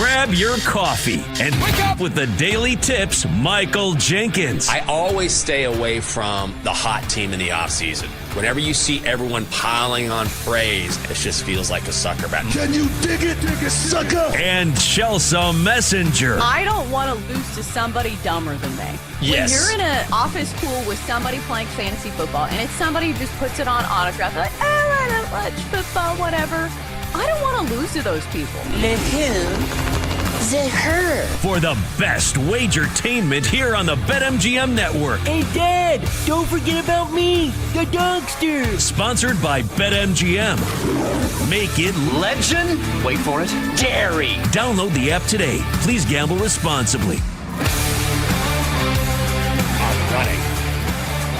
Grab your coffee and wake up with the Daily Tips, Michael Jenkins. I always stay away from the hot team in the offseason. Whenever you see everyone piling on praise, it just feels like a sucker bet. Can you dig it, sucker? And Chelsea Messenger. I don't want to lose to somebody dumber than me. Yes. When you're in an office pool with somebody playing fantasy football and it's somebody who just puts it on autograph, like, I don't watch football, whatever. I don't want to lose to those people. The who? The her. For the best wagertainment here on the BetMGM Network. Hey, Dad, don't forget about me, the dogster. Sponsored by BetMGM. Make it Legend? Wait for it. Dairy. Download the app today. Please gamble responsibly. Running.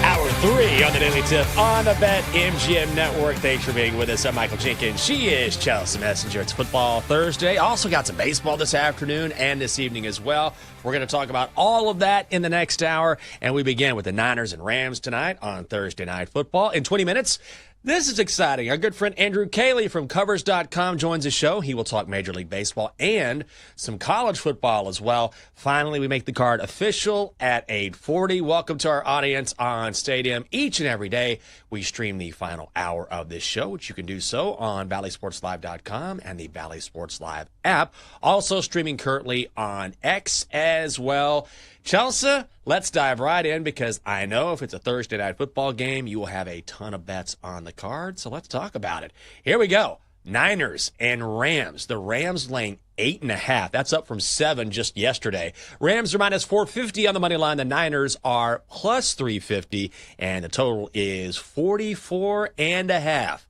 Hour 3 on the Daily Tip on the BetMGM Network. Thanks for being with us. I'm Michael Jenkins. She is Chelsea Messenger. It's Football Thursday. Also got some baseball this afternoon and this evening as well. We're going to talk about all of that in the next hour. And we begin with the Niners and Rams tonight on Thursday Night Football. In 20 minutes, this is exciting. Our good friend Andrew Cayley from Covers.com joins the show. He will talk Major League Baseball and some college football as well. Finally, we make the card official at 8:40. Welcome to our audience on Stadium. Each and every day, we stream the final hour of this show, which you can do so on ValleySportsLive.com and the Valley Sports Live app. Also streaming currently on X as well. Chelsea, let's dive right in because I know if it's a Thursday night football game, you will have a ton of bets on the card. So let's talk about it. Here we go. Niners and Rams. The Rams laying 8.5. That's up from 7 just yesterday. Rams are minus 450 on the money line. The Niners are plus 350, and the total is 44.5.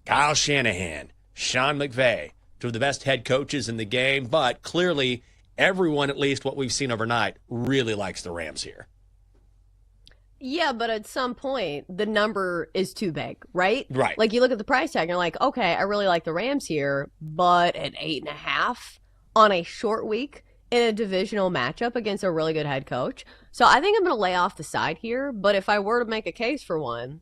Kyle Shanahan, Sean McVay, two of the best head coaches in the game, but clearly everyone, at least what we've seen overnight, really likes the Rams here. Yeah, but at some point, the number is too big, right? Right. Like, you look at the price tag, and you're like, okay, I really like the Rams here, but at 8.5 on a short week in a divisional matchup against a really good head coach. So I think I'm going to lay off the side here, but if I were to make a case for one,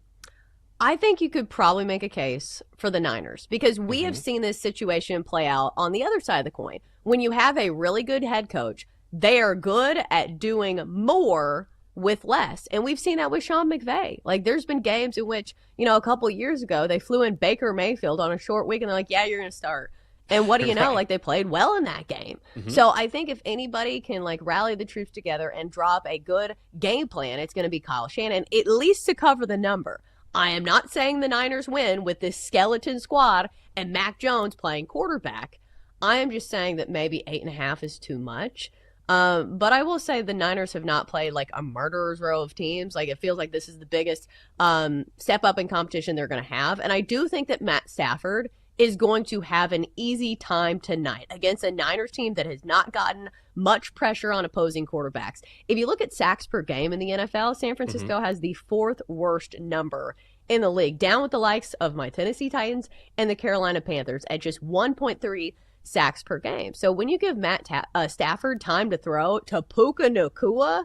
I think you could probably make a case for the Niners because we have seen this situation play out on the other side of the coin. When you have a really good head coach, they are good at doing more with less. And we've seen that with Sean McVay. Like, there's been games in which, a couple of years ago, they flew in Baker Mayfield on a short week and they're like, yeah, you're going to start. And what do you know? Like, they played well in that game. So I think if anybody can, rally the troops together and drop a good game plan, it's going to be Kyle Shanahan, at least to cover the number. I am not saying the Niners win with this skeleton squad and Mac Jones playing quarterback. I am just saying that maybe 8.5 is too much. But I will say the Niners have not played like a murderer's row of teams. Like, it feels like this is the biggest step up in competition they're going to have. And I do think that Matt Stafford is going to have an easy time tonight against a Niners team that has not gotten much pressure on opposing quarterbacks. If you look at sacks per game in the NFL, San Francisco has the 4th worst number in the league, down with the likes of my Tennessee Titans and the Carolina Panthers at just 1.3 sacks per game. So when you give Matt Stafford time to throw to Puka Nacua,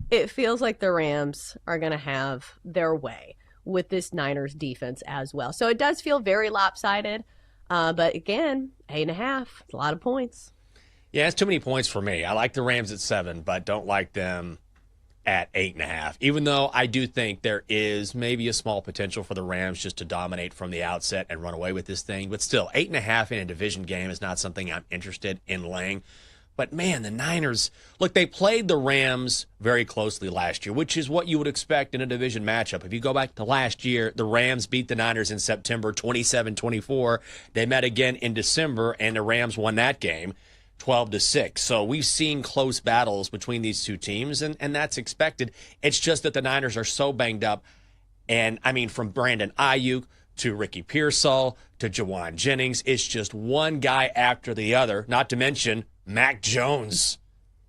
it feels like the Rams are going to have their way with this Niners defense as well. So it does feel very lopsided. But again, 8.5, it's a lot of points. Yeah, it's too many points for me. I like the Rams at 7, but don't like them at 8.5. Even though I do think there is maybe a small potential for the Rams just to dominate from the outset and run away with this thing. But still, 8.5 in a division game is not something I'm interested in laying. But, man, the Niners, look, they played the Rams very closely last year, which is what you would expect in a division matchup. If you go back to last year, the Rams beat the Niners in September 27-24. They met again in December, and the Rams won that game 12-6. So we've seen close battles between these two teams, and that's expected. It's just that the Niners are so banged up. And, I mean, from Brandon Ayuk to Ricky Pearsall to Jawan Jennings, it's just one guy after the other, not to mention Mac Jones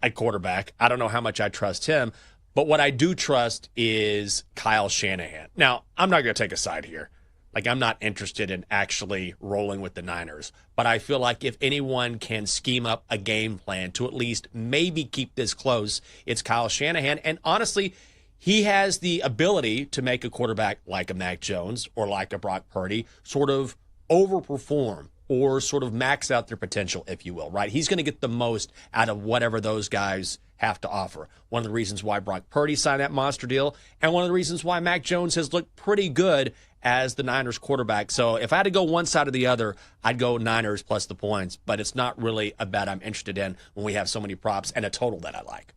at quarterback. I don't know how much I trust him, but what I do trust is Kyle Shanahan. Now, I'm not going to take a side here. Like, I'm not interested in actually rolling with the Niners, but I feel like if anyone can scheme up a game plan to at least maybe keep this close, it's Kyle Shanahan. And honestly, he has the ability to make a quarterback like a Mac Jones or like a Brock Purdy sort of overperform or sort of max out their potential, if you will, right? He's going to get the most out of whatever those guys have to offer. One of the reasons why Brock Purdy signed that monster deal, and one of the reasons why Mac Jones has looked pretty good as the Niners quarterback. So if I had to go one side or the other, I'd go Niners plus the points, but it's not really a bet I'm interested in when we have so many props and a total that I like.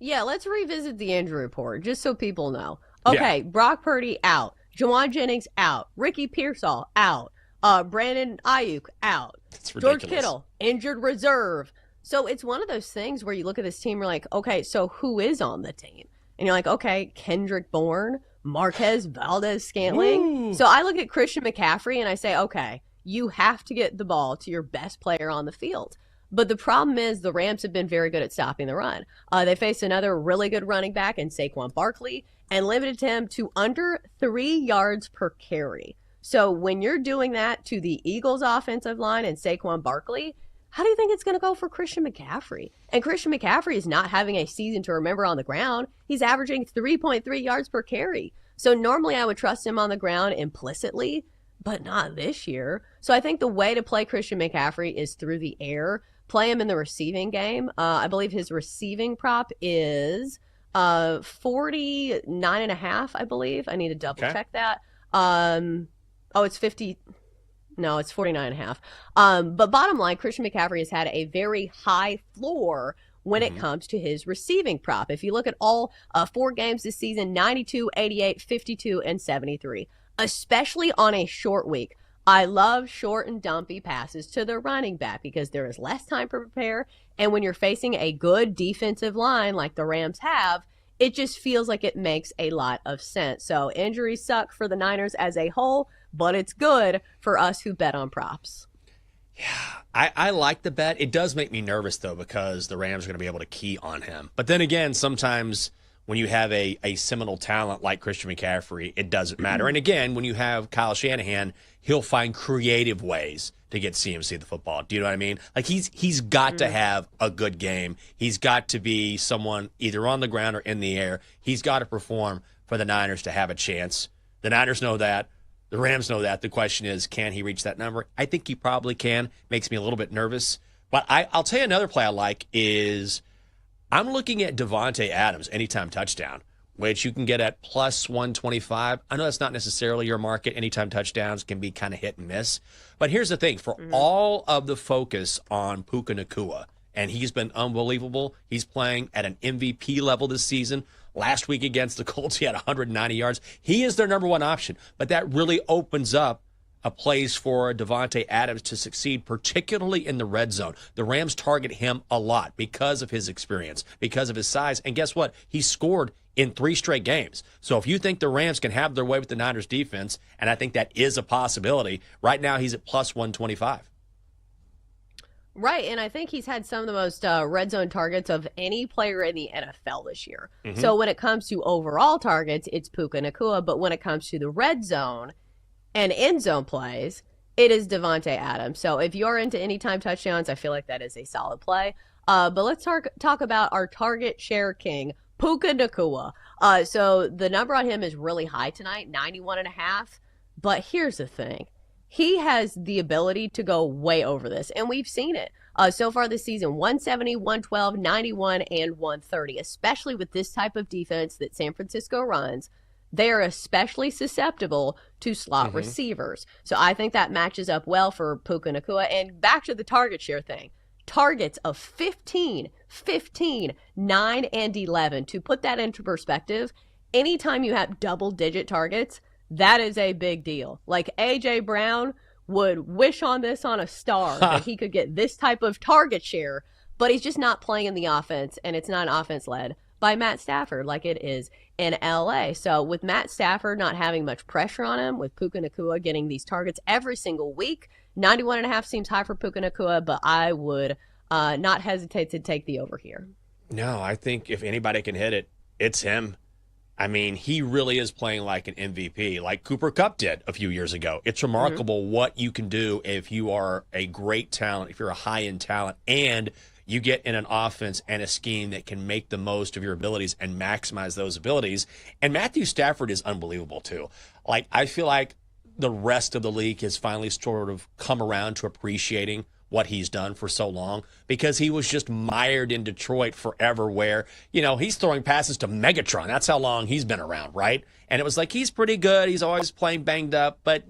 Yeah, let's revisit the injury report just so people know. Okay, Brock Purdy out. Jawan Jennings out. Ricky Pearsall out. Brandon Ayuk out. George Kittle, injured reserve. So it's one of those things where you look at this team, you're like, okay, so who is on the team? And you're like, okay, Kendrick Bourne, Marquez Valdez-Scantling. Ooh. So I look at Christian McCaffrey and I say, okay, you have to get the ball to your best player on the field. But the problem is the Rams have been very good at stopping the run. They faced another really good running back in Saquon Barkley and limited him to under 3 yards per carry. So when you're doing that to the Eagles offensive line and Saquon Barkley, how do you think it's going to go for Christian McCaffrey? And Christian McCaffrey is not having a season to remember on the ground. He's averaging 3.3 yards per carry. So normally I would trust him on the ground implicitly, but not this year. So I think the way to play Christian McCaffrey is through the air. Play him in the receiving game. I believe his receiving prop is 49.5, I believe. I need to double check that. It's 50. No, it's 49.5. But bottom line, Christian McCaffrey has had a very high floor when it comes to his receiving prop. If you look at all 4 games this season, 92, 88, 52, and 73, especially on a short week. I love short and dumpy passes to the running back because there is less time to prepare. And when you're facing a good defensive line like the Rams have, it just feels like it makes a lot of sense. So injuries suck for the Niners as a whole, but it's good for us who bet on props. Yeah, I like the bet. It does make me nervous, though, because the Rams are going to be able to key on him. But then again, sometimes when you have a seminal talent like Christian McCaffrey, it doesn't matter. And again, when you have Kyle Shanahan, he'll find creative ways to get CMC the football. Do you know what I mean? Like he's got to have a good game. He's got to be someone either on the ground or in the air. He's got to perform for the Niners to have a chance. The Niners know that. The Rams know that. The question is, can he reach that number? I think he probably can. Makes me a little bit nervous. But I'll tell you another play I like is I'm looking at Devontae Adams anytime touchdown, which you can get at plus 125. I know that's not necessarily your market. Anytime touchdowns can be kind of hit and miss. But here's the thing. For all of the focus on Puka Nacua, and he's been unbelievable. He's playing at an MVP level this season. Last week against the Colts, he had 190 yards. He is their number one option. But that really opens up a place for Devontae Adams to succeed, particularly in the red zone. The Rams target him a lot because of his experience, because of his size. And guess what? He scored in 3 straight games. So if you think the Rams can have their way with the Niners defense, and I think that is a possibility, right now he's at plus 125. Right, and I think he's had some of the most red zone targets of any player in the NFL this year. So when it comes to overall targets, it's Puka Nacua, but when it comes to the red zone and end zone plays, it is Devontae Adams. So if you're into anytime touchdowns, I feel like that is a solid play. But let's talk about our target share king, Puka Nacua. So the number on him is really high tonight, 91.5. But here's the thing. He has the ability to go way over this, and we've seen it. So far this season, 170, 112, 91, and 130, especially with this type of defense that San Francisco runs. They are especially susceptible to slot receivers. So I think that matches up well for Puka Nacua. And back to the target share thing. Targets of 15, 9, and 11. To put that into perspective, anytime you have double-digit targets, that is a big deal. Like A.J. Brown would wish on this on a star that he could get this type of target share, but he's just not playing in the offense, and it's not an offense led by Matt Stafford like it is in L.A. So with Matt Stafford not having much pressure on him, with Puka Nacua getting these targets every single week, 91.5 seems high for Puka Nacua, but I would not hesitate to take the over here. No, I think if anybody can hit it, it's him. I mean, he really is playing like an MVP, like Cooper Kupp did a few years ago. It's remarkable what you can do if you are a great talent, if you're a high-end talent, and you get in an offense and a scheme that can make the most of your abilities and maximize those abilities. And Matthew Stafford is unbelievable, too. Like, I feel like the rest of the league has finally sort of come around to appreciating what he's done for so long, because he was just mired in Detroit forever where, he's throwing passes to Megatron. That's how long he's been around, right? And it was like, he's pretty good. He's always playing banged up, but,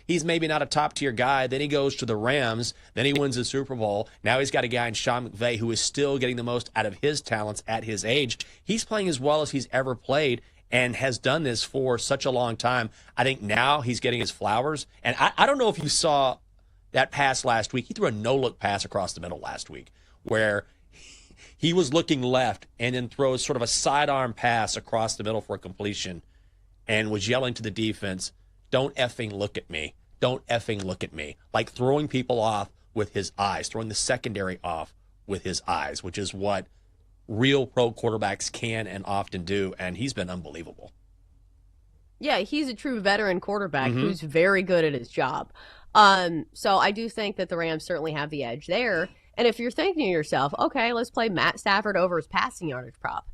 he's maybe not a top-tier guy. Then he goes to the Rams. Then he wins the Super Bowl. Now he's got a guy in Sean McVay who is still getting the most out of his talents at his age. He's playing as well as he's ever played and has done this for such a long time. I think now he's getting his flowers. And I don't know if you saw that pass last week. He threw a no-look pass across the middle last week where he was looking left and then throws sort of a sidearm pass across the middle for a completion and was yelling to the defense, "Don't effing look at me. Don't effing look at me." Like throwing people off with his eyes, throwing the secondary off with his eyes, which is what real pro quarterbacks can and often do, and he's been unbelievable. Yeah, he's a true veteran quarterback who's very good at his job. So I do think that the Rams certainly have the edge there. And if you're thinking to yourself, okay, let's play Matt Stafford over his passing yardage prop.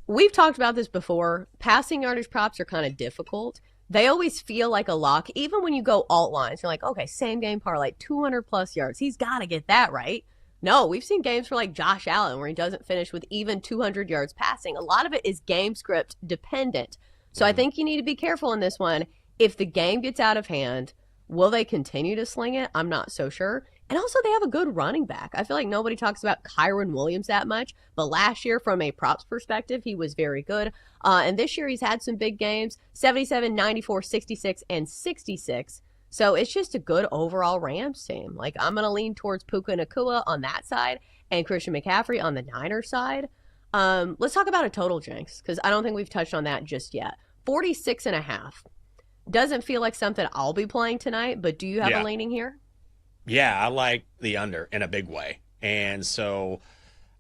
We've talked about this before. Passing yardage props are kind of difficult. They always feel like a lock. Even when you go alt lines, you're like, okay, same game parlay, 200 plus yards. He's got to get that right. No, we've seen games for like Josh Allen where he doesn't finish with even 200 yards passing. A lot of it is game script dependent. So I think you need to be careful in this one. If the game gets out of hand, will they continue to sling it? I'm not so sure. And also, they have a good running back. I feel like nobody talks about Kyron Williams that much. But last year, from a props perspective, he was very good. And this year, he's had some big games, 77, 94, 66, and 66. So it's just a good overall Rams team. Like, I'm going to lean towards Puka Nacua on that side and Christian McCaffrey on the Niners side. Let's talk about a total, Jenks, because I don't think we've touched on that just yet. 46.5. Doesn't feel like something I'll be playing tonight, but do you have a leaning here? Yeah, I like the under in a big way. And so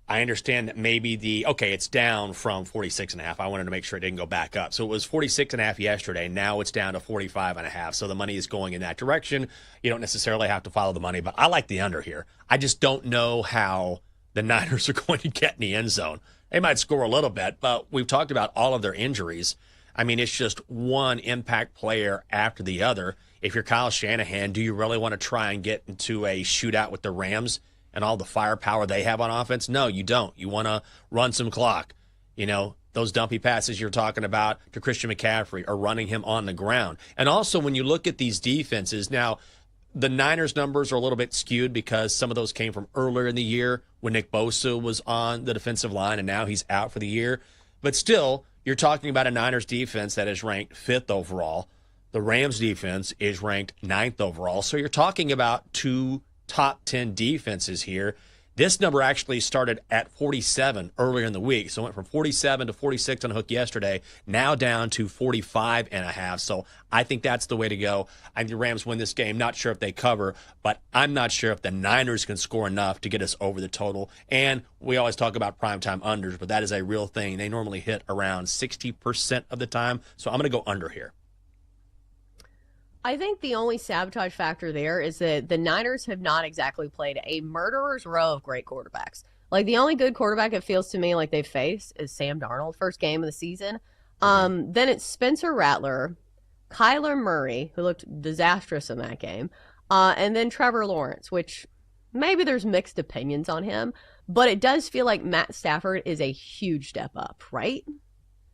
I understand that maybe it's down from 46.5. I wanted to make sure it didn't go back up. So it was 46.5 yesterday. Now it's down to 45.5. So the money is going in that direction. You don't necessarily have to follow the money, but I like the under here. I just don't know how the Niners are going to get in the end zone. They might score a little bit, but we've talked about all of their injuries. I mean, it's just one impact player after the other. If you're Kyle Shanahan, do you really want to try and get into a shootout with the Rams and all the firepower they have on offense? No, you don't. You want to run some clock. Those dumpy passes you're talking about to Christian McCaffrey are running him on the ground. And also, when you look at these defenses, now, the Niners numbers are a little bit skewed because some of those came from earlier in the year when Nick Bosa was on the defensive line and now he's out for the year. But still, you're talking about a Niners defense that is ranked 5th overall. The Rams defense is ranked 9th overall. So you're talking about two top 10 defenses here. This number actually started at 47 earlier in the week. So it went from 47 to 46 on the hook yesterday, now down to 45.5. So I think that's the way to go. I think the Rams win this game. Not sure if they cover, but I'm not sure if the Niners can score enough to get us over the total. And we always talk about primetime unders, but that is a real thing. They normally hit around 60% of the time. So I'm going to go under here. I think the only sabotage factor there is that the Niners have not exactly played a murderer's row of great quarterbacks. Like, the only good quarterback it feels to me like they've faced is Sam Darnold, first game of the season. Then it's Spencer Rattler, Kyler Murray, who looked disastrous in that game, and then Trevor Lawrence, which maybe there's mixed opinions on him, but it does feel like Matt Stafford is a huge step up, right?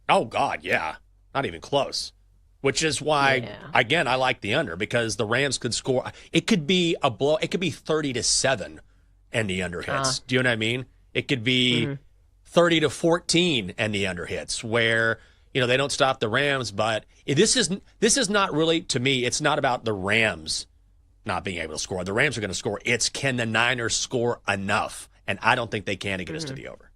Oh, God, yeah. Not even close. Which is why, again, I like the under, because the Rams could score. It could be a blow. It could be 30-7 and the under hits. Do you know what I mean? It could be 30-14 and the under hits, where they don't stop the Rams. But this is not really, to me, it's not about the Rams not being able to score. The Rams are going to score. It's, can the Niners score enough? And I don't think they can to get us to the over.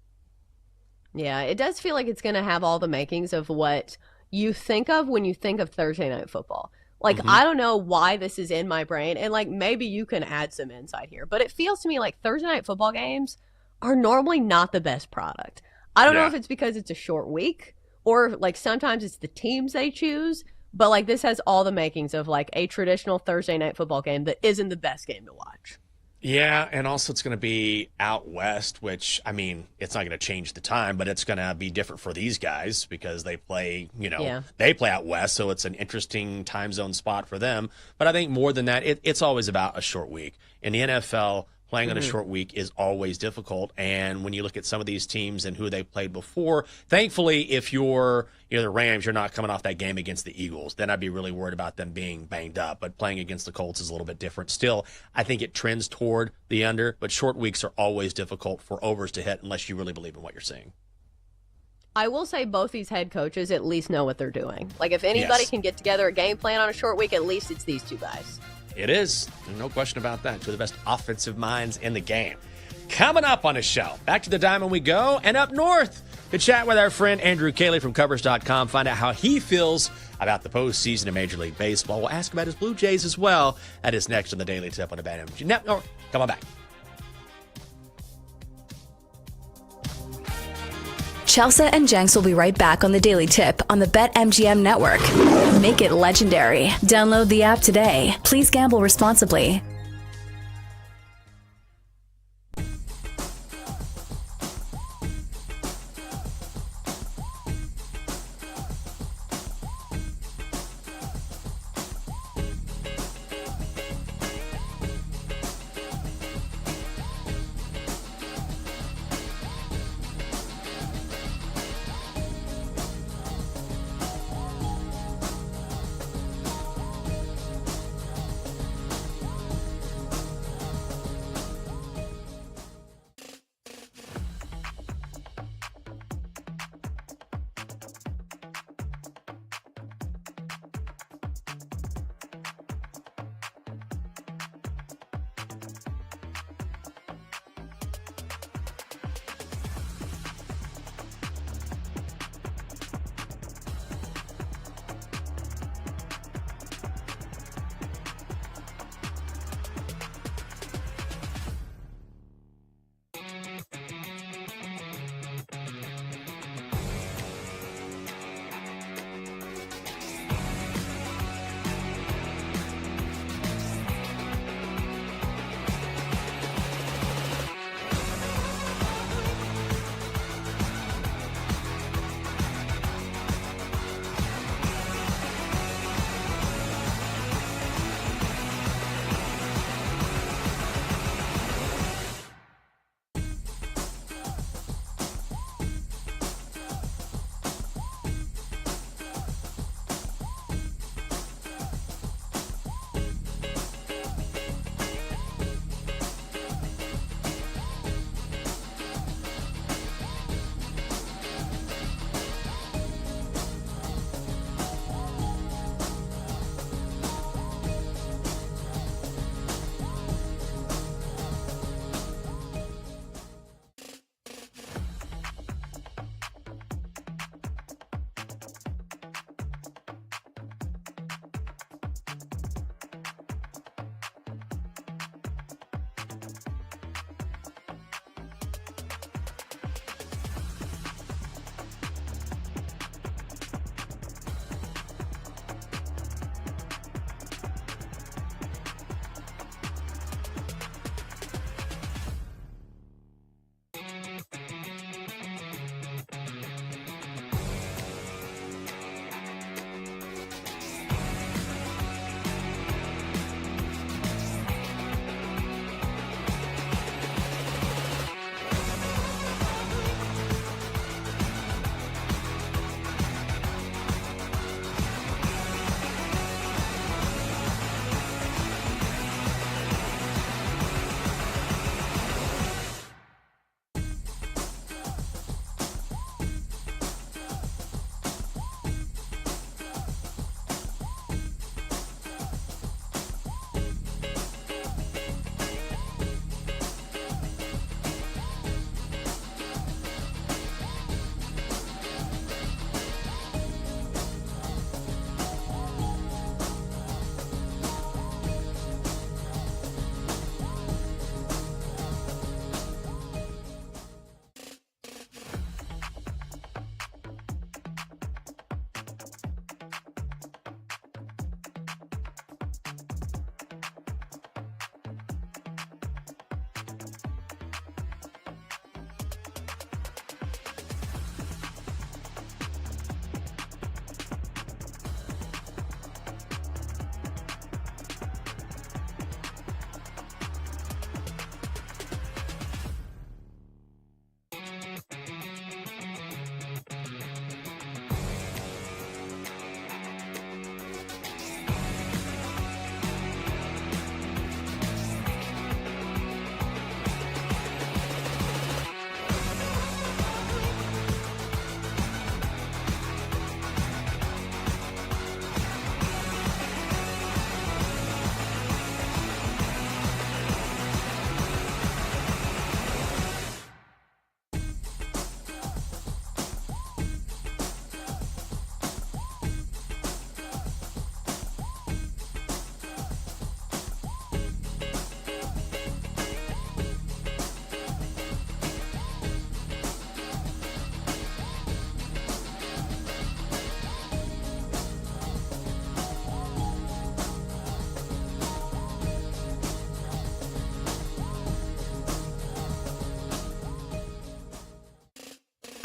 Yeah, it does feel like it's going to have all the makings of what you think of when you think of Thursday Night Football. Like, I don't know why this is in my brain, and like maybe you can add some insight here, but it feels to me like Thursday Night Football games are normally not the best product. I don't know if it's because it's a short week or like sometimes it's the teams they choose, but like this has all the makings of like a traditional Thursday Night Football game that isn't the best game to watch. Yeah, and also it's going to be out west, which, I mean, it's not going to change the time, but it's going to be different for these guys because they play, they play out west, so it's an interesting time zone spot for them. But I think more than that, it's always about a short week. In the NFL, playing on a short week is always difficult. And when you look at some of these teams and who they played before, thankfully, if you're the Rams, you're not coming off that game against the Eagles. Then I'd be really worried about them being banged up. But playing against the Colts is a little bit different. Still, I think it trends toward the under, but short weeks are always difficult for overs to hit unless you really believe in what you're seeing. I will say both these head coaches at least know what they're doing. Like, if anybody can get together a game plan on a short week, at least it's these two guys. It is. No question about that. Two of the best offensive minds in the game. Coming up on the show, back to the diamond we go, and up north to chat with our friend Andrew Cayley from Covers.com, find out how he feels about the postseason of Major League Baseball. We'll ask about his Blue Jays as well. That is next on the Daily Tip on the BetMGM Network. Come on back. Chelsea and Jenks will be right back on the Daily Tip on the BetMGM Network. Make it legendary. Download the app today. Please gamble responsibly.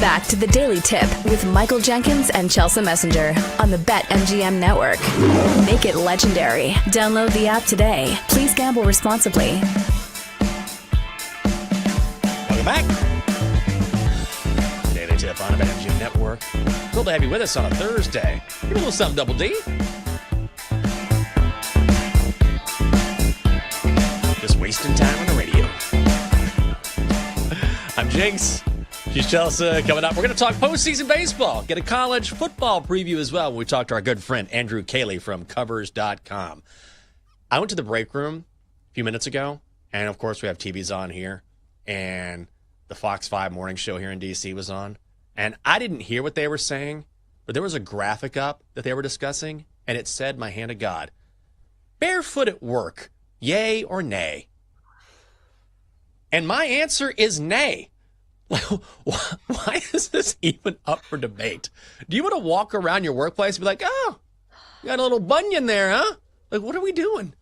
back to the Daily Tip with Michael Jenkins and Chelsea Messenger on the BetMGM Network. Make it legendary. Download the app today. Please gamble responsibly. Welcome back. Daily Tip on the BetMGM Network. Thrilled to have you with us on a Thursday. Give me a little something, Double D. Just wasting time on the radio. I'm Jinx. She's Chelsea. Coming up, we're going to talk postseason baseball. Get a college football preview as well when we talk to our good friend Andrew Cayley from Covers.com. I went to the break room a few minutes ago, and of course we have TVs on here, and the Fox 5 morning show here in D.C. was on, and I didn't hear what they were saying, but there was a graphic up that they were discussing, and it said, my hand of God, barefoot at work, yay or nay? And my answer is nay. Why is this even up for debate? Do you want to walk around your workplace and be like, oh, you got a little bunion there, huh? Like, what are we doing?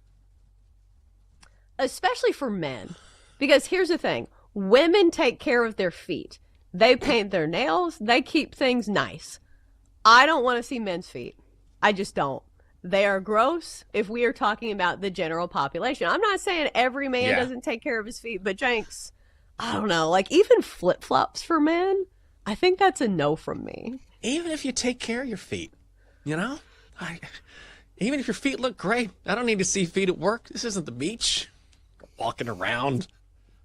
Especially for men. Because here's the thing. Women take care of their feet. They paint their nails. They keep things nice. I don't want to see men's feet. I just don't. They are gross if we are talking about the general population. I'm not saying every man doesn't take care of his feet, but Jenks, I don't know, like even flip-flops for men, I think that's a no from me. Even if you take care of your feet, you know? Even if your feet look great, I don't need to see feet at work. This isn't the beach. Walking around.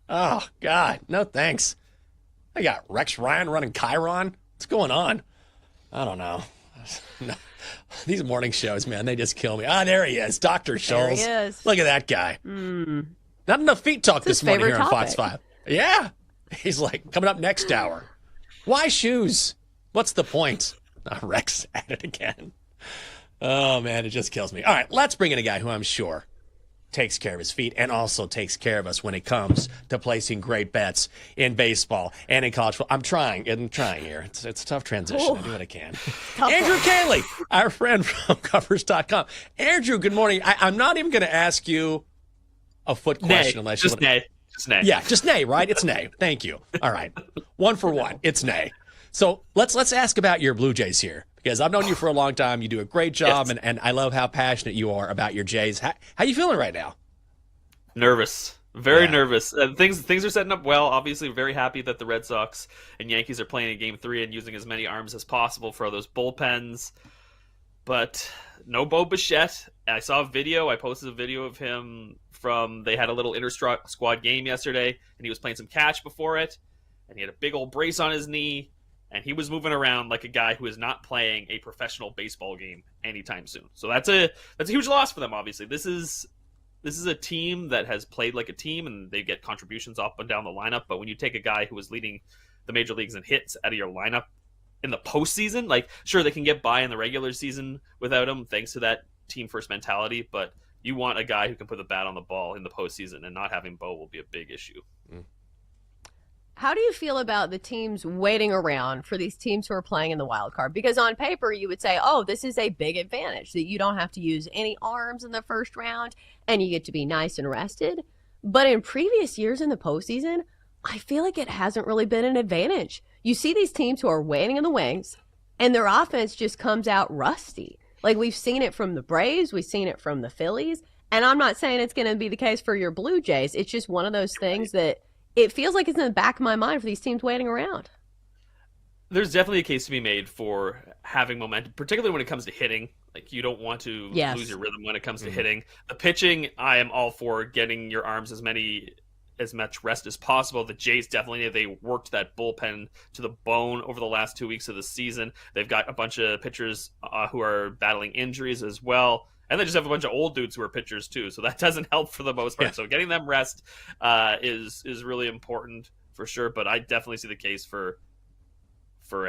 Oh, God, no thanks. I got Rex Ryan running Chiron. What's going on? I don't know. No. These morning shows, man, they just kill me. Ah, there he is, Dr. Scholes. There he is. Look at that guy. Not enough feet talk this morning here on Fox 5. Yeah. He's like, coming up next hour. Why shoes? What's the point? Oh, Rex at it again. Oh, man, it just kills me. All right, let's bring in a guy who I'm sure takes care of his feet and also takes care of us when it comes to placing great bets in baseball and in college football. I'm trying here. It's a tough transition. I do what I can. Andrew Cayley, our friend from Covers.com. Andrew, good morning. I'm not even going to ask you a foot question unless you want to. Just nay. Yeah, just nay, right? It's nay. Thank you. All right. 1 for 1. It's nay. So let's ask about your Blue Jays here, because I've known you for a long time. You do a great job, Yes. and I love how passionate you are about your Jays. How you feeling right now? Nervous. Very nervous. Things are setting up well. Obviously, very happy that the Red Sox and Yankees are playing in Game 3 and using as many arms as possible for those bullpens. But no Bo Bichette. I saw a video. I posted a video of him they had a little inter-squad game yesterday, and he was playing some catch before it, and he had a big old brace on his knee, and he was moving around like a guy who is not playing a professional baseball game anytime soon. So that's a huge loss for them, obviously. This is a team that has played like a team, and they get contributions up and down the lineup, but when you take a guy who is leading the major leagues in hits out of your lineup in the postseason, like, sure, they can get by in the regular season without him thanks to that team first mentality, but you want a guy who can put the bat on the ball in the postseason, and not having Bo will be a big issue. How do you feel about the teams waiting around for these teams who are playing in the wild card? Because on paper, you would say, oh, this is a big advantage that you don't have to use any arms in the first round and you get to be nice and rested. But in previous years in the postseason, I feel like it hasn't really been an advantage. You see these teams who are waiting in the wings and their offense just comes out rusty. Like, we've seen it from the Braves, we've seen it from the Phillies, and I'm not saying it's going to be the case for your Blue Jays. It's just one of those things that it feels like it's in the back of my mind for these teams waiting around. There's definitely a case to be made for having momentum, particularly when it comes to hitting. Like, you don't want to lose your rhythm when it comes to hitting. The pitching, I am all for getting your arms as much rest as possible. The Jays definitely, they worked that bullpen to the bone over the last 2 weeks of the season. They've got a bunch of pitchers who are battling injuries as well. And they just have a bunch of old dudes who are pitchers too. So that doesn't help for the most part. Yeah. So getting them rest is really important for sure. But I definitely see the case for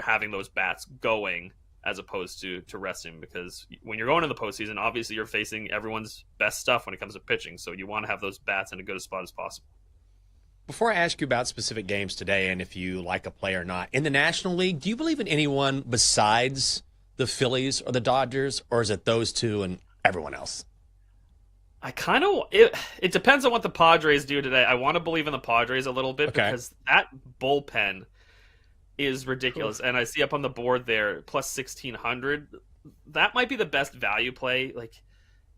having those bats going as opposed to resting, because when you're going to the postseason, obviously you're facing everyone's best stuff when it comes to pitching. So you want to have those bats in as good a spot as possible. Before I ask you about specific games today and if you like a play or not, in the National League, do you believe in anyone besides the Phillies or the Dodgers, or is it those two and everyone else? It depends on what the Padres do today. I want to believe in the Padres a little bit because that bullpen is ridiculous. And I see up on the board there, plus 1,600. That might be the best value play. Like,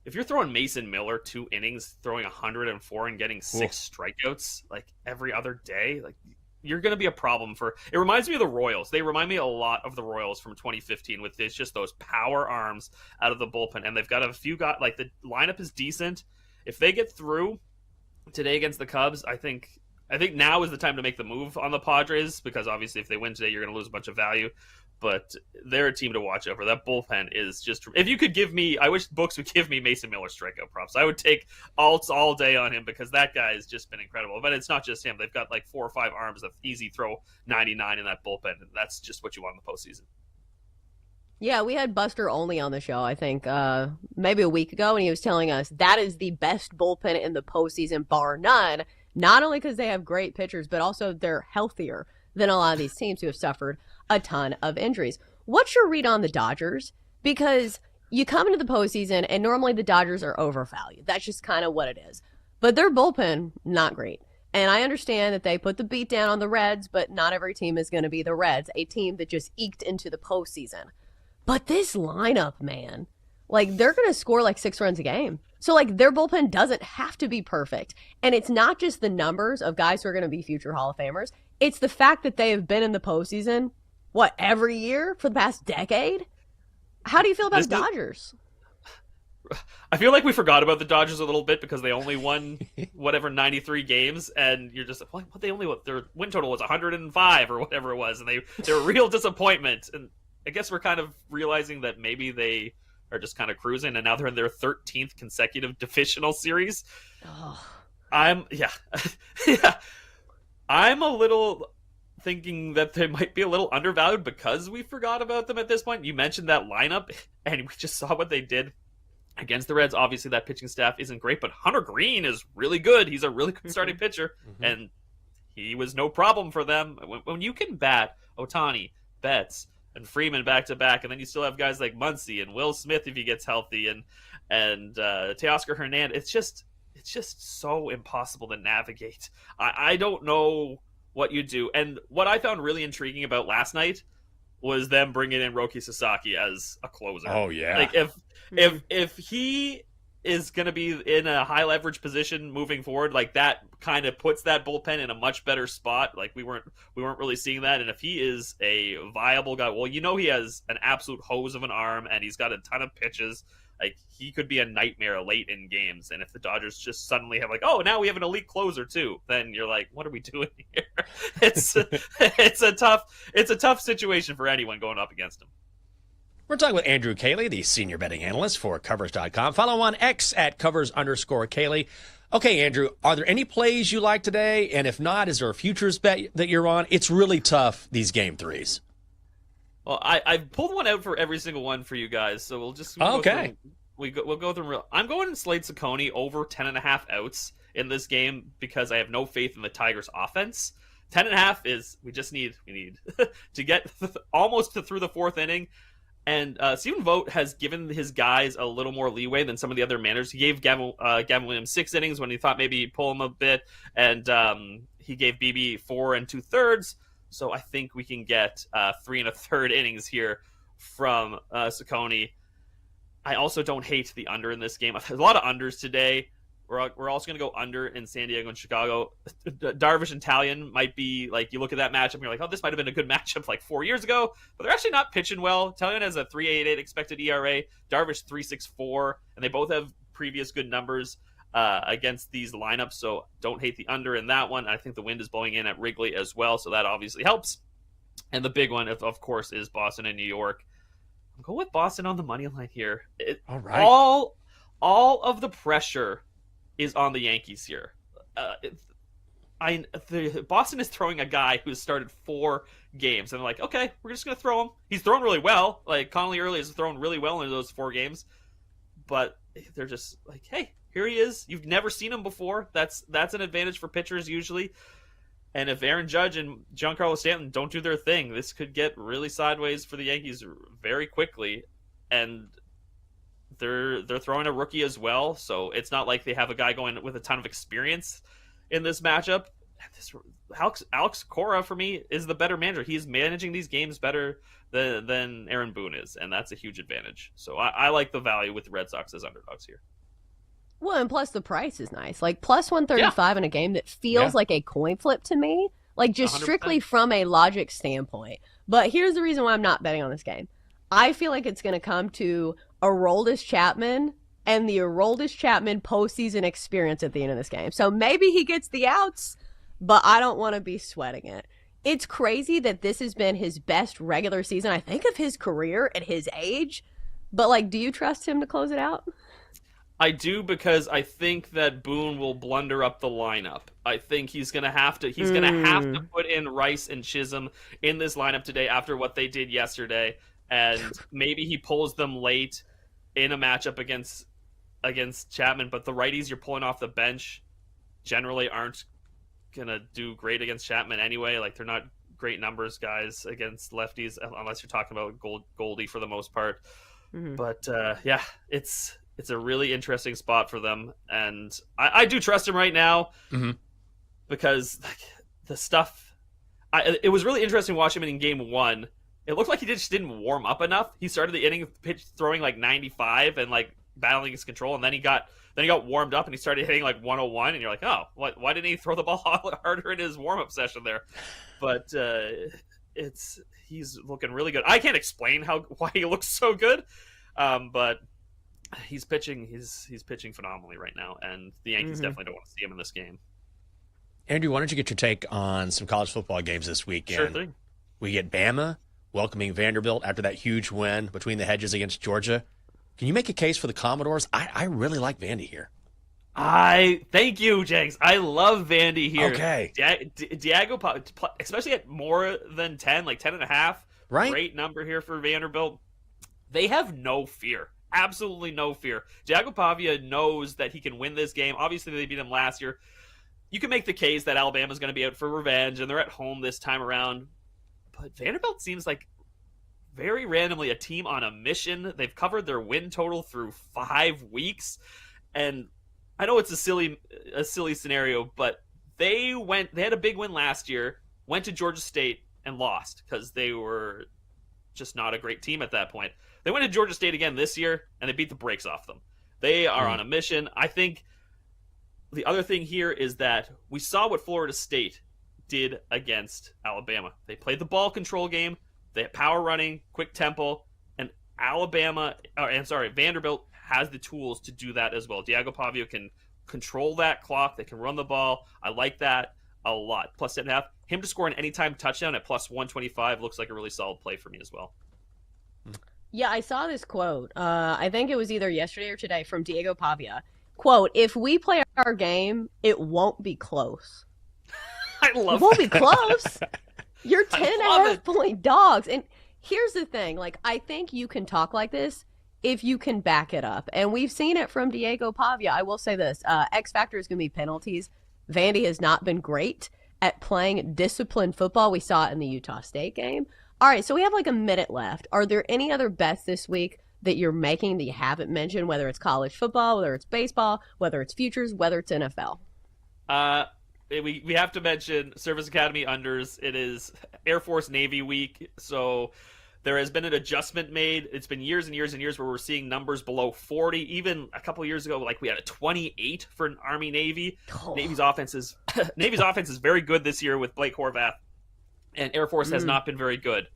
if you're throwing Mason Miller 2 innings, throwing 104 and getting 6 strikeouts like every other day, like you're going to be a problem for. It reminds me of the Royals. They remind me a lot of the Royals from 2015 with it's just those power arms out of the bullpen, and they've got a few like the lineup is decent. If they get through today against the Cubs, I think now is the time to make the move on the Padres, because obviously if they win today, you're going to lose a bunch of value. But they're a team to watch over. That bullpen is just... If you could give me... I wish books would give me Mason Miller strikeout props. I would take alts all day on him, because that guy has just been incredible. But it's not just him. They've got like 4 or 5 arms that easy throw 99 in that bullpen. And that's just what you want in the postseason. Yeah, we had Buster Olney on the show, I think, maybe a week ago, and he was telling us that is the best bullpen in the postseason, bar none. Not only because they have great pitchers, but also they're healthier than a lot of these teams who have suffered a ton of injuries. What's your read on the Dodgers? Because you come into the postseason, and normally the Dodgers are overvalued. That's just kind of what it is. But their bullpen, not great. And I understand that they put the beat down on the Reds, but not every team is going to be the Reds, a team that just eked into the postseason. But this lineup, man, like they're going to score like 6 runs a game. So like their bullpen doesn't have to be perfect. And it's not just the numbers of guys who are going to be future Hall of Famers. It's the fact that they have been in the postseason, every year for the past decade? How do you feel about the Dodgers? I feel like we forgot about the Dodgers a little bit because they only won 93 games, and you're just like, what? Their win total was 105 or whatever it was, and they were a real disappointment. And I guess we're kind of realizing that maybe they are just kind of cruising, and now they're in their 13th consecutive divisional series. Oh. I'm a little thinking that they might be a little undervalued because we forgot about them at this point. You mentioned that lineup, and we just saw what they did against the Reds. Obviously, that pitching staff isn't great, but Hunter Green is really good. He's a really good starting pitcher, and he was no problem for them. When you can bat Ohtani, Betts, and Freeman back-to-back, and then you still have guys like Muncy and Will Smith if he gets healthy, and Teoscar Hernandez, it's just so impossible to navigate. I don't know what you do. And what I found really intriguing about last night was them bringing in Roki Sasaki as a closer. Oh yeah. Like if he is going to be in a high leverage position moving forward, like that kind of puts that bullpen in a much better spot. Like we weren't really seeing that. And if he is a viable guy, well, he has an absolute hose of an arm, and he's got a ton of pitches. Like he could be a nightmare late in games. And if the Dodgers just suddenly have like, oh, now we have an elite closer too, then you're like, what are we doing here? It's a tough situation for anyone going up against him. We're talking with Andrew Cayley, the senior betting analyst for Covers.com. Follow on X at Covers_Cayley. Okay, Andrew, are there any plays you like today? And if not, is there a futures bet that you're on? It's really tough, these game threes. Well, I pulled one out for every single one for you guys, so we'll just we'll go through real. I'm going Slade Ciccone over 10.5 outs in this game because I have no faith in the Tigers' offense. 10.5 is we need to get almost through the 4th inning. And Stephen Vogt has given his guys a little more leeway than some of the other managers. He gave Gavin Williams 6 innings when he thought maybe he'd pull him a bit, and he gave BB 4 2/3. So I think we can get 3 1/3 innings here from Ciccone. I also don't hate the under in this game. There's a lot of unders today. We're also going to go under in San Diego and Chicago. Darvish and Talion might be like, you look at that matchup and you're like, oh, this might have been a good matchup like 4 years ago, but they're actually not pitching well. Talion has a 3.88 expected ERA, Darvish 3.64, and they both have previous good numbers against these lineups, so don't hate the under in that one. I think the wind is blowing in at Wrigley as well, so that obviously helps. And the big one, of course, is Boston and New York. I'm going with Boston on the money line here. All right. All of the pressure is on the Yankees here. Boston is throwing a guy who's started 4 games, and they're like, okay, we're just going to throw him. He's thrown really well. Like, Conley early has thrown really well in those 4 games, but they're just like, hey, here he is. You've never seen him before. That's an advantage for pitchers usually. And if Aaron Judge and Giancarlo Stanton don't do their thing, this could get really sideways for the Yankees very quickly. And they're throwing a rookie as well, so it's not like they have a guy going with a ton of experience in this matchup. Alex Cora, for me, is the better manager. He's managing these games better than Aaron Boone is, and that's a huge advantage. So I like the value with the Red Sox as underdogs here. Well, and plus the price is nice. Like plus 135 in a game that feels like a coin flip to me, like just 100%. strictly from a logic standpoint. But here's the reason why I'm not betting on this game. I feel like it's going to come to Aroldis Chapman and the Aroldis Chapman postseason experience at the end of this game. So maybe he gets the outs, but I don't want to be sweating it. It's crazy that this has been his best regular season, I think, of his career at his age. But, like, do you trust him to close it out? I do, because I think that Boone will blunder up the lineup. I think he's gonna have to put in Rice and Chisholm in this lineup today after what they did yesterday, and maybe he pulls them late in a matchup against Chapman. But the righties you're pulling off the bench generally aren't gonna do great against Chapman anyway. Like, they're not great numbers guys against lefties, unless you're talking about Goldie for the most part. Mm-hmm. But it's a really interesting spot for them, and I do trust him right now because the stuff. It was really interesting watching him in game one. It looked like he just didn't warm up enough. He started the inning pitch throwing like 95 and like battling his control, and then he got warmed up and he started hitting like 101, and you're like, oh, why didn't he throw the ball harder in his warm up session there? But he's looking really good. I can't explain why he looks so good, but. He's pitching phenomenally right now, and the Yankees definitely don't want to see him in this game. Andrew, why don't you get your take on some college football games this weekend? Sure thing. We get Bama welcoming Vanderbilt after that huge win between the hedges against Georgia. Can you make a case for the Commodores? I really like Vandy here. Thank you, Jenks. I love Vandy here. Okay. Diego, especially at more than 10, like 10.5. Right. Great number here for Vanderbilt. They have no fear. Absolutely no fear. Diego Pavia knows that he can win this game. Obviously, they beat him last year. You can make the case that Alabama's going to be out for revenge, and they're at home this time around. But Vanderbilt seems like very randomly a team on a mission. They've covered their win total through 5 weeks. And I know it's a silly scenario, but they had a big win last year, went to Georgia State, and lost because they were just not a great team at that point. They went to Georgia State again this year, and they beat the brakes off them. They are on a mission. I think the other thing here is that we saw what Florida State did against Alabama. They played the ball control game. They had power running, quick tempo, and Vanderbilt has the tools to do that as well. Diego Pavia can control that clock. They can run the ball. I like that a lot. Plus 10.5. Him to score an anytime touchdown at plus 125 looks like a really solid play for me as well. Yeah, I saw this quote. I think it was either yesterday or today from Diego Pavia. Quote, if we play our game, it won't be close. I love it. Won't that. be close. You're 10.5 point dogs. And here's the thing. Like, I think you can talk like this if you can back it up. And we've seen it from Diego Pavia. I will say this. X factor is going to be penalties. Vandy has not been great at playing disciplined football. We saw it in the Utah State game. All right, so we have like a minute left. Are there any other bets this week that you're making that you haven't mentioned, whether it's college football, whether it's baseball, whether it's futures, whether it's NFL? We have to mention Service Academy unders. It is Air Force Navy week, so there has been an adjustment made. It's been years and years and years where we're seeing numbers below 40. Even a couple of years ago, like we had a 28 for an Army Navy. Oh. Navy's offense is very good this year with Blake Horvath. And Air Force has not been very good.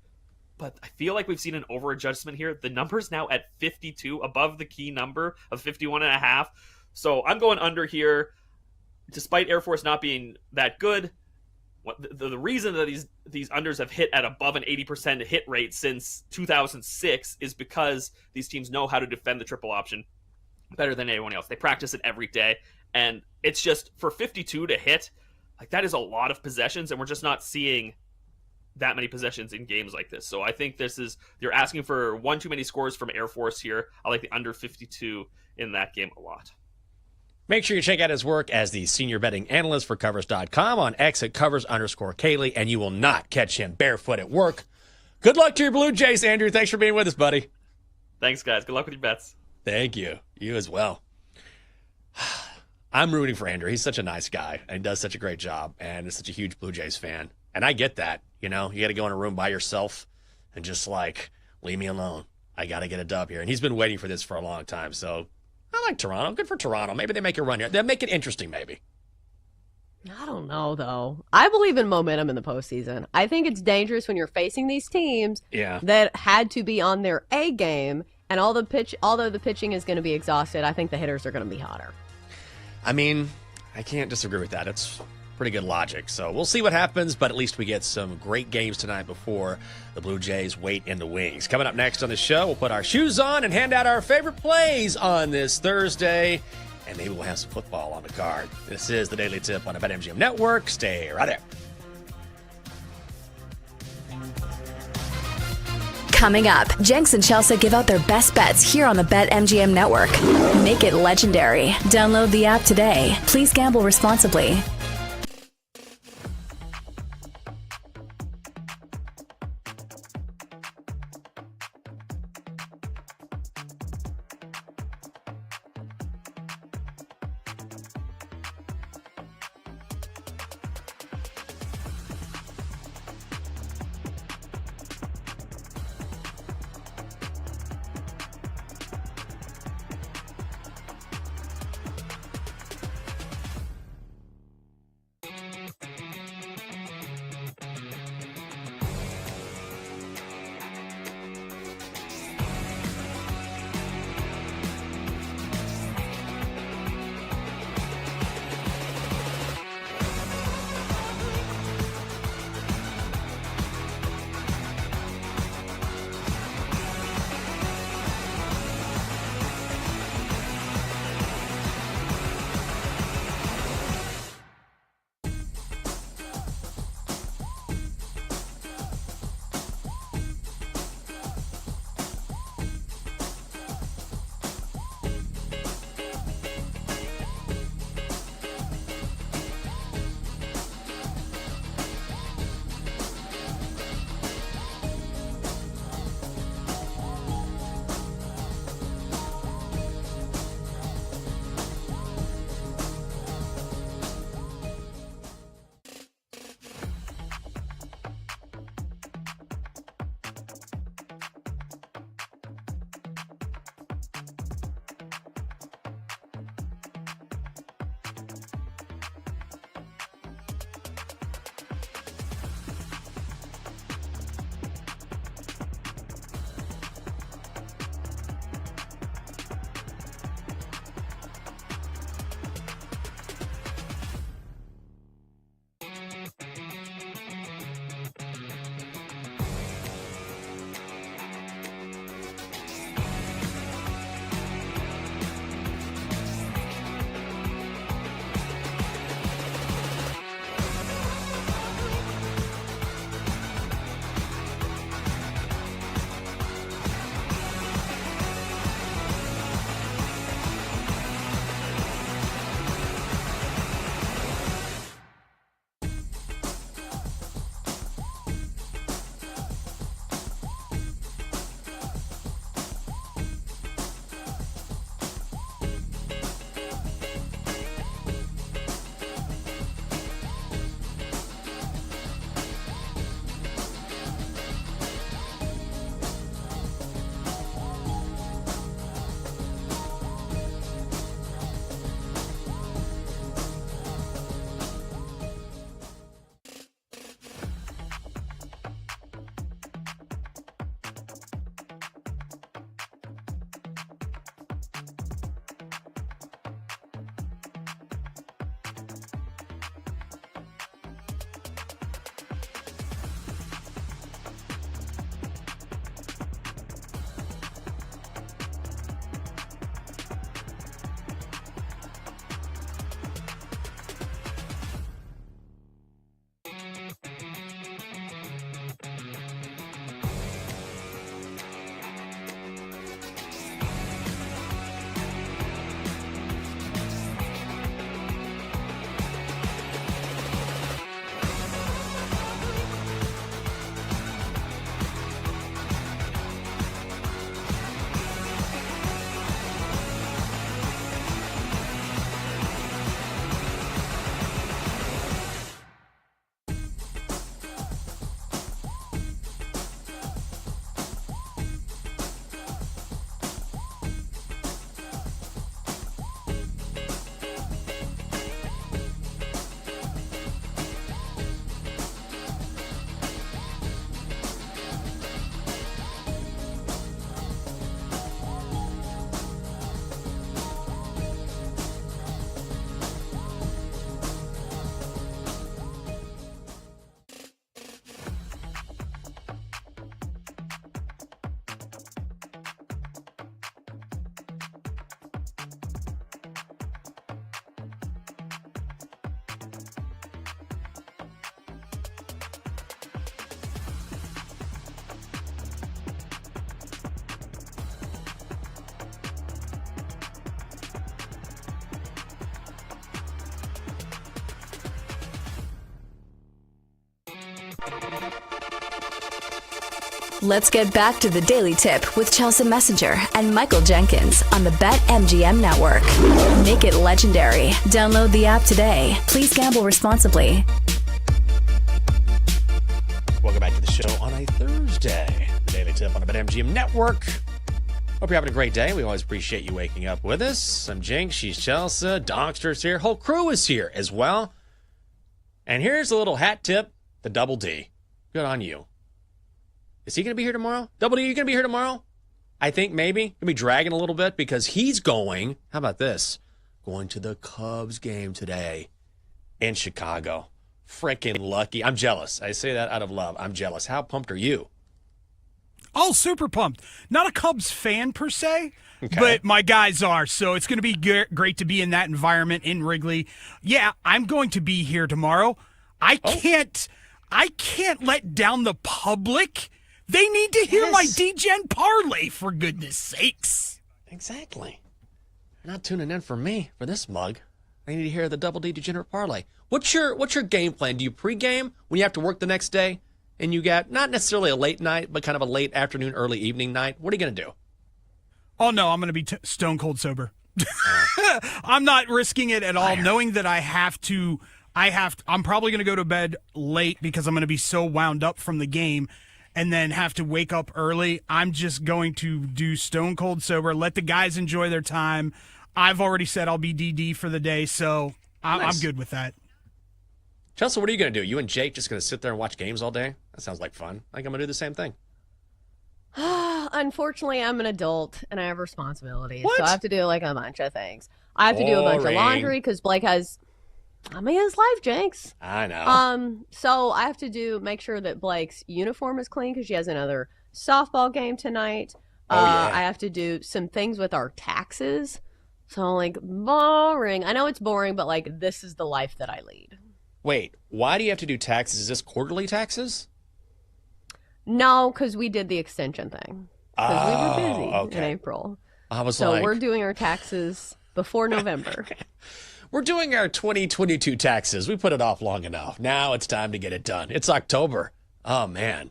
But I feel like we've seen an over-adjustment here. The number's now at 52, above the key number of 51.5. So I'm going under here. Despite Air Force not being that good, the reason that these unders have hit at above an 80% hit rate since 2006 is because these teams know how to defend the triple option better than anyone else. They practice it every day. And it's just, for 52 to hit, like that is a lot of possessions, and we're just not seeing that many possessions in games like this. So I think you're asking for one too many scores from Air Force here. I like the under 52 in that game a lot. Make sure you check out his work as the senior betting analyst for Covers.com, on X at Covers_Kaylee, and you will not catch him barefoot at work. Good luck to your Blue Jays, Andrew. Thanks for being with us, buddy. Thanks, guys. Good luck with your bets. Thank you. You as well. I'm rooting for Andrew. He's such a nice guy and does such a great job and is such a huge Blue Jays fan. And I get that. You know, you got to go in a room by yourself and just like, leave me alone. I got to get a dub here. And he's been waiting for this for a long time. So I like Toronto. Good for Toronto. Maybe they make a run here. They'll make it interesting, maybe. I don't know, though. I believe in momentum in the postseason. I think it's dangerous when you're facing these teams that had to be on their A game. And although the pitching is going to be exhausted, I think the hitters are going to be hotter. I mean, I can't disagree with that. It's pretty good logic. So we'll see what happens, but at least we get some great games tonight before the Blue Jays wait in the wings. Coming up next on the show, we'll put our shoes on and hand out our favorite plays on this Thursday, and maybe we'll have some football on the card. This is the Daily Tip on the BetMGM Network. Stay right there. Coming up, Jenks and Chelsea give out their best bets here on the BetMGM Network. Make it legendary. Download the app today. Please gamble responsibly. Let's get back to the Daily Tip with Chelsea Messenger and Michael Jenkins on the BetMGM Network. Make it legendary. Download the app today. Please gamble responsibly. Welcome back to the show on a Thursday. The Daily Tip on the BetMGM Network. Hope you're having a great day. We always appreciate you waking up with us. I'm Jinx. She's Chelsea. Donkster's here. Whole crew is here as well. And here's a little hat tip. The Double D. Good on you. Is he going to be here tomorrow? Double D, you going to be here tomorrow? I think maybe. Going to be dragging a little bit because he's going, how about this? Going to the Cubs game today in Chicago. Freaking lucky. I'm jealous. I say that out of love. I'm jealous. How pumped are you? Oh, super pumped. Not a Cubs fan per se, Okay. but my guys are. So it's going to be great to be in that environment in Wrigley. Yeah, I'm going to be here tomorrow. I can't let down the public. They need to hear my DGen parlay, for goodness sakes. Exactly. You're not tuning in for me, for this mug. I need to hear the Double D Degenerate Parlay. What's your game plan? Do you pregame when you have to work the next day and you got not necessarily a late night, but kind of a late afternoon, early evening night? What are you going to do? Oh, no, I'm going to be stone cold sober. I'm not risking it at all, knowing that I'm probably going to go to bed late because I'm going to be so wound up from the game and then have to wake up early. I'm just going to do stone cold sober, let the guys enjoy their time. I've already said I'll be DD for the day, so I'm good with that. Chelsea, what are you going to do? You and Jake just going to sit there and watch games all day? That sounds like fun. I think I'm going to do the same thing. Unfortunately, I'm an adult and I have responsibilities. What? So I have to do like a bunch of things. I have to do a bunch of laundry because Blake has... his life, Jenks. I know. So I have to make sure that Blake's uniform is clean because she has another softball game tonight. I have to do some things with our taxes. So like boring. I know it's boring, but like this is the life that I lead. Wait, why do you have to do taxes? Is this quarterly taxes? No, because we did the extension thing. Because we were busy in April. I was so we're doing our taxes before November. We're doing our 2022 taxes. We put it off long enough. Now it's time to get it done. It's October. Oh, man.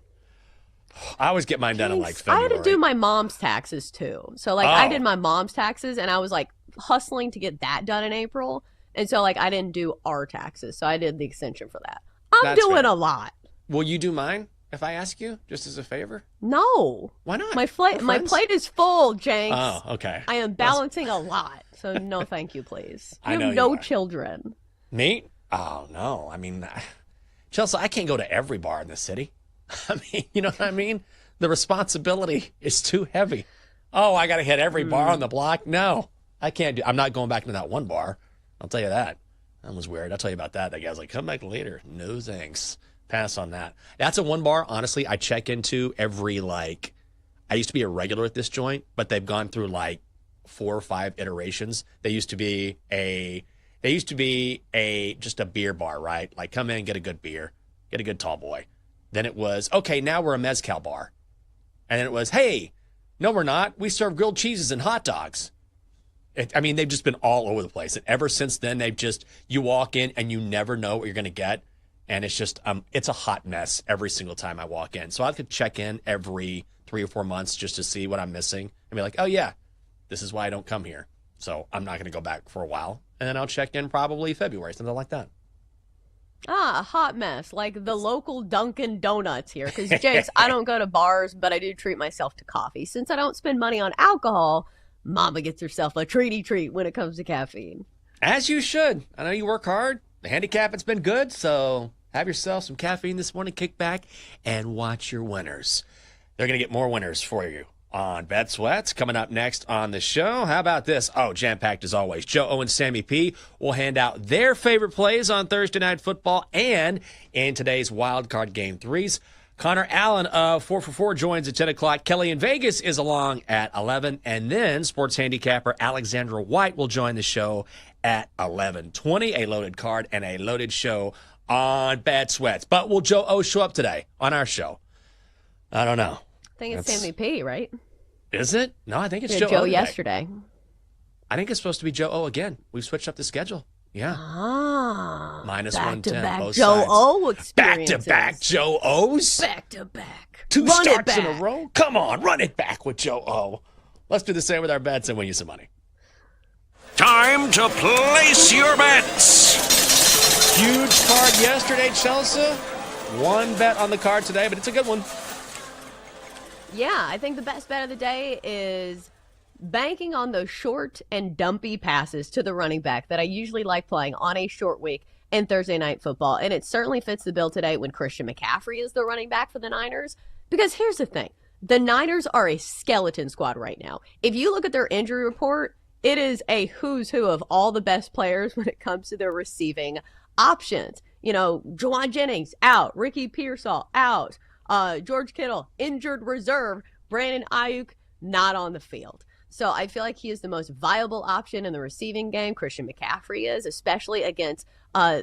I always get mine done in like February. I had to do my mom's taxes too. So like I did my mom's taxes and I was like hustling to get that done in April. And so like I didn't do our taxes. So I did the extension for that. I'm doing a lot. Will you do mine if I ask you just as a favor? No. Why not? My plate is full, Jenks. Oh, okay. I am balancing a lot. So no thank you, please. I You know have you no are. children. Me? Oh, no. I mean, Chelsea, I can't go to every bar in the city. I mean, you know what I mean? The responsibility is too heavy. Oh, I got to hit every bar on the block? No, I can't do. I'm not going back to that one bar. I'll tell you that. That was weird. I'll tell you about that. That guy's like, come back later. No thanks. Pass on that. That's a one bar, honestly, I check into every, like, I used to be a regular at this joint, but they've gone through like 4 or 5 iterations. They used to be just a beer bar, right? Like come in, get a good beer, get a good tall boy. Then it was, okay, now we're a mezcal bar. And then it was, hey, no, we're not. We serve grilled cheeses and hot dogs. They've just been all over the place. And ever since then, you walk in and you never know what you're going to get. And it's just, it's a hot mess every single time I walk in. So I could check in every 3 or 4 months just to see what I'm missing and be like, oh yeah, this is why I don't come here. So I'm not going to go back for a while. And then I'll check in probably February, something like that. Ah, hot mess. Like the local Dunkin' Donuts here. Because, Jakes, I don't go to bars, but I do treat myself to coffee. Since I don't spend money on alcohol, Mama gets herself a treat when it comes to caffeine. As you should. I know you work hard. The handicap has been good, so have yourself some caffeine this morning, kick back, and watch your winners. They're going to get more winners for you on Bet Sweats. Coming up next on the show, how about this? Oh, jam-packed as always. Joe O and Sammy P will hand out their favorite plays on Thursday Night Football and in today's Wild Card Game 3s. Connor Allen of 4 for 4 joins at 10 o'clock. Kelly in Vegas is along at 11. And then sports handicapper Alexandra White will join the show at 11:20. A loaded card and a loaded show on Bet Sweats. But will Joe O show up today on our show? I don't know. I think it's Sammy P, right? Is it? No, I think it's Yeah, Joe O today. yesterday. I think it's supposed to be Joe O again. We've switched up the schedule. Yeah. Ah. Minus back-to-back 110, both Joe sides. O experiences. Back-to-back Joe O's? Back-to-back. Two Run it starts in back. a row? Come on, run it back with Joe O. Let's do the same with our bets and win you some money. Time to place your bets. Huge card yesterday, Chelsea. One bet on the card today, but it's a good one. Yeah, I think the best bet of the day is banking on those short and dumpy passes to the running back that I usually like playing on a short week in Thursday Night Football. And it certainly fits the bill today when Christian McCaffrey is the running back for the Niners. Because here's the thing. The Niners are a skeleton squad right now. If you look at their injury report, it is a who's who of all the best players when it comes to their receiving options. You know, Juwan Jennings out, Ricky Pearsall out, George Kittle injured reserve, Brandon Ayuk not on the field. So I feel like he is the most viable option in the receiving game. Christian McCaffrey is, especially against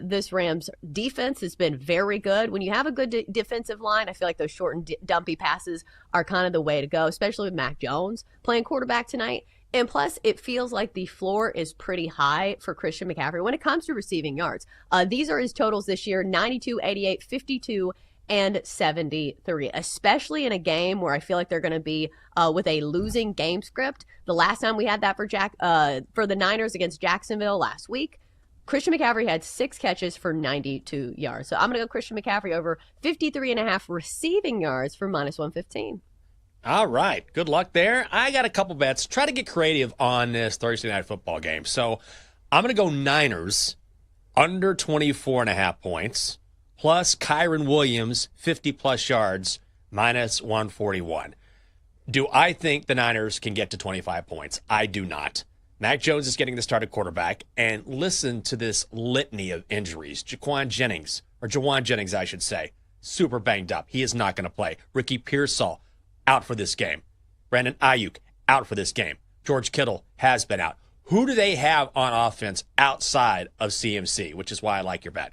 this Rams defense has been very good. When you have a good defensive line, I feel like those short and dumpy passes are kind of the way to go, especially with Mac Jones playing quarterback tonight. And plus, it feels like the floor is pretty high for Christian McCaffrey when it comes to receiving yards. These are his totals this year, 92, 88, 52, and 73, especially in a game where I feel like they're going to be with a losing game script. The last time we had that for the Niners against Jacksonville last week, Christian McCaffrey had 6 catches for 92 yards. So I'm going to go Christian McCaffrey over 53.5 receiving yards for minus 115. All right. Good luck there. I got a couple bets. Try to get creative on this Thursday Night Football game. So I'm going to go Niners under 24.5 points, plus Kyron Williams, 50-plus yards, minus 141. Do I think the Niners can get to 25 points? I do not. Mac Jones is getting the start at quarterback, and listen to this litany of injuries. Juwan Jennings, I should say, super banged up. He is not going to play. Ricky Pearsall, out for this game. Brandon Ayuk, out for this game. George Kittle has been out. Who do they have on offense outside of CMC, which is why I like your bet?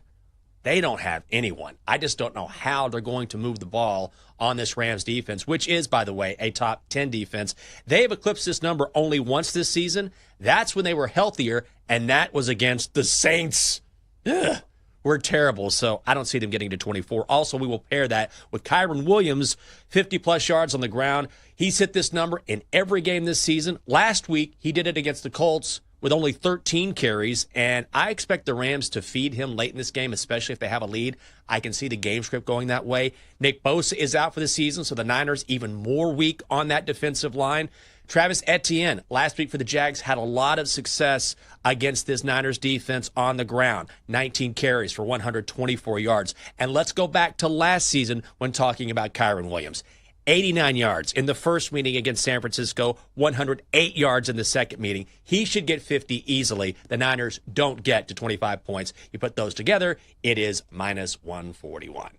They don't have anyone. I just don't know how they're going to move the ball on this Rams defense, which is, by the way, a top 10 defense. They have eclipsed this number only once this season. That's when they were healthier, and that was against the Saints. Ugh. We're terrible, so I don't see them getting to 24. Also, we will pair that with Kyron Williams, 50-plus yards on the ground. He's hit this number in every game this season. Last week, he did it against the Colts with only 13 carries, and I expect the Rams to feed him late in this game, especially if they have a lead. I can see the game script going that way. Nick Bosa is out for the season, so the Niners even more weak on that defensive line. Travis Etienne, last week for the Jags, had a lot of success against this Niners defense on the ground. 19 carries for 124 yards. And let's go back to last season when talking about Kyron Williams. 89 yards in the first meeting against San Francisco, 108 yards in the second meeting. He should get 50 easily. The Niners don't get to 25 points. You put those together, it is minus 141.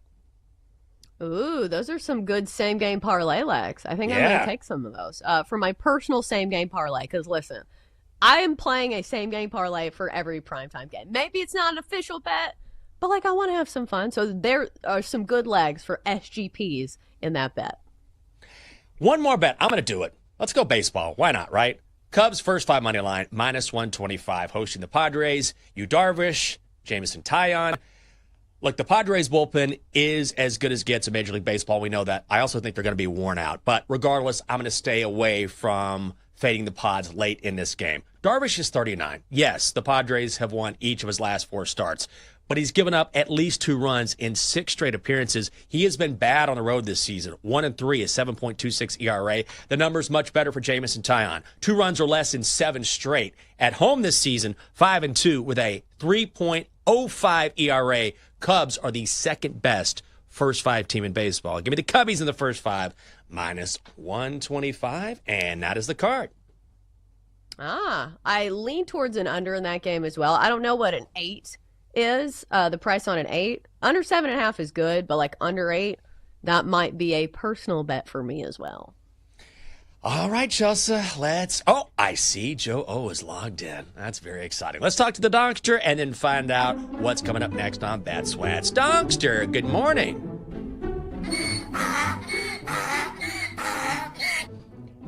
Ooh, those are some good same-game parlay legs. I think I'm going to take some of those for my personal same-game parlay. Because, listen, I am playing a same-game parlay for every primetime game. Maybe it's not an official bet, but, I want to have some fun. So there are some good legs for SGPs in that bet. One more bet. I'm going to do it. Let's go baseball. Why not, right? Cubs first 5 money line, minus 125, hosting the Padres. Yu Darvish, Jameson Taillon. Look, the Padres bullpen is as good as gets in Major League Baseball. We know that. I also think they're going to be worn out. But regardless, I'm going to stay away from fading the Pods late in this game. Darvish is 39. Yes, the Padres have won each of his last 4 starts. But he's given up at least 2 runs in 6 straight appearances. He has been bad on the road this season. 1-3 is 7.26 ERA. The number's much better for Jameson Taillon. 2 runs or less in 7 straight. At home this season, 5-2 with a 3.05 ERA. Cubs are the second best first 5 team in baseball. Give me the Cubbies in the first 5, minus 125, and that is the card. I lean towards an under in that game as well. I don't know what an 8 is, the price on an 8. Under 7.5 is good, but under 8, that might be a personal bet for me as well. All right, Chelsea, Oh, I see Joe O is logged in. That's very exciting. Let's talk to the Donkster and then find out what's coming up next on Bad Swats. Donkster, good morning.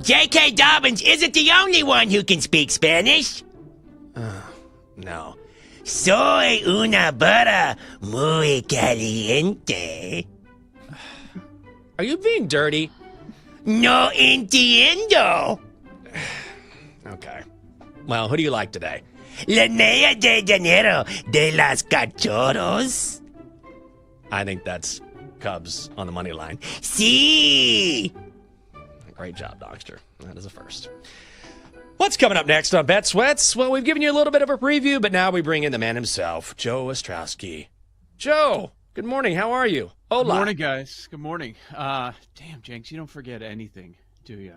J.K. Dobbins isn't the only one who can speak Spanish. No. Soy una butter muy caliente. Are you being dirty? No entiendo. Okay. Well, who do you like today? La Nea de Janeiro de las Cachorros. I think that's Cubs on the money line. Sí. Great job, Dockster. That is a first. What's coming up next on Bet Sweats? Well, we've given you a little bit of a preview, but now we bring in the man himself, Joe Ostrowski. Joe, good morning. How are you? Hola. Good morning, guys. Good morning. Damn, Jenks, you don't forget anything, do you?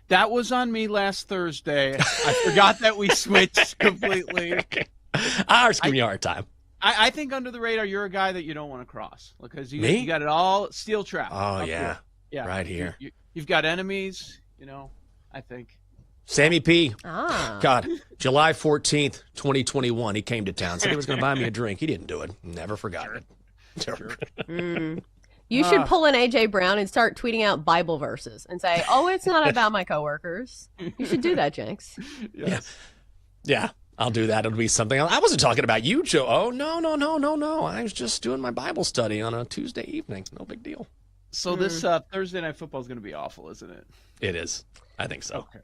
That was on me last Thursday. I forgot that we switched completely. I was giving you a hard time. I think under the radar, you're a guy that you don't want to cross because Me? you got it all steel trap. Oh, yeah. Yeah. Right here. You've got enemies, I think. Sammy P. Ah. God, July 14th, 2021, he came to town, said he was going to buy me a drink. He didn't do it. Never forgot it. Sure. You should pull an AJ Brown and start tweeting out Bible verses and say, "Oh, it's not about my coworkers." You should do that, Jenks. Yes. Yeah, I'll do that. It'll be something else. I wasn't talking about you, Joe. Oh, no. I was just doing my Bible study on a Tuesday evening. No big deal. So this Thursday Night Football is going to be awful, isn't it? It is. I think so. Okay.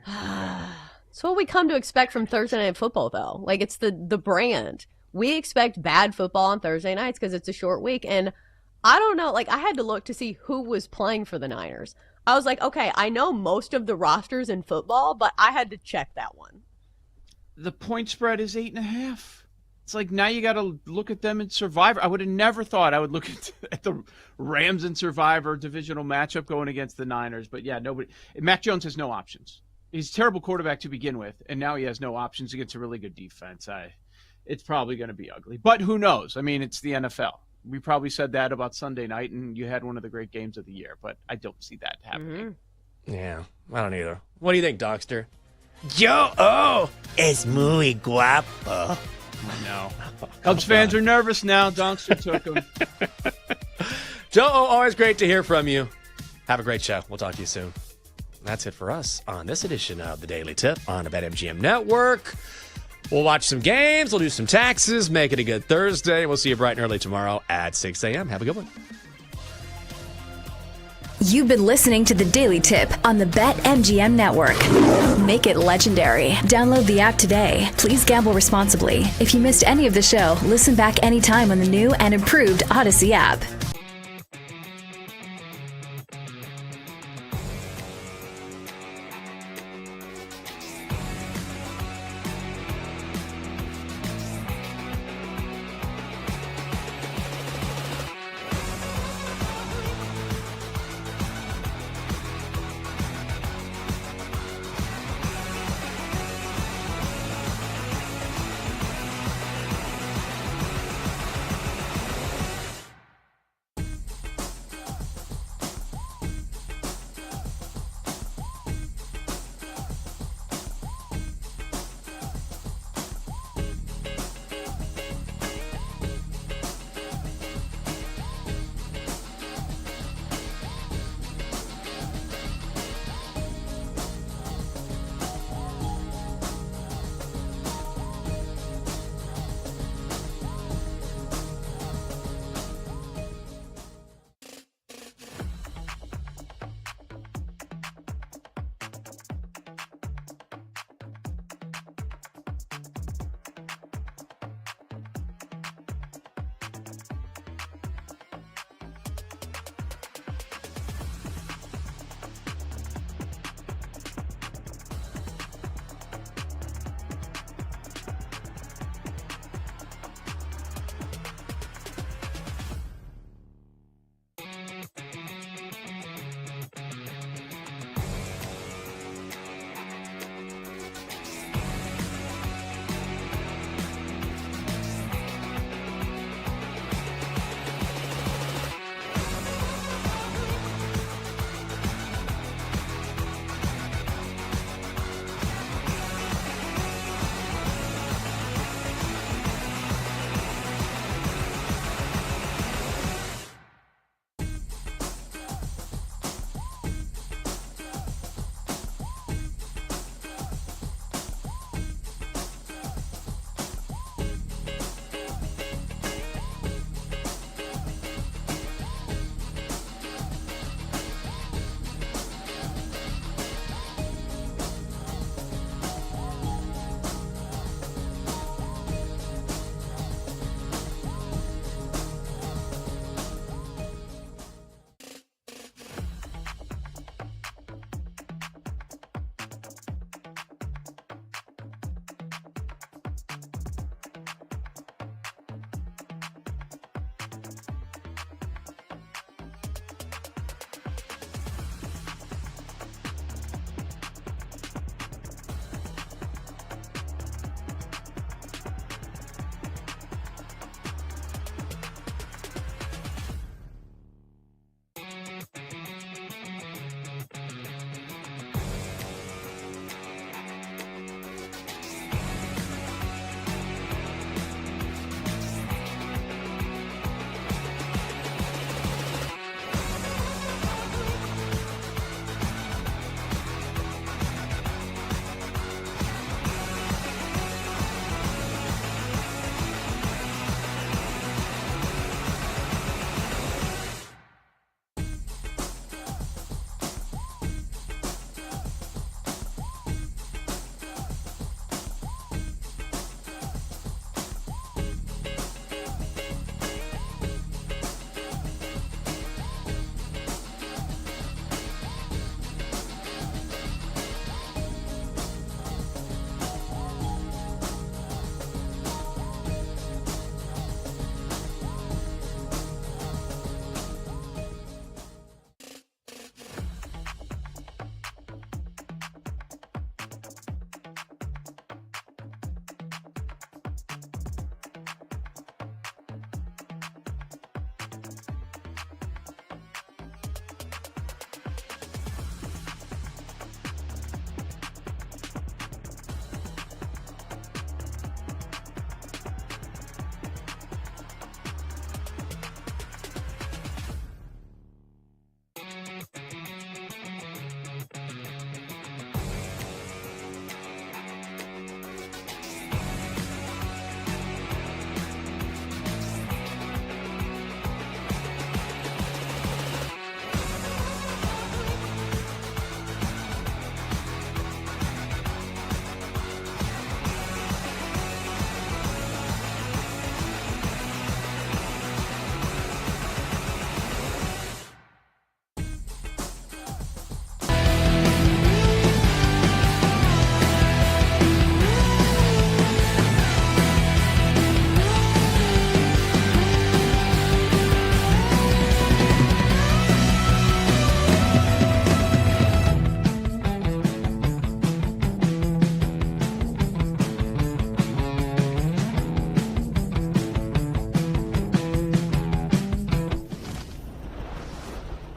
It's what we come to expect from Thursday Night Football, though. Like, it's the brand. We expect bad football on Thursday nights because it's a short week. And I don't know. Like, I had to look to see who was playing for the Niners. I was like, okay, I know most of the rosters in football, but I had to check that one. The point spread is 8.5. It's like now you got to look at them in Survivor. I would have never thought I would look at the Rams in Survivor divisional matchup going against the Niners. But yeah, nobody. Mac Jones has no options. He's a terrible quarterback to begin with, and now he has no options against a really good defense. It's probably going to be ugly. But who knows? I mean, it's the NFL. We probably said that about Sunday night, and you had one of the great games of the year. But I don't see that happening. Yeah, I don't either. What do you think, Dockster? Yo es muy guapo. No. Cubs fans are nervous now. Donkster took him. Joe, always great to hear from you. Have a great show. We'll talk to you soon. That's it for us on this edition of the Daily Tip on the BetMGM Network. We'll watch some games. We'll do some taxes. Make it a good Thursday. We'll see you bright and early tomorrow at 6 a.m. Have a good one. You've been listening to the Daily Tip on the BetMGM Network. Make it legendary. Download the app today. Please gamble responsibly. If you missed any of the show, listen back anytime on the new and improved Odyssey app.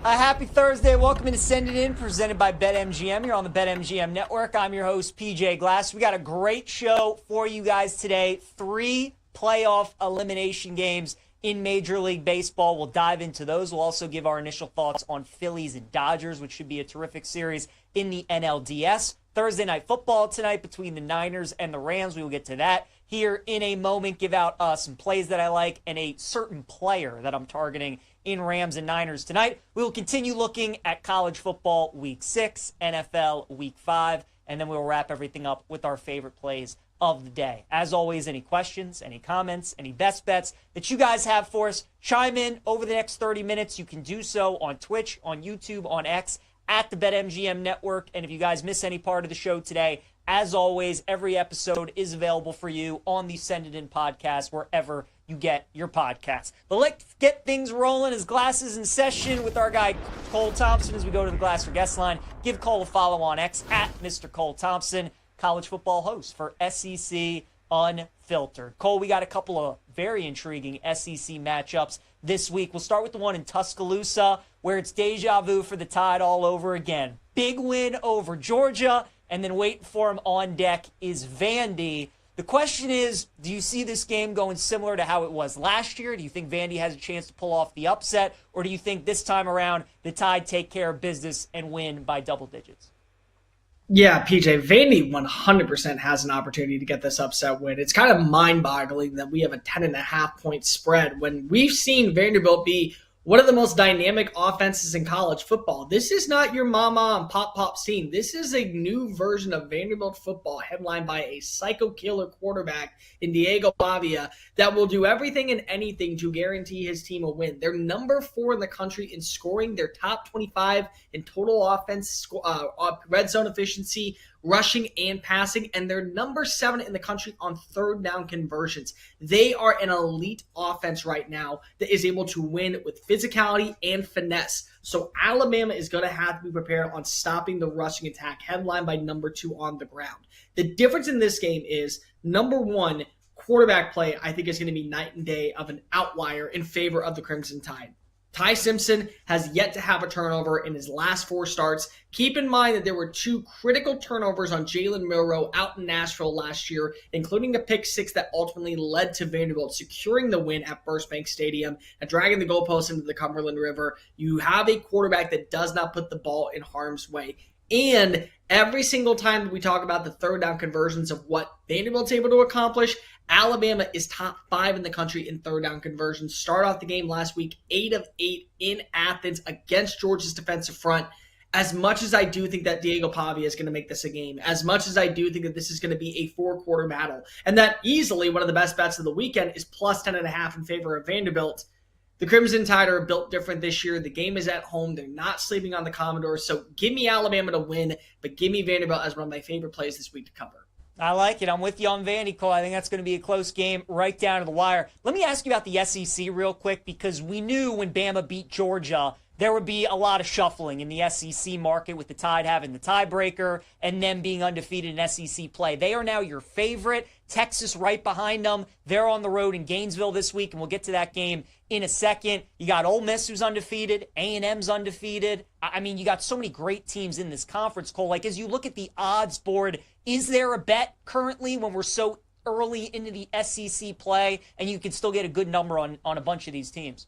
Happy Thursday. Welcome to Send It In, presented by BetMGM. You're on the BetMGM network. I'm your host, PJ Glass. We got a great show for you guys today. 3 playoff elimination games in Major League Baseball. We'll dive into those. We'll also give our initial thoughts on Phillies and Dodgers, which should be a terrific series in the NLDS. Thursday night football tonight between the Niners and the Rams. We will get to that here in a moment. Give out some plays that I like and a certain player that I'm targeting in Rams and Niners tonight. We will continue looking at college football week 6, NFL week 5, and then we'll wrap everything up with our favorite plays of the day. As always, any questions, any comments, any best bets that you guys have for us, chime in over the next 30 minutes. You can do so on Twitch, on YouTube, on X, at the BetMGM Network. And if you guys miss any part of the show today, as always, every episode is available for you on the Send It In podcast, wherever you get your podcasts. But let's get things rolling. As Glass is in session with our guy Cole Thompson as we go to the Glass for Guest line. Give Cole a follow on X at Mr. Cole Thompson, college football host for SEC Unfiltered. Cole, we got a couple of very intriguing SEC matchups this week. We'll start with the one in Tuscaloosa, where it's deja vu for the Tide all over again. Big win over Georgia, and then waiting for him on deck is Vandy. The question is, do you see this game going similar to how it was last year? Do you think Vandy has a chance to pull off the upset? Or do you think this time around the Tide take care of business and win by double digits? Yeah, PJ, Vandy 100% has an opportunity to get this upset win. It's kind of mind-boggling that we have a 10.5-point spread when we've seen Vanderbilt be one of the most dynamic offenses in college football. This is not your mama and pop team. This is a new version of Vanderbilt football headlined by a psycho killer quarterback in Diego Pavia that will do everything and anything to guarantee his team a win. They're number 4 in the country in scoring. They're top 25 in total offense, red zone efficiency, rushing and passing, and they're number 7 in the country on third down conversions. They are an elite offense right now that is able to win with physicality and finesse. So Alabama is going to have to be prepared on stopping the rushing attack, headlined by number 2 on the ground. The difference in this game is, number 1, quarterback play, I think, is going to be night and day of an outlier in favor of the Crimson Tide. Ty Simpson has yet to have a turnover in his last 4 starts. Keep in mind that there were 2 critical turnovers on Jalen Milroe out in Nashville last year, including a pick 6 that ultimately led to Vanderbilt securing the win at First Bank Stadium and dragging the goalposts into the Cumberland River. You have a quarterback that does not put the ball in harm's way. And every single time that we talk about the third down conversions of what Vanderbilt's able to accomplish, Alabama is top 5 in the country in third down conversions. Start off the game last week, 8 of 8 in Athens against Georgia's defensive front. As much as I do think that Diego Pavia is going to make this a game, as much as I do think that this is going to be a 4-quarter battle, and that easily one of the best bets of the weekend is plus 10.5 in favor of Vanderbilt, the Crimson Tide are built different this year. The game is at home. They're not sleeping on the Commodores. So give me Alabama to win, but give me Vanderbilt as one of my favorite plays this week to cover. I like it. I'm with you on Vandy, Cole. I think that's going to be a close game right down to the wire. Let me ask you about the SEC real quick, because we knew when Bama beat Georgia, there would be a lot of shuffling in the SEC market with the Tide having the tiebreaker and them being undefeated in SEC play. They are now your favorite. Texas right behind them. They're on the road in Gainesville this week, and we'll get to that game in a second. You got Ole Miss, who's undefeated. A&M's undefeated. I mean, you got so many great teams in this conference, Cole. Like, as you look at the odds board, is there a bet currently when we're so early into the SEC play and you can still get a good number on a bunch of these teams?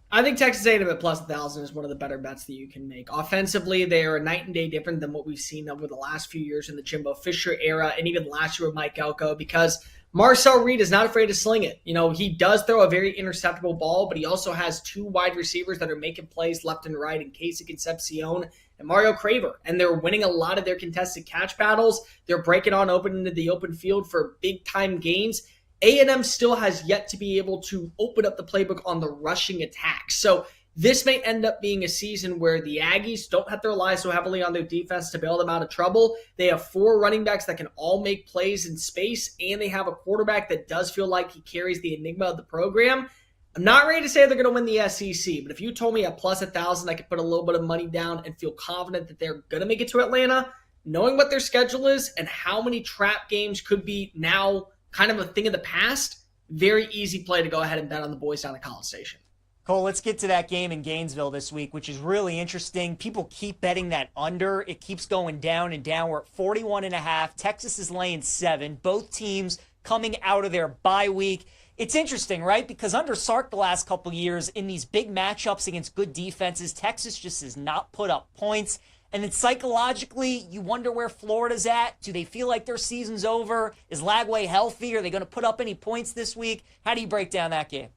I think Texas A&M at plus 1,000 is one of the better bets that you can make. Offensively, they are a night and day different than what we've seen over the last few years in the Jimbo Fisher era and even last year with Mike Elko, because Marcel Reed is not afraid to sling it. You know, he does throw a very interceptable ball, but he also has 2 wide receivers that are making plays left and right in Casey Concepcion and Mario Craver. And they're winning a lot of their contested catch battles. They're breaking on open into the open field for big-time gains. A&M still has yet to be able to open up the playbook on the rushing attack. So this may end up being a season where the Aggies don't have to rely so heavily on their defense to bail them out of trouble. They have 4 running backs that can all make plays in space, and they have a quarterback that does feel like he carries the enigma of the program. I'm not ready to say they're going to win the SEC, but if you told me at plus 1,000 I could put a little bit of money down and feel confident that they're going to make it to Atlanta, knowing what their schedule is and how many trap games could be now kind of a thing of the past, very easy play to go ahead and bet on the boys down at College Station. Cole, let's get to that game in Gainesville this week, which is really interesting. People keep betting that under. It keeps going down and down. We're at 41.5. Texas is laying 7. Both teams coming out of their bye week. It's interesting, right? Because under Sark the last couple years, in these big matchups against good defenses, Texas just has not put up points. And then psychologically, you wonder where Florida's at. Do they feel like their season's over? Is Lagway healthy? Are they going to put up any points this week? How do you break down that game?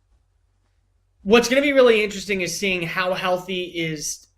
What's going to be really interesting is seeing how healthy is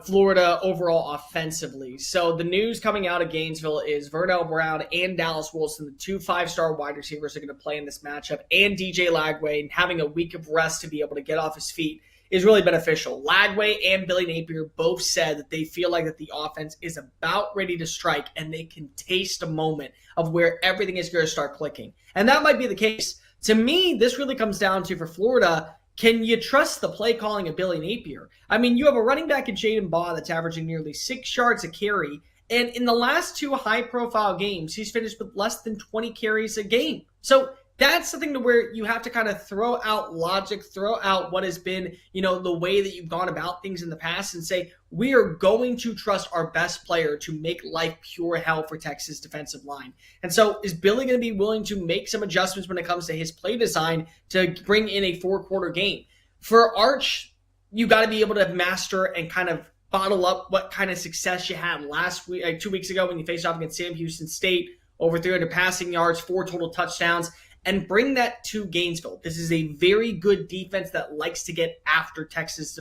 Florida overall offensively. So the news coming out of Gainesville is Vernell Brown and Dallas Wilson, the 2 5-star wide receivers, are going to play in this matchup, and DJ Lagway, and having a week of rest to be able to get off his feet is really beneficial. Lagway and Billy Napier both said that they feel like that the offense is about ready to strike, and they can taste a moment of where everything is going to start clicking. And that might be the case. To me, this really comes down to, for Florida, can you trust the play calling of Billy Napier? I mean, you have a running back in Jaden Baugh that's averaging nearly 6 yards a carry, and in the last 2 high-profile games, he's finished with less than 20 carries a game. So that's something to where you have to kind of throw out logic, throw out what has been, the way that you've gone about things in the past, and say, we are going to trust our best player to make life pure hell for Texas defensive line. And so is Billy going to be willing to make some adjustments when it comes to his play design to bring in a 4-quarter game? For Arch, you got to be able to master and kind of bottle up what kind of success you had last week, 2 weeks ago when you faced off against Sam Houston State, over 300 passing yards, 4 total touchdowns, and bring that to Gainesville. This is a very good defense that likes to get after Texas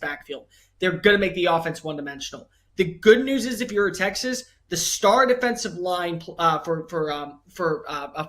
backfield. They're going to make the offense one-dimensional. The good news is, if you're a Texas, the star defensive line for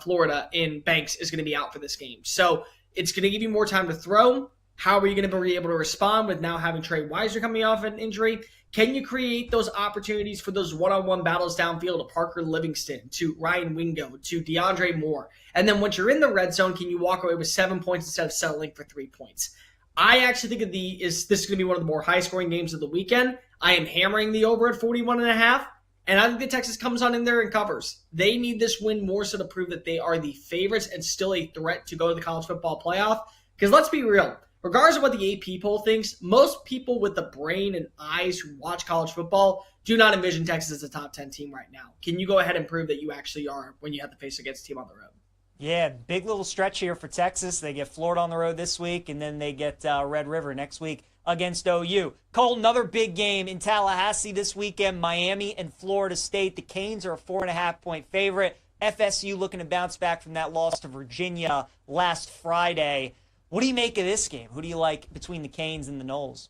Florida in Banks is going to be out for this game. So it's going to give you more time to throw. How are you going to be able to respond with now having Trey Weiser coming off an injury? Can you create those opportunities for those one-on-one battles downfield to Parker Livingston, to Ryan Wingo, to DeAndre Moore? And then once you're in the red zone, can you walk away with 7 points instead of settling for 3 points? I actually think this is going to be one of the more high-scoring games of the weekend. I am hammering the over at 41.5, and I think that Texas comes on in there and covers. They need this win more so to prove that they are the favorites and still a threat to go to the college football playoff. Because let's be real, regardless of what the AP poll thinks, most people with the brain and eyes who watch college football do not envision Texas as a top 10 team right now. Can you go ahead and prove that you actually are when you have to face against a team on the road? Yeah, big little stretch here for Texas. They get Florida on the road this week, and then they get Red River next week against OU. Cole, another big game in Tallahassee this weekend, Miami and Florida State. The Canes are a 4.5-point favorite. FSU looking to bounce back from that loss to Virginia last Friday. What do you make of this game? Who do you like between the Canes and the Noles?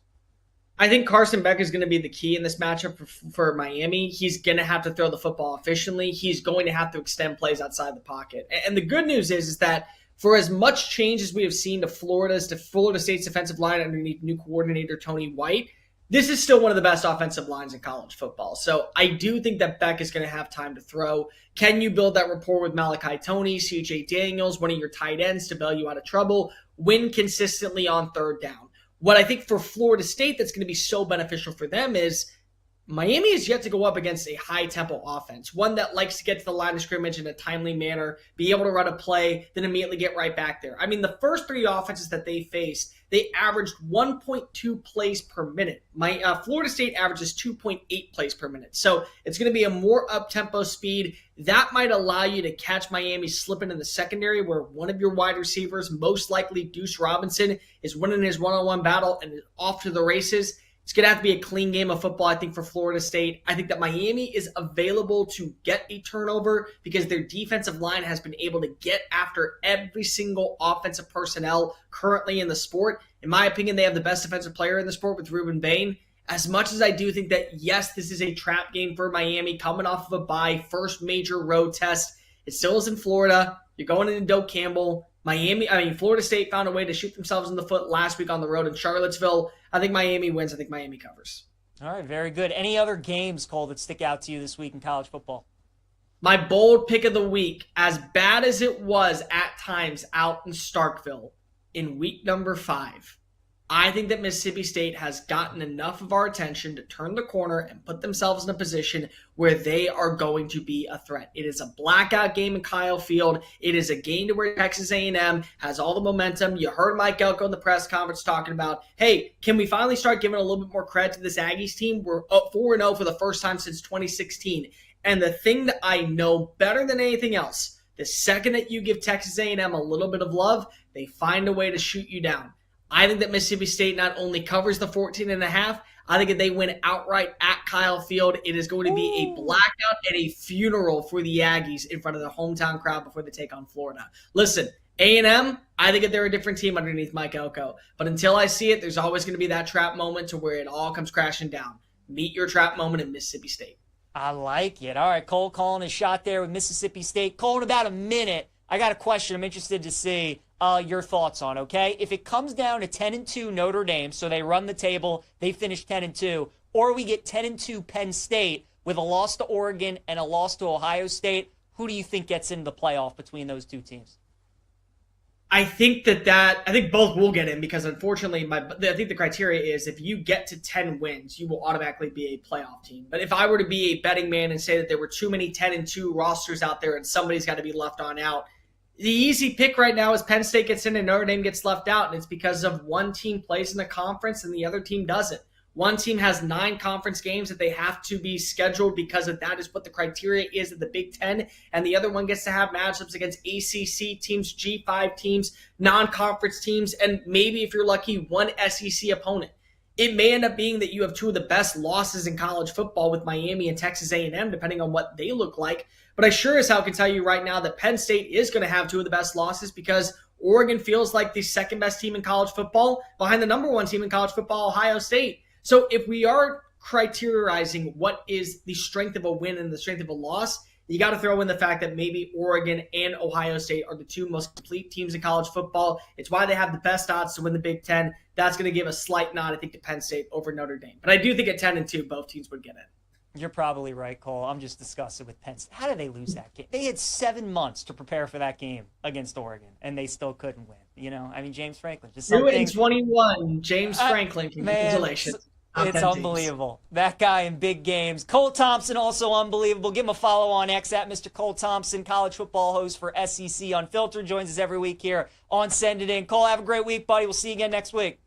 I think Carson Beck is going to be the key in this matchup for Miami. He's going to have to throw the football efficiently. He's going to have to extend plays outside the pocket. And the good news is that for as much change as we have seen to Florida State's defensive line underneath new coordinator Tony White, this is still one of the best offensive lines in college football. So I do think that Beck is going to have time to throw. Can you build that rapport with Malachi Toney, CJ Daniels, one of your tight ends, to bail you out of trouble? Win consistently on third down. What I think for Florida State that's going to be so beneficial for them is Miami is yet to go up against a high-tempo offense, one that likes to get to the line of scrimmage in a timely manner, be able to run a play, then immediately get right back there. I mean, the first 3 offenses that they faced, they averaged 1.2 plays per minute. Florida State averages 2.8 plays per minute. So it's going to be a more up-tempo speed. That might allow you to catch Miami slipping in the secondary, where one of your wide receivers, most likely Deuce Robinson, is winning his one-on-one battle and is off to the races. It's going to have to be a clean game of football, I think, for Florida State. I think that Miami is available to get a turnover because their defensive line has been able to get after every single offensive personnel currently in the sport. In my opinion, they have the best defensive player in the sport with Ruben Bain. As much as I do think that, yes, this is a trap game for Miami coming off of a bye, first major road test, it still is in Florida. You're going into Doak Campbell. Florida State found a way to shoot themselves in the foot last week on the road in Charlottesville. I think Miami wins. I think Miami covers. All right, very good. Any other games, Cole, that stick out to you this week in college football? My bold pick of the week, as bad as it was at times out in Starkville in week number 5, I think that Mississippi State has gotten enough of our attention to turn the corner and put themselves in a position where they are going to be a threat. It is a blackout game in Kyle Field. It is a game to where Texas A&M has all the momentum. You heard Mike Elko in the press conference talking about, hey, can we finally start giving a little bit more credit to this Aggies team? We're up 4-0 for the first time since 2016. And the thing that I know better than anything else, the second that you give Texas A&M a little bit of love, they find a way to shoot you down. I think that Mississippi State not only covers the 14.5, I think if they win outright at Kyle Field, it is going to be a blackout and a funeral for the Aggies in front of their hometown crowd before they take on Florida. Listen, A&M, I think that they're a different team underneath Mike Elko. But until I see it, there's always going to be that trap moment to where it all comes crashing down. Meet your trap moment in Mississippi State. I like it. All right, Cole calling a shot there with Mississippi State. Cole, in about a minute, I got a question I'm interested to see your thoughts on, okay? If it comes down to 10-2 Notre Dame, so they run the table, they finish 10-2, or we get 10-2 Penn State with a loss to Oregon and a loss to Ohio State, who do you think gets into the playoff between those two teams? I think I think both will get in because unfortunately, I think the criteria is if you get to 10 wins, you will automatically be a playoff team. But if I were to be a betting man and say that there were too many 10-2 rosters out there and somebody's got to be left on out, the easy pick right now is Penn State gets in and Notre Dame gets left out, and it's because of one team plays in the conference and the other team doesn't. One team has 9 conference games that they have to be scheduled because of that is what the criteria is of the Big Ten, and the other one gets to have matchups against ACC teams, G5 teams, non-conference teams, and maybe if you're lucky, one SEC opponent. It may end up being that you have 2 of the best losses in college football with Miami and Texas A&M, depending on what they look like. But I sure as hell can tell you right now that Penn State is going to have 2 of the best losses because Oregon feels like the second best team in college football behind the number 1 team in college football, Ohio State. So if we are criterizing what is the strength of a win and the strength of a loss, you got to throw in the fact that maybe Oregon and Ohio State are the 2 most complete teams in college football. It's why they have the best odds to win the Big Ten. That's going to give a slight nod, I think, to Penn State over Notre Dame. But I do think at 10-2, both teams would get it. You're probably right, Cole. I'm just disgusted with Penn State. How did they lose that game? They had 7 months to prepare for that game against Oregon, and they still couldn't win. You know, I mean, James Franklin. Just 2-21, James Franklin. Congratulations. It's unbelievable. That guy in big games. Cole Thompson, also unbelievable. Give him a follow on X at Mr. Cole Thompson, college football host for SEC Unfiltered. Joins us every week here on Send It In. Cole, have a great week, buddy. We'll see you again next week.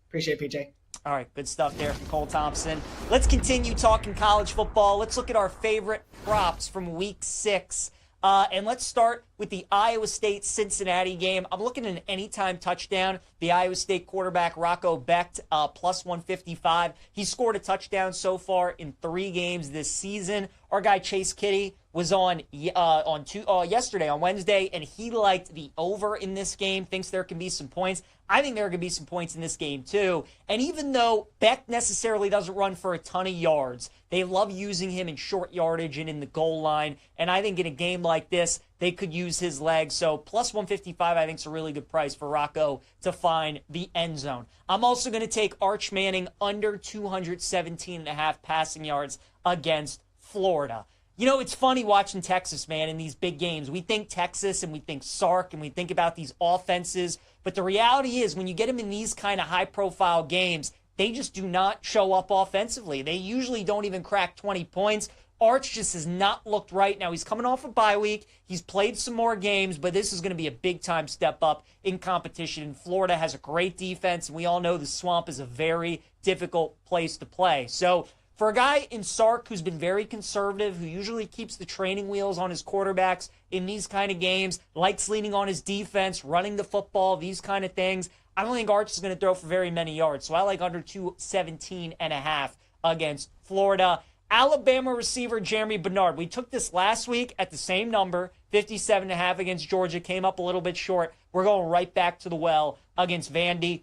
Appreciate it, PJ. All right, good stuff there from Cole Thompson. Let's continue talking college football. Let's look at our favorite props from Week 6. And let's start with the Iowa State-Cincinnati game. I'm looking at an anytime touchdown. The Iowa State quarterback, Rocco Becht, plus 155. He scored a touchdown so far in 3 games this season. Our guy Chase Kitty was on yesterday, on Wednesday, and he liked the over in this game, thinks there can be some points. I think there are going to be some points in this game, too. And even though Beck necessarily doesn't run for a ton of yards, they love using him in short yardage and in the goal line. And I think in a game like this, they could use his legs. So plus 155, I think, is a really good price for Rocco to find the end zone. I'm also going to take Arch Manning under 217.5 passing yards against Florida. You know, it's funny watching Texas, man, in these big games. We think Texas and we think Sark and we think about these offenses. But the reality is when you get them in these kind of high-profile games, they just do not show up offensively. They usually don't even crack 20 points. Arch just has not looked right. Now, he's coming off a bye week. He's played some more games, but this is going to be a big-time step up in competition. Florida has a great defense, and we all know the Swamp is a very difficult place to play. So for a guy in Sark who's been very conservative, who usually keeps the training wheels on his quarterbacks in these kind of games, likes leaning on his defense, running the football, these kind of things, I don't think Arch is going to throw for very many yards. So I like under 217.5 against Florida. Alabama receiver Jeremy Bernard. We took this last week at the same number, 57.5 against Georgia, came up a little bit short. We're going right back to the well against Vandy.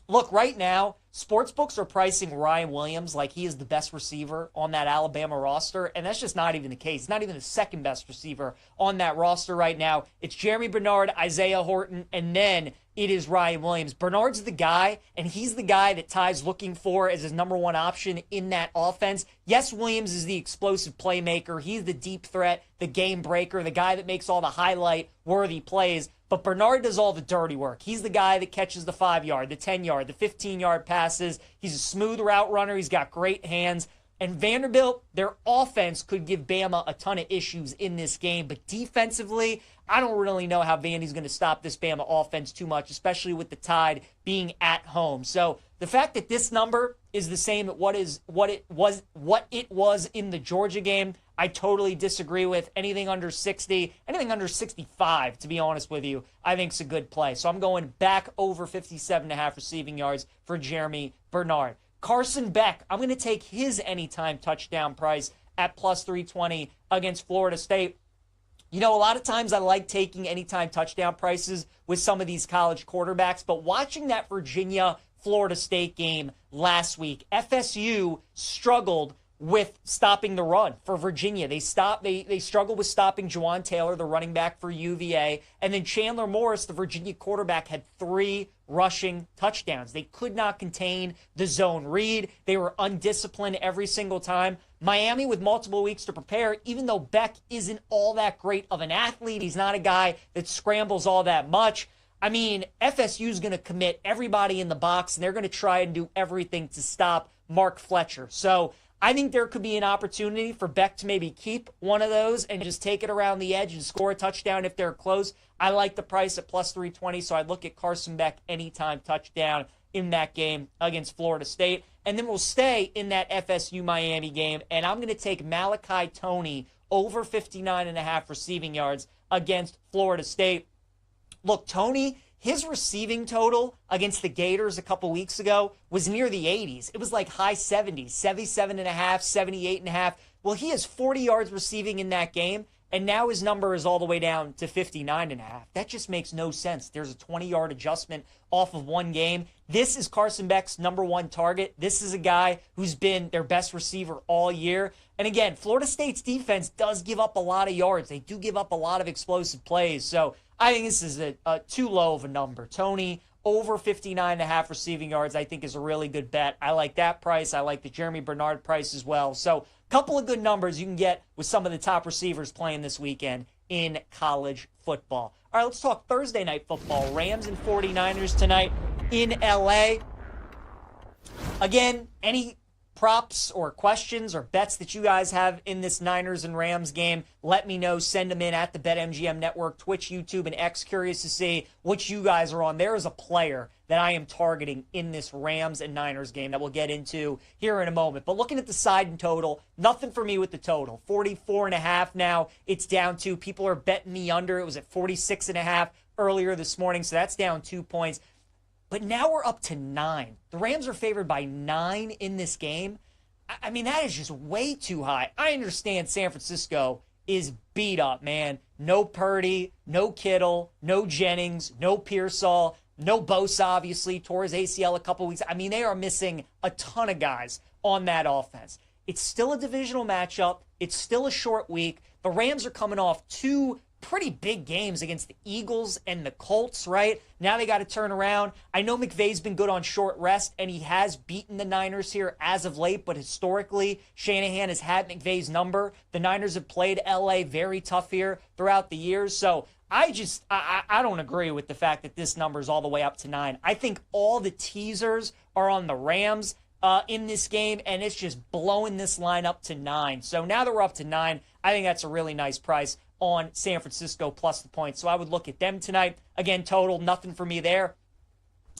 Look, right now, sportsbooks are pricing Ryan Williams like he is the best receiver on that Alabama roster, and that's just not even the case. He's not even the second best receiver on that roster right now. It's Jeremy Bernard, Isaiah Horton, and then it is Ryan Williams. Bernard's the guy, and he's the guy that Ty's looking for as his number 1 option in that offense. Yes, Williams is the explosive playmaker. He's the deep threat, the game breaker, the guy that makes all the highlight-worthy plays. but Bernard does all the dirty work. He's the guy that catches the 5-yard, the 10-yard, the 15-yard passes. He's a smooth route runner. He's got great hands. And Vanderbilt, their offense could give Bama a ton of issues in this game. But defensively, I don't really know how Vandy's going to stop this Bama offense too much, especially with the Tide being at home. So the fact that this number is the same at what it was in the Georgia game, I totally disagree with. Anything under 60, anything under 65, to be honest with you, I think is a good play. So I'm going back over 57.5 receiving yards for Jeremy Bernard. Carson Beck, I'm going to take his anytime touchdown price at plus 320 against Florida State. You know, a lot of times I like taking anytime touchdown prices with some of these college quarterbacks, but watching that Virginia-Florida State game last week, FSU struggled with stopping the run for Virginia. They struggled with stopping Juwan Taylor, the running back for UVA, and then Chandler Morris, the Virginia quarterback, had 3 rushing touchdowns. They could not contain the zone read. They were undisciplined every single time. Miami with multiple weeks to prepare, even though Beck isn't all that great of an athlete, he's not a guy that scrambles all that much. I mean, FSU's going to commit everybody in the box, and they're going to try and do everything to stop Mark Fletcher. So I think there could be an opportunity for Beck to maybe keep one of those and just take it around the edge and score a touchdown if they're close. I like the price at plus 320, so I'd look at Carson Beck anytime touchdown in that game against Florida State. And then we'll stay in that FSU-Miami game, and I'm going to take Malachi Toney over 59.5 receiving yards against Florida State. Look, Toney, his receiving total against the Gators a couple weeks ago was near the 80s. It was like high 70s, 77.5, 78.5. Well, he has 40 yards receiving in that game, and now his number is all the way down to 59.5. That just makes no sense. There's a 20-yard adjustment off of one game. This is Carson Beck's number one target. This is a guy who's been their best receiver all year. And again, Florida State's defense does give up a lot of yards. They do give up a lot of explosive plays. So I think this is a too low of a number. Toney over 59.5 receiving yards, I think, is a really good bet. I like that price. I like the Jeremy Bernard price as well. So a couple of good numbers you can get with some of the top receivers playing this weekend in college football. All right, let's talk Thursday night football. Rams and 49ers tonight in LA. Again, any props or questions or bets that you guys have in this Niners and Rams game, let me know. Send them in at the BetMGM Network, Twitch, YouTube, and X. Curious to see what you guys are on. There is a player that I am targeting in this Rams and Niners game that we'll get into here in a moment. But looking at the side and total, nothing for me with the total. 44.5 now. It's down to. People are betting the under. It was at 46.5 earlier this morning, so that's down 2 points. But now we're up to 9. The Rams are favored by 9 in this game. I mean, that is just way too high. I understand San Francisco is beat up, man. No Purdy, no Kittle, no Jennings, no Pearsall, no Bosa, obviously. Tore his ACL a couple weeks. I mean, they are missing a ton of guys on that offense. It's still a divisional matchup. It's still a short week. The Rams are coming off 2 pretty big games against the Eagles and the Colts, right? Now they got to turn around. I know McVay's been good on short rest, and he has beaten the Niners here as of late, but historically, Shanahan has had McVay's number. The Niners have played LA very tough here throughout the years, so I don't agree with the fact that this number is all the way up to 9. I think all the teasers are on the Rams in this game, and it's just blowing this line up to 9. So now that we're up to 9, I think that's a really nice price on San Francisco plus the points. So I would look at them tonight. Again, total, nothing for me there.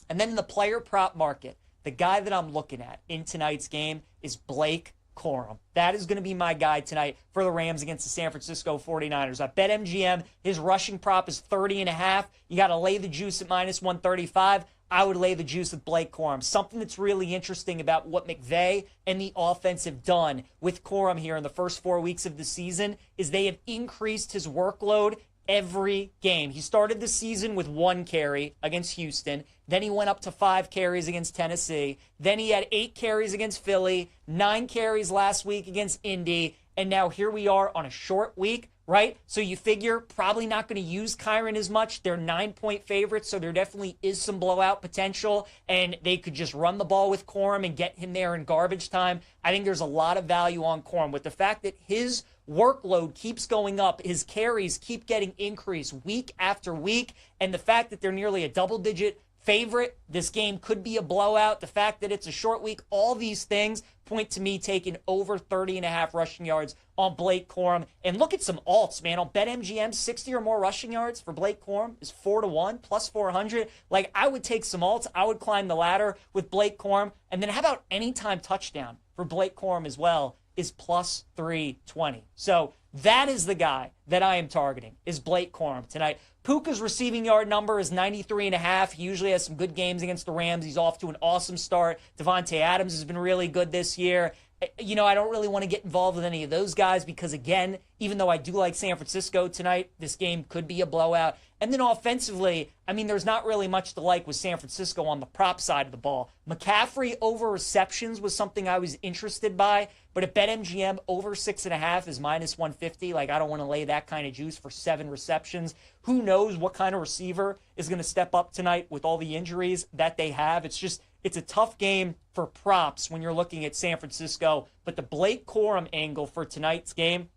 And then in the player prop market, the guy that I'm looking at in tonight's game is Blake Corum. That is going to be my guy tonight for the Rams against the San Francisco 49ers. At BetMGM, his rushing prop is 30.5. You got to lay the juice at minus 135. I would lay the juice with Blake Corum. Something that's really interesting about what McVay and the offense have done with Corum here in the first 4 weeks of the season is they have increased his workload every game. He started the season with 1 carry against Houston. Then he went up to 5 carries against Tennessee. Then he had 8 carries against Philly, 9 carries last week against Indy. And now here we are on a short week, right? So you figure probably not going to use Kyron as much. They're 9-point favorites, so there definitely is some blowout potential, and they could just run the ball with Corum and get him there in garbage time. I think there's a lot of value on Corum with the fact that his workload keeps going up. His carries keep getting increased week after week. And the fact that they're nearly a double-digit favorite, this game could be a blowout. The fact that it's a short week, all these things point to me taking over 30.5 rushing yards on Blake Corum. And look at some alts, man. On BetMGM, 60 or more rushing yards for Blake Corum is 4-1, plus 400. Like, I would take some alts. I would climb the ladder with Blake Corum. And then how about anytime touchdown for Blake Corum as well is plus 320. So that is the guy that I am targeting, is Blake Corum tonight. Puka's receiving yard number is 93.5. He usually has some good games against the Rams. He's off to an awesome start. Devontae Adams has been really good this year. You know, I don't really want to get involved with any of those guys because, again, even though I do like San Francisco tonight, this game could be a blowout. And then offensively, I mean, there's not really much to like with San Francisco on the prop side of the ball. McCaffrey over receptions was something I was interested by, but at BetMGM, over 6.5 is minus 150. Like, I don't want to lay that kind of juice for 7 receptions. Who knows what kind of receiver is going to step up tonight with all the injuries that they have. It's a tough game for props when you're looking at San Francisco. But the Blake Corum angle for tonight's game,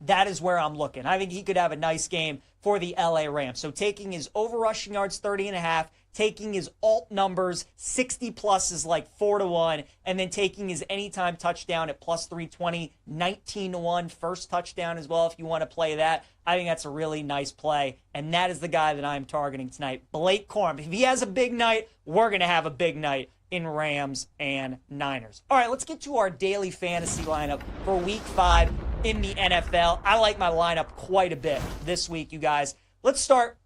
that is where I'm looking. I think he could have a nice game for the LA Rams. So taking his over rushing yards 30.5, taking his alt numbers 60 plus is like 4-1, and then taking his anytime touchdown at plus 320, 19-1 first touchdown as well if you want to play that. I think that's a really nice play, and that is the guy that I'm targeting tonight, Blake Corum. If he has a big night, we're going to have a big night in Rams and Niners. All right, let's get to our daily fantasy lineup for week 5 in the NFL. I like my lineup quite a bit this week, you guys. Let's start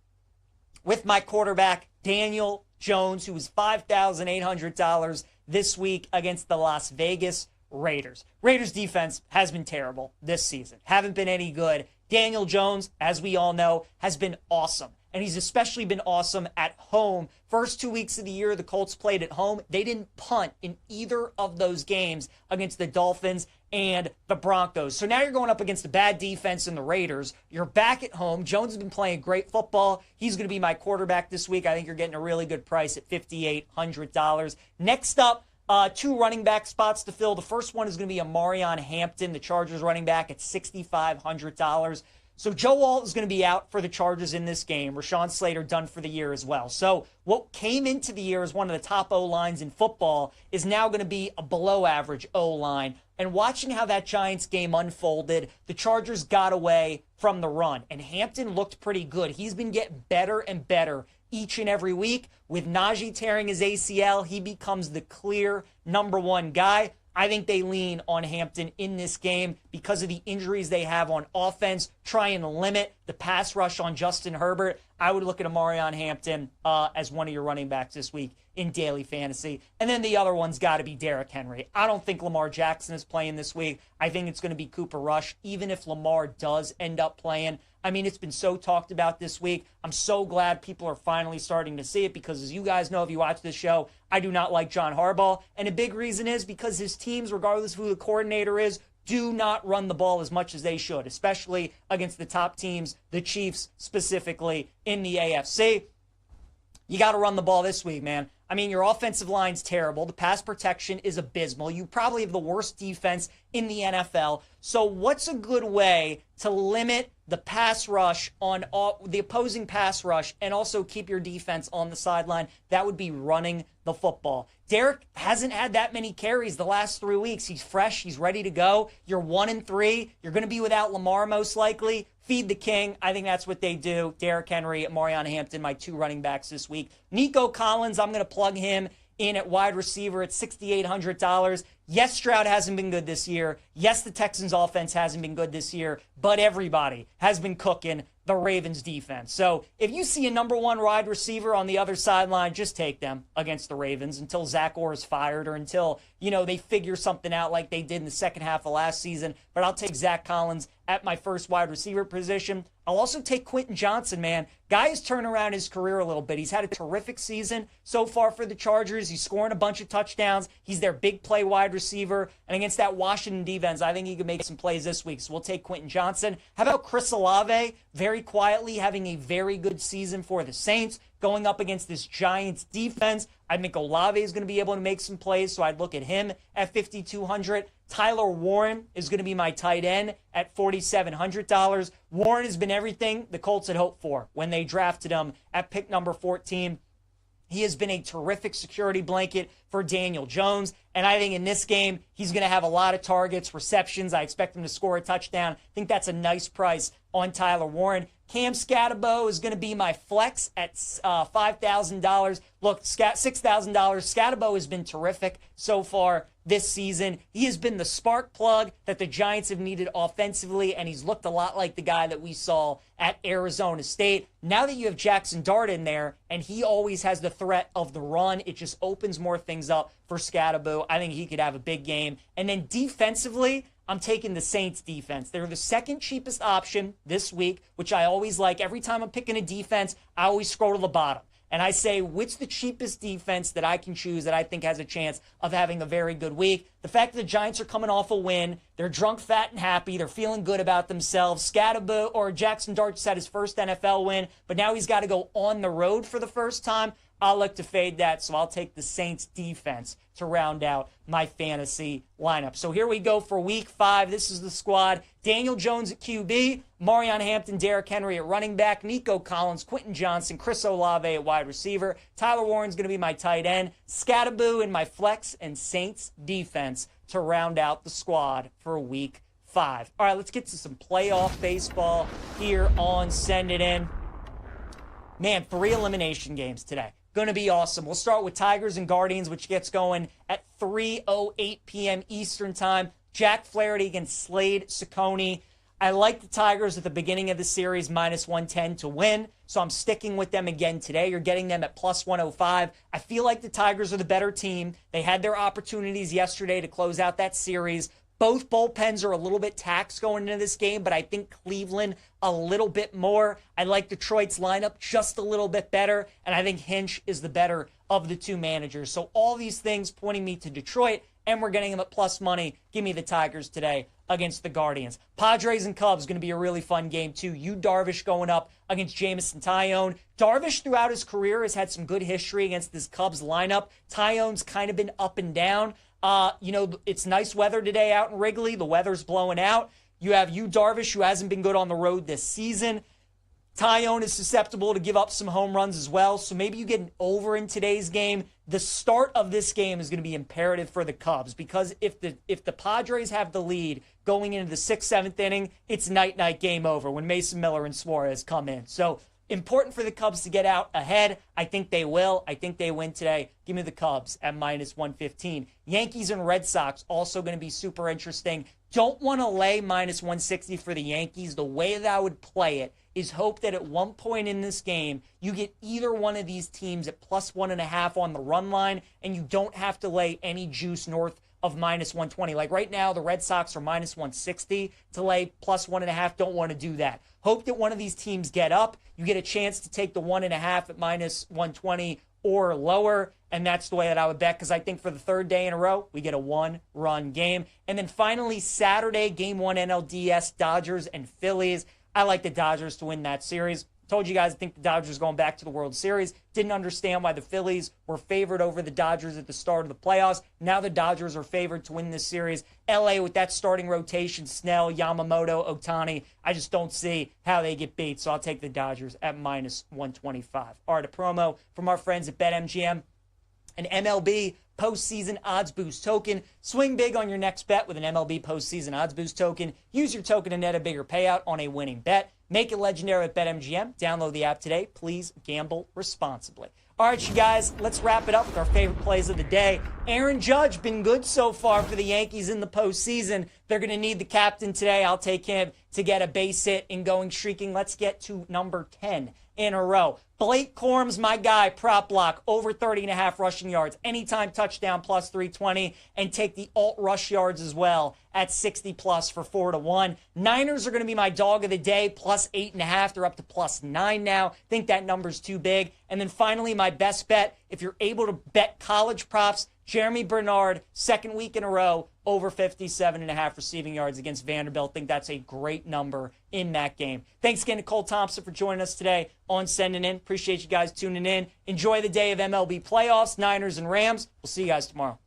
with my quarterback, Daniel Jones, who was $5,800 this week against the Las Vegas Raiders. Raiders defense has been terrible this season. Haven't been any good. Daniel Jones, as we all know, has been awesome. And he's especially been awesome at home. First 2 weeks of the year, the Colts played at home. They didn't punt in either of those games against the Dolphins and the Broncos. So now you're going up against a bad defense in the Raiders. You're back at home. Jones has been playing great football. He's going to be my quarterback this week. I think you're getting a really good price at $5,800. Next up, 2 running back spots to fill. The first one is going to be Amarion Hampton, the Chargers running back, at $6,500. So Joe Alt is going to be out for the Chargers in this game. Rashawn Slater done for the year as well. So what came into the year as one of the top O-lines in football is now going to be a below-average O-line. And watching how that Giants game unfolded, the Chargers got away from the run. And Hampton looked pretty good. He's been getting better and better each and every week. With Najee tearing his ACL, he becomes the clear number 1 guy. I think they lean on Hampton in this game because of the injuries they have on offense. Try and limit the pass rush on Justin Herbert. I would look at Amarion Hampton as one of your running backs this week in daily fantasy. And then the other one's got to be Derrick Henry. I don't think Lamar Jackson is playing this week. I think it's going to be Cooper Rush, even if Lamar does end up playing. I mean, it's been so talked about this week. I'm so glad people are finally starting to see it because, as you guys know, if you watch this show, I do not like John Harbaugh. And a big reason is because his teams, regardless of who the coordinator is, do not run the ball as much as they should, especially against the top teams, the Chiefs specifically in the AFC. You got to run the ball this week, man. I mean, your offensive line's terrible. The pass protection is abysmal. You probably have the worst defense in the NFL. So what's a good way to limit the pass rush on the opposing pass rush and also keep your defense on the sideline? That would be running the football. Derek hasn't had that many carries the last 3 weeks. He's fresh. He's ready to go. You're 1-3. You're going to be without Lamar most likely. Feed the king. I think that's what they do. Derrick Henry, Amarion Hampton, my 2 running backs this week. Nico Collins, I'm going to plug him in at wide receiver at $6,800. Yes, Stroud hasn't been good this year. Yes, the Texans offense hasn't been good this year, but everybody has been cooking the Ravens defense. So if you see a number 1 wide receiver on the other sideline, just take them against the Ravens until Zach Orr is fired or until, they figure something out like they did in the second half of last season. But I'll take Zach Collins at my first wide receiver position. I'll also take Quentin Johnson, man. Guy has turned around his career a little bit. He's had a terrific season so far for the Chargers. He's scoring a bunch of touchdowns. He's their big play wide receiver. And against that Washington defense, I think he can make some plays this week. So we'll take Quentin Johnson. How about Chris Olave? Very quietly having a very good season for the Saints. going up against this Giants defense. I think Olave is going to be able to make some plays, so I'd look at him at $5,200. Tyler Warren is going to be my tight end at $4,700. Warren has been everything the Colts had hoped for when they drafted him at pick number 14. He has been a terrific security blanket for Daniel Jones. And I think in this game, he's going to have a lot of targets, receptions. I expect him to score a touchdown. I think that's a nice price on Tyler Warren. Cam Scatterbo is going to be my flex at $5,000. Look, $6,000. Scatterbo has been terrific so far this season. He has been the spark plug that the Giants have needed offensively, and he's looked a lot like the guy that we saw at Arizona State. Now that you have Jackson Dart in there, and he always has the threat of the run, it just opens more things up for Scatterbo. I think he could have a big game. And then defensively, I'm taking the Saints defense. They're the second cheapest option this week, which I always like. Every time I'm picking a defense, I always scroll to the bottom. And I say, what's the cheapest defense that I can choose that I think has a chance of having a very good week? The fact that the Giants are coming off a win, they're drunk, fat, and happy. They're feeling good about themselves. Scatterbo or Jackson Dart just had his first NFL win, but now he's got to go on the road for the first time. I'll look to fade that, so I'll take the Saints defense to round out my fantasy lineup. So here we go for week 5. This is the squad. Daniel Jones at QB, Marion Hampton, Derrick Henry at running back, Nico Collins, Quentin Johnson, Chris Olave at wide receiver. Tyler Warren's going to be my tight end. Scatterbo in my flex, and Saints defense to round out the squad for week 5. All right, let's get to some playoff baseball here on Send It In. Man, 3 elimination games today. Going to be awesome. We'll start with Tigers and Guardians, which gets going at 3:08 p.m. Eastern Time. Jack Flaherty against Slade Ciccone. I like the Tigers at the beginning of the series, minus 110 to win, so I'm sticking with them again today. You're getting them at plus 105. I feel like the Tigers are the better team. They had their opportunities yesterday to close out that series. Both bullpens are a little bit taxed going into this game, but I think Cleveland a little bit more. I like Detroit's lineup just a little bit better, and I think Hinch is the better of the 2 managers. So all these things pointing me to Detroit, and we're getting them at plus money. Give me the Tigers today against the Guardians. Padres and Cubs going to be a really fun game too. Yu Darvish going up against Jameson Taillon. Darvish throughout his career has had some good history against this Cubs lineup. Taillon's kind of been up and down. It's nice weather today out in Wrigley. The weather's blowing out. You have Yu Darvish, who hasn't been good on the road this season. Taillon is susceptible to give up some home runs as well, so maybe you get an over in today's game. The start of this game is going to be imperative for the Cubs, because if the Padres have the lead going into the 6th, 7th inning, it's night-night game over when Mason Miller and Suarez come in. So important for the Cubs to get out ahead. I think they will. I think they win today. Give me the Cubs at minus 115. Yankees and Red Sox also going to be super interesting. Don't want to lay minus 160 for the Yankees. The way that I would play it is hope that at one point in this game, you get either one of these teams at plus 1.5 on the run line, and you don't have to lay any juice north of minus 120. Like right now, the Red Sox are minus 160 to lay plus 1.5. Don't want to do that. Hope that one of these teams get up. You get a chance to take the 1.5 at minus 120 or lower, and that's the way that I would bet, because I think for the 3rd day in a row, we get a 1-run game. And then finally, Saturday, Game 1 NLDS, Dodgers and Phillies. I like the Dodgers to win that series. Told you guys I think the Dodgers going back to the World Series. Didn't understand why the Phillies were favored over the Dodgers at the start of the playoffs. Now the Dodgers are favored to win this series. LA with that starting rotation, Snell, Yamamoto, Ohtani. I just don't see how they get beat, so I'll take the Dodgers at minus 125. All right, a promo from our friends at BetMGM. An MLB postseason odds boost token. Swing big on your next bet with an MLB postseason odds boost token. Use your token to net a bigger payout on a winning bet. Make it legendary at BetMGM. Download the app today. Please gamble responsibly. All right, you guys, let's wrap it up with our favorite plays of the day. Aaron Judge, been good so far for the Yankees in the postseason. They're going to need the captain today. I'll take him to get a base hit and going streaking. Let's get to number 10 in a row. Blake Corum's my guy, prop block, over 30.5 rushing yards. Anytime touchdown, plus 320. And take the alt rush yards as well at 60 plus for 4-1. Niners are going to be my dog of the day, plus 8.5. They're up to plus 9 now. Think that number's too big. And then finally, my best bet, if you're able to bet college props, Jeremy Bernard, second week in a row, over 57.5 receiving yards against Vanderbilt. I think that's a great number in that game. Thanks again to Cole Thompson for joining us today on Sending In. Appreciate you guys tuning in. Enjoy the day of MLB playoffs, Niners and Rams. We'll see you guys tomorrow.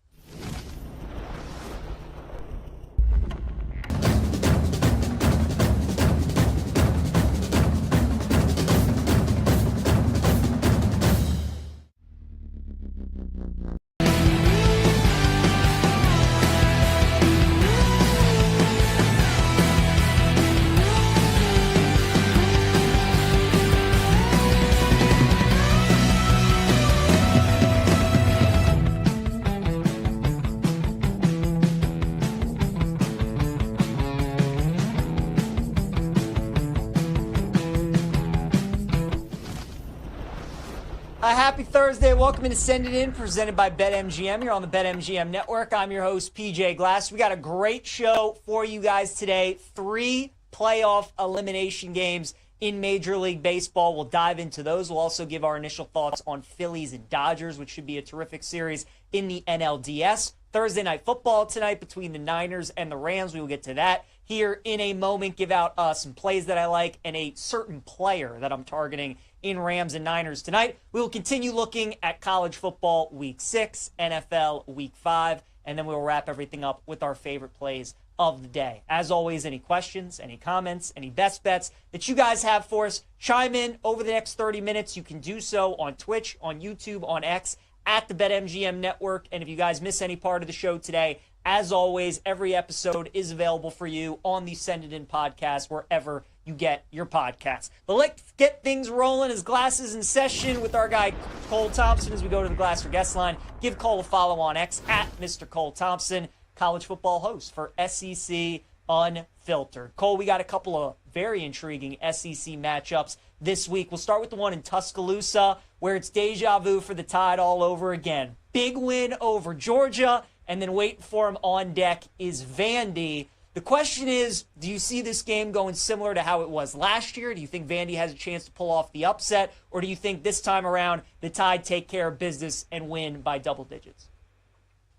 Happy Thursday. Welcome to Send It In, presented by BetMGM. You're on the BetMGM Network. I'm your host, PJ Glass. We got a great show for you guys today. 3 playoff elimination games in Major League Baseball. We'll dive into those. We'll also give our initial thoughts on Phillies and Dodgers, which should be a terrific series in the NLDS. Thursday night football tonight between the Niners and the Rams. We will get to that here in a moment. Give out some plays that I like and a certain player that I'm targeting in Rams and Niners tonight. We will continue looking at college football week 6, NFL week 5, and then we'll wrap everything up with our favorite plays of the day. As always, any questions, any comments, any best bets that you guys have for us, chime in over the next 30 minutes. You can do so on Twitch, on YouTube, on X, at the BetMGM Network. And if you guys miss any part of the show today, as always, every episode is available for you on the Send It In podcast, wherever you get your podcasts. But let's get things rolling. As Glass is in session with our guy Cole Thompson as we go to the Glass for Guest line. Give Cole a follow on X at Mr. Cole Thompson, college football host for SEC Unfiltered. Cole, we got a couple of very intriguing SEC matchups this week. We'll start with the one in Tuscaloosa, where it's deja vu for the Tide all over again. Big win over Georgia, and then waiting for him on deck is Vandy. The question is, do you see this game going similar to how it was last year? Do you think Vandy has a chance to pull off the upset? Or do you think this time around the Tide take care of business and win by double digits?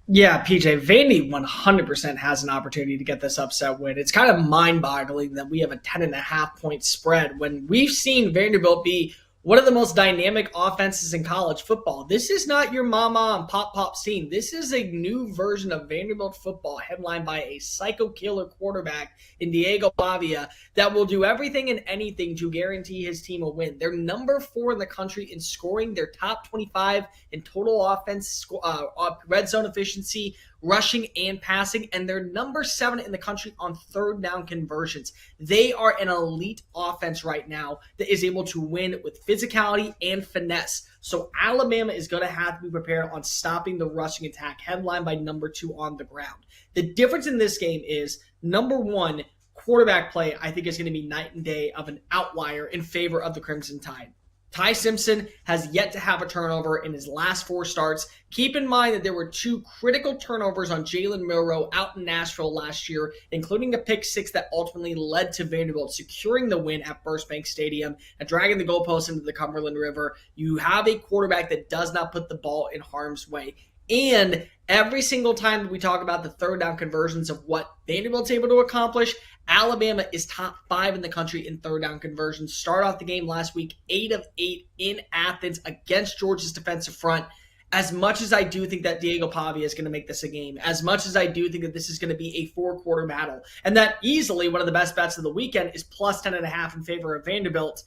Yeah, PJ, Vandy 100% has an opportunity to get this upset win. It's kind of mind-boggling that we have a 10.5-point spread when we've seen Vanderbilt be one of the most dynamic offenses in college football. This is not your mama and pop scene. This is a new version of Vanderbilt football headlined by a psycho killer quarterback in Diego Pavia that will do everything and anything to guarantee his team a win. They're number 4 in the country in scoring. They're top 25 in total offense, red zone efficiency, rushing and passing, and they're number 7 in the country on third down conversions. They are an elite offense right now that is able to win with physicality and finesse. So Alabama is going to have to be prepared on stopping the rushing attack, headlined by number 2 on the ground. The difference in this game is, number 1, quarterback play, I think, is going to be night and day of an outlier in favor of the Crimson Tide. Ty Simpson has yet to have a turnover in his last 4 starts. Keep in mind that there were 2 critical turnovers on Jalen Milroe out in Nashville last year, including a pick 6 that ultimately led to Vanderbilt securing the win at First Bank Stadium and dragging the goalposts into the Cumberland River. You have a quarterback that does not put the ball in harm's way. And every single time that we talk about the third down conversions of what Vanderbilt's able to accomplish, Alabama is top 5 in the country in third down conversions. Start off the game last week, 8 of 8 in Athens against Georgia's defensive front. As much as I do think that Diego Pavia is going to make this a game, as much as I do think that this is going to be a 4-quarter battle, and that easily one of the best bets of the weekend is plus 10.5 in favor of Vanderbilt.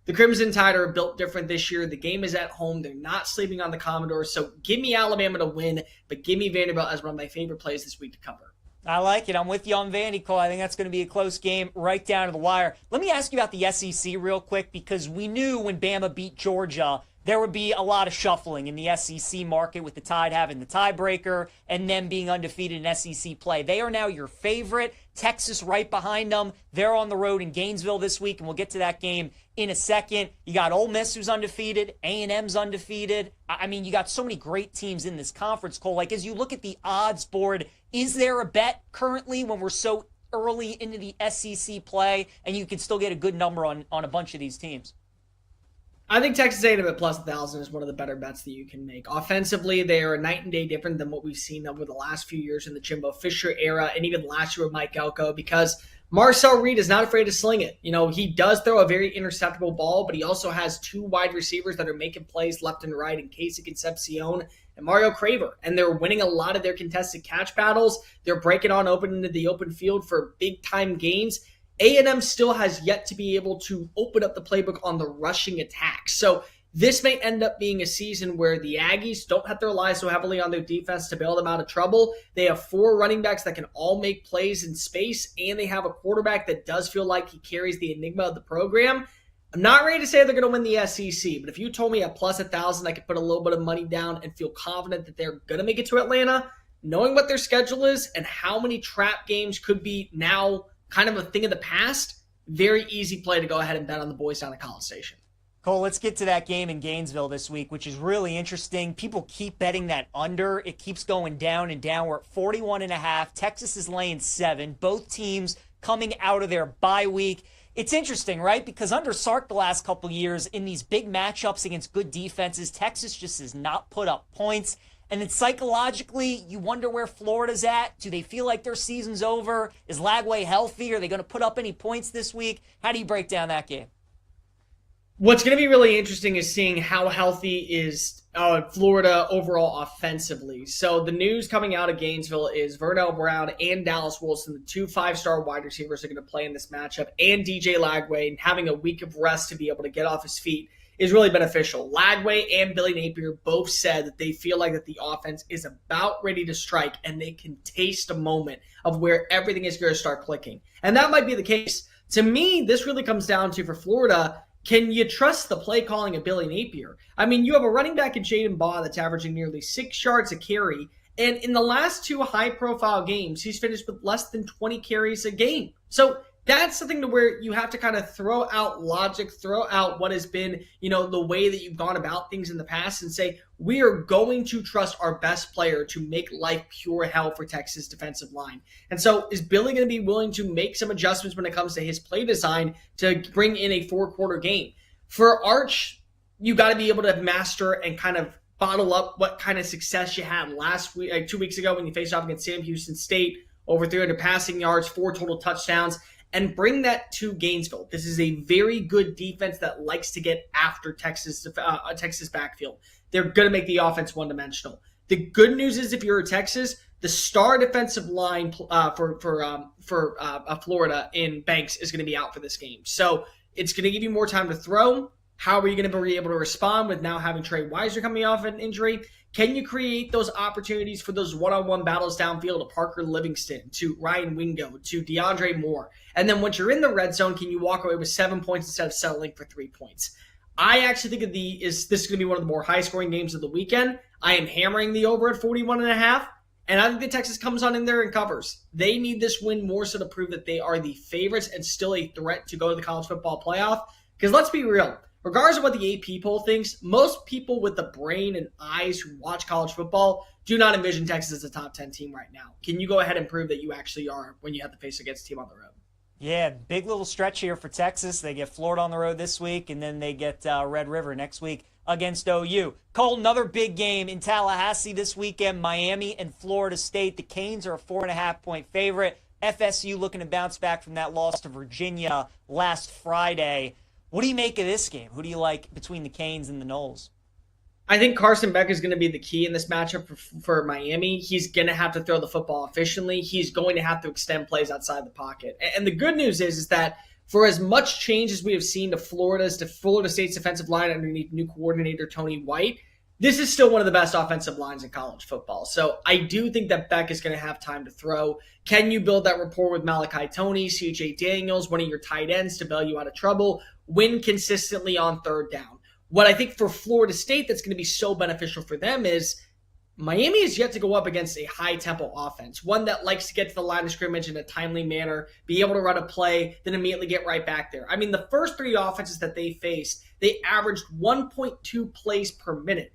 The Crimson Tide are built different this year. The game is at home. They're not sleeping on the Commodores. So give me Alabama to win, but give me Vanderbilt as one of my favorite plays this week to cover. I like it. I'm with you on Vandy, Cole. I think that's going to be a close game right down to the wire. Let me ask you about the SEC real quick, because we knew when Bama beat Georgia, there would be a lot of shuffling in the SEC market with the Tide having the tiebreaker and them being undefeated in SEC play. They are now your favorite. Texas right behind them. They're on the road in Gainesville this week, and we'll get to that game in a second. You got Ole Miss, who's undefeated. A&M's undefeated. I mean, you got so many great teams in this conference, Cole. Like, as you look at the odds board, is there a bet currently when we're so early into the SEC play and you can still get a good number on a bunch of these teams? I think Texas A&M at plus 1,000 is one of the better bets that you can make. Offensively, they are a night and day different than what we've seen over the last few years in the Jimbo Fisher era and even last year with Mike Elko, because Marcel Reed is not afraid to sling it. He does throw a very interceptable ball, but he also has 2 wide receivers that are making plays left and right in Casey Concepcion and Mario Craver. And they're winning a lot of their contested catch battles. They're breaking on open into the open field for big-time gains. A&M still has yet to be able to open up the playbook on the rushing attack. So this may end up being a season where the Aggies don't have to rely so heavily on their defense to bail them out of trouble. They have 4 running backs that can all make plays in space, and they have a quarterback that does feel like he carries the enigma of the program. I'm not ready to say they're going to win the SEC, but if you told me at plus 1,000 I could put a little bit of money down and feel confident that they're going to make it to Atlanta, knowing what their schedule is and how many trap games could be now kind of a thing of the past, very easy play to go ahead and bet on the boys down at College Station. Cole, let's get to that game in Gainesville this week, which is really interesting. People keep betting that under. It keeps going down and down. We're at 41.5. Texas is laying 7. Both teams coming out of their bye week. It's interesting, right? Because under Sark the last couple years, in these big matchups against good defenses, Texas just has not put up points. And then psychologically, you wonder where Florida's at. Do they feel like their season's over? Is Lagway healthy? Are they going to put up any points this week? How do you break down that game? What's going to be really interesting is seeing how healthy is Florida overall offensively. So the news coming out of Gainesville is Vernell Brown and Dallas Wilson, the 2 5-star wide receivers, are going to play in this matchup, and DJ Lagway, and having a week of rest to be able to get off his feet is really beneficial. Lagway and Billy Napier both said that they feel like that the offense is about ready to strike and they can taste a moment of where everything is going to start clicking. And that might be the case. To me, this really comes down to, for Florida, can you trust the play calling of Billy Napier? I mean, you have a running back in Jaden Baugh that's averaging nearly 6 yards a carry, and in the last 2 high-profile games, he's finished with less than 20 carries a game. So that's something to where you have to kind of throw out logic, throw out what has been, the way that you've gone about things in the past and say, we are going to trust our best player to make life pure hell for Texas defensive line. And so is Billy going to be willing to make some adjustments when it comes to his play design to bring in a 4-quarter game? For Arch, you got to be able to master and kind of bottle up what kind of success you had last week, 2 weeks ago when you faced off against Sam Houston State, over 300 passing yards, 4 total touchdowns, and bring that to Gainesville. This is a very good defense that likes to get after Texas backfield. They're going to make the offense one-dimensional. The good news is, if you're Texas, the star defensive line for Florida in Banks is going to be out for this game. So it's going to give you more time to throw. How are you going to be able to respond with now having Trey Weiser coming off an injury? Can you create those opportunities for those one-on-one battles downfield to Parker Livingston, to Ryan Wingo, to DeAndre Moore? And then once you're in the red zone, can you walk away with 7 points instead of settling for 3 points? I actually think this is going to be one of the more high-scoring games of the weekend. I am hammering the over at 41.5, and I think that Texas comes on in there and covers. They need this win more so to prove that they are the favorites and still a threat to go to the college football playoff. Because let's be real. Regardless of what the AP poll thinks, most people with the brain and eyes who watch college football do not envision Texas as a top 10 team right now. Can you go ahead and prove that you actually are when you have to face against a team on the road? Yeah, big little stretch here for Texas. They get Florida on the road this week, and then they get Red River next week against OU. Cole, another big game in Tallahassee this weekend, Miami and Florida State. The Canes are a 4.5-point favorite. FSU looking to bounce back from that loss to Virginia last Friday. What do you make of this game? Who do you like between the Canes and the Noles? I think Carson Beck is going to be the key in this matchup for Miami. He's going to have to throw the football efficiently. He's going to have to extend plays outside the pocket. And the good news is that for as much change as we have seen to Florida State's defensive line underneath new coordinator Tony White, this is still one of the best offensive lines in college football. So I do think that Beck is going to have time to throw. Can you build that rapport with Malachi Toney, CJ Daniels, one of your tight ends to bail you out of trouble? Win consistently on third down. What I think for Florida State that's going to be so beneficial for them is Miami is yet to go up against a high-tempo offense, one that likes to get to the line of scrimmage in a timely manner, be able to run a play, then immediately get right back there. I mean, the first 3 offenses that they faced, they averaged 1.2 plays per minute.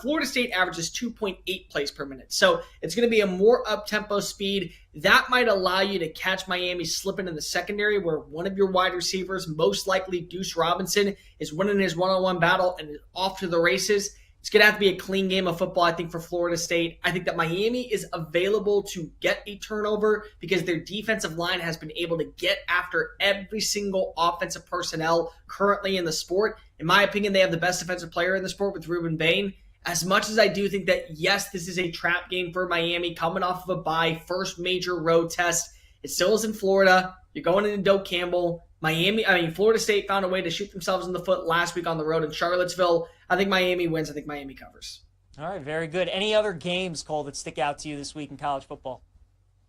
Florida State averages 2.8 plays per minute. So it's going to be a more up-tempo speed. That might allow you to catch Miami slipping in the secondary, where one of your wide receivers, most likely Deuce Robinson, is winning his one-on-one battle and is off to the races. It's going to have to be a clean game of football, I think, for Florida State. I think that Miami is available to get a turnover because their defensive line has been able to get after every single offensive personnel currently in the sport. In my opinion, they have the best defensive player in the sport with Ruben Bain. As much as I do think that, yes, this is a trap game for Miami coming off of a bye, first major road test. It still is in Florida. You're going into Doak Campbell. Florida State found a way to shoot themselves in the foot last week on the road in Charlottesville. I think Miami wins. I think Miami covers. All right, very good. Any other games, Cole, that stick out to you this week in college football?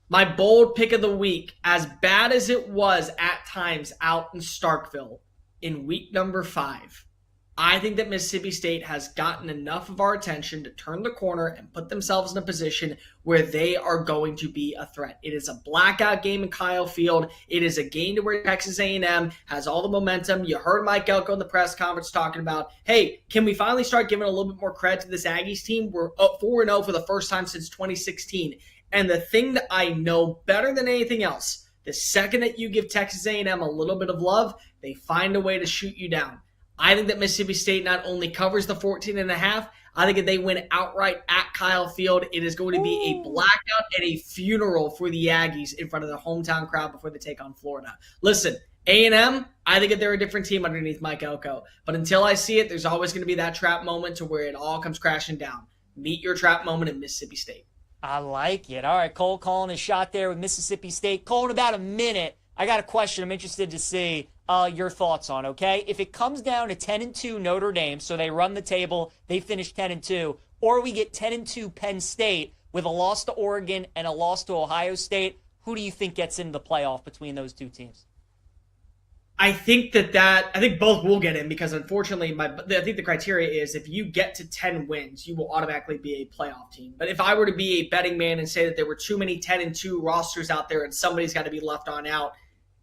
My bold pick of the week, as bad as it was at times out in Starkville in week number 5, I think that Mississippi State has gotten enough of our attention to turn the corner and put themselves in a position where they are going to be a threat. It is a blackout game in Kyle Field. It is a game to where Texas A&M has all the momentum. You heard Mike Elko in the press conference talking about, hey, can we finally start giving a little bit more credit to this Aggies team? We're 4-0 for the first time since 2016. And the thing that I know better than anything else, the second that you give Texas A&M a little bit of love, they find a way to shoot you down. I think that Mississippi State not only covers the 14.5, I think if they win outright at Kyle Field, it is going to be a blackout and a funeral for the Aggies in front of their hometown crowd before they take on Florida. Listen, A&M, I think that they're a different team underneath Mike Elko. But until I see it, there's always going to be that trap moment to where it all comes crashing down. Meet your trap moment in Mississippi State. I like it. All right, Cole calling his shot there with Mississippi State. Cole, in about a minute, I got a question I'm interested to see your thoughts on, okay? If it comes down to 10-2 Notre Dame, so they run the table, they finish 10-2, or we get 10-2 Penn State with a loss to Oregon and a loss to Ohio State, who do you think gets into the playoff between those two teams? I think I think both will get in because unfortunately, I think the criteria is if you get to 10 wins, you will automatically be a playoff team. But if I were to be a betting man and say that there were too many 10-2 rosters out there and somebody's got to be left on out,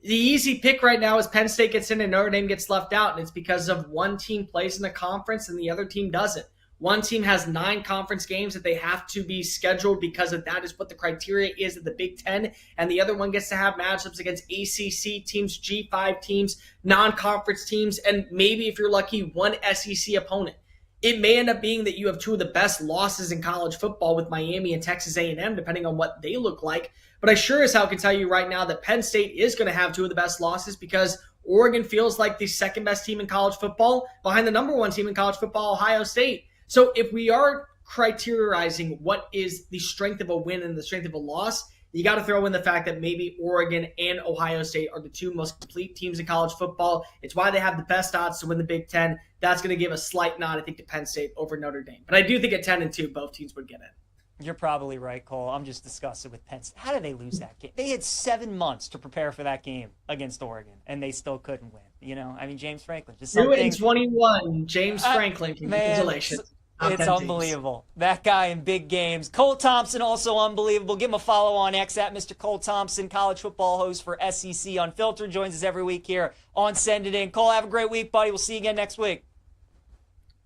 the easy pick right now is Penn State gets in and Notre Dame gets left out, and it's because of one team plays in the conference and the other team doesn't. One team has 9 conference games that they have to be scheduled because of that is what the criteria is of the Big Ten, and the other one gets to have matchups against ACC teams, G5 teams, non-conference teams, and maybe if you're lucky, one SEC opponent. It may end up being that you have 2 of the best losses in college football with Miami and Texas A&M, depending on what they look like. But I sure as hell can tell you right now that Penn State is going to have 2 of the best losses because Oregon feels like the second best team in college football behind the number 1 team in college football, Ohio State. So if we are criterizing what is the strength of a win and the strength of a loss, you got to throw in the fact that maybe Oregon and Ohio State are the 2 most complete teams in college football. It's why they have the best odds to win the Big Ten. That's going to give a slight nod, I think, to Penn State over Notre Dame. But I do think at 10-2, both teams would get in. You're probably right, Cole. I'm just disgusted with Penn State. How did they lose that game? They had 7 months to prepare for that game against Oregon, and they still couldn't win. You know, I mean, James Franklin. Just 2-21, James Franklin. Congratulations. It's unbelievable. That guy in big games. Cole Thompson, also unbelievable. Give him a follow on X at Mr. Cole Thompson, college football host for SEC Unfiltered. Joins us every week here on Send It In. Cole, have a great week, buddy. We'll see you again next week.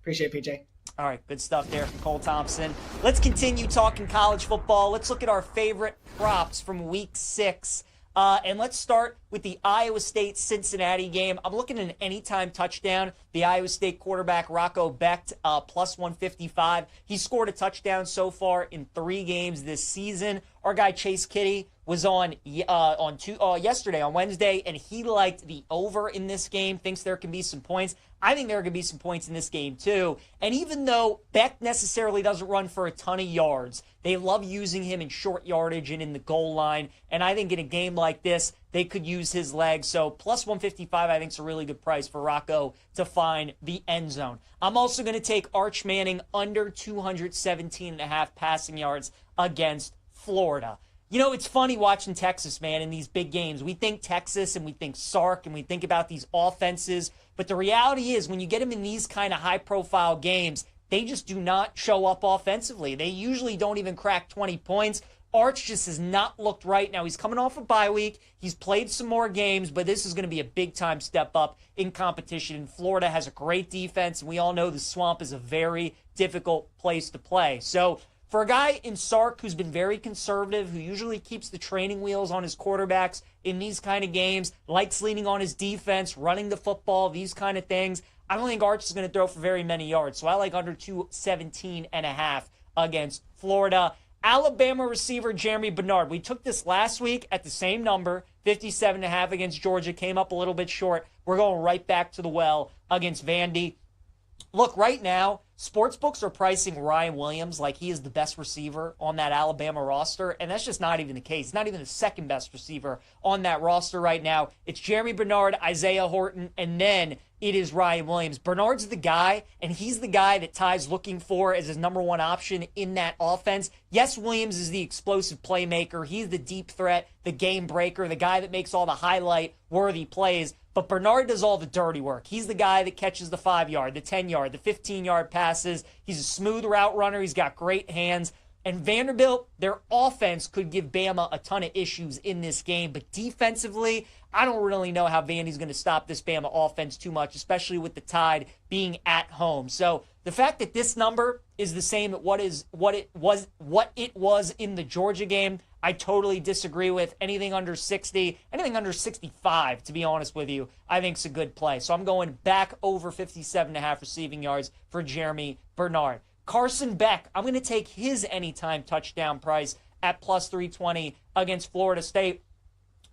Appreciate it, PJ. All right, good stuff there from Cole Thompson. Let's continue talking college football. Let's look at our favorite props from week 6. And let's start with the Iowa State-Cincinnati game. I'm looking at an anytime touchdown. The Iowa State quarterback, Rocco Becht, plus 155. He scored a touchdown so far in 3 games this season. Our guy Chase Kitty was on yesterday, on Wednesday, and he liked the over in this game, thinks there can be some points. I think there are going to be some points in this game, too. And even though Beck necessarily doesn't run for a ton of yards, they love using him in short yardage and in the goal line. And I think in a game like this, they could use his legs. So plus 155, I think, is a really good price for Rocco to find the end zone. I'm also going to take Arch Manning under 217.5 passing yards against Florida. You know, it's funny watching Texas, man, in these big games. We think Texas and we think Sark and we think about these offenses. But the reality is when you get them in these kind of high-profile games, they just do not show up offensively. They usually don't even crack 20 points. Arch just has not looked right. Now, he's coming off a bye week. He's played some more games, but this is going to be a big-time step up in competition. Florida has a great defense, and we all know the Swamp is a very difficult place to play. So for a guy in Sark who's been very conservative, who usually keeps the training wheels on his quarterbacks in these kind of games, likes leaning on his defense, running the football, these kind of things, I don't think Arch is going to throw for very many yards. So I like under 217.5 against Florida. Alabama receiver Jeremy Bernard. We took this last week at the same number, 57.5 against Georgia. Came up a little bit short. We're going right back to the well against Vandy. Look, right now, sportsbooks are pricing Ryan Williams like he is the best receiver on that Alabama roster, and that's just not even the case. He's not even the second best receiver on that roster right now. It's Jeremy Bernard, Isaiah Horton, and then it is Ryan Williams. Bernard's the guy, and he's the guy that Ty's looking for as his number one option in that offense. Yes, Williams is the explosive playmaker. He's the deep threat, the game breaker, the guy that makes all the highlight-worthy plays. But Bernard does all the dirty work. He's the guy that catches the 5-yard, the 10-yard, the 15-yard passes. He's a smooth route runner. He's got great hands. And Vanderbilt, their offense could give Bama a ton of issues in this game. But defensively, I don't really know how Vandy's going to stop this Bama offense too much, especially with the Tide being at home. So the fact that this number is the same at what it was in the Georgia game, I totally disagree with. Anything under 60, anything under 65, to be honest with you, I think is a good play. So I'm going back over 57.5 receiving yards for Jeremy Bernard. Carson Beck, I'm going to take his anytime touchdown price at plus 320 against Florida State.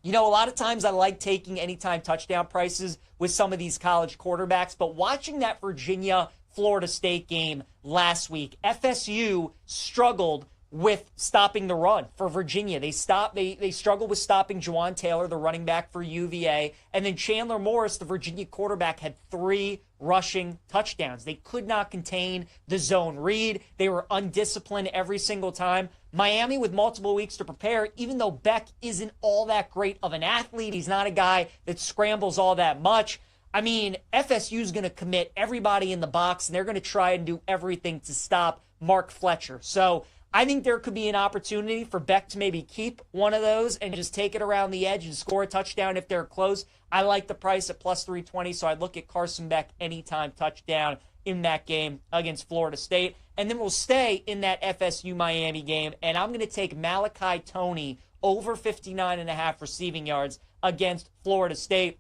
You know, a lot of times I like taking anytime touchdown prices with some of these college quarterbacks, but watching that Virginia-Florida State game last week, FSU struggled with stopping the run for Virginia. They struggled with stopping Juwan Taylor, the running back for UVA, and then Chandler Morris, the Virginia quarterback, had 3 rushing touchdowns. They could not contain the zone read. They were undisciplined every single time. Miami with multiple weeks to prepare, even though Beck isn't all that great of an athlete, he's not a guy that scrambles all that much. I mean, FSU's going to commit everybody in the box, and they're going to try and do everything to stop Mark Fletcher. So I think there could be an opportunity for Beck to maybe keep one of those and just take it around the edge and score a touchdown if they're close. I like the price at plus 320, so I'd look at Carson Beck anytime touchdown in that game against Florida State. And then we'll stay in that FSU-Miami game, and I'm going to take Malachi Toney over 59.5 receiving yards against Florida State.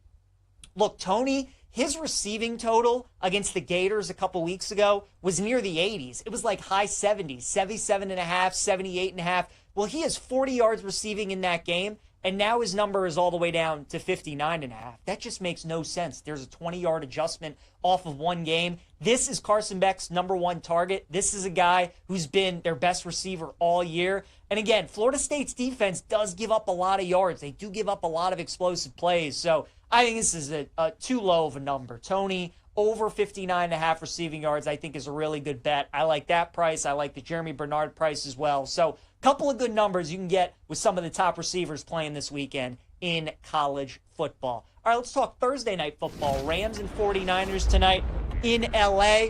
Look, Toney, his receiving total against the Gators a couple weeks ago was near the 80s. It was like high 70s, 77.5, 78.5. Well, he has 40 yards receiving in that game, and now his number is all the way down to 59.5. That just makes no sense. There's a 20-yard adjustment off of one game. This is Carson Beck's number one target. This is a guy who's been their best receiver all year. And again, Florida State's defense does give up a lot of yards. They do give up a lot of explosive plays. So I think this is a too low of a number. Toney over 59.5 receiving yards, I think, is a really good bet. I like that price. I like the Jeremy Bernard price as well. So a couple of good numbers you can get with some of the top receivers playing this weekend in college football. All right, let's talk Thursday night football. Rams and 49ers tonight in LA.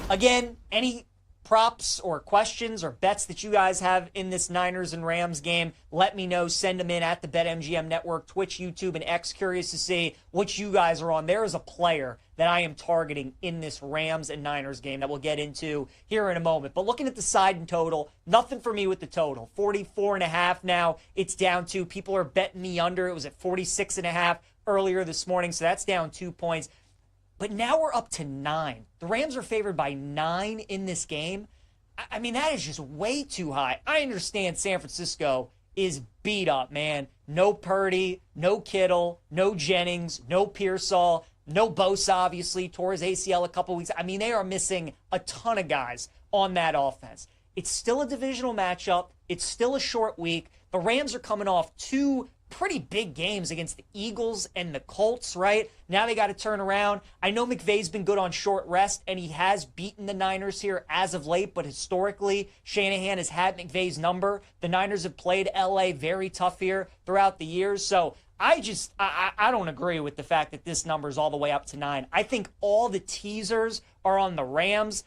Again, any props or questions or bets that you guys have in this Niners and Rams game, let me know. Send them in at the BetMGM Network, Twitch, YouTube, and X. Curious to see what you guys are on. There is a player that I am targeting in this Rams and Niners game that we'll get into here in a moment. But looking at the side and total, nothing for me with the total. 44.5 now, it's down to. People are betting the under. It was at 46.5 earlier this morning, so that's down 2 points. But now we're up to 9. The Rams are favored by 9 in this game. I mean, that is just way too high. I understand San Francisco is beat up, man. No Purdy, no Kittle, no Jennings, no Pearsall, no Bosa, obviously. Tore his ACL a couple weeks. I mean, they are missing a ton of guys on that offense. It's still a divisional matchup. It's still a short week. The Rams are coming off 2 pretty big games against the Eagles and the Colts, right? Now they got to turn around. I know McVay's been good on short rest, and he has beaten the Niners here as of late, but historically, Shanahan has had McVay's number. The Niners have played LA very tough here throughout the years, so I don't agree with the fact that this number is all the way up to 9. I think all the teasers are on the Rams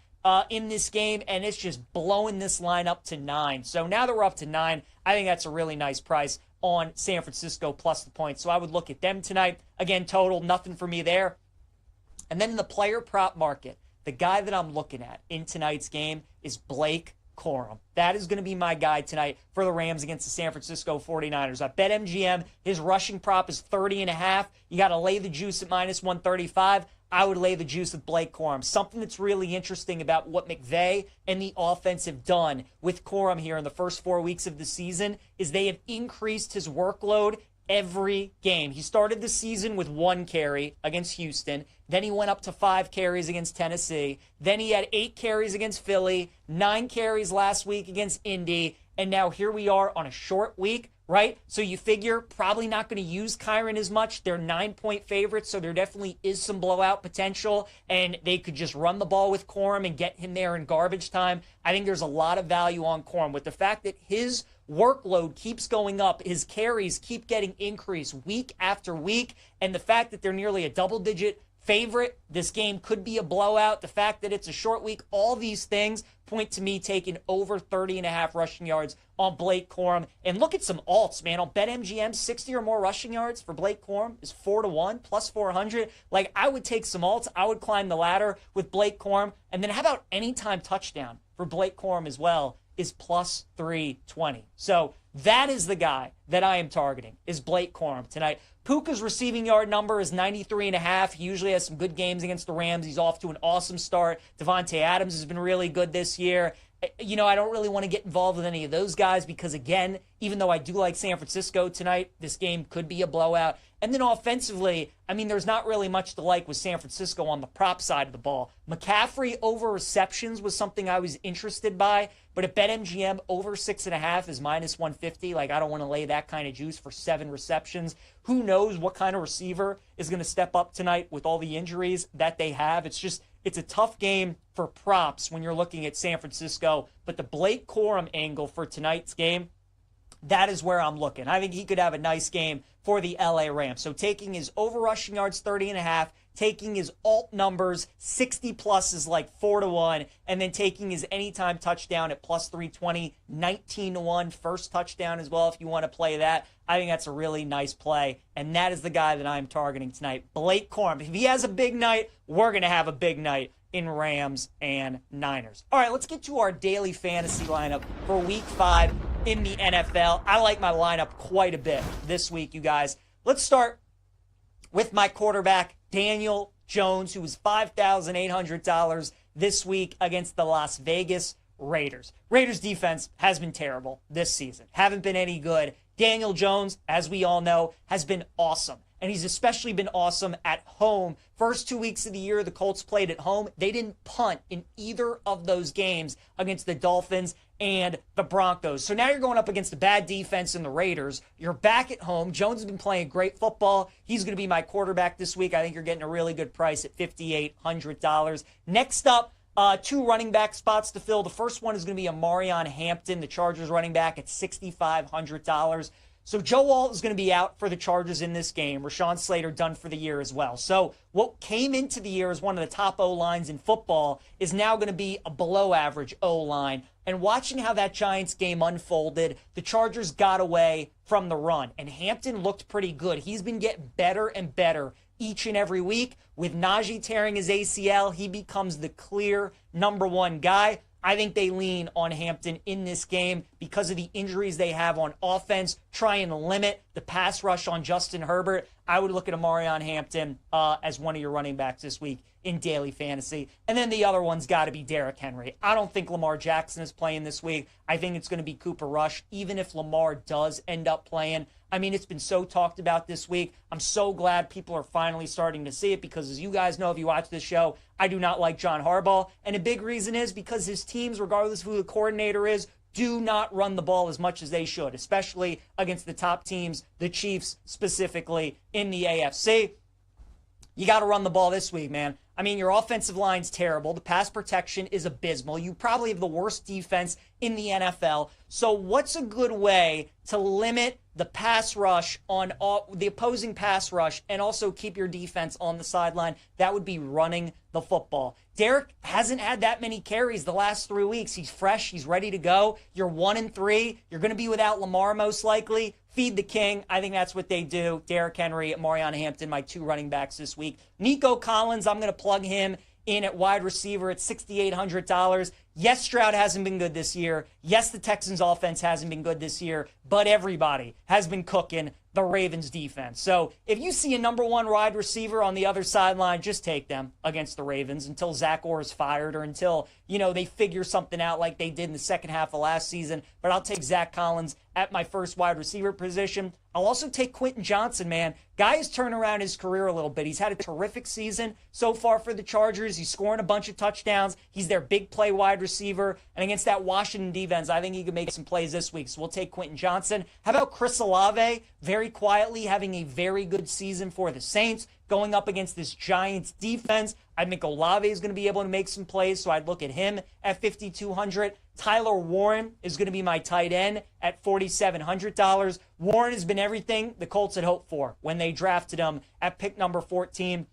in this game, and it's just blowing this line up to 9. So now that we're up to 9, I think that's a really nice price on San Francisco plus the points. So I would look at them tonight. Again, total, nothing for me there. And then in the player prop market, the guy that I'm looking at in tonight's game is Blake Corum. That is going to be my guy tonight for the Rams against the San Francisco 49ers. At BetMGM, his rushing prop is 30.5. You got to lay the juice at minus 135. I would lay the juice with Blake Corum. Something that's really interesting about what McVay and the offense have done with Corum here in the first 4 weeks of the season is they have increased his workload every game. He started the season with 1 carry against Houston. Then he went up to 5 carries against Tennessee. Then he had 8 carries against Philly, 9 carries last week against Indy. And now here we are on a short week, right? So you figure probably not going to use Kyron as much. They're 9-point favorites, so there definitely is some blowout potential, and they could just run the ball with Corum and get him there in garbage time. I think there's a lot of value on Corum with the fact that his workload keeps going up, his carries keep getting increased week after week, and the fact that they're nearly a double-digit favorite, this game could be a blowout, the fact that it's a short week, all these things point to me taking over 30.5 rushing yards on Blake Corum. And look at some alts, man. On BetMGM, 60 or more rushing yards for Blake Corum is 4-1, plus 400. Like, I would take some alts. I would climb the ladder with Blake Corum. And then how about anytime touchdown for Blake Corum as well is plus 320. So that is the guy that I am targeting, is Blake Corum tonight. Puka's receiving yard number is 93.5. He usually has some good games against the Rams. He's off to an awesome start. Devontae Adams has been really good this year. You know, I don't really want to get involved with any of those guys because, again, even though I do like San Francisco tonight, this game could be a blowout. And then offensively, I mean, there's not really much to like with San Francisco on the prop side of the ball. McCaffrey over receptions was something I was interested by, but at BetMGM, over 6.5 is minus 150. Like, I don't want to lay that kind of juice for 7 receptions. Who knows what kind of receiver is going to step up tonight with all the injuries that they have. It's a tough game for props when you're looking at San Francisco, but the Blake Corum angle for tonight's game, that is where I'm looking. I think he could have a nice game for the LA Rams. So taking his over rushing yards 30.5, taking his alt numbers 60 plus is like 4-1, and then taking his anytime touchdown at plus 320, 19-1 first touchdown as well if you want to play that. I think that's a really nice play, and that is the guy that I'm targeting tonight, Blake Corum. If he has a big night, we're going to have a big night in Rams and Niners. All right, let's get to our daily fantasy lineup for week 5 in the NFL. I like my lineup quite a bit this week, you guys. Let's start with my quarterback, Daniel Jones, who was $5,800 this week against the Las Vegas Raiders. Raiders defense has been terrible this season. Haven't been any good. Daniel Jones, as we all know, has been awesome. And he's especially been awesome at home. First 2 weeks of the year, the Colts played at home. They didn't punt in either of those games against the Dolphins and the Broncos. So now you're going up against a bad defense in the Raiders. You're back at home. Jones has been playing great football. He's going to be my quarterback this week. I think you're getting a really good price at $5,800. Next up, 2 running back spots to fill. The first one is going to be Amarion Hampton, the Chargers running back, at $6,500. So Joe Alt is going to be out for the Chargers in this game. Rashawn Slater done for the year as well. So what came into the year as one of the top O-lines in football is now going to be a below-average O-line. And watching how that Giants game unfolded, the Chargers got away from the run. And Hampton looked pretty good. He's been getting better and better each and every week. With Najee tearing his ACL, he becomes the clear number 1 guy. I think they lean on Hampton in this game because of the injuries they have on offense. Try and limit the pass rush on Justin Herbert. I would look at Amarion Hampton as one of your running backs this week in daily fantasy. And then the other one's got to be Derrick Henry. I don't think Lamar Jackson is playing this week. I think it's going to be Cooper Rush, even if Lamar does end up playing. I mean, it's been so talked about this week. I'm so glad people are finally starting to see it because, as you guys know, if you watch this show, I do not like John Harbaugh. And a big reason is because his teams, regardless of who the coordinator is, do not run the ball as much as they should, especially against the top teams, the Chiefs specifically in the AFC. You got to run the ball this week, man. I mean, your offensive line's terrible. The pass protection is abysmal. You probably have the worst defense in the NFL. So what's a good way to limit the pass rush on the opposing pass rush and also keep your defense on the sideline? That would be running the football. Derek hasn't had that many carries the last 3 weeks. He's fresh. He's ready to go. You're 1-3. You're going to be without Lamar most likely. Feed the king. I think that's what they do. Derrick Henry, Marion Hampton, my 2 running backs this week. Nico Collins, I'm going to plug him in at wide receiver at $6,800. Yes, Stroud hasn't been good this year. Yes, the Texans offense hasn't been good this year, but everybody has been cooking the Ravens defense. So if you see a number 1 wide receiver on the other sideline, just take them against the Ravens until Zach Orr is fired or until, they figure something out like they did in the second half of last season. But I'll take Zach Collins at my first wide receiver position. I'll also take Quentin Johnson, man. Guy has turned around his career a little bit. He's had a terrific season so far for the Chargers. He's scoring a bunch of touchdowns. He's their big play wide receiver. And against that Washington defense, I think he could make some plays this week. So we'll take Quentin Johnson. How about Chris Olave? Very quietly having a very good season for the Saints. Going up against this Giants defense, I think Olave is going to be able to make some plays, so I'd look at him at $5,200. Tyler Warren is going to be my tight end at $4,700. Warren has been everything the Colts had hoped for when they drafted him at pick number 14.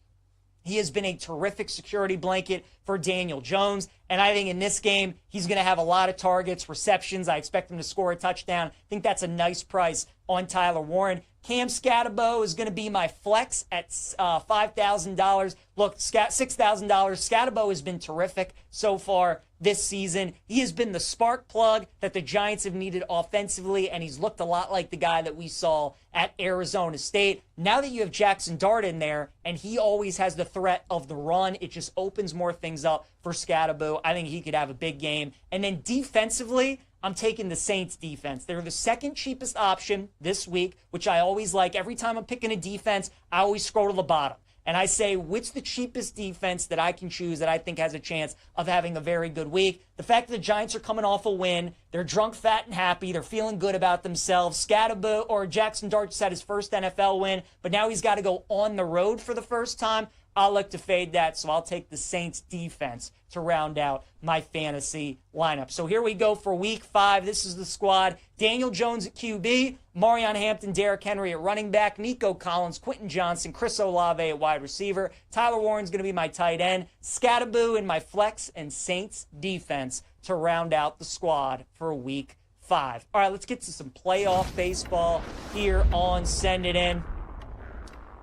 He has been a terrific security blanket for Daniel Jones. And I think in this game, he's going to have a lot of targets, receptions. I expect him to score a touchdown. I think that's a nice price on Tyler Warren. Cam Scatabo is going to be my flex at $5,000. Look, $6,000. Scatabo has been terrific so far this season. He has been the spark plug that the Giants have needed offensively, and he's looked a lot like the guy that we saw at Arizona State. Now that you have Jackson Dart in there, and he always has the threat of the run, it just opens more things up for Scatabo. I think he could have a big game. And then defensively, I'm taking the Saints defense. They're the second cheapest option this week, which I always like. Every time I'm picking a defense, I always scroll to the bottom. And I say, what's the cheapest defense that I can choose that I think has a chance of having a very good week? The fact that the Giants are coming off a win, they're drunk, fat, and happy. They're feeling good about themselves. Scatabo or Jackson Dart just had his first NFL win, but now he's got to go on the road for the first time. I'll look to fade that, so I'll take the Saints defense to round out my fantasy lineup. So here we go for week 5. This is the squad. Daniel Jones at QB, Marion Hampton, Derrick Henry at running back, Nico Collins, Quentin Johnson, Chris Olave at wide receiver. Tyler Warren's going to be my tight end. Scatabo in my flex, and Saints defense to round out the squad for week 5. All right, let's get to some playoff baseball here on Send It In.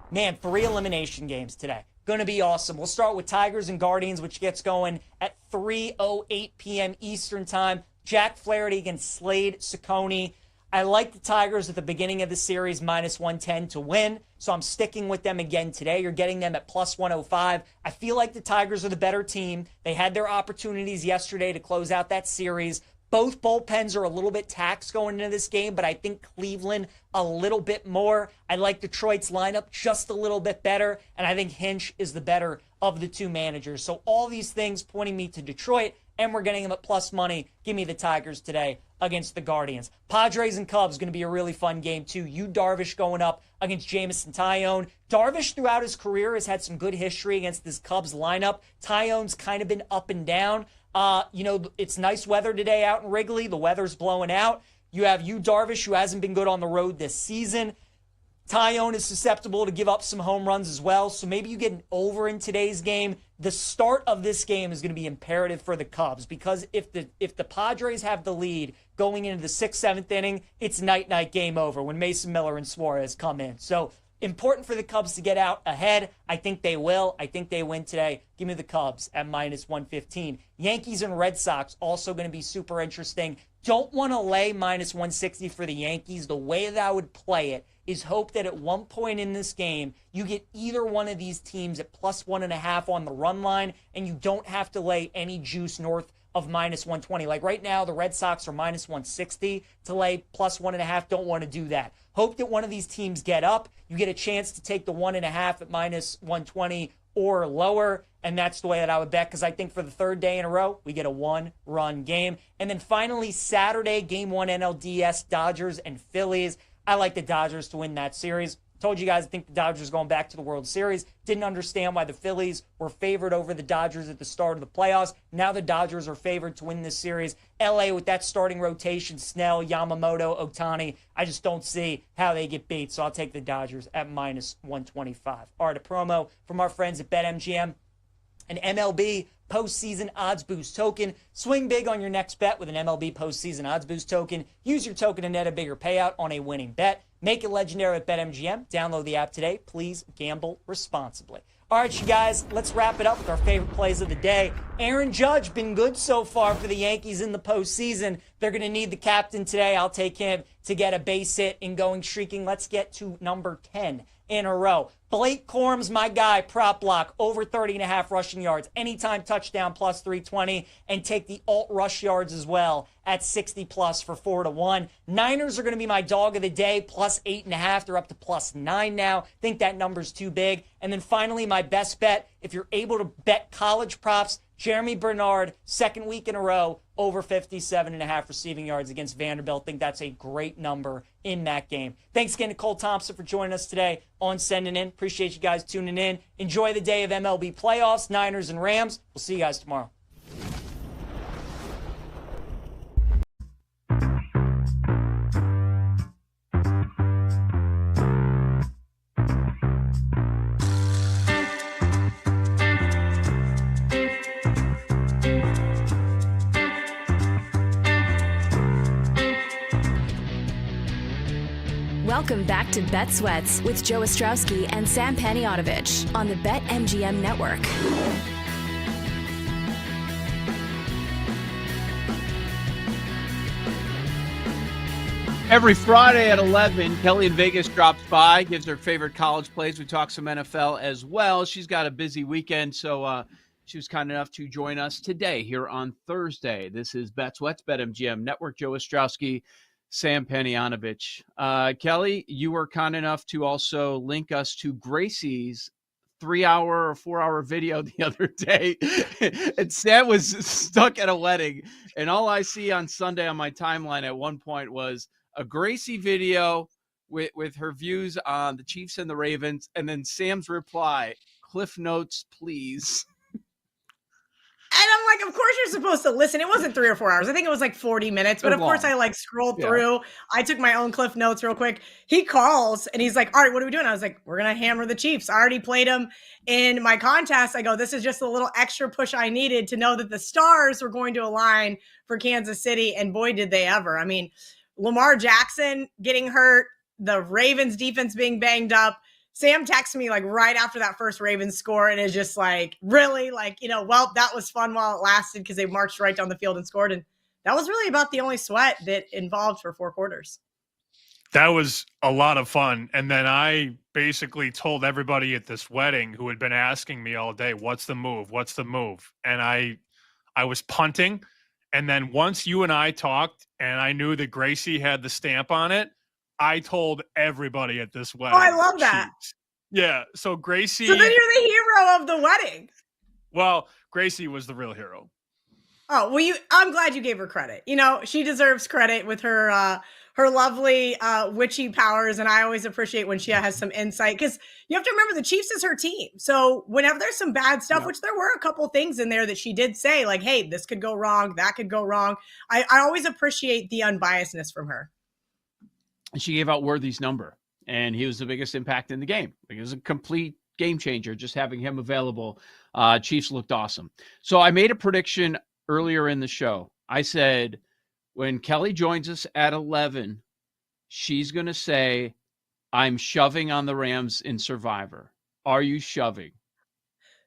Man, 3 elimination games today. Going to be awesome. We'll start with Tigers and Guardians, which gets going at 3:08 p.m. Eastern Time. Jack Flaherty against Slade Ciccone. I like the Tigers at the beginning of the series, -110 to win, so I'm sticking with them again today. You're getting them at +105. I feel like the Tigers are the better team. They had their opportunities yesterday to close out that series. Both bullpens are a little bit taxed going into this game, but I think Cleveland a little bit more. I like Detroit's lineup just a little bit better, and I think Hinch is the better of the 2 managers. So all these things pointing me to Detroit, and we're getting them at plus money. Give me the Tigers today against the Guardians. Padres and Cubs going to be a really fun game too. Yu Darvish going up against Jameson Taillon. Darvish throughout his career has had some good history against this Cubs lineup. Taillon's kind of been up and down. It's nice weather today out in Wrigley. The weather's blowing out. You have Yu Darvish, who hasn't been good on the road this season. Taillon is susceptible to give up some home runs as well, so maybe you get an over in today's game. The start of this game is going to be imperative for the Cubs, because if the Padres have the lead going into the 6th, 7th inning, it's night-night game over when Mason Miller and Suarez come in. So important for the Cubs to get out ahead. I think they will. I think they win today. Give me the Cubs at -115. Yankees and Red Sox also going to be super interesting. Don't want to lay -160 for the Yankees. The way that I would play it is hope that at one point in this game, you get either one of these teams at +1.5 on the run line, and you don't have to lay any juice north of -120. Like right now, the Red Sox are -160 to lay +1.5. Don't want to do that. Hope that one of these teams get up. You get a chance to take the 1.5 at -120 or lower, and that's the way that I would bet, because I think for the 3rd day in a row, we get a 1-run game. And then finally, Saturday, Game 1 NLDS, Dodgers and Phillies. I like the Dodgers to win that series. Told you guys I think the Dodgers going back to the World Series. Didn't understand why the Phillies were favored over the Dodgers at the start of the playoffs. Now the Dodgers are favored to win this series. LA with that starting rotation, Snell, Yamamoto, Ohtani, I just don't see how they get beat. So I'll take the Dodgers at -125. All right, a promo from our friends at BetMGM. An MLB postseason odds boost token. Swing big on your next bet with an MLB postseason odds boost token. Use your token to net a bigger payout on a winning bet. Make it legendary with BetMGM. Download the app today. Please gamble responsibly. All right, you guys, let's wrap it up with our favorite plays of the day. Aaron Judge, been good so far for the Yankees in the postseason. They're going to need the captain today. I'll take him to get a base hit in going streaking. Let's get to number 10 in a row. Blake Corum's my guy, prop block, over 30.5 rushing yards. Anytime touchdown plus 320, and take the alt rush yards as well at 60 plus for 4-1. Niners are going to be my dog of the day, plus 8.5. They're up to plus 9 now. Think that number's too big. And then finally, my best bet, if you're able to bet college props, Jeremy Bernard, second week in a row, over 57.5 receiving yards against Vanderbilt. Think that's a great number in that game. Thanks again to Cole Thompson for joining us today on Sending In. Appreciate you guys tuning in. Enjoy the day of MLB playoffs, Niners and Rams. We'll see you guys tomorrow. Welcome back to Bet Sweats with Joe Ostrowski and Sam Paniotovich on the BetMGM Network. Every Friday at 11, Kelly in Vegas drops by, gives her favorite college plays. We talk some NFL as well. She's got a busy weekend, so she was kind enough to join us today here on Thursday. This is Bet Sweats, BetMGM Network. Joe Ostrowski, Sam Paniotovich. Kelly, you were kind enough to also link us to Gracie's 3-hour or 4-hour video the other day. And Sam was stuck at a wedding. And all I see on Sunday on my timeline at one point was a Gracie video with her views on the Chiefs and the Ravens. And then Sam's reply, Cliff Notes, please. And I'm like, of course you're supposed to listen. It wasn't 3 or 4 hours. I think it was like 40 minutes. But of course I like scrolled through. I took my own Cliff Notes real quick. He calls and he's like, all right, what are we doing? I was like, we're going to hammer the Chiefs. I already played them in my contest. I go, this is just a little extra push I needed to know that the stars were going to align for Kansas City. And boy, did they ever. I mean, Lamar Jackson getting hurt, the Ravens defense being banged up. Sam texted me like right after that first Ravens score and is just like, really? Like, well, that was fun while it lasted because they marched right down the field and scored. And that was really about the only sweat that involved for 4 quarters. That was a lot of fun. And then I basically told everybody at this wedding who had been asking me all day, what's the move? What's the move? And I was punting. And then once you and I talked and I knew that Gracie had the stamp on it, I told everybody at this wedding. Oh, I love that. Yeah. So Gracie. So then you're the hero of the wedding. Well, Gracie was the real hero. Oh, well, I'm glad you gave her credit. She deserves credit with her lovely witchy powers. And I always appreciate when she has some insight because you have to remember the Chiefs is her team. So whenever there's some bad stuff, which there were a couple things in there that she did say like, hey, this could go wrong. That could go wrong. I always appreciate the unbiasedness from her. And she gave out Worthy's number, and he was the biggest impact in the game. Like, it was a complete game changer, just having him available. Chiefs looked awesome. So I made a prediction earlier in the show. I said, when Kelly joins us at 11, she's going to say, I'm shoving on the Rams in Survivor. Are you shoving?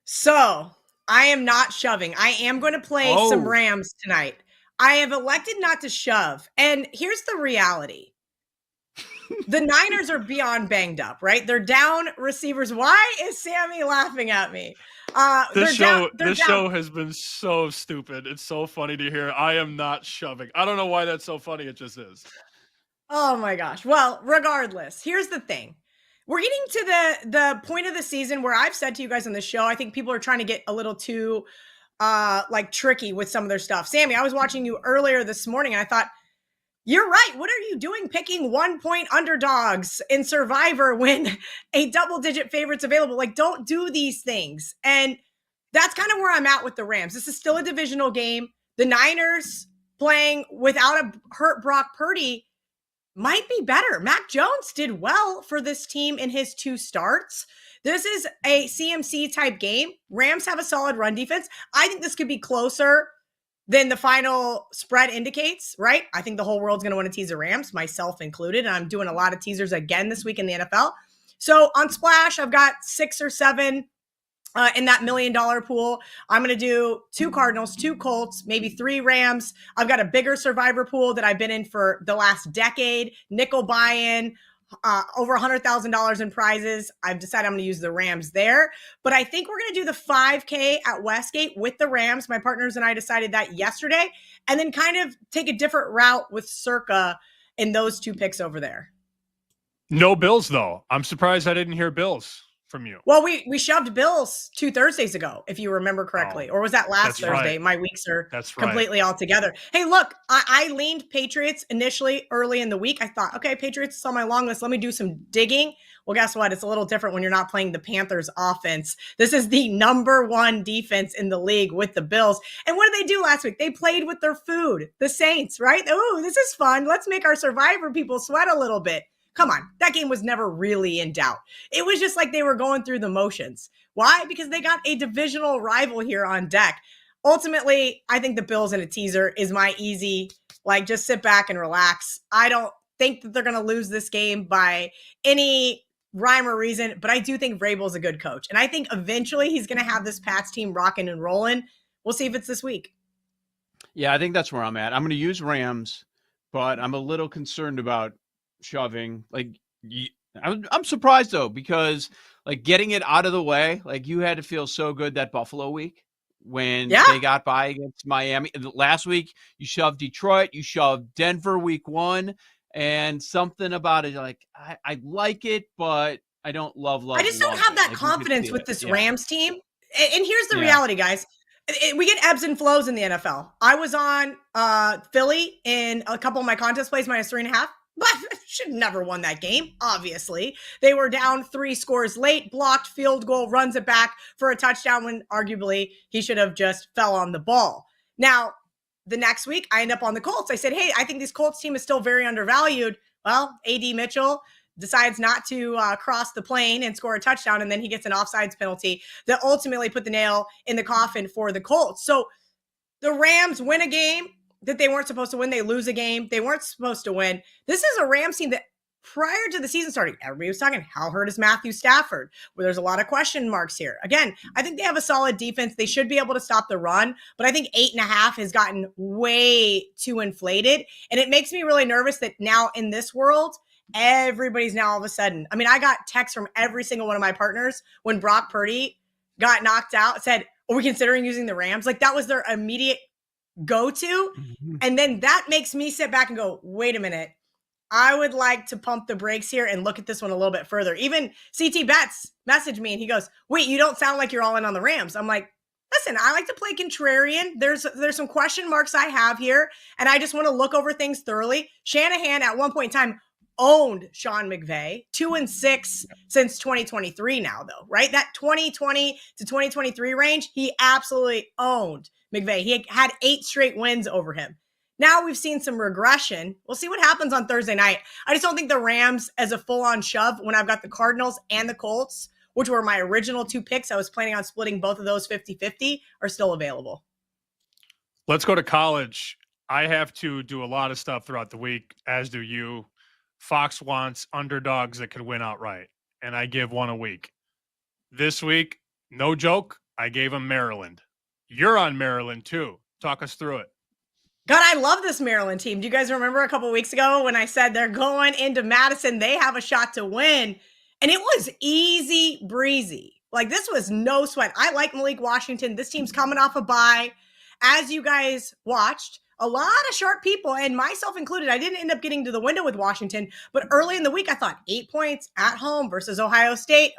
So I am not shoving. I am going to play some Rams tonight. I have elected not to shove. And here's the reality. The Niners are beyond banged up, right? They're down receivers. Why is Sammy laughing at me? This show has been so stupid. It's so funny to hear. I am not shoving. I don't know why that's so funny. It just is. Oh my gosh. Well, regardless, here's the thing. We're getting to the point of the season where I've said to you guys on the show, I think people are trying to get a little too tricky with some of their stuff. Sammy, I was watching you earlier this morning and I thought, You're right. What are you doing picking 1-point underdogs in Survivor when a double-digit favorite's available? Like, don't do these things. And that's kind of where I'm at with the Rams. This is still a divisional game. The Niners playing without a hurt Brock Purdy might be better. Mac Jones did well for this team in his 2 starts. This is a CMC type game. Rams have a solid run defense. I think this could be closer than the final spread indicates, right? I think the whole world's going to want to tease the Rams, myself included. And I'm doing a lot of teasers again this week in the NFL. So on Splash, I've got 6 or 7 in that $1 million pool. I'm going to do 2 Cardinals, 2 Colts, maybe 3 Rams. I've got a bigger Survivor pool that I've been in for the last decade. Nickel buy-in, over $100,000 in prizes. I've decided I'm going to use the Rams there. But I think we're going to do the 5K at Westgate with the Rams. My partners and I decided that yesterday. And then kind of take a different route with Circa in those 2 picks over there. No Bills, though. I'm surprised I didn't hear Bills from you. Well, we shoved Bills 2 Thursdays ago, if you remember correctly. Or was that last Thursday? Right. My weeks are That's completely all together. Hey, look, I leaned Patriots initially early in the week. I thought, okay, Patriots is on my long list. Let me do some digging. Well, guess what? It's a little different when you're not playing the Panthers offense. This is the number 1 defense in the league with the Bills. And what did they do last week? They played with their food. The Saints, right? Oh, this is fun. Let's make our Survivor people sweat a little bit. Come on, that game was never really in doubt. It was just like they were going through the motions. Why? Because they got a divisional rival here on deck. Ultimately, I think the Bills in a teaser is my easy, like, just sit back and relax. I don't think that they're going to lose this game by any rhyme or reason, but I do think Vrabel's a good coach. And I think eventually he's going to have this Pats team rocking and rolling. We'll see if it's this week. Yeah, I think that's where I'm at. I'm going to use Rams, but I'm a little concerned about shoving. Like, I'm surprised though, because like getting it out of the way, like you had to feel so good that Buffalo week when they got by against Miami. Last week you shoved Detroit, you shoved Denver week 1, and something about it, like I like it, but I don't love I just don't have that confidence with this Rams team. And here's the reality, guys. We get ebbs and flows in the NFL. I was on Philly in a couple of my contest plays minus 3.5. But should have never won that game, obviously. They were down 3 scores late, blocked field goal, runs it back for a touchdown when arguably he should have just fell on the ball. Now, the next week, I end up on the Colts. I said, hey, I think this Colts team is still very undervalued. Well, A.D. Mitchell decides not to cross the plane and score a touchdown, and then he gets an offsides penalty that ultimately put the nail in the coffin for the Colts. So the Rams win a game that they weren't supposed to win. They lose a game they weren't supposed to win. This is a Rams team that prior to the season starting, everybody was talking, how hurt is Matthew Stafford? Well, there's a lot of question marks here. Again, I think they have a solid defense. They should be able to stop the run, but I think 8.5 has gotten way too inflated. And it makes me really nervous that now in this world, everybody's now all of a sudden, I mean, I got texts from every single one of my partners when Brock Purdy got knocked out, said, are we considering using the Rams? Like that was their immediate go-to. And then that makes me sit back and go, wait a minute. I would like to pump the brakes here and look at this one a little bit further. Even CT Betts messaged me and he goes, wait, you don't sound like you're all in on the Rams. I'm like, listen, I like to play contrarian. There's some question marks I have here, and I just want to look over things thoroughly. Shanahan at one point in time owned Sean McVay, 2-6 since 2023 now, though, right? That 2020 to 2023 range, he absolutely owned McVay. He had 8 straight wins over him. Now we've seen some regression. We'll see what happens on Thursday night. I just don't think the Rams as a full-on shove when I've got the Cardinals and the Colts, which were my original 2 picks. I was planning on splitting both of those 50-50, are still available. Let's go to college. I have to do a lot of stuff throughout the week, as do you. Fox wants underdogs that could win outright, and I give one a week. This week, no joke, I gave him Maryland. You're on Maryland, too. Talk us through it. God, I love this Maryland team. Do you guys remember a couple weeks ago when I said they're going into Madison, they have a shot to win? And it was easy breezy. Like, this was no sweat. I like Malik Washington. This team's coming off a bye. As you guys watched, a lot of sharp people, and myself included, I didn't end up getting to the window with Washington, but early in the week, I thought 8 points at home versus Ohio State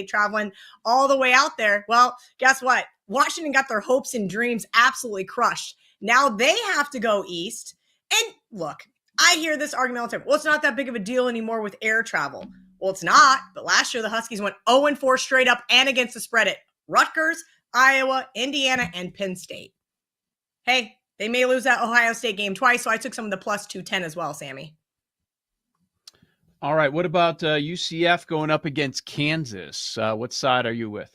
traveling all the way out there. Well, guess what? Washington got their hopes and dreams absolutely crushed. Now they have to go east. And look, I hear this argument all the time. Well, it's not that big of a deal anymore with air travel. Well, it's not. But last year, the Huskies went 0-4 straight up and against the spread at Rutgers, Iowa, Indiana, and Penn State. Hey, they may lose that Ohio State game twice, so I took some of the plus 210 as well, Sammy. All right. What about UCF going up against Kansas? What side are you with?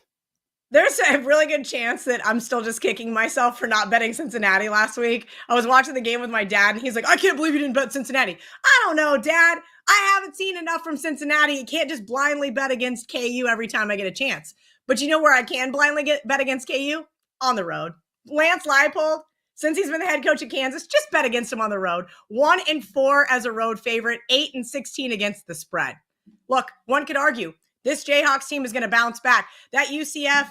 There's a really good chance that I'm still just kicking myself for not betting Cincinnati last week. I was watching the game with my dad, and he's like, I can't believe you didn't bet Cincinnati. I don't know, Dad. I haven't seen enough from Cincinnati. You can't just blindly bet against KU every time I get a chance. But you know where I can blindly bet against KU? On the road. Lance Leipold, since he's been the head coach of Kansas, just bet against him on the road. 1-4 as a road favorite, 8-16 against the spread. Look, one could argue this Jayhawks team is going to bounce back. That UCF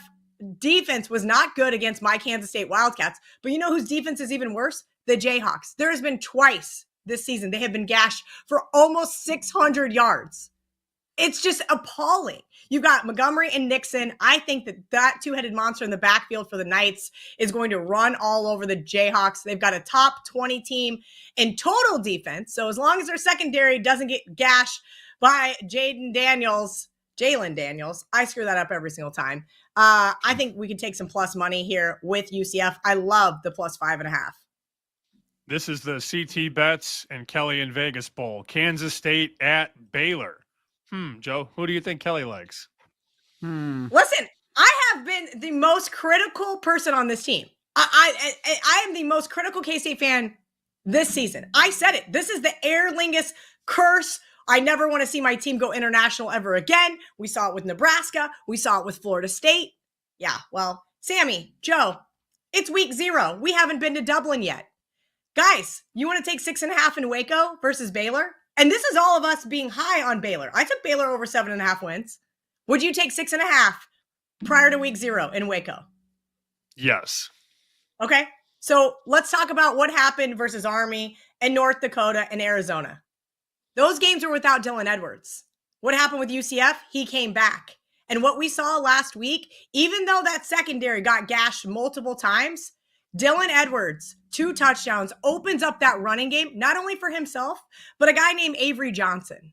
defense was not good against my Kansas State Wildcats, but you know whose defense is even worse? The Jayhawks. There has been twice this season they have been gashed for almost 600 yards. It's just appalling. You've got Montgomery and Nixon. I think that two-headed monster in the backfield for the Knights is going to run all over the Jayhawks. They've got a top 20 team in total defense. So as long as their secondary doesn't get gashed by Jalen Daniels, I screw that up every single time. I think we can take some plus money here with UCF. I love the plus 5.5. This is the CT Bets and Kelly in Vegas Bowl. Kansas State at Baylor. Joe, who do you think Kelly likes? Listen, I have been the most critical person on this team. I am the most critical K-State fan this season. I said it. This is the Aer Lingus curse. I never want to see my team go international ever again. We saw it with Nebraska. We saw it with Florida State. Yeah, well, Sammy, Joe, it's week 0. We haven't been to Dublin yet. Guys, you want to take 6.5 in Waco versus Baylor? And this is all of us being high on Baylor. I took Baylor over 7.5 wins. Would you take 6.5 prior to week 0 in Waco? Yes. Okay, so let's talk about what happened versus Army and North Dakota and Arizona. Those games were without Dylan Edwards. What happened with UCF? He came back. And what we saw last week, even though that secondary got gashed multiple times, Dylan Edwards, 2 touchdowns, opens up that running game, not only for himself, but a guy named Avery Johnson.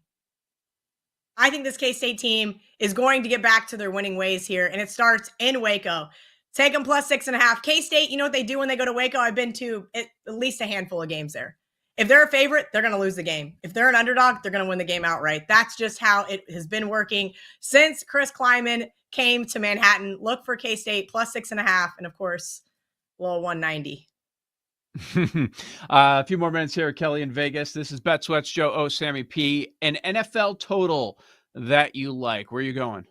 I think this K-State team is going to get back to their winning ways here, and it starts in Waco. Take them plus 6.5. K-State, you know what they do when they go to Waco? I've been to at least a handful of games there. If they're a favorite, they're going to lose the game. If they're an underdog, they're going to win the game outright. That's just how it has been working since Chris Kleiman came to Manhattan. Look for K-State plus 6.5. And of course, little 190. A few more minutes here, Kelly in Vegas. This is Bet Sweats, Joe O, Sammy P. An NFL total that you like. Where are you going?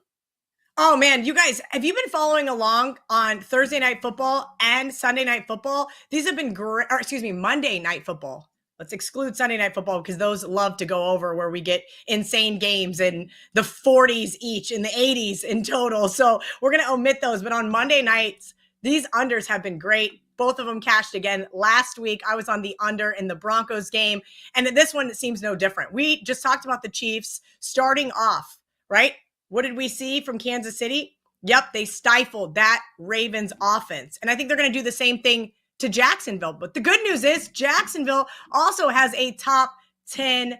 Oh, man, you guys, have you been following along on Thursday Night Football and Sunday Night Football? These have been great, or excuse me, Monday Night Football. Let's exclude Sunday Night Football because those love to go over where we get insane games in the 40s each, in the 80s in total. So we're going to omit those. But on Monday nights, these unders have been great. Both of them cashed again. Last week, I was on the under in the Broncos game. And this one seems no different. We just talked about the Chiefs starting off, right? What did we see from Kansas City? Yep, they stifled that Ravens offense. And I think they're going to do the same thing to Jacksonville. But the good news is Jacksonville also has a top 10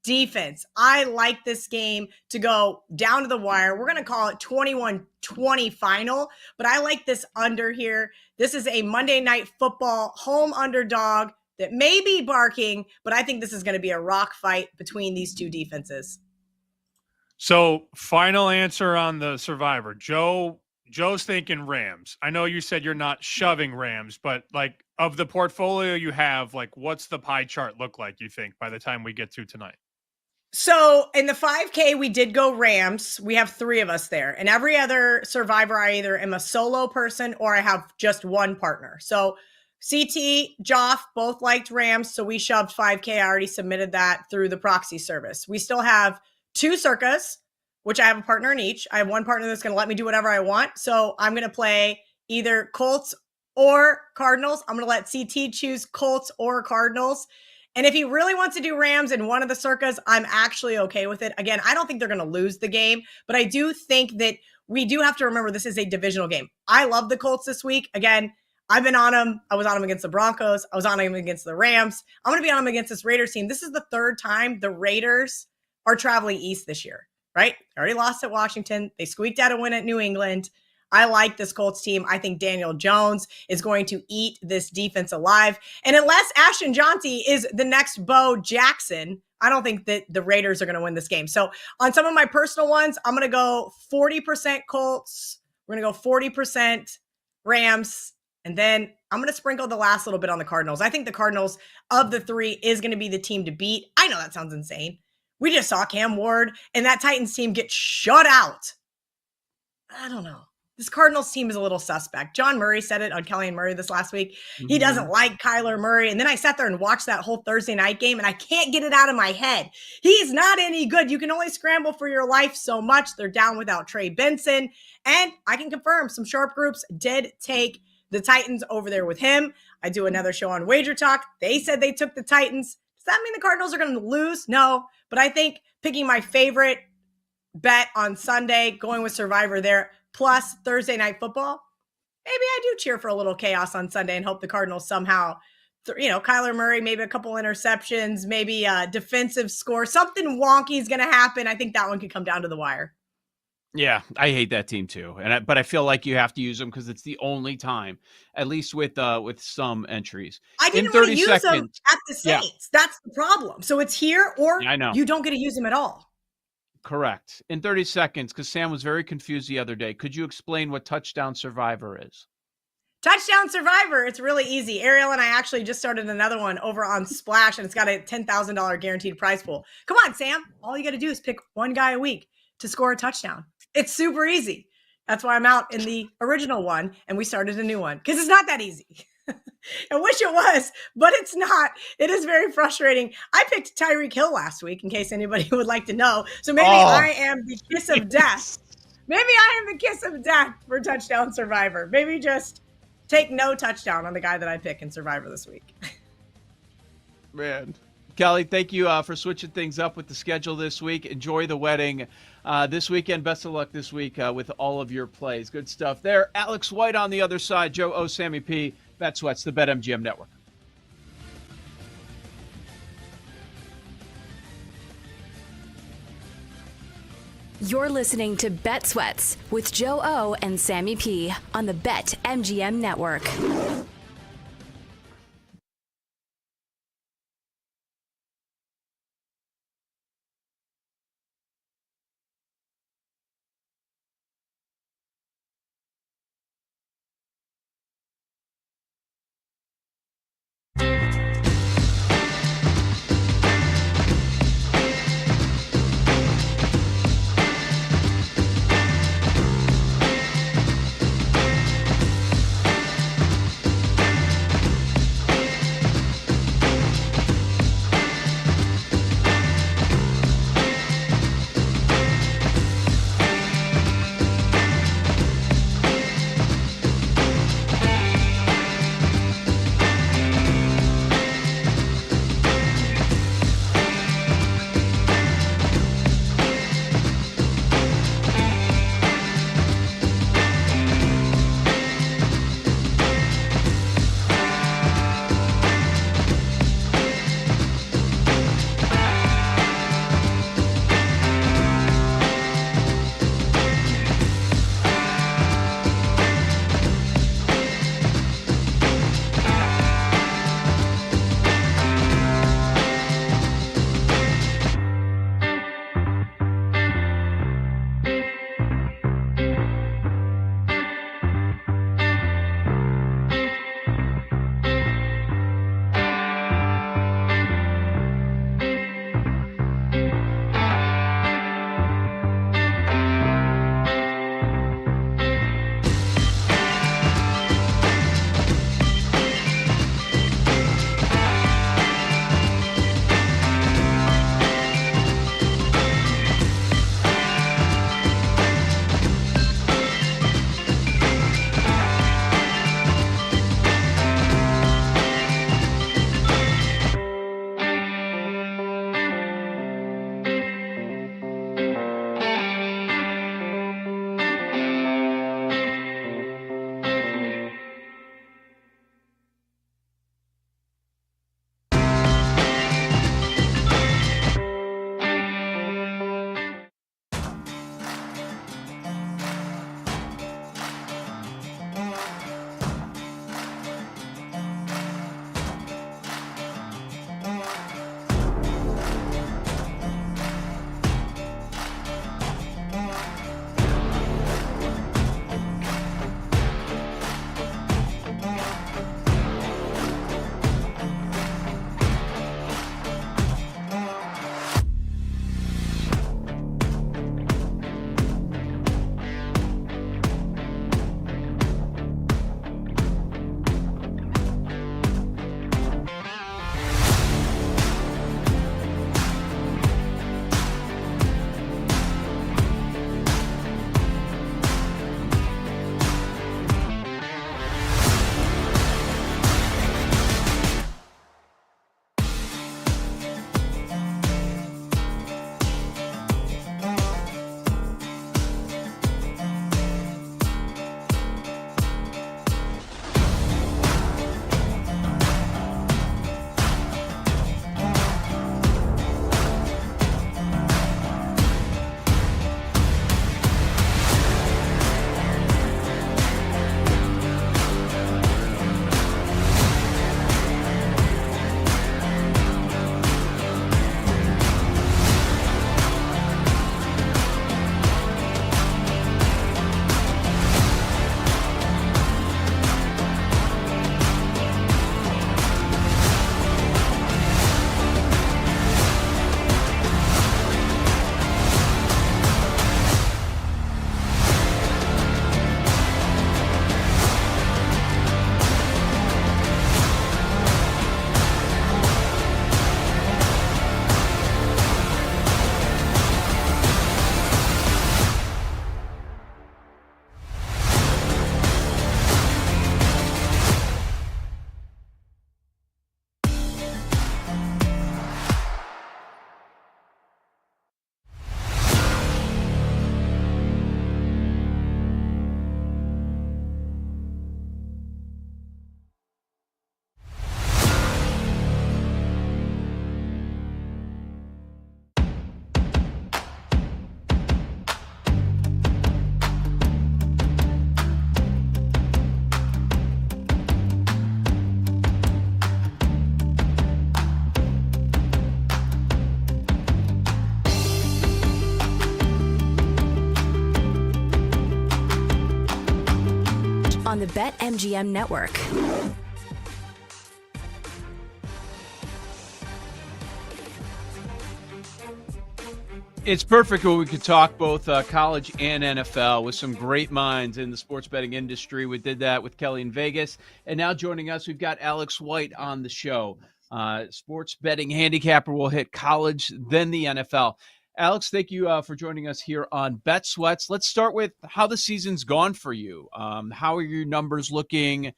defense. I like this game to go down to the wire. We're going to call it 21-20 final, but I like this under here. This is a Monday Night Football home underdog that may be barking, but I think this is going to be a rock fight between these two defenses. So, final answer on the Survivor. Joe's thinking Rams. I know you said you're not shoving Rams, but like of the portfolio you have, like what's the pie chart look like, you think, by the time we get through tonight? So in the 5K, we did go Rams. We have 3 of us there. And every other Survivor, I either am a solo person or I have just one partner. So CT, Joff, both liked Rams. So we shoved 5K. I already submitted that through the proxy service. We still have 2 circas, which I have a partner in each. I have one partner that's going to let me do whatever I want. So I'm going to play either Colts or Cardinals. I'm going to let CT choose Colts or Cardinals. And if he really wants to do Rams in one of the circas, I'm actually okay with it. Again, I don't think they're going to lose the game, but I do think that we do have to remember this is a divisional game. I love the Colts this week. Again, I've been on him. I was on him against the Broncos. I was on him against the Rams. I'm going to be on him against this Raiders team. This is the third time the Raiders are traveling east this year, right? They already lost at Washington. They squeaked out a win at New England. I like this Colts team. I think Daniel Jones is going to eat this defense alive. And unless Ashton Jonty is the next Bo Jackson, I don't think that the Raiders are going to win this game. So on some of my personal ones, I'm going to go 40% Colts. We're going to go 40% Rams. And then I'm going to sprinkle the last little bit on the Cardinals. I think the Cardinals of the three is going to be the team to beat. I know that sounds insane. We just saw Cam Ward and that Titans team get shut out. I don't know. This Cardinals team is a little suspect. John Murray said it on Kelly and Murray this last week. He doesn't like Kyler Murray. And then I sat there and watched that whole Thursday night game, and I can't get it out of my head. He's not any good. You can only scramble for your life so much. They're down without Trey Benson. And I can confirm some sharp groups did take the Titans over there with him. I do another show on Wager Talk. They said they took the Titans. Does that mean the Cardinals are going to lose? No. But I think picking my favorite bet on Sunday, going with Survivor there, plus Thursday Night Football, maybe I do cheer for a little chaos on Sunday and hope the Cardinals somehow, Kyler Murray, maybe a couple interceptions, maybe a defensive score, something wonky is going to happen. I think that one could come down to the wire. Yeah, I hate that team too, but I feel like you have to use them because it's the only time, at least with some entries. I didn't want to use them at the Saints. Yeah. That's the problem. So it's here, or you don't get to use them at all. Correct. In 30 seconds, because Sam was very confused the other day. Could you explain what Touchdown Survivor is? Touchdown Survivor. It's really easy. Ariel and I actually just started another one over on Splash, and it's got a $10,000 guaranteed prize pool. Come on, Sam. All you got to do is pick one guy a week to score a touchdown. It's super easy. That's why I'm out in the original one, and we started a new one because it's not that easy. I wish it was, but it's not. It is very frustrating. I picked Tyreek Hill last week, in case anybody would like to know. So maybe I am the kiss of death. Maybe I am the kiss of death for Touchdown Survivor. Maybe just take no touchdown on the guy that I pick in Survivor this week. Man. Kelly, thank you for switching things up with the schedule this week. Enjoy the wedding this weekend. Best of luck this week with all of your plays. Good stuff there. Alex White on the other side. Joe O, Sammy P, Bet Sweats, the BetMGM Network. You're listening to Bet Sweats with Joe O and Sammy P on the BetMGM Network. the BetMGM network. It's perfect when we could talk both college and NFL with some great minds in the sports betting industry. We did that with Kelly in Vegas. And now joining us, we've got Alex White on the show. Sports betting handicapper will hit college, then the NFL. Alex, thank you for joining us here on Bet Sweats. Let's start with how the season's gone for you. How are your numbers looking?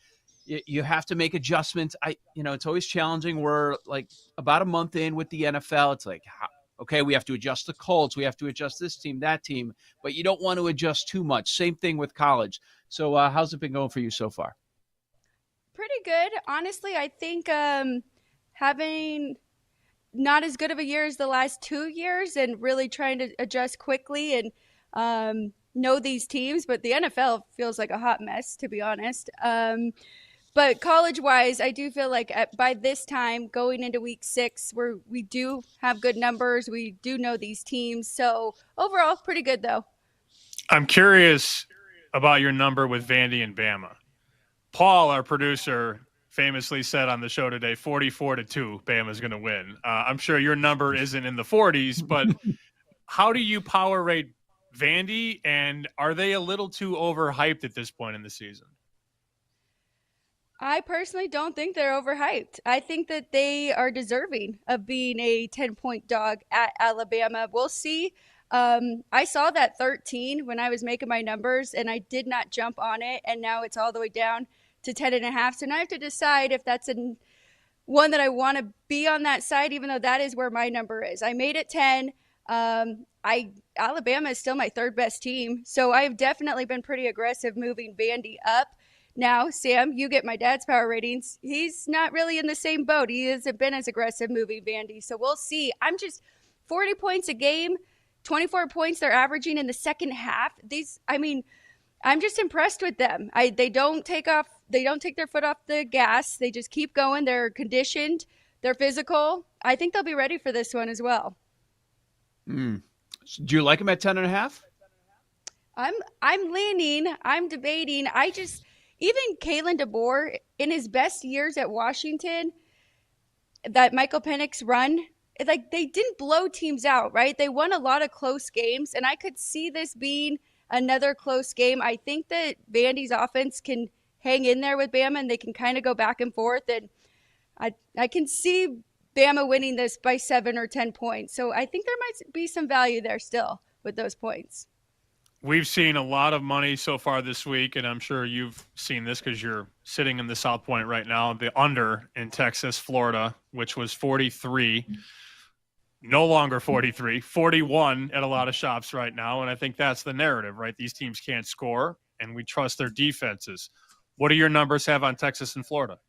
You have to make adjustments. It's always challenging. We're like about a month in with the NFL. It's like, okay, we have to adjust the Colts. We have to adjust this team, that team, but you don't want to adjust too much. Same thing with college. So how's it been going for you so far? Pretty good. Honestly, I think having not as good of a year as the last 2 years and really trying to adjust quickly and know these teams, but the NFL feels like a hot mess, to be honest. But college-wise, I do feel like by this time, going into week 6, we do have good numbers. We do know these teams. So overall, pretty good, though. I'm curious about your number with Vandy and Bama. Paul, our producer, famously said on the show today, 44-2, Bama's going to win. I'm sure your number isn't in the 40s, but how do you power rate Vandy, and are they a little too overhyped at this point in the season? I personally don't think they're overhyped. I think that they are deserving of being a 10-point dog at Alabama. We'll see. I saw that 13 when I was making my numbers, and I did not jump on it, and now it's all the way down to 10.5. So now I have to decide if that's one that I want to be on that side, even though that is where my number is. I made it 10. Alabama is still my third best team, so I've definitely been pretty aggressive moving Vandy up. Now, Sam, you get my dad's power ratings. He's not really in the same boat. He hasn't been as aggressive moving Vandy. So we'll see. I'm just 40 points a game, 24 points they're averaging in the second half. I'm just impressed with them. They don't take their foot off the gas. They just keep going. They're conditioned. They're physical. I think they'll be ready for this one as well. Do you like them at 10.5? I'm leaning. I'm debating. Even Kalen DeBoer, in his best years at Washington, that Michael Penix run, they didn't blow teams out, right? They won a lot of close games, and I could see this being another close game. I think that Vandy's offense can hang in there with Bama, and they can kind of go back and forth, and I can see Bama winning this by 7 or 10 points. So I think there might be some value there still with those points. We've seen a lot of money so far this week, and I'm sure you've seen this because you're sitting in the South Point right now. The under in Texas, Florida, which was 43, no longer 43, 41 at a lot of shops right now. And I think that's the narrative, right? These teams can't score, and we trust their defenses. What do your numbers have on Texas and Florida?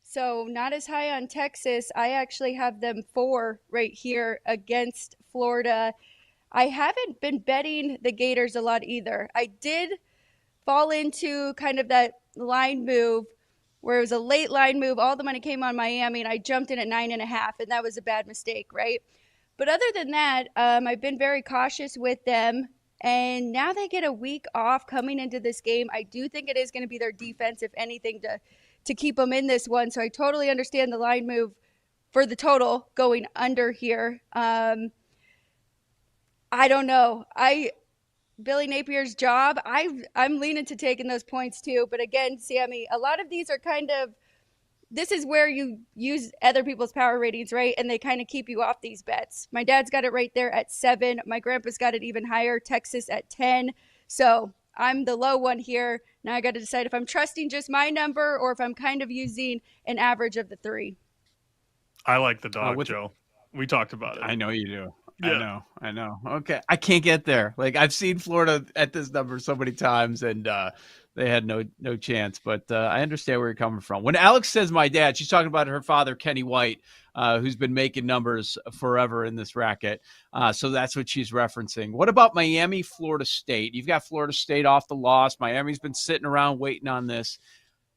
So not as high on Texas. I actually have them 4 right here against Florida. I haven't been betting the Gators a lot either. I did fall into kind of that line move where it was a late line move. All the money came on Miami, and I jumped in at 9.5, and that was a bad mistake, right? But other than that, I've been very cautious with them, and now they get a week off coming into this game. I do think it is going to be their defense, if anything, to keep them in this one. So I totally understand the line move for the total going under here. I don't know. Billy Napier's job, I'm leaning to taking those points too. But again, Sammy, a lot of these are this is where you use other people's power ratings, right? And they kind of keep you off these bets. My dad's got it right there at 7. My grandpa's got it even higher, Texas at 10. So I'm the low one here. Now I got to decide if I'm trusting just my number or if I'm kind of using an average of the 3. I like the dog, Joe. We talked about it. I know you do. Yeah. I know. Okay. I can't get there. Like, I've seen Florida at this number so many times, and they had no chance. But I understand where you're coming from. When Alex says my dad, she's talking about her father, Kenny White, who's been making numbers forever in this racket. So that's what she's referencing. What about Miami, Florida State? You've got Florida State off the loss. Miami's been sitting around waiting on this.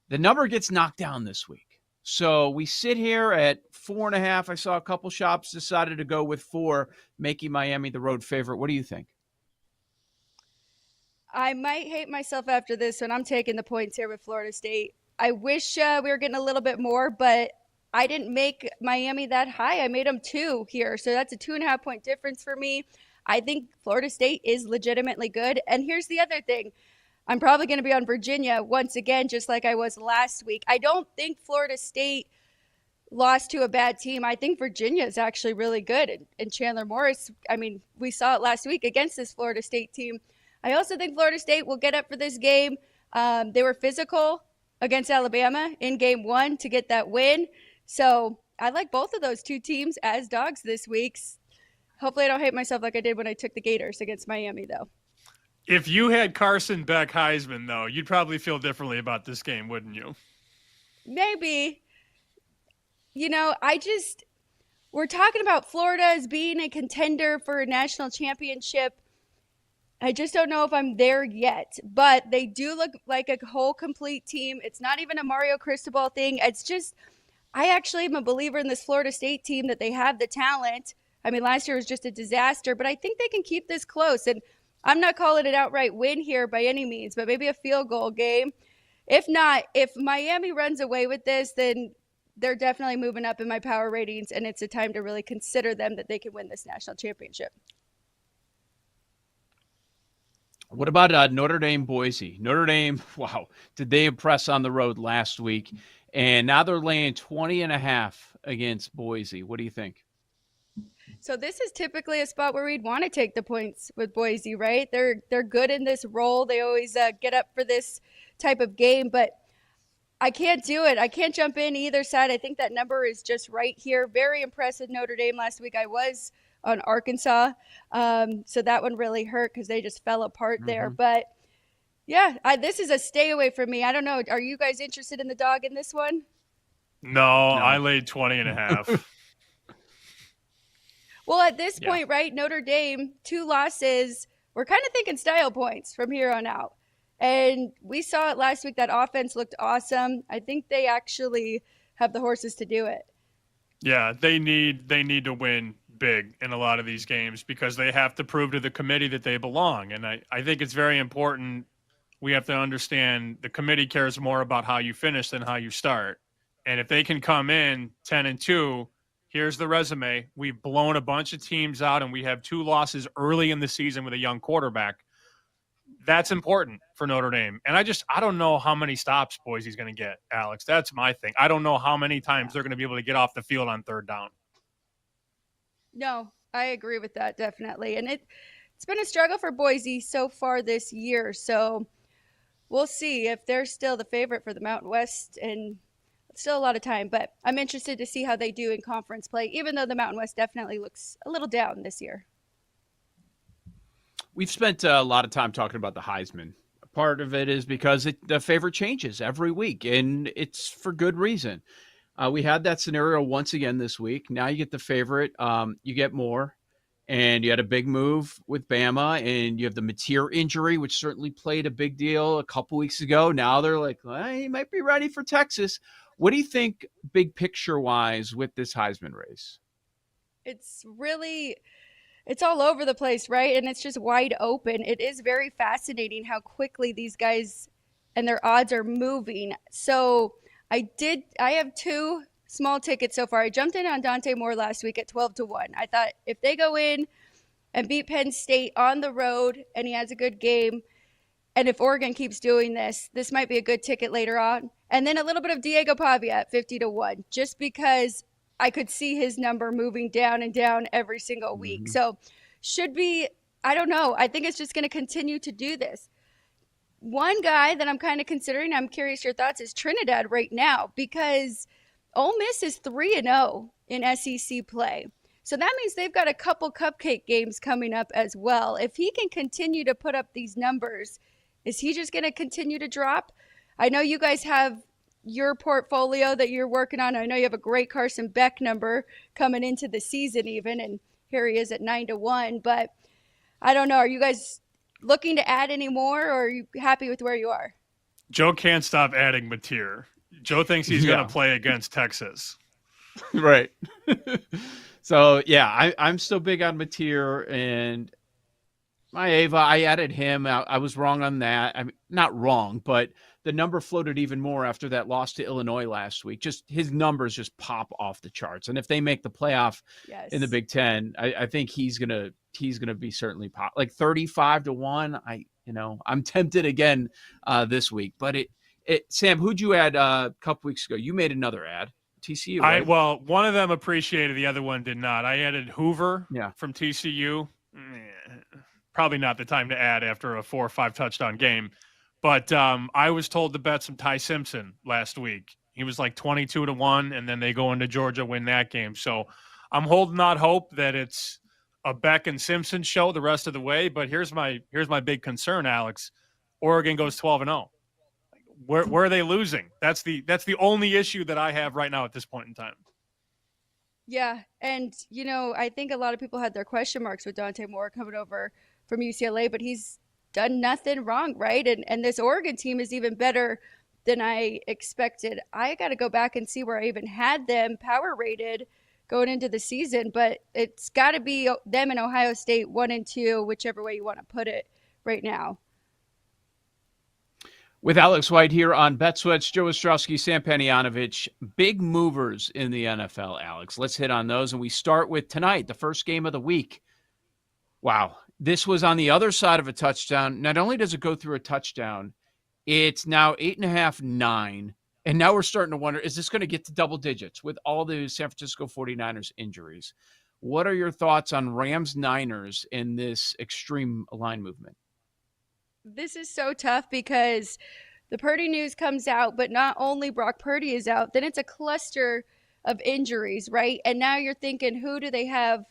The number gets knocked down this week. So we sit here at 4.5. I saw a couple shops decided to go with 4, making Miami the road favorite. What do you think? I might hate myself after this one. I'm taking the points here with Florida State. I wish we were getting a little bit more, but I didn't make Miami that high. I made them 2 here. So that's a 2.5 point difference for me. I think Florida State is legitimately good. And here's the other thing. I'm probably going to be on Virginia once again, just like I was last week. I don't think Florida State lost to a bad team. I think Virginia is actually really good. And Chandler Morris, I mean, we saw it last week against this Florida State team. I also think Florida State will get up for this game. They were physical against Alabama in game 1 to get that win. So I like both of those 2 teams as dogs this week. Hopefully I don't hate myself like I did when I took the Gators against Miami, though. If you had Carson Beck Heisman, though, you'd probably feel differently about this game, wouldn't you? Maybe. You know, we're talking about Florida as being a contender for a national championship. I just don't know if I'm there yet, but they do look like a whole complete team. It's not even a Mario Cristobal thing. It's just, I actually am a believer in this Florida State team that they have the talent. I mean, last year was just a disaster, but I think they can keep this close. And I'm not calling it outright win here by any means, but maybe a field goal game. If not, if Miami runs away with this, then they're definitely moving up in my power ratings, and it's a time to really consider them that they can win this national championship. What about Notre Dame Boise? Notre Dame, wow, did they impress on the road last week? And now they're laying 20.5 against Boise. What do you think? So this is typically a spot where we'd want to take the points with Boise, right? They're good in this role. They always get up for this type of game, but I can't do it. I can't jump in either side. I think that number is just right here. Very impressive Notre Dame last week. I was on Arkansas, so that one really hurt because they just fell apart there. But yeah, this is a stay away from me. I don't know. Are you guys interested in the dog in this one? No, I laid 20.5. Well, at this point, right, Notre Dame, 2 losses. We're kind of thinking style points from here on out. And we saw it last week. That offense looked awesome. I think they actually have the horses to do it. Yeah, they need to win big in a lot of these games because they have to prove to the committee that they belong. And I think it's very important. We have to understand the committee cares more about how you finish than how you start. And if they can come in 10-2, here's the resume. We've blown a bunch of teams out, and we have 2 losses early in the season with a young quarterback. That's important for Notre Dame. And I don't know how many stops Boise's going to get, Alex. That's my thing. I don't know how many times they're going to be able to get off the field on 3rd down. No, I agree with that, definitely. And it's been a struggle for Boise so far this year. So we'll see if they're still the favorite for the Mountain West, and still a lot of time. But I'm interested to see how they do in conference play, even though the Mountain West definitely looks a little down this year. We've spent a lot of time talking about the Heisman. Part of it is because the favorite changes every week, and it's for good reason. We had that scenario once again this week. Now you get the favorite. You get more. And you had a big move with Bama, and you have the Mateer injury, which certainly played a big deal a couple weeks ago. Now they're like, well, he might be ready for Texas. What do you think big picture-wise with this Heisman race? It's all over the place, right? And it's just wide open. It is very fascinating how quickly these guys and their odds are moving. So I have 2 small tickets so far. I jumped in on Dante Moore last week at 12-1. I thought if they go in and beat Penn State on the road and he has a good game, and if Oregon keeps doing this might be a good ticket later on. And then a little bit of Diego Pavia at 50-1, just because I could see his number moving down and down every single week. So should be, I don't know. I think it's just going to continue to do this. One guy that I'm kind of considering, I'm curious your thoughts, is Trinidad right now, because Ole Miss is 3-0 in SEC play. So that means they've got a couple cupcake games coming up as well. If he can continue to put up these numbers, is he just going to continue to drop? I know you guys have your portfolio that you're working on. I know you have a great Carson Beck number coming into the season even, and here he is at 9-1. But I don't know. Are you guys looking to add any more, or are you happy with where you are? Joe can't stop adding Mateer. Joe thinks he's going to play against Texas. Right. So, yeah, I'm still big on Mateer, and Ava, I added him. I was wrong on that. I mean, not wrong, but the number floated even more after that loss to Illinois last week. Just his numbers just pop off the charts. And if they make the playoff in the Big Ten, I think he's gonna be certainly pop like 35-1. I'm tempted again this week. But Sam, who'd you add a couple weeks ago? You made another ad. TCU. Right? Well, one of them appreciated, the other one did not. I added Hoover from TCU. Probably not the time to add after a 4 or 5 touchdown game. But I was told to bet some Ty Simpson last week. He was like 22-1, and then they go into Georgia, win that game. So I'm holding out hope that it's a Beck and Simpson show the rest of the way. But here's my big concern, Alex. Oregon goes 12-0. Where are they losing? That's the only issue that I have right now at this point in time. Yeah, and I think a lot of people had their question marks with Dante Moore coming over from UCLA, but he's done nothing wrong, right? And this Oregon team is even better than I expected. I got to go back and see where I even had them power rated going into the season, but it's got to be them and Ohio State 1 and 2, whichever way you want to put it right now. With Alex White here on BetSweats, Joe Ostrowski, Sam Panayonovich, big movers in the NFL, Alex. Let's hit on those, and we start with tonight, the first game of the week. Wow. This was on the other side of a touchdown. Not only does it go through a touchdown, it's now 8.5, 9. And now we're starting to wonder, is this going to get to double digits with all the San Francisco 49ers injuries? What are your thoughts on Rams-Niners in this extreme line movement? This is so tough because the Purdy news comes out, but not only Brock Purdy is out, then it's a cluster of injuries, right? And now you're thinking, who do they have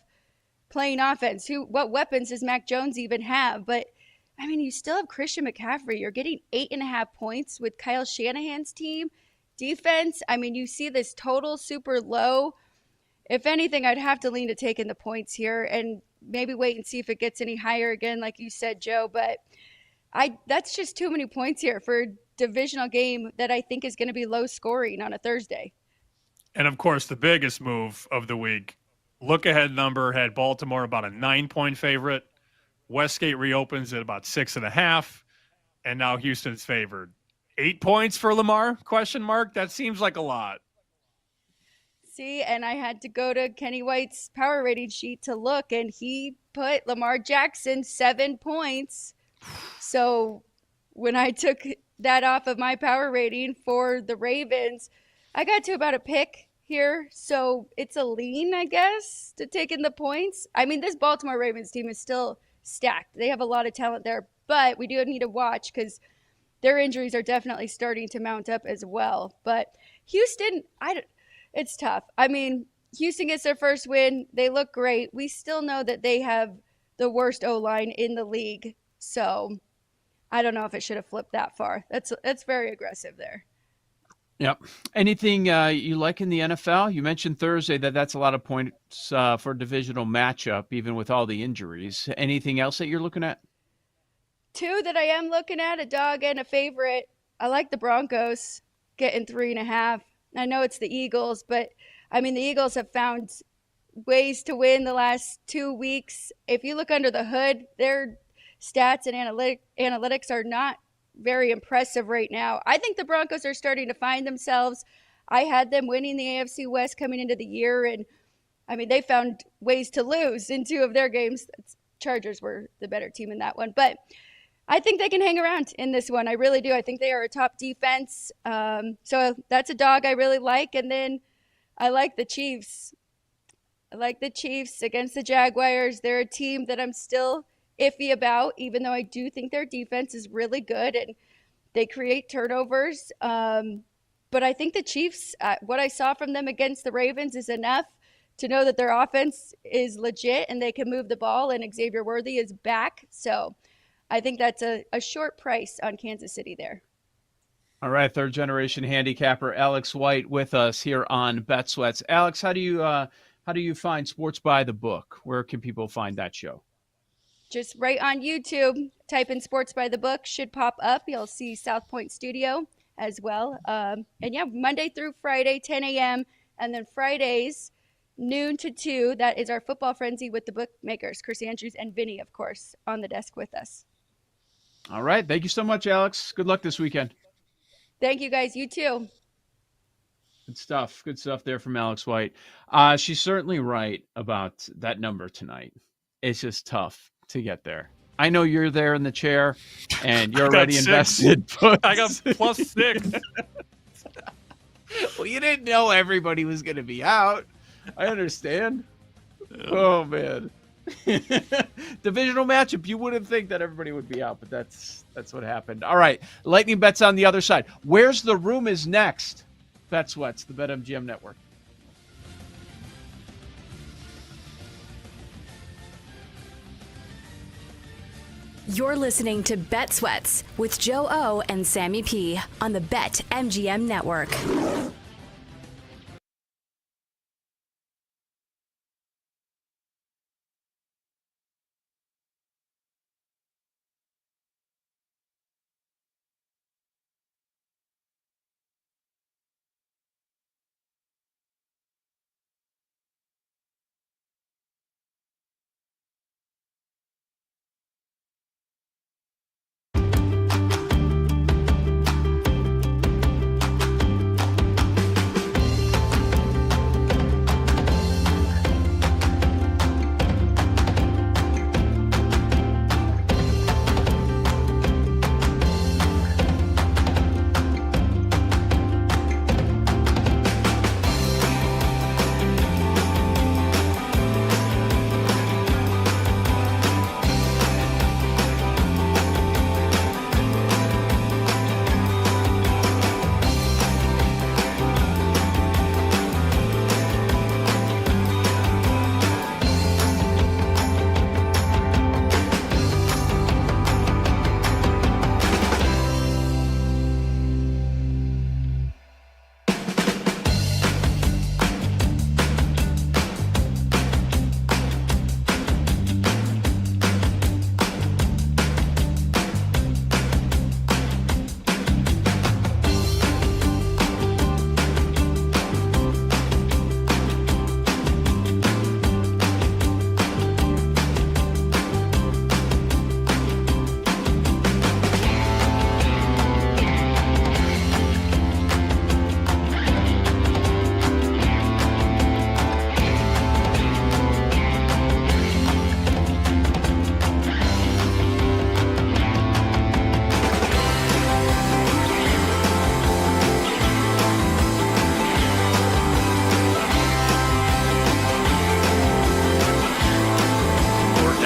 playing offense? What weapons does Mac Jones even have? But I mean, you still have Christian McCaffrey. You're getting 8.5 points with Kyle Shanahan's team. Defense, I mean, you see this total super low. If anything, I'd have to lean to taking the points here and maybe wait and see if it gets any higher again, like you said, Joe. But that's just too many points here for a divisional game that I think is going to be low scoring on a Thursday. And of course, the biggest move of the week, look ahead number had Baltimore about a 9-point favorite. Westgate reopens at about 6.5, and now Houston's favored. 8 points for Lamar? Question mark. That seems like a lot. See, and I had to go to Kenny White's power rating sheet to look, and he put Lamar Jackson 7 points. So when I took that off of my power rating for the Ravens, I got to about a pick here. So it's a lean, I guess, to taking the points. I mean, this Baltimore Ravens team is still stacked. They have a lot of talent there, but we do need to watch because their injuries are definitely starting to mount up as well. But Houston, it's tough. I mean, Houston gets their first win. They look great. We still know that they have the worst O-line in the league. So I don't know if it should have flipped that far. That's very aggressive there. Yep. Anything you like in the NFL? You mentioned Thursday that's a lot of points for a divisional matchup, even with all the injuries. Anything else that you're looking at? Two that I am looking at, a dog and a favorite. I like the Broncos getting 3.5. I know it's the Eagles, but I mean, the Eagles have found ways to win the last 2 weeks. If you look under the hood, their stats and analytics are not very impressive right now. I think the Broncos are starting to find themselves. I had them winning the AFC West coming into the year, and I mean, they found ways to lose in 2 of their games. Chargers were the better team in that one, but I think they can hang around in this one. I really do. I think they are a top defense. So that's a dog I really like. And then I like the Chiefs. I like the Chiefs against the Jaguars. They're a team that I'm still iffy about, even though I do think their defense is really good and they create turnovers. But I think the Chiefs, what I saw from them against the Ravens is enough to know that their offense is legit and they can move the ball, and Xavier Worthy is back. So I think that's a short price on Kansas City there. All right, third-generation handicapper Alex White with us here on BetSweats. Alex, how do you find Sports by the Book? Where can people find that show? Just right on YouTube, type in Sports by the Book, should pop up. You'll see South Point Studio as well. And yeah, Monday through Friday, 10 a.m. And then Fridays, noon to 2. That is our football frenzy with the bookmakers, Chris Andrews and Vinny, of course, on the desk with us. All right. Thank you so much, Alex. Good luck this weekend. Thank you, guys. You too. Good stuff. Good stuff there from Alex White. She's certainly right about that number tonight. It's just tough to get there. I know you're there in the chair and you're already invested. I got +6. Well, you didn't know everybody was going to be out. I understand. Oh, man. Divisional matchup. You wouldn't think that everybody would be out, but that's what happened. All right. Lightning bets on the other side. Where's the Room is next. Bet Sweats, the BetMGM Network. You're listening to Bet Sweats with Joe O and Sammy P on the BetMGM Network.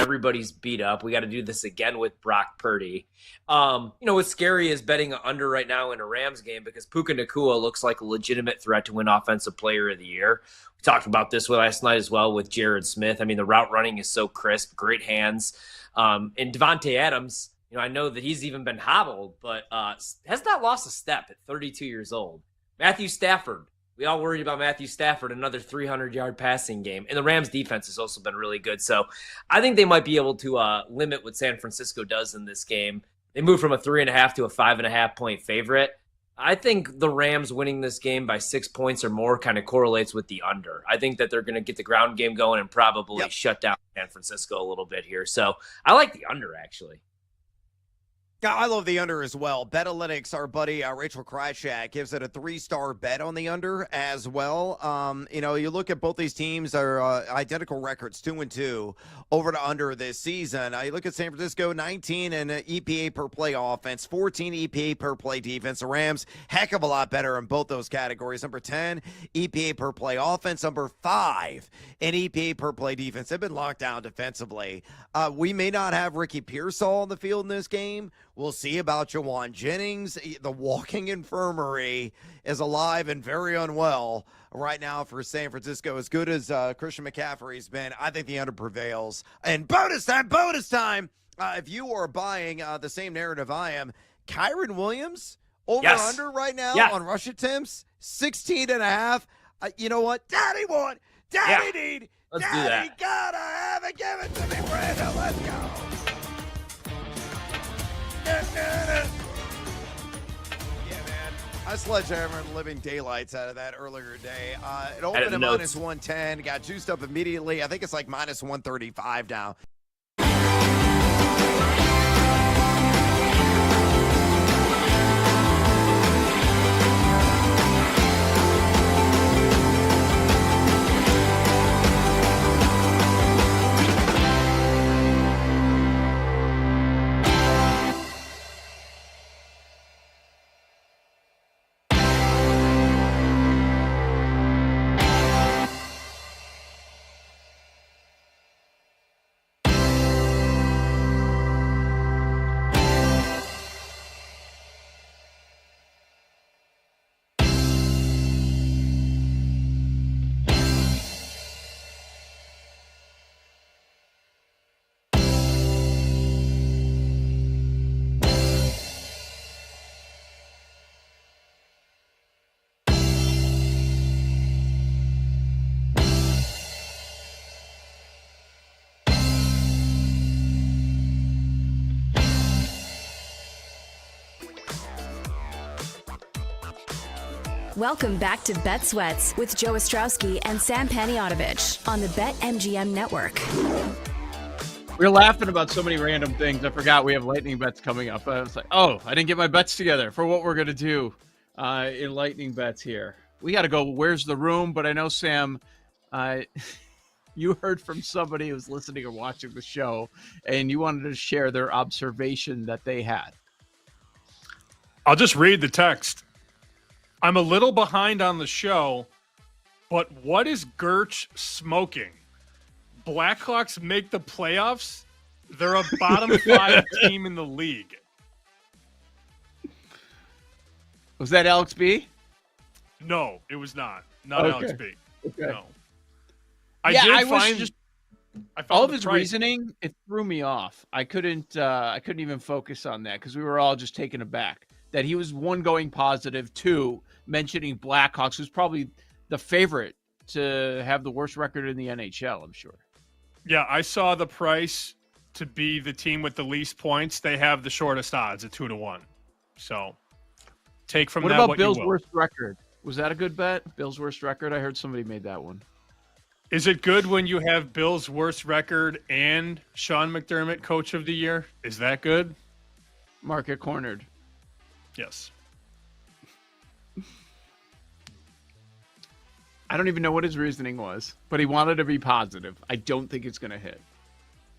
Everybody's beat up. We got to do this again with Brock Purdy. What's scary is betting under right now in a Rams game because Puka Nacua looks like a legitimate threat to win Offensive Player of the Year. We talked about this last night as well with Jared Smith. I mean, the route running is so crisp, great hands. And Devontae Adams, I know that he's even been hobbled, but has not lost a step at 32 years old. Matthew Stafford. We all worried about Matthew Stafford, another 300-yard passing game. And the Rams' defense has also been really good. So I think they might be able to limit what San Francisco does in this game. They moved from a 3.5 to a 5.5-point favorite. I think the Rams winning this game by 6 points or more kind of correlates with the under. I think that they're going to get the ground game going and probably shut down San Francisco a little bit here. So I like the under, actually. Yeah, I love the under as well. Betalytics, our buddy Rachel Krychak gives it a 3-star bet on the under as well. You look at both these teams are identical records, 2-2 over to under this season. You look at San Francisco, 19 in EPA per play offense, 14 EPA per play defense. The Rams, heck of a lot better in both those categories. Number 10, EPA per play offense. Number 5 in EPA per play defense. They've been locked down defensively. We may not have Ricky Pearsall on the field in this game. We'll see about Jawan Jennings. The walking infirmary is alive and very unwell right now for San Francisco. As good as Christian McCaffrey's been, I think the under prevails. And bonus time. If you are buying the same narrative I am, Kyron Williams over-under right now on rush attempts, 16.5. You know what? Daddy want. Daddy need. Let's Daddy do that. gotta have it. Give it to me, Brandon. Let's go. Yeah, man. I sledgehammered the living daylights out of that earlier today. It opened at notes. minus 110, got juiced up immediately. I think it's like minus 135 now. Welcome back to Bet Sweats with Joe Ostrowski and Sam Paniotovich on the BetMGM Network. We were laughing about so many random things. I forgot we have lightning bets coming up. I was like, oh, I didn't get my bets together for what we're going to do in lightning bets here. We got to go, where's the room? But I know, Sam, you heard from somebody who's listening or watching the show, and you wanted to share their observation that they had. I'll just read the text. I'm a little behind on the show, but what is Gertch smoking? Blackhawks make the playoffs? They're a bottom 5 team in the league. Was that Alex B? No, it was not. Not Okay. Alex B. Okay. No. I found all of the his price. reasoning, it threw me off. I couldn't even focus on that because we were all just taken aback that he was, one, going positive, two, mentioning Blackhawks, who's probably the favorite to have the worst record in the NHL, I'm sure. Yeah, I saw the price to be the team with the least points. They have the shortest odds at 2-1. So take from What that about what Bill's you will. worst record? Was that a good bet? Bill's worst record? I heard somebody made that one. Is it good when you have Bill's worst record and Sean McDermott coach of the year? Is that good? Market cornered. Yes. I don't even know what his reasoning was, but he wanted to be positive. I don't think it's going to hit.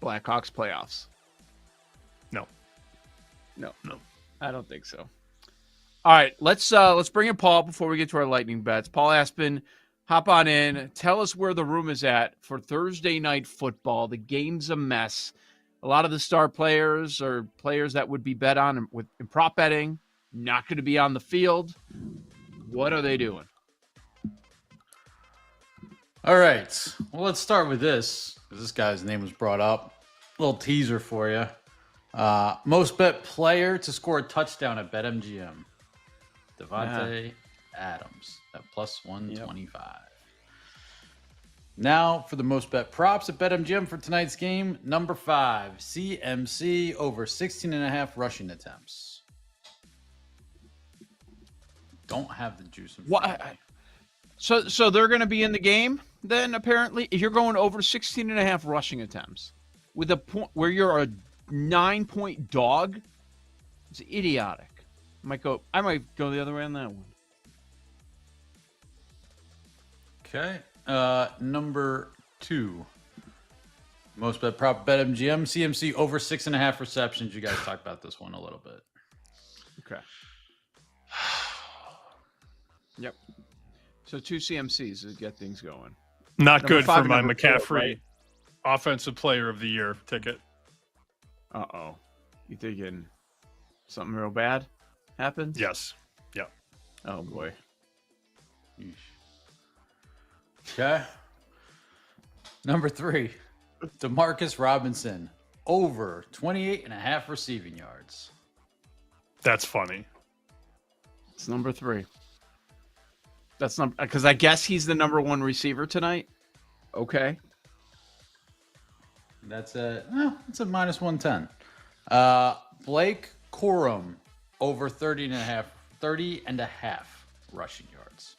Blackhawks playoffs. No. No. I don't think so. All right, let's bring in Paul before we get to our lightning bets. Paul Aspen, hop on in. Tell us where the room is at for Thursday night football. The game's a mess. A lot of the star players or players that would be bet on in prop betting, not going to be on the field. What are they doing? All right. Well, let's start with this, because this guy's name was brought up. A little teaser for you. Most bet player to score a touchdown at BetMGM. Devontae Adams at plus 125. Yep. Now for the most bet props at BetMGM for tonight's game. Number 5, CMC over 16.5 rushing attempts. Don't have the juice in front of me. So they're going to be in the game then, apparently? If you're going over 16.5 rushing attempts with a point where you're a 9-point dog, it's idiotic. I might go the other way on that one. Okay. Number 2. Most bet prop BetMGM. CMC over 6.5 receptions. You guys talked about this one a little bit. Okay. Yep. So 2 CMCs to get things going. Not Number good 5 for and my number McCaffrey 4, right? Offensive Player of the Year ticket. Uh-oh. You thinking something real bad happened? Yes. Yeah. Oh, boy. Okay. Number 3, DeMarcus Robinson over 28.5 receiving yards. That's funny. It's number 3. That's not because I guess he's the number 1 receiver tonight. Okay. That's a minus 110. Blake Corum over 30.5 30.5 rushing yards.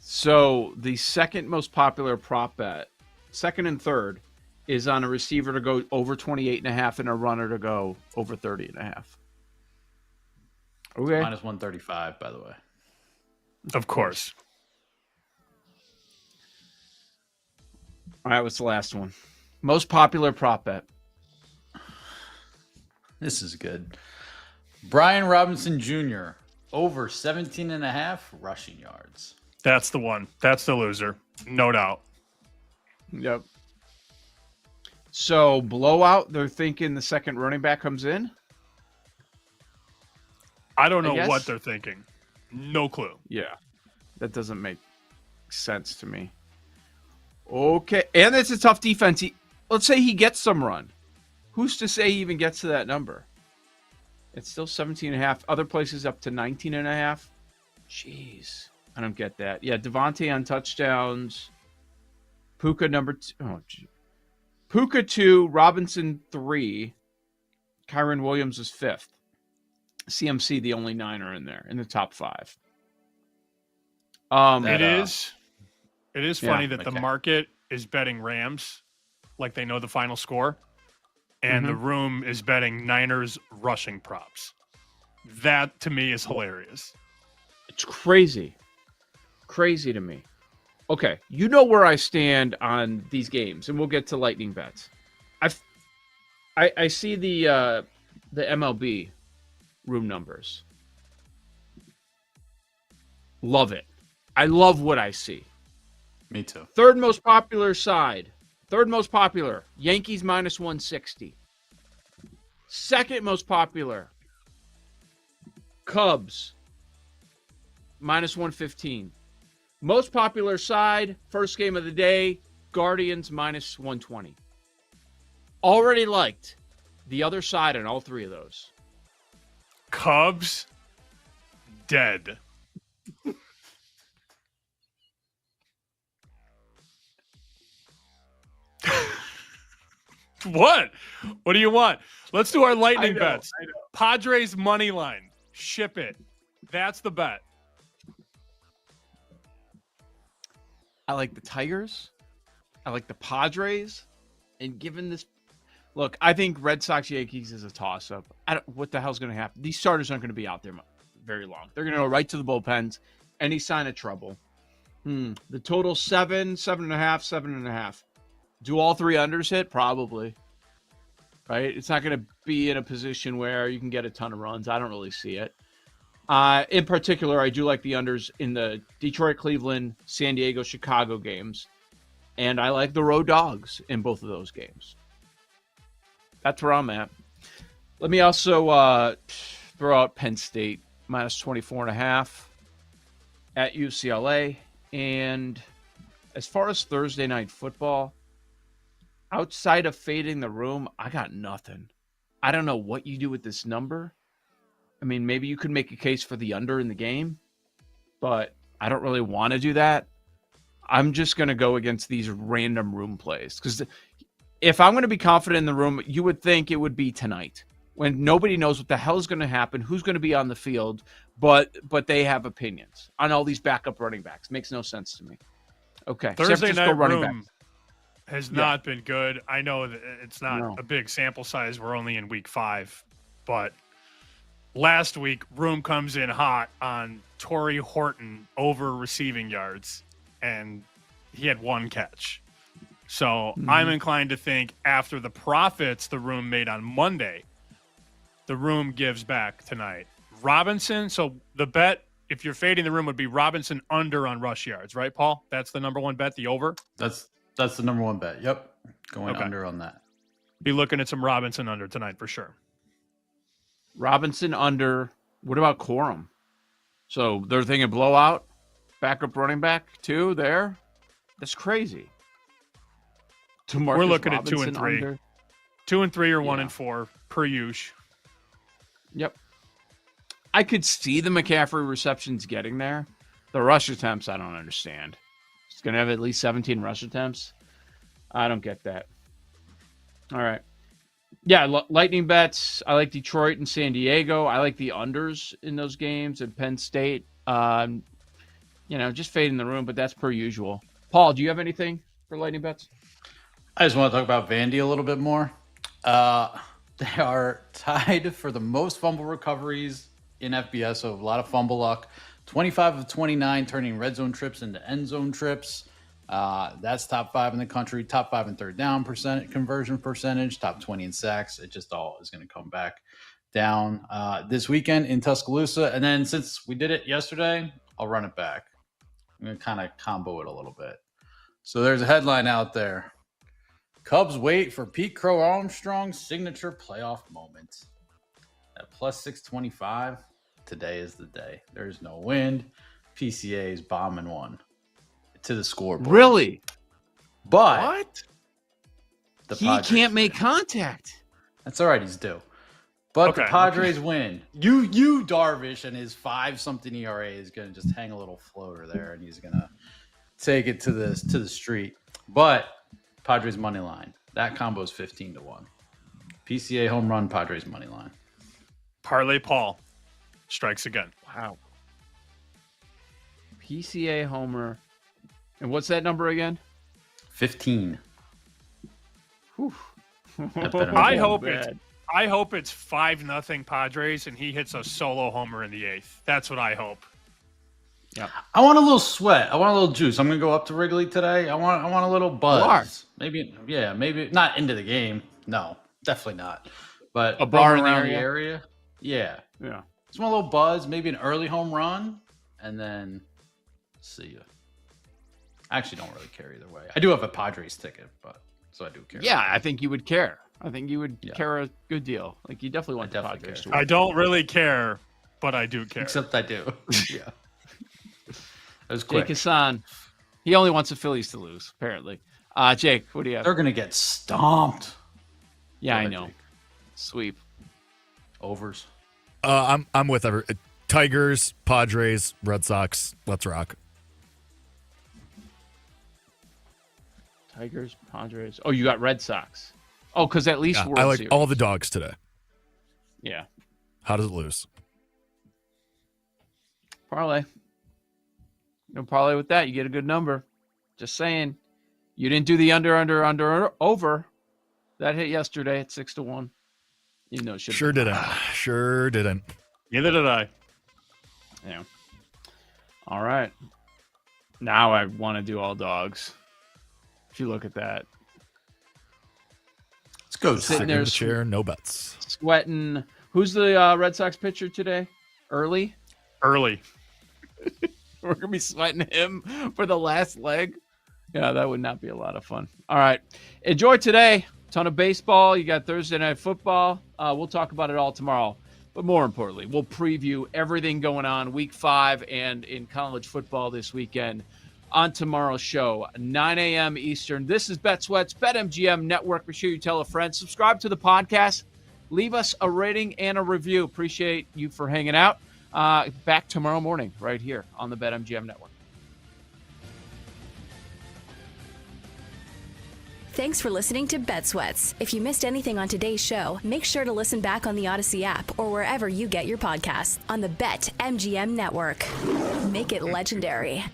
So the second most popular prop bet, second and third, is on a receiver to go over 28.5 and a runner to go over 30.5. Okay. Minus 135, by the way. Of course. All right, what's the last one? Most popular prop bet. This is good. Brian Robinson Jr. over 17.5 rushing yards. That's the one. That's the loser. No doubt. Yep. So blowout, they're thinking the second running back comes in? I don't know what they're thinking. No clue. Yeah. That doesn't make sense to me. Okay. And it's a tough defense. Let's say he gets some run. Who's to say he even gets to that number? It's still 17.5. Other places up to 19.5. Jeez. I don't get that. Yeah, Devontae on touchdowns. Puka number 2. Oh, gee. Puka 2, Robinson 3. Kyron Williams is 5th. CMC, the only Niner in there, in the top 5. It is funny that the market is betting Rams like they know the final score, and the room is betting Niners rushing props. That, to me, is hilarious. It's crazy. Crazy to me. Okay, you know where I stand on these games, and we'll get to lightning bets. I see the MLB room numbers. Love it. I love what I see. Me too. Third most popular side. Third most popular, Yankees minus 160. Second most popular, Cubs minus 115. Most popular side, first game of the day, Guardians minus 120. Already liked the other side on all three of those. Cubs, dead. What? What do you want? Let's do our lightning bets. Padres money line. Ship it. That's the bet. I like the Tigers. I like the Padres. And given this, look, I think Red Sox Yankees is a toss-up. What the hell's going to happen? These starters aren't going to be out there very long. They're going to go right to the bullpens. Any sign of trouble. The total 7, 7.5, 7.5. Do all three unders hit? Probably. Right? It's not going to be in a position where you can get a ton of runs. I don't really see it. In particular, I do like the unders in the Detroit, Cleveland, San Diego, Chicago games. And I like the road dogs in both of those games. That's where I'm at. Let me also throw out Penn State minus 24.5 at UCLA. And as far as Thursday night football, outside of fading the room, I got nothing. I don't know what you do with this number. I mean, maybe you could make a case for the under in the game, but I don't really want to do that. I'm just going to go against these random room plays because if I'm going to be confident in the room, you would think it would be tonight when nobody knows what the hell is going to happen, who's going to be on the field, but they have opinions on all these backup running backs. Makes no sense to me. Okay, Thursday night running room backs has not been good. I know that it's not a big sample size. We're only in week 5, but last week room comes in hot on Torrey Horton over receiving yards, and he had 1 catch. So I'm inclined to think after the profits the room made on Monday, the room gives back tonight. Robinson, so the bet, if you're fading the room, would be Robinson under on rush yards, right, Paul? That's the number one bet, the over? That's the number one bet. Yep. Going under on that. Be looking at some Robinson under tonight for sure. Robinson under. What about Corum? So they're thinking blowout, backup running back too there. That's crazy. We're looking at 2 and 3. Under. 2 and 3 or 1 and 4 per usual. Yep. I could see the McCaffrey receptions getting there. The rush attempts, I don't understand. He's going to have at least 17 rush attempts. I don't get that. All right. Yeah, Lightning bets. I like Detroit and San Diego. I like the unders in those games and Penn State. Just fading the room, but that's per usual. Paul, do you have anything for Lightning bets? I just want to talk about Vandy a little bit more. They are tied for the most fumble recoveries in FBS, so a lot of fumble luck. 25 of 29 turning red zone trips into end zone trips. That's top 5 in the country, top 5 in third down conversion percentage, top 20 in sacks. It just all is going to come back down this weekend in Tuscaloosa. And then since we did it yesterday, I'll run it back. I'm going to kind of combo it a little bit. So there's a headline out there. Cubs wait for Pete Crow Armstrong's signature playoff moment. At plus 625, today is the day. There's no wind. PCA is bombing one to the scoreboard. Really? But what? He Padres can't make contact. That's all right. He's due. But Okay, the Padres win. You Darvish and his 5-something ERA is going to just hang a little floater there, and he's going to take it to the street. But Padres money line. That combo is 15-1. PCA home run, Padres money line. Parlay Paul strikes again. Wow. PCA homer. And what's that number again? 15. I hope it's 5-0 Padres and he hits a solo homer in the 8th. That's what I hope. Yeah. I want a little sweat. I want a little juice. I'm gonna go up to Wrigley today. I want a little buzz. Maybe not into the game. No, definitely not. But a bar around in the area. Yeah. Just want a little buzz. Maybe an early home run, and then see you. I actually don't really care either way. I do have a Padres ticket, so I do care. Yeah, I think you would care. I think you would care a good deal. Like you definitely want the Padres to win. I don't really care, but I do care. Except I do. Yeah. That was quick. Jake Hassan, he only wants the Phillies to lose, apparently. Jake, what do you have? They're gonna get stomped. Yeah, I know. Jake. Sweep. Overs. I'm with Tigers, Padres, Red Sox. Let's rock. Tigers, Padres. Oh, you got Red Sox. Oh, because at least I like all the dogs today. Yeah. How does it lose? Parlay. No parlay with that. You get a good number. Just saying. You didn't do the under, over. That hit yesterday at 6-1. You know, sure didn't. Sure didn't. Neither did I. Yeah. All right. Now I want to do all dogs. If you look at that. Let's go. Sitting there in the chair, no bets. Sweating. Who's the Red Sox pitcher today? Early. We're going to be sweating him for the last leg. Yeah, that would not be a lot of fun. All right. Enjoy today. Ton of baseball. You got Thursday Night Football. We'll talk about it all tomorrow. But more importantly, we'll preview everything going on Week 5 and in college football this weekend on tomorrow's show, 9 a.m. Eastern. This is Bet Sweats, BetMGM Network. Be sure you tell a friend. Subscribe to the podcast. Leave us a rating and a review. Appreciate you for hanging out. Back tomorrow morning right here on the BetMGM Network. Thanks for listening to Bet Sweats. If you missed anything on today's show, make sure to listen back on the Odyssey app or wherever you get your podcasts on the BetMGM Network. Make it legendary.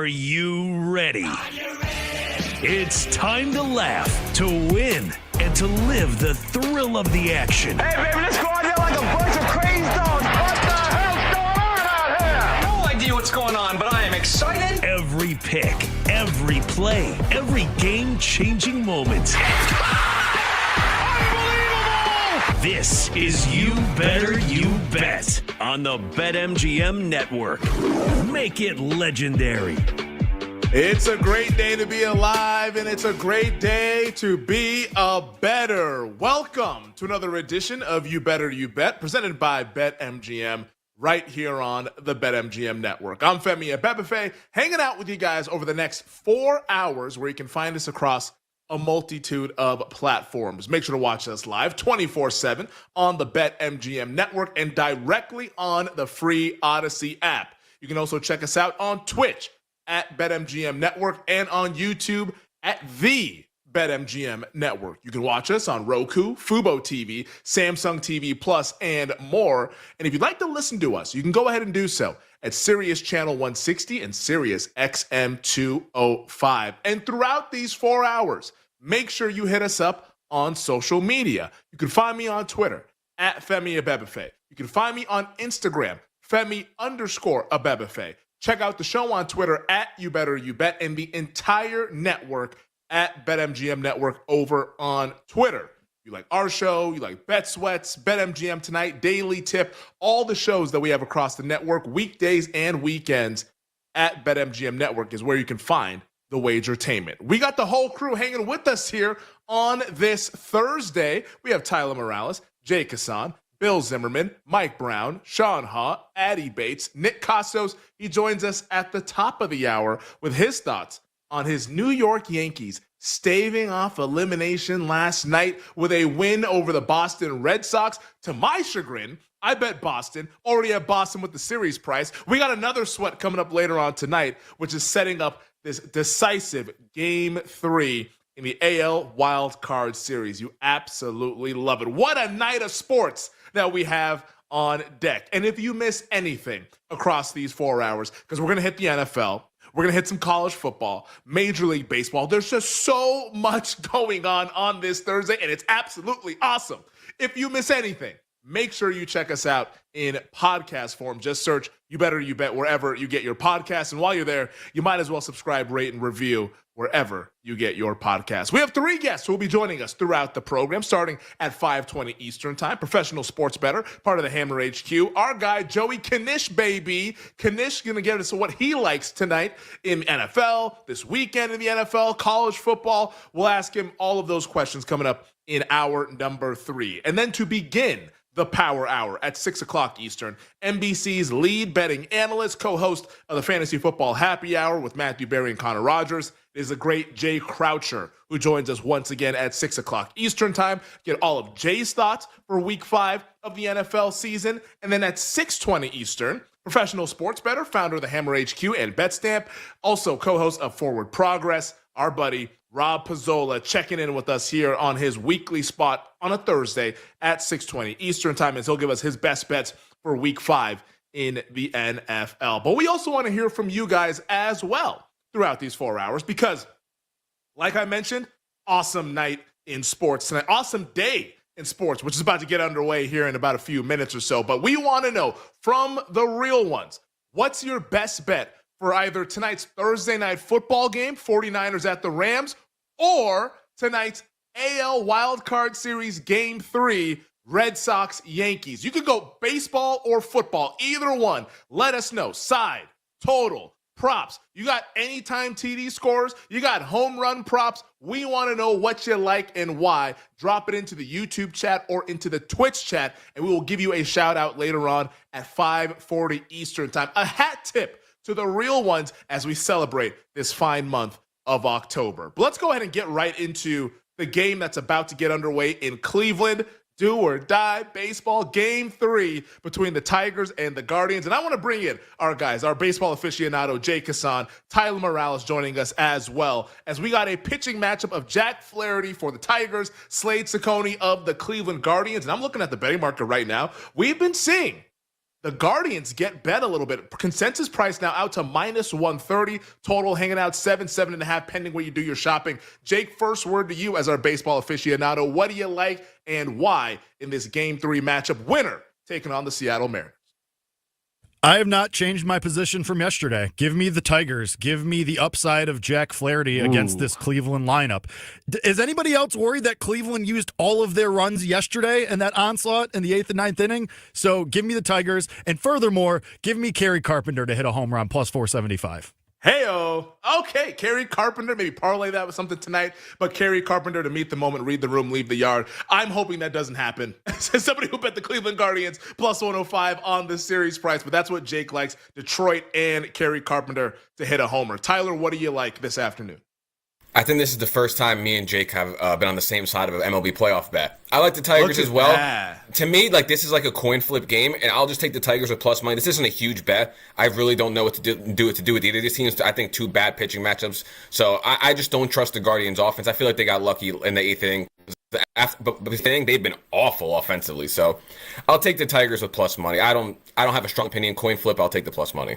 Are you ready? It's time to laugh, to win, and to live the thrill of the action. Hey, baby, let's go out there like a bunch of crazy dogs. What the hell's going on out here? No idea what's going on, but I am excited. Every pick, every play, every game-changing moment. Unbelievable! This is You Better You Bet on the BetMGM Network. Make it legendary. It's a great day to be alive, and it's a great day to be a better. Welcome to another edition of You Better You Bet, presented by BetMGM, right here on the BetMGM Network. I'm Femi Abebefe, hanging out with you guys over the next 4 hours, where you can find us across a multitude of platforms. Make sure to watch us live 24/7 on the BetMGM Network and directly on the free Odyssey app. You can also check us out on Twitch at BetMGM Network and on YouTube at the BetMGM Network. You can watch us on Roku, Fubo TV, Samsung TV Plus, and more. And if you'd like to listen to us, you can go ahead and do so at Sirius Channel 160 and Sirius XM 205. And throughout these 4 hours, make sure you hit us up on social media. You can find me on Twitter at Femi Abebefe. You can find me on Instagram, Femi_Abebefe. Check out the show on Twitter at You Better You Bet, and the entire network at BetMGM Network over on Twitter. You like our show, you like Bet Sweats, BetMGM Tonight, Daily Tip, all the shows that we have across the network, weekdays and weekends at BetMGM Network is where you can find the Wagertainment. We got the whole crew hanging with us here on this Thursday. We have Tyler Morales, Jay Kassan, Bill Zimmerman, Mike Brown, Sean Haw, Addie Bates, Nick Costos. He joins us at the top of the hour with his thoughts on his New York Yankees staving off elimination last night with a win over the Boston Red Sox. To my chagrin, I bet Boston. Already have Boston with the series price. We got another sweat coming up later on tonight, which is setting up this decisive Game 3 in the AL Wild Card Series. You absolutely love it. What a night of sports that we have on deck. And if you miss anything across these 4 hours, because we're going to hit the NFL, we're going to hit some college football, Major League Baseball. There's just so much going on this Thursday, and it's absolutely awesome. If you miss anything, make sure you check us out in podcast form. Just search You Better You Bet wherever you get your podcasts. And while you're there, you might as well subscribe, rate, and review wherever you get your podcasts. We have 3 guests who will be joining us throughout the program, starting at 5:20 Eastern Time. Professional sports bettor, part of the Hammer HQ. Our guy, Joey Knish, baby. Knish going to get us what he likes tonight in NFL, this weekend in the NFL, college football. We'll ask him all of those questions coming up in hour number 3. And then to begin the Power Hour at 6 o'clock Eastern, NBC's lead betting analyst, co-host of the Fantasy Football Happy Hour with Matthew Berry and Connor Rogers, is the great Jay Croucher, who joins us once again at 6 o'clock Eastern Time. Get all of Jay's thoughts for Week 5 of the NFL season. And then at 6:20 Eastern, professional sports bettor, founder of the Hammer HQ and BetStamp, also co-host of Forward Progress, our buddy Rob Pizzola, checking in with us here on his weekly spot on a Thursday at 6:20 Eastern Time, as he'll give us his best bets for Week 5 in the NFL. But we also want to hear from you guys as well throughout these 4 hours, because, like I mentioned, awesome night in sports tonight, awesome day in sports, which is about to get underway here in about a few minutes or so. But we want to know from the real ones, what's your best bet for either tonight's Thursday night football game, 49ers at the Rams, or tonight's AL Wildcard Series Game 3, Red Sox Yankees? You could go baseball or football, either one. Let us know. Side, total, props. You got anytime TD scores. You got home run props. We want to know what you like and why. Drop it into the YouTube chat or into the Twitch chat, and we will give you a shout out later on at 5:40 Eastern Time. A hat tip to the real ones as we celebrate this fine month of October. But let's go ahead and get right into the game that's about to get underway in Cleveland. Do or die baseball, Game 3 between the Tigers and the Guardians. And I want to bring in our guys, our baseball aficionado, Jay Kassan, Tyler Morales joining us as well, as we got a pitching matchup of Jack Flaherty for the Tigers, Slade Ciccone of the Cleveland Guardians. And I'm looking at the betting market right now. We've been seeing The Guardians get bet a little bit. Consensus price now out to -130. Total hanging out 7.5, pending where you do your shopping. Jake, first word to you as our baseball aficionado. What do you like and why in this Game 3 matchup? Winner taking on the Seattle Mariners. I have not changed my position from yesterday. Give me the Tigers. Give me the upside of Jack Flaherty against this Cleveland lineup. Is anybody else worried that Cleveland used all of their runs yesterday in that onslaught in the 8th and 9th inning? So give me the Tigers. And furthermore, give me Kerry Carpenter to hit a home run plus 475. Hey-o. Okay, Kerry Carpenter. Maybe parlay that with something tonight. But Kerry Carpenter to meet the moment, read the room, leave the yard. I'm hoping that doesn't happen. As somebody who bet the Cleveland Guardians plus 105 on the series price. But that's what Jake likes. Detroit and Kerry Carpenter to hit a homer. Tyler, what do you like this afternoon? I think this is the first time me and Jake have been on the same side of an MLB playoff bet. I like the Tigers as well. That. To me, like, this is like a coin flip game, and I'll just take the Tigers with plus money. This isn't a huge bet. I really don't know what to do with either of these teams. I think two bad pitching matchups. So I just don't trust the Guardians' offense. I feel like they got lucky in the 8th inning. But the thing, they've been awful offensively. So I'll take the Tigers with plus money. I don't have a strong opinion. Coin flip, I'll take the plus money.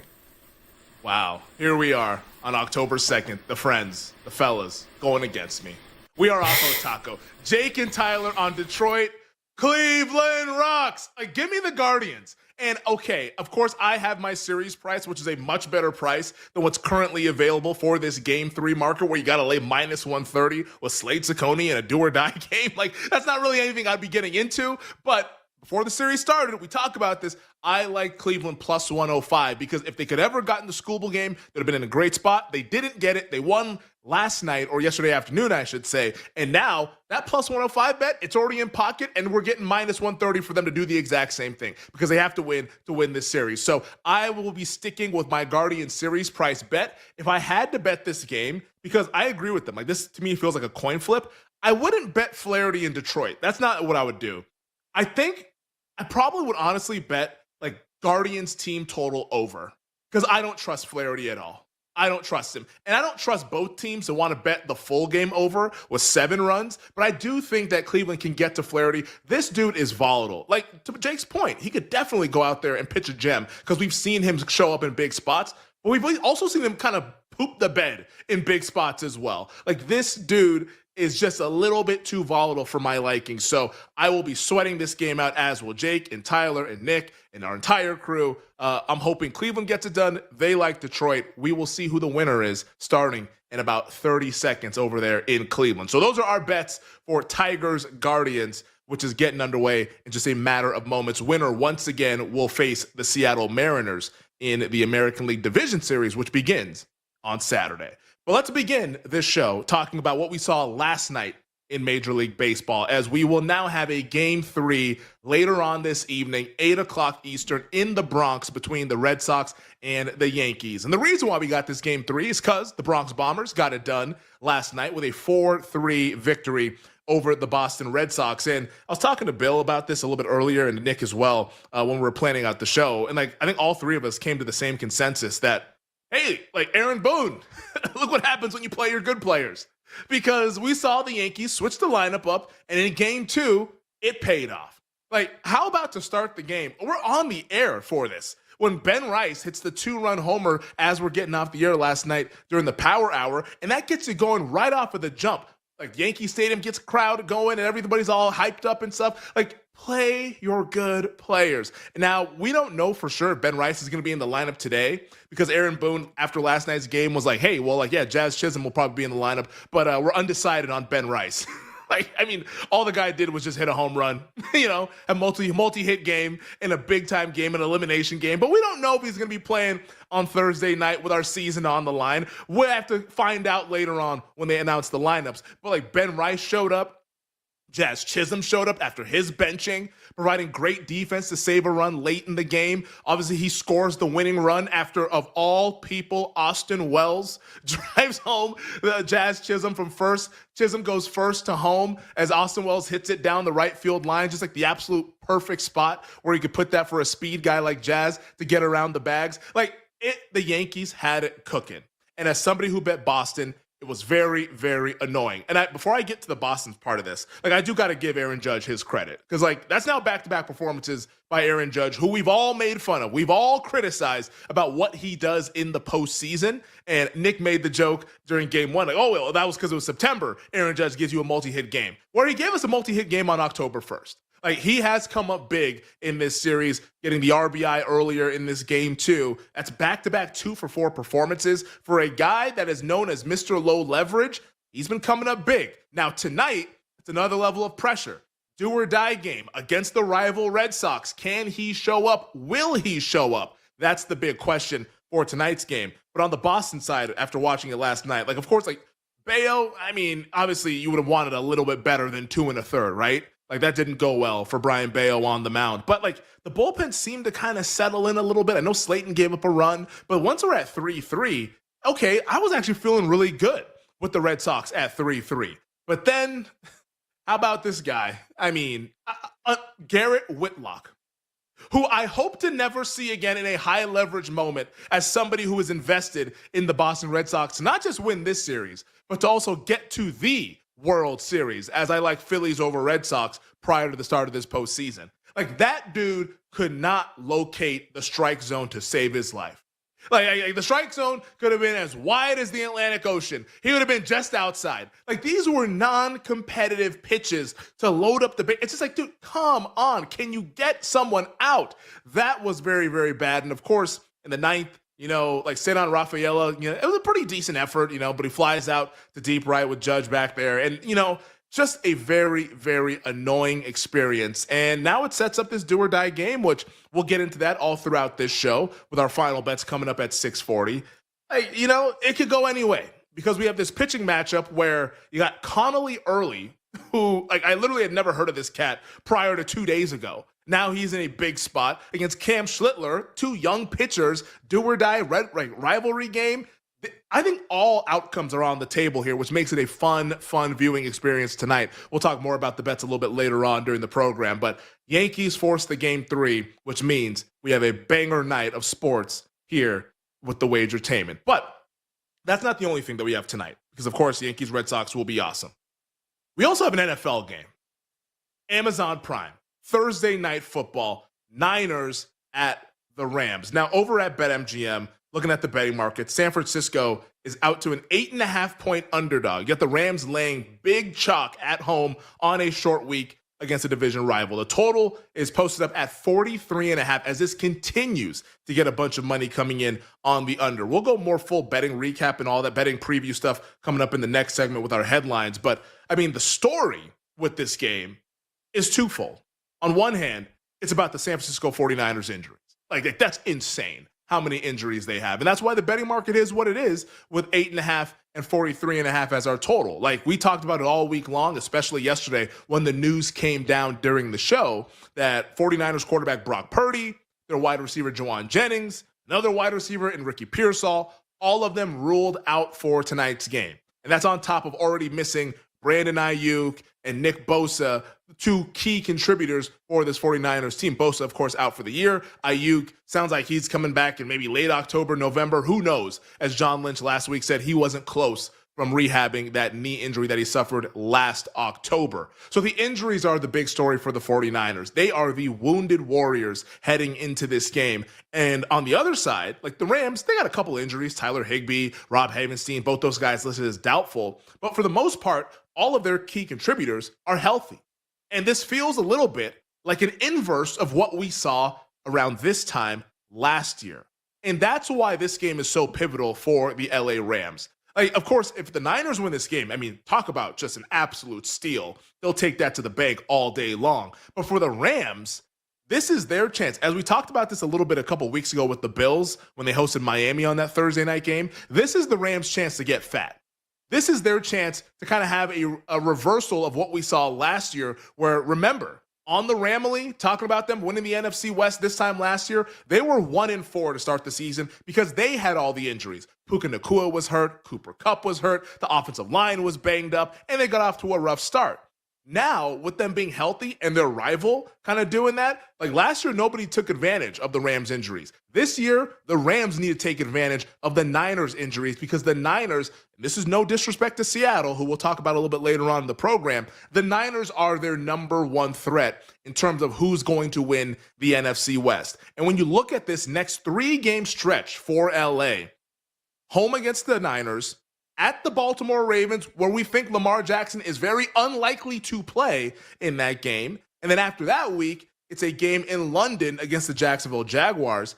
Wow. Here we are on October 2nd. The friends, the fellas, going against me. We are Oppo Taco. Jake and Tyler on Detroit. Cleveland rocks. Like, give me the Guardians. And, okay, of course, I have my series price, which is a much better price than what's currently available for this Game 3 marker where you got to lay -130 with Slade Ciccone in a do-or-die game. Like, that's not really anything I'd be getting into. But before the series started, we talk about this. I like Cleveland plus 105 because if they could ever gotten the Scooble game, they'd have been in a great spot. They didn't get it. They won last night, or yesterday afternoon, I should say. And now that plus 105 bet, it's already in pocket, and we're getting -130 for them to do the exact same thing because they have to win this series. So I will be sticking with my Guardian series price bet. If I had to bet this game, because I agree with them, like this to me feels like a coin flip, I wouldn't bet Flaherty in Detroit. That's not what I would do. I think I probably would honestly bet like Guardians team total over because I don't trust Flaherty at all. I don't trust him. And I don't trust both teams to want to bet the full game over with 7 runs, but I do think that Cleveland can get to Flaherty. This dude is volatile. Like, to Jake's point, he could definitely go out there and pitch a gem because we've seen him show up in big spots, but we've also seen him kind of poop the bed in big spots as well. Like, this dude is just a little bit too volatile for my liking. So I will be sweating this game out, as will Jake and Tyler and Nick and our entire crew. I'm hoping Cleveland gets it done. They like Detroit. We will see who the winner is starting in about 30 seconds over there in Cleveland. So those are our bets for Tigers Guardians, which is getting underway in just a matter of moments. Winner, once again, will face the Seattle Mariners in the American League Division Series, which begins on Saturday. But let's begin this show talking about what we saw last night in Major League Baseball, as we will now have a Game 3 later on this evening, 8 o'clock Eastern, in the Bronx between the Red Sox and the Yankees. And the reason why we got this Game 3 is because the Bronx Bombers got it done last night with a 4-3 victory over the Boston Red Sox. And I was talking to Bill about this a little bit earlier, and Nick as well, when we were planning out the show. And like, I think all three of us came to the same consensus that, hey, like Aaron Boone, look what happens when you play your good players. Because we saw the Yankees switch the lineup up, and in Game 2, it paid off. Like, how about to start the game? We're on the air for this. When Ben Rice hits the 2-run homer as we're getting off the air last night during the power hour, and that gets you going right off of the jump. Like, Yankee Stadium gets crowd going, and everybody's all hyped up and stuff. Like, play your good players. Now, we don't know for sure if Ben Rice is going to be in the lineup today because Aaron Boone, after last night's game, was like, hey, well, like, yeah, Jazz Chisholm will probably be in the lineup, but we're undecided on Ben Rice. Like, I mean, all the guy did was just hit a home run, you know, a multi-hit game in a big-time game, an elimination game. But we don't know if he's going to be playing on Thursday night with our season on the line. We'll have to find out later on when they announce the lineups. But, like, Ben Rice showed up. Jazz Chisholm showed up after his benching, providing great defense to save a run late in the game. Obviously, he scores the winning run after, of all people, Austin Wells drives home Jazz Chisholm from first. Chisholm goes first to home as Austin Wells hits it down the right field line, just like the absolute perfect spot where he could put that for a speed guy like Jazz to get around the bags. Like, the Yankees had it cooking. And as somebody who bet Boston, It was very, very annoying. And before I get to the Boston part of this, I do got to give Aaron Judge his credit. Because, that's now back-to-back performances by Aaron Judge, who we've all made fun of. We've all criticized about what he does in the postseason. And Nick made the joke during game one, that was because it was September. Aaron Judge gives you a multi-hit game. Where he gave us a multi-hit game on October 1st. He has come up big in this series, getting the RBI earlier in this game, too. That's back-to-back 2-for-4 performances. For a guy that is known as Mr. Low Leverage, he's been coming up big. Now, tonight, it's another level of pressure. Do or die game against the rival Red Sox. Can he show up? Will he show up? That's the big question for tonight's game. But on the Boston side, after watching it last night, of course, Bayo, obviously you would have wanted a little bit better than 2 1/3, right? That didn't go well for Brian Bayo on the mound. But, the bullpen seemed to kind of settle in a little bit. I know Slayton gave up a run, but once we're at 3-3, okay, I was actually feeling really good with the Red Sox at 3-3. But then, how about this guy? Garrett Whitlock, who I hope to never see again in a high leverage moment as somebody who is invested in the Boston Red Sox to not just win this series, but to also get to the World Series, as I like Phillies over Red Sox prior to the start of this postseason. That dude could not locate the strike zone to save his life. The strike zone could have been as wide as the Atlantic Ocean. He would have been just outside. These were non-competitive pitches to load up the base. It's just dude, come on. Can you get someone out? That was very, very bad. And of course, in the ninth, Cedon Rafaela, it was a pretty decent effort, but he flies out to deep right with Judge back there. And, just a very, very annoying experience. And now it sets up this do or die game, which we'll get into that all throughout this show with our final bets coming up at 6:40. It could go any way because we have this pitching matchup where you got Connolly Early, who, I literally had never heard of this cat prior to 2 days ago. Now he's in a big spot against Cam Schlittler, 2 young pitchers, do or die rivalry game. I think all outcomes are on the table here, which makes it a fun viewing experience tonight. We'll talk more about the bets a little bit later on during the program, but Yankees force the game 3, which means we have a banger night of sports here with the Wagertainment. But that's not the only thing that we have tonight, because of course, Yankees Red Sox will be awesome. We also have an NFL game. Amazon Prime, Thursday Night Football, Niners at the Rams. Now, over at BetMGM, looking at the betting market, San Francisco is out to an 8.5-point underdog. You got the Rams laying big chalk at home on a short week against a division rival. The total is posted up at 43.5 as this continues to get a bunch of money coming in on the under. We'll go more full betting recap and all that betting preview stuff coming up in the next segment with our headlines. But, the story with this game is twofold. On one hand, it's about the San Francisco 49ers injuries. That's insane how many injuries they have. And that's why the betting market is what it is with 8.5 and 43.5 as our total. We talked about it all week long, especially yesterday when the news came down during the show that 49ers quarterback Brock Purdy, their wide receiver Juwan Jennings, another wide receiver in Ricky Pearsall, all of them ruled out for tonight's game. And that's on top of already missing Brandon Ayuk and Nick Bosa, the 2 key contributors for this 49ers team. Bosa, of course, out for the year. Ayuk sounds like he's coming back in maybe late October, November. Who knows? As John Lynch last week said, he wasn't close from rehabbing that knee injury that he suffered last October. So the injuries are the big story for the 49ers. They are the wounded warriors heading into this game. And on the other side, the Rams, they got a couple injuries. Tyler Higbee, Rob Havenstein, both those guys listed as doubtful. But for the most part, all of their key contributors are healthy. And this feels a little bit like an inverse of what we saw around this time last year. And that's why this game is so pivotal for the LA Rams. Of course, if the Niners win this game, talk about just an absolute steal. They'll take that to the bank all day long. But for the Rams, this is their chance. As we talked about this a little bit a couple weeks ago with the Bills when they hosted Miami on that Thursday night game, this is the Rams' chance to get fat. This is their chance to kind of have a reversal of what we saw last year, where, remember, on the Ramley, talking about them winning the NFC West this time last year, they were 1-4 to start the season because they had all the injuries. Puka Nacua was hurt, Cooper Kupp was hurt, the offensive line was banged up, and they got off to a rough start. Now, with them being healthy and their rival kind of doing that, like last year, nobody took advantage of the Rams' injuries. This year, the Rams need to take advantage of the Niners' injuries because the Niners, and this is no disrespect to Seattle, who we'll talk about a little bit later on in the program, the Niners are their number one threat in terms of who's going to win the NFC West. And when you look at this next 3-game stretch for LA, home against the Niners, at the Baltimore Ravens, where we think Lamar Jackson is very unlikely to play in that game. And then after that week, it's a game in London against the Jacksonville Jaguars.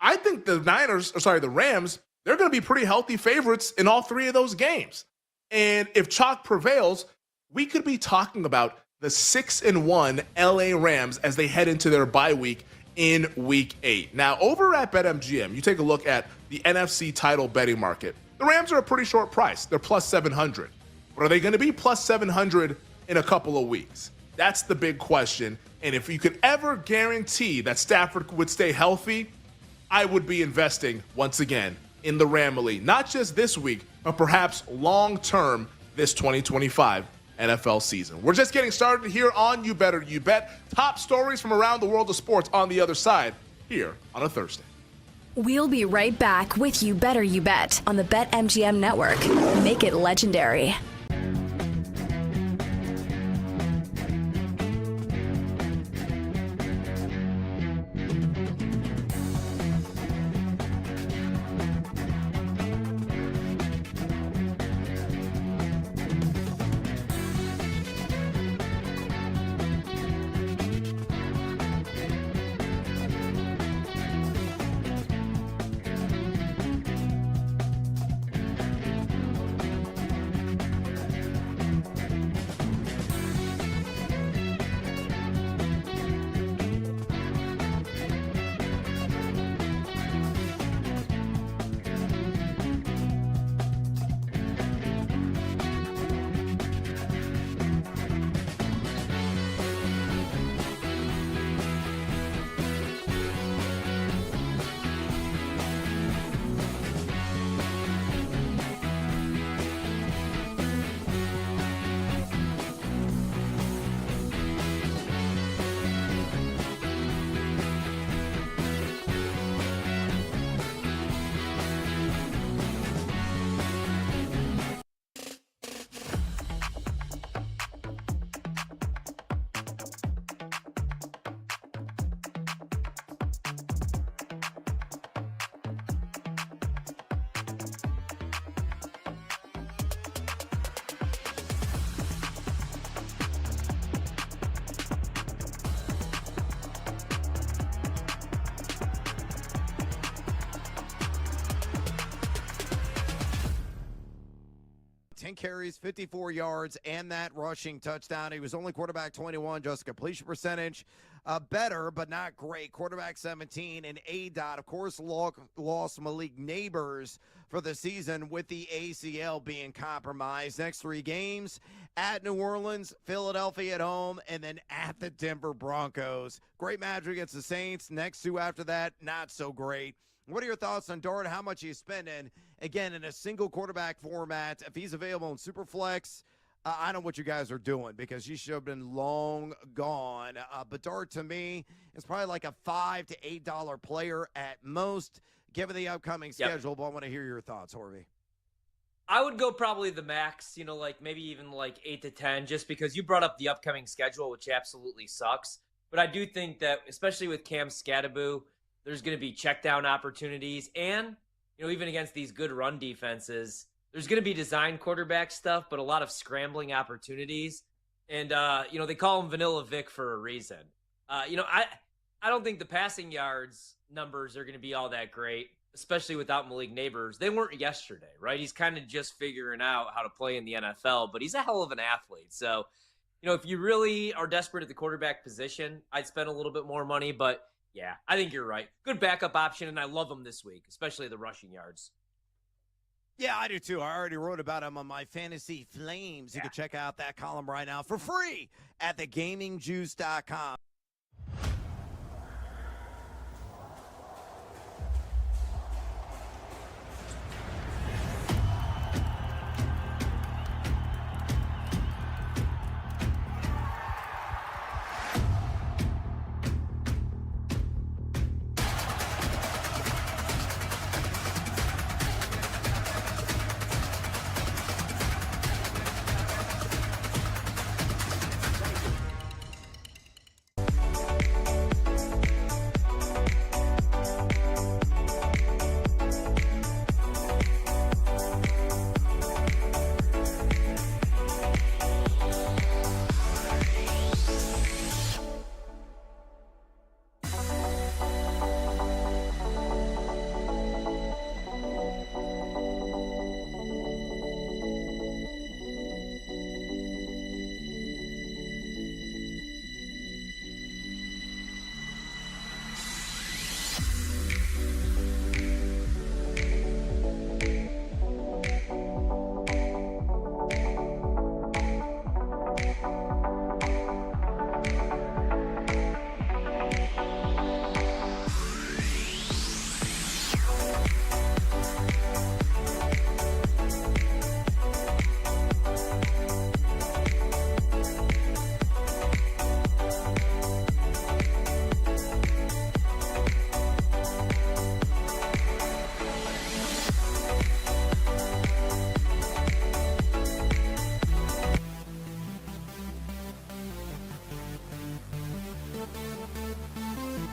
I think the Rams, they're going to be pretty healthy favorites in all 3 of those games. And if chalk prevails, we could be talking about the 6-1 LA Rams as they head into their bye week in week 8. Now, over at BetMGM, you take a look at the NFC title betting market. The Rams are a pretty short price. They're plus 700. But are they going to be plus 700 in a couple of weeks? That's the big question. And if you could ever guarantee that Stafford would stay healthy, I would be investing once again in the Ramily. Not just this week, but perhaps long-term this 2025 NFL season. We're just getting started here on You Better You Bet. Top stories from around the world of sports on the other side here on a Thursday. We'll be right back with You Better You Bet on the BetMGM Network. Make it legendary. Carries, 54 yards, and that rushing touchdown. He was only quarterback 21, just completion percentage better, but not great. Quarterback 17, and ADOT, of course, lost Malik Neighbors for the season with the ACL being compromised. Next 3 games, at New Orleans, Philadelphia at home, and then at the Denver Broncos. Great match against the Saints. Next 2 after that, not so great. What are your thoughts on Dart? How much he's spending, again, in a single quarterback format? If he's available in Superflex, I don't know what you guys are doing because he should have been long gone. But Dart, to me, is probably like a $5 to $8 player at most, given the upcoming schedule. But I want to hear your thoughts, Horvey. I would go probably the max, like maybe even like 8 to 10, just because you brought up the upcoming schedule, which absolutely sucks. But I do think that, especially with Cam Scatterbo, there's going to be check down opportunities. And, even against these good run defenses, there's going to be design quarterback stuff, but a lot of scrambling opportunities. And, they call him Vanilla Vic for a reason. I don't think the passing yards numbers are going to be all that great, especially without Malik Neighbors. They weren't yesterday, right? He's kind of just figuring out how to play in the NFL, but he's a hell of an athlete. So, if you really are desperate at the quarterback position, I'd spend a little bit more money, but yeah, I think you're right. Good backup option, and I love him this week, especially the rushing yards. Yeah, I do too. I already wrote about him on my Fantasy Flames. You can check out that column right now for free at thegamingjuice.com.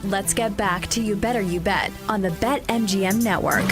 Let's get back to You Better You Bet on the BetMGM Network.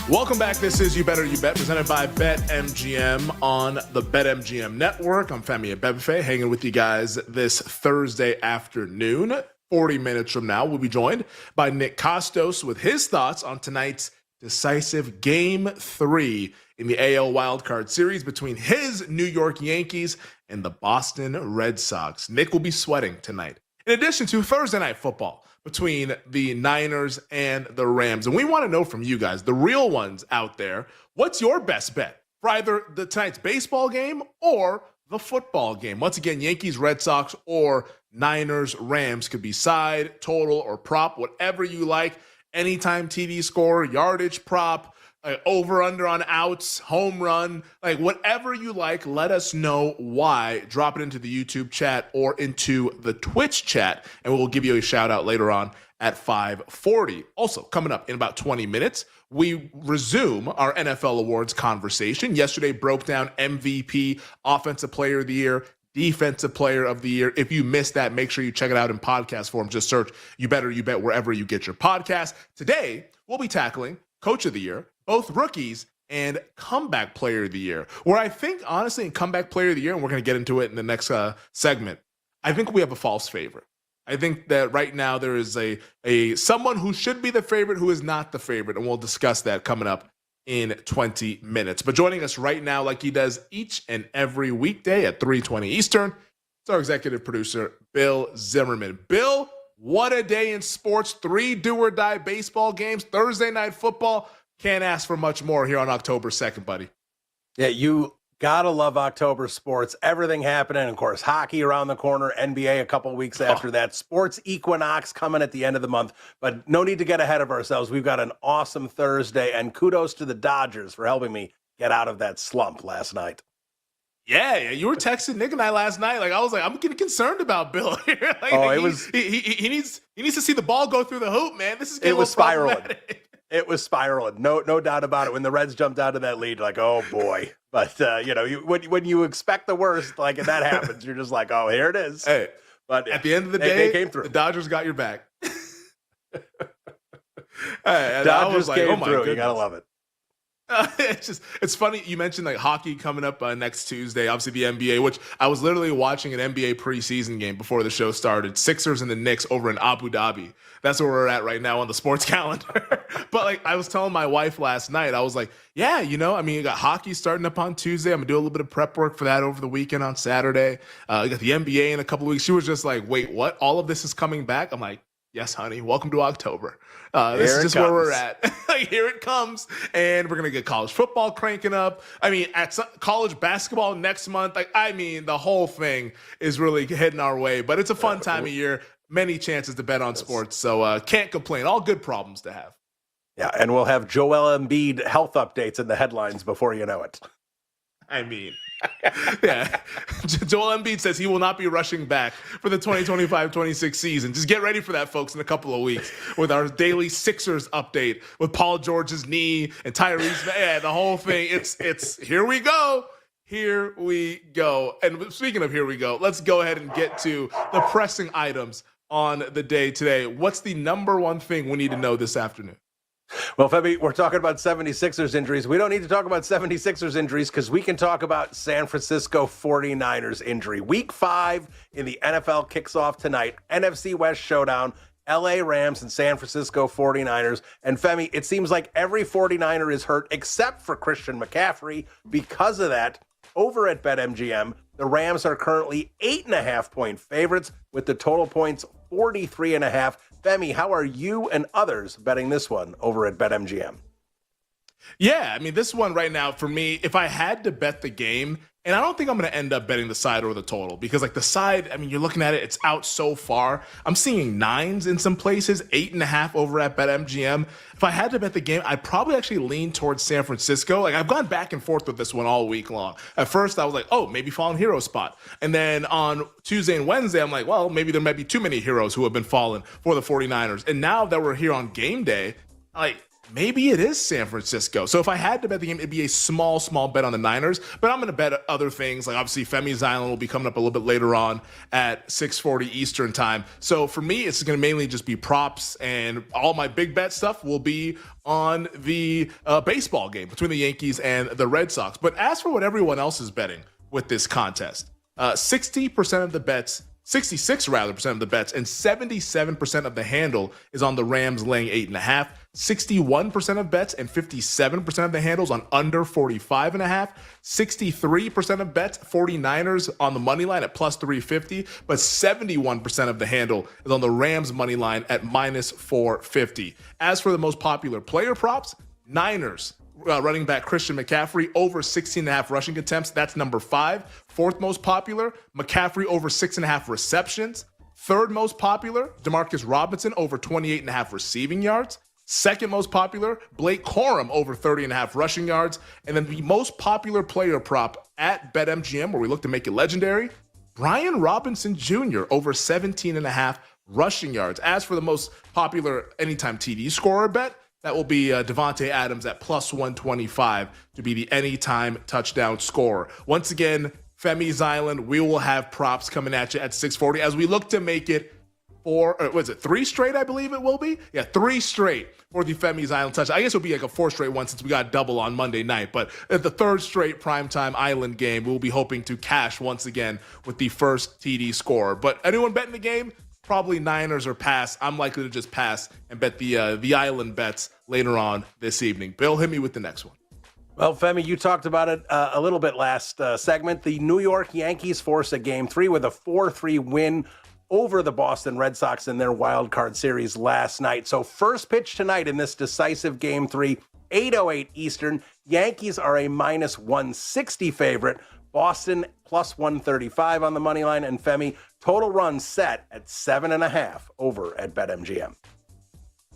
Welcome back. This is You Better You Bet, presented by BetMGM on the BetMGM Network. I'm Femi Abebefe, hanging with you guys this Thursday afternoon. 40 minutes from now, we'll be joined by Nick Costos with his thoughts on tonight's decisive Game 3 in the AL Wildcard Series between his New York Yankees and the Boston Red Sox. Nick will be sweating tonight, in addition to Thursday Night Football between the Niners and the Rams. And we want to know from you guys, the real ones out there, what's your best bet for either tonight's baseball game or the football game? Once again, Yankees, Red Sox, or Niners, Rams could be side, total, or prop, whatever you like. Anytime TD score, yardage prop, over under on outs, home run, like whatever you like, let us know why. Drop it into the YouTube chat or into the Twitch chat, and we'll give you a shout out later on at 5:40. Also, coming up in about 20 minutes, we resume our NFL awards conversation. Yesterday broke down MVP, Offensive Player of the Year, Defensive Player of the Year. If you missed that, make sure you check it out in podcast form. Just search You Better You Bet wherever you get your podcast. Today, we'll be tackling Coach of the Year, both rookies, and Comeback Player of the Year, where I think, honestly, in Comeback Player of the Year, and we're going to get into it in the next segment, I think we have a false favorite. I think that right now there is a someone who should be the favorite who is not the favorite, and we'll discuss that coming up in 20 minutes. But joining us right now, like he does each and every weekday at 3:20 Eastern, it's our executive producer, Bill Zimmerman. Bill, what a day in sports. 3 do-or-die baseball games, Thursday Night Football. Can't ask for much more here on October 2nd, buddy. Yeah, you gotta love October sports. Everything happening. Of course, hockey around the corner, NBA a couple weeks after that, sports equinox coming at the end of the month. But no need to get ahead of ourselves. We've got an awesome Thursday, and kudos to the Dodgers for helping me get out of that slump last night. Yeah, you were texting Nick and I last night. Like I was like, I'm getting concerned about Bill here. He needs to see the ball go through the hoop, man. This is getting spiraling. It was spiraling, no doubt about it. When the Reds jumped out of that lead, like, oh boy. But when you expect the worst, like and that happens, you're just like, oh, here it is. Hey, but at the end of the day, they came through. The Dodgers got your back. Dodgers like, came oh my through. goodness. You gotta love it. It's funny you mentioned like hockey coming up next Tuesday, obviously the NBA, which I was literally watching an NBA preseason game before the show started. Sixers and the Knicks over in Abu Dhabi. That's where we're at right now on the sports calendar. But like I was telling my wife last night, I was like, yeah, you got hockey starting up on Tuesday. I'm gonna do a little bit of prep work for that over the weekend on Saturday. I got the NBA in a couple of weeks. She was just like, wait, what? All of this is coming back? I'm like, yes, honey. Welcome to October. This is just where we're at. Here it comes. And we're going to get college football cranking up. I mean, college basketball next month. The whole thing is really heading our way. But it's a fun time of year. Many chances to bet on sports. So can't complain. All good problems to have. Yeah, and we'll have Joel Embiid health updates in the headlines before you know it. Yeah. Joel Embiid says he will not be rushing back for the 2025-26 season. Just get ready for that, folks, in a couple of weeks with our daily Sixers update with Paul George's knee and Tyrese. Yeah, the whole thing. It's here we go. Here we go. And speaking of here we go, let's go ahead and get to the pressing items on the day today. What's the number one thing we need to know this afternoon? Well, Femi, we're talking about 76ers injuries. We don't need to talk about 76ers injuries because we can talk about San Francisco 49ers injury. Week 5 in the NFL kicks off tonight. NFC West showdown, LA Rams and San Francisco 49ers. And Femi, it seems like every 49er is hurt except for Christian McCaffrey. Because of that, over at BetMGM, the Rams are currently 8.5-point favorites with the total points 43.5. Femi, how are you and others betting this one over at BetMGM? Yeah, this one right now for me, if I had to bet the game, and I don't think I'm going to end up betting the side or the total because like the side, you're looking at it, it's out so far. I'm seeing 9s in some places, 8.5 over at BetMGM. If I had to bet the game, I'd probably actually lean towards San Francisco. Like I've gone back and forth with this one all week long. At first I was like, oh, maybe fallen hero spot. And then on Tuesday and Wednesday, I'm like, well, maybe there might be too many heroes who have been fallen for the 49ers. And now that we're here on game day, like maybe it is San Francisco. So if I had to bet the game, it'd be a small bet on the Niners. But I'm going to bet other things. Like obviously Femi's Island will be coming up a little bit later on at 6:40 Eastern time. So for me, it's going to mainly just be props, and all my big bet stuff will be on the baseball game between the Yankees and the Red Sox. But as for what everyone else is betting with this contest, 60% of the bets, 66% of the bets, and 77% of the handle is on the Rams laying 8.5. 61% of bets and 57% of the handles on under 45.5. 63% of bets, 49ers on the money line at plus 350, but 71% of the handle is on the Rams money line at minus 450. As for the most popular player props, Niners running back Christian McCaffrey over 16.5 rushing attempts. That's number 5. Fourth most popular, McCaffrey over 6.5 receptions. Third most popular, Demarcus Robinson over 28.5 receiving yards. Second most popular, Blake Corum over 30.5 rushing yards. And then the most popular player prop at BetMGM, where we look to make it legendary, Brian Robinson Jr. over 17.5 rushing yards. As for the most popular anytime TD scorer bet, that will be Devontae Adams at plus 125 to be the anytime touchdown scorer. Once again, Femi's Island, we will have props coming at you at 6:40 as we look to make it 3 straight, I believe it will be? Yeah, 3 straight for the Femi's Island touch. I guess it'll be like a 4 straight one since we got double on Monday night. But at the 3rd straight primetime Island game, we'll be hoping to cash once again with the first TD scorer. But anyone betting the game? Probably Niners or pass. I'm likely to just pass and bet the Island bets later on this evening. Bill, hit me with the next one. Well, Femi, you talked about it a little bit last segment. The New York Yankees force a Game 3 with a 4-3 win over the Boston Red Sox in their wild card series last night. So first pitch tonight in this decisive Game 3, 8:08 Eastern. Yankees are a minus 160 favorite. Boston plus 135 on the money line. And Femi, total runs set at 7.5 over at BetMGM.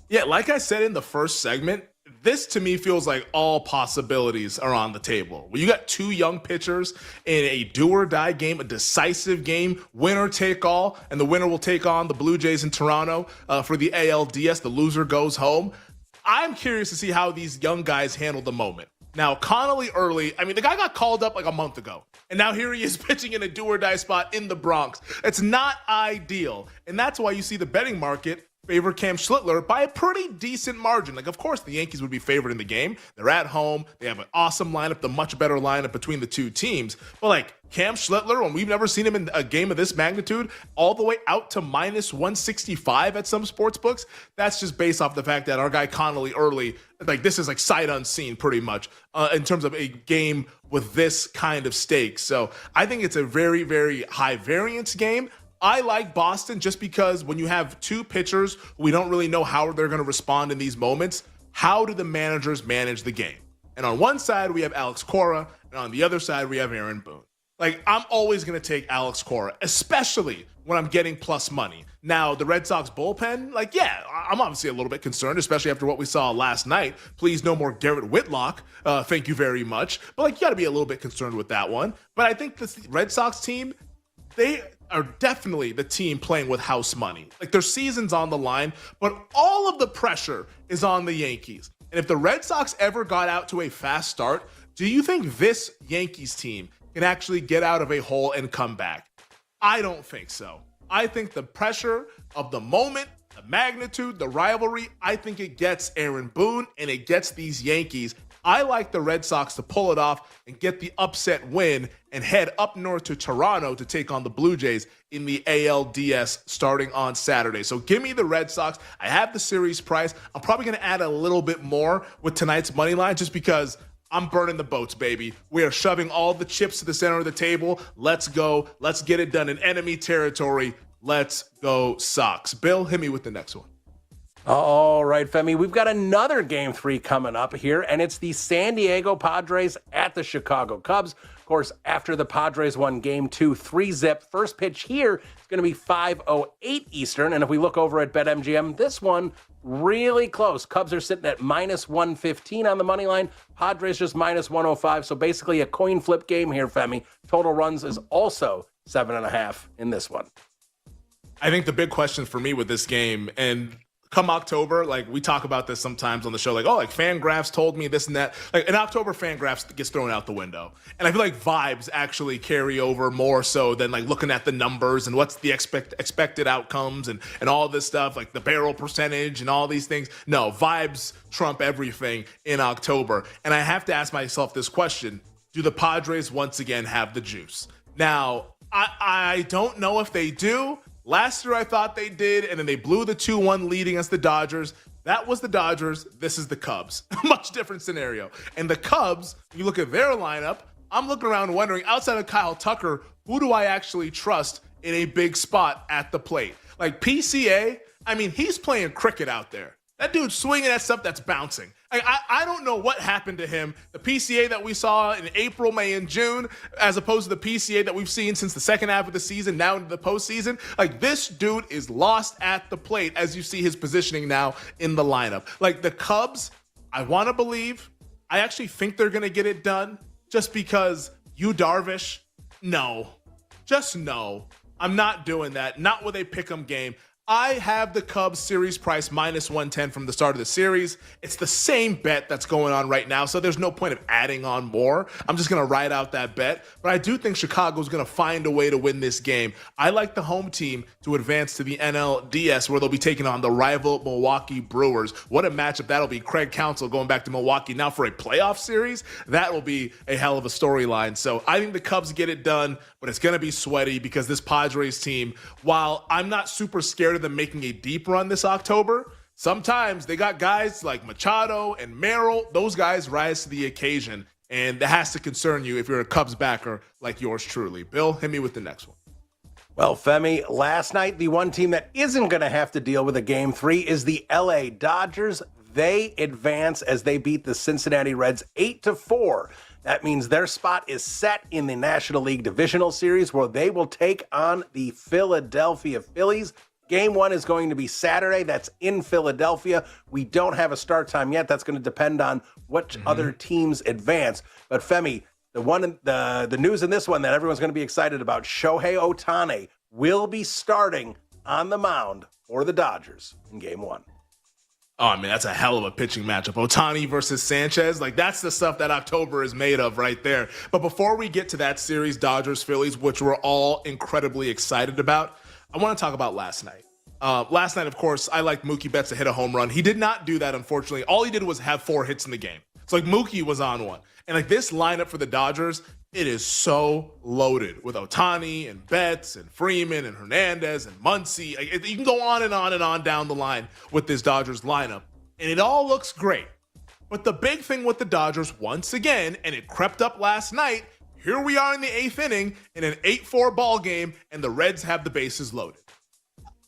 Yeah, like I said in the first segment, this to me feels like all possibilities are on the table. When you got 2 young pitchers in a do-or-die game, a decisive game, winner take all, and the winner will take on the Blue Jays in Toronto for the ALDS. The loser goes home. I'm curious to see how these young guys handle the moment. Now, Connolly early, I mean, the guy got called up like a month ago, and now here he is pitching in a do-or-die spot in the Bronx. It's not ideal, and that's why you see the betting market favor Cam Schlittler by a pretty decent margin. Like, of course, the Yankees would be favored in the game. They're at home. They have an awesome lineup, the much better lineup between the two teams. But, like, Cam Schlittler, when we've never seen him in a game of this magnitude, all the way out to minus 165 at some sports books, that's just based off the fact that our guy Connolly early, like, this is like sight unseen pretty much in terms of a game with this kind of stakes. So I think it's a very, very high variance game. I like Boston just because when you have 2 pitchers, we don't really know how they're going to respond in these moments. How do the managers manage the game? And on one side, we have Alex Cora, and on the other side, we have Aaron Boone. Like, I'm always going to take Alex Cora, especially when I'm getting plus money. Now, the Red Sox bullpen, like, yeah, I'm obviously a little bit concerned, especially after what we saw last night. Please, no more Garrett Whitlock. Thank you very much. But, like, you got to be a little bit concerned with that one. But I think the Red Sox team, they are definitely the team playing with house money. Like, their season's on the line, but all of the pressure is on the Yankees. And if the Red Sox ever got out to a fast start, do you think this Yankees team can actually get out of a hole and come back? I don't think so. I think the pressure of the moment, the magnitude, the rivalry, I think it gets Aaron Boone and it gets these Yankees. I like the Red Sox to pull it off and get the upset win and head up north to Toronto to take on the Blue Jays in the ALDS starting on Saturday. So give me the Red Sox. I have the series price. I'm probably going to add a little bit more with tonight's money line just because I'm burning the boats, baby. We are shoving all the chips to the center of the table. Let's go. Let's get it done in enemy territory. Let's go Sox. Bill, hit me with the next one. All right, Femi, we've got another Game 3 coming up here, and it's the San Diego Padres at the Chicago Cubs. Of course, after the Padres won Game 2 3-zip, first pitch here is going to be 5:08 Eastern, and if we look over at BetMGM, this one really close. Cubs are sitting at minus 115 on the money line. Padres just minus 105, so basically a coin flip game here, Femi. Total runs is also 7.5 in this one. I think the big question for me with this game, and come October, like we talk about this sometimes on the show, like, oh, like Fangraphs told me this and that. Like in October, Fangraphs gets thrown out the window. And I feel like vibes actually carry over more so than like looking at the numbers and what's the expected outcomes and all this stuff, like the barrel percentage and all these things. No, vibes trump everything in October. And I have to ask myself this question: do the Padres once again have the juice? Now, I don't know if they do. Last year I thought they did, and then they blew the 2-1 lead against the Dodgers. That was the Dodgers. This is the Cubs. Much different scenario. And the Cubs, you look at their lineup, I'm looking around wondering, outside of Kyle Tucker, who do I actually trust in a big spot at the plate? Like PCA, I mean, he's playing cricket out there. That dude's swinging at stuff that's bouncing. I don't know what happened to him. The PCA that we saw in April, May, and June, as opposed to the PCA that we've seen since the second half of the season, now into the postseason. Like, this dude is lost at the plate as you see his positioning now in the lineup. Like, the Cubs, I want to believe, I actually think they're going to get it done just because Yu Darvish, no. Just no. I'm not doing that. Not with a pick'em game. I have the Cubs series price -110 from the start of the series. It's the same bet that's going on right now, so there's no point of adding on more. I'm just going to ride out that bet. But I do think Chicago's going to find a way to win this game. I like the home team to advance to the NLDS, where they'll be taking on the rival Milwaukee Brewers. What a matchup that'll be. Craig Counsell going back to Milwaukee now for a playoff series. That will be a hell of a storyline. So I think the Cubs get it done, but it's going to be sweaty because this Padres team, while I'm not super scared of them making a deep run this October, sometimes they got guys like Machado and Merrill. Those guys rise to the occasion, and that has to concern you if you're a Cubs backer like yours truly. Bill, hit me with the next one. Well, Femi, last night, the one team that isn't going to have to deal with a Game 3 is the LA Dodgers. They advance as they beat the Cincinnati Reds 8-4. That means their spot is set in the National League Divisional Series, where they will take on the Philadelphia Phillies. Game 1 is going to be Saturday. That's in Philadelphia. We don't have a start time yet. That's going to depend on which other teams advance. But Femi, the news in this one that everyone's going to be excited about, Shohei Ohtani will be starting on the mound for the Dodgers in Game 1. Oh, I mean, that's a hell of a pitching matchup. Ohtani versus Sanchez, like that's the stuff that October is made of right there. But before we get to that series, Dodgers-Phillies, which we're all incredibly excited about, I want to talk about last night. Last night, of course, I liked Mookie Betts to hit a home run. He did not do that, unfortunately. All he did was have 4 hits in the game. So, like, Mookie was on one. And, like, this lineup for the Dodgers, it is so loaded with Ohtani and Betts and Freeman and Hernandez and Muncy. Like, you can go on and on and on down the line with this Dodgers lineup. And it all looks great. But the big thing with the Dodgers, once again, and it crept up last night, here we are in the 8th inning in an 8-4 ball game, and the Reds have the bases loaded.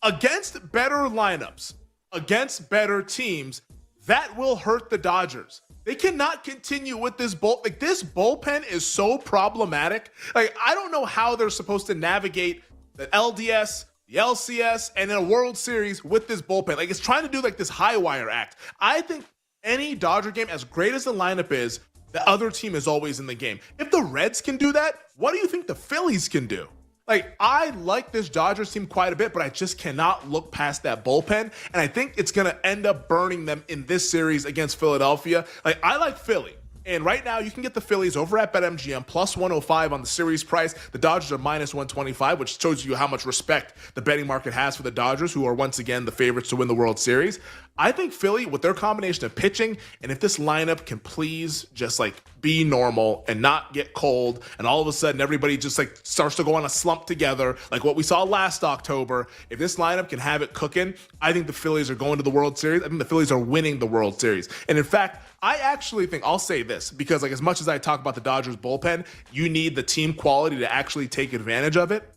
Against better lineups, against better teams, that will hurt the Dodgers. They cannot continue with this this bullpen is so problematic. Like, I don't know how they're supposed to navigate the LDS, the LCS, and in a World Series with this bullpen. Like, it's trying to do like this high wire act. I think any Dodger game, as great as the lineup is, the other team is always in the game. If the Reds can do that, what do you think the Phillies can do? Like, I like this Dodgers team quite a bit, but I just cannot look past that bullpen. And I think it's going to end up burning them in this series against Philadelphia. Like, I like Philly. And right now, you can get the Phillies over at BetMGM plus 105 on the series price. The Dodgers are minus 125, which shows you how much respect the betting market has for the Dodgers, who are once again the favorites to win the World Series. I think Philly, with their combination of pitching, and if this lineup can please just like be normal and not get cold, and all of a sudden everybody just like starts to go on a slump together, like what we saw last October, if this lineup can have it cooking, I think the Phillies are going to the World Series. I think the Phillies are winning the World Series. And in fact, I actually think, I'll say this, because like as much as I talk about the Dodgers bullpen, you need the team quality to actually take advantage of it.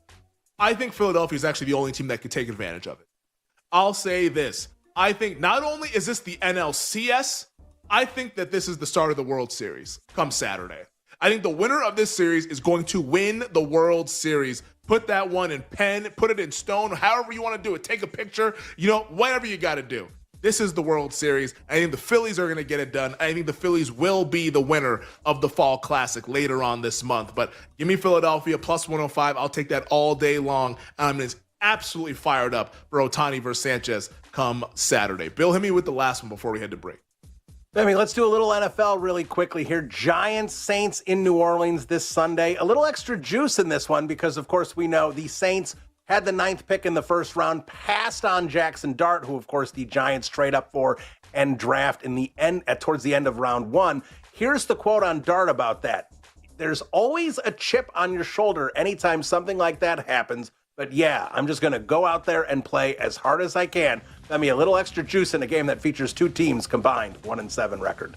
I think Philadelphia is actually the only team that could take advantage of it. I'll say this. I think not only is this the NLCS, I think that this is the start of the World Series come Saturday. I think the winner of this series is going to win the World Series. Put that one in pen, put it in stone, however you want to do it. Take a picture, whatever you got to do. This is the World Series. I think the Phillies are going to get it done. I think the Phillies will be the winner of the Fall Classic later on this month. But give me Philadelphia plus 105. I'll take that all day long. I'm absolutely fired up for Ohtani versus Sanchez come Saturday. Bill, hit me with the last one before we head to break. I mean, let's do a little NFL really quickly here. Giants, Saints in New Orleans this Sunday. A little extra juice in this one because, of course, we know the Saints had the 9th pick in the first round, passed on Jackson Dart, who, of course, the Giants trade up for and draft in the end towards the end of round 1. Here's the quote on Dart about that. There's always a chip on your shoulder anytime something like that happens. But yeah, I'm just going to go out there and play as hard as I can. Let me a little extra juice in a game that features 2 teams combined 1-7 record.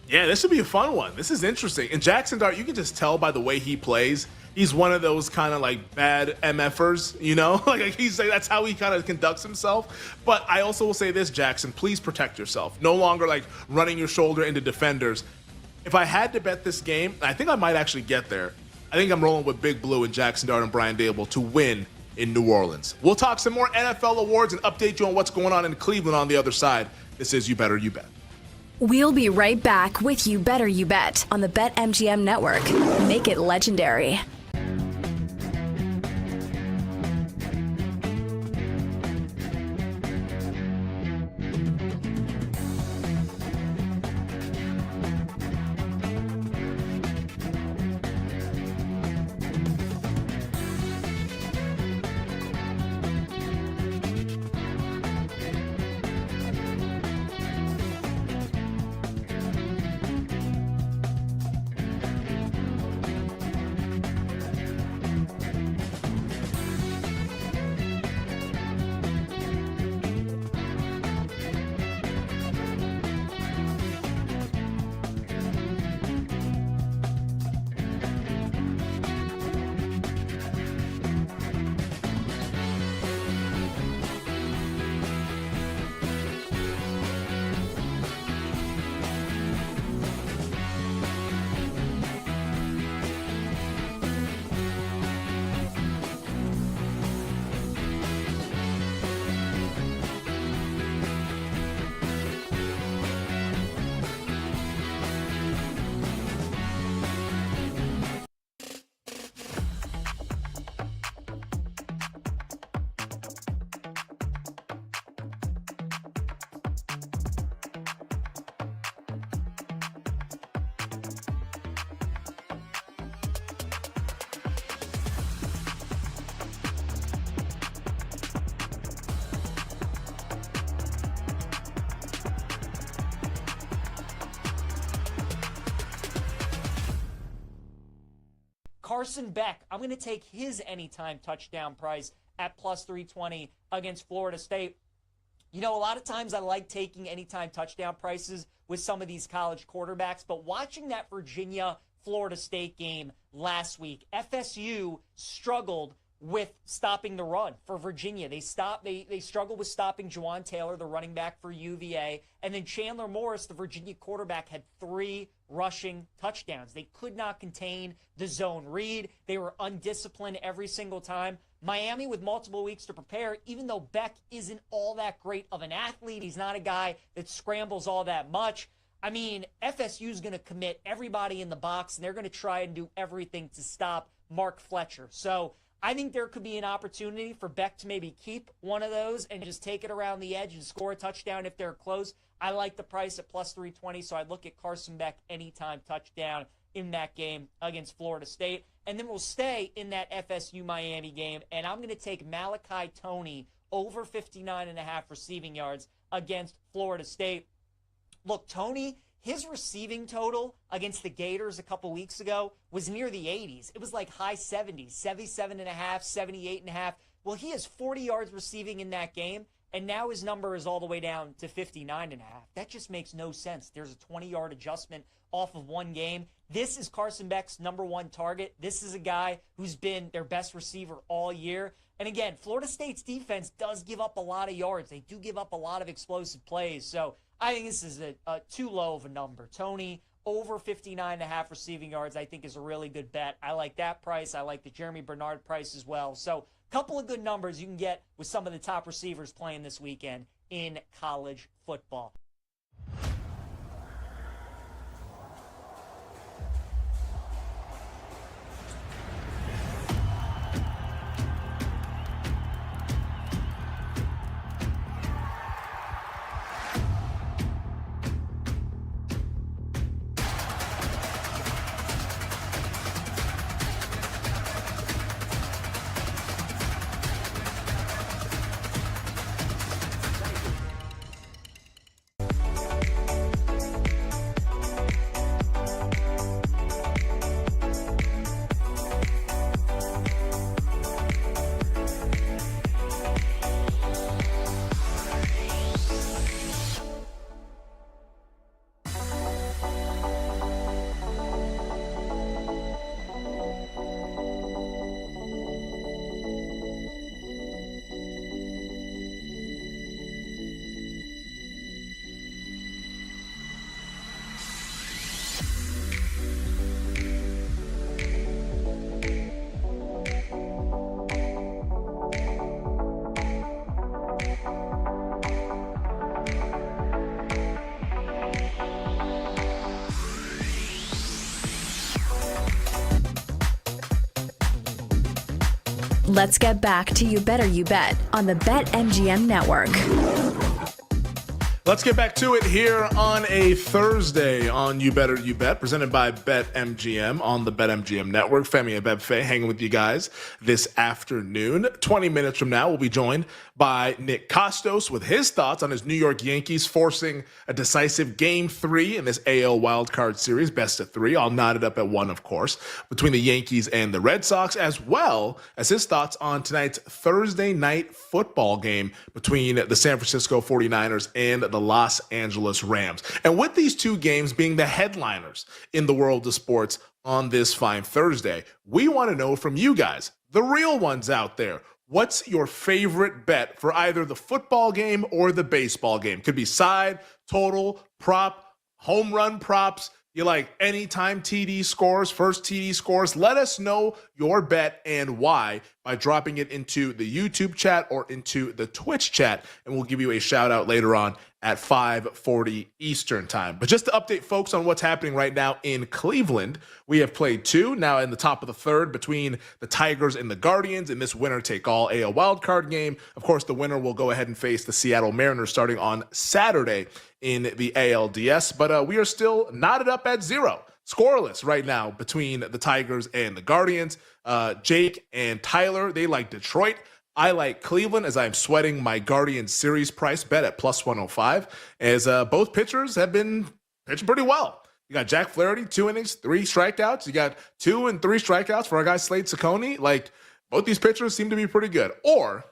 Yeah, this should be a fun one. This is interesting. And Jackson Dart, you can just tell by the way he plays. He's one of those kind of like bad MFers, you know? like he's like, that's how he kind of conducts himself. But I also will say this, Jackson, please protect yourself. No longer like running your shoulder into defenders. If I had to bet this game, I think I might actually get there. I think I'm rolling with Big Blue and Jackson Dart and Brian Dable to win in New Orleans. We'll talk some more NFL awards and update you on what's going on in Cleveland on the other side. This is You Better You Bet. We'll be right back with You Better You Bet on the BetMGM Network. Make it legendary. Carson Beck, I'm going to take his anytime touchdown price at plus 320 against Florida State. You know, a lot of times I like taking anytime touchdown prices with some of these college quarterbacks, but watching that Virginia-Florida State game last week, FSU struggled with stopping the run for Virginia. They struggled with stopping Juwan Taylor, the running back for UVA, and then Chandler Morris, the Virginia quarterback, had 3 rushing touchdowns. They could not contain the zone read. They were undisciplined every single time. Miami with multiple weeks to prepare, even though Beck isn't all that great of an athlete. He's not a guy that scrambles all that much. I mean, FSU is going to commit everybody in the box, and they're going to try and do everything to stop Mark Fletcher. So I think there could be an opportunity for Beck to maybe keep one of those and just take it around the edge and score a touchdown if they're close. I like the price at plus 320, so I'd look at Carson Beck anytime touchdown in that game against Florida State. And then we'll stay in that FSU-Miami game, and I'm going to take Malachi Toney over 59.5 receiving yards against Florida State. Look, Toney, his receiving total against the Gators a couple weeks ago was near the 80s. It was like high 70s, 77.5, 78.5. Well, he has 40 yards receiving in that game, and now his number is all the way down to 59.5. That just makes no sense. There's a 20-yard adjustment off of one game. This is Carson Beck's number one target. This is a guy who's been their best receiver all year. And again, Florida State's defense does give up a lot of yards. They do give up a lot of explosive plays. So I think this is a too low of a number. Toney over 59.5 receiving yards, I think is a really good bet. I like that price. I like the Jeremy Bernard price as well. So a couple of good numbers you can get with some of the top receivers playing this weekend in college football. Let's get back to You Better You Bet on the BetMGM Network. Let's get back to it here on a Thursday on You Better You Bet, presented by BetMGM on the BetMGM Network. Femi and Bebfe hanging with you guys this afternoon. 20 minutes from now, we'll be joined by Nick Costos with his thoughts on his New York Yankees forcing a decisive Game 3 in this AL wildcard series, best of 3. I'll knot it up at 1, of course, between the Yankees and the Red Sox, as well as his thoughts on tonight's Thursday night football game between the San Francisco 49ers and the Los Angeles Rams. And with these two games being the headliners in the world of sports on this fine Thursday, we want to know from you guys, the real ones out there, what's your favorite bet for either the football game or the baseball game? Could be side, total, prop, home run props. You like anytime TD scores, first TD scores. Let us know your bet and why by dropping it into the YouTube chat or into the Twitch chat, and we'll give you a shout out later on at 5:40 Eastern time. But just to update folks on what's happening right now in Cleveland, we have played 2 now in the top of the 3rd between the Tigers and the Guardians in this winner-take-all AL wildcard game. Of course, the winner will go ahead and face the Seattle Mariners starting on Saturday in the ALDS, but we are still knotted up at 0. Scoreless right now between the Tigers and the Guardians. Jake and Tyler, they like Detroit. I like Cleveland as I'm sweating my Guardians series price bet at plus 105, as both pitchers have been pitching pretty well. You got Jack Flaherty, 2 innings, 3 strikeouts. You got 2 and 3 strikeouts for our guy Slade Ciccone. Like, both these pitchers seem to be pretty good. Or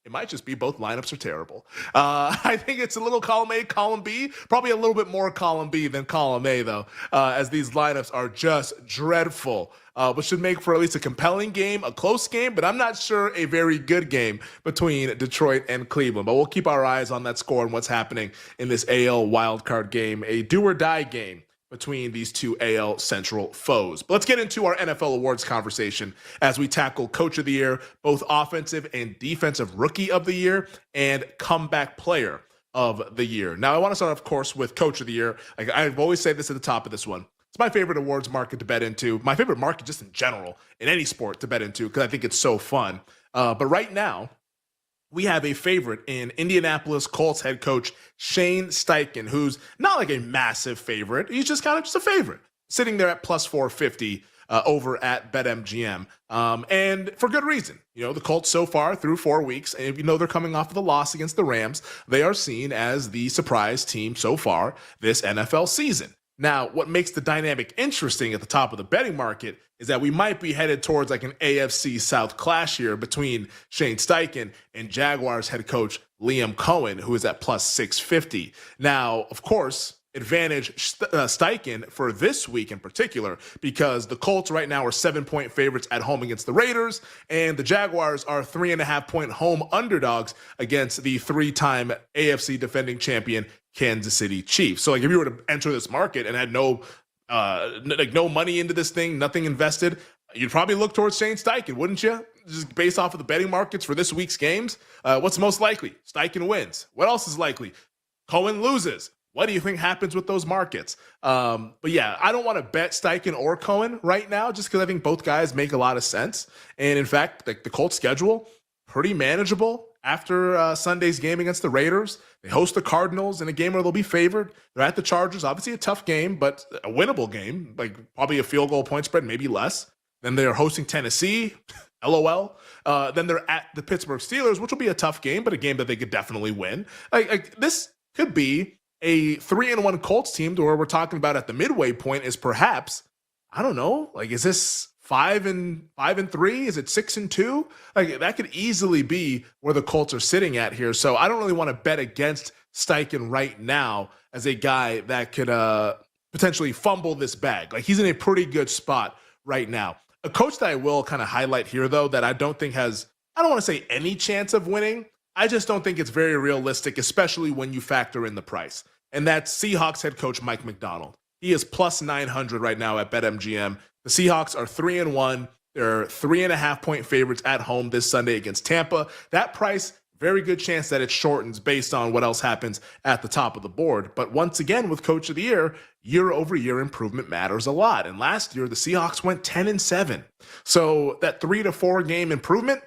it might just be both lineups are terrible. I think it's a little column A, column B. Probably a little bit more column B than column A, though, as these lineups are just dreadful. But should make for at least a compelling game, a close game, but I'm not sure a very good game between Detroit and Cleveland. But we'll keep our eyes on that score and what's happening in this AL wildcard game, a do-or-die game between these two AL Central foes. But let's get into our NFL awards conversation as we tackle Coach of the Year, both Offensive and Defensive Rookie of the Year, and Comeback Player of the Year. Now, I want to start, of course, with Coach of the Year. I've always said this at the top of this one. It's my favorite awards market to bet into, my favorite market just in general, in any sport to bet into, because I think it's so fun. But right now, we have a favorite in Indianapolis Colts head coach Shane Steichen, who's not like a massive favorite. He's just kind of just a favorite, sitting there at plus 450 over at BetMGM. And for good reason. You know, the Colts so far through 4 weeks, and you know they're coming off of the loss against the Rams, they are seen as the surprise team so far this NFL season. Now, what makes the dynamic interesting at the top of the betting market is that we might be headed towards like an AFC South clash here between Shane Steichen and Jaguars head coach Liam Cohen, who is at plus 650. Now, of course, advantage Steichen for this week in particular, because the Colts right now are 7-point favorites at home against the Raiders, and the Jaguars are 3.5-point home underdogs against the 3-time AFC defending champion Kansas City Chiefs. So like if you were to enter this market and had no money into this thing, nothing invested, you'd probably look towards Shane Steichen, wouldn't you? Just based off of the betting markets for this week's games. What's most likely? Steichen wins. What else is likely? Cohen loses. What do you think happens with those markets? But yeah, I don't want to bet Steichen or Cohen right now, just because I think both guys make a lot of sense. And in fact, like the Colts schedule, pretty manageable after Sunday's game against the Raiders. They host the Cardinals in a game where they'll be favored. They're at the Chargers, obviously a tough game, but a winnable game, like probably a field goal point spread, maybe less. Then they're hosting Tennessee, LOL. Then they're at the Pittsburgh Steelers, which will be a tough game, but a game that they could definitely win. Like this could be a 3-1 Colts team to where we're talking about at the midway point is perhaps, I don't know, like is this 5-3? Is it 6-2? Like that could easily be where the Colts are sitting at here. So I don't really want to bet against Steichen right now as a guy that could potentially fumble this bag. Like he's in a pretty good spot right now. A coach that I will kind of highlight here though, that I don't think has, I don't want to say any chance of winning. I just don't think it's very realistic, especially when you factor in the price. And that's Seahawks head coach Mike Macdonald. He is plus 900 right now at BetMGM. The Seahawks are 3-1. They're 3.5-point favorites at home this Sunday against Tampa. That price very good chance that it shortens based on what else happens at the top of the board. But once again, with Coach of the year over year improvement matters a lot. And last year, the Seahawks went 10-7. So that 3 to 4 game improvement,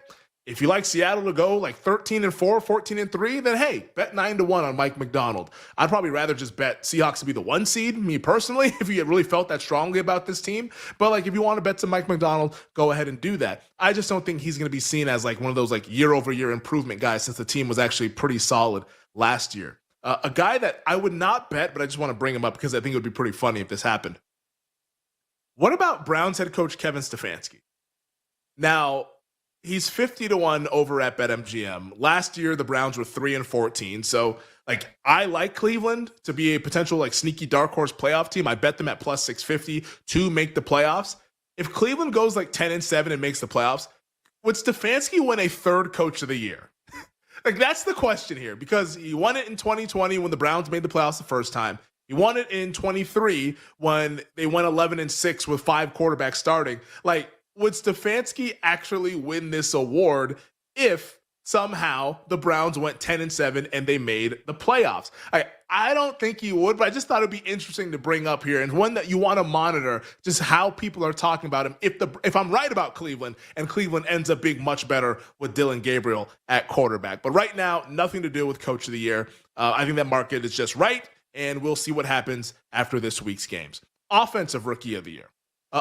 if you like Seattle to go like 13-4, 14-3, then hey, bet 9-1 on Mike Macdonald. I'd probably rather just bet Seahawks to be the 1 seed, me personally, if you really felt that strongly about this team. But like, if you want to bet to Mike Macdonald, go ahead and do that. I just don't think he's going to be seen as like one of those like year over year improvement guys, since the team was actually pretty solid last year. A guy that I would not bet, but I just want to bring him up because I think it would be pretty funny if this happened. What about Browns head coach Kevin Stefanski? Now, he's 50-1 over at BetMGM. Last year, the Browns were 3-14. So, like, I like Cleveland to be a potential, like, sneaky dark horse playoff team. I bet them at plus 650 to make the playoffs. If Cleveland goes like 10-7 and makes the playoffs, would Stefanski win a third coach of the year? Like, that's the question here, because he won it in 2020 when the Browns made the playoffs the first time. He won it in 23 when they went 11-6 with 5 quarterbacks starting. Like, would Stefanski actually win this award if somehow the Browns went 10-7 and they made the playoffs? I don't think he would, but I just thought it'd be interesting to bring up here, and one that you want to monitor just how people are talking about him. If I'm right about Cleveland, and Cleveland ends up being much better with Dylan Gabriel at quarterback. But right now, nothing to do with Coach of the Year. I think that market is just right, and we'll see what happens after this week's games. Offensive Rookie of the Year.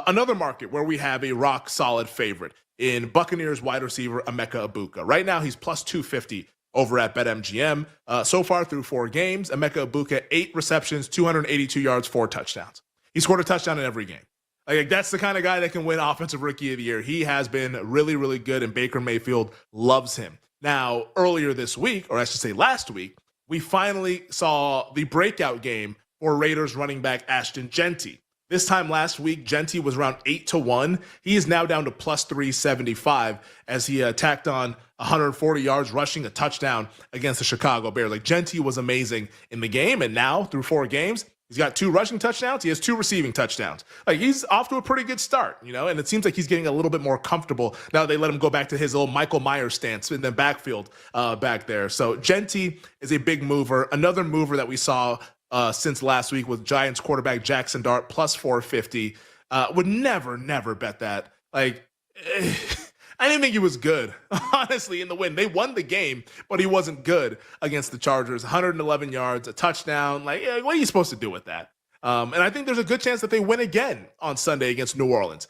Another market where we have a rock-solid favorite in Buccaneers wide receiver Emeka Egbuka. Right now, he's plus 250 over at BetMGM. So far through 4 games, Emeka Egbuka, 8 receptions, 282 yards, 4 touchdowns. He scored a touchdown in every game. Like, that's the kind of guy that can win Offensive Rookie of the Year. He has been really, really good, and Baker Mayfield loves him. Now, earlier this week, or I should say last week, we finally saw the breakout game for Raiders running back Ashton Genty. This time last week, Genty was around 8-1. He is now down to plus 375 as he tacked on 140 yards rushing, a touchdown against the Chicago Bears. Like, Genty was amazing in the game, and now through 4 games, he's got 2 rushing touchdowns. He has 2 receiving touchdowns. Like, he's off to a pretty good start, and it seems like he's getting a little bit more comfortable now that they let him go back to his little Michael Myers stance in the backfield back there. So Genty is a big mover. Another mover that we saw since last week with Giants quarterback Jackson Dart plus 450. Would never bet that. Like, I didn't think he was good, honestly, in the win. They won the game, but he wasn't good against the Chargers. 111 yards, a touchdown. Like, what are you supposed to do with that? And I think there's a good chance that they win again on Sunday against New Orleans.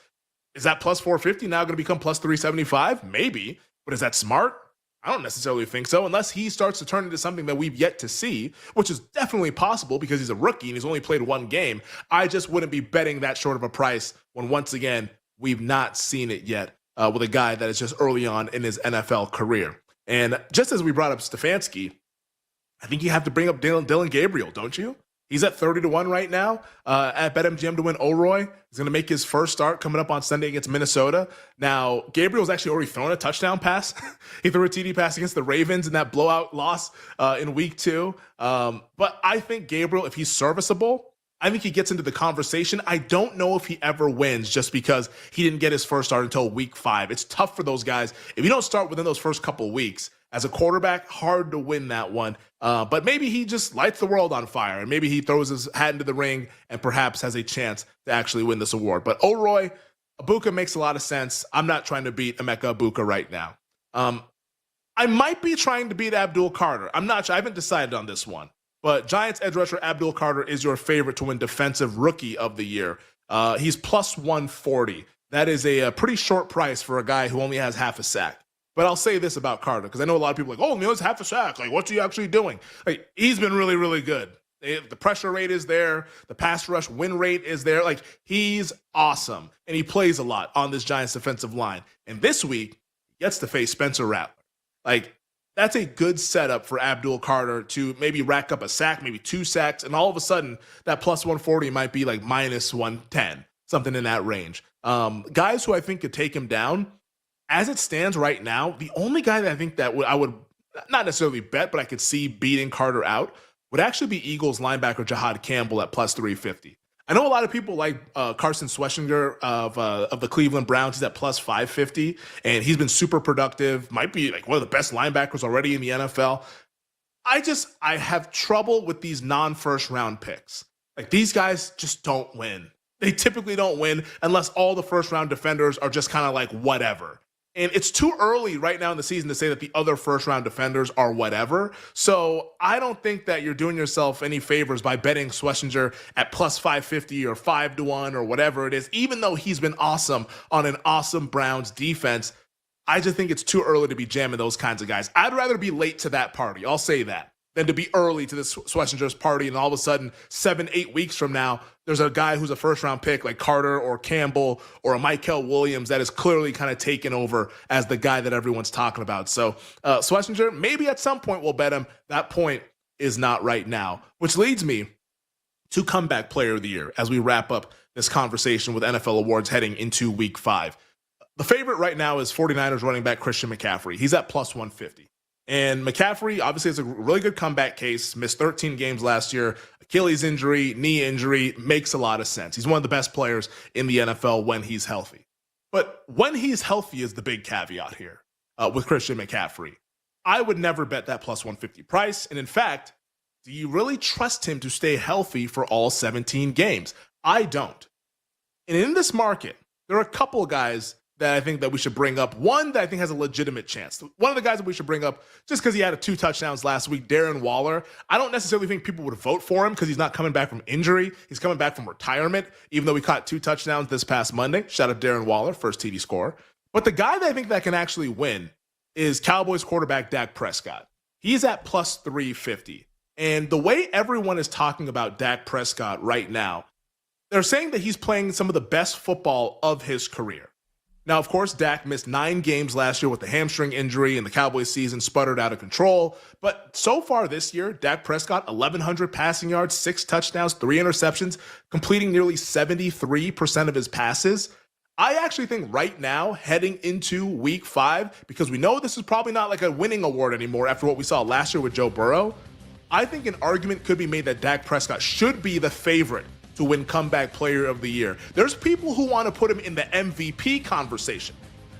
Is that plus 450 now going to become plus 375? Maybe. But is that smart? I don't necessarily think so, unless he starts to turn into something that we've yet to see, which is definitely possible because he's a rookie and he's only played 1 game. I just wouldn't be betting that short of a price when, once again, we've not seen it yet with a guy that is just early on in his NFL career. And just as we brought up Stefanski, I think you have to bring up Dylan Gabriel, don't you? He's at 30-1 right now at BetMGM to win O'Roy. He's going to make his first start coming up on Sunday against Minnesota. Now, Gabriel's actually already thrown a touchdown pass. He threw a TD pass against the Ravens in that blowout loss in week 2. But I think Gabriel, if he's serviceable, I think he gets into the conversation. I don't know if he ever wins just because he didn't get his first start until week 5. It's tough for those guys. If you don't start within those first couple weeks, as a quarterback, hard to win that one. But maybe he just lights the world on fire, and maybe he throws his hat into the ring and perhaps has a chance to actually win this award. But O'Roy, Egbuka makes a lot of sense. I'm not trying to beat Emeka Egbuka right now. I might be trying to beat Abdul Carter. I'm not sure. I haven't decided on this one. But Giants edge rusher Abdul Carter is your favorite to win Defensive Rookie of the Year. He's plus 140. That is a pretty short price for a guy who only has half a sack. But I'll say this about Carter, because I know a lot of people are like, oh, it's half a sack. Like, what's he actually doing? Like, he's been really, really good. The pressure rate is there. The pass rush win rate is there. Like, he's awesome. And he plays a lot on this Giants defensive line. And this week, he gets to face Spencer Rattler. Like, that's a good setup for Abdul Carter to maybe rack up a sack, maybe 2 sacks. And all of a sudden, that plus 140 might be like minus 110, something in that range. Guys who I think could take him down, as it stands right now, the only guy that I think that I would not necessarily bet, but I could see beating Carter out would actually be Eagles linebacker Jahad Campbell at plus 350. I know a lot of people like Carson Schwarzenegger of the Cleveland Browns. He's at plus 550, and he's been super productive. Might be like one of the best linebackers already in the NFL. I have trouble with these non-first round picks. Like, these guys just don't win. They typically don't win unless all the first round defenders are just kind of like whatever. And it's too early right now in the season to say that the other first round defenders are whatever. So I don't think that you're doing yourself any favors by betting Schlesinger at plus 550 or 5-1 or whatever it is, even though he's been awesome on an awesome Browns defense. I just think it's too early to be jamming those kinds of guys. I'd rather be late to that party, I'll say that, than to be early to this Schlesinger's party and all of a sudden 7-8 weeks from now, there's a guy who's a first-round pick like Carter or Campbell or a Michael Williams that is clearly kind of taken over as the guy that everyone's talking about. So Schlesinger, maybe at some point we'll bet him. That point is not right now, which leads me to comeback player of the year as we wrap up this conversation with NFL awards heading into week 5. The favorite right now is 49ers running back Christian McCaffrey. He's at plus 150. And McCaffrey obviously has a really good comeback case, missed 13 games last year, Achilles injury, knee injury, makes a lot of sense. He's one of the best players in the NFL when he's healthy. But when he's healthy is the big caveat here with Christian McCaffrey. I would never bet that plus 150 price. And in fact, do you really trust him to stay healthy for all 17 games? I don't. And in this market, there are a couple of guys that I think that we should bring up. One that I think has a legitimate chance. One of the guys that we should bring up, just because he had 2 touchdowns last week, Darren Waller. I don't necessarily think people would vote for him because he's not coming back from injury. He's coming back from retirement, even though he caught 2 touchdowns this past Monday. Shout out Darren Waller, first TD scorer. But the guy that I think that can actually win is Cowboys quarterback Dak Prescott. He's at plus 350. And the way everyone is talking about Dak Prescott right now, they're saying that he's playing some of the best football of his career. Now, of course, Dak missed 9 games last year with the hamstring injury, and the Cowboys season sputtered out of control. But so far this year, Dak Prescott, 1,100 passing yards, 6 touchdowns, 3 interceptions, completing nearly 73% of his passes. I actually think right now, heading into week 5, because we know this is probably not like a winning award anymore after what we saw last year with Joe Burrow, I think an argument could be made that Dak Prescott should be the favorite to win comeback player of the year. There's people who want to put him in the MVP conversation.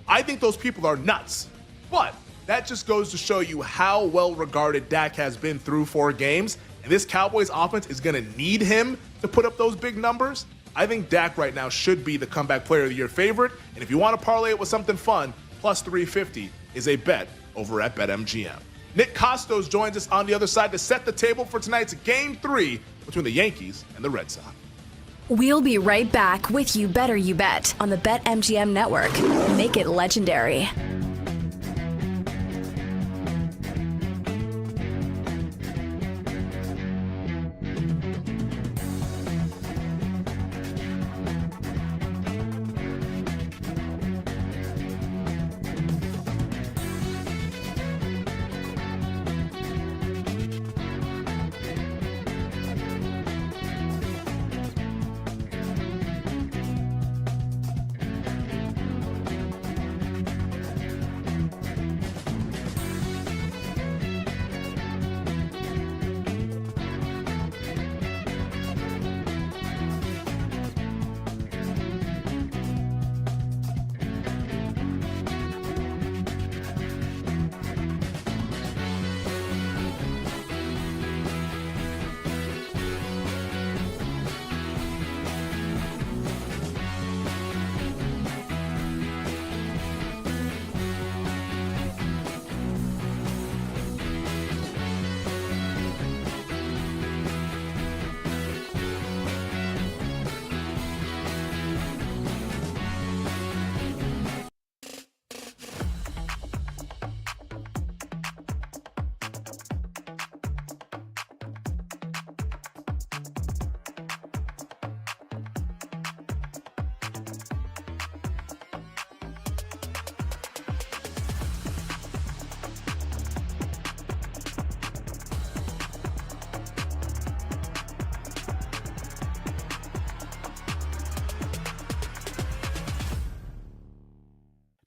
I think those people are nuts. But that just goes to show you how well regarded Dak has been through 4 games. And this Cowboys offense is going to need him to put up those big numbers. I think Dak right now should be the comeback player of the year favorite. And if you want to parlay it with something fun, plus 350 is a bet over at BetMGM. Nick Costos joins us on the other side to set the table for tonight's Game 3 between the Yankees and the Red Sox. We'll be right back with You Better You Bet on the BetMGM network. Make it legendary.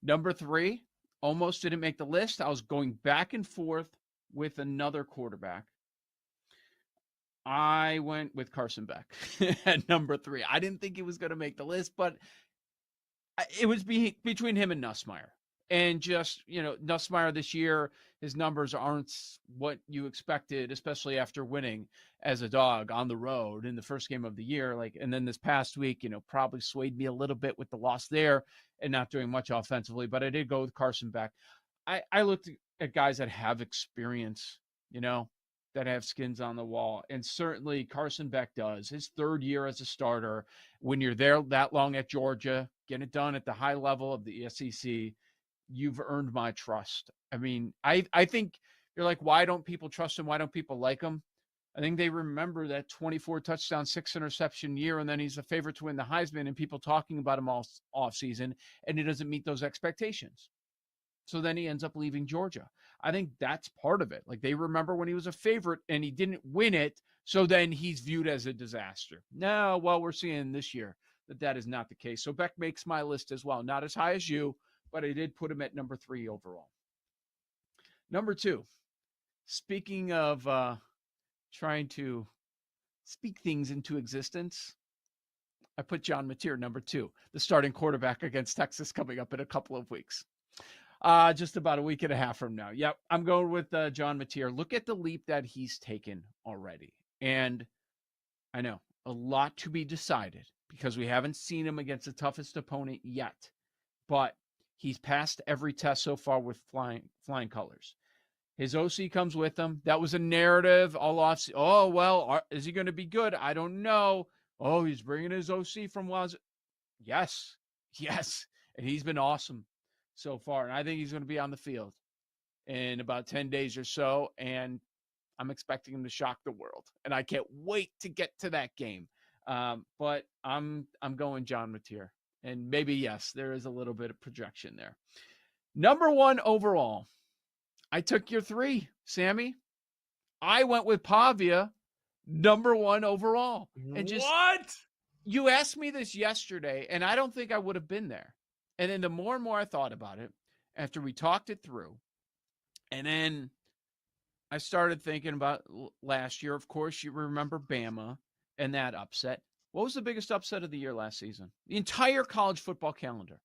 Number 3, almost didn't make the list. I was going back and forth with another quarterback. I went with Carson Beck at number 3. I didn't think he was going to make the list, but it was between him and Nussmeier. And just, Nussmeier this year, his numbers aren't what you expected, especially after winning as a dog on the road in the first game of the year. And then this past week, probably swayed me a little bit with the loss there and not doing much offensively. But I did go with Carson Beck. I looked at guys that have experience, that have skins on the wall. And certainly Carson Beck does. His third year as a starter, when you're there that long at Georgia, getting it done at the high level of the SEC, you've earned my trust. I mean, I think you're like, why don't people trust him? Why don't people like him? I think they remember that 24 touchdown, 6 interception year, and then he's a favorite to win the Heisman, and people talking about him all offseason, and he doesn't meet those expectations. So then he ends up leaving Georgia. I think that's part of it. They remember when he was a favorite and he didn't win it, so then he's viewed as a disaster. No, well, we're seeing this year that is not the case. So Beck makes my list as well. Not as high as you, but I did put him at number 3 overall. Number 2, speaking of trying to speak things into existence, I put John Mateer, number 2, the starting quarterback against Texas coming up in a couple of weeks. Just about a week and a half from now. Yep, I'm going with John Mateer. Look at the leap that he's taken already. And I know, a lot to be decided because we haven't seen him against the toughest opponent yet. But he's passed every test so far with flying colors. His OC comes with him. That was a narrative all off. Oh, well, is he going to be good? I don't know. Oh, he's bringing his OC from Waz. Yes. And he's been awesome so far. And I think he's going to be on the field in about 10 days or so. And I'm expecting him to shock the world. And I can't wait to get to that game. But I'm going John Mateer. And maybe, yes, there is a little bit of projection there. Number 1 overall. I took your 3, Sammy. I went with Pavia, number 1 overall. And what? You asked me this yesterday, and I don't think I would have been there. And then the more and more I thought about it, after we talked it through, and then I started thinking about last year. Of course, you remember Bama and that upset. What was the biggest upset of the year last season? The entire college football calendar.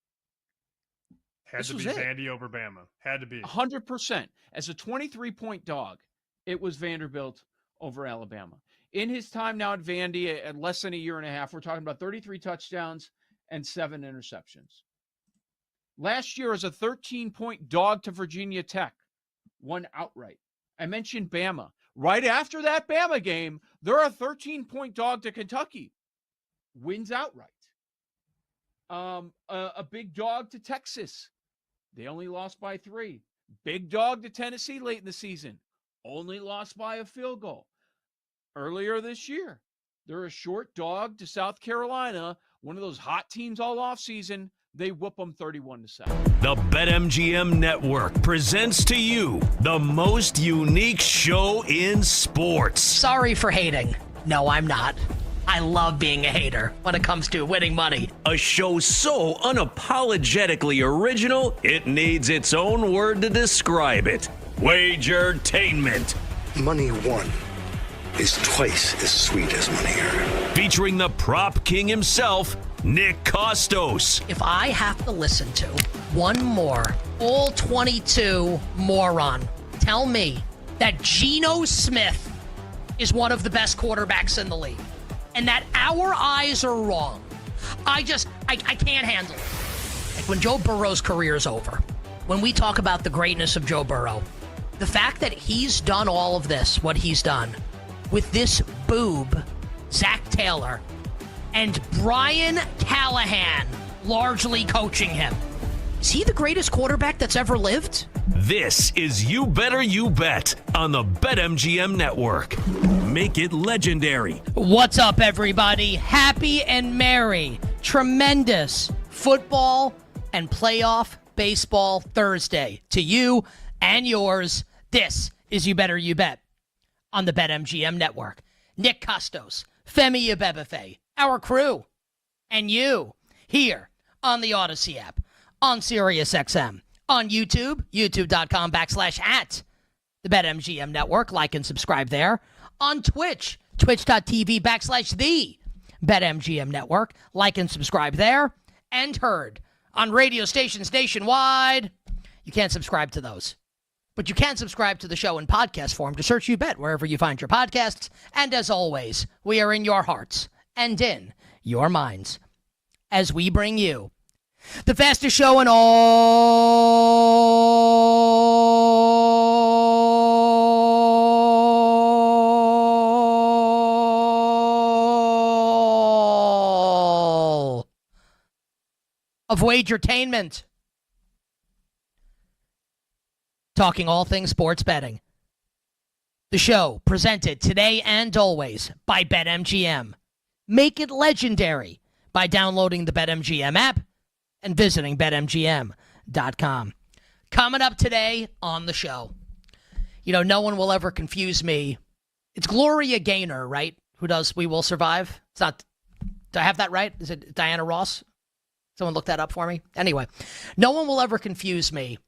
Had to be Vandy over Bama. Had to be. 100%. As a 23-point dog, it was Vanderbilt over Alabama. In his time now at Vandy, at less than a year and a half, we're talking about 33 touchdowns and 7 interceptions. Last year, as a 13-point dog to Virginia Tech, won outright. I mentioned Bama. Right after that Bama game, they're a 13-point dog to Kentucky. Wins outright. A big dog to Texas. They only lost by 3. Big dog to Tennessee late in the season. Only lost by a field goal. Earlier this year, they're a short dog to South Carolina, one of those hot teams all offseason. They whoop them 31-7. The BetMGM Network presents to you the most unique show in sports. Sorry for hating. No, I'm not. I love being a hater when it comes to winning money. A show so unapologetically original, it needs its own word to describe it. Wagertainment. Money won is twice as sweet as money earned. Featuring the prop king himself, Nick Costos. If I have to listen to one more all 22 moron tell me that Geno Smith is one of the best quarterbacks in the league and that our eyes are wrong, I can't handle it. Like when Joe Burrow's career is over, when we talk about the greatness of Joe Burrow, the fact that he's done all of this, what he's done, with this boob, Zach Taylor, and Brian Callahan largely coaching him. Is he the greatest quarterback that's ever lived? This is You Better You Bet on the BetMGM Network. Make it legendary. What's up, everybody? Happy and merry, tremendous football and playoff baseball Thursday to you and yours. This is You Better You Bet on the BetMGM Network. Nick Costos, Femi Abebefe, our crew, and you here on the Odyssey app, on SiriusXM, on YouTube, youtube.com/@ the BetMGM Network. Like and subscribe there. On Twitch, twitch.tv/the BetMGM Network. Like and subscribe there. And heard on radio stations nationwide. You can't subscribe to those. But you can subscribe to the show in podcast form. To search You Bet wherever you find your podcasts. And as always, we are in your hearts and in your minds as we bring you the fastest show in all of Wagertainment. Talking all things sports betting. The show presented today and always by BetMGM. Make it legendary by downloading the BetMGM app and visiting BetMGM.com. Coming up today on the show, no one will ever confuse me. It's Gloria Gaynor, right? Who does We Will Survive? It's not. Do I have that right? Is it Diana Ross? Someone look that up for me. Anyway, no one will ever confuse me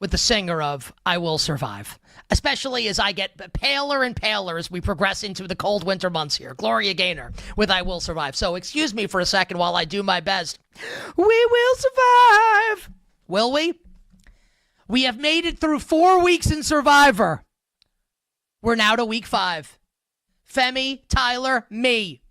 with the singer of I Will Survive, especially as I get paler and paler as we progress into the cold winter months here. Gloria Gaynor with I Will Survive. So excuse me for a second while I do my best. We will survive. Will we? We have made it through 4 weeks in Survivor. We're now to week 5. Femi, Tyler, me.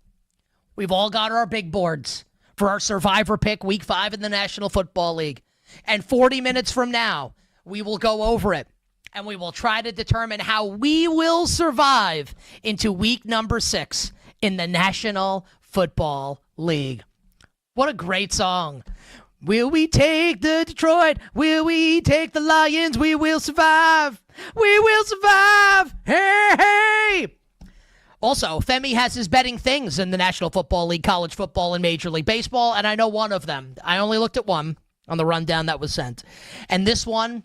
We've all got our big boards for our Survivor pick week 5 in the National Football League. And 40 minutes from now, we will go over it, and we will try to determine how we will survive into week number 6 in the National Football League. What a great song. Will we take the Detroit? Will we take the Lions? We will survive. We will survive. Hey, hey. Also, Femi has his betting things in the National Football League, college football, and Major League Baseball, and I know one of them. I only looked at one on the rundown that was sent. And this one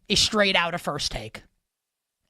is straight out of First Take.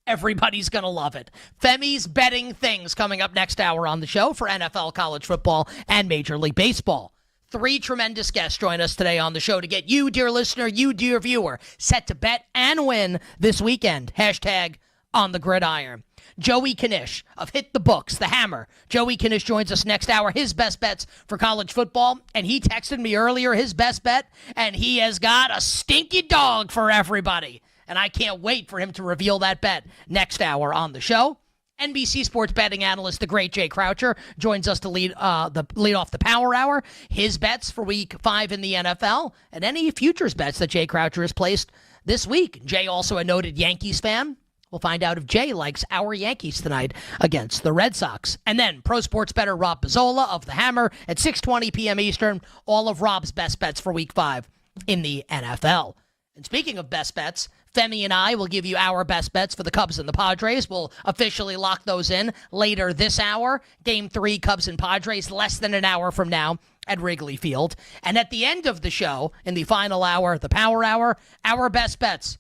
Everybody's going to love it. Femi's betting things coming up next hour on the show for NFL, college football, and Major League Baseball. 3 tremendous guests join us today on the show to get you, dear listener, you, dear viewer, set to bet and win this weekend. Hashtag on the gridiron. Joey Knish of Hit the Books, The Hammer. Joey Knish joins us next hour, his best bets for college football. And he texted me earlier his best bet, and he has got a stinky dog for everybody. And I can't wait for him to reveal that bet next hour on the show. NBC sports betting analyst, the great Jay Croucher, joins us to lead off the Power Hour. His bets for week 5 in the NFL and any futures bets that Jay Croucher has placed this week. Jay, also a noted Yankees fan. We'll find out if Jay likes our Yankees tonight against the Red Sox. And then pro sports bettor Rob Pizzola of The Hammer at 6:20 p.m. Eastern. All of Rob's best bets for week 5 in the NFL. And speaking of best bets, Femi and I will give you our best bets for the Cubs and the Padres. We'll officially lock those in later this hour. Game 3, Cubs and Padres, less than an hour from now at Wrigley Field. And at the end of the show, in the final hour, the Power Hour, our best bets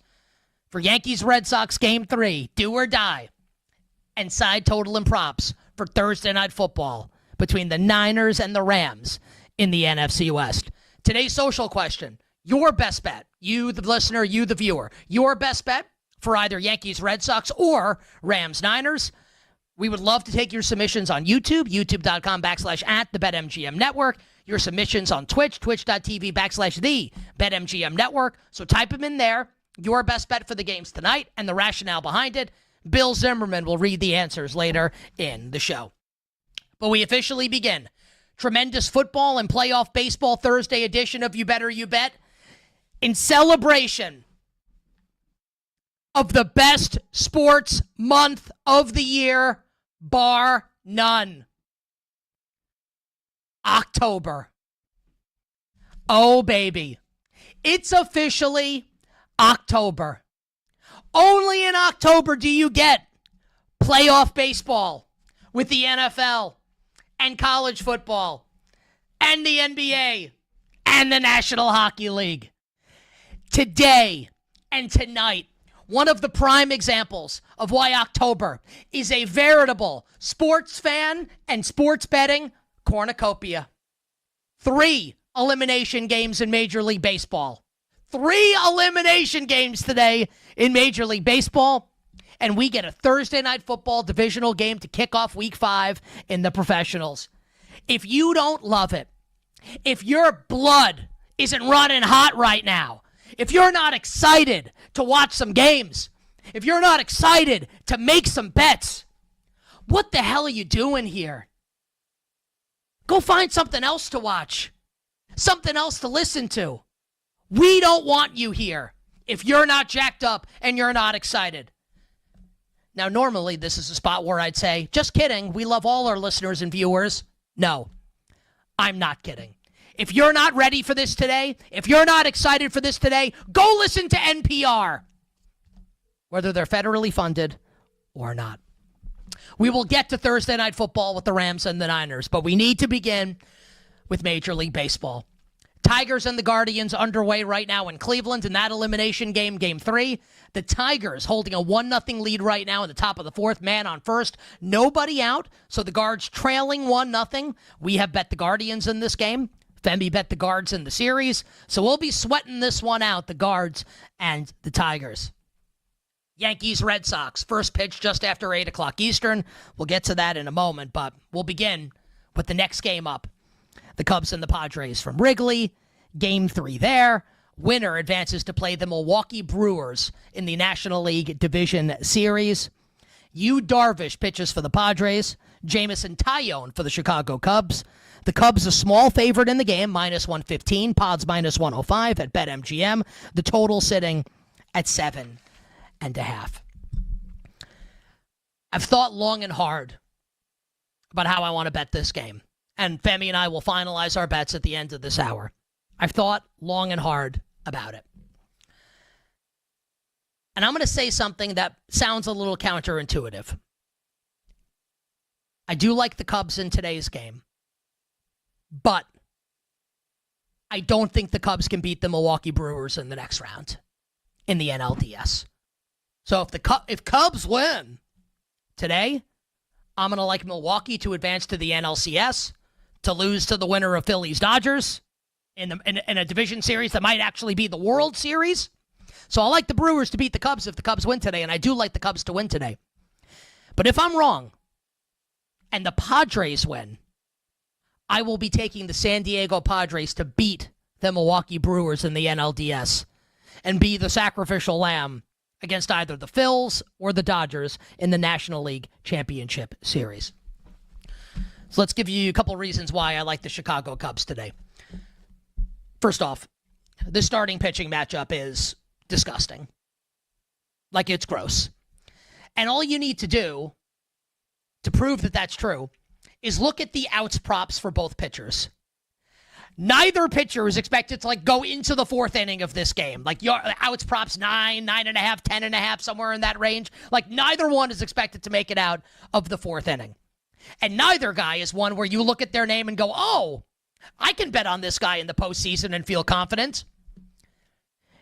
for Yankees-Red Sox Game 3, do or die, and side total and props for Thursday Night Football between the Niners and the Rams in the NFC West. Today's social question, your best bet, you the listener, you the viewer, your best bet for either Yankees-Red Sox or Rams-Niners. We would love to take your submissions on YouTube, youtube.com/@the BetMGM Network. Your submissions on Twitch, twitch.tv/the BetMGM Network. So type them in there. Your best bet for the games tonight and the rationale behind it. Bill Zimmerman will read the answers later in the show. But we officially begin. Tremendous football and playoff baseball Thursday edition of You Better You Bet in celebration of the best sports month of the year, bar none. October. Oh, baby. It's officially October. Only in October do you get playoff baseball with the NFL and college football and the NBA and the National Hockey League. Today and tonight, one of the prime examples of why October is a veritable sports fan and sports betting cornucopia. 3 elimination games in Major League Baseball. 3 elimination games today in Major League Baseball. And we get a Thursday night football divisional game to kick off week 5 in the professionals. If you don't love it, if your blood isn't running hot right now, if you're not excited to watch some games, if you're not excited to make some bets, what the hell are you doing here? Go find something else to watch, something else to listen to. We don't want you here if you're not jacked up and you're not excited. Now, normally this is a spot where I'd say, just kidding, we love all our listeners and viewers. No, I'm not kidding. If you're not ready for this today, if you're not excited for this today, go listen to NPR, whether they're federally funded or not. We will get to Thursday Night Football with the Rams and the Niners, but we need to begin with Major League Baseball. Tigers and the Guardians underway right now in Cleveland in that elimination game, Game 3. The Tigers holding a 1-0 lead right now in the top of the 4th, man on first. Nobody out, so the Guards trailing 1-0. We have bet the Guardians in this game. Femi bet the Guards in the series. So we'll be sweating this one out, the Guards and the Tigers. Yankees, Red Sox, first pitch just after 8 o'clock Eastern. We'll get to that in a moment, but we'll begin with the next game up. The Cubs and the Padres from Wrigley. Game 3 there. Winner advances to play the Milwaukee Brewers in the National League Division Series. Yu Darvish pitches for the Padres. Jameson Taillon for the Chicago Cubs. The Cubs a small favorite in the game, minus 115. Pods minus 105 at BetMGM. The total sitting at 7.5. I've thought long and hard about how I want to bet this game. And Femi and I will finalize our bets at the end of this hour. I've thought long and hard about it. And I'm going to say something that sounds a little counterintuitive. I do like the Cubs in today's game, but I don't think the Cubs can beat the Milwaukee Brewers in the next round in the NLDS. So if Cubs win today, I'm going to like Milwaukee to advance to the NLCS, to lose to the winner of Phillies-Dodgers in a division series that might actually be the World Series. So I like the Brewers to beat the Cubs if the Cubs win today, and I do like the Cubs to win today. But if I'm wrong and the Padres win, I will be taking the San Diego Padres to beat the Milwaukee Brewers in the NLDS and be the sacrificial lamb against either the Phils or the Dodgers in the National League Championship Series. So let's give you a couple reasons why I like the Chicago Cubs today. First off, this starting pitching matchup is disgusting. Like, it's gross. And all you need to do to prove that that's true is look at the outs props for both pitchers. Neither pitcher is expected to go into the 4th inning of this game. Your outs props 9, 9.5, 10.5, somewhere in that range. Neither one is expected to make it out of the 4th inning. And neither guy is one where you look at their name and go, oh, I can bet on this guy in the postseason and feel confident.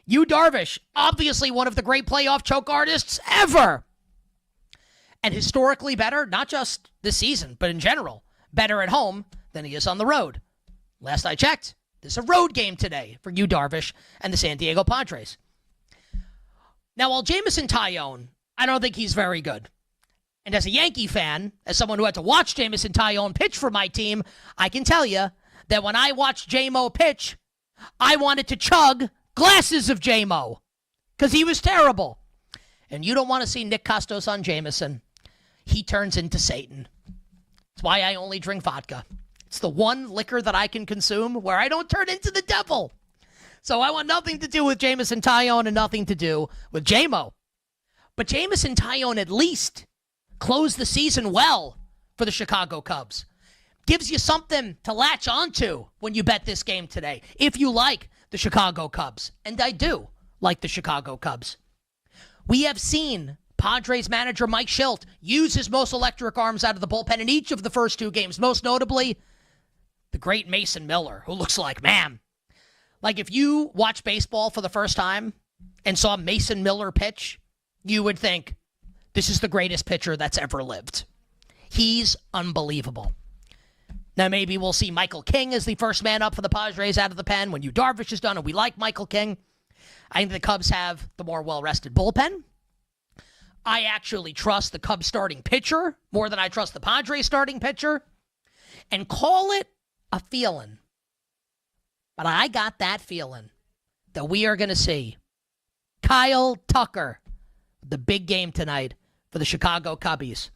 Yu Darvish, obviously one of the great playoff choke artists ever. And historically better, not just this season, but in general, better at home than he is on the road. Last I checked, this is a road game today for Yu Darvish and the San Diego Padres. Now, while Jameson Taillon, I don't think he's very good. And as a Yankee fan, as someone who had to watch Jameson Taillon pitch for my team, I can tell you that when I watched J-Mo pitch, I wanted to chug glasses of J-Mo because he was terrible. And you don't want to see Nick Costos on Jameson. He turns into Satan. That's why I only drink vodka. It's the one liquor that I can consume where I don't turn into the devil. So I want nothing to do with Jameson Taillon and nothing to do with J-Mo. But Jameson Taillon at least closed the season well for the Chicago Cubs. Gives you something to latch onto when you bet this game today, if you like the Chicago Cubs. And I do like the Chicago Cubs. We have seen Padres manager Mike Shildt use his most electric arms out of the bullpen in each of the first 2 games, most notably the great Mason Miller, who looks like, man, if you watch baseball for the first time and saw Mason Miller pitch, you would think, this is the greatest pitcher that's ever lived. He's unbelievable. Now, maybe we'll see Michael King as the first man up for the Padres out of the pen when Yu Darvish is done, and we like Michael King. I think the Cubs have the more well-rested bullpen. I actually trust the Cubs starting pitcher more than I trust the Padres starting pitcher. And call it a feeling. But I got that feeling that we are going to see Kyle Tucker, the big game tonight for the Chicago Cubbies.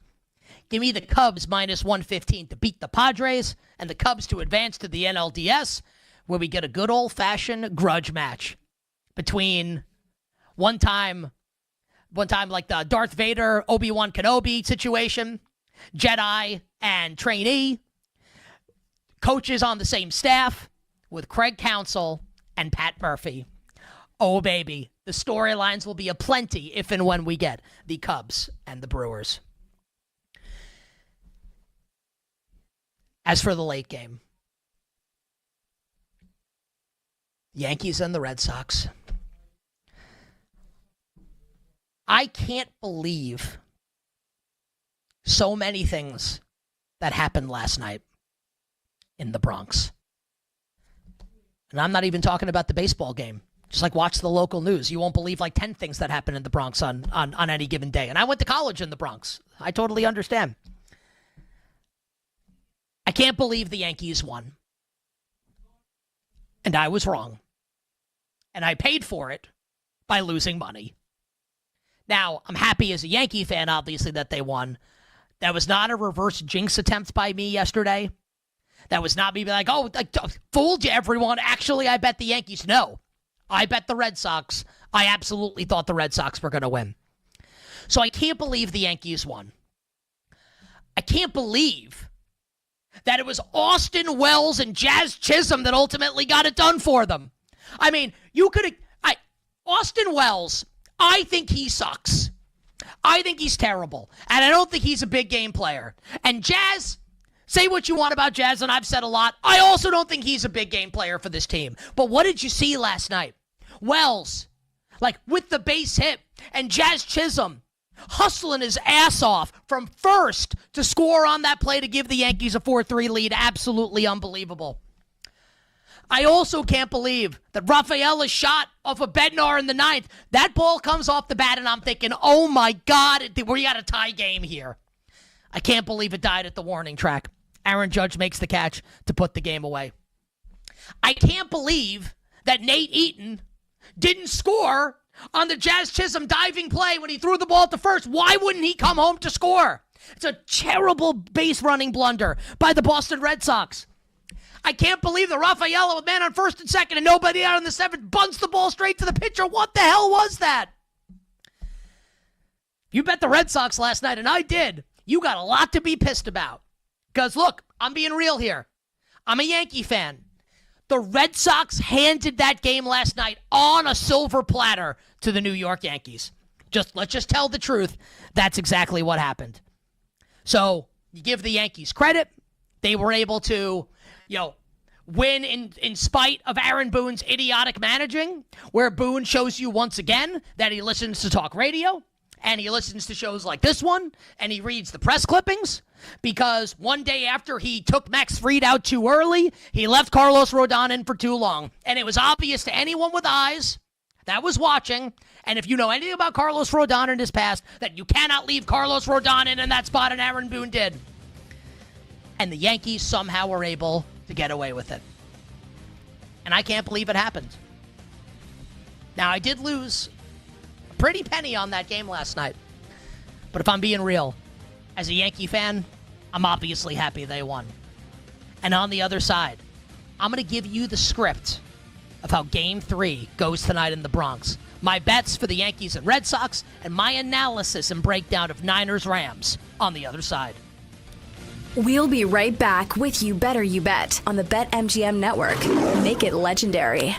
Give me the Cubs minus 115 to beat the Padres and the Cubs to advance to the NLDS, where we get a good old-fashioned grudge match between one time like the Darth Vader, Obi-Wan Kenobi situation, Jedi and trainee, coaches on the same staff with Craig Counsell and Pat Murphy. Oh, baby, the storylines will be aplenty if and when we get the Cubs and the Brewers. As for the late game, Yankees and the Red Sox. I can't believe so many things that happened last night in the Bronx. And I'm not even talking about the baseball game. Just like watch the local news. You won't believe like 10 things that happen in the Bronx on any given day. And I went to college in the Bronx. I totally understand. I can't believe the Yankees won. And I was wrong. And I paid for it by losing money. Now, I'm happy as a Yankee fan, obviously, that they won. That was not a reverse jinx attempt by me yesterday. That was not me being like, oh, I fooled you, everyone. Actually, I bet the Yankees. No, I bet the Red Sox. I absolutely thought the Red Sox were going to win. So I can't believe the Yankees won. I can't believe that it was Austin Wells and Jazz Chisholm that ultimately got it done for them. I mean, you could have... Austin Wells... I think he sucks. I think he's terrible. And I don't think he's a big game player. And Jazz, say what you want about Jazz, and I've said a lot. I also don't think he's a big game player for this team. But what did you see last night? Wells, like with the base hit, and Jazz Chisholm hustling his ass off from first to score on that play to give the Yankees a 4-3 lead. Absolutely unbelievable. I also can't believe that Rafaela's shot off of Bednar in the ninth. That ball comes off the bat, and I'm thinking, oh, my God, we got a tie game here. I can't believe it died at the warning track. Aaron Judge makes the catch to put the game away. I can't believe that Nate Eaton didn't score on the Jazz Chisholm diving play when he threw the ball to first. Why wouldn't he come home to score? It's a terrible base running blunder by the Boston Red Sox. I can't believe that Rafaela with man on first and second and nobody out in the seventh bunts the ball straight to the pitcher. What the hell was that? You bet the Red Sox last night, and I did. You got a lot to be pissed about. Because, look, I'm being real here. I'm a Yankee fan. The Red Sox handed that game last night on a silver platter to the New York Yankees. Let's just tell the truth. That's exactly what happened. So, you give the Yankees credit. They were able to... win in spite of Aaron Boone's idiotic managing, where Boone shows you once again that he listens to talk radio, and he listens to shows like this one, and he reads the press clippings, because one day after he took Max Fried out too early, he left Carlos Rodon in for too long. And it was obvious to anyone with eyes that was watching, and if you know anything about Carlos Rodon in his past, that you cannot leave Carlos Rodon in that spot, and Aaron Boone did. And the Yankees somehow were able to get away with it. And I can't believe it happened. Now, I did lose a pretty penny on that game last night. But if I'm being real, as a Yankee fan, I'm obviously happy they won. And on the other side, I'm going to give you the script of how Game 3 goes tonight in the Bronx. My bets for the Yankees and Red Sox, and my analysis and breakdown of Niners-Rams on the other side. We'll be right back with You Better You Bet on the BetMGM Network. Make it legendary.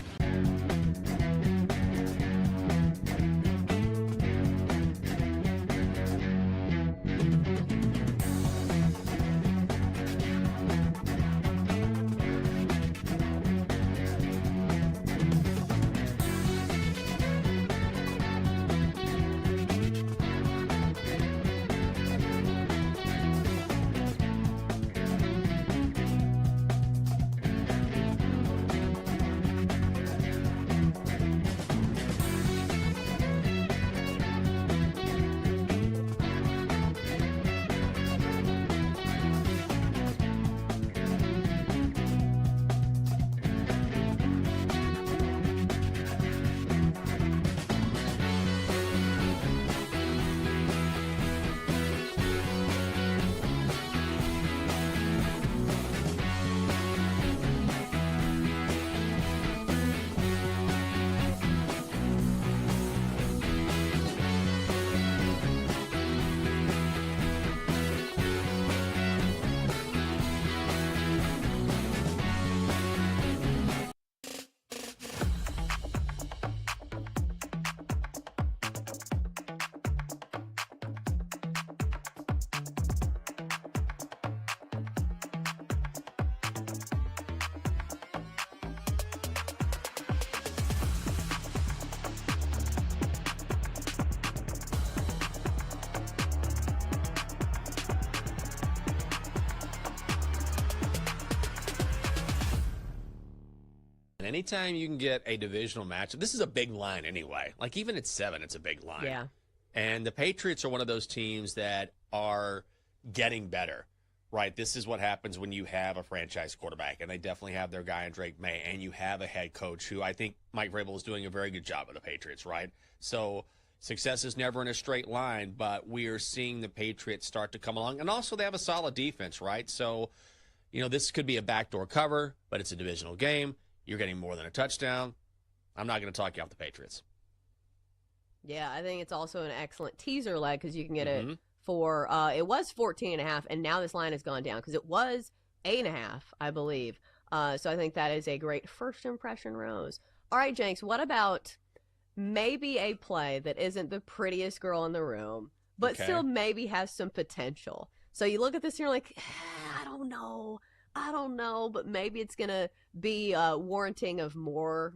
anytime you can get a divisional matchup, this is a big line anyway. Like, even at 7, it's a big line. Yeah. And the Patriots are one of those teams that are getting better, right? This is what happens when you have a franchise quarterback, and they definitely have their guy in Drake May, and you have a head coach who I think Mike Vrabel is doing a very good job of the Patriots, right? So success is never in a straight line, but we are seeing the Patriots start to come along. And also they have a solid defense, right? So, this could be a backdoor cover, but it's a divisional game. You're getting more than a touchdown. I'm not going to talk you off the Patriots. Yeah, I think it's also an excellent teaser leg because you can get it for, it was 14.5, and now this line has gone down because it was 8.5, I believe. So I think that is a great first impression rose. All right, Jenks, what about maybe a play that isn't the prettiest girl in the room, but still maybe has some potential? So you look at this and you're like, I don't know, but maybe it's going to be warranting of more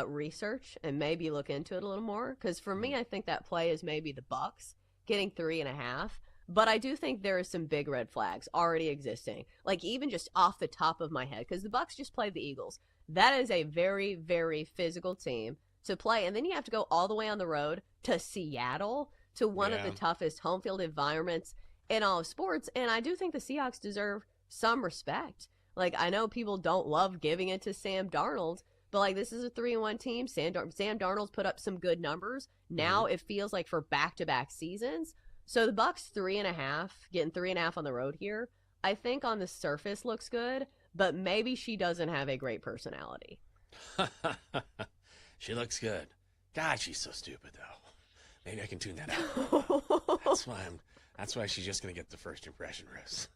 research and maybe look into it a little more. Because for me, I think that play is maybe the Bucks getting 3.5. But I do think there is some big red flags already existing. Like, even just off the top of my head, because the Bucks just played the Eagles. That is a very, very physical team to play. And then you have to go all the way on the road to Seattle, to one of the toughest home field environments in all of sports. And I do think the Seahawks deserve some respect. Like, I know people don't love giving it to Sam Darnold, but like, this is a 3-1 team. Sam Darnold's put up some good numbers. Now it feels like for back-to-back seasons. So the Bucks 3.5, getting 3.5 on the road here, I think on the surface looks good, but maybe she doesn't have a great personality. She looks good. God, she's so stupid though. Maybe I can tune that out. That's why she's just gonna get the first impression rose.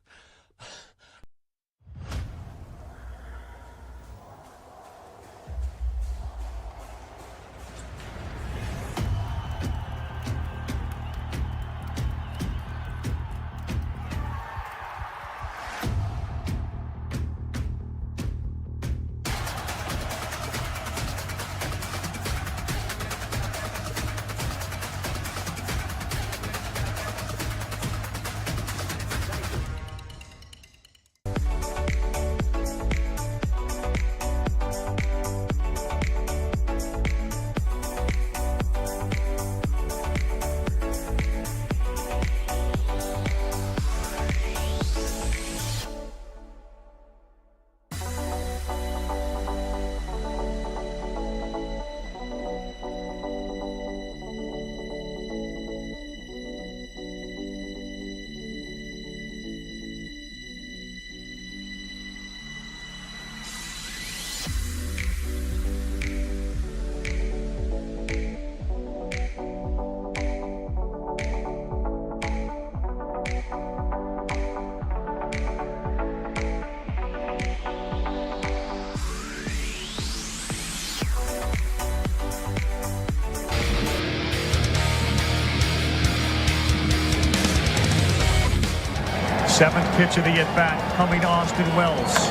Seventh pitch of the at-bat coming to Austin Wells.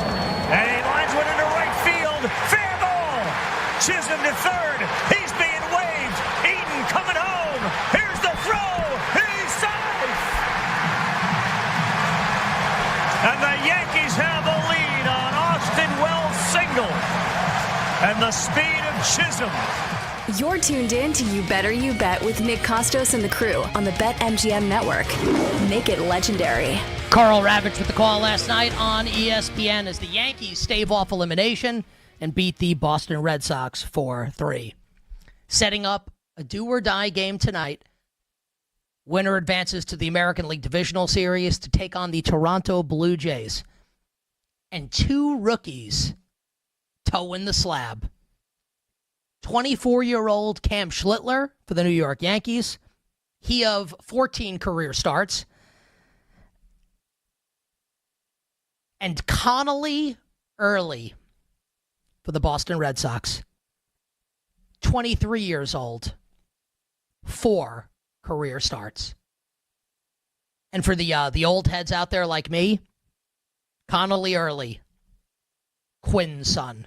And he lines one into right field. Fair ball. Chisholm to third. He's being waved. Eaton coming home. Here's the throw. He's safe. And the Yankees have the lead on Austin Wells' single. And the speed of Chisholm. You're tuned in to You Better You Bet with Nick Costos and the crew on the BetMGM network. Make it legendary. Carl Ravitch with the call last night on ESPN as the Yankees stave off elimination and beat the Boston Red Sox 4-3. Setting up a do-or-die game tonight. Winner advances to the American League Divisional Series to take on the Toronto Blue Jays. And two rookies toeing the slab. 24-year-old Cam Schlittler for the New York Yankees. He of 14 career starts. And Connolly Early for the Boston Red Sox. 23 years old. 4 career starts. And for the old heads out there like me, Connolly Early, Quinn's son.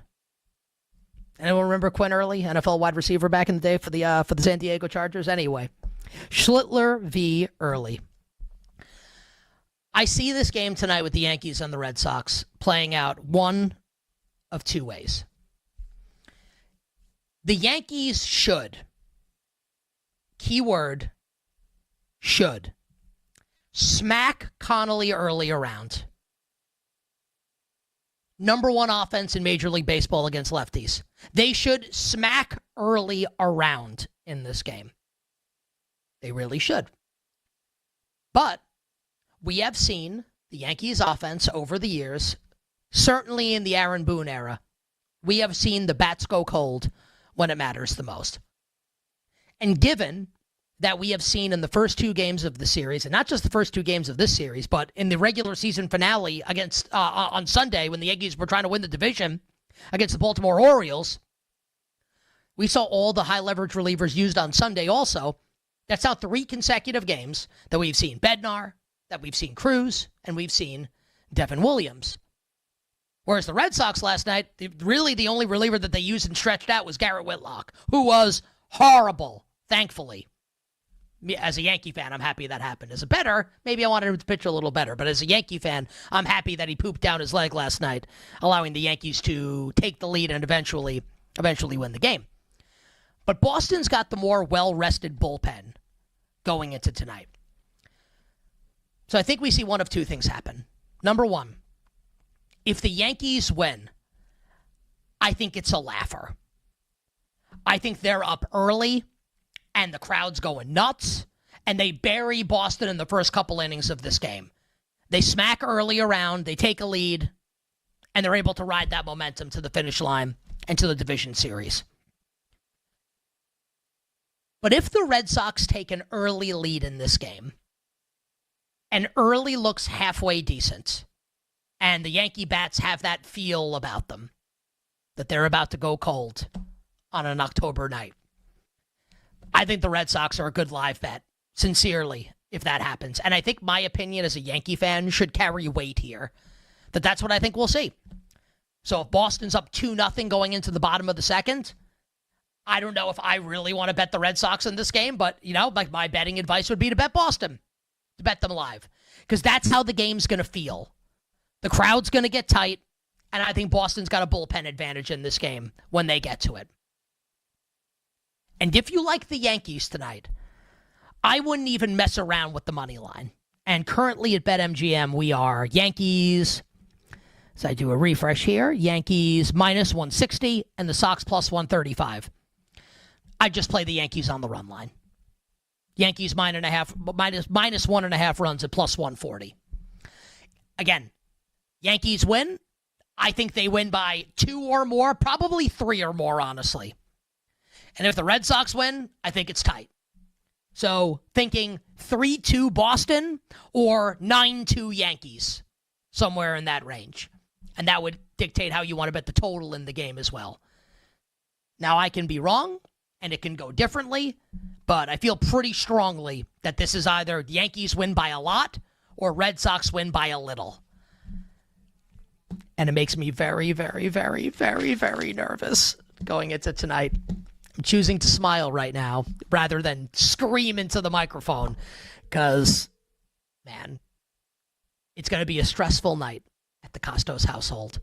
Anyone remember Quinn Early, NFL wide receiver back in the day for the San Diego Chargers? Anyway, Schlittler v. Early. I see this game tonight with the Yankees and the Red Sox playing out one of two ways. The Yankees should, keyword, should, smack Connolly early around. Number one offense in Major League Baseball against lefties. They should smack early around in this game. They really should. But we have seen the Yankees offense over the years, certainly in the Aaron Boone era, we have seen the bats go cold when it matters the most. And given that we have seen in the first two games of the series, and not just the first two games of this series, but in the regular season finale against on Sunday when the Yankees were trying to win the division against the Baltimore Orioles, we saw all the high leverage relievers used on Sunday also. That's now 3 consecutive games that we've seen Bednar, that we've seen Cruz, and we've seen Devin Williams. Whereas the Red Sox last night, really the only reliever that they used and stretched out was Garrett Whitlock, who was horrible, thankfully. As a Yankee fan, I'm happy that happened. As a bettor, maybe I wanted him to pitch a little better. But as a Yankee fan, I'm happy that he pooped down his leg last night, allowing the Yankees to take the lead and eventually win the game. But Boston's got the more well-rested bullpen going into tonight. So I think we see one of two things happen. Number one, if the Yankees win, I think it's a laugher. I think they're up early, and the crowd's going nuts, and they bury Boston in the first couple innings of this game. They smack early around, they take a lead, and they're able to ride that momentum to the finish line and to the division series. But if the Red Sox take an early lead in this game, and early looks halfway decent, and the Yankee bats have that feel about them, that they're about to go cold on an October night, I think the Red Sox are a good live bet, sincerely, if that happens. And I think my opinion as a Yankee fan should carry weight here, that's what I think we'll see. So if Boston's up 2-0 going into the bottom of the second, I don't know if I really want to bet the Red Sox in this game, but, like my betting advice would be to bet Boston, to bet them live, because that's how the game's going to feel. The crowd's going to get tight, and I think Boston's got a bullpen advantage in this game when they get to it. And if you like the Yankees tonight, I wouldn't even mess around with the money line. And currently at BetMGM, we are Yankees. So I do a refresh here. Yankees minus 160 and the Sox plus 135. I just play the Yankees on the run line. Yankees minus 1.5 runs at plus 140. Again, Yankees win. I think they win by 2 or more, probably 3 or more, honestly. And if the Red Sox win, I think it's tight. So thinking 3-2 Boston or 9-2 Yankees, somewhere in that range. And that would dictate how you want to bet the total in the game as well. Now, I can be wrong, and it can go differently, but I feel pretty strongly that this is either the Yankees win by a lot or Red Sox win by a little. And it makes me very, very, very, very, very nervous going into tonight. I'm choosing to smile right now rather than scream into the microphone because, man, it's going to be a stressful night at the Costos household.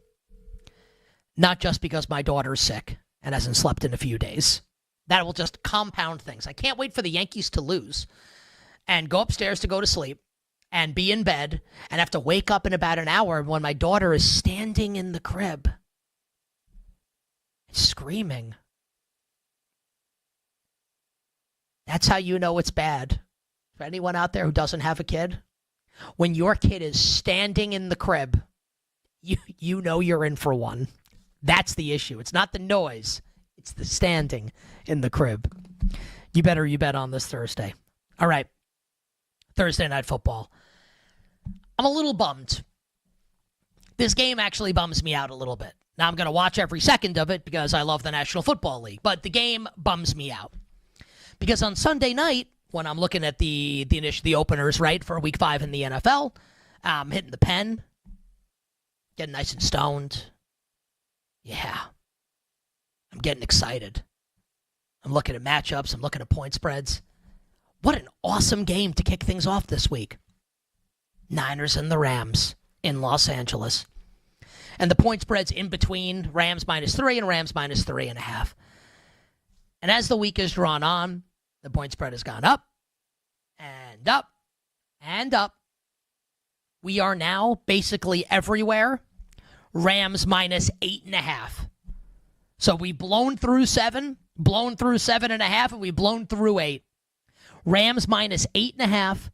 Not just because my daughter's sick and hasn't slept in a few days. That will just compound things. I can't wait for the Yankees to lose and go upstairs to go to sleep and be in bed and have to wake up in about an hour when my daughter is standing in the crib screaming. That's how you know it's bad. For anyone out there who doesn't have a kid, when your kid is standing in the crib, you know you're in for one. That's the issue. It's not the noise. It's the standing in the crib. You bet on this Thursday. All right. Thursday Night Football. I'm a little bummed. This game actually bums me out a little bit. Now, I'm going to watch every second of it because I love the National Football League, but the game bums me out. Because on Sunday night, when I'm looking at the openers, right, for Week 5 in the NFL, I'm hitting the pen, getting nice and stoned. Yeah. I'm getting excited. I'm looking at matchups. I'm looking at point spreads. What an awesome game to kick things off this week. Niners and the Rams in Los Angeles. And the point spreads in between Rams -3 and Rams -3.5. And as the week has drawn on, the point spread has gone up and up and up. We are now basically everywhere Rams minus 8.5. So we've blown through 7, blown through 7.5, and we've blown through 8. Rams minus 8.5.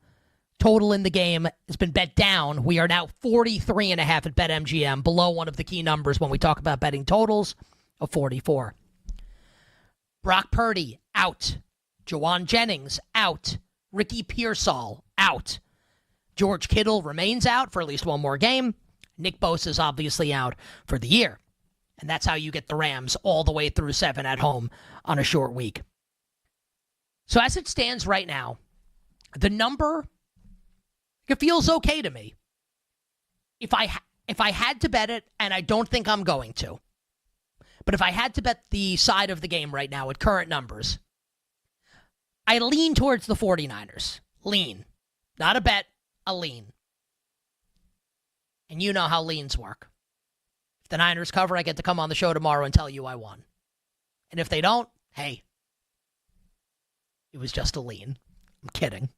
Total in the game has been bet down. We are now 43.5 at BetMGM, below one of the key numbers when we talk about betting totals of 44. Brock Purdy, out. Jawan Jennings, out. Ricky Pearsall, out. George Kittle remains out for at least one more game. Nick Bosa is obviously out for the year. And that's how you get the Rams all the way through 7 at home on a short week. So as it stands right now, the number, it feels okay to me. If I had to bet it, and I don't think I'm going to, but if I had to bet the side of the game right now at current numbers, I lean towards the 49ers. Lean. Not a bet, a lean. And you know how leans work. If the Niners cover, I get to come on the show tomorrow and tell you I won. And if they don't, hey, it was just a lean. I'm kidding.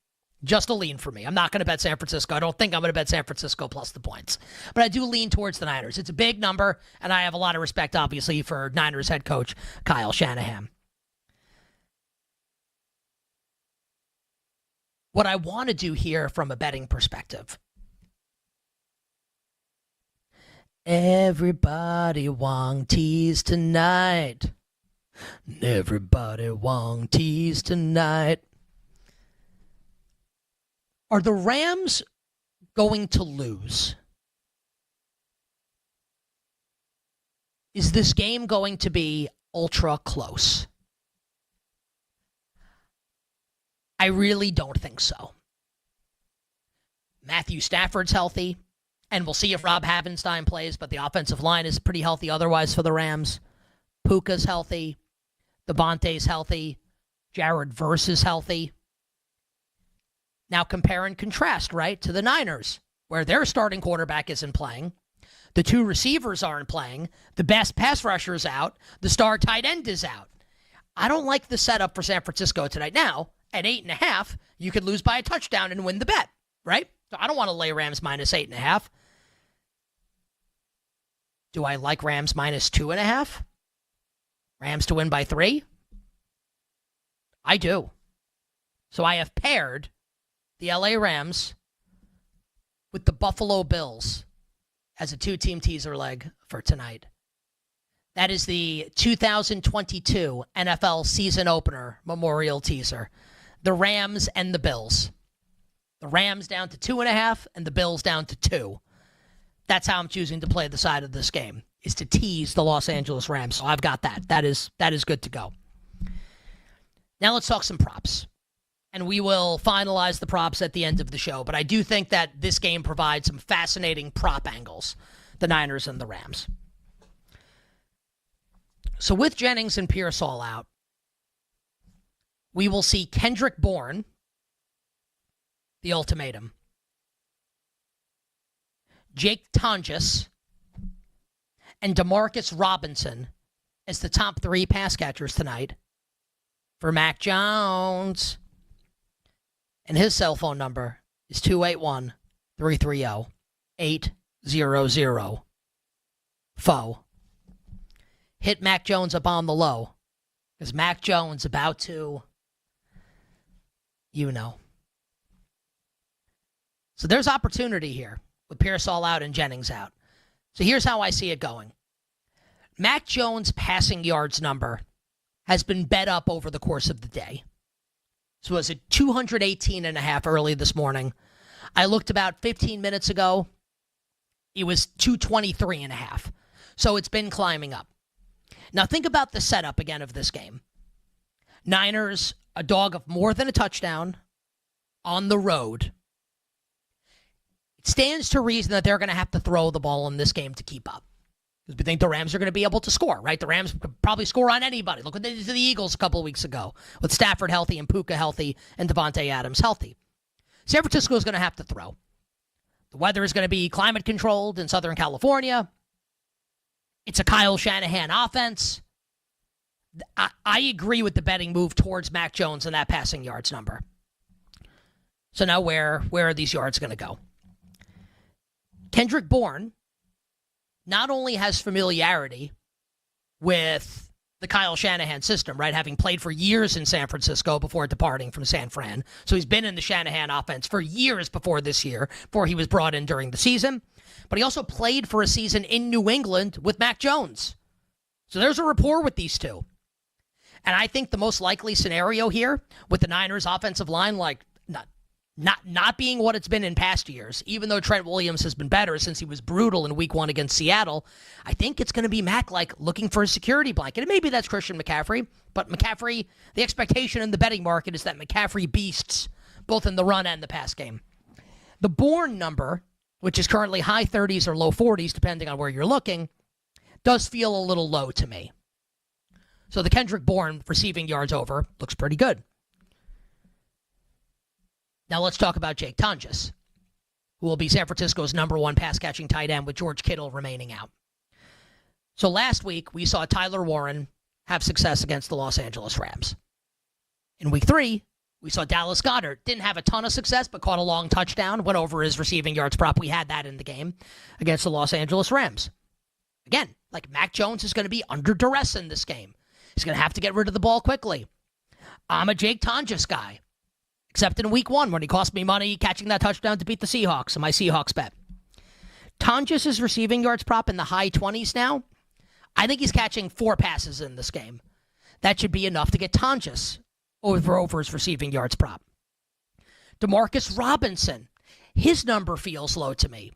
Just a lean for me. I'm not going to bet San Francisco. I don't think I'm going to bet San Francisco plus the points. But I do lean towards the Niners. It's a big number, and I have a lot of respect, obviously, for Niners head coach Kyle Shanahan. What I want to do here from a betting perspective. Everybody want tease tonight. Everybody want tease tonight. Are the Rams going to lose? Is this game going to be ultra close? I really don't think so. Matthew Stafford's healthy, and we'll see if Rob Havenstein plays, but the offensive line is pretty healthy otherwise for the Rams. Puka's healthy. Devontae's healthy. Jared Verse is healthy. Now compare and contrast, right, to the Niners, where their starting quarterback isn't playing. The 2 receivers aren't playing. The best pass rusher is out. The star tight end is out. I don't like the setup for San Francisco tonight. Now, at 8.5, you could lose by a touchdown and win the bet, right? So I don't want to lay Rams minus 8.5. Do I like Rams minus 2.5? Rams to win by 3? I do. So I have paired the LA Rams with the Buffalo Bills as a 2-team teaser leg for tonight. That is the 2022 NFL season opener memorial teaser. The Rams and the Bills. The Rams down to 2.5 and the Bills down to 2. That's how I'm choosing to play the side of this game, is to tease the Los Angeles Rams. So I've got that. That is good to go. Now let's talk some props. And we will finalize the props at the end of the show. But I do think that this game provides some fascinating prop angles, the Niners and the Rams. So with Jennings and Pearsall out, we will see Kendrick Bourne, the ultimatum, Jake Tonjes, and Demarcus Robinson as the top 3 pass catchers tonight for Mac Jones. And his cell phone number is 281-330-800. Foe. Hit Mac Jones up on the low, because Mac Jones about to, So there's opportunity here with Pearsall out and Jennings out. So here's how I see it going. Mac Jones' passing yards number has been bet up over the course of the day. So it was at 218.5 early this morning. I looked about 15 minutes ago. It was 223.5. So it's been climbing up. Now think about the setup again of this game. Niners, a dog of more than a touchdown on the road. It stands to reason that they're going to have to throw the ball in this game to keep up. Because we think the Rams are going to be able to score, right? The Rams could probably score on anybody. Look what they did to the Eagles a couple of weeks ago with Stafford healthy and Puka healthy and Devontae Adams healthy. San Francisco is going to have to throw. The weather is going to be climate controlled in Southern California. It's a Kyle Shanahan offense. I agree with the betting move towards Mac Jones and that passing yards number. So now where are these yards going to go? Kendrick Bourne not only has familiarity with the Kyle Shanahan system, right? Having played for years in San Francisco before departing from San Fran. So he's been in the Shanahan offense for years before this year, before he was brought in during the season. But he also played for a season in New England with Mac Jones. So there's a rapport with these two. And I think the most likely scenario here with the Niners offensive line, like not being what it's been in past years, even though Trent Williams has been better since he was brutal in week 1 against Seattle, I think it's going to be Mac like looking for a security blanket. And maybe that's Christian McCaffrey, but McCaffrey, the expectation in the betting market is that McCaffrey beasts both in the run and the pass game. The Bourne number, which is currently high 30s or low 40s, depending on where you're looking, does feel a little low to me. So the Kendrick Bourne receiving yards over looks pretty good. Now let's talk about Jake Tonjes, who will be San Francisco's number 1 pass-catching tight end with George Kittle remaining out. So last week, we saw Tyler Warren have success against the Los Angeles Rams. In week 3, we saw Dallas Goedert. Didn't have a ton of success, but caught a long touchdown, went over his receiving yards prop. We had that in the game against the Los Angeles Rams. Again, like Mac Jones is going to be under duress in this game. He's going to have to get rid of the ball quickly. I'm a Jake Tonjes guy. Except in week 1 when he cost me money catching that touchdown to beat the Seahawks in my Seahawks bet. Tonjes' receiving yards prop in the high 20s now. I think he's catching 4 passes in this game. That should be enough to get Tonjes over his receiving yards prop. Demarcus Robinson, his number feels low to me.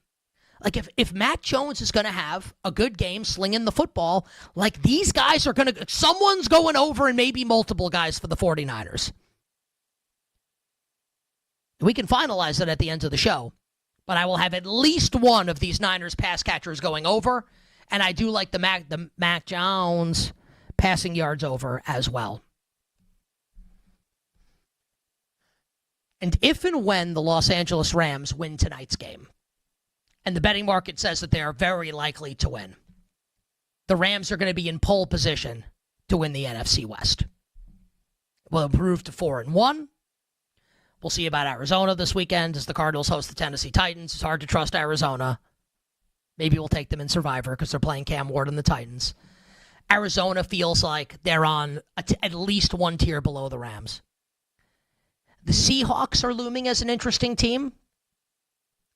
Like if Mac Jones is going to have a good game slinging the football, like these guys are going to, someone's going over and maybe multiple guys for the 49ers. We can finalize it at the end of the show, but I will have at least one of these Niners pass catchers going over, and I do like the Mac Jones passing yards over as well. And if and when the Los Angeles Rams win tonight's game, and the betting market says that they are very likely to win, the Rams are going to be in pole position to win the NFC West. Will improve to 4-1. We'll see about Arizona this weekend as the Cardinals host the Tennessee Titans. It's hard to trust Arizona. Maybe we'll take them in Survivor because they're playing Cam Ward and the Titans. Arizona feels like they're on at least one tier below the Rams. The Seahawks are looming as an interesting team.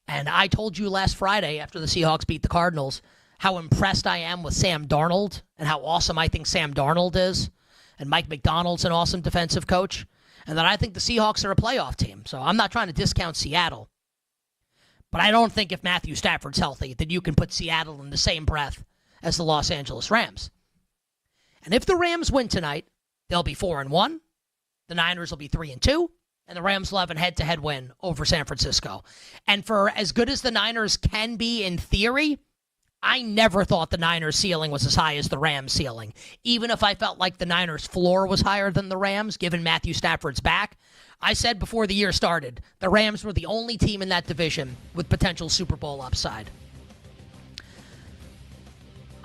And I told you last Friday after the Seahawks beat the Cardinals how impressed I am with Sam Darnold and how awesome I think Sam Darnold is. And Mike McDonald's an awesome defensive coach. And that I think the Seahawks are a playoff team. So I'm not trying to discount Seattle. But I don't think if Matthew Stafford's healthy that you can put Seattle in the same breath as the Los Angeles Rams. And if the Rams win tonight, they'll be 4-1. The Niners will be 3-2. And the Rams will have a head-to-head win over San Francisco. And for as good as the Niners can be in theory, I never thought the Niners' ceiling was as high as the Rams' ceiling. Even if I felt like the Niners' floor was higher than the Rams, given Matthew Stafford's back, I said before the year started, the Rams were the only team in that division with potential Super Bowl upside.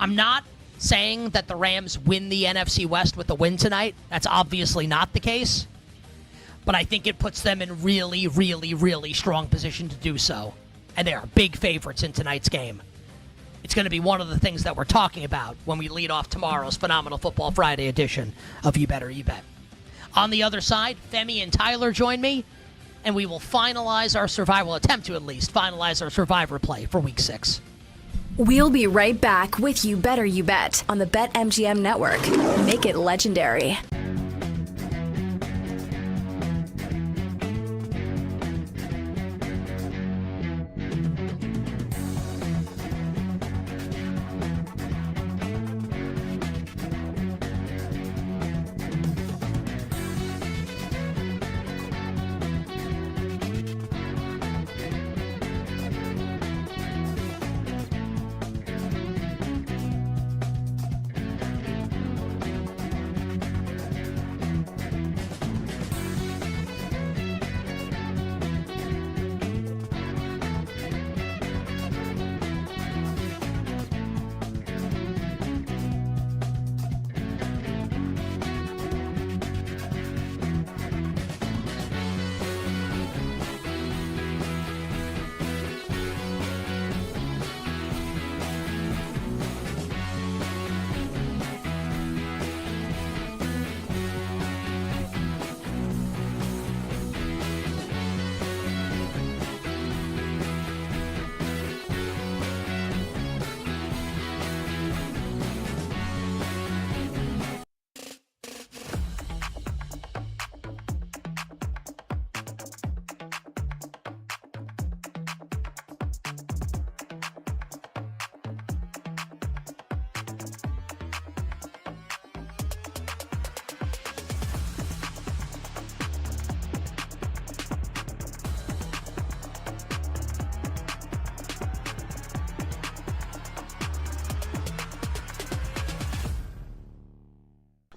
I'm not saying that the Rams win the NFC West with a win tonight. That's obviously not the case. But I think it puts them in really, really, really strong position to do so. And they are big favorites in tonight's game. It's going to be one of the things that we're talking about when we lead off tomorrow's Phenomenal Football Friday edition of You Better You Bet. On the other side, Femi and Tyler join me, and we will finalize our Survivor, attempt to at least finalize our Survivor play for Week 6. We'll be right back with You Better You Bet on the BetMGM Network. Make it legendary.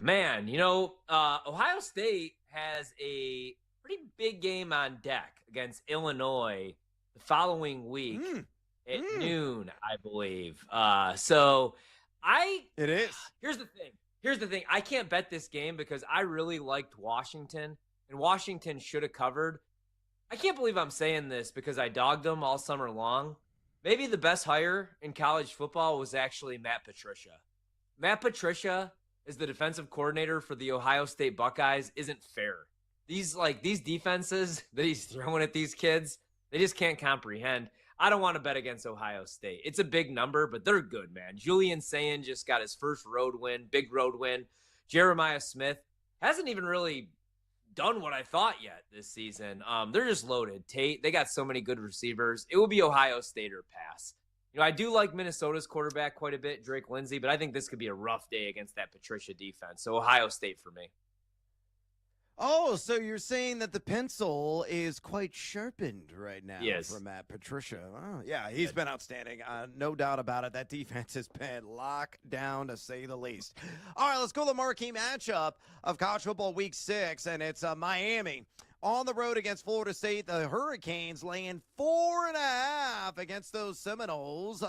Man, Ohio State has a pretty big game on deck against Illinois the following week at noon, I believe. It is. Here's the thing. I can't bet this game because I really liked Washington, and Washington should have covered. I can't believe I'm saying this because I dogged them all summer long. Maybe the best hire in college football was actually Matt Patricia. Matt Patricia as the defensive coordinator for the Ohio State Buckeyes isn't fair. These defenses that he's throwing at these kids, they just can't comprehend. I don't want to bet against Ohio State. It's a big number, but they're good, man. Julian Sayin just got his first big road win. Jeremiah Smith hasn't even really done what I thought yet this season. They're just loaded. Tate, they got so many good receivers. It will be Ohio State or pass. I do like Minnesota's quarterback quite a bit, Drake Lindsey, but I think this could be a rough day against that Patricia defense. So Ohio State for me. Oh, so you're saying that the pencil is quite sharpened right now for Matt Patricia. Oh, yeah, he's been outstanding. No doubt about it. That defense has been locked down, to say the least. All right, let's go to the marquee matchup of College Football Week 6, and it's Miami on the road against Florida State. The Hurricanes laying 4.5 against those Seminoles.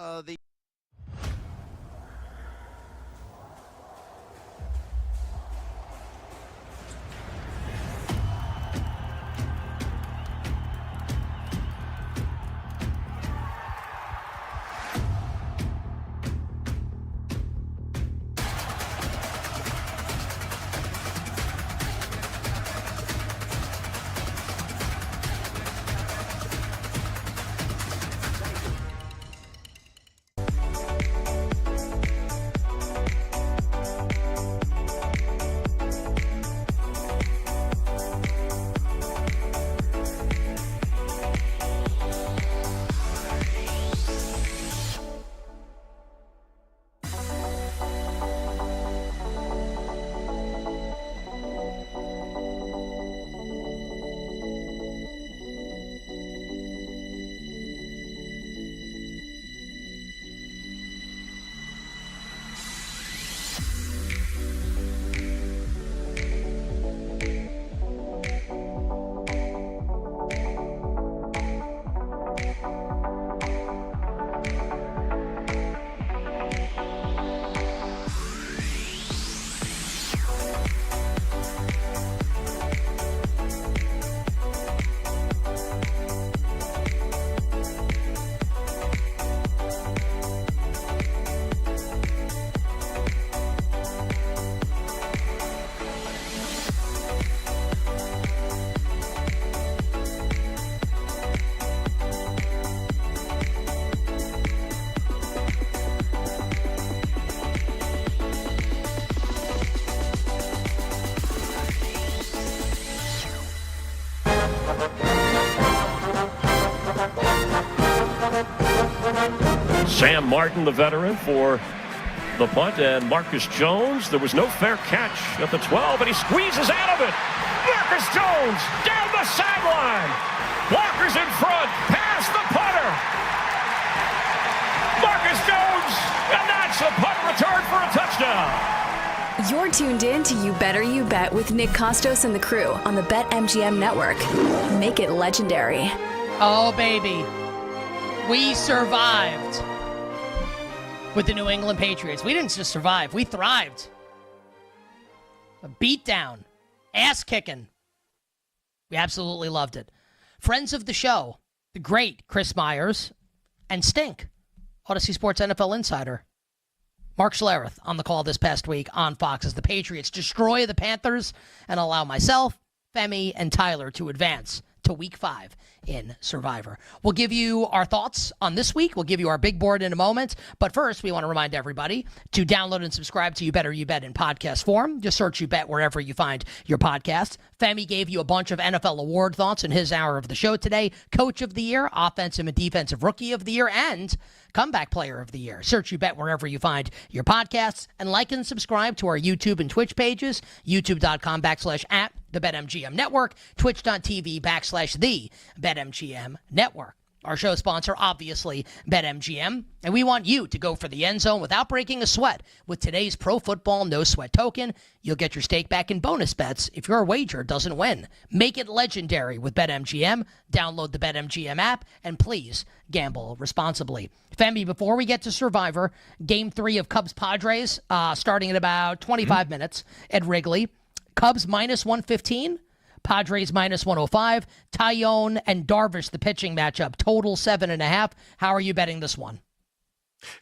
Sam Martin, the veteran, for the punt, and Marcus Jones. There was no fair catch at the 12, and he squeezes out of it. Marcus Jones down the sideline. Walker's in front, past the punter. Marcus Jones, and that's the punt return for a touchdown. You're tuned in to You Better You Bet with Nick Costos and the crew on the BetMGM Network. Make it legendary. Oh, baby. We survived with the New England Patriots. We didn't just survive. We thrived. A beatdown. Ass kicking. We absolutely loved it. Friends of the show, the great Chris Myers and Stink, Odyssey Sports NFL Insider, Mark Schlereth on the call this past week on Fox as the Patriots destroy the Panthers and allow myself, Femi, and Tyler to advance to Week 5 in Survivor. We'll give you our thoughts on this week. We'll give you our big board in a moment. But first, we want to remind everybody to download and subscribe to You Better You Bet in podcast form. Just search You Bet wherever you find your podcasts. Femi gave you a bunch of NFL award thoughts in his hour of the show today. Coach of the Year, Offensive and Defensive Rookie of the Year, and Comeback Player of the Year. Search You Bet wherever you find your podcasts, and like and subscribe to our YouTube and Twitch pages, youtube.com/@the BetMGM Network, twitch.tv/the BetMGM Network. Our show sponsor, obviously, BetMGM. And we want you to go for the end zone without breaking a sweat. With today's Pro Football No Sweat token, you'll get your stake back in bonus bets if your wager doesn't win. Make it legendary with BetMGM. Download the BetMGM app, and please gamble responsibly. Femi, before we get to Survivor, Game 3 of Cubs-Padres, starting in about 25 minutes at Wrigley. Cubs minus 115. Padres minus 105. Tyone and Darvish, the pitching matchup, total 7.5. How are you betting this one?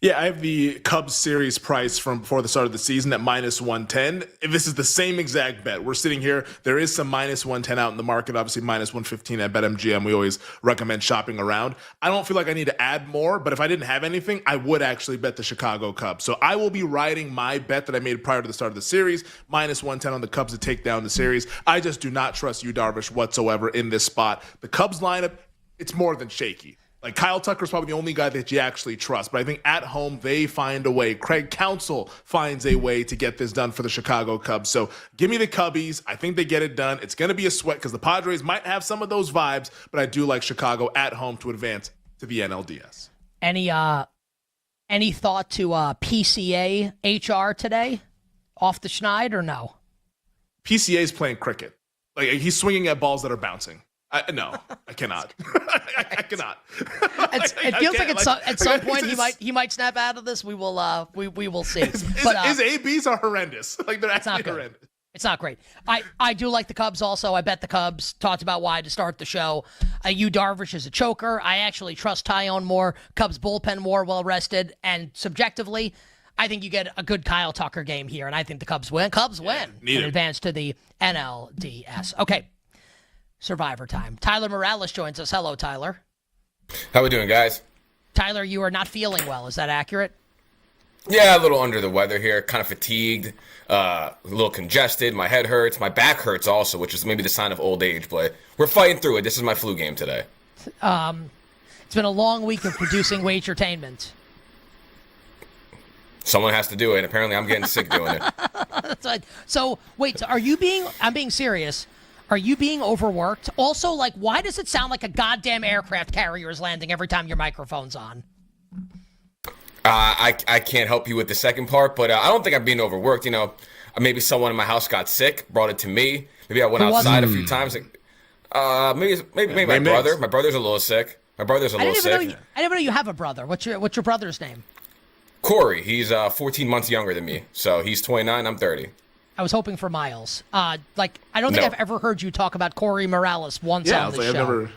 Yeah, I have the Cubs series price from before the start of the season at minus 110. If this is the same exact bet, we're sitting here. There is some minus 110 out in the market, obviously minus 115 at BetMGM. We always recommend shopping around. I don't feel like I need to add more, but if I didn't have anything, I would actually bet the Chicago Cubs. So I will be riding my bet that I made prior to the start of the series, minus 110 on the Cubs to take down the series. I just do not trust Yu Darvish whatsoever in this spot. The Cubs lineup, it's more than shaky. Like, Kyle Tucker's probably the only guy that you actually trust. But I think at home, they find a way. Craig Counsell finds a way to get this done for the Chicago Cubs. So give me the Cubbies. I think they get it done. It's going to be a sweat because the Padres might have some of those vibes, but I do like Chicago at home to advance to the NLDS. Any thought to PCA HR today? Off the schneid or no? PCA's playing cricket. Like, he's swinging at balls that are bouncing. No, I cannot. I cannot. It feels like at some point he might snap out of this. We will we will see. His ABs are horrendous. Like, they're actually horrendous. It's not great. I do like the Cubs also. I bet the Cubs. Talked about why to start the show. Yu Darvish is a choker. I actually trust Tyone more. Cubs bullpen more well rested. And subjectively, I think you get a good Kyle Tucker game here. And I think the Cubs win. Cubs win and advance to the NLDS. Okay. Survivor time. Tyler Morales joins us. Hello, Tyler. How we doing, guys? Tyler, you are not feeling well. Is that accurate? Yeah, a little under the weather here. Kind of fatigued, a little congested. My head hurts. My back hurts also, which is maybe the sign of old age. But we're fighting through it. This is my flu game today. It's been a long week of producing Wagertainment. Someone has to do it. Apparently, I'm getting sick doing it. That's right. So, wait, I'm being serious. Are you being overworked? Also, like, why does it sound like a goddamn aircraft carrier is landing every time your microphone's on? I can't help you with the second part, but I don't think I'm being overworked. You know, maybe someone in my house got sick, brought it to me. Maybe I went outside a few times. Maybe my brother. My brother's a little sick. I didn't even know you have a brother. What's your brother's name? Corey. He's 14 months younger than me, so he's 29. I'm 30. I was hoping for Miles. I don't think I've ever heard you talk about Corey Morales once on the show.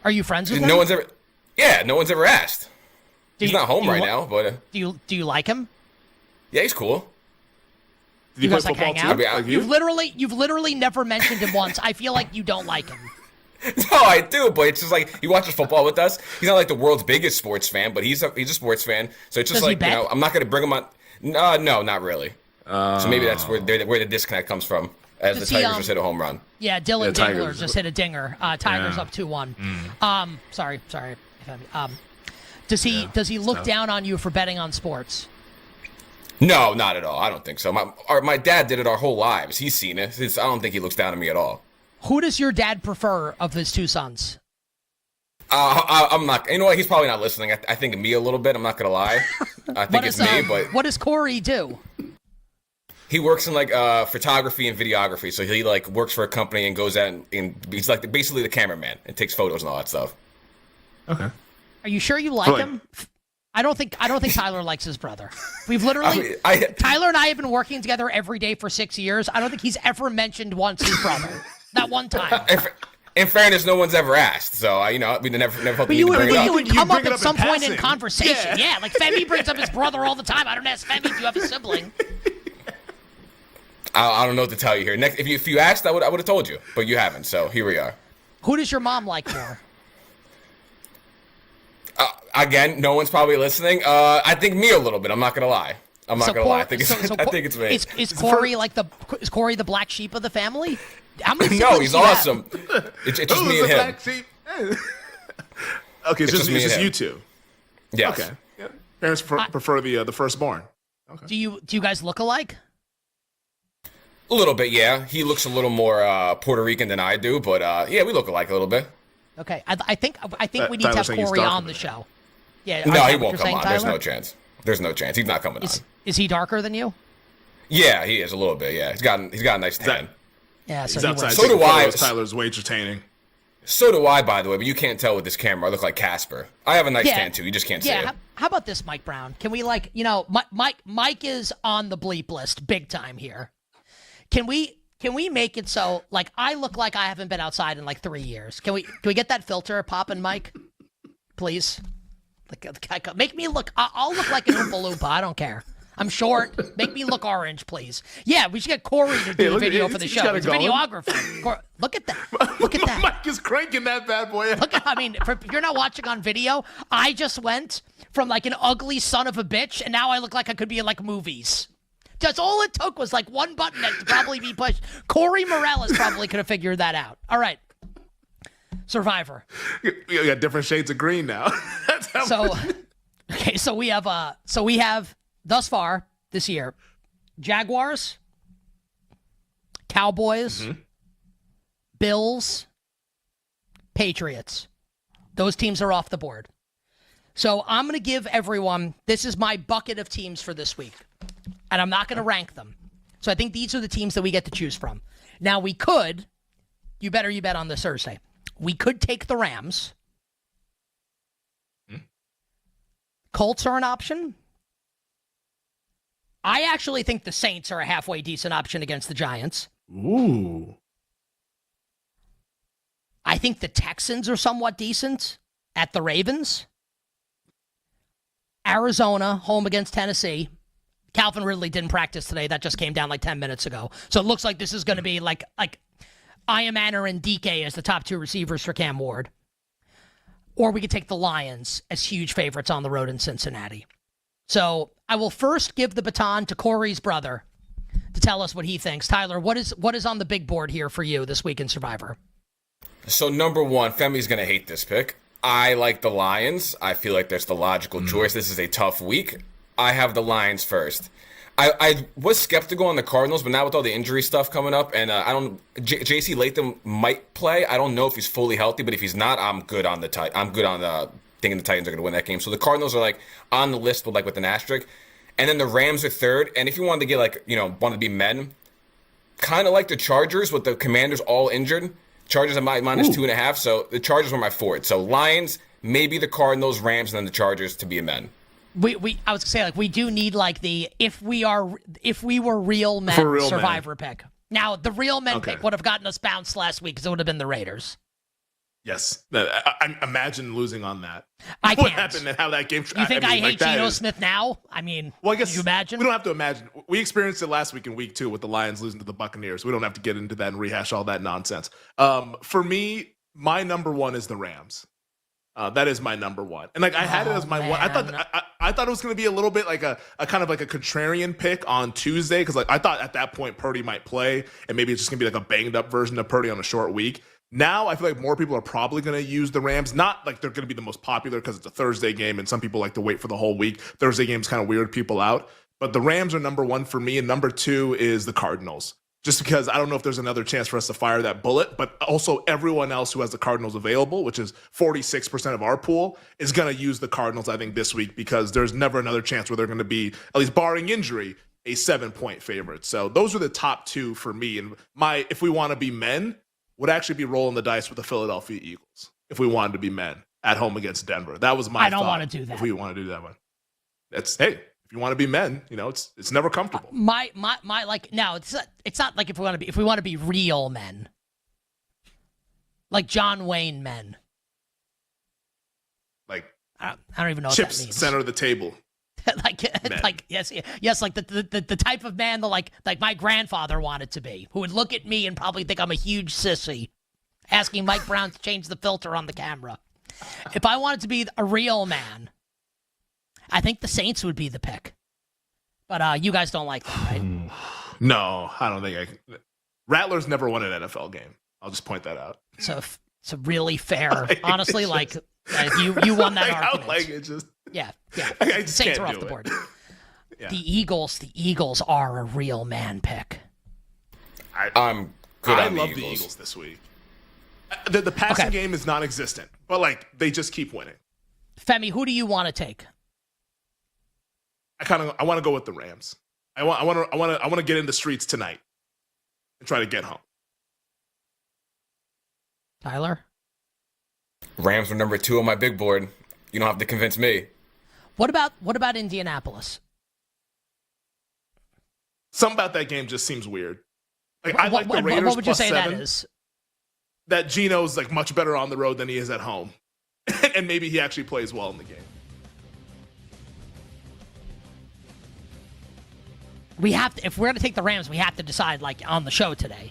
Are you friends with him? No one's ever asked. He's not home right now, but do you like him? Yeah, he's cool. Did you guys hang out? You've literally never mentioned him once. I feel like you don't like him. No, I do, but it's just like he watches football with us. He's not like the world's biggest sports fan, but he's a sports fan. So it's just like, you know, I'm not going to bring him on. No, not really. So maybe that's where the disconnect comes from, as the Tigers just hit a home run. Yeah, Dylan Dingler just hit a dinger. Tigers up 2-1. Sorry. Does he look down on you for betting on sports? No, not at all. I don't think so. My dad did it our whole lives. He's seen it. I don't think he looks down on me at all. Who does your dad prefer of his two sons? I'm not. You know what? He's probably not listening. I think of me a little bit. I'm not gonna lie. I think it's me. But what does Corey do? He works in like photography and videography. So he like works for a company and goes out and he's like basically the cameraman and takes photos and all that stuff. Okay. Are you sure you like him? I don't think Tyler likes his brother. We've literally Tyler and I have been working together every day for 6 years. I don't think he's ever mentioned once his brother. Not one time. In fairness, no one's ever asked, so we never hope you bring it up. You would come up at some point in conversation. Yeah, like Femi brings up his brother all the time. I don't ask Femi, do you have a sibling? I don't know what to tell you here. Next, if you asked, I would have told you, but you haven't. So here we are. Who does your mom like more? Again, no one's probably listening. I think me a little bit. I'm not gonna lie. I think it's me. Is Corey the black sheep of the family? How many no, he's awesome. It's just me and him. Black sheep? Okay, it's just you two. Yes. Okay. Yeah. Parents prefer the firstborn. Okay. Do you guys look alike? A little bit, yeah. He looks a little more Puerto Rican than I do, but yeah, we look alike a little bit. Okay. I think we need to Tyler have saying he's Corey darker on than the me. show. Yeah. No, is that he what won't you're come saying, on. There's Tyler? no chance. There's no chance. He's not coming on. Is he darker than you? Yeah, he is a little bit. Yeah, he's got a nice tan. Yeah, so He's he outside. wins. So do I. Tyler's way entertaining. So do I, by the way, but you can't tell with this camera. I look like Casper. I have a nice Yeah. tan too. You just can't see Yeah. it. How about this, Mike Brown? Can we Mike is on the bleep list big time here. Can we make it so like I look like I haven't been outside in like 3 years? Can we get that filter popping, Mike? Please. Make me look. I'll look like an Oompa Loompa. I don't care. I'm short. Make me look orange, please. Yeah, we should get Corey to do the video for the show. He's a videographer. Look at that. Look at that. Mike is cranking that bad boy. If you're not watching on video, I just went from like an ugly son of a bitch, and now I look like I could be in like movies. Just all it took was like one button to probably be pushed. Corey Morales probably could have figured that out. All right. Survivor. You got different shades of green now. So we have thus far this year, Jaguars, Cowboys, Bills, Patriots. Those teams are off the board. So I'm going to give everyone, this is my bucket of teams for this week, and I'm not going to rank them. So I think these are the teams that we get to choose from. Now we could, you bet on this Thursday, we could take the Rams. Colts are an option. I actually think the Saints are a halfway decent option against the Giants. Ooh. I think the Texans are somewhat decent at the Ravens. Arizona, home against Tennessee. Calvin Ridley didn't practice today. That just came down like 10 minutes ago. So it looks like this is going to be like Iamaner and DK as the top two receivers for Cam Ward. Or we could take the Lions as huge favorites on the road in Cincinnati. So I will first give the baton to Corey's brother to tell us what he thinks. Tyler, what is on the big board here for you this week in Survivor? So number one, Femi's going to hate this pick. I like the Lions. I feel like that's the logical choice. This is a tough week. I have the Lions first. I was skeptical on the Cardinals, but now with all the injury stuff coming up, and J.C. Latham might play. I don't know if he's fully healthy, but if he's not, I'm good on thinking the Titans are going to win that game. So the Cardinals are like on the list with an asterisk, and then the Rams are third. And if you wanted to get want to be men, kind of like the Chargers with the Commanders all injured. Chargers are minus 2.5, so the Chargers were my fourth. So Lions, maybe the Cardinals, Rams, and then the Chargers to be a men. I was gonna say we do need the if we were real men Survivor pick. Now the real men pick would have gotten us bounced last week because it would have been the Raiders. Yes, I imagine losing on that. What happened and how that game? You think I hate Geno Smith now? I mean, well, I guess can you imagine? We don't have to imagine. We experienced it last week in week 2 with the Lions losing to the Buccaneers. We don't have to get into that and rehash all that nonsense. For me, my number one is the Rams. That is my number one, and I had it as my one. I thought it was going to be a little bit like a kind of like a contrarian pick on Tuesday because I thought at that point Purdy might play, and maybe it's just going to be like a banged up version of Purdy on a short week. Now I feel like more people are probably going to use the Rams. Not like they're going to be the most popular because it's a Thursday game, and some people like to wait for the whole week. Thursday games kind of weird people out, but the Rams are number one for me, and number 2 is the Cardinals. Just because I don't know if there's another chance for us to fire that bullet, but also everyone else who has the Cardinals available, which is 46% of our pool, is going to use the Cardinals, I think, this week because there's never another chance where they're going to be, at least barring injury, a 7-point favorite. So those are the top 2 for me. And if we want to be men, would actually be rolling the dice with the Philadelphia Eagles if we wanted to be men at home against Denver. That was my I don't thought. want to do that. If we want to do that one. If you want to be men, it's never comfortable. My now it's not like if we want to be real men, like John Wayne men. Like I don't even know what chips that means. center of the table. yes, like the type of man that like my grandfather wanted to be, who would look at me and probably think I'm a huge sissy, asking Mike Brown to change the filter on the camera. If I wanted to be a real man, I think the Saints would be the pick. But you guys don't like that, right? No, I don't think I can. Rattlers never won an NFL game. I'll just point that out. So it's a really fair. Honestly, you won that argument. Like it just. Yeah. I just Saints can't are off do the it. board. Yeah. The Eagles are a real man pick. I'm good I on the love Eagles. the Eagles this week. The passing game is non-existent, but like they just keep winning. Femi, who do you want to take? I want to go with the Rams. I want to get in the streets tonight and try to get home. Tyler? Rams were number 2 on my big board. You don't have to convince me. What about Indianapolis? Something about that game just seems weird. Like I like the Raiders. What would you say 7. that is? That Geno's like much better on the road than he is at home, and maybe he actually plays well in the game. We have to, if we're going to take the Rams, we have to decide like on the show today.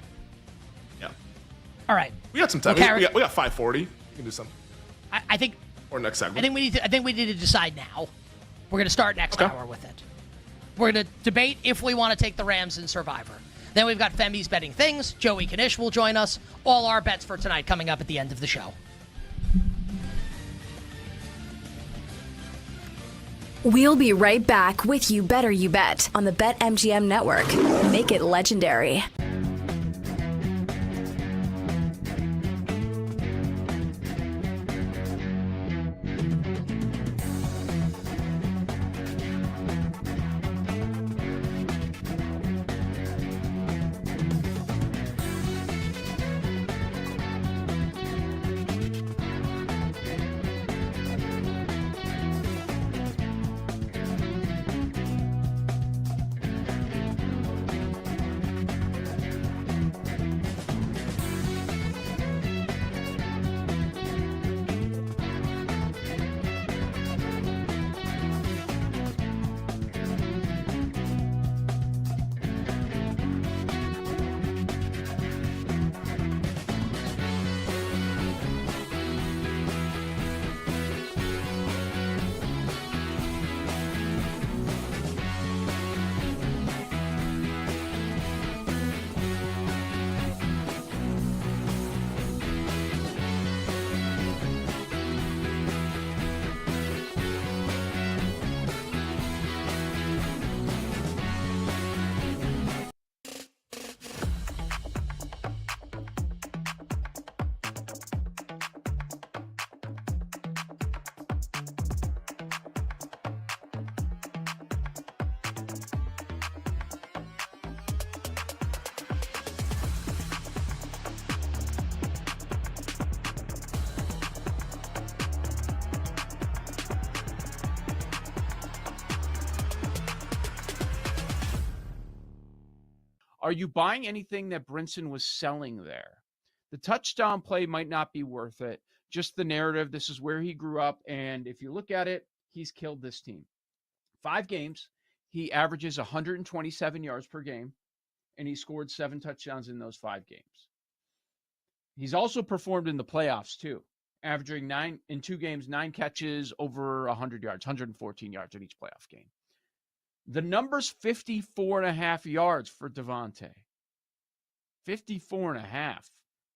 Yeah. All right. We got some time. We got 5:40. We can do something. I think. Or next segment. I think we need to decide now. We're going to start next hour with it. We're going to debate if we want to take the Rams in Survivor. Then we've got Femi's Betting Things. Joey Kanish will join us. All our bets for tonight coming up at the end of the show. We'll be right back with You Better You Bet on the BetMGM network. Make it legendary. Are you buying anything that Brinson was selling there? The touchdown play might not be worth it. Just the narrative. This is where he grew up. And if you look at it, he's killed this team. 5 games, he averages 127 yards per game, and he scored 7 touchdowns in those 5 games. He's also performed in the playoffs, too, averaging 9 in 2 games, 9 catches, over 100 yards, 114 yards in each playoff game. The number's 54.5 yards for Devontae. 54.5.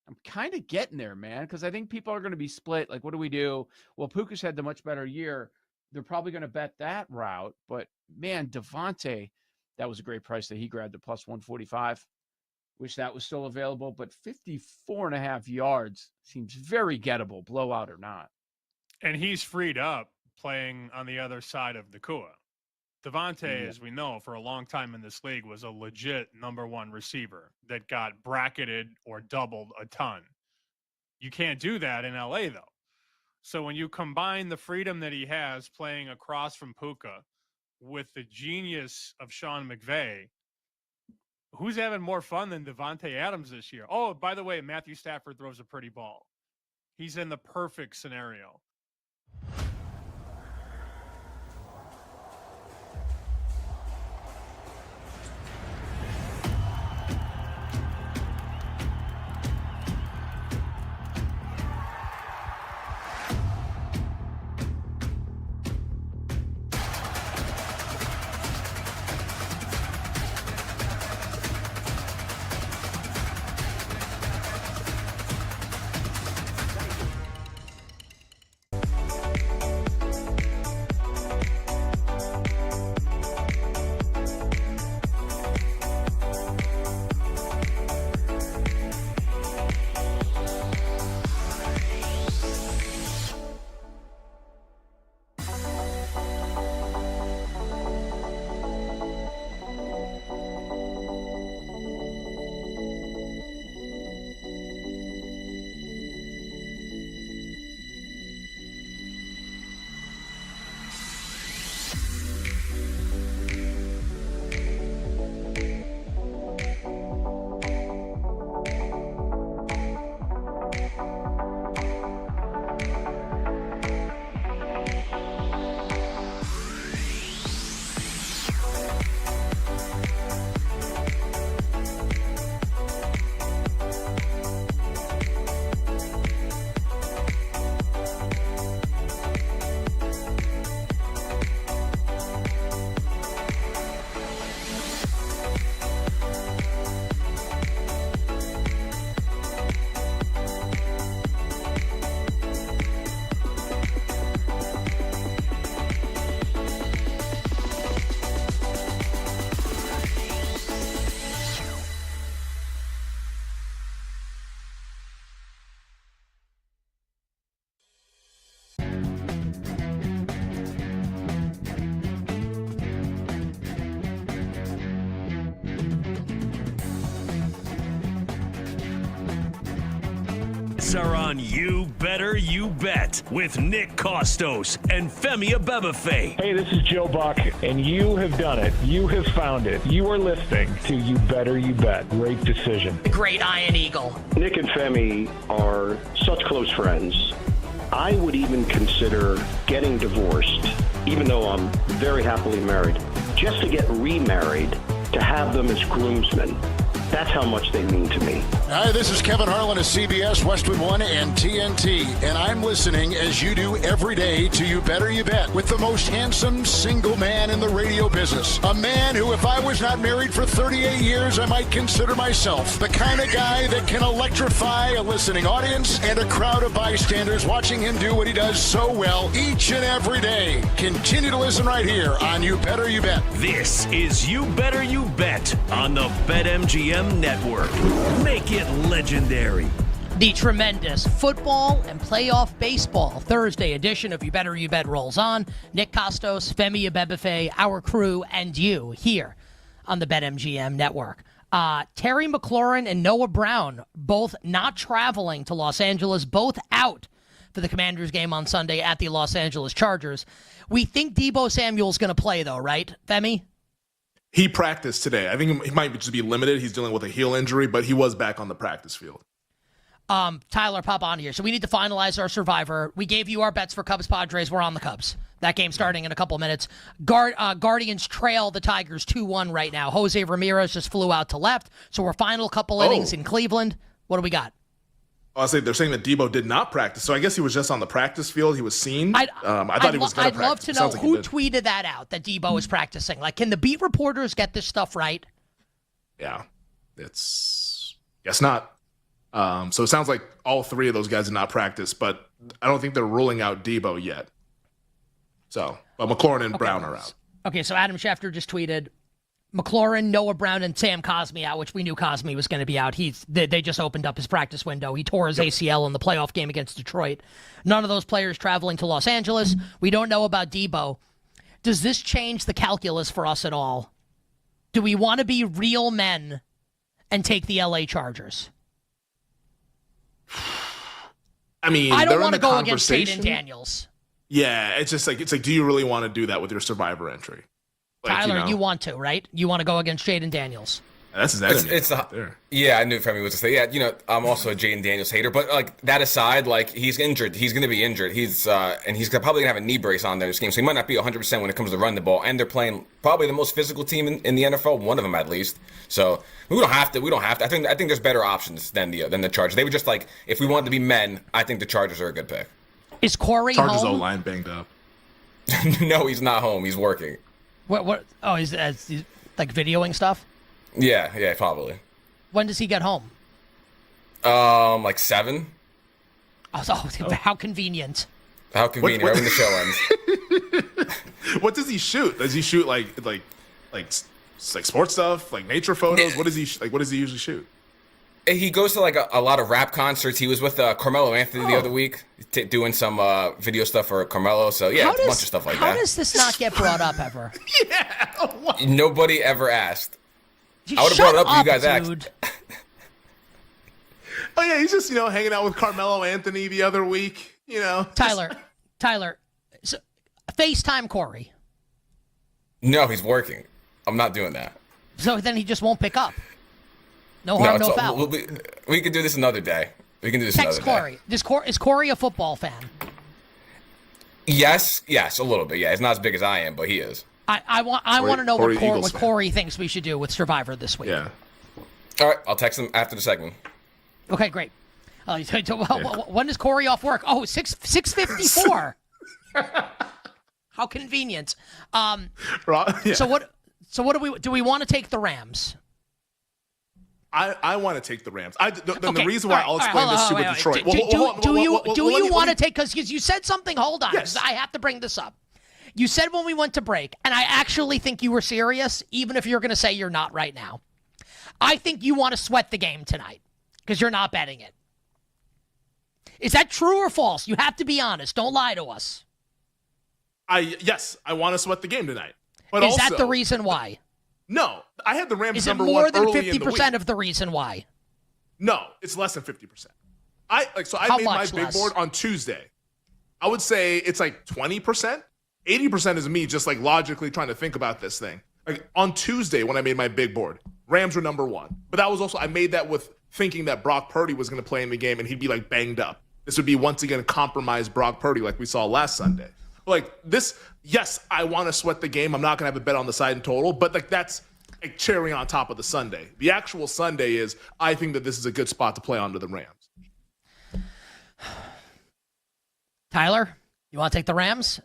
I'm kind of getting there, man, because I think people are going to be split. Like, what do we do? Well, Puka's had the much better year. They're probably going to bet that route. But, man, Devontae, that was a great price that he grabbed at plus 145. Wish that was still available. But 54.5 yards seems very gettable, blowout or not. And he's freed up playing on the other side of Nakua. Devontae, as we know, for a long time in this league, was a legit number 1 receiver that got bracketed or doubled a ton. You can't do that in LA, though. So when you combine the freedom that he has playing across from Puka with the genius of Sean McVay, who's having more fun than Devontae Adams this year? Oh, by the way, Matthew Stafford throws a pretty ball. He's in the perfect scenario. Bets are on You Better You Bet with Nick Costos and Femi Abebefe. Hey, this is Joe Buck, and you have done it. You have found it. You are listening to You Better You Bet. Great decision. The great Iron Eagle. Nick and Femi are such close friends. I would even consider getting divorced, even though I'm very happily married, just to get remarried, to have them as groomsmen. That's how much they mean to me. Hi, this is Kevin Harlan of CBS, Westwood One, and TNT, and I'm listening as you do every day to You Better You Bet with the most handsome single man in the radio business. A man who, if I was not married for 38 years, I might consider myself the kind of guy that can electrify a listening audience and a crowd of bystanders watching him do what he does so well each and every day. Continue to listen right here on You Better You Bet. This is You Better You Bet on the BetMGM Network. Make it legendary. The tremendous football and playoff baseball Thursday edition of You Better You Bet rolls on. Nick Costos, Femi Abebefe, our crew, and you here on the BetMGM Network. Terry McLaurin and Noah Brown both not traveling to Los Angeles, both out for the Commanders game on Sunday at the Los Angeles Chargers. We think Deebo Samuel's going to play, though, right, Femi? He practiced today. I think he might just be limited. He's dealing with a heel injury, but he was back on the practice field. Tyler, pop on here. So we need to finalize our Survivor. We gave you our bets for Cubs-Padres. We're on the Cubs. That game starting in a couple minutes. Guardians trail the Tigers 2-1 right now. Jose Ramirez just flew out to left. So we're final couple innings in Cleveland. What do we got? I'll say they're saying that Deebo did not practice, so I guess he was just on the practice field. He was seen. I thought he was going to practice. I'd love to know who tweeted that out, that Deebo is practicing. Like, can the beat reporters get this stuff right? Yeah, guess not. So it sounds like all three of those guys did not practice, but I don't think they're ruling out Deebo yet. So, but McLaurin and Brown are out. Okay, so Adam Schefter just tweeted, McLaurin, Noah Brown, and Sam Cosmi out, which we knew Cosmi was going to be out. They just opened up his practice window. He tore his ACL in the playoff game against Detroit. None of those players traveling to Los Angeles. We don't know about Deebo. Does this change the calculus for us at all? Do we want to be real men and take the LA Chargers? I mean, I don't want to go against Jaden Daniels. Yeah, it's just like, do you really want to do that with your Survivor entry? Like, Tyler, you want to, right? You want to go against Jaden Daniels. That's his enemy. Yeah, I knew Femi was to say. Yeah, I'm also a Jaden Daniels hater. But like that aside, like he's injured. He's going to be injured. And he's probably going to have a knee brace on there this game, so he might not be 100% when it comes to run the ball. And they're playing probably the most physical team in the NFL, one of them at least. So we don't have to. I think there's better options than the Chargers. They were just like, if we wanted to be men, I think the Chargers are a good pick. Is Corey Chargers home? O-line banged up. No, he's not home. He's working. What? Oh, he's like videoing stuff? Yeah, probably. When does he get home? Like 7. Oh, how convenient. How convenient. Right when the show ends. What does he shoot? Does he shoot like sports stuff, like nature photos? What does he usually shoot? He goes to like a lot of rap concerts. He was with Carmelo Anthony the other week, doing some video stuff for Carmelo. So yeah, it's a bunch of stuff like that. How does this not get brought up ever? Nobody ever asked. I would have brought it up if you guys asked. Oh yeah, he's just hanging out with Carmelo Anthony the other week. Tyler, so, FaceTime Corey. No, he's working. I'm not doing that. So then he just won't pick up. No harm, no foul. We can do this another day. We can do this Text another day. Corey. Is Corey a football fan? Yes, a little bit. Yeah, he's not as big as I am, but he is. I want to know what Corey thinks we should do with Survivor this week. Yeah. All right, I'll text him after the segment. Okay, great. When is Corey off work? Oh, 6:54. How convenient. Yeah. So what do we want to take the Rams? I want to take the Rams. The reason why I'll explain this with Detroit. Do you want to take, because you said something, hold on, because I have to bring this up. You said when we went to break, and I actually think you were serious, even if you're going to say you're not right now. I think you want to sweat the game tonight, because you're not betting it. Is that true or false? You have to be honest. Don't lie to us. Yes, I want to sweat the game tonight. But is that the reason why? No, I had the Rams number one early in the week. Is it more than 50% of the reason why? No, it's less than 50%. I How made my much big less? board on Tuesday. I would say it's like 20%. 80% is me just like logically trying to think about this thing. Like on Tuesday when I made my big board, Rams were number 1. But that was also, I made that with thinking that Brock Purdy was going to play in the game and he'd be like banged up. This would be once again compromised Brock Purdy like we saw last Sunday. Like this, yes, I want to sweat the game. I'm not going to have a bet on the side in total, but like that's a cherry on top of the Sunday. The actual Sunday is, I think that this is a good spot to play onto the Rams. Tyler, you want to take the Rams?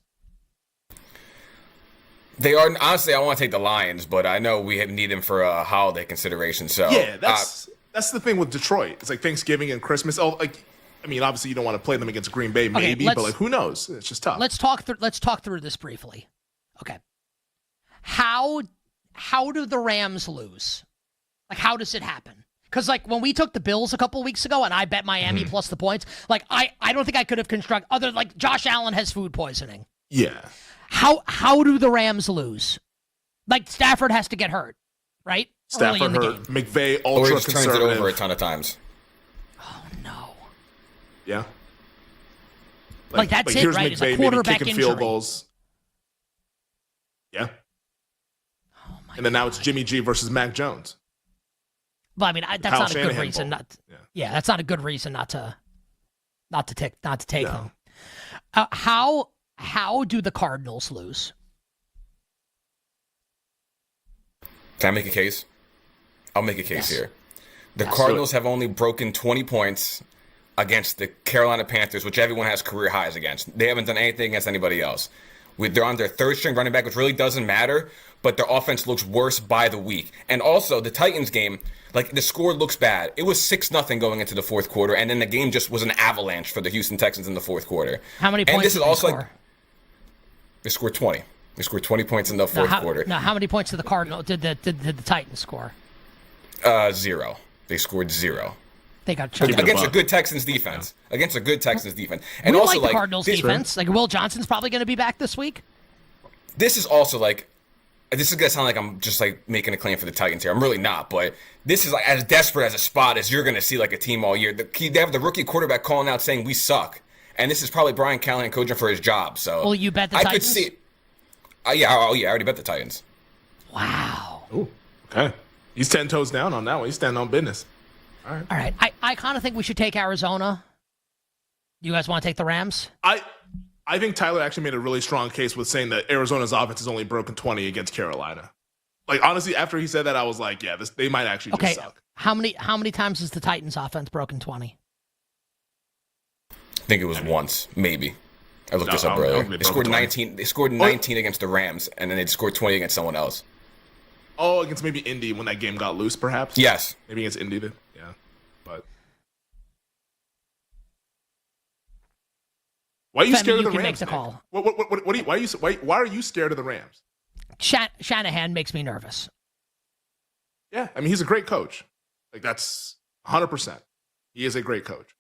They are honestly. I want to take the Lions, but I know we need them for a holiday consideration. So yeah, that's the thing with Detroit. It's like Thanksgiving and Christmas. Oh, like I mean, obviously you don't want to play them against Green Bay, maybe, but like who knows? It's just tough. Let's talk through this briefly. Okay, how do the Rams lose? Like, how does it happen? Because, like, when we took the Bills a couple weeks ago and I bet Miami plus the points, like, I don't think I could have constructed other, like, Josh Allen has food poisoning. Yeah. How do the Rams lose? Like, Stafford has to get hurt, right? Stafford Early in the hurt. game. McVay, or ultra he just turns it conservative. over a ton of times. Yeah. Like, that's it, here's right? It's a McVay quarterback maybe kicking field injury. goals. Yeah. And then now it's Jimmy G versus Mac Jones. But I mean, that's Kyle not a good Shanahan reason ball. not. Yeah, that's not a good reason not to take them. How do the Cardinals lose? Can I make a case? I'll make a case here. The Yes. Cardinals have only broken 20 points against the Carolina Panthers, which everyone has career highs against. They haven't done anything against anybody else. They're on their third string running back, which really doesn't matter, but their offense looks worse by the week. And also, the Titans game, like, the score looks bad. It was 6-0 going into the fourth quarter, and then the game just was an avalanche for the Houston Texans in the fourth quarter. How many and points this did is they also score? Like, they scored 20. They scored 20 points in the fourth quarter. Now, how many points did the Cardinals did the Titans score? 0. They scored 0. They got chucked against out. a good Texans defense. Against a good Texans defense. And We also, like the Cardinals defense. Like, Will Johnson's probably going to be back this week. This is also like, this is gonna sound like I'm just like making a claim for the Titans here. I'm really not, but this is like as desperate as a spot as you're gonna see like a team all year. They have the rookie quarterback calling out saying we suck, and this is probably Brian Callahan coaching for his job. So Will you bet the I Titans? could see. I already bet the Titans. Wow. Ooh, okay. He's 10 toes down on that one. He's standing on business. All right. All right. I kind of think we should take Arizona. You guys want to take the Rams? I think Tyler actually made a really strong case with saying that Arizona's offense has only broken 20 against Carolina. Like, honestly, after he said that, I was like, yeah, they might actually just suck. How many times has the Titans offense broken 20? I think it was once, maybe. I looked this up I earlier. don't think They scored 20. 19. They scored 19 against the Rams, and then they scored 20 against someone else. Oh, against maybe Indy when that game got loose, perhaps? Yes. Maybe against Indy then. Yeah. But why are you Femi, scared you of the can Rams? make the Nick? call. Why are you scared of the Rams? Shanahan makes me nervous. Yeah, I mean, he's a great coach. Like, that's 100%. He is a great coach.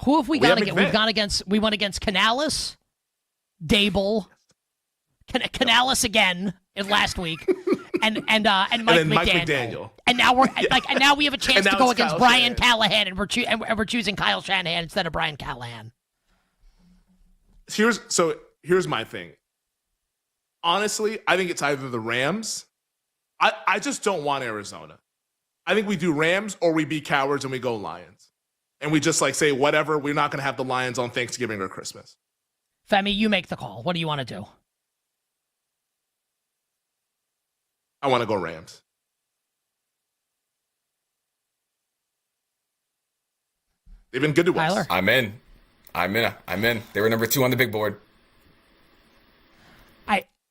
Who have we We gone have against? McVay. We went against Canales, Dable, Canales again last week, and Mike And then Mike McDaniel. McDaniel. And now and now we have a chance And to now go it's against Kyle Brian Shanahan. Callahan, and we're choosing Kyle Shanahan instead of Brian Callahan. Here's my thing. Honestly, I think it's either the Rams. I just don't want Arizona. I think we do Rams or we be cowards and we go Lions. And we just like say, whatever, we're not going to have the Lions on Thanksgiving or Christmas. Femi, you make the call. What do you want to do? I want to go Rams. They've been good to us. Tyler? I'm in. They were number 2 on the big board.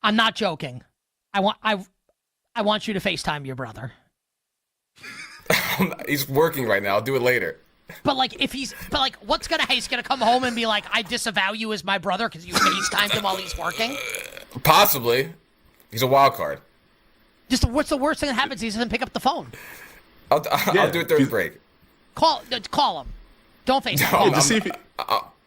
I'm not joking. I want you to FaceTime your brother. He's working right now. I'll do it later. But what's he's gonna come home and be like, I disavow you as my brother because you FaceTimed him while he's working? Possibly. He's a wild card. Just what's the worst thing that happens? He doesn't pick up the phone. I'll do it during break. Call him. Don't FaceTime. No, Call to see him. if he,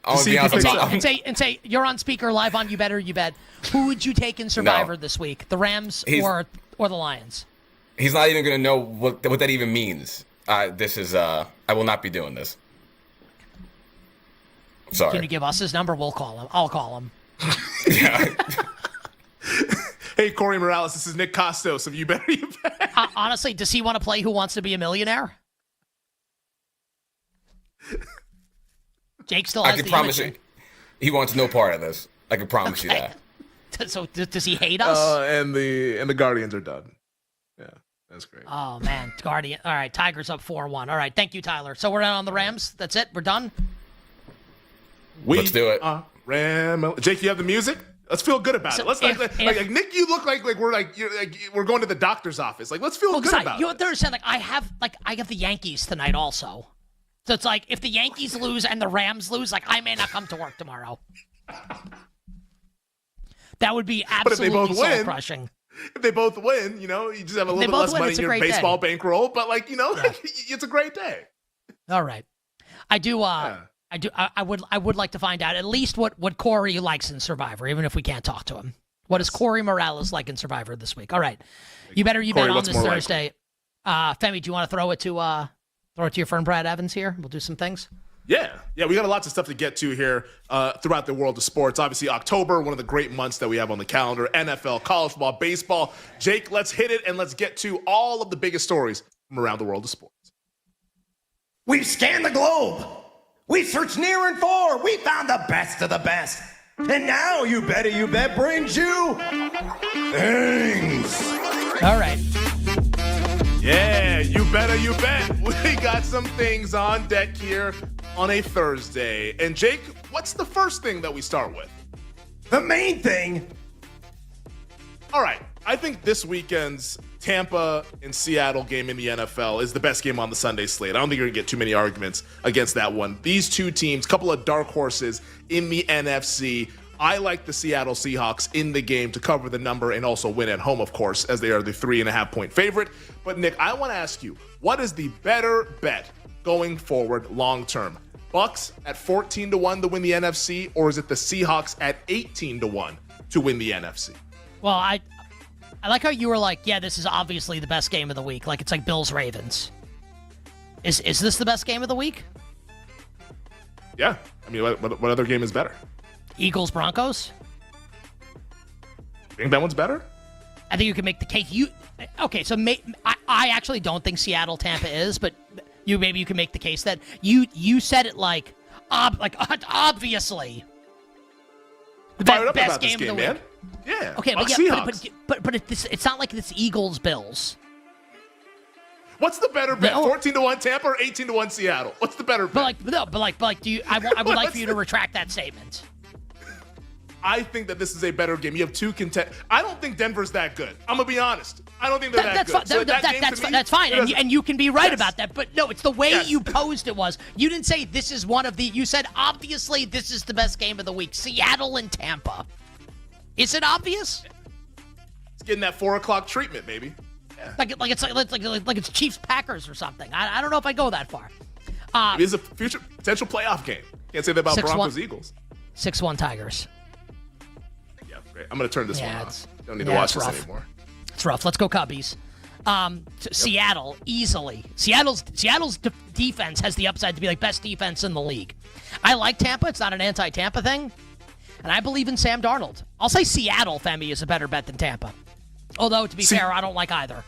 I'll be honest. And say you're on speaker live on You Bet or You Bet. Who would you take in Survivor this week? The Rams or the Lions? He's not even going to know what that even means. I will not be doing this. Sorry. Can you give us his number? We'll call him. I'll call him. Hey, Corey Morales, this is Nick Costos of You Better You Bet. Honestly, does he want to play Who Wants to Be a Millionaire? Jake still has I can promise you, he wants no part of this. I can promise you that. So does he hate us? And the Guardians are done. Yeah, that's great. Oh, man. Guardian. All right, Tigers up 4-1. All right, thank you, Tyler. So we're on the Rams. That's it? We're done? Let's do it. Jake, you have the music? Let's feel good about it. Let's like Nick. You look like we're going to the doctor's office. Like, let's feel good about it. You understand? Like I have the Yankees tonight also. So it's like if the Yankees lose and the Rams lose, like I may not come to work tomorrow. That would be absolutely soul crushing. If they both win, you just have a little bit less money in your baseball bankroll. But it's a great day. All right, I do. I would like to find out at least what Corey likes in Survivor, even if we can't talk to him. What does Corey Morales like in Survivor this week? All right, you bet on this Thursday. Femi, do you want to throw it to your friend Brad Evans here? We'll do some things. Yeah, we got lots of stuff to get to here throughout the world of sports. Obviously, October, one of the great months that we have on the calendar. NFL, college football, baseball. Jake, let's hit it and let's get to all of the biggest stories from around the world of sports. We've scanned the globe. We searched near and far. We found the best of the best. And now You Better You Bet brings you things. All right. Yeah, You Better You Bet. We got some things on deck here on a Thursday. And Jake, what's the first thing that we start with? The main thing. All right. I think this weekend's Tampa and Seattle game in the NFL is the best game on the Sunday slate. I don't think you're going to get too many arguments against that one. These two teams, couple of dark horses in the NFC. I like the Seattle Seahawks in the game to cover the number and also win at home, of course, as they are the 3.5-point favorite. But Nick, I want to ask you, what is the better bet going forward long term? Bucks at 14-1 to win the NFC, or is it the Seahawks at 18-1 to win the NFC? Well, I like how you were like, yeah, this is obviously the best game of the week. Like it's like Bills Ravens. Is this the best game of the week? Yeah. I mean, what other game is better? Eagles Broncos. You think that one's better? I think you can make the case. So I actually don't think Seattle Tampa is, but you can make the case that you said it like obviously the best game of the week. Man. Yeah. Okay, but it's not like it's Eagles Bills. What's the better bet? 14-1 Tampa or 18-1 Seattle? What's the better bet? But do you? I would like for you to retract that statement. I think that this is a better game. You have two I don't think Denver's that good. I'm gonna be honest. I don't think they're that good. That's fine, and you can be right about that. But no, it's the way you posed it was. You didn't say this is one of the. You said obviously this is the best game of the week. Seattle and Tampa. Is it obvious? It's getting that 4:00 treatment, baby. Yeah. Like it's Chiefs Packers or something. I don't know if I go that far. It is a future potential playoff game. Can't say that about Broncos Eagles. 6-1 Tigers. Yeah, great. I'm gonna turn this one off. Don't need to watch this anymore. It's rough. Let's go Cubbies. Seattle easily. Seattle's defense has the upside to be like best defense in the league. I like Tampa. It's not an anti-Tampa thing. And I believe in Sam Darnold. I'll say Seattle, Femi, is a better bet than Tampa. Although, to be fair, I don't like either.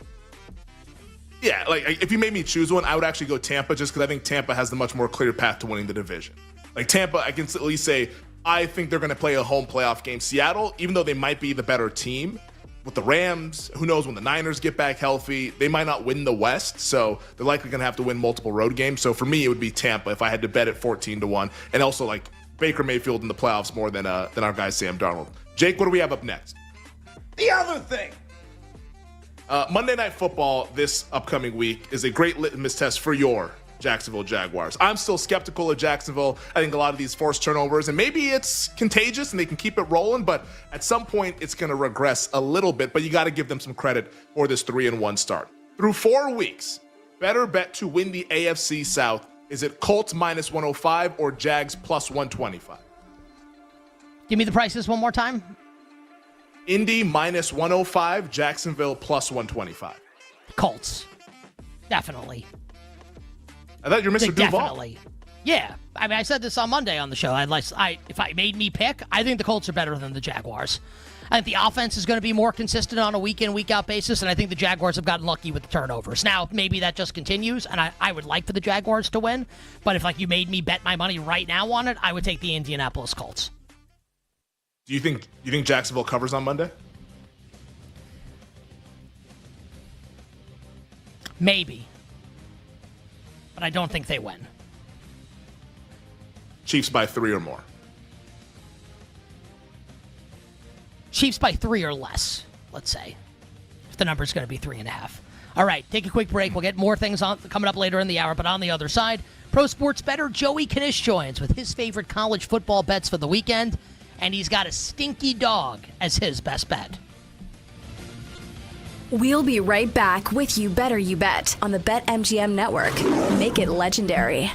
Yeah, like if you made me choose one, I would actually go Tampa just because I think Tampa has the much more clear path to winning the division. Like Tampa, I can at least say, I think they're going to play a home playoff game. Seattle, even though they might be the better team, with the Rams, who knows when the Niners get back healthy, they might not win the West, so they're likely going to have to win multiple road games. So for me, it would be Tampa if I had to bet at 14-1. And also, like, Baker Mayfield in the playoffs more than our guy Sam Darnold. Jake, what do we have up next? The other thing. Monday Night Football this upcoming week is a great litmus test for your Jacksonville Jaguars. I'm still skeptical of Jacksonville. I think a lot of these forced turnovers, and maybe it's contagious and they can keep it rolling, but at some point it's going to regress a little bit, but you got to give them some credit for this 3-1 start. Through 4 weeks, better bet to win the AFC South. Is it Colts minus 105 or Jags plus 125? Give me the prices one more time. Indy minus 105, Jacksonville plus 125. Colts. Definitely. I thought you were Mr. Duval. Definitely. Yeah, I mean, I said this on Monday on the show. If I made me pick, I think the Colts are better than the Jaguars. I think the offense is going to be more consistent on a week-in, week-out basis, and I think the Jaguars have gotten lucky with the turnovers. Now, maybe that just continues, and I would like for the Jaguars to win, but if you made me bet my money right now on it, I would take the Indianapolis Colts. Do you think Jacksonville covers on Monday? Maybe, but I don't think they win. Chiefs by 3 or more. Chiefs by 3 or less, let's say. If the number's going to be 3.5. All right, take a quick break. We'll get more things on coming up later in the hour, but on the other side, pro sports bettor Joey Knish joins with his favorite college football bets for the weekend, and he's got a stinky dog as his best bet. We'll be right back with You Better You Bet on the BetMGM Network. Make it legendary.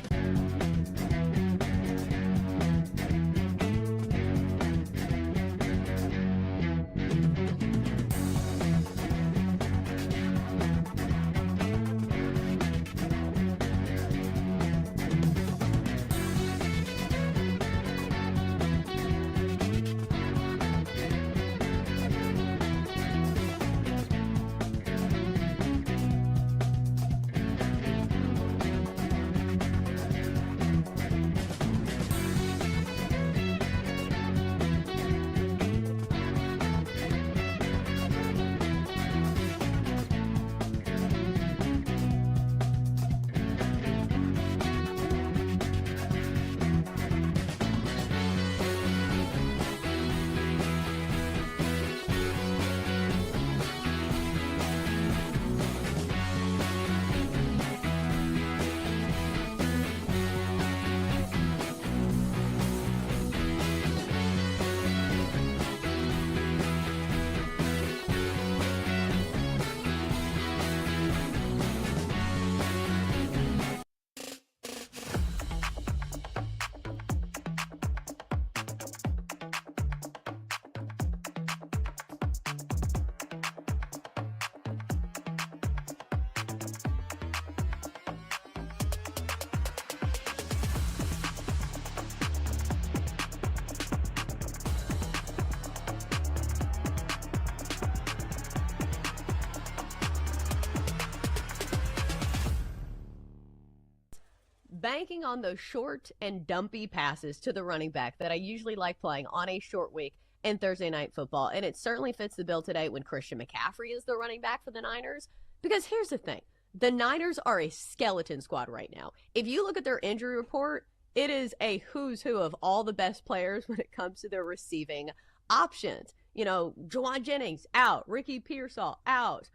Banking on those short and dumpy passes to the running back that I usually like playing on a short week in Thursday Night Football. And it certainly fits the bill today when Christian McCaffrey is the running back for the Niners. Because here's the thing. The Niners are a skeleton squad right now. If you look at their injury report, it is a who's who of all the best players when it comes to their receiving options. You know, Juwan Jennings out, Ricky Pearsall out,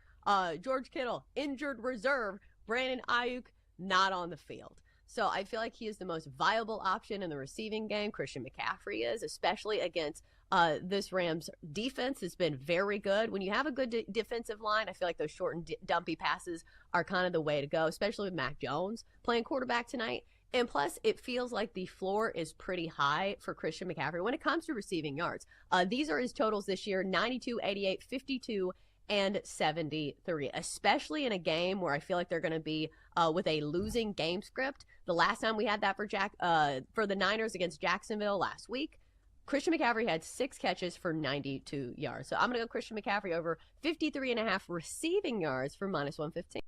George Kittle injured reserve, Brandon Ayuk not on the field. So I feel like he is the most viable option in the receiving game. Christian McCaffrey is, especially against this Rams defense has been very good. When you have a good defensive line, I feel like those short and dumpy passes are kind of the way to go, especially with Mac Jones playing quarterback tonight. And plus, it feels like the floor is pretty high for Christian McCaffrey when it comes to receiving yards. These are his totals this year, 92, 88, 52, and 73, especially in a game where I feel like they're going to be with a losing game script. The last time we had that for the Niners against Jacksonville last week, Christian McCaffrey had 6 catches for 92 yards. So I'm going to go Christian McCaffrey over 53.5 receiving yards for minus 115.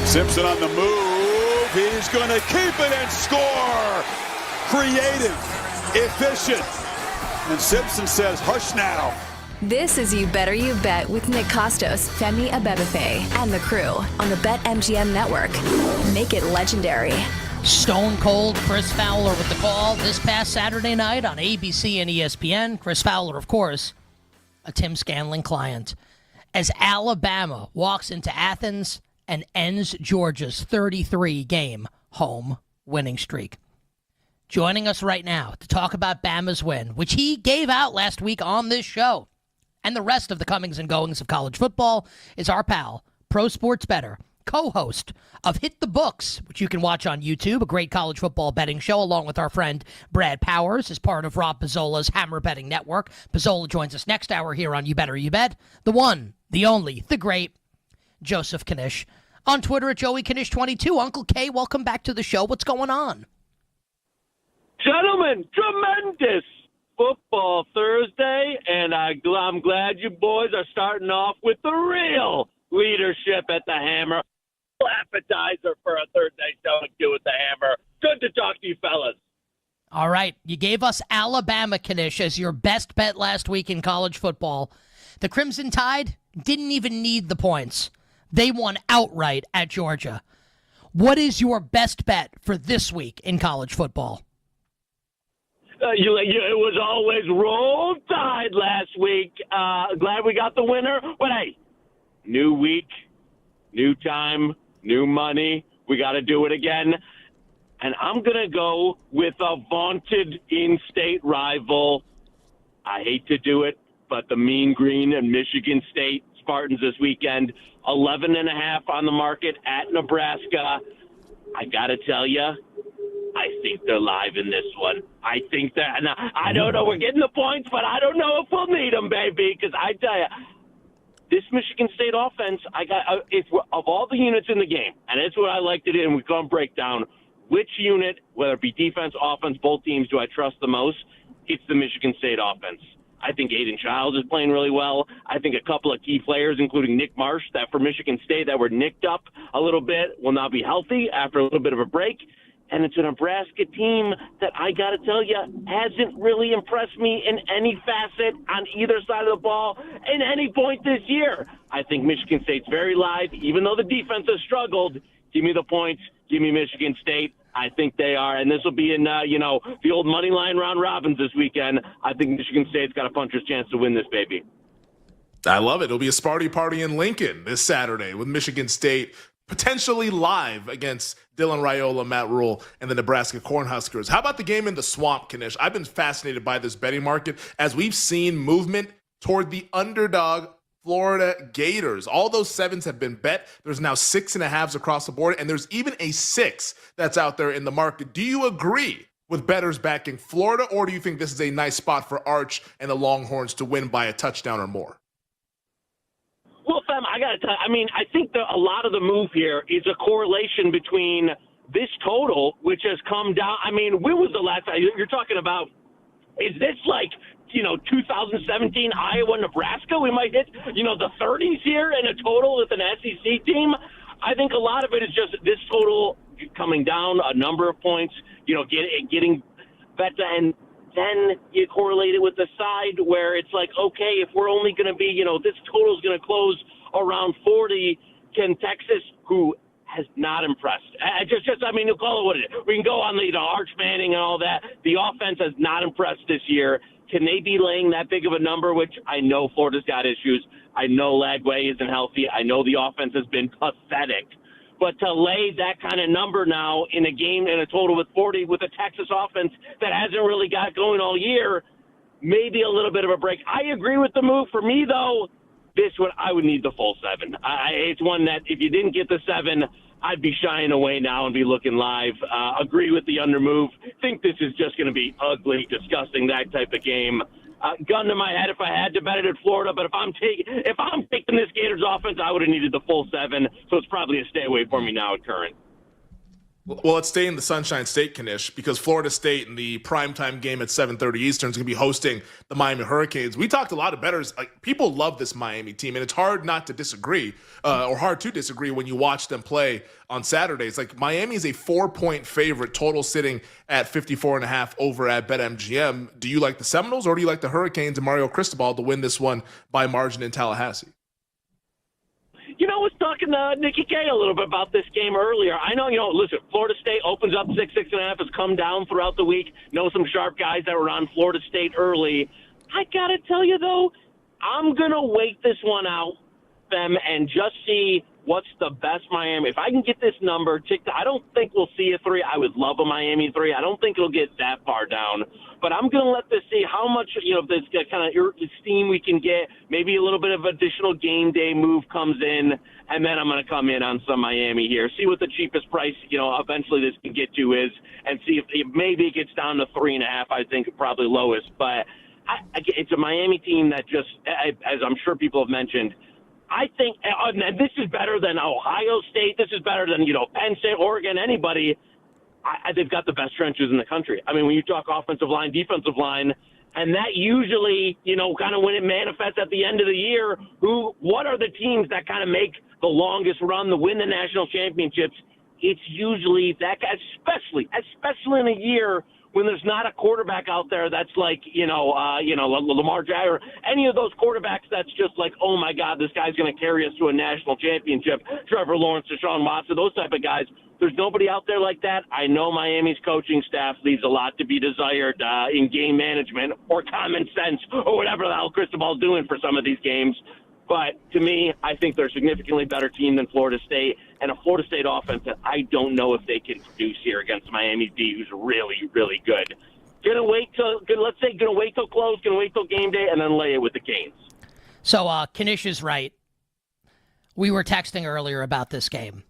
Simpson on the move. He's going to keep it and score. Creative, efficient. And Simpson says, hush now. This is You Better You Bet with Nick Costos, Femi Abebefe, and the crew on the BetMGM Network. Make it legendary. Stone Cold Chris Fowler with the call this past Saturday night on ABC and ESPN. Chris Fowler, of course, a Tim Scanlon client. As Alabama walks into Athens and ends Georgia's 33-game home winning streak. Joining us right now to talk about Bama's win, which he gave out last week on this show, and the rest of the comings and goings of college football, is our pal, Pro Sports Bettor, co-host of Hit the Books, which you can watch on YouTube, a great college football betting show, along with our friend Brad Powers, as part of Rob Pizzola's Hammer Betting Network. Pizzola joins us next hour here on You Better You Bet. The one, the only, the great Joseph Knish. On Twitter at Joey Knish22. Uncle K, welcome back to the show. What's going on? Gentlemen, tremendous football Thursday, and I'm glad you boys are starting off with the real leadership at the Hammer. Appetizer for a Thursday show and do with the Hammer. Good to talk to you fellas. All right, you gave us Alabama, Knish, as your best bet last week in college football. The Crimson Tide didn't even need the points. They won outright at Georgia. What is your best bet for this week in college football? It was always Roll Tide last week. Glad we got the winner. But hey, new week, new time, new money. We got to do it again. And I'm going to go with a vaunted in-state rival. I hate to do it, but the Mean Green and Michigan State Spartans this weekend, 11.5 on the market at Nebraska. I got to tell you, I think they're live in this one. I think that, I don't know, we're getting the points, but I don't know if we'll need them, baby, because I tell you, this Michigan State offense, of all the units in the game, and it's what I like to do, and we come break down which unit, whether it be defense, offense, both teams, do I trust the most? It's the Michigan State offense. I think Aiden Childs is playing really well. I think a couple of key players, including Nick Marsh, that for Michigan State that were nicked up a little bit, will now be healthy after a little bit of a break. And it's a Nebraska team that I got to tell you hasn't really impressed me in any facet on either side of the ball at any point this year. I think Michigan State's very live, even though the defense has struggled. Give me the points. Give me Michigan State. I think they are. And this will be in, the old money line round robins this weekend. I think Michigan State's got a puncher's chance to win this, baby. I love it. It'll be a Sparty party in Lincoln this Saturday with Michigan State potentially live against Dylan Raiola, Matt Rule, and the Nebraska Cornhuskers. How about the game in the Swamp, Knish? I've been fascinated by this betting market as we've seen movement toward the underdog Florida Gators. All those sevens have been bet. There's now 6.5s across the board, and there's even a 6 that's out there in the market. Do you agree with bettors backing Florida, or do you think this is a nice spot for Arch and the Longhorns to win by a touchdown or more? Well, Fem, I got to tell you, I think that a lot of the move here is a correlation between this total, which has come down. When was the last time you're talking about? Is this like, 2017 Iowa, Nebraska? We might hit, the 30s here in a total with an SEC team. I think a lot of it is just this total coming down a number of points, getting better, and then you correlate it with the side where it's like, okay, if we're only going to be, this total is going to close around 40, can Texas, who has not impressed, you'll call it what it is. We can go on the Arch Manning and all that. The offense has not impressed this year. Can they be laying that big of a number, which I know Florida's got issues. I know Lagway isn't healthy. I know the offense has been pathetic. But to lay that kind of number now in a game in a total with 40 with a Texas offense that hasn't really got going all year, maybe a little bit of a break. I agree with the move. For me, though, this one, I would need the full 7. It's one that if you didn't get the 7, I'd be shying away now and be looking live. Agree with the under move. Think this is just going to be ugly, disgusting, that type of game. Gun to my head if I had to bet it at Florida, but if I'm taking this Gators offense, I would have needed the full 7, so it's probably a stay away for me now at current. Well, let's stay in the Sunshine State, Kanish, because Florida State in the primetime game at 7:30 Eastern is going to be hosting the Miami Hurricanes. We talked to a lot of bettors. Like, people love this Miami team, and it's hard not to disagree, or hard to disagree when you watch them play on Saturdays. Like, Miami is a 4-point favorite, total sitting at 54.5 over at BetMGM. Do you like the Seminoles, or do you like the Hurricanes and Mario Cristobal to win this one by margin in Tallahassee? You know, I was talking to Nikki K a little bit about this game earlier. I know, listen, Florida State opens up 6.5, has come down throughout the week. Know some sharp guys that were on Florida State early. I got to tell you, though, I'm going to wait this one out, them, and just see what's the best Miami. If I can get this number ticked, I don't think we'll see a 3. I would love a Miami 3. I don't think it'll get that far down. But I'm going to let this see how much, this kind of steam we can get. Maybe a little bit of additional game day move comes in, and then I'm going to come in on some Miami here. See what the cheapest price, eventually this can get to is, and see if maybe it gets down to 3.5. I think probably lowest. But it's a Miami team that just, as I'm sure people have mentioned, I think, and this is better than Ohio State. This is better than, Penn State, Oregon, anybody. They've got the best trenches in the country. I mean, when you talk offensive line, defensive line, and that usually, kind of when it manifests at the end of the year, what are the teams that kind of make the longest run to win the national championships? It's usually that guy, especially in a year when there's not a quarterback out there that's like, Lamar Jackson or any of those quarterbacks that's just like, oh my God, this guy's going to carry us to a national championship. Trevor Lawrence, Deshaun Watson, those type of guys. There's nobody out there like that. I know Miami's coaching staff leaves a lot to be desired in game management or common sense or whatever the hell Cristobal's doing for some of these games. But to me, I think they're a significantly better team than Florida State, and a Florida State offense that I don't know if they can produce here against Miami D, who's really, really good. Gonna wait till close, gonna wait till game day, and then lay it with the Canes. So Kanish is right. We were texting earlier about this game.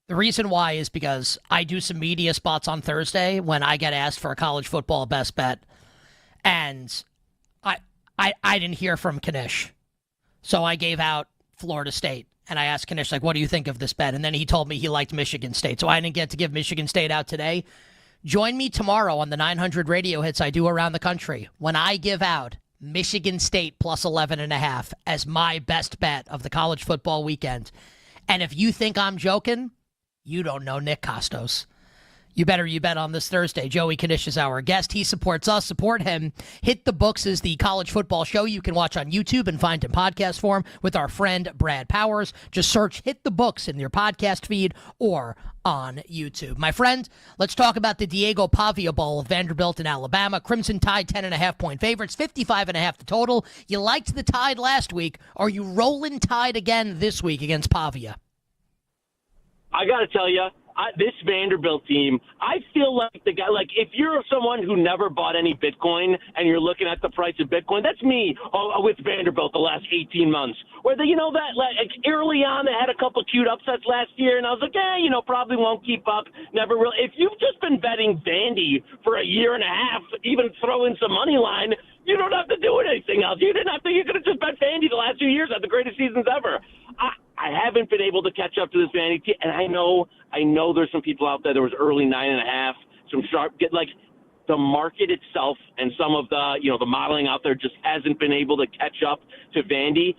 The reason why is because I do some media spots on Thursday when I get asked for a college football best bet, and I didn't hear from Kanish. So I gave out Florida State, and I asked Kanish, what do you think of this bet? And then he told me he liked Michigan State, so I didn't get to give Michigan State out today. Join me tomorrow on the 900 radio hits I do around the country when I give out Michigan State plus 11.5 as my best bet of the college football weekend. And if you think I'm joking, you don't know Nick Costos. You bet on this Thursday. Joey Kanish is our guest. He supports us. Support him. Hit the Books is the college football show you can watch on YouTube and find in podcast form with our friend Brad Powers. Just search Hit the Books in your podcast feed or on YouTube. My friend, let's talk about the Diego Pavia Bowl of Vanderbilt in Alabama. Crimson Tide 10.5-point favorites, 55.5 the total. You liked the Tide last week. Are you rolling Tide again this week against Pavia? I got to tell you, this Vanderbilt team, I feel like the guy, if you're someone who never bought any Bitcoin and you're looking at the price of Bitcoin, that's me with Vanderbilt the last 18 months. Where early on they had a couple cute upsets last year, and I was like, probably won't keep up. Never really. If you've just been betting Vandy for a year and a half, even throw in some money line, you don't have to do anything else. You didn't have to. You could have just bet Vandy the last 2 years, had the greatest seasons ever. I haven't been able to catch up to this Vandy team, and I know there's some people out there. There was early 9.5, some sharp the market itself and some of the the modeling out there just hasn't been able to catch up to Vandy.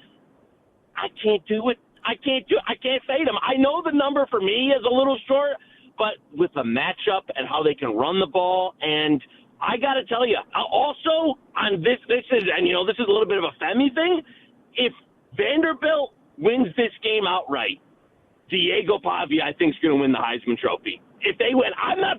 I can't do it. I can't fade them. I know the number for me is a little short, but with the matchup and how they can run the ball, and I got to tell you, also on this is this is a little bit of a Femi thing. If Vanderbilt wins this game outright, Diego Pavia, I think, is going to win the Heisman Trophy. If they win, I'm not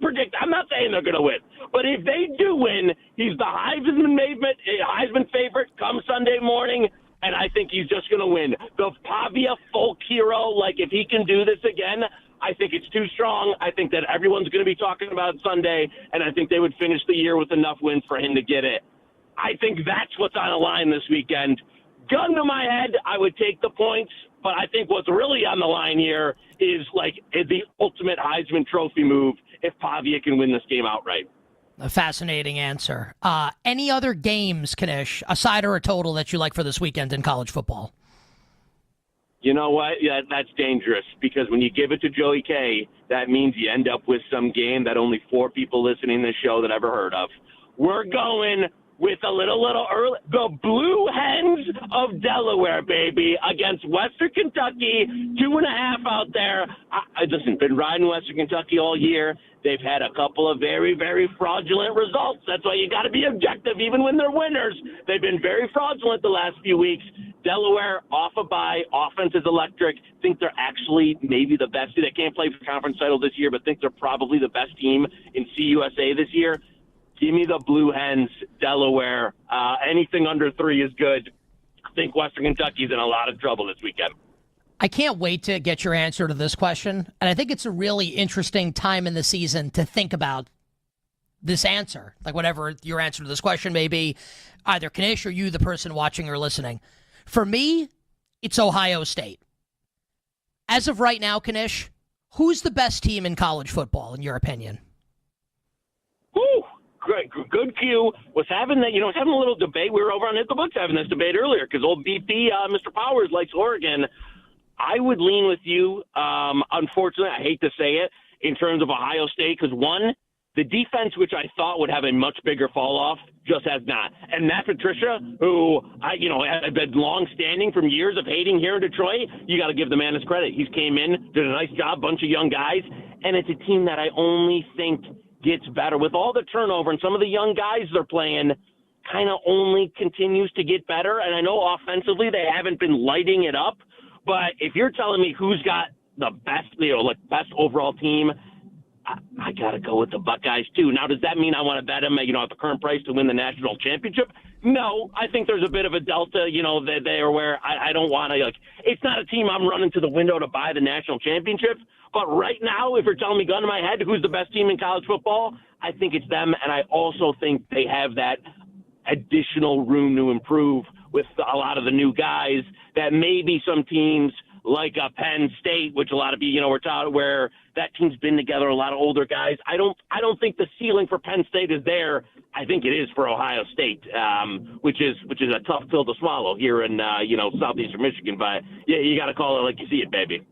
saying they're going to win, but if they do win, he's the Heisman favorite come Sunday morning, and I think he's just going to win. The Pavia folk hero, if he can do this again, I think it's too strong. I think that everyone's going to be talking about it Sunday, and I think they would finish the year with enough wins for him to get it. I think that's what's on the line this weekend. Gun to my head, I would take the points, but I think what's really on the line here is the ultimate Heisman Trophy move if Pavia can win this game outright. A fascinating answer. Any other games, Kanish, a side or a total that you like for this weekend in college football? You know what? Yeah, that's dangerous because when you give it to Joey K, that means you end up with some game that only 4 people listening to the show that ever heard of. We're going with a little early. The Blue Hens of Delaware, baby, against Western Kentucky. 2.5 out there. Listen, been riding Western Kentucky all year. They've had a couple of very, very fraudulent results. That's why you got to be objective, even when they're winners. They've been very fraudulent the last few weeks. Delaware off a bye. Offense is electric. Think they're actually maybe the best. They can't play for conference title this year, but think they're probably the best team in CUSA this year. Give me the Blue Hens, Delaware. Anything under 3 is good. I think Western Kentucky's in a lot of trouble this weekend. I can't wait to get your answer to this question. And I think it's a really interesting time in the season to think about this answer. Like whatever your answer to this question may be, either Kanish or you, the person watching or listening. For me, it's Ohio State. As of right now, Kanish, who's the best team in college football, in your opinion? Woo! Great, good cue. Was having that, having a little debate. We were over on Hit the Books having this debate earlier because old BP, Mr. Powers, likes Oregon. I would lean with you. Unfortunately, I hate to say it, in terms of Ohio State, because one, the defense, which I thought would have a much bigger fall off, just has not. And Matt Patricia, who has been long-standing from years of hating here in Detroit, you got to give the man his credit. He's came in, did a nice job, bunch of young guys, and it's a team that I only think gets better with all the turnover and some of the young guys they're playing. Kind of only continues to get better. And I know offensively they haven't been lighting it up, but if you're telling me who's got the best, best overall team, I got to go with the Buckeyes too. Now, does that mean I want to bet them, at the current price to win the national championship? No, I think there's a bit of a delta, there where I don't want to, it's not a team I'm running to the window to buy the national championship. But right now, if you're telling me gun to my head, who's the best team in college football, I think it's them. And I also think they have that additional room to improve with a lot of the new guys that maybe some teams like Penn State, which a lot of people, were taught where that team's been together, a lot of older guys. I don't think the ceiling for Penn State is there. I think it is for Ohio State, which is a tough pill to swallow here in southeastern Michigan. But yeah, you got to call it like you see it, baby.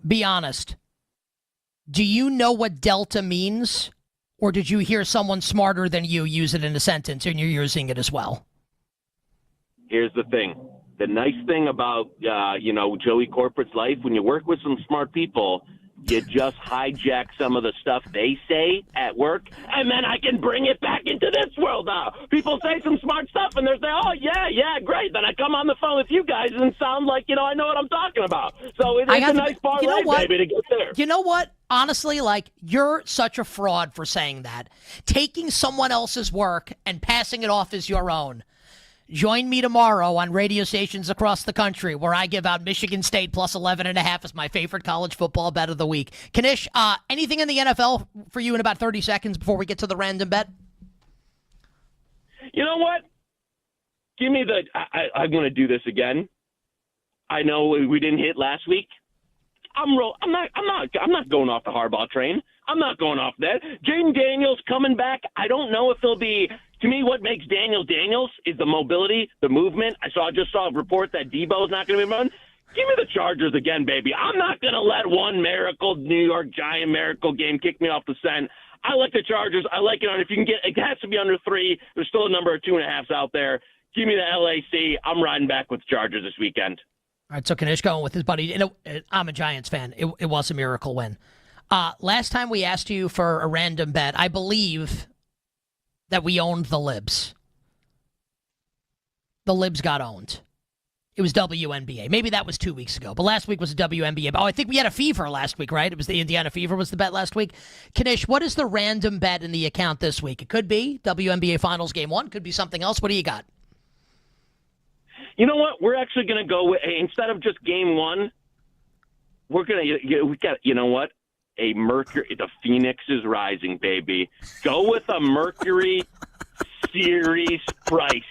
Be honest. Do you know what Delta means, or did you hear someone smarter than you use it in a sentence and you're using it as well? Here's the thing. The nice thing about, Joey Corporate's life, when you work with some smart people, you just hijack some of the stuff they say at work, and then I can bring it back into this world now. People say some smart stuff, and they're saying, oh, yeah, great. Then I come on the phone with you guys and sound like, I know what I'm talking about. So it's a nice parlay, baby, to get there. You know what? Honestly, you're such a fraud for saying that. Taking someone else's work and passing it off as your own. Join me tomorrow on radio stations across the country where I give out Michigan State plus 11.5 as my favorite college football bet of the week. Kanish, anything in the NFL for you in about 30 seconds before we get to the random bet? You know what? Give me I'm going to do this again. I know we didn't hit last week. I'm not going off the Harbaugh train. I'm not going off that. Jaden Daniels coming back. I don't know if he'll be. To me, what makes Daniels is the mobility, the movement. I just saw a report that Debo's not going to be run. Give me the Chargers again, baby. I'm not going to let one New York Giant miracle game kick me off the scent. I like the Chargers. I like it if you can get. It has to be under 3. There's still a number of 2.5s out there. Give me the LAC. I'm riding back with Chargers this weekend. All right, so Kanish going with his buddy. I'm a Giants fan. It was a miracle win. Last time we asked you for a random bet, I believe that we owned the Libs. The Libs got owned. It was WNBA. Maybe that was 2 weeks ago, but last week was a WNBA. Oh, I think we had a fever last week, right? It was the Indiana Fever was the bet last week. Kanish, what is the random bet in the account this week? It could be WNBA Finals Game 1. Could be something else. What do you got? You know what? We're actually going to go with, instead of just Game 1, we got, you know what? A Mercury, the Phoenix is rising, baby. Go with a Mercury Series price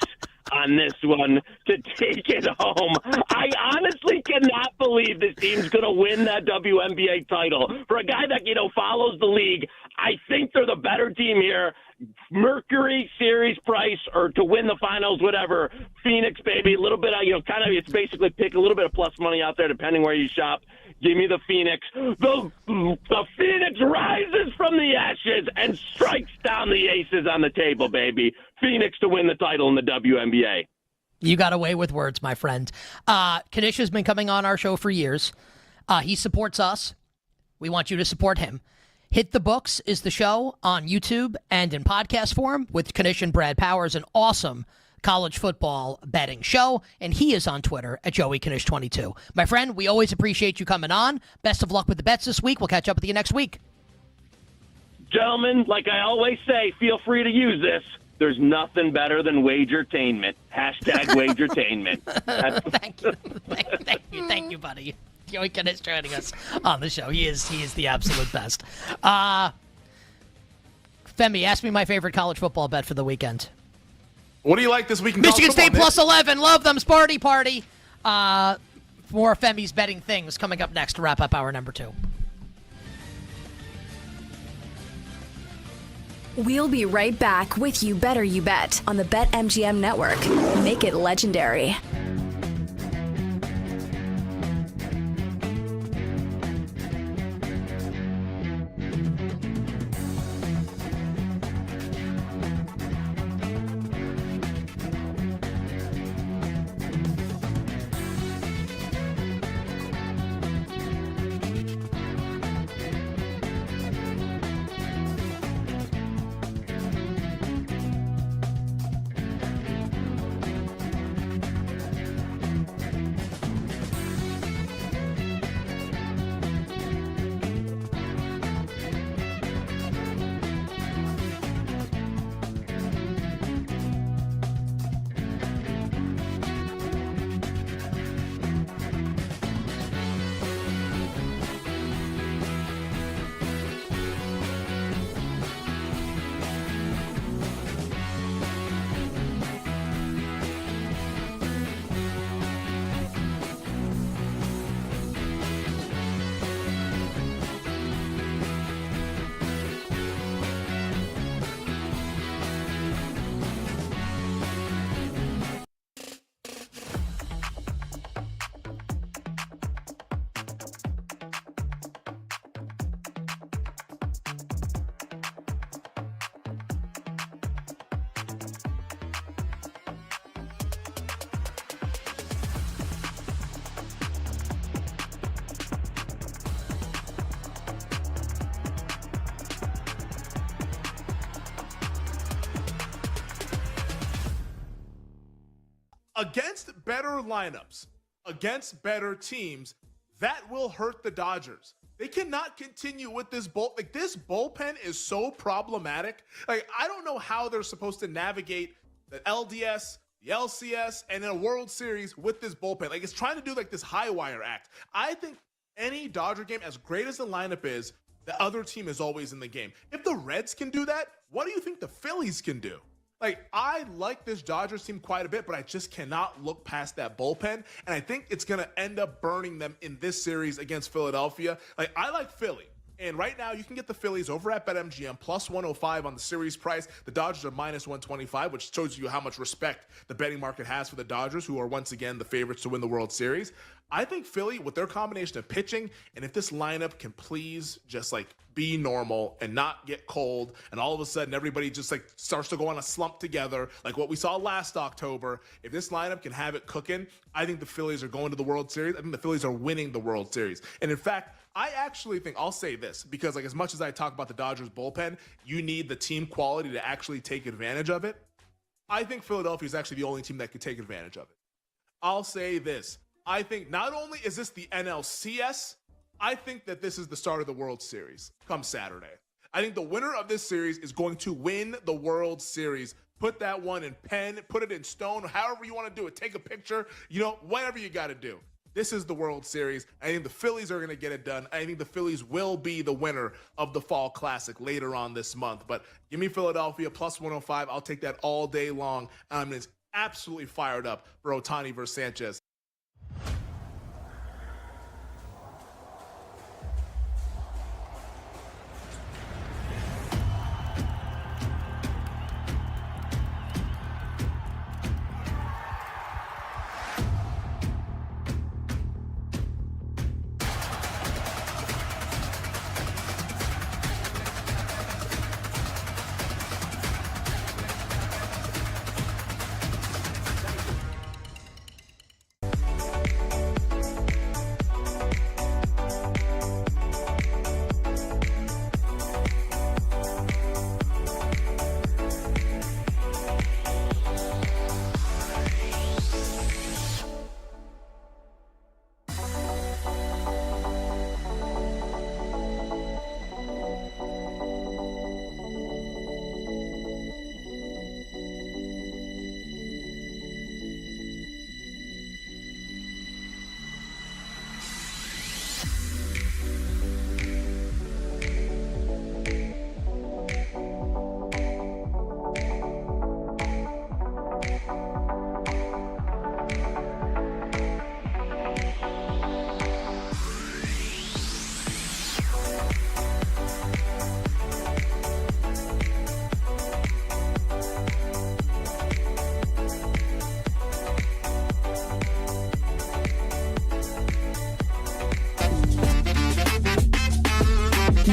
on this one to take it home. I honestly cannot believe this team's going to win that WNBA title. For a guy that, follows the league, I think they're the better team here. Mercury series price or to win the finals, whatever. Phoenix, baby, a little bit, it's basically pick a little bit of plus money out there depending where you shop. Give me the Phoenix. The Phoenix rises from the ashes and strikes down the aces on the table, baby. Phoenix to win the title in the WNBA. You got away with words, my friend. Kanish has been coming on our show for years. He supports us. We want you to support him. Hit the Books is the show on YouTube and in podcast form with Kanish and Brad Powers, an awesome college football betting show, and he is on Twitter at JoeyKanish22. My friend, we always appreciate you coming on. Best of luck with the bets this week. We'll catch up with you next week. Gentlemen, like I always say, feel free to use this. There's nothing better than Wagertainment. Hashtag Wagertainment. Thank you, buddy. Joey Kanish joining us on the show. He is the absolute best. Femi, ask me my favorite college football bet for the weekend. What do you like this week in Michigan college State football, plus 11. Love them. Sparty party. More Femi's betting things coming up next to wrap up hour number 2. We'll be right back with You Better You Bet on the BetMGM Network. Make it legendary. Against better lineups, against better teams, that will hurt the Dodgers. They cannot continue with this this bullpen is so problematic. I don't know how they're supposed to navigate the LDS, the LCS, and in a World Series with this bullpen. It's trying to do this high wire act. I think any Dodger game, as great as the lineup is, the other team is always in the game. If the Reds can do that, what do you think the Phillies can do? I like this Dodgers team quite a bit, but I just cannot look past that bullpen. And I think it's going to end up burning them in this series against Philadelphia. I like Philly. And right now, you can get the Phillies over at BetMGM plus 105 on the series price. The Dodgers are minus 125, which shows you how much respect the betting market has for the Dodgers, who are once again the favorites to win the World Series. I think Philly, with their combination of pitching, and if this lineup can please just be normal and not get cold, and all of a sudden everybody just starts to go on a slump together, like what we saw last October, if this lineup can have it cooking, I think the Phillies are going to the World Series. I think the Phillies are winning the World Series. And in fact, I actually think, I'll say this, because as much as I talk about the Dodgers bullpen, you need the team quality to actually take advantage of it. I think Philadelphia is actually the only team that could take advantage of it. I'll say this. I think not only is this the NLCS, I think that this is the start of the World Series come Saturday. I think the winner of this series is going to win the World Series. Put that one in pen, put it in stone, however you want to do it. Take a picture, whatever you got to do. This is the World Series. I think the Phillies are going to get it done. I think the Phillies will be the winner of the Fall Classic later on this month. But give me Philadelphia plus 105. I'll take that all day long. I'm absolutely fired up for Ohtani versus Sanchez.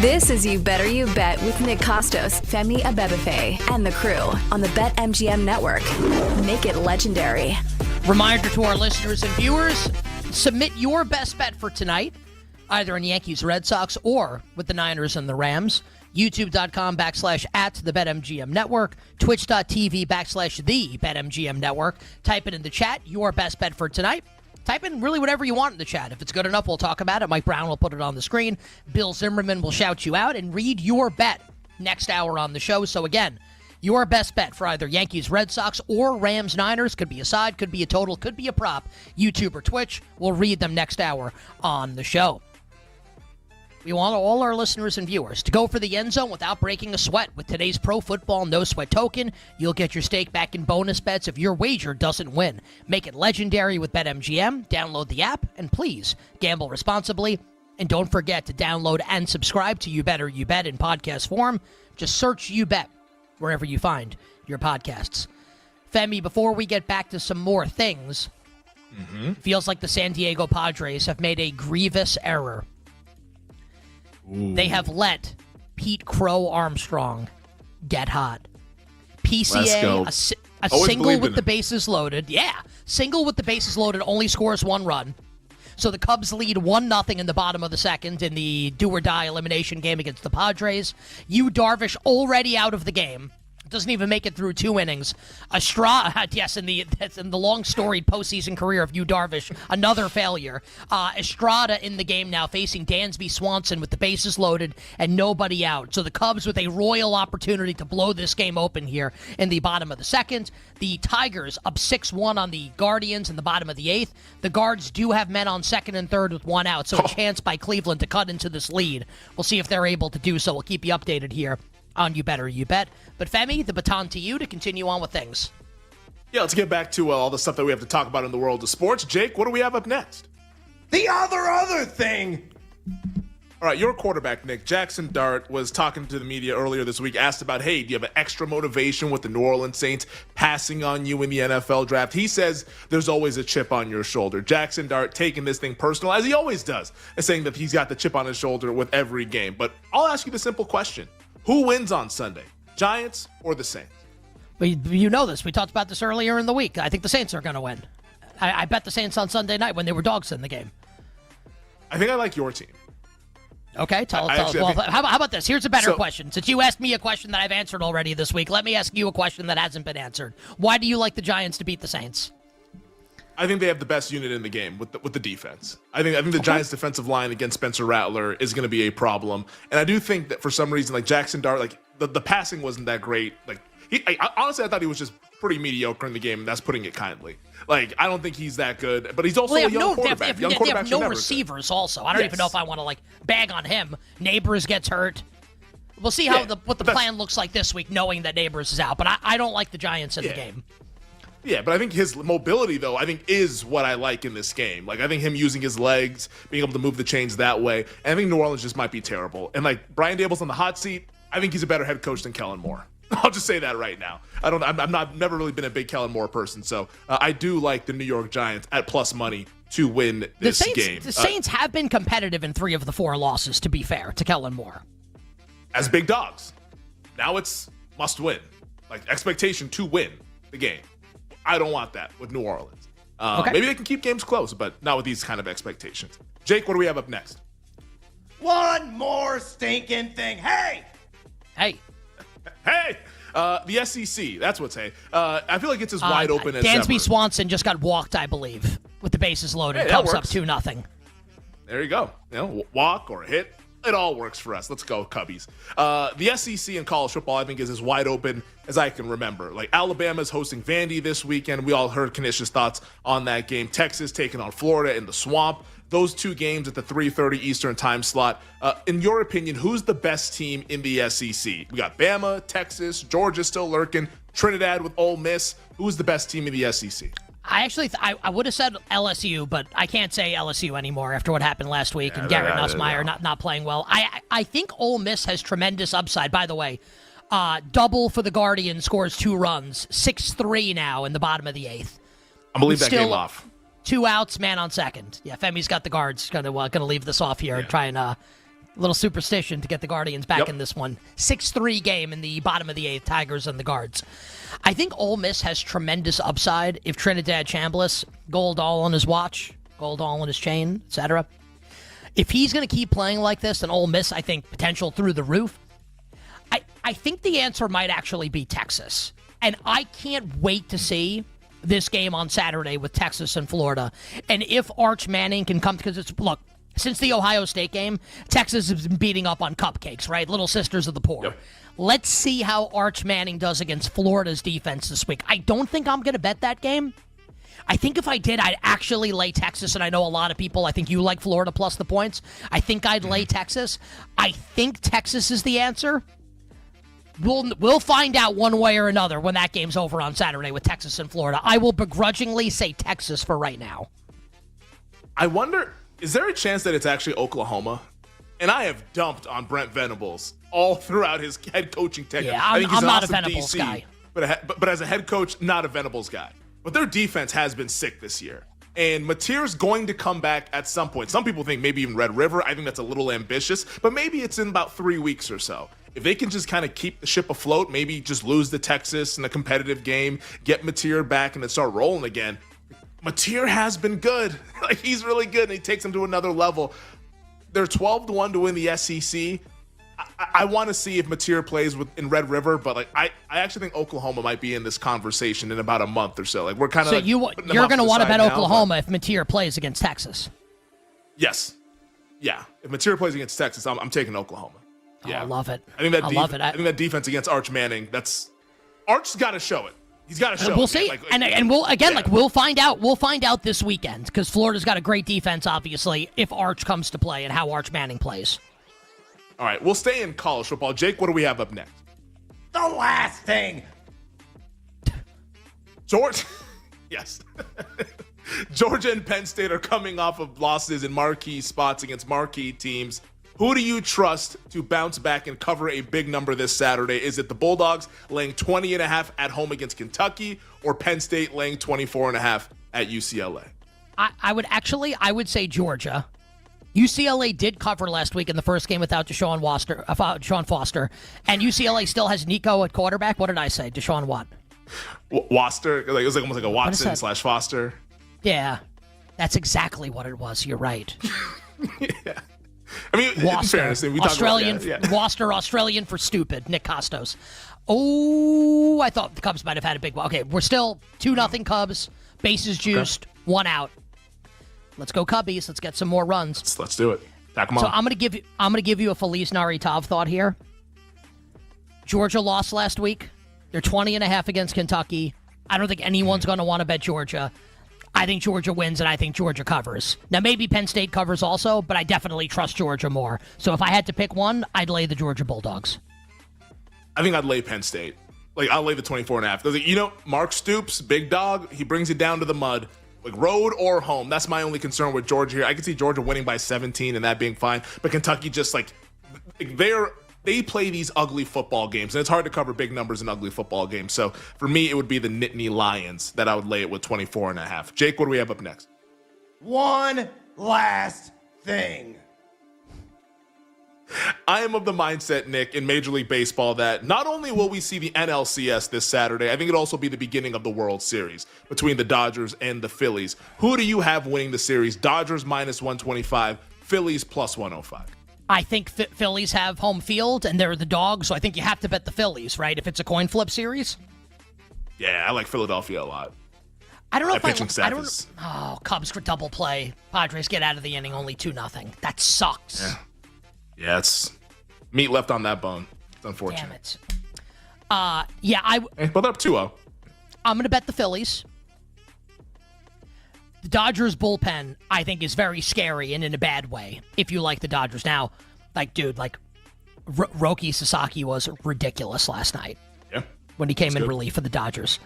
This is You Better You Bet with Nick Costos, Femi Abebefe, and the crew on the BetMGM Network. Make it legendary. Reminder to our listeners and viewers, submit your best bet for tonight, either in Yankees Red Sox or with the Niners and the Rams. YouTube.com/@the BetMGM Network, Twitch.tv/the BetMGM Network. Type it in the chat, your best bet for tonight. Type in really whatever you want in the chat. If it's good enough, we'll talk about it. Mike Brown will put it on the screen. Bill Zimmerman will shout you out and read your bet next hour on the show. So again, your best bet for either Yankees Red Sox or Rams Niners, could be a side, could be a total, could be a prop, YouTube or Twitch. We'll read them next hour on the show. We want all our listeners and viewers to go for the end zone without breaking a sweat. With today's Pro Football No Sweat token, you'll get your stake back in bonus bets if your wager doesn't win. Make it legendary with BetMGM. Download the app, and please gamble responsibly. And don't forget to download and subscribe to You Better You Bet in podcast form. Just search You Bet wherever you find your podcasts. Femi, before we get back to some more things, feels like the San Diego Padres have made a grievous error. They have let Pete Crow Armstrong get hot. PCA, a single with the bases loaded. Yeah, single with the bases loaded only scores one run. So the Cubs lead 1-0 in the bottom of the second in the do-or-die elimination game against the Padres. Yu Darvish already out of the game. Doesn't even make it through 2 innings. Estrada, yes, in the long storied postseason career of Yu Darvish, another failure. Estrada in the game now facing Dansby Swanson with the bases loaded and nobody out. So the Cubs with a royal opportunity to blow this game open here in the bottom of the second. The Tigers up 6-1 on the Guardians in the bottom of the 8th. The Guards do have men on second and third with 1 out, so a chance by Cleveland to cut into this lead. We'll see if they're able to do so. We'll keep you updated here on You Better You Bet. But Femi, the baton to you to continue on with things. Yeah, let's get back to all the stuff that we have to talk about in the world of sports. Jake, what do we have up next? The other thing. All right, your quarterback, Nick, Jackson Dart, was talking to the media earlier this week, asked about, hey, do you have an extra motivation with the New Orleans Saints passing on you in the NFL draft? He says there's always a chip on your shoulder. Jackson Dart taking this thing personal, as he always does, and saying that he's got the chip on his shoulder with every game. But I'll ask you the simple question. Who wins on Sunday, Giants or the Saints? You know this. We talked about this earlier in the week. I think the Saints are going to win. I bet the Saints on Sunday night when they were dogs in the game. I think I like your team. Okay, tell us. Well, how about this? Here's a better question. Since you asked me a question that I've answered already this week, let me ask you a question that hasn't been answered. Why do you like the Giants to beat the Saints? I think they have the best unit in the game with the defense. I think the Giants' defensive line against Spencer Rattler is going to be a problem, and I do think that for some reason, like Jackson Dart, like the passing wasn't that great. Like honestly, I thought he was just pretty mediocre in the game, and that's putting it kindly. Like I don't think he's that good, but he's also a young quarterback. Young quarterbacks they have no receivers. Also, I don't even know if I want to bag on him. Neighbors gets hurt. We'll see how what the plan looks like this week, knowing that Neighbors is out. But I don't like the Giants in the game. Yeah, but I think his mobility, though, is what I like in this game. Like, I think him using his legs, being able to move the chains that way. And I think New Orleans just might be terrible. And, Brian Daboll's on the hot seat. I think he's a better head coach than Kellen Moore. I'll just say that right now. I've never really been a big Kellen Moore person. So I do like the New York Giants at plus money to win this game. The Saints have been competitive in 3 of the 4 losses, to be fair, to Kellen Moore. As big dogs. Now it's must win. Expectation to win the game. I don't want that with New Orleans. Maybe they can keep games close, but not with these kind of expectations. Jake, what do we have up next? One more stinking thing. Hey! The SEC. That's what's hey. I feel like it's as wide open as Dansby ever. Swanson just got walked, I believe, with the bases loaded. Cubs up 2-0. There you go. Walk or hit. It all works for us. Let's go, Cubbies. The SEC in college football, I think, is as wide open as I can remember. Alabama's hosting Vandy this weekend. We all heard Kanish's thoughts on that game. Texas taking on Florida in the Swamp. Those 2 games at the 3:30 Eastern time slot. In your opinion, who's the best team in the SEC? We got Bama, Texas, Georgia still lurking, Trinidad with Ole Miss. Who's the best team in the SEC? I actually I would have said LSU, but I can't say LSU anymore after what happened last week and Garrett Nussmeier not playing well. I think Ole Miss has tremendous upside. By the way, double for the Guardian, scores 2 runs, 6-3 now in the bottom of the 8th. I'm gonna leave that game off. 2 outs, man on second. Yeah, Femi's got the Guards. Gonna leave this off here and try and little superstition to get the Guardians back in this one. 6-3 game in the bottom of the 8th, Tigers and the Guards. I think Ole Miss has tremendous upside if Trinidad Chambliss, gold all on his watch, gold all on his chain, etc. If he's going to keep playing like this, then Ole Miss, I think, potential through the roof. I think the answer might actually be Texas. And I can't wait to see this game on Saturday with Texas and Florida. And if Arch Manning can come, because look, since the Ohio State game, Texas has been beating up on cupcakes, right? Little sisters of the poor. Yep. Let's see how Arch Manning does against Florida's defense this week. I don't think I'm going to bet that game. I think if I did, I'd actually lay Texas, and I know a lot of people, I think you like Florida plus the points. I think I'd lay Texas. I think Texas is the answer. We'll find out one way or another when that game's over on Saturday with Texas and Florida. I will begrudgingly say Texas for right now. I wonder, is there a chance that it's actually Oklahoma? And I have dumped on Brent Venables all throughout his head coaching tenure. Yeah, I think I'm not a Venables DC, guy. But as a head coach, not a Venables guy. But their defense has been sick this year. And Mateer's going to come back at some point. Some people think maybe even Red River. I think that's a little ambitious. But maybe it's in about 3 weeks or so. If they can just kind of keep the ship afloat, maybe just lose to Texas in a competitive game, get Mateer back, and then start rolling again. Mateer has been good. Like, he's really good, and he takes them to another level. They're 12-1 to win the SEC. I want to see if Mateer plays in Red River, but like I actually think Oklahoma might be in this conversation in about a month or so. Like, we're kind of so you're going to want to bet Oklahoma if Mateer plays against Texas. Yes, yeah. If Mateer plays against Texas, I'm taking Oklahoma. Yeah, I love it. I think that love it. I think that defense against Arch Manning. Arch's got to show it. He's got to show. We'll it. see, Like, and we'll again, like we'll find out. We'll find out this weekend because Florida's got a great defense, obviously. If Arch comes to play and how Arch Manning plays. All right, we'll stay in college football. Jake, what do we have up next? The last thing. Georgia, yes. Georgia and Penn State are coming off of losses in marquee spots against marquee teams. Who do you trust to bounce back and cover a big number this Saturday? Is it the Bulldogs laying 20.5 at home against Kentucky, or Penn State laying 24.5 at UCLA? I would say Georgia. UCLA did cover last week in the first game without Deshaun Foster, and UCLA still has Nico at quarterback. What did I say? Deshaun what? Waster. Like, it was almost like a Watson / Foster. Yeah, that's exactly what it was. You're right. Yeah. I mean, in fairness, we Australian, Waster, Australian for stupid. Nick Costos. Oh, I thought the Cubs might have had a big one. Okay, we're still 2-0 Cubs. Bases juiced, 1 out. Let's go Cubbies. Let's get some more runs. Let's do it. Tack them on. So I'm gonna give you a Feliz Navidad thought here. Georgia lost last week. They're 20.5 against Kentucky. I don't think anyone's going to want to bet Georgia. I think Georgia wins, and I think Georgia covers. Now, maybe Penn State covers also, but I definitely trust Georgia more. So if I had to pick one, I'd lay the Georgia Bulldogs. I think I'd lay Penn State. Like, I'll lay the 24.5. You know, Mark Stoops, big dog, he brings it down to the mud. Like, road or home. That's my only concern with Georgia here. I can see Georgia winning by 17 and that being fine. But Kentucky just, they play these ugly football games, and it's hard to cover big numbers in ugly football games. So for me, it would be the Nittany Lions that I would lay it with 24.5. Jake, what do we have up next? One last thing. I am of the mindset, Nick, in Major League Baseball that not only will we see the NLCS this Saturday, I think it'll also be the beginning of the World Series between the Dodgers and the Phillies. Who do you have winning the series? Dodgers minus 125, Phillies plus 105. I think Phillies have home field, and they're the dogs, so I think you have to bet the Phillies, right, if it's a coin flip series? Yeah, I like Philadelphia a lot. I don't know Cubs for double play. Padres get out of the inning only 2-0. That sucks. Yeah, it's meat left on that bone. It's unfortunate. Damn it. But they're up 2-0. I'm going to bet the Phillies. The Dodgers bullpen, I think, is very scary and in a bad way, if you like the Dodgers. Now, Roki Sasaki was ridiculous last night. Yeah. When he came in relief for the Dodgers.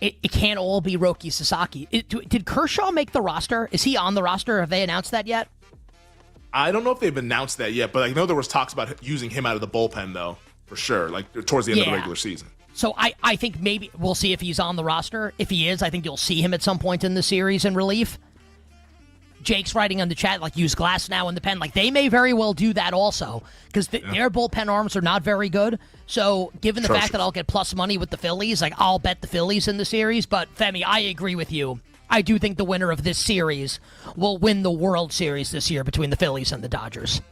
It can't all be Roki Sasaki. Did Kershaw make the roster? Is he on the roster? Have they announced that yet? I don't know if they've announced that yet, but I know there was talks about using him out of the bullpen, though, for sure, towards the end of the regular season. So I think maybe we'll see if he's on the roster. If he is, I think you'll see him at some point in the series in relief. Jake's writing on the chat, like, use Glass now in the pen. Like, they may very well do that also because their bullpen arms are not very good. So, given the fact that I'll get plus money with the Phillies, like, I'll bet the Phillies in the series. But, Femi, I agree with you. I do think the winner of this series will win the World Series this year between the Phillies and the Dodgers.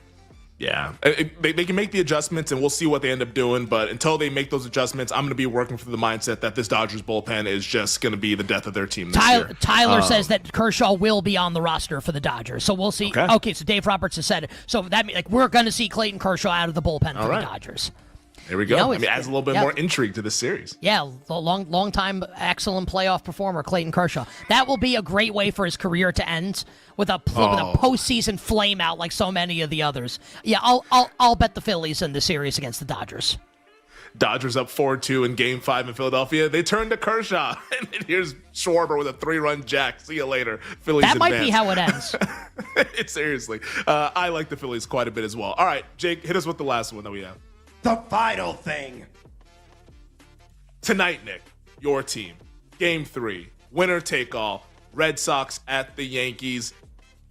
Yeah, they can make the adjustments, and we'll see what they end up doing. But until they make those adjustments, I'm going to be working for the mindset that this Dodgers bullpen is just going to be the death of their team this year. Tyler says that Kershaw will be on the roster for the Dodgers, so we'll see. Okay, so Dave Roberts has said it. So that means, like, we're going to see Clayton Kershaw out of the bullpen for the Dodgers. There we go. I mean, it adds a little bit more intrigue to this series. Yeah, long time excellent playoff performer, Clayton Kershaw. That will be a great way for his career to end with a postseason flame out like so many of the others. Yeah, I'll bet the Phillies in the series against the Dodgers. Dodgers up 4-2 in Game 5 in Philadelphia. They turn to Kershaw, and here's Schwarber with a 3-run jack. See you later, Phillies. That might be how it ends. Seriously, I like the Phillies quite a bit as well. All right, Jake, hit us with the last one that we have. The final thing. Tonight, Nick, your team. Game 3. Winner take all. Red Sox at the Yankees.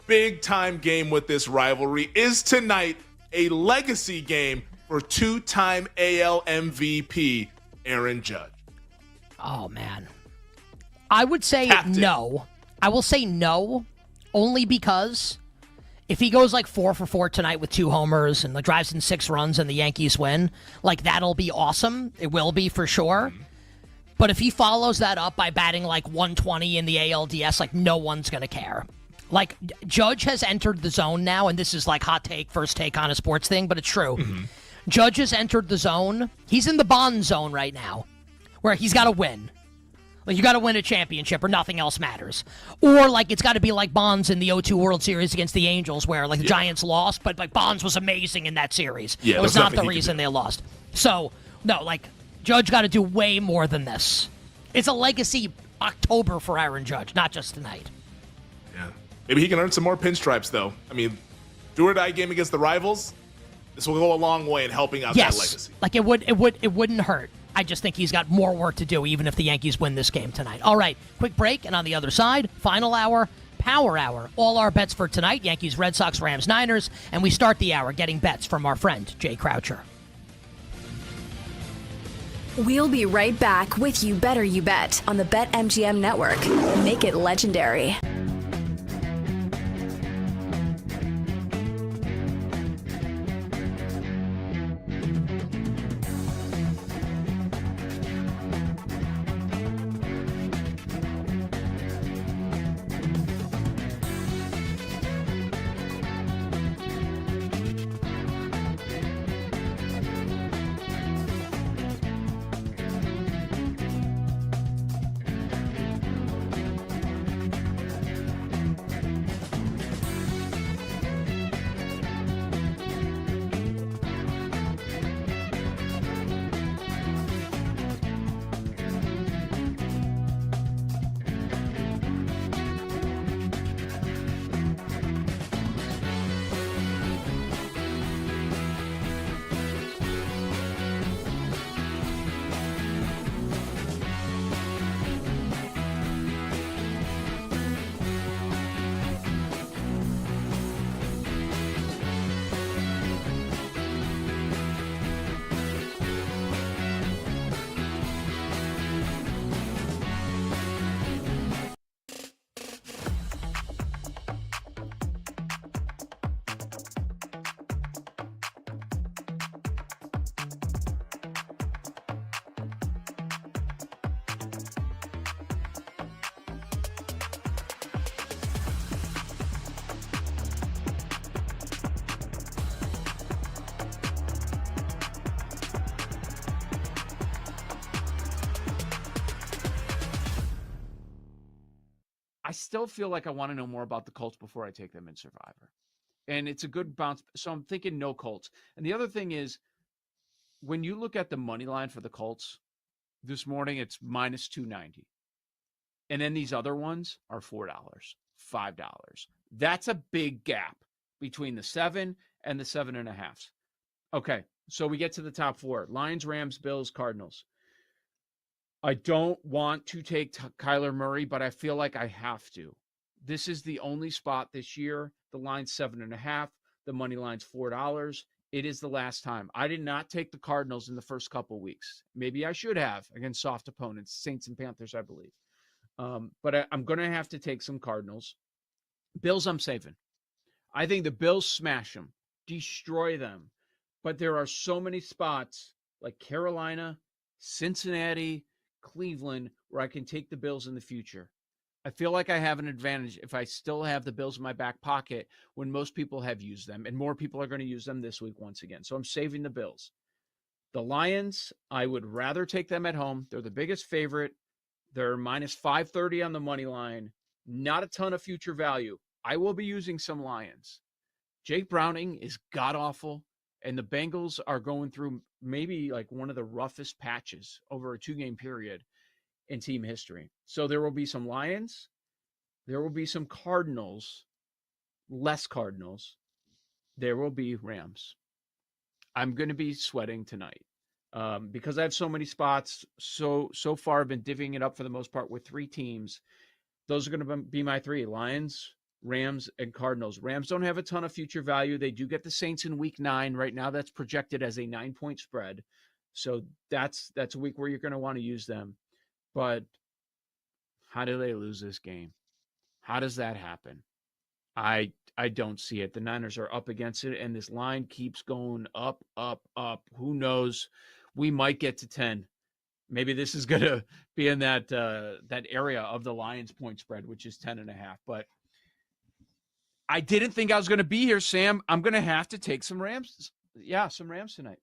Big time game with this rivalry. Is tonight a legacy game for two-time AL MVP Aaron Judge? Oh, man. I would say no. I will say no, only because if he goes like 4 for 4 tonight with 2 homers and like drives in 6 runs and the Yankees win, like that'll be awesome. It will be for sure. But if he follows that up by batting like 120 in the ALDS, like no one's going to care. Like Judge has entered the zone now, and this is like hot take, first take on a sports thing, but it's true. Judge has entered the zone. He's in the Bond zone right now, where he's got to win. Like, you got to win a championship or nothing else matters. Or, like, it's got to be like Bonds in the 0-2 World Series against the Angels where, like, the Giants lost, but, like, Bonds was amazing in that series. Yeah, it was not the reason they lost. So, no, like, Judge got to do way more than this. It's a legacy October for Aaron Judge, not just tonight. Yeah. Maybe he can earn some more pinstripes, though. I mean, do or die game against the rivals, this will go a long way in helping out that legacy. Like, it wouldn't hurt. I just think he's got more work to do, even if the Yankees win this game tonight. All right, quick break, and on the other side, final hour, Power Hour. All our bets for tonight, Yankees, Red Sox, Rams, Niners, and we start the hour getting bets from our friend, Jay Croucher. We'll be right back with You Better You Bet on the BetMGM Network. Make it legendary. I still feel like I want to know more about the Colts before I take them in Survivor. And it's a good bounce. So I'm thinking no Colts. And the other thing is, when you look at the money line for the Colts this morning, it's minus 290. And then these other ones are $4, $5. That's a big gap between the 7 and the 7.5. Okay, so we get to the top 4. Lions, Rams, Bills, Cardinals. I don't want to take Kyler Murray, but I feel like I have to This is the only spot this year. The line's 7.5. The money line's $4. It is the last time. I did not take the Cardinals in the first couple weeks. Maybe I should have against soft opponents, Saints and Panthers, I believe. But I'm going to have to take some Cardinals. Bills, I'm saving. I think the Bills smash them, destroy them. But there are so many spots like Carolina, Cincinnati, Cleveland, where I can take the Bills in the future. I feel like I have an advantage if I still have the Bills in my back pocket when most people have used them, and more people are going to use them this week once again. So I'm saving the Bills. The Lions, I would rather take them at home. They're the biggest favorite. They're minus 530 on the money line. Not a ton of future value. I will be using some Lions. Jake Browning is god-awful, and the Bengals are going through maybe like one of the roughest patches over a 2-game period in team history. So there will be some Lions. There will be some Cardinals. Less Cardinals. There will be Rams. I'm going to be sweating tonight because I have so many spots. So far, I've been divvying it up for the most part with 3 teams. Those are going to be my 3: Lions, Rams, and Cardinals. Rams don't have a ton of future value. They do get the Saints in week 9. Right now, that's projected as a 9-point spread. So that's a week where you're going to want to use them. But how do they lose this game? How does that happen? I don't see it. The Niners are up against it, and this line keeps going up, up, up. Who knows? We might get to 10. Maybe this is going to be in that area of the Lions point spread, which is 10.5. But I didn't think I was going to be here, Sam. I'm going to have to take some Rams. Yeah, some Rams tonight.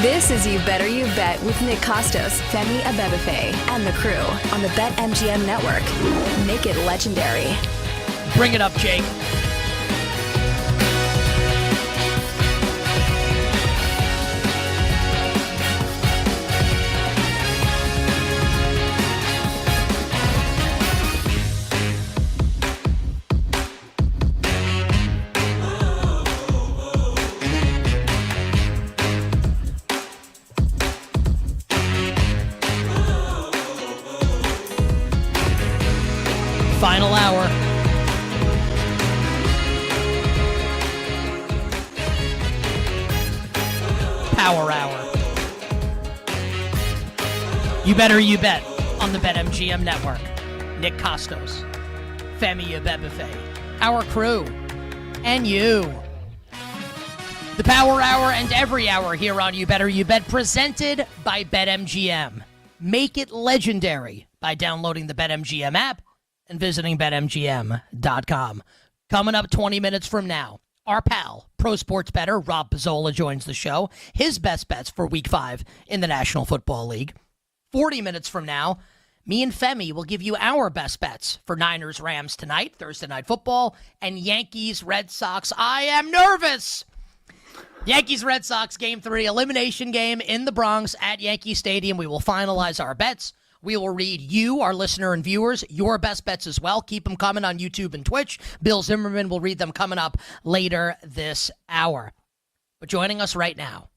This is You Better You Bet with Nick Costos, Femi Abebefe, and the crew on the BetMGM Network. Make it legendary. Bring it up, Jake. Final hour. Power hour. You better you bet on the BetMGM Network. Nick Costos, Femi Abebefe, our crew, and you. The Power Hour and every hour here on You Better You Bet, presented by BetMGM. Make it legendary by downloading the BetMGM app and visiting BetMGM.com. Coming up 20 minutes from now, our pal, pro sports bettor Rob Pizzola joins the show. His best bets for Week 5 in the National Football League. 40 minutes from now, me and Femi will give you our best bets for Niners-Rams tonight, Thursday Night Football, and Yankees-Red Sox. I am nervous! Yankees-Red Sox Game 3, elimination game in the Bronx at Yankee Stadium. We will finalize our bets. We will read you, our listener and viewers, your best bets as well. Keep them coming on YouTube and Twitch. Bill Zimmerman will read them coming up later this hour. But joining us right now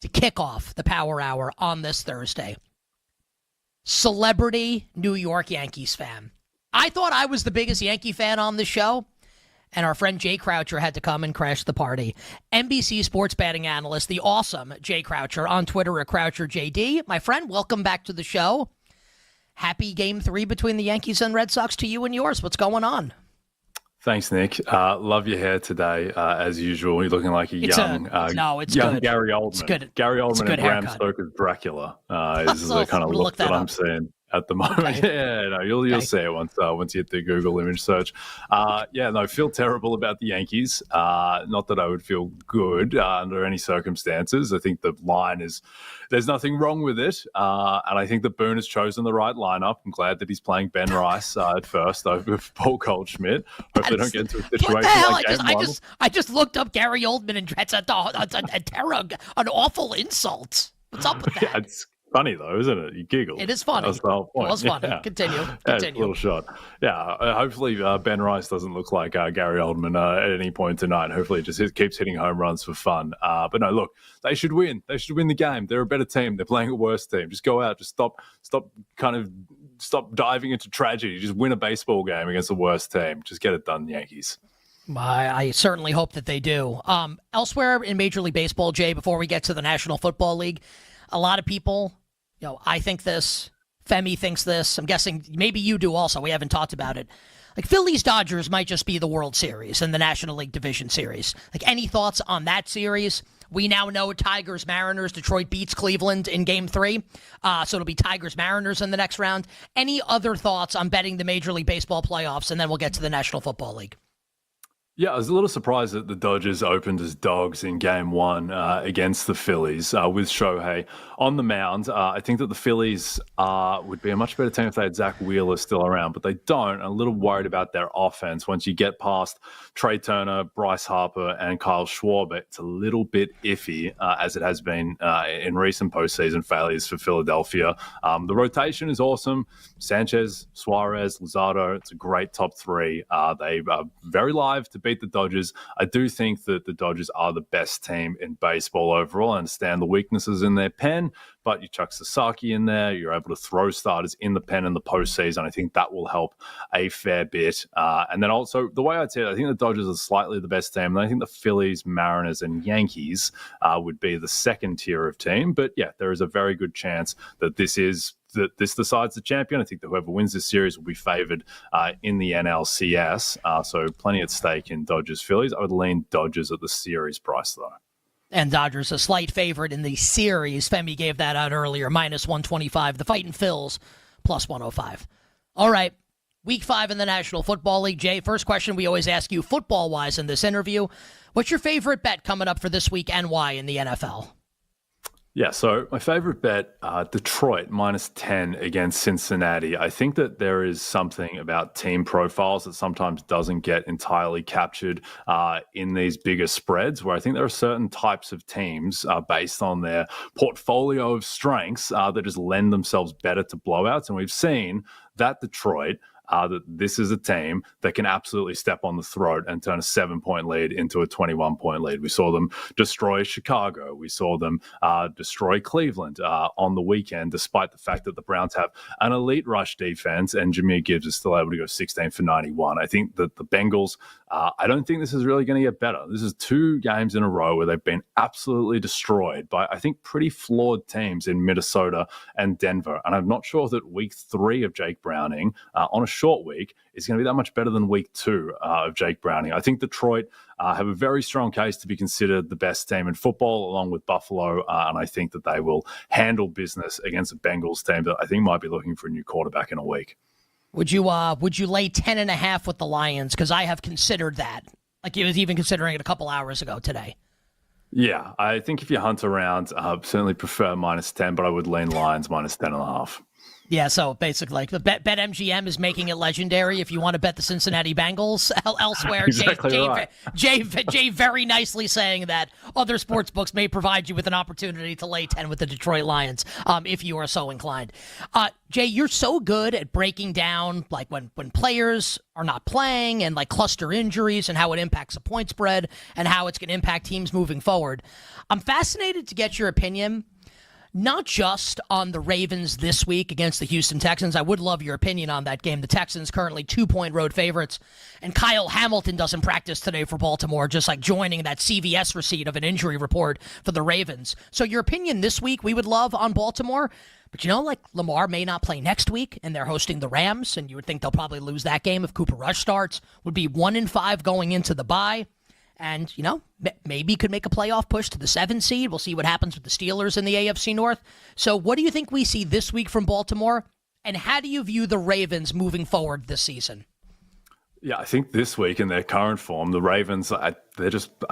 to kick off the Power Hour on this Thursday, celebrity New York Yankees fan. I thought I was the biggest Yankee fan on the show, and our friend Jay Croucher had to come and crash the party. NBC sports betting analyst, the awesome Jay Croucher, on Twitter at CroucherJD. My friend, welcome back to the show. Happy Game 3 between the Yankees and Red Sox to you and yours. What's going on? Thanks, Nick. Love your hair today, as usual. You're looking like It's young good. Gary Oldman. It's good. Gary Oldman and Bram haircut. Stoker's Dracula is the kind of look that I'm seeing at the moment. Okay. Yeah, no, you'll see it once you hit the Google image search. Feel terrible about the Yankees. Not that I would feel good under any circumstances. I think the line is there's nothing wrong with it, and I think that Boone has chosen the right lineup. I'm glad that he's playing Ben Rice at first over Paul Goldschmidt. Hope they don't get into a situation What the hell? like Game 1. I just looked up Gary Oldman, and that's a terror, an awful insult. What's up with that? Yeah, it's funny though, isn't it? You giggle. It is funny. That's the whole point. It was funny. Yeah. Continue. Yeah, it's a little shot. Yeah, hopefully Ben Rice doesn't look like Gary Oldman at any point tonight. Hopefully it just keeps hitting home runs for fun. But no, look, they should win. They should win the game. They're a better team. They're playing a worse team. Just go out. Just stop diving into tragedy. Just win a baseball game against the worst team. Just get it done, Yankees. I certainly hope that they do. Elsewhere in Major League Baseball, Jay, before we get to the National Football League, a lot of people, I think this, Femi thinks this, I'm guessing maybe you do also, we haven't talked about it. Like Phillies-Dodgers might just be the World Series and the National League Division Series. Like, any thoughts on that series? We now know Tigers-Mariners, Detroit beats Cleveland in Game 3, so it'll be Tigers-Mariners in the next round. Any other thoughts on betting the Major League Baseball playoffs, and then we'll get to the National Football League? Yeah, I was a little surprised that the Dodgers opened as dogs in Game 1 against the Phillies with Shohei on the mound. I think that the Phillies would be a much better team if they had Zach Wheeler still around, but they don't. I'm a little worried about their offense. Once you get past Trey Turner, Bryce Harper, and Kyle Schwarber, it's a little bit iffy, as it has been in recent postseason failures for Philadelphia. The rotation is awesome. Sanchez, Suarez, Luzardo, it's a great top three. They are very live to beat the Dodgers. I do think that the Dodgers are the best team in baseball overall. I understand the weaknesses in their pen, but you chuck Sasaki in there, you're able to throw starters in the pen in the postseason. I think that will help a fair bit. And then also, the way I'd say it, I think the Dodgers are slightly the best team. And I think the Phillies, Mariners, and Yankees would be the second tier of team. But yeah, there is a very good chance that this decides the champion. I think that whoever wins this series will be favored in the NLCS. So plenty at stake in Dodgers-Phillies. I would lean Dodgers at the series price, though. And Dodgers a slight favorite in the series. Femi gave that out earlier, minus 125. The Fightin' Phils, plus 105. All right, Week 5 in the National Football League. Jay, first question we always ask you football-wise in this interview. What's your favorite bet coming up for this week and why in the NFL? Yeah, so my favorite bet, Detroit minus 10 against Cincinnati. I think that there is something about team profiles that sometimes doesn't get entirely captured in these bigger spreads, where I think there are certain types of teams based on their portfolio of strengths that just lend themselves better to blowouts. And we've seen that Detroit, that this is a team that can absolutely step on the throat and turn a 7-point lead into a 21-point lead. We saw them destroy Chicago. We saw them destroy Cleveland on the weekend, despite the fact that the Browns have an elite rush defense and Jahmyr Gibbs is still able to go 16 for 91. I think that the Bengals, I don't think this is really going to get better. This is 2 games in a row where they've been absolutely destroyed by, I think, pretty flawed teams in Minnesota and Denver. And I'm not sure that week 3 of Jake Browning on a short week is going to be that much better than week 2 of Jake Browning. I think Detroit have a very strong case to be considered the best team in football, along with Buffalo, and I think that they will handle business against a Bengals team that I think might be looking for a new quarterback in a week. Would you lay 10.5 with the Lions? Because I have considered that. Like, I was even considering it a couple hours ago today. Yeah, I think if you hunt around, certainly prefer minus 10, but I would lean Lions minus 10.5. Yeah, so basically, like the BetMGM is making it legendary if you want to bet the Cincinnati Bengals. Elsewhere, exactly right. Jay very nicely saying that other sports books may provide you with an opportunity to lay 10 with the Detroit Lions if you are so inclined. Jay, you're so good at breaking down like when players are not playing and like cluster injuries and how it impacts a point spread and how it's going to impact teams moving forward. I'm fascinated to get your opinion. not just on the Ravens this week against the Houston Texans. I would love your opinion on that game. The Texans currently 2-point road favorites, and Kyle Hamilton doesn't practice today for Baltimore, just like joining that CVS receipt of an injury report for the Ravens. So your opinion this week we would love on Baltimore, but like Lamar may not play next week, and they're hosting the Rams, and you would think they'll probably lose that game if Cooper Rush starts, would be 1-5 going into the bye. And, maybe could make a playoff push to the 7 seed. We'll see what happens with the Steelers in the AFC North. So what do you think we see this week from Baltimore? And how do you view the Ravens moving forward this season? Yeah, I think this week in their current form, the Ravens, I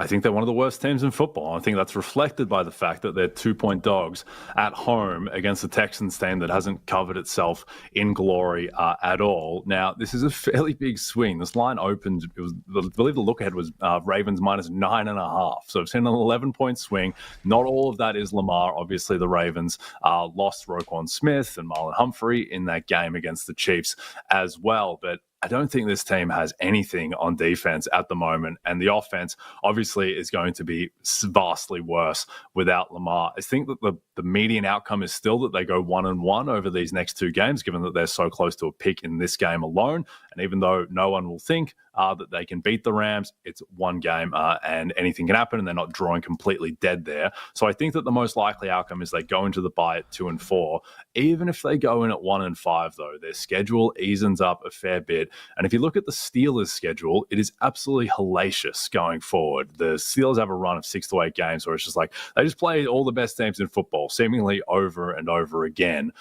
think they're one of the worst teams in football. I think that's reflected by the fact that they're 2-point dogs at home against the Texans team that hasn't covered itself in glory at all. Now, this is a fairly big swing. This line opened, I believe the look ahead was Ravens minus 9.5. So it's in an 11-point swing. Not all of that is Lamar. Obviously, the Ravens lost Roquan Smith and Marlon Humphrey in that game against the Chiefs as well. But I don't think this team has anything on defense at the moment, and the offense obviously is going to be vastly worse without Lamar. I think that the median outcome is still that they go 1-1 over these next 2 games, given that they're so close to a pick in this game alone. And even though no one will think that they can beat the Rams, it's one game and anything can happen, and they're not drawing completely dead there. So I think that the most likely outcome is they go into the bye at 2-4. Even if they go in at 1-5, though, their schedule eases up a fair bit. And if you look at the Steelers' schedule, it is absolutely hellacious going forward. The Steelers have a run of 6 to 8 games where it's just like they just play all the best teams in football, seemingly over and over again.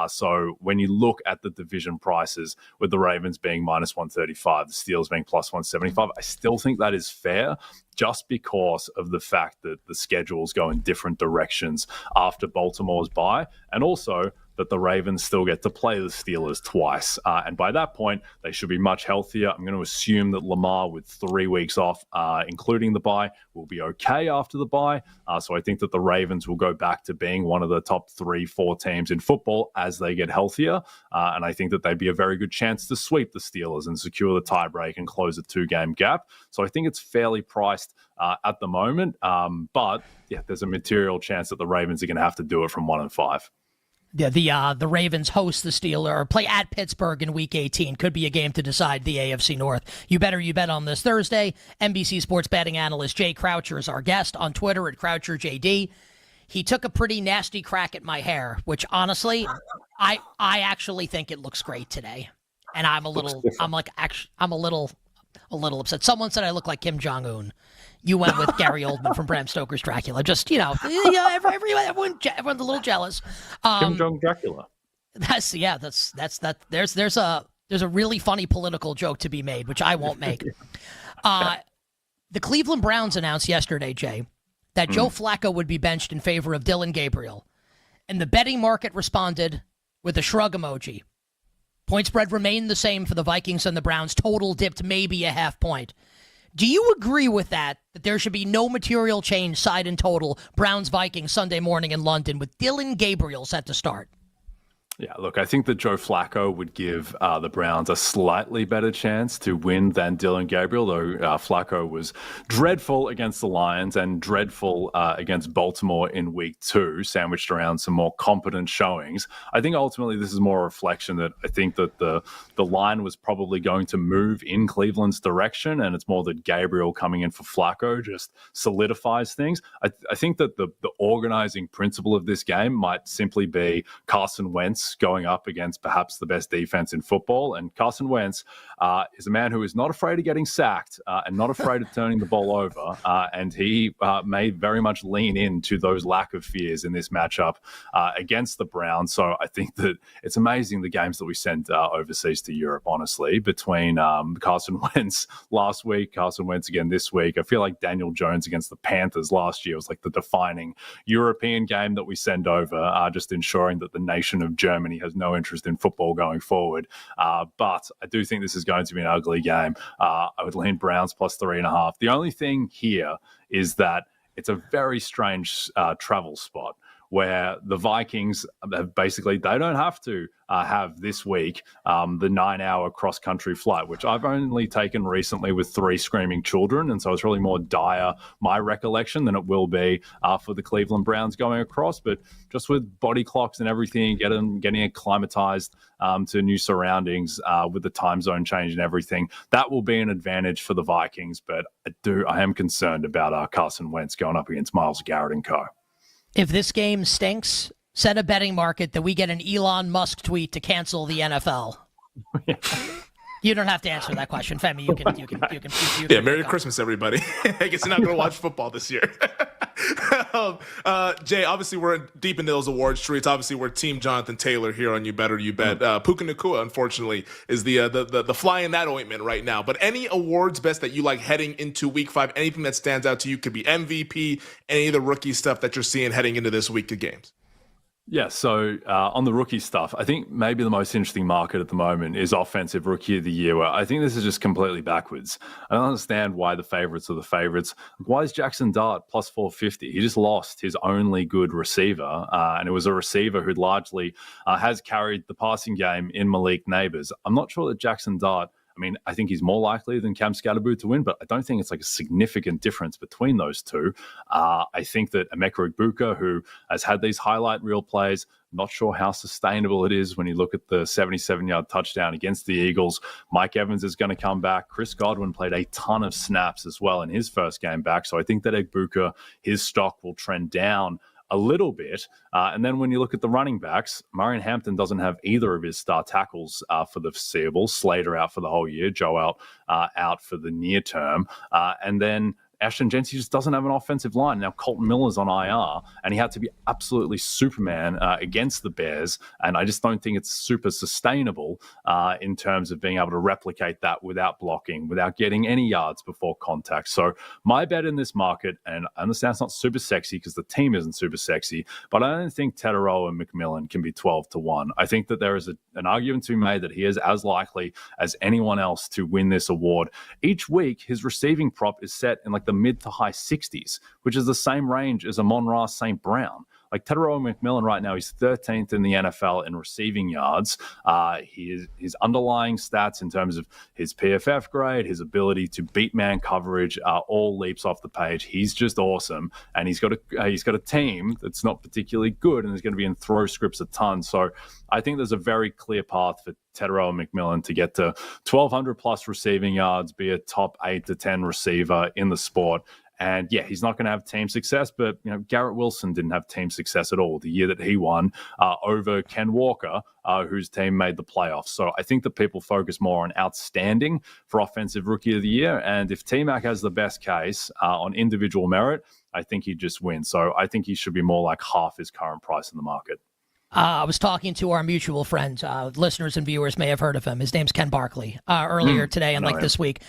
So when you look at the division prices, with the Ravens being minus 135, the Steelers being plus 175, I still think that is fair, just because of the fact that the schedules go in different directions after Baltimore's bye, and also that the Ravens still get to play the Steelers twice. And by that point, they should be much healthier. I'm going to assume that Lamar, with 3 weeks off, including the bye, will be okay after the bye. So I think that the Ravens will go back to being one of the top 3-4 teams in football as they get healthier. And I think that they'd be a very good chance to sweep the Steelers and secure the tiebreak and close a 2-game gap. So I think it's fairly priced at the moment. But yeah, there's a material chance that the Ravens are going to have to do it from 1-5. Yeah, the Ravens host the Steelers, or play at Pittsburgh in Week 18. Could be a game to decide the AFC North. You bet on this Thursday. NBC Sports betting analyst Jay Croucher is our guest on Twitter at CroucherJD. He took a pretty nasty crack at my hair, which honestly, I actually think it looks great today, and I'm a little upset. Someone said I look like Kim Jong-un. You went with Gary Oldman from Bram Stoker's Dracula. Just, everyone's a little jealous. Kim Jong Dracula. There's a really funny political joke to be made, which I won't make. The Cleveland Browns announced yesterday, Jay, that Joe Flacco would be benched in favor of Dylan Gabriel. And the betting market responded with a shrug emoji. Point spread remained the same for the Vikings and the Browns. Total dipped maybe a half point. Do you agree with that there should be no material change side and total Browns-Vikings Sunday morning in London with Dylan Gabriel set to start? Yeah, look, I think that Joe Flacco would give the Browns a slightly better chance to win than Dylan Gabriel, though Flacco was dreadful against the Lions and dreadful against Baltimore in Week 2, sandwiched around some more competent showings. I think ultimately this is more a reflection that I think that the line was probably going to move in Cleveland's direction, and it's more that Gabriel coming in for Flacco just solidifies things. I think that the organizing principle of this game might simply be Carson Wentz going up against perhaps the best defense in football. And Carson Wentz is a man who is not afraid of getting sacked and not afraid of turning the ball over. And he may very much lean into those lack of fears in this matchup against the Browns. So I think that it's amazing the games that we sent overseas to Europe, honestly, between Carson Wentz last week, Carson Wentz again this week. I feel like Daniel Jones against the Panthers last year was like the defining European game that we send over, just ensuring that the nation of Germany has no interest in football going forward. But I do think this is going to be an ugly game. I would lean Browns plus 3.5. The only thing here is that it's a very strange travel spot. where the Vikings have basically, they don't have to have this week the 9-hour cross-country flight, which I've only taken recently with 3 screaming children, and so it's really more dire, my recollection, than it will be for the Cleveland Browns going across. But just with body clocks and everything, getting acclimatized to new surroundings with the time zone change and everything, that will be an advantage for the Vikings. But I am concerned about Carson Wentz going up against Myles Garrett and co. If this game stinks, set a betting market that we get an Elon Musk tweet to cancel the NFL. You don't have to answer that question, Femi. You can. Yeah, Merry Christmas, everybody. I guess you're not going to watch football this year. Jay, obviously we're deep into those award streets. Obviously we're Team Jonathan Taylor here on You Better You Bet. Puka Nacua, unfortunately, is the fly in that ointment right now. But any awards best that you like heading into Week 5, anything that stands out to you, could be MVP, any of the rookie stuff that you're seeing heading into this week of games. Yeah, so on the rookie stuff, I think maybe the most interesting market at the moment is Offensive Rookie of the Year, where I think this is just completely backwards. I don't understand why the favorites are the favorites. Why is Jackson Dart plus 450? He just lost his only good receiver, and it was a receiver who largely has carried the passing game in Malik Neighbors. I'm not sure that Jackson Dart, I think he's more likely than Cam Scatterboot to win, but I don't think it's like a significant difference between those two. I think that Emeka Egbuka, who has had these highlight reel plays, not sure how sustainable it is when you look at the 77-yard touchdown against the Eagles. Mike Evans is going to come back. Chris Godwin played a ton of snaps as well in his first game back, so I think that Egbuka, his stock will trend down a little bit. And then when you look at the running backs, Marion Hampton doesn't have either of his star tackles for the foreseeable. Slater out for the whole year, Joe out for the near term. And then Ashton Jensen just doesn't have an offensive line. Now, Colton Miller's on IR, and he had to be absolutely Superman against the Bears, and I just don't think it's super sustainable in terms of being able to replicate that without blocking, without getting any yards before contact. So my bet in this market, and I understand it's not super sexy because the team isn't super sexy, but I don't think Teterow and McMillan can be 12-1. I think that there is an argument to be made that he is as likely as anyone else to win this award. Each week, his receiving prop is set in like the mid to high 60s, which is the same range as Amon-Ra St. Brown. Like Teterow McMillan right now, he's 13th in the NFL in receiving yards. His underlying stats in terms of his PFF grade, his ability to beat man coverage, all leaps off the page. He's just awesome, and he's got a team that's not particularly good, and is going to be in throw scripts a ton. So I think there's a very clear path for Teterow McMillan to get to 1,200 plus receiving yards, be a top 8 to 10 receiver in the sport. And yeah, he's not going to have team success, but Garrett Wilson didn't have team success at all the year that he won over Ken Walker, whose team made the playoffs. So I think that people focus more on outstanding for Offensive Rookie of the Year. And if T-Mac has the best case on individual merit, I think he'd just win. So I think he should be more like half his current price in the market. I was talking to our mutual friend. Listeners and viewers may have heard of him. His name's Ken Barkley. Earlier today and this week.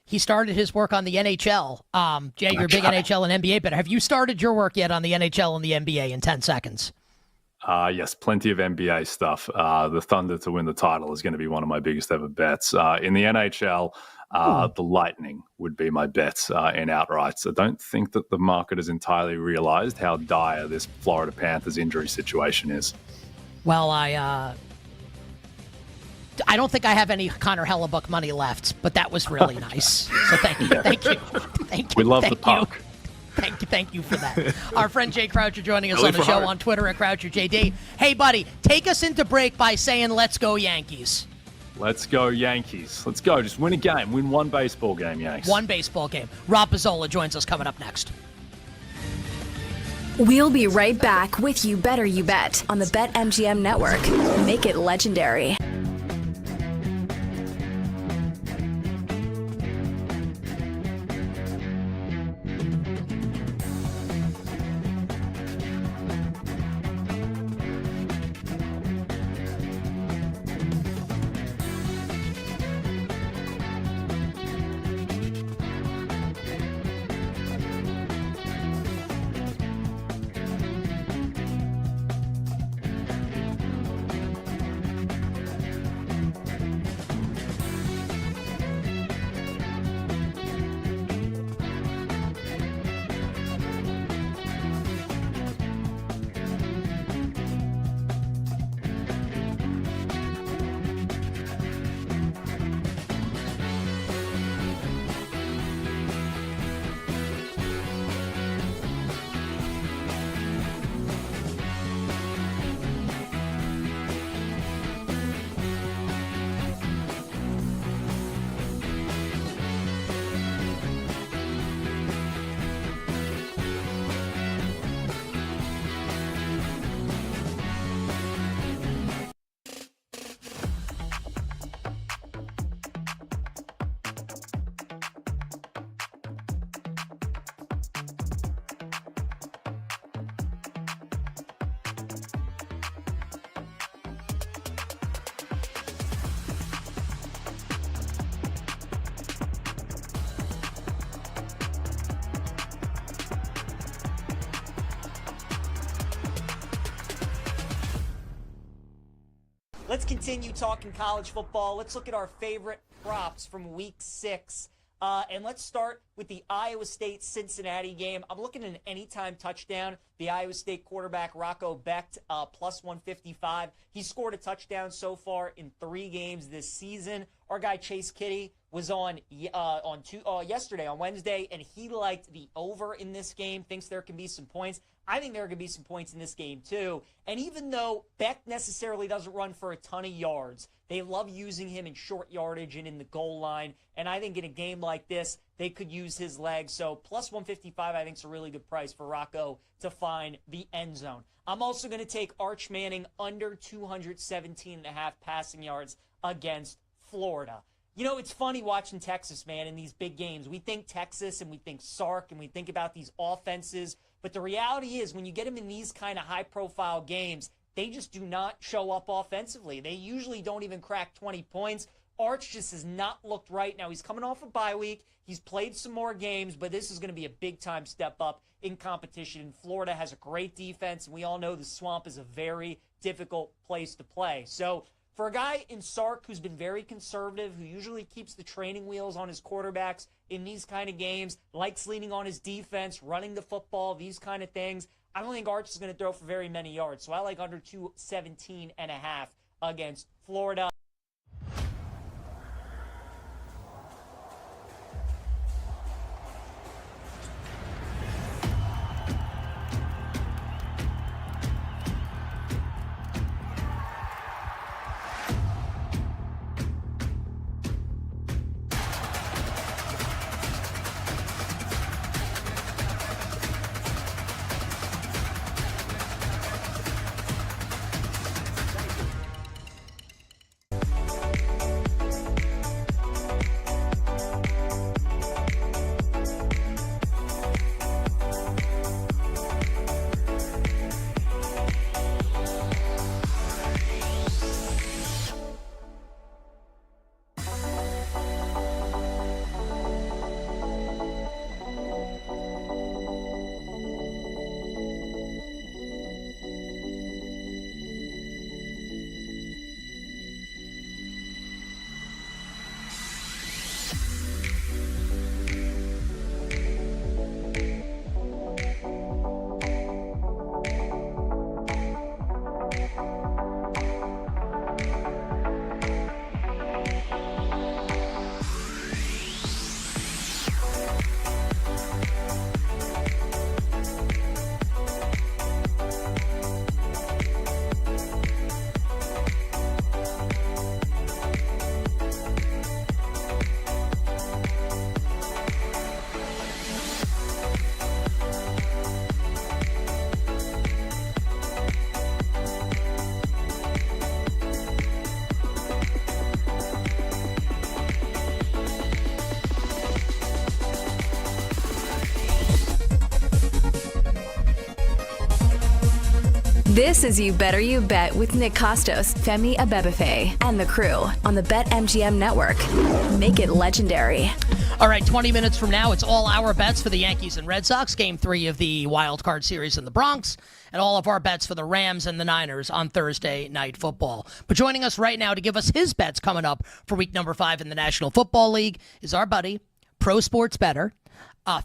He started his work on the NHL. Jay, you're a big NHL and NBA, but have you started your work yet on the NHL and the NBA in 10 seconds? Yes, plenty of NBA stuff. The Thunder to win the title is going to be one of my biggest ever bets. In the NHL, the Lightning would be my bet in outrights. I don't think that the market has entirely realized how dire this Florida Panthers injury situation is. Well, I don't think I have any Connor Hellebuck money left, but that was really nice. So thank you. We love the puck. Thank you for that. Our friend Jay Croucher joining us on the show on Twitter at CroucherJD. Hey, buddy, take us into break by saying, "Let's go Yankees." Let's go Yankees. Let's go. Just win a game. Win one baseball game, Yanks. One baseball game. Rob Pizzola joins us coming up next. We'll be right back with You Better You Bet on the BetMGM Network. Make it legendary. let's continue talking college football. Let's look at our favorite props from Week 6. And let's start with the Iowa State-Cincinnati game. I'm looking at an anytime touchdown. The Iowa State quarterback, Rocco Becht, plus 155. He scored a touchdown so far in 3 games this season. Our guy Chase Kitty was on yesterday, on Wednesday, and he liked the over in this game, thinks there can be some points. I think there are going to be some points in this game, too. And even though Becht necessarily doesn't run for a ton of yards, they love using him in short yardage and in the goal line. And I think in a game like this, they could use his legs. So plus 155, I think, is a really good price for Rocco to find the end zone. I'm also going to take Arch Manning under 217.5 passing yards against Florida. You know, it's funny watching Texas, man, in these big games. We think Texas and we think Sark and we think about these offenses. But the reality is when you get them in these kind of high-profile games, they just do not show up offensively. They usually don't even crack 20 points. Arch just has not looked right. Now, he's coming off a bye week. He's played some more games, but this is going to be a big-time step up in competition. Florida has a great defense, and we all know the Swamp is a very difficult place to play. So for a guy in Sark who's been very conservative, who usually keeps the training wheels on his quarterbacks in these kind of games, likes leaning on his defense, running the football, these kind of things, I don't think Arch is going to throw for very many yards. So I like under 217.5 against Florida. This is You Better You Bet with Nick Costos, Femi Abebefe, and the crew on the BetMGM network. Make it legendary. All right, 20 minutes from now, it's all our bets for the Yankees and Red Sox, Game 3 of the Wild Card Series in the Bronx, and all of our bets for the Rams and the Niners on Thursday Night Football. But joining us right now to give us his bets coming up for week number 5 in the National Football League is our buddy, Pro Sports Bettor,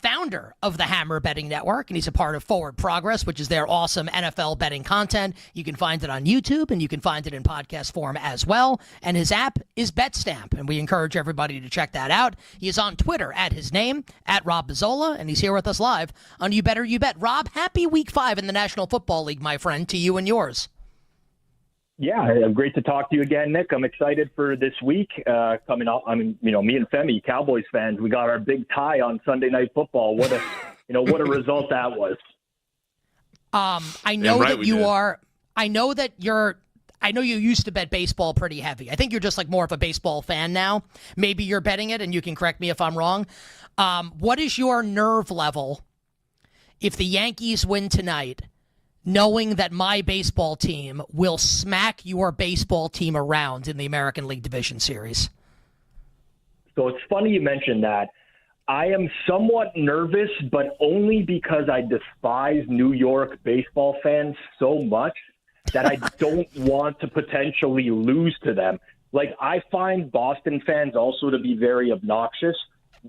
founder of the Hammer Betting Network, and he's a part of Forward Progress, which is their awesome NFL betting content. You can find it on YouTube, and you can find it in podcast form as well. And his app is BetStamp, and we encourage everybody to check that out. He is on Twitter at his name, at Rob Bizzola, and he's here with us live on You Better You Bet. Rob, happy Week 5 in the National Football League, my friend, to you and yours. Yeah, great to talk to you again, Nick. I'm excited for this week coming up. I mean, me and Femi, Cowboys fans, we got our big tie on Sunday Night Football. What a result that was. I know that you are. I know that you're. I know you used to bet baseball pretty heavy. I think you're just like more of a baseball fan now. Maybe you're betting it, and you can correct me if I'm wrong. What is your nerve level if the Yankees win tonight, knowing that my baseball team will smack your baseball team around in the American League Division Series? So it's funny you mentioned that. I am somewhat nervous, but only because I despise New York baseball fans so much that I don't want to potentially lose to them. Like, I find Boston fans also to be very obnoxious,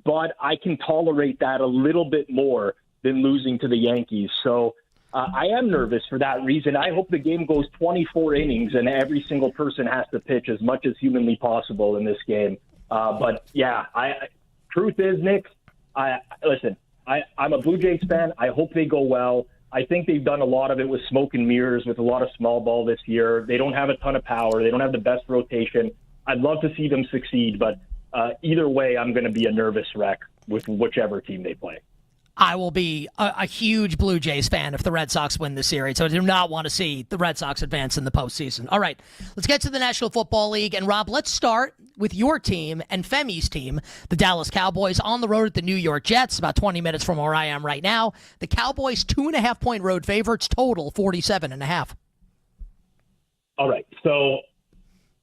but I can tolerate that a little bit more than losing to the Yankees. So I am nervous for that reason. I hope the game goes 24 innings and every single person has to pitch as much as humanly possible in this game. But yeah, truth is, Nick, listen, I'm a Blue Jays fan. I hope they go well. I think they've done a lot of it with smoke and mirrors with a lot of small ball this year. They don't have a ton of power. They don't have the best rotation. I'd love to see them succeed, but either way, I'm going to be a nervous wreck with whichever team they play. I will be a huge Blue Jays fan if the Red Sox win this series. So I do not want to see the Red Sox advance in the postseason. All right, let's get to the National Football League. And, Rob, let's start with your team and Femi's team, the Dallas Cowboys, on the road at the New York Jets, about 20 minutes from where I am right now. The Cowboys, 2.5-point road favorites, total 47.5. All right, so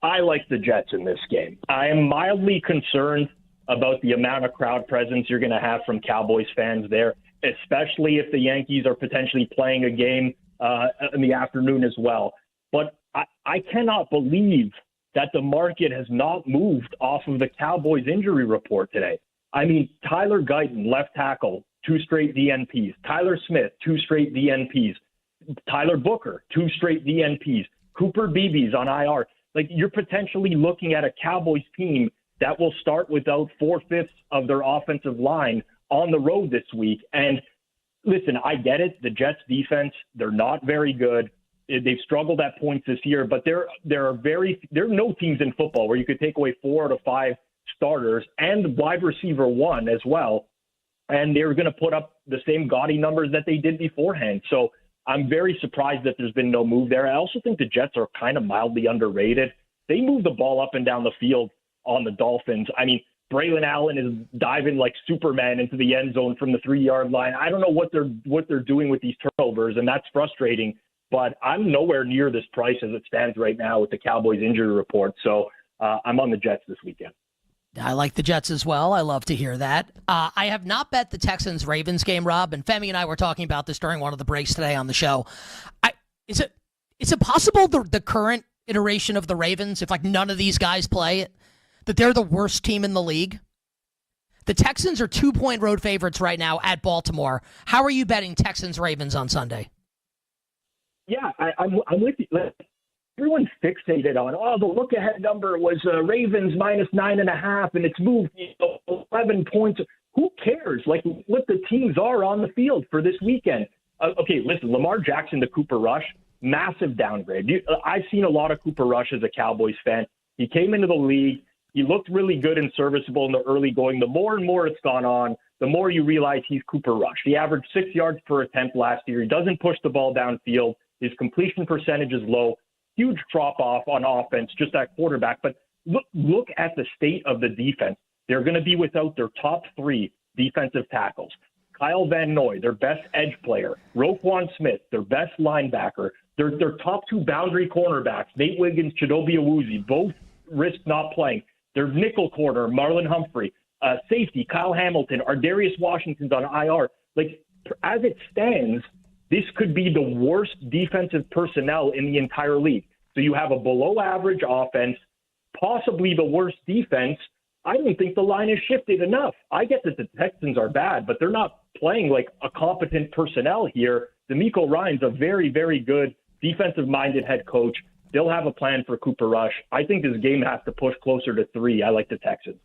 I like the Jets in this game. I am mildly concerned about the amount of crowd presence you're going to have from Cowboys fans there, especially if the Yankees are potentially playing a game in the afternoon as well. But I cannot believe that the market has not moved off of the Cowboys injury report today. I mean, Tyler Guyton, left tackle, 2 straight DNPs. Tyler Smith, 2 straight DNPs. Tyler Booker, 2 straight DNPs. Cooper Beebe's on IR. Like, you're potentially looking at a Cowboys team that will start without 4/5 of their offensive line on the road this week. And listen, I get it. The Jets defense, they're not very good. They've struggled at points this year, but there are no teams in football where you could take away 4 out of 5 starters and wide receiver 1 as well, and they're going to put up the same gaudy numbers that they did beforehand. So I'm very surprised that there's been no move there. I also think the Jets are kind of mildly underrated. They move the ball up and down the field on the Dolphins. I mean, Braylon Allen is diving like Superman into the end zone from the 3-yard line. I don't know what they're doing with these turnovers, and that's frustrating. But I'm nowhere near this price as it stands right now with the Cowboys injury report. So I'm on the Jets this weekend. I like the Jets as well. I love to hear that. I have not bet the Texans-Ravens game, Rob, and Femi and I were talking about this during one of the breaks today on the show. Is it possible the current iteration of the Ravens, if like none of these guys play, that they're the worst team in the league? The Texans are 2-point road favorites right now at Baltimore. How are you betting Texans-Ravens on Sunday? Yeah, I'm with you. Everyone's fixated on, the look-ahead number was Ravens minus 9.5, and it's moved 11 points. Who cares? Like, what the teams are on the field for this weekend. Okay, listen, Lamar Jackson to Cooper Rush, massive downgrade. I've seen a lot of Cooper Rush as a Cowboys fan. He came into the league. He looked really good and serviceable in the early going. The more and more it's gone on, the more you realize he's Cooper Rush. He averaged 6 yards per attempt last year. He doesn't push the ball downfield. His completion percentage is low. Huge drop-off on offense, just that quarterback. But look at the state of the defense. They're going to be without their top 3 defensive tackles. Kyle Van Noy, their best edge player. Roquan Smith, their best linebacker. Their top 2 boundary cornerbacks, Nate Wiggins, Chidobe Awuzie, both risk not playing. Their nickel corner, Marlon Humphrey. Safety, Kyle Hamilton. Ardarius Washington's on IR. Like, as it stands, this could be the worst defensive personnel in the entire league. So you have a below-average offense, possibly the worst defense. I don't think the line has shifted enough. I get that the Texans are bad, but they're not playing like a competent personnel here. DeMeco Ryans a very, very good defensive-minded head coach. They'll have a plan for Cooper Rush. I think this game has to push closer to 3. I like the Texans.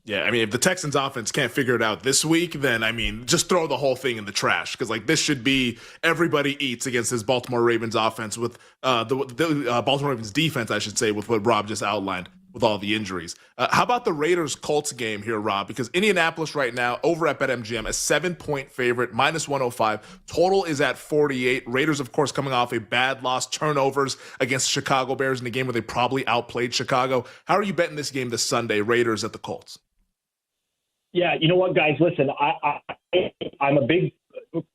Yeah, I mean, if the Texans offense can't figure it out this week, then, I mean, just throw the whole thing in the trash. Because, like, this should be everybody eats against this Baltimore Ravens offense with the Baltimore Ravens defense, I should say, with what Rob just outlined with all the injuries. How about the Raiders-Colts game here, Rob? Because Indianapolis right now, over at BetMGM, a 7-point favorite, minus 105. Total is at 48. Raiders, of course, coming off a bad loss, turnovers against Chicago Bears in a game where they probably outplayed Chicago. How are you betting this game this Sunday, Raiders at the Colts? Yeah, you know what, guys? Listen, I'm a big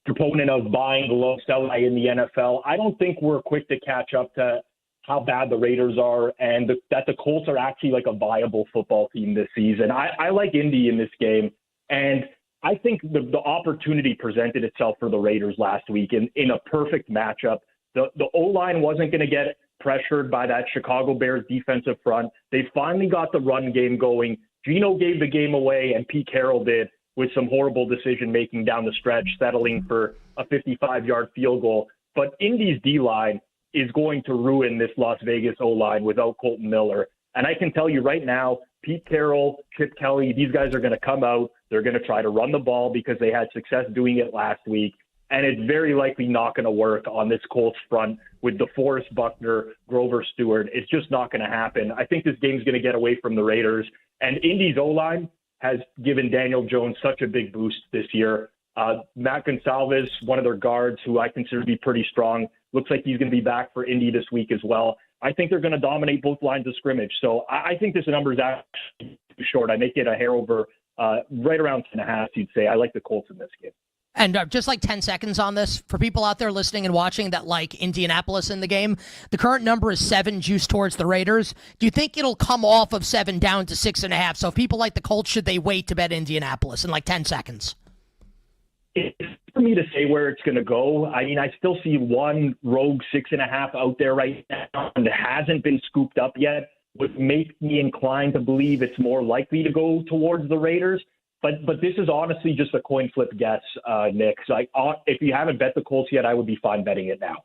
proponent of buying the low, sell high in the NFL. I don't think we're quick to catch up to how bad the Raiders are and that the Colts are actually like a viable football team this season. I like Indy in this game, and I think the opportunity presented itself for the Raiders last week in a perfect matchup. The O-line wasn't going to get pressured by that Chicago Bears defensive front. They finally got the run game going. Geno gave the game away, and Pete Carroll did with some horrible decision-making down the stretch, settling for a 55-yard field goal. But Indy's D-line is going to ruin this Las Vegas O-line without Colton Miller. And I can tell you right now, Pete Carroll, Chip Kelly, these guys are going to come out. They're going to try to run the ball because they had success doing it last week. And it's very likely not going to work on this Colts front with DeForest Buckner, Grover Stewart. It's just not going to happen. I think this game's going to get away from the Raiders. And Indy's O-line has given Daniel Jones such a big boost this year. Matt Gonsalves, one of their guards, who I consider to be pretty strong, looks like he's going to be back for Indy this week as well. I think they're going to dominate both lines of scrimmage. So I think this number is actually too short. I make it a hair over, right around 10.5, you'd say. I like the Colts in this game. And just like 10 seconds on this, for people out there listening and watching that like Indianapolis in the game, the current number is 7, juiced towards the Raiders. Do you think it'll come off of 7 down to 6.5? So if people like the Colts, should they wait to bet Indianapolis in like 10 seconds? It's for me to say where it's going to go. I mean, I still see one rogue 6.5 out there right now, and it hasn't been scooped up yet, would make me inclined to believe it's more likely to go towards the Raiders. But this is honestly just a coin flip guess, Nick. So if you haven't bet the Colts yet, I would be fine betting it now.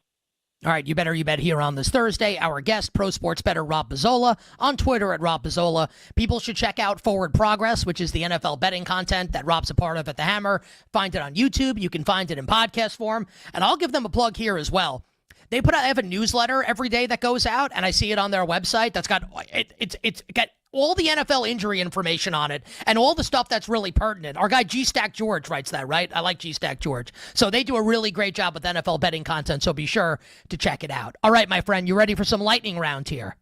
All right, you bet here on this Thursday. Our guest, pro sports bettor Rob Bizzola, on Twitter at Rob Bizzola. People should check out Forward Progress, which is the NFL betting content that Rob's a part of at the Hammer. Find it on YouTube. You can find it in podcast form. And I'll give them a plug here as well. They have a newsletter every day that goes out, and I see it on their website. That's got it's got all the NFL injury information on it and all the stuff that's really pertinent. Our guy G-Stack George writes that, right? I like G-Stack George. So they do a really great job with NFL betting content, so be sure to check it out. All right, my friend, you ready for some lightning round here?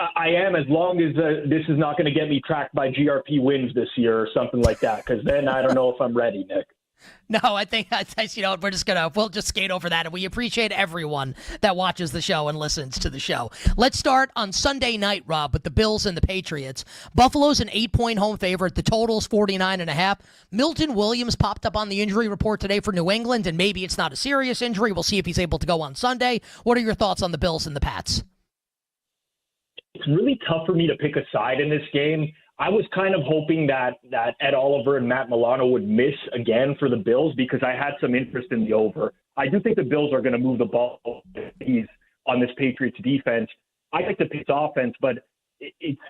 I am, as long as this is not going to get me tracked by GRP wins this year or something like that, because then I don't know if I'm ready, Nick. No, I think, we'll just skate over that. And we appreciate everyone that watches the show and listens to the show. Let's start on Sunday night, Rob, with the Bills and the Patriots. Buffalo's an 8-point home favorite. The total's 49.5. Milton Williams popped up on the injury report today for New England, and maybe it's not a serious injury. We'll see if he's able to go on Sunday. What are your thoughts on the Bills and the Pats? It's really tough for me to pick a side in this game. I was kind of hoping that Ed Oliver and Matt Milano would miss again for the Bills because I had some interest in the over. I do think the Bills are going to move the ball on this Patriots defense. I like the Pats offense, but it's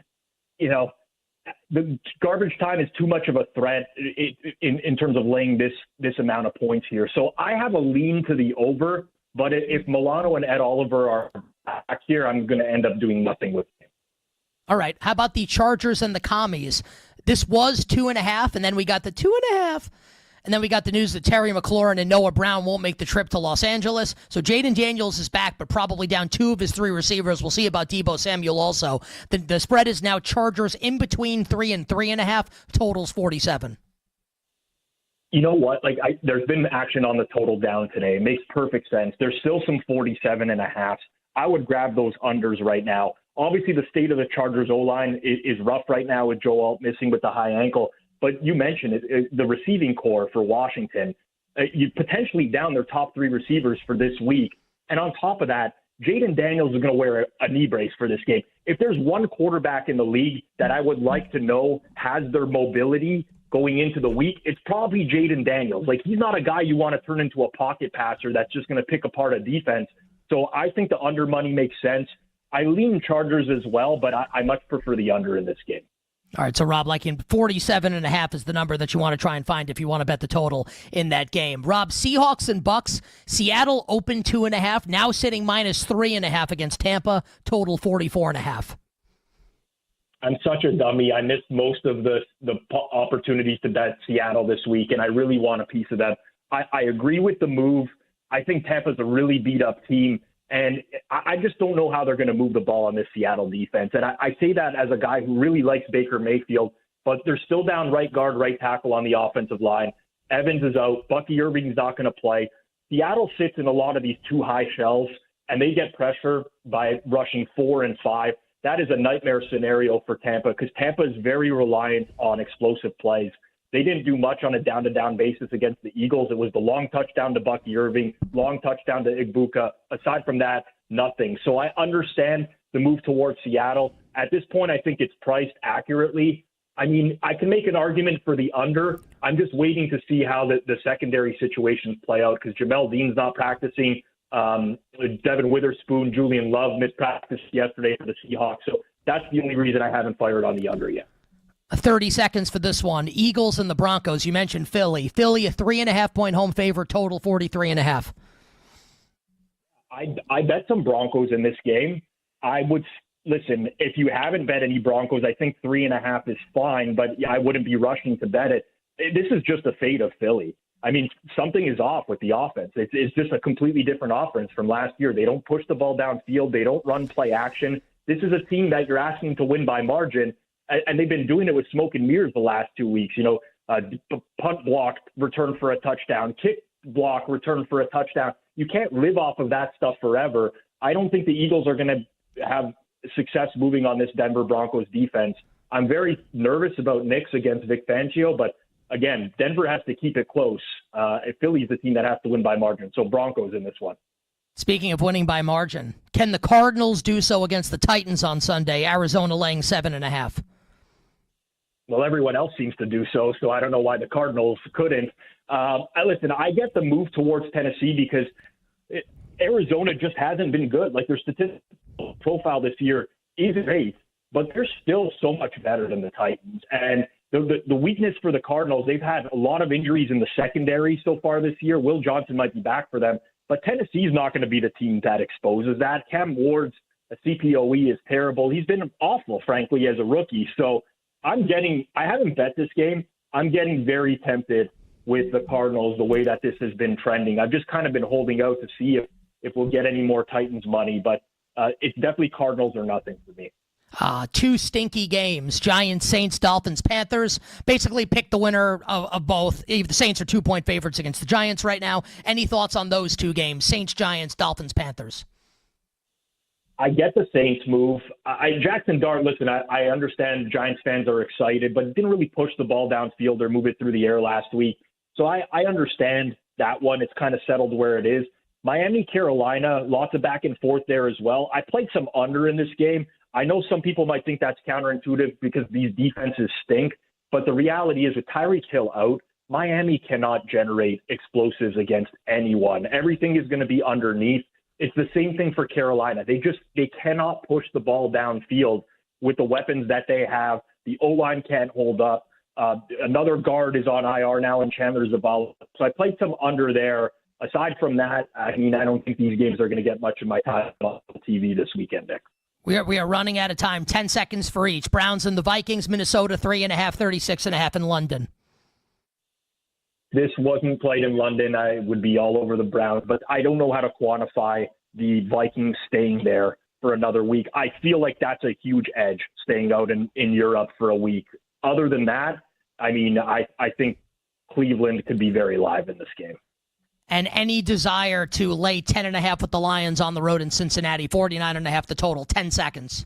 the garbage time is too much of a threat in terms of laying this amount of points here. So I have a lean to the over, but if Milano and Ed Oliver are back here, I'm going to end up doing nothing with it. All right. How about the Chargers and the Commies? This was 2.5, and then we got the 2.5. And then we got the news that Terry McLaurin and Noah Brown won't make the trip to Los Angeles. So Jaden Daniels is back, but probably down 2 of his 3 receivers. We'll see about Deebo Samuel also. The spread is now Chargers in between 3 and 3.5. Totals 47. You know what? There's been action on the total down today. It makes perfect sense. There's still some 47.5. I would grab those unders right now. Obviously, the state of the Chargers O-line is rough right now with Joe Alt missing with the high ankle. But you mentioned it, the receiving core for Washington. You potentially down their top 3 receivers for this week. And on top of that, Jaden Daniels is going to wear a knee brace for this game. If there's one quarterback in the league that I would like to know has their mobility going into the week, it's probably Jaden Daniels. He's not a guy you want to turn into a pocket passer that's just going to pick apart a defense. So I think the under money makes sense. I lean Chargers as well, but I much prefer the under in this game. All right, so Rob, 47.5 is the number that you want to try and find if you want to bet the total in that game. Rob, Seahawks and Bucks, Seattle open 2.5, now sitting minus 3.5 against Tampa, total 44.5. I'm such a dummy. I missed most of the opportunities to bet Seattle this week, and I really want a piece of that. I agree with the move. I think Tampa's a really beat-up team. And I just don't know how they're going to move the ball on this Seattle defense. And I say that as a guy who really likes Baker Mayfield, but they're still down right guard, right tackle on the offensive line. Evans is out. Bucky Irving's not going to play. Seattle sits in a lot of these too high shells, and they get pressure by rushing 4 and 5. That is a nightmare scenario for Tampa because Tampa is very reliant on explosive plays. They didn't do much on a down-to-down basis against the Eagles. It was the long touchdown to Bucky Irving, long touchdown to Igbuka. Aside from that, nothing. So I understand the move towards Seattle. At this point, I think it's priced accurately. I mean, I can make an argument for the under. I'm just waiting to see how the secondary situations play out because Jamel Dean's not practicing. Devin Witherspoon, Julian Love missed practice yesterday for the Seahawks. So that's the only reason I haven't fired on the under yet. 30 seconds for this one. Eagles and the Broncos. You mentioned Philly. Philly, a 3.5-point home favorite, total 43.5. I bet some Broncos in this game. I would listen, if you haven't bet any Broncos, I think 3.5 is fine, but I wouldn't be rushing to bet it. This is just the fate of Philly. I mean, something is off with the offense. It's just a completely different offense from last year. They don't push the ball downfield. They don't run play action. This is a team that you're asking to win by margin. And they've been doing it with smoke and mirrors the last 2 weeks. You know, punt block, return for a touchdown, kick block, return for a touchdown. You can't live off of that stuff forever. I don't think the Eagles are going to have success moving on this Denver Broncos defense. I'm very nervous about Knicks against Vic Fangio, but again, Denver has to keep it close. Philly's the team that has to win by margin. So Broncos in this one. Speaking of winning by margin, can the Cardinals do so against the Titans on Sunday? Arizona laying 7.5. Well, everyone else seems to do so I don't know why the Cardinals couldn't. Listen, I get the move towards Tennessee because Arizona just hasn't been good. Like, their statistical profile this year is great, but they're still so much better than the Titans. And the weakness for the Cardinals, they've had a lot of injuries in the secondary so far this year. Will Johnson might be back for them, but Tennessee's not going to be the team that exposes that. Cam Ward's CPOE is terrible. He's been awful, frankly, as a rookie. So I haven't bet this game. I'm getting very tempted with the Cardinals, the way that this has been trending. I've just kind of been holding out to see if we'll get any more Titans money, but it's definitely Cardinals or nothing for me. Two stinky games. Giants, Saints, Dolphins, Panthers. Basically pick the winner of both. The Saints are 2-point favorites against the Giants right now. Any thoughts on those two games? Saints, Giants, Dolphins, Panthers. I get the Saints move. Jackson Dart, listen, I understand Giants fans are excited, but didn't really push the ball downfield or move it through the air last week. So I understand that one. It's kind of settled where it is. Miami, Carolina, lots of back and forth there as well. I played some under in this game. I know some people might think that's counterintuitive because these defenses stink, but the reality is with Tyreek Hill out, Miami cannot generate explosives against anyone. Everything is going to be underneath. It's the same thing for Carolina. They cannot push the ball downfield with the weapons that they have. The O-line can't hold up. Another guard is on IR now in Chandler Zavala. So I played some under there. Aside from that, I mean, I don't think these games are going to get much of my time on TV this weekend, Nick. We are running out of time. 10 seconds for each. Browns and the Vikings, Minnesota 3.5, 36.5 in London. This wasn't played in London. I would be all over the Browns, but I don't know how to quantify the Vikings staying there for another week. I feel like that's a huge edge, staying out in Europe for a week. Other than that, I mean, I think Cleveland could be very live in this game. And any desire to lay 10.5 with the Lions on the road in Cincinnati, 49.5 the total, 10 seconds.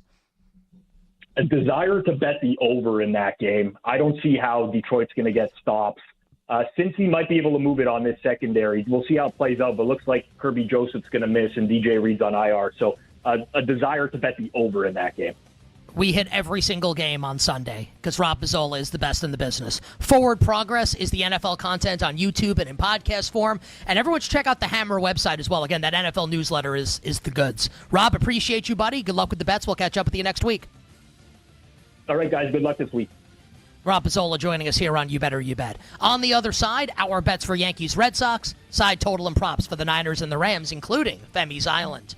A desire to bet the over in that game. I don't see how Detroit's going to get stops. Cincy might be able to move it on this secondary. We'll see how it plays out, but looks like Kirby Joseph's going to miss and DJ Reed's on IR. So a desire to bet the over in that game. We hit every single game on Sunday because Rob Pizzola is the best in the business. Forward Progress is the NFL content on YouTube and in podcast form. And everyone should check out the Hammer website as well. Again, that NFL newsletter is the goods. Rob, appreciate you, buddy. Good luck with the bets. We'll catch up with you next week. All right, guys. Good luck this week. Rob Pizzola joining us here on You Better You Bet. On the other side, our bets for Yankees, Red Sox, side total and props for the Niners and the Rams, including Femi's Island.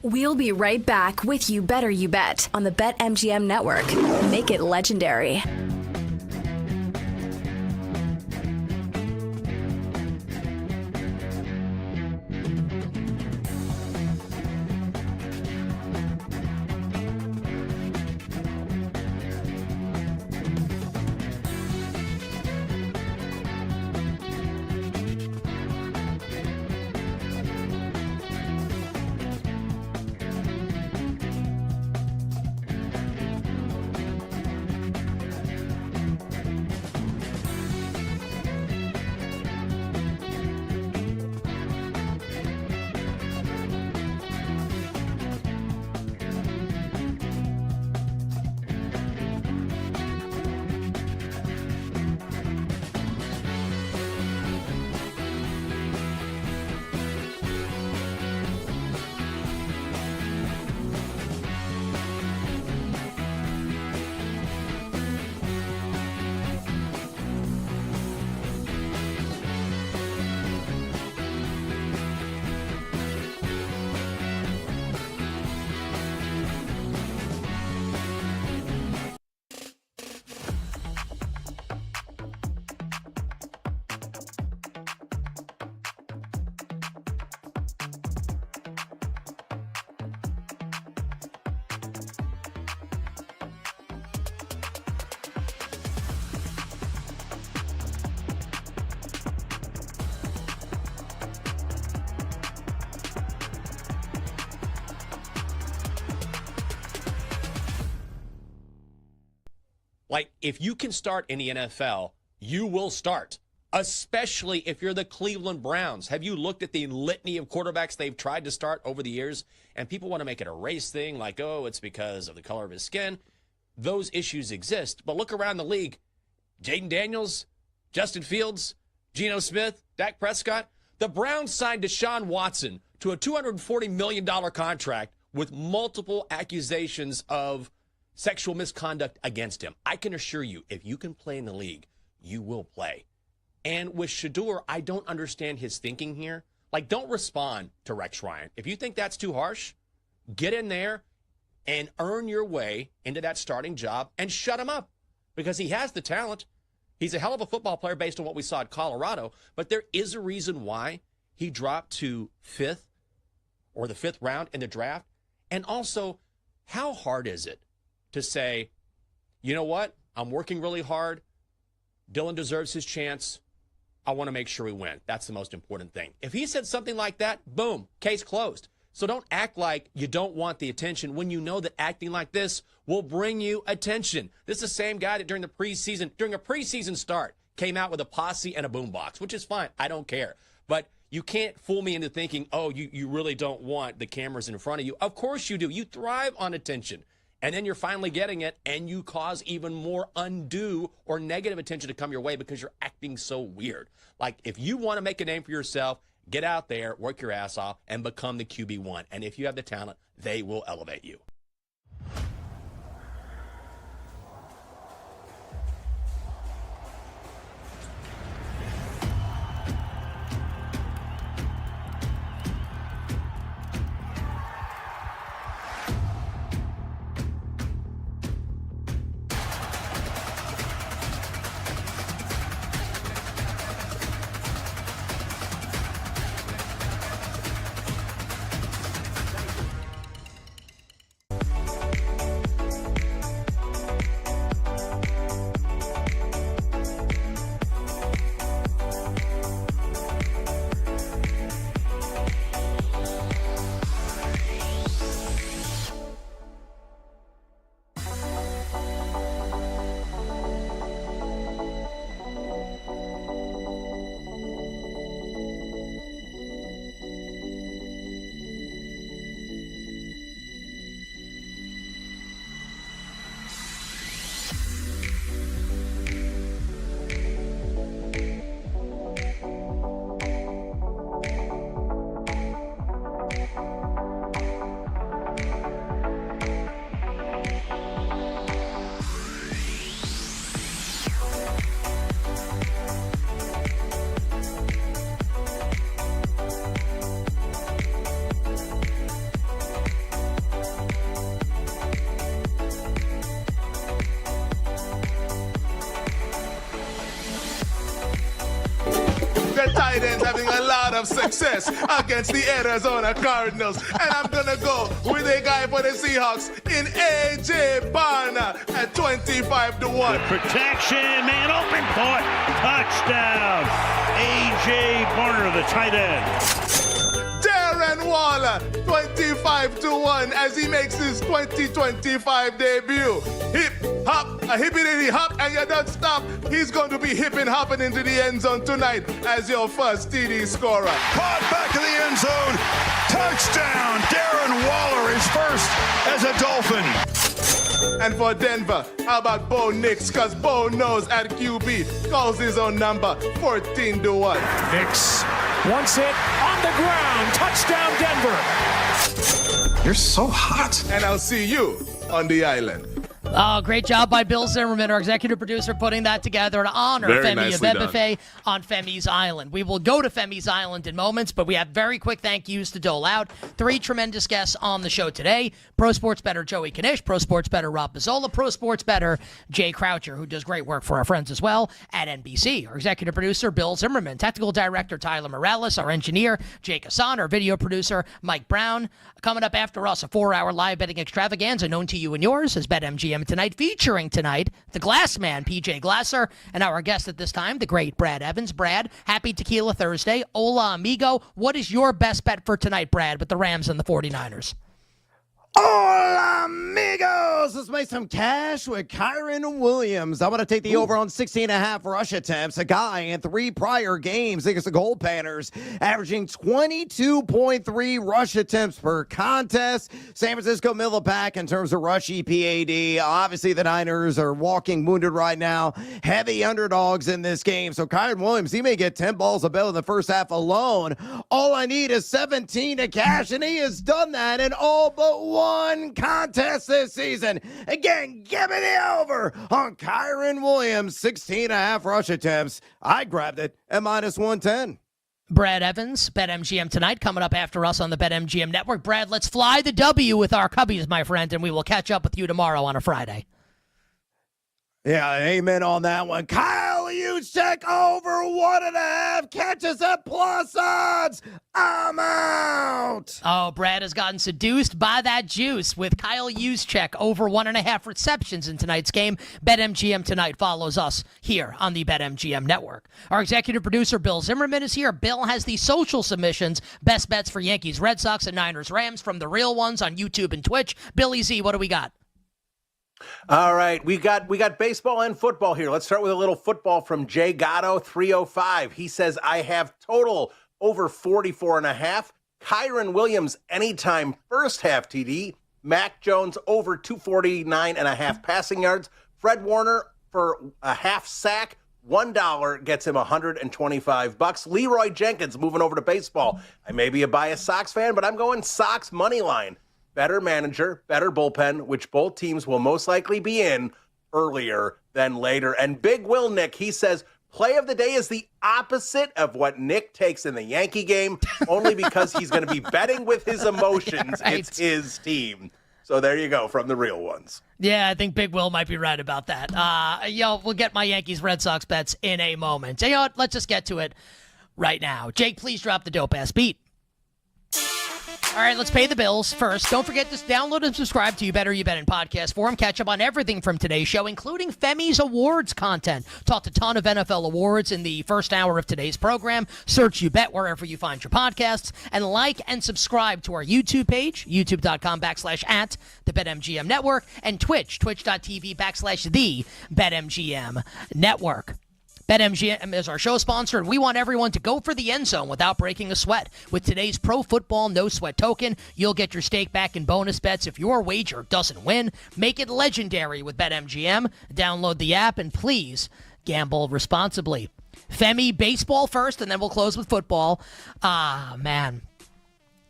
We'll be right back with You Better You Bet on the BetMGM Network. Make it legendary. Like, if you can start in the NFL, you will start, especially if you're the Cleveland Browns. Have you looked at the litany of quarterbacks they've tried to start over the years? And people want to make it a race thing, like, oh, it's because of the color of his skin. Those issues exist. But look around the league. Jaden Daniels, Justin Fields, Geno Smith, Dak Prescott. The Browns signed Deshaun Watson to a $240 million contract with multiple accusations of sexual misconduct against him. I can assure you, if you can play in the league, you will play. And with Shedeur, I don't understand his thinking here. Like, don't respond to Rex Ryan. If you think that's too harsh, get in there and earn your way into that starting job and shut him up, because he has the talent. He's a hell of a football player based on what we saw at Colorado, but there is a reason why he dropped to the fifth round in the draft. And also, how hard is it to say, you know what? I'm working really hard. Dylan deserves his chance. I want to make sure we win. That's the most important thing. If he said something like that, boom, case closed. So don't act like you don't want the attention when you know that acting like this will bring you attention. This is the same guy that during a preseason start, came out with a posse and a boombox, which is fine. I don't care. But you can't fool me into thinking, oh, you really don't want the cameras in front of you. Of course you do. You thrive on attention. And then you're finally getting it, and you cause even more undue or negative attention to come your way because you're acting so weird. Like, if you want to make a name for yourself, get out there, work your ass off, and become the QB1. And if you have the talent, they will elevate you. The Titans having a lot of success against the Arizona Cardinals. And I'm going to go with a guy for the Seahawks in A.J. Barner at 25-1. The protection, man, open court, touchdown. A.J. Barner, the tight end. Darren Waller, 25-1 as he makes his 2025 debut. Hip, hop, a hippity hop, and you don't stop. He's going to be hip and hopping into the end zone tonight as your first TD scorer. Caught back in the end zone. Touchdown. Darren Waller is first as a Dolphin. And for Denver, how about Bo Nix? Because Bo knows at QB, calls his own number, 14-1. Nix wants it on the ground. Touchdown, Denver. You're so hot. And I'll see you on the island. Oh, great job by Bill Zimmerman, our executive producer, putting that together to honor Femi Abebefe on Femi's Island. We will go to Femi's Island in moments, but we have very quick thank yous to dole out. 3 tremendous guests on the show today. Pro Sports Bettor Joey Knish, Pro Sports Bettor Rob Mazzola, Pro Sports Bettor Jay Croucher, who does great work for our friends as well at NBC. Our executive producer, Bill Zimmerman. Technical director, Tyler Morales. Our engineer, Jake Hassan. Our video producer, Mike Brown. Coming up after us, a 4-hour live betting extravaganza known to you and yours as BetMGM tonight, featuring tonight the Glass Man, PJ Glasser, and our guest at this time, the great Brad Evans. Brad, happy Tequila Thursday. Hola, amigo. What is your best bet for tonight, Brad, with the Rams and the 49ers? Hola, amigos! Let's make some cash with Kyron Williams. I'm going to take the over on 16.5 rush attempts. A guy in 3 prior games against the Gold Panthers, averaging 22.3 rush attempts per contest. San Francisco middle of the pack in terms of rush EPAD. Obviously, the Niners are walking wounded right now. Heavy underdogs in this game. So Kyron Williams, he may get 10 balls of bell in the first half alone. All I need is 17 to cash, and he has done that in all but one contest this season. Again, give me the over on Kyron Williams, 16.5 rush attempts. I grabbed it at -110. Brad Evans, BetMGM tonight, coming up after us on the BetMGM network. Brad, let's fly the W with our Cubbies, my friend, and we will catch up with you tomorrow on a Friday. Yeah, amen on that one. Kyle Juszczyk over 1.5 catches at plus odds. I'm out. Oh, Brad has gotten seduced by that juice with Kyle Juszczyk over 1.5 receptions in tonight's game. BetMGM tonight follows us here on the BetMGM network. Our executive producer, Bill Zimmerman, is here. Bill has the social submissions, best bets for Yankees, Red Sox, and Niners, Rams from the real ones on YouTube and Twitch. Billy Z, what do we got? All right, we got baseball and football here. Let's start with a little football from Jay Gatto, 305. He says, I have total over 44.5. Kyron Williams, anytime first half TD. Mac Jones, over 249.5 passing yards. Fred Warner for a half sack. $1 gets him $125. Leroy Jenkins moving over to baseball. I may be a biased Sox fan, but I'm going Sox money line. Better manager, better bullpen, which both teams will most likely be in earlier than later. And Big Will Nick, he says, play of the day is the opposite of what Nick takes in the Yankee game, only because he's going to be betting with his emotions. Right. It's his team. So there you go from the real ones. Yeah, I think Big Will might be right about that. We'll get my Yankees Red Sox bets in a moment. You know what? Let's just get to it right now. Jake, please drop the dope-ass beat. All right, let's pay the bills first. Don't forget to download and subscribe to You Better You Bet in podcast form. Catch up on everything from today's show, including Femi's awards content. Talked a ton of NFL awards in the first hour of today's program. Search You Bet wherever you find your podcasts. And like and subscribe to our YouTube page, youtube.com/@ the BetMGM Network, and twitch.tv/the BetMGM Network. BetMGM is our show sponsor, and we want everyone to go for the end zone without breaking a sweat. With today's Pro Football No Sweat token, you'll get your stake back in bonus bets if your wager doesn't win. Make it legendary with BetMGM. Download the app, and please gamble responsibly. Femi, baseball first, and then we'll close with football. Man.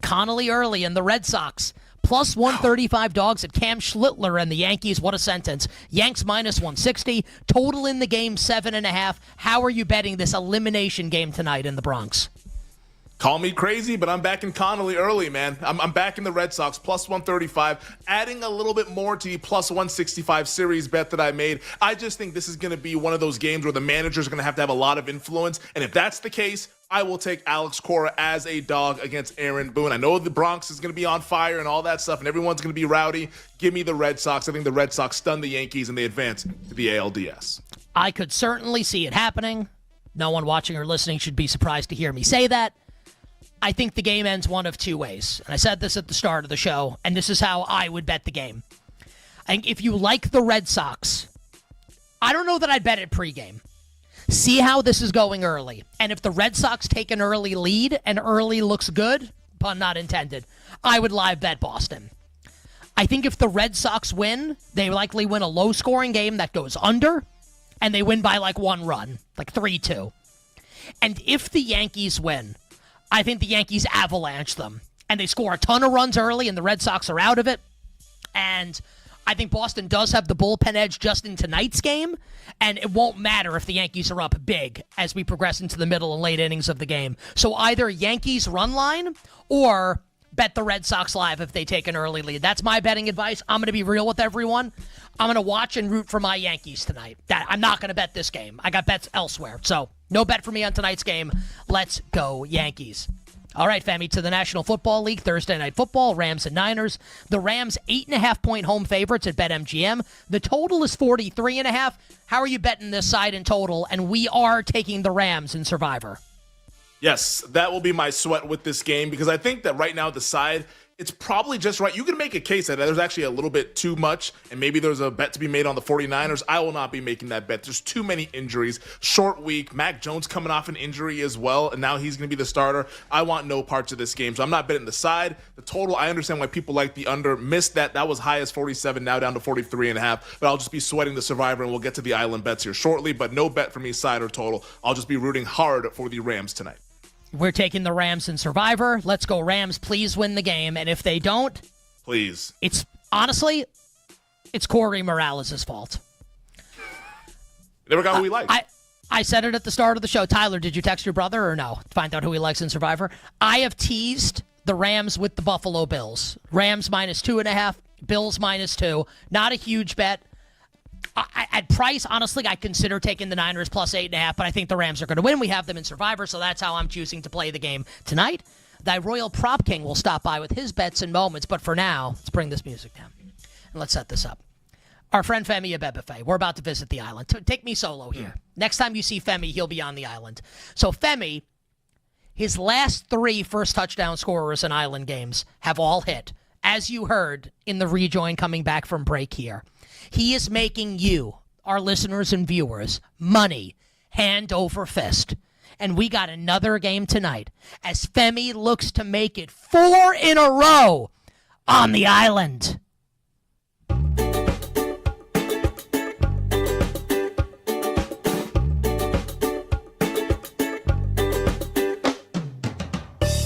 Connolly early in the Red Sox. Plus 135 dogs at Cam Schlittler and the Yankees. What a sentence. Yanks -160. Total in the game, 7.5. How are you betting this elimination game tonight in the Bronx? Call me crazy, but I'm back in Connolly early, man. I'm back in the Red Sox, plus 135, adding a little bit more to the plus 165 series bet that I made. I just think this is going to be one of those games where the manager's going to have a lot of influence. And if that's the case, I will take Alex Cora as a dog against Aaron Boone. I know the Bronx is going to be on fire and all that stuff, and everyone's going to be rowdy. Give me the Red Sox. I think the Red Sox stun the Yankees, and they advance to the ALDS. I could certainly see it happening. No one watching or listening should be surprised to hear me say that. I think the game ends one of two ways. And I said this at the start of the show, and this is how I would bet the game. I think if you like the Red Sox, I don't know that I'd bet it pregame. See how this is going early. And if the Red Sox take an early lead and early looks good, pun not intended, I would live bet Boston. I think if the Red Sox win, they likely win a low-scoring game that goes under, and they win by like 1 run, like 3-2. And if the Yankees win, I think the Yankees avalanche them, and they score a ton of runs early, and the Red Sox are out of it. And I think Boston does have the bullpen edge just in tonight's game, and it won't matter if the Yankees are up big as we progress into the middle and late innings of the game. So either Yankees run line or bet the Red Sox live if they take an early lead. That's my betting advice. I'm going to be real with everyone. I'm going to watch and root for my Yankees tonight. I'm not going to bet this game. I got bets elsewhere. So no bet for me on tonight's game. Let's go Yankees. All right, Femi, to the National Football League, Thursday Night Football, Rams and Niners. The Rams, 8.5-point home favorites at BetMGM. The total is 43.5. How are you betting this side in total? And we are taking the Rams in Survivor. Yes, that will be my sweat with this game because I think that right now the side it's probably just right. You can make a case that there's actually a little bit too much, and maybe there's a bet to be made on the 49ers. I will not be making that bet. There's too many injuries. Short week. Mac Jones coming off an injury as well, and now he's going to be the starter. I want no parts of this game, so I'm not betting the side. The total, I understand why people like the under. Missed that. That was high as 47, now down to 43.5. But I'll just be sweating the Survivor, and we'll get to the island bets here shortly, but no bet for me, side or total. I'll just be rooting hard for the Rams tonight. We're taking the Rams in Survivor. Let's go Rams. Please win the game. And if they don't, please. It's honestly, it's Corey Morales' fault. Never got who he likes. I said it at the start of the show. Tyler, did you text your brother or no? Find out who he likes in Survivor. I have teased the Rams with the Buffalo Bills. Rams -2.5, Bills -2. Not a huge bet. At price, honestly, I consider taking the Niners +8.5, but I think the Rams are going to win. We have them in Survivor, so that's how I'm choosing to play the game tonight. Thy Royal Prop King will stop by with his bets in moments, but for now, let's bring this music down. And let's set this up. Our friend Femi Abebefe, we're about to visit the island. Take me solo here. Next time you see Femi, he'll be on the island. So Femi, his last 3 first touchdown scorers in island games have all hit, as you heard in the rejoin coming back from break here. He is making you, our listeners and viewers, money hand over fist. And we got another game tonight as Femi looks to make it 4 in a row on the island.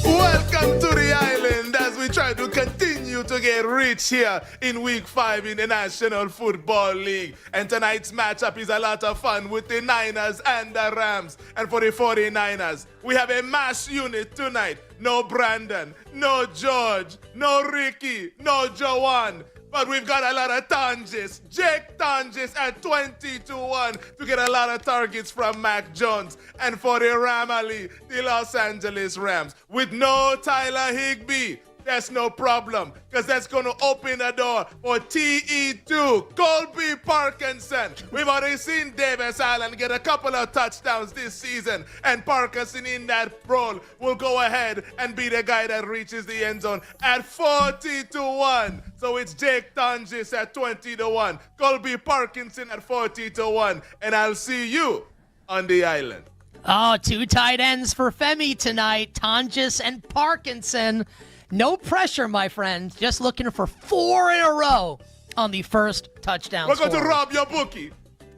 Welcome to the island as we try to continue to get rich here in Week 5 in the National Football League. And tonight's matchup is a lot of fun with the Niners and the Rams. And for the 49ers, we have a mass unit tonight. No Brandon, no George, no Ricky, no Joanne. But we've got a lot of Tonjes. Jake Tonjes at 20-1 to get a lot of targets from Mac Jones. And for the Ramally, the Los Angeles Rams, with no Tyler Higbee, that's no problem, because that's going to open the door for TE2, Colby Parkinson. We've already seen Davis Allen get a couple of touchdowns this season, and Parkinson in that role will go ahead and be the guy that reaches the end zone at 40-1. So it's Jake Tonjes at 20-1, Colby Parkinson at 40-1, and I'll see you on the island. Oh, 2 tight ends for Femi tonight, Tonjes and Parkinson. No pressure, my friend. Just looking for 4 in a row on the first touchdown. We're going to rob your bookie.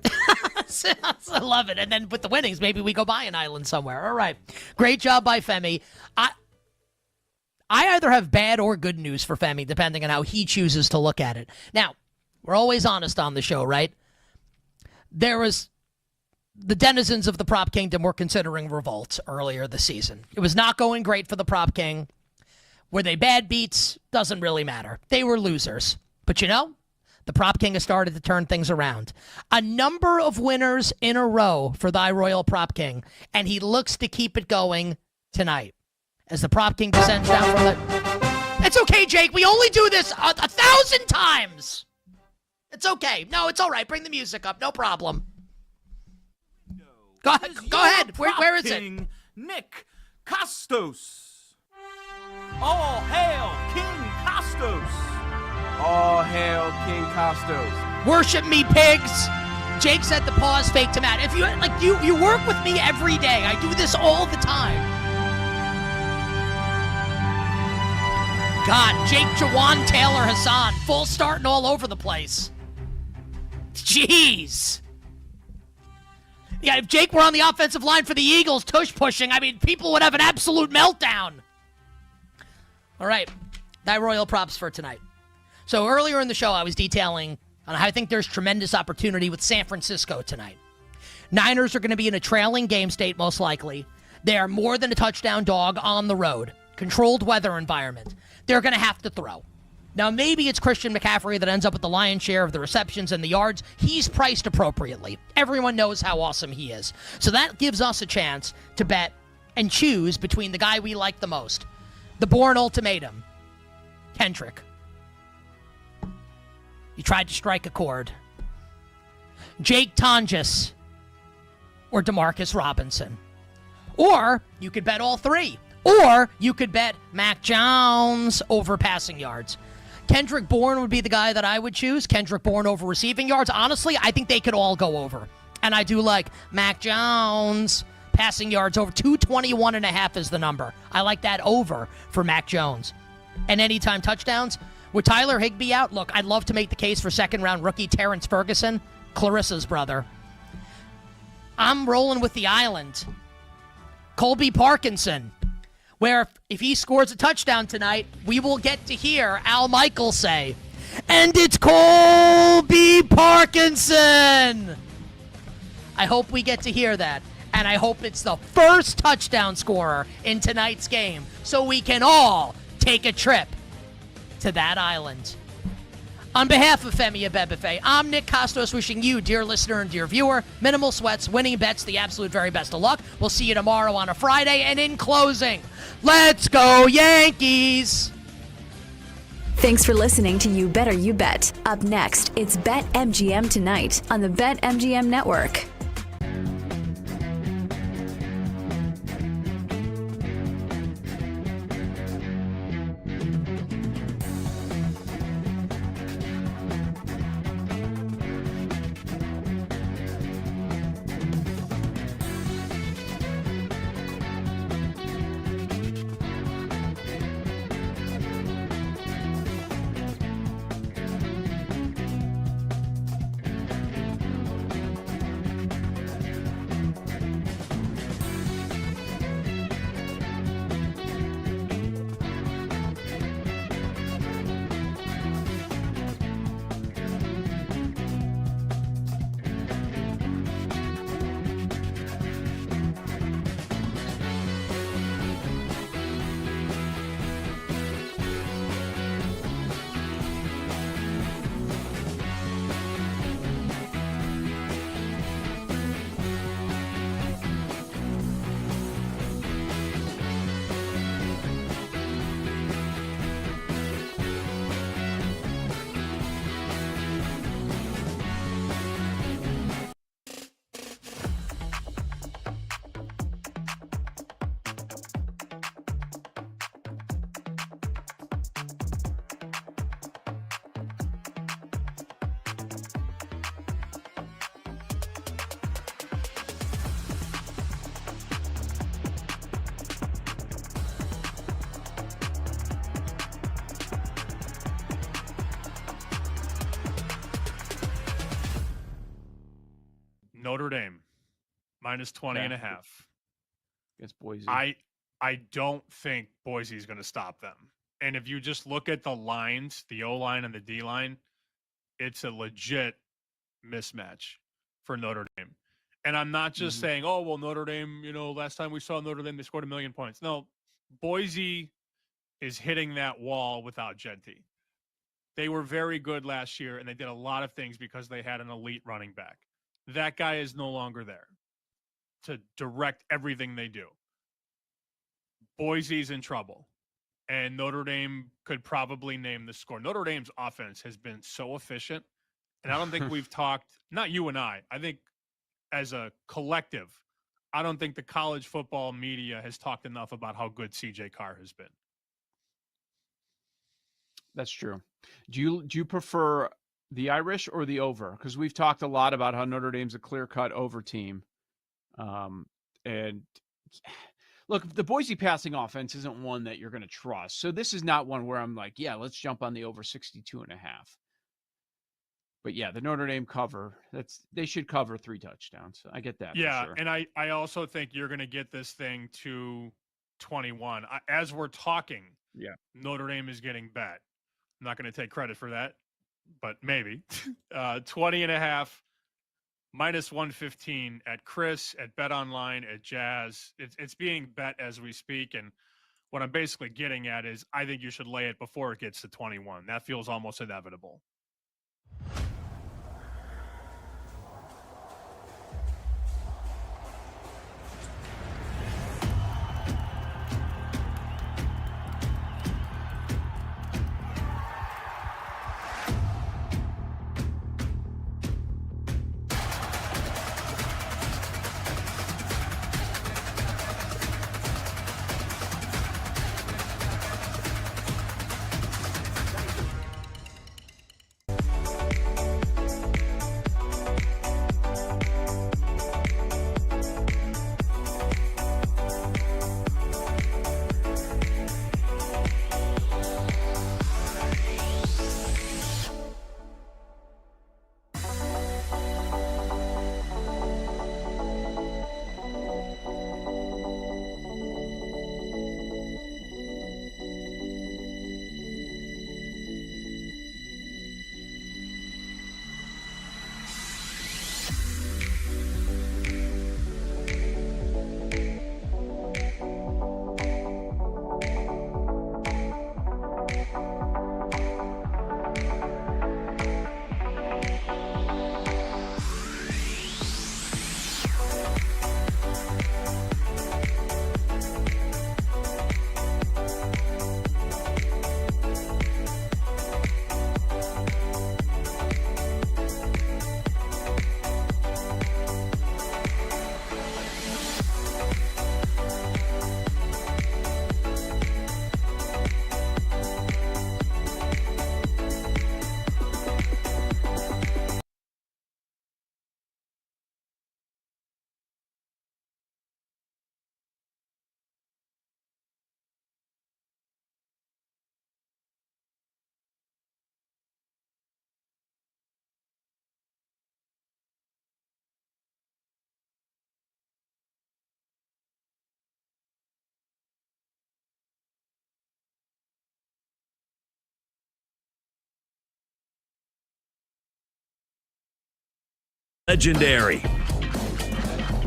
I love it. And then with the winnings, maybe we go buy an island somewhere. All right. Great job by Femi. I either have bad or good news for Femi, depending on how he chooses to look at it. Now, we're always honest on the show, right? There was the denizens of the Prop Kingdom were considering revolt earlier this season. It was not going great for the Prop King. Were they bad beats? Doesn't really matter. They were losers. But you know, the Prop King has started to turn things around. A number of winners in a row for Thy Royal Prop King, and he looks to keep it going tonight. As the Prop King descends down from the... It's okay, Jake. We only do this 1,000 times. It's okay. No, it's all right. Bring the music up. No problem. Go ahead. Where is it? Nick Costos. All hail King Costos. All hail King Costos. Worship me, pigs. Jake said the pause fake to Matt. If you work with me every day. I do this all the time. God, Jake, Jawan, Taylor, Hassan, full starting all over the place. Jeez. Yeah, if Jake were on the offensive line for the Eagles, tush pushing, I mean, people would have an absolute meltdown. All right, Thy Royal props for tonight. So earlier in the show, I was detailing on how I think there's tremendous opportunity with San Francisco tonight. Niners are going to be in a trailing game state, most likely. They are more than a touchdown dog on the road. Controlled weather environment. They're going to have to throw. Now, maybe it's Christian McCaffrey that ends up with the lion's share of the receptions and the yards. He's priced appropriately. Everyone knows how awesome he is. So that gives us a chance to bet and choose between the guy we like the most. The Bourne Ultimatum, Kendrick. He tried to strike a chord. Jake Tonjes or Demarcus Robinson. Or you could bet all 3. Or you could bet Mac Jones over passing yards. Kendrick Bourne would be the guy that I would choose. Kendrick Bourne over receiving yards. Honestly, I think they could all go over. And I do like Mac Jones passing yards over. 221.5 is the number. I like that over for Mac Jones. And anytime touchdowns. With Tyler Higbee out, look, I'd love to make the case for second-round rookie Terrence Ferguson, Clarissa's brother. I'm rolling with the island. Colby Parkinson, where if he scores a touchdown tonight, we will get to hear Al Michaels say, "And it's Colby Parkinson!" I hope we get to hear that. And I hope it's the first touchdown scorer in tonight's game so we can all take a trip to that island. On behalf of Femi Abebefe, I'm Nick Costos wishing you, dear listener and dear viewer, minimal sweats, winning bets, the absolute very best of luck. We'll see you tomorrow on a Friday. And in closing, let's go Yankees! Thanks for listening to You Better You Bet. Up next, it's BetMGM Tonight on the BetMGM Network. Notre Dame, minus 20.5. Against Boise. I don't think Boise is going to stop them. And if you just look at the lines, the O-line and the D-line, it's a legit mismatch for Notre Dame. And I'm not just saying, oh, well, Notre Dame, last time we saw Notre Dame, they scored 1 million points. No, Boise is hitting that wall without Genty. They were very good last year, and they did a lot of things because they had an elite running back. That guy is no longer there to direct everything they do. Boise's in trouble, and Notre Dame could probably name the score. Notre Dame's offense has been so efficient, and I don't think we've talked, not you and I think as a collective, I don't think the college football media has talked enough about how good CJ Carr has been. That's true. Do you prefer the Irish or the over? Because we've talked a lot about how Notre Dame's a clear-cut over team. And look, the Boise passing offense isn't one that you're going to trust. So this is not one where I'm like, yeah, let's jump on the over 62.5. But yeah, the Notre Dame cover, they should cover 3 touchdowns. I get that. Yeah, for sure. And I also think you're going to get this thing to 21. As we're talking, Notre Dame is getting bet. I'm not going to take credit for that, but maybe. 20.5, minus 115 at Chris, at Bet Online, at Jazz. It's being bet as we speak, and what I'm basically getting at is I think you should lay it before it gets to 21. That feels almost inevitable. Legendary.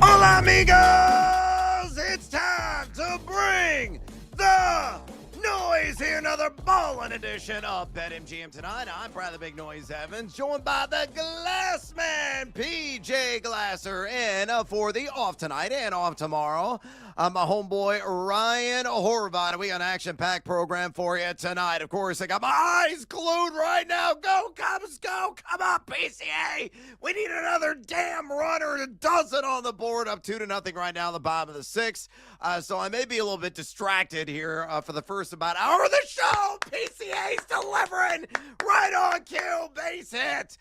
Hola, amigos! It's time to bring the noise here. Another ballin' edition of BetMGM tonight. I'm Brad the Big Noise Evans, joined by the Glass Man, PJ Glasser, in for the off tonight and off tomorrow. My homeboy Ryan Horvath. We got an action-packed program for you tonight. Of course, I got my eyes glued right now. Go, Cubs, go! Come on, PCA! We need another damn runner. A dozen on the board, up 2-0 right now in the bottom of the sixth. So I may be a little bit distracted here for the first about hour of the show. PCA's delivering right on cue, base hit.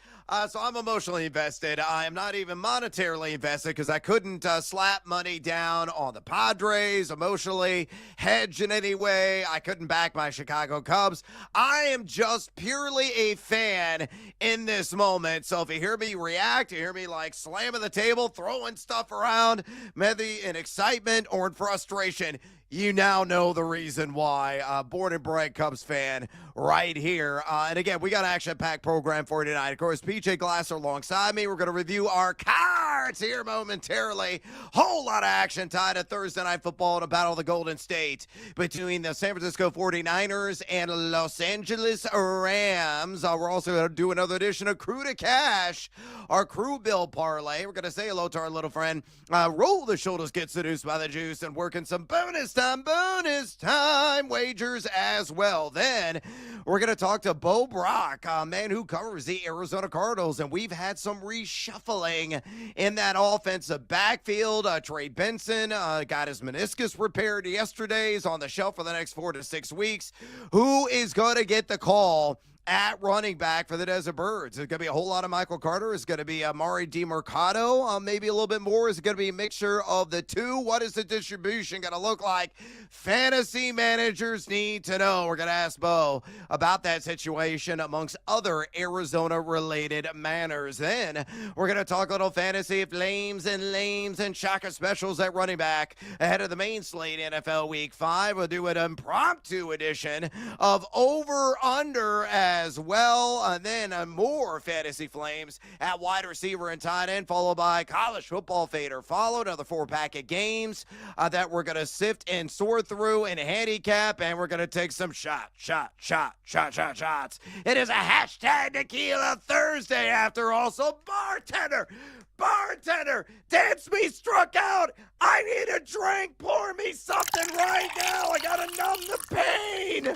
So I'm emotionally invested. I am not even monetarily invested because I couldn't slap money down on the Padres emotionally, hedge in any way. I couldn't back my Chicago Cubs. I am just purely a fan in this moment. So if you hear me react, you hear me like slamming the table, throwing stuff around, maybe in excitement or in frustration, you now know the reason why. Born and bred Cubs fan right here. And again, we got an action-packed program for you tonight. Of course, PJ Glasser alongside me. We're going to review our cards here momentarily. Whole lot of action tied to Thursday Night Football in a battle of the Golden State between the San Francisco 49ers and Los Angeles Rams. We're also going to do another edition of Crew to Cash, our Crew Bill Parlay. We're going to say hello to our little friend. Roll the shoulders, get seduced by the juice, and working some bonus time wagers as well. Then we're going to talk to Bo Brock, a man who covers the Arizona Cardinals, and we've had some reshuffling in that offensive backfield. Trey Benson got his meniscus repaired yesterday. He's on the shelf for the next 4 to 6 weeks. Who is going to get the call at running back for the Desert Birds? It's going to be a whole lot of Michael Carter. It's going to be Amari DiMercado, maybe a little bit more. Is it going to be a mixture of the two? What is the distribution going to look like? Fantasy managers need to know. We're going to ask Bo about that situation amongst other Arizona-related manners. Then we're going to talk a little fantasy flames and shaka specials at running back ahead of the main slate NFL Week 5. We'll do an impromptu edition of over-under as well. And then more fantasy flames at wide receiver and tight end, followed by college football fader. Followed another 4-pack of games that we're going to sift and sort through and handicap, and we're going to take some shots. It is a hashtag Tequila Thursday after all. So bartender, dance me struck out. I need a drink. Pour me something right now. I got to numb the pain.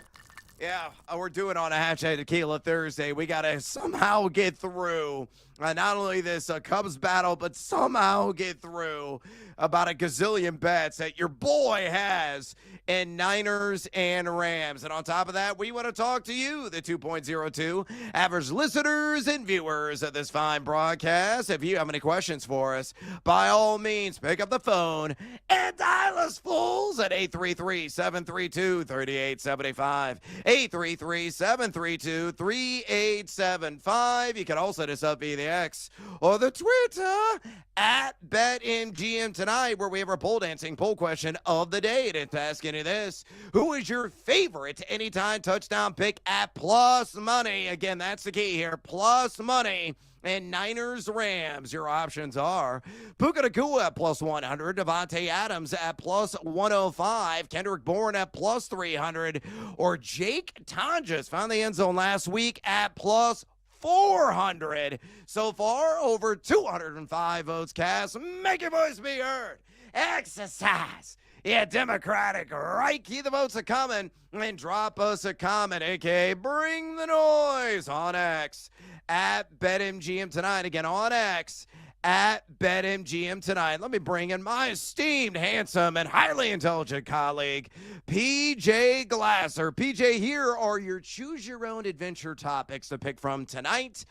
Yeah, we're doing on a hashtag Tequila Thursday. We got to somehow get through not only this Cubs battle, but somehow get through about a gazillion bets that your boy has in Niners and Rams. And on top of that, we want to talk to you, the 2.02 average listeners and viewers of this fine broadcast. If you have any questions for us, by all means, pick up the phone and dial us fools at 833-732-3875. 833-732-3875. You can also hit us up via the X or the Twitter at BetMGM tonight, where we have our pole dancing poll question of the day. And to ask any of this, who is your favorite anytime touchdown pick at plus money? Again, that's the key here, plus money. And Niners Rams, your options are Puka Nacua at plus 100, Devontae Adams at plus 105, Kendrick Bourne at plus 300, or Jake Tonjes found the end zone last week at plus 400. So far, over 205 votes cast. Make your voice be heard. Exercise. Yeah, Democratic right. Keep the votes a coming and drop us a comment, aka bring the noise on X at BetMGM tonight. Again, on X at BetMGM tonight. Let me bring in my esteemed, handsome, and highly intelligent colleague, PJ Glasser. PJ, here are your choose-your-own-adventure topics to pick from tonight.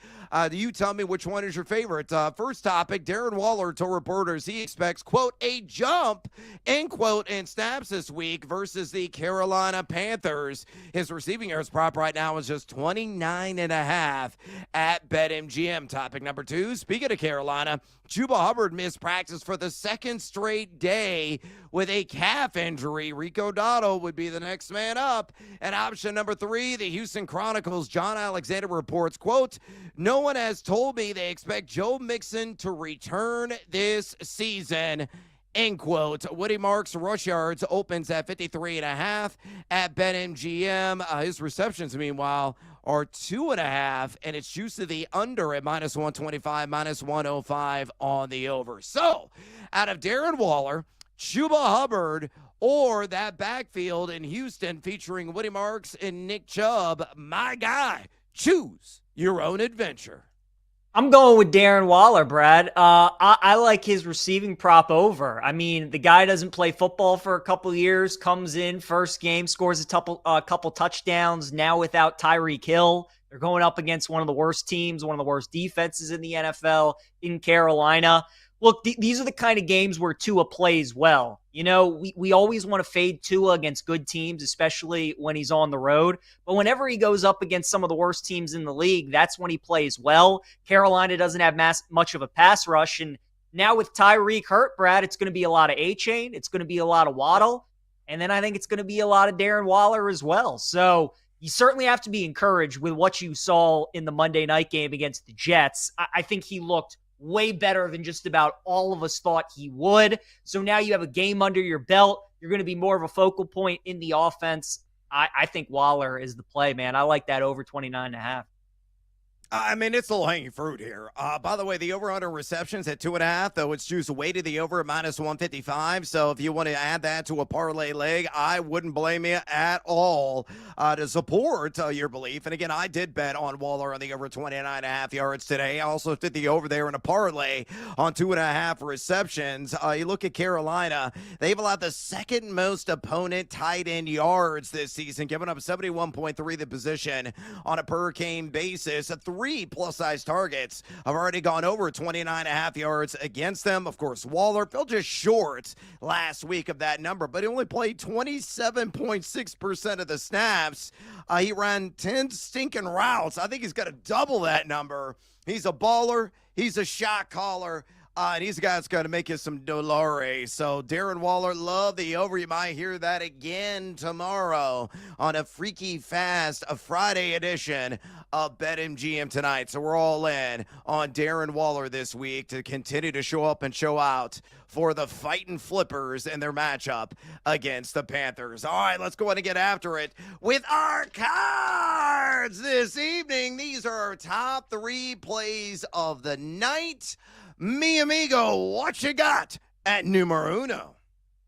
You tell me which one is your favorite. First topic, Darren Waller told reporters he expects, quote, a jump, end quote, in snaps this week versus the Carolina Panthers. His receiving yards prop right now is just 29.5 at BetMGM. Topic number two, speaking of Carolina, Chuba Hubbard missed practice for the second straight day with a calf injury. Rico Dotto would be the next man up. And option number 3, the Houston Chronicles' John Alexander reports, quote, "No one has told me they expect Joe Mixon to return this season." End quote. Woody Marks rush yards opens at 53.5 at BetMGM. His receptions, meanwhile, are 2.5, and it's juiced to the under at -125, -105 on the over. So, out of Darren Waller, Chuba Hubbard, or that backfield in Houston featuring Woody Marks and Nick Chubb, my guy, choose your own adventure. I'm going with Darren Waller, Brad. I like his receiving prop over. I mean, the guy doesn't play football for a couple years, comes in first game, scores a couple touchdowns. Now without Tyreek Hill, they're going up against one of the worst teams, one of the worst defenses in the NFL in Carolina. Look, these are the kind of games where Tua plays well. You know, we always want to fade Tua against good teams, especially when he's on the road. But whenever he goes up against some of the worst teams in the league, that's when he plays well. Carolina doesn't have much of a pass rush. And now with Tyreek hurt, Brad, it's going to be a lot of A-Chain. It's going to be a lot of Waddle. And then I think it's going to be a lot of Darren Waller as well. So you certainly have to be encouraged with what you saw in the Monday night game against the Jets. I think he looked way better than just about all of us thought he would. So now you have a game under your belt. You're going to be more of a focal point in the offense. I think Waller is the play, man. I like that over 29.5. I mean, it's low-hanging fruit here. By the way, the over-under receptions at 2.5, though it's juiced way to the over at -155. So if you want to add that to a parlay leg, I wouldn't blame you at all to support your belief. And again, I did bet on Waller on the over 29.5 yards today. I also did the over there in a parlay on 2.5 receptions. You look at Carolina, they've allowed the second most opponent tight end yards this season, giving up 71.3 the position on a per-game basis. 3 plus-size targets have already gone over 29.5 yards against them. Of course, Waller fell just short last week of that number, but he only played 27.6% of the snaps. He ran 10 stinking routes. I think he's got to double that number. He's a baller. He's a shot caller. And he's a guy that's going to make you some dollars. So, Darren Waller, love the over. You might hear that again tomorrow on a freaky fast, a Friday edition of BetMGM tonight. So, we're all in on Darren Waller this week to continue to show up and show out for the Fighting Flippers in their matchup against the Panthers. All right, let's go ahead and get after it with our cards this evening. These are our top 3 plays of the night. Mi amigo, what you got at numero uno?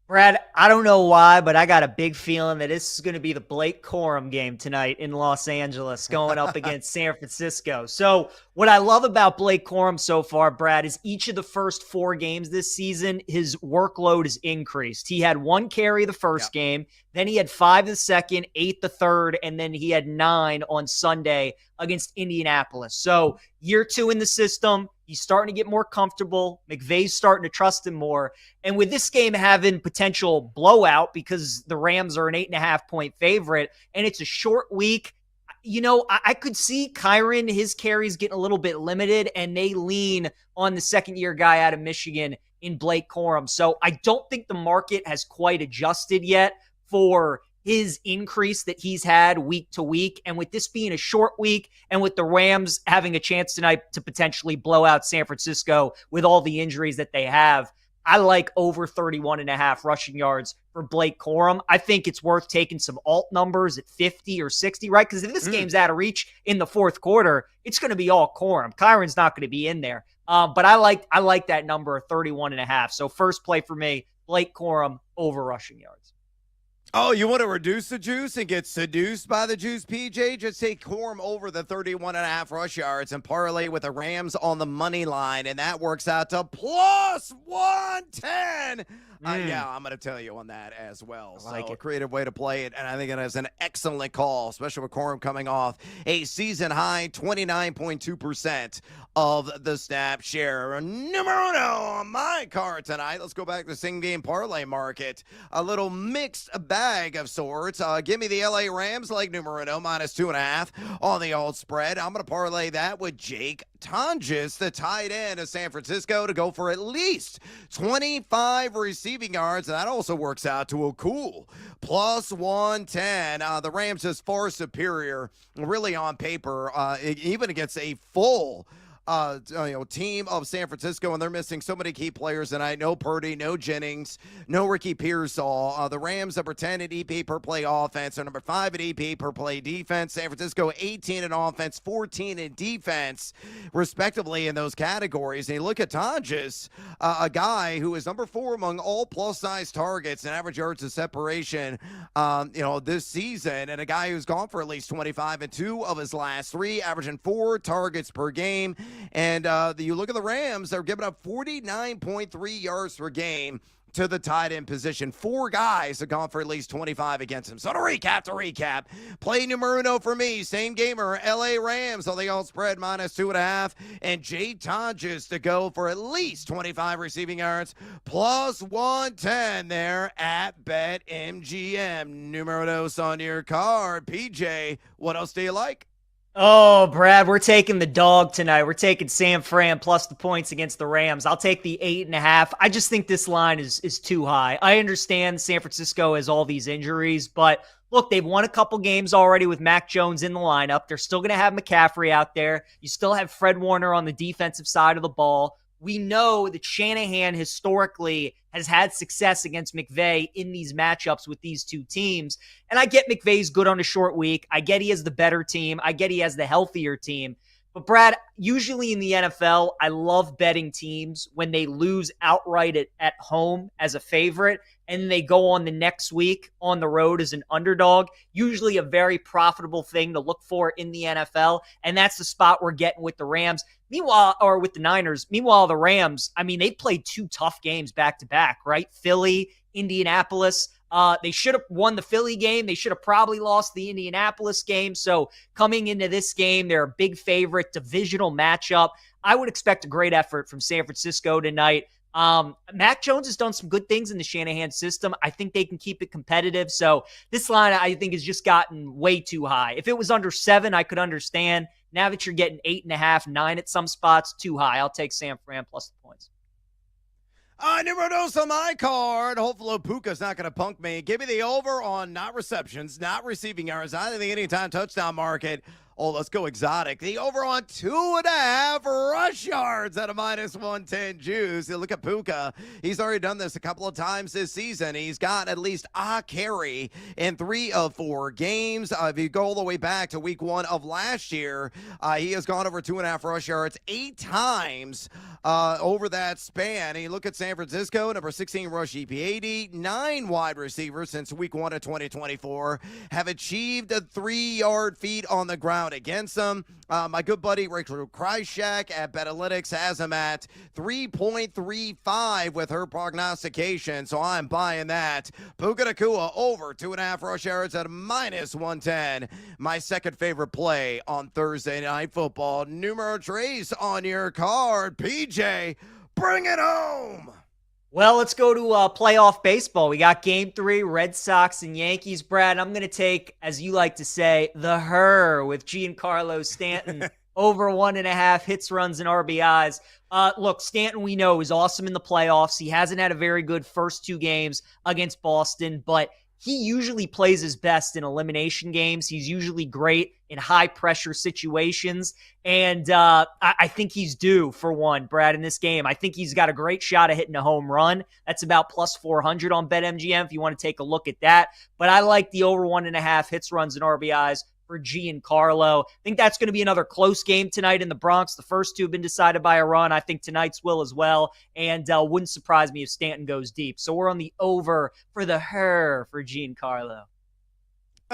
Brad, I don't know why, but I got a big feeling that this is going to be the Blake Corum game tonight in Los Angeles going up against San Francisco. So what I love about Blake Corum so far, Brad, is each of the first 4 games this season, his workload is increased. He had 1 carry the first game, then he had 5 the second, 8 the third, and then he had 9 on Sunday against Indianapolis. So year 2 in the system, he's starting to get more comfortable. McVay's starting to trust him more. And with this game having potential blowout because the Rams are an 8.5-point favorite and it's a short week, you know, I could see Kyren, his carries getting a little bit limited, and they lean on the second-year guy out of Michigan in Blake Corum. So I don't think the market has quite adjusted yet for his increase that he's had week to week. And with this being a short week and with the Rams having a chance tonight to potentially blow out San Francisco with all the injuries that they have, I like over 31.5 rushing yards for Blake Corum. I think it's worth taking some alt numbers at 50 or 60, right? Because if this game's out of reach in the fourth quarter, it's going to be all Corum. Kyron's not going to be in there. But I like that number of 31.5. So first play for me, Blake Corum over rushing yards. Oh, you want to reduce the juice and get seduced by the juice, PJ? Just take Corum over the 31.5 rush yards and parlay with the Rams on the money line, and that works out to plus 110. Yeah, I'm going to tell you on that as well. I like so it. A creative way to play it, and I think it is an excellent call, especially with Corum coming off a season-high 29.2% of the snap share. Numero uno on my card tonight. Let's go back to the same-game parlay market. A little mixed bag bag of sorts. Give me the LA Rams, leg numero uno, -2.5 on the old spread. I'm going to parlay that with Jake Tonjes, the tight end of San Francisco, to go for at least 25 receiving yards. And that also works out to a cool +110. The Rams is far superior, really on paper, even against a full team of San Francisco, and they're missing so many key players tonight. No Purdy, no Jennings, no Ricky Pearsall. The Rams number 10 at EP per play offense, or number 5 at EP per play defense. San Francisco 18 in offense, 14 in defense, respectively, in those categories. And you look at Tonjes, a guy who is number 4 among all plus-size targets and average yards of separation, this season, and a guy who's gone for at least 25 in 2 of his last 3, averaging 4 targets per game. And you look at the Rams, they're giving up 49.3 yards per game to the tight end position. 4 guys have gone for at least 25 against him. So to recap, play numero uno for me, same gamer, LA Rams on the all spread -2.5, and Jay Tonjes to go for at least 25 receiving yards, +110 there at BetMGM. Numero dos on your card. PJ, what else do you like? Oh, Brad, we're taking the dog tonight. We're taking San Fran plus the points against the Rams. I'll take the 8.5. I just think this line is too high. I understand San Francisco has all these injuries, but look, they've won a couple games already with Mac Jones in the lineup. They're still going to have McCaffrey out there. You still have Fred Warner on the defensive side of the ball. We know that Shanahan historically has had success against McVay in these matchups with these two teams. And I get McVay's good on a short week. I get he has the better team. I get he has the healthier team. But Brad, usually in the NFL, I love betting teams when they lose outright at home as a favorite and they go on the next week on the road as an underdog. Usually a very profitable thing to look for in the NFL. And that's the spot we're getting with the Rams. Meanwhile, or with the Niners. Meanwhile, the Rams, they played 2 tough games back to back, right? Philly, Indianapolis. They should have won the Philly game. They should have probably lost the Indianapolis game. So coming into this game, they're a big favorite, divisional matchup. I would expect a great effort from San Francisco tonight. Mac Jones has done some good things in the Shanahan system. I think they can keep it competitive. So this line, I think, has just gotten way too high. If it was under 7, I could understand. Now that you're getting 8.5, 9 at some spots, too high. I'll take San Fran plus the points. Numero dos on my card. Hopefully Puka's not going to punk me. Give me the over on not receptions, not receiving yards, not in the anytime touchdown market. Oh, let's go exotic. The over on 2.5 rush yards at a -110 juice. You look at Puka. He's already done this a couple of times this season. He's got at least a carry in 3 of 4 games. If you go all the way back to week 1 of last year, he has gone over 2.5 rush yards 8 times over that span. And you look at San Francisco, number 16 rush EPAD, 9 wide receivers since week 1 of 2024 have achieved a 3-yard feet on the ground against them. My good buddy Rachel Krychak at Betalytics has him at 3.35 with her prognostication, so I'm buying that. Puka Nacua over 2.5 rush yards at -110. My second favorite play on Thursday Night Football. Numero tres on your card. PJ, bring it home. Well, let's go to playoff baseball. We got Game 3, Red Sox and Yankees. Brad, I'm going to take, as you like to say, the her with Giancarlo Stanton over 1.5 hits, runs, and RBIs. Look, Stanton, we know, is awesome in the playoffs. He hasn't had a very good first 2 games against Boston, but he usually plays his best in elimination games. He's usually great in high-pressure situations, and I think he's due for one, Brad, in this game. I think he's got a great shot at hitting a home run. That's about +400 on BetMGM if you want to take a look at that. But I like the over 1.5 hits, runs, and RBIs for Giancarlo. I think that's going to be another close game tonight in the Bronx. The first 2 have been decided by a run. I think tonight's will as well, and wouldn't surprise me if Stanton goes deep. So we're on the over for the her for Giancarlo.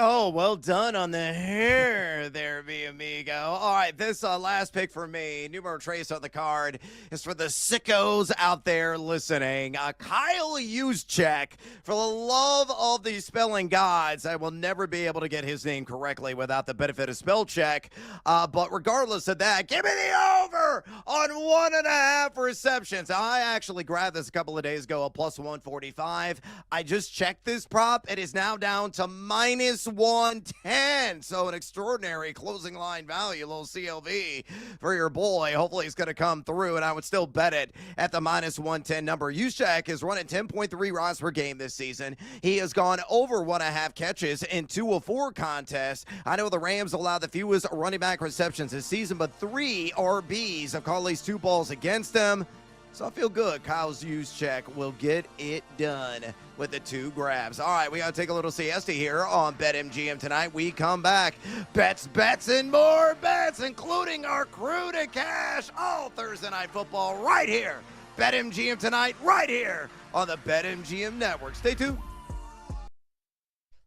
Oh, well done on the hair there, mi amigo. All right, this last pick for me, numero trace on the card, is for the sickos out there listening. Kyle Juszczyk, for the love of the spelling gods, I will never be able to get his name correctly without the benefit of spell check. But regardless of that, give me the over on 1.5 receptions. I actually grabbed this a couple of days ago, a plus 145. I just checked this prop. It is now down to minus 110. So an extraordinary closing line value, a little CLV for your boy. Hopefully it's going to come through, and I would still bet it at the minus 110 number. Juszczyk is running 10.3 rods per game this season. He has gone over 1.5 catches in 2 of 4 contests. I know the Rams allowed the fewest running back receptions this season, but 3 RBs have caught at least 2 balls against them. So I feel good. Kyle Juszczyk will get it done with the 2 grabs. All right, we got to take a little siesta here on BetMGM tonight. We come back. Bets, and more bets, including our crew to cash all Thursday Night Football right here. BetMGM tonight right here on the BetMGM Network. Stay tuned.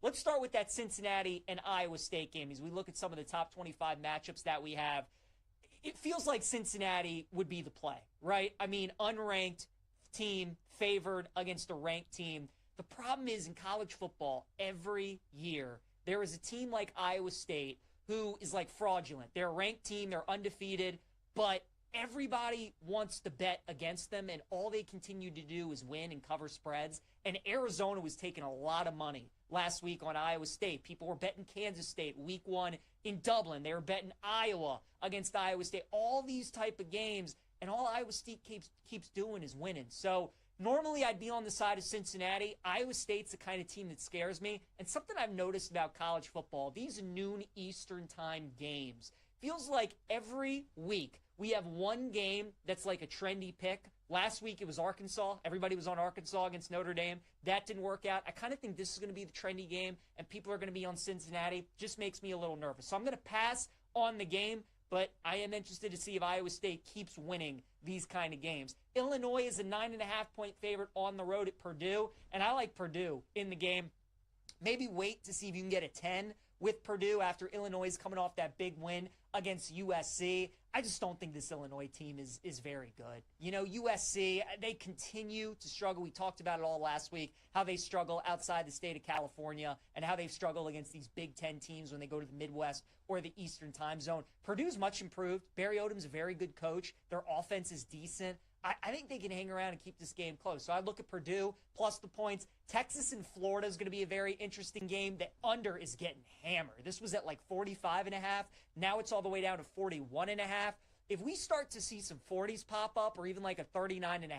Let's start with that Cincinnati and Iowa State game as we look at some of the top 25 matchups that we have. It feels like Cincinnati would be the play, right? I mean, unranked team favored against a ranked team. The problem is in college football, every year, there is a team like Iowa State who is like fraudulent. They're a ranked team, they're undefeated, but everybody wants to bet against them, and all they continue to do is win and cover spreads. And Arizona was taking a lot of money last week on Iowa State. People were betting Kansas State week 1 in Dublin. They were betting Iowa against Iowa State. All these type of games, and all Iowa State keeps doing is winning. So normally I'd be on the side of Cincinnati. Iowa State's the kind of team that scares me. And something I've noticed about college football, these noon Eastern time games, feels like every week we have one game that's like a trendy pick. Last week it was Arkansas. Everybody was on Arkansas against Notre Dame. That didn't work out. I kind of think this is going to be the trendy game, and people are going to be on Cincinnati. Just makes me a little nervous. So I'm going to pass on the game, but I am interested to see if Iowa State keeps winning these kind of games. Illinois is a 9.5-point favorite on the road at Purdue, and I like Purdue in the game. Maybe wait to see if you can get a 10 with Purdue after Illinois is coming off that big win against USC. I just don't think this Illinois team is very good. You know, USC, they continue to struggle. We talked about it all last week, how they struggle outside the state of California and how they've struggled against these Big Ten teams when they go to the Midwest or the Eastern time zone. Purdue's much improved. Barry Odom's a very good coach. Their offense is decent. I think they can hang around and keep this game close. So I look at Purdue plus the points. Texas and Florida is going to be a very interesting game. The under is getting hammered. This was at like 45.5. Now it's all the way down to 41.5. If we start to see some 40s pop up or even like a 39.5,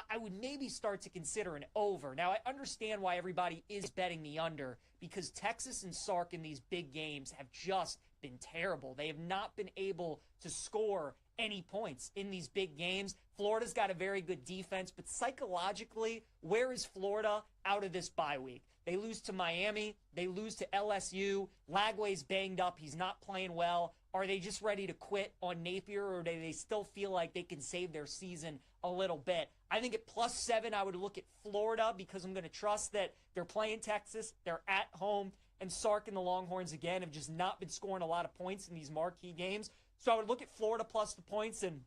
I would maybe start to consider an over. Now, I understand why everybody is betting the under because Texas and Sark in these big games have just been terrible. They have not been able to score any points in these big games. Florida's got a very good defense, but psychologically, where is Florida out of this bye week? They lose to Miami. They lose to LSU. Lagway's banged up. He's not playing well. Are they just ready to quit on Napier, or do they still feel like they can save their season a little bit? I think at +7, I would look at Florida because I'm going to trust that they're playing Texas. They're at home. And Sark and the Longhorns, again, have just not been scoring a lot of points in these marquee games. So I would look at Florida plus the points. And,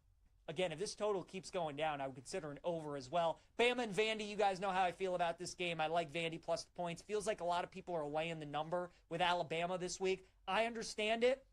again, if this total keeps going down, I would consider an over as well. Bama and Vandy, you guys know how I feel about this game. I like Vandy plus the points. Feels like a lot of people are laying the number with Alabama this week. I understand it.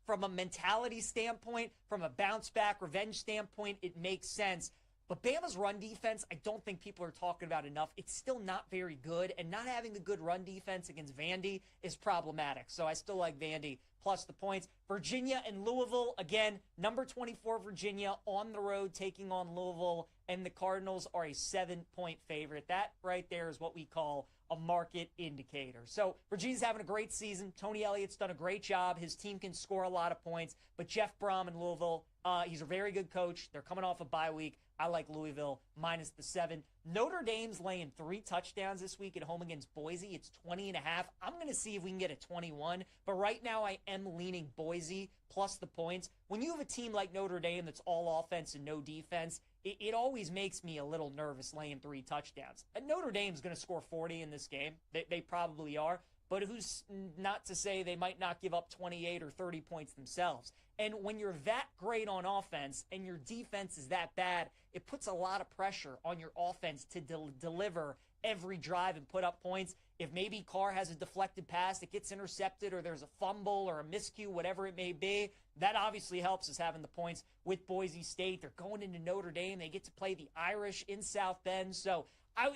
From a mentality standpoint, from a bounce-back revenge standpoint, it makes sense. But Bama's run defense, I don't think people are talking about enough. It's still not very good, and not having a good run defense against Vandy is problematic. So I still like Vandy plus the points. Virginia and Louisville, again, number 24 Virginia on the road taking on Louisville, and the Cardinals are a 7-point favorite. That right there is what we call a market indicator. So Virginia's having a great season. Tony Elliott's done a great job. His team can score a lot of points. But Jeff Brom in Louisville, he's a very good coach. They're coming off a bye week. I like Louisville minus the 7. Notre Dame's laying 3 touchdowns this week at home against Boise. It's 20.5. I'm going to see if we can get a 21. But right now I am leaning Boise plus the points. When you have a team like Notre Dame that's all offense and no defense, it always makes me a little nervous laying 3 touchdowns. And Notre Dame's going to score 40 in this game. They probably are. but who's not to say they might not give up 28 or 30 points themselves. And when you're that great on offense and your defense is that bad, it puts a lot of pressure on your offense to deliver every drive and put up points. If maybe Carr has a deflected pass that gets intercepted, or there's a fumble or a miscue, whatever it may be, that obviously helps us having the points with Boise State. They're going into Notre Dame. They get to play the Irish in South Bend. So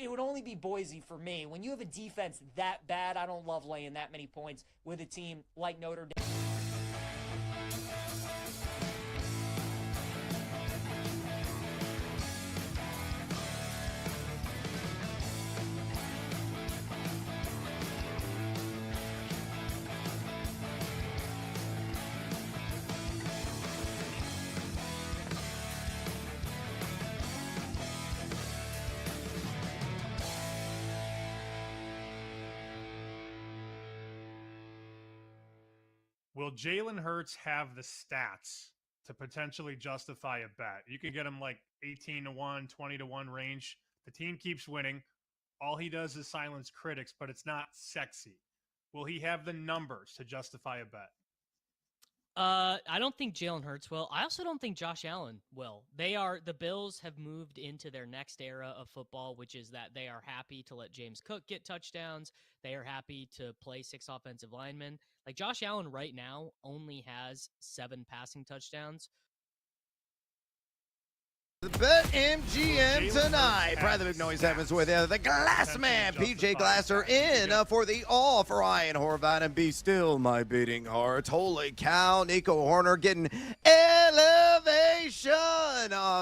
it would only be Boise for me. When you have a defense that bad, I don't love laying that many points with a team like Notre Dame. Will Jalen Hurts have the stats to potentially justify a bet? You can get him like 18-1, 20-1 range. The team keeps winning. All he does is silence critics, but it's not sexy. Will he have the numbers to justify a bet? I don't think Jalen Hurts will. I also don't think Josh Allen will. The Bills have moved into their next era of football, which is that they are happy to let James Cook get touchdowns. They are happy to play 6 offensive linemen. Like Josh Allen right now only has 7 passing touchdowns. The BetMGM tonight. Brad the Big Noise Evans with you. The Glass Man, PJ Glasser in for the all for Ryan Horvat and Be Still My Beating Heart. Holy cow, Nico Horner getting elevation.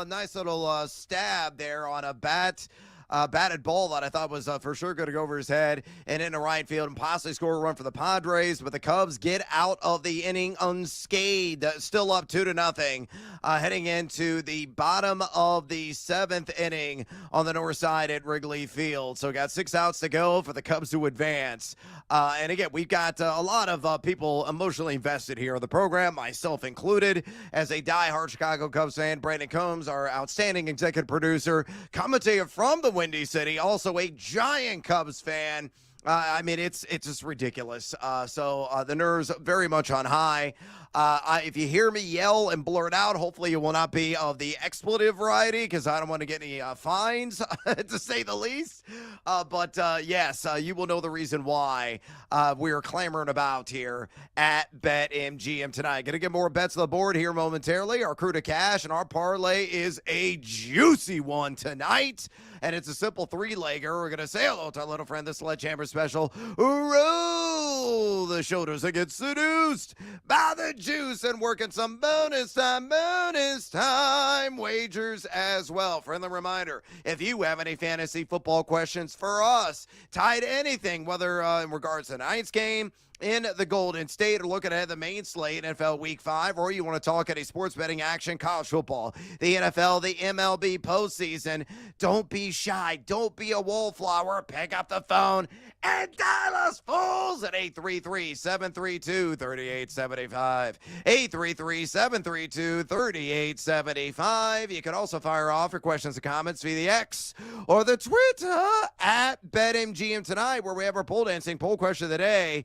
Nice little stab there on a batted ball that I thought was for sure going to go over his head and into right field and possibly score a run for the Padres. But the Cubs get out of the inning unscathed, still up 2-0, heading into the bottom of the 7th inning on the north side at Wrigley Field. So got 6 outs to go for the Cubs to advance. And again, we've got a lot of people emotionally invested here in the program, myself included, as a diehard Chicago Cubs fan. Brandon Combs, our outstanding executive producer, commentator from the Windy City, also a giant Cubs fan. I mean, it's just ridiculous. So the nerves very much on high. If you hear me yell and blurt out, hopefully it will not be of the expletive variety, because I don't want to get any fines, to say the least. But yes, you will know the reason why we are clamoring about here at BetMGM tonight. Going to get more bets on the board here momentarily. Our crew to cash and our parlay is a juicy one tonight. And it's a simple 3-legger. We're going to say hello to our little friend, the Sledgehammer Special. Roll the shoulders and get seduced by the juice, and working some bonus time wagers as well. Friendly reminder, if you have any fantasy football questions for us, tied to anything, whether in regards to tonight's game, in the Golden State, or looking ahead the main slate, NFL Week 5, or you want to talk any sports betting action, college football, the NFL, the MLB postseason, don't be shy. Don't be a wallflower. Pick up the phone and dial us fools at 833-732-3875. 833-732-3875. You can also fire off your questions and comments via the X or the Twitter at BetMGM tonight, where we have our pole dancing poll question of the day.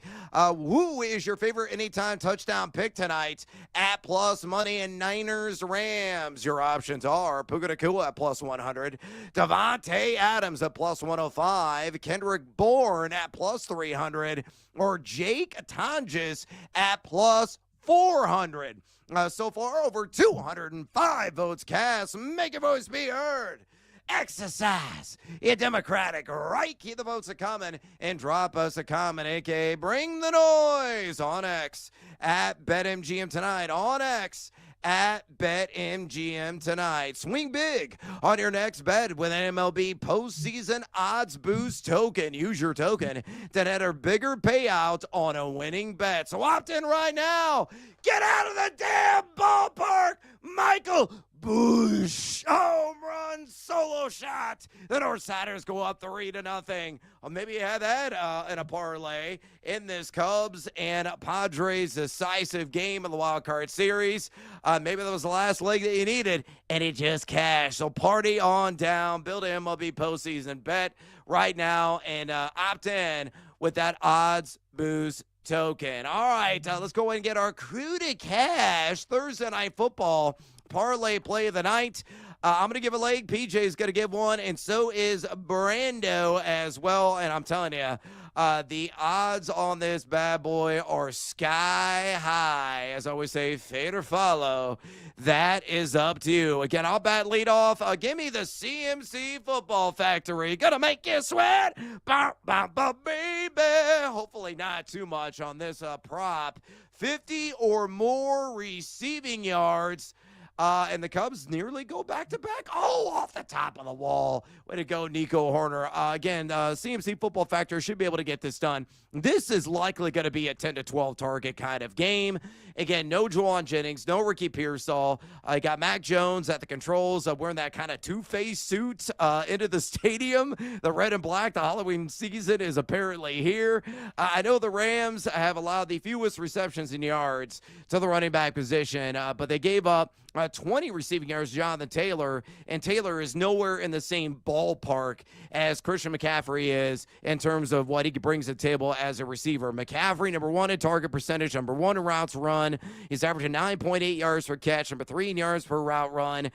Who is your favorite anytime touchdown pick tonight at plus money and Niners Rams? Your options are Puka Nacua at plus 100, Devontae Adams at plus 105, Kendrick Bourne at plus 300, or Jake Tonjes at plus 400. So far, over 205 votes cast. Make your voice be heard. Exercise your democratic right. Keep the votes coming and drop us a comment, aka bring the noise on X at BetMGM tonight. On X at BetMGM tonight. Swing big on your next bet with an MLB postseason odds boost token. Use your token to net a bigger payout on a winning bet. So opt in right now. Get out of the damn ballpark, Michael Bush. Home run solo shot. The Northsiders go up 3-0. Or maybe you had that in a parlay in this Cubs and Padres decisive game in the wild card series. Maybe that was the last leg that you needed, and it just cashed. So party on down. Build an MLB postseason bet right now and opt in with that odds boost token. All right, let's go ahead and get our Crew to Cash Thursday Night Football parlay play of the night. I'm going to give a leg. PJ is going to give one, and so is Brando as well. And I'm telling you, the odds on this bad boy are sky high. As I always say, fade or follow. That is up to you. Again, I'll bat lead off. Give me the CMC Football Factory. Gonna make you sweat. Bah, bah, bah, baby. Hopefully not too much on this prop. 50 or more receiving yards. And the Cubs nearly go back-to-back. Oh, off the top of the wall. Way to go, Nico Horner. Again, CMC Football Factor should be able to get this done. This is likely going to be a 10 to 12 target kind of game. Again, no Juwan Jennings, no Ricky Pearsall. I got Mac Jones at the controls, wearing that kind of two-face suit into the stadium. The red and black, the Halloween season is apparently here. I know the Rams have allowed the fewest receptions in yards to the running back position, but they gave up 20 receiving yards, Jonathan Taylor, and Taylor is nowhere in the same ballpark as Christian McCaffrey is in terms of what he brings to the table as a receiver. McCaffrey, number 1 in target percentage, number 1 in routes run. He's averaging 9.8 yards per catch, number 3 in yards per route run.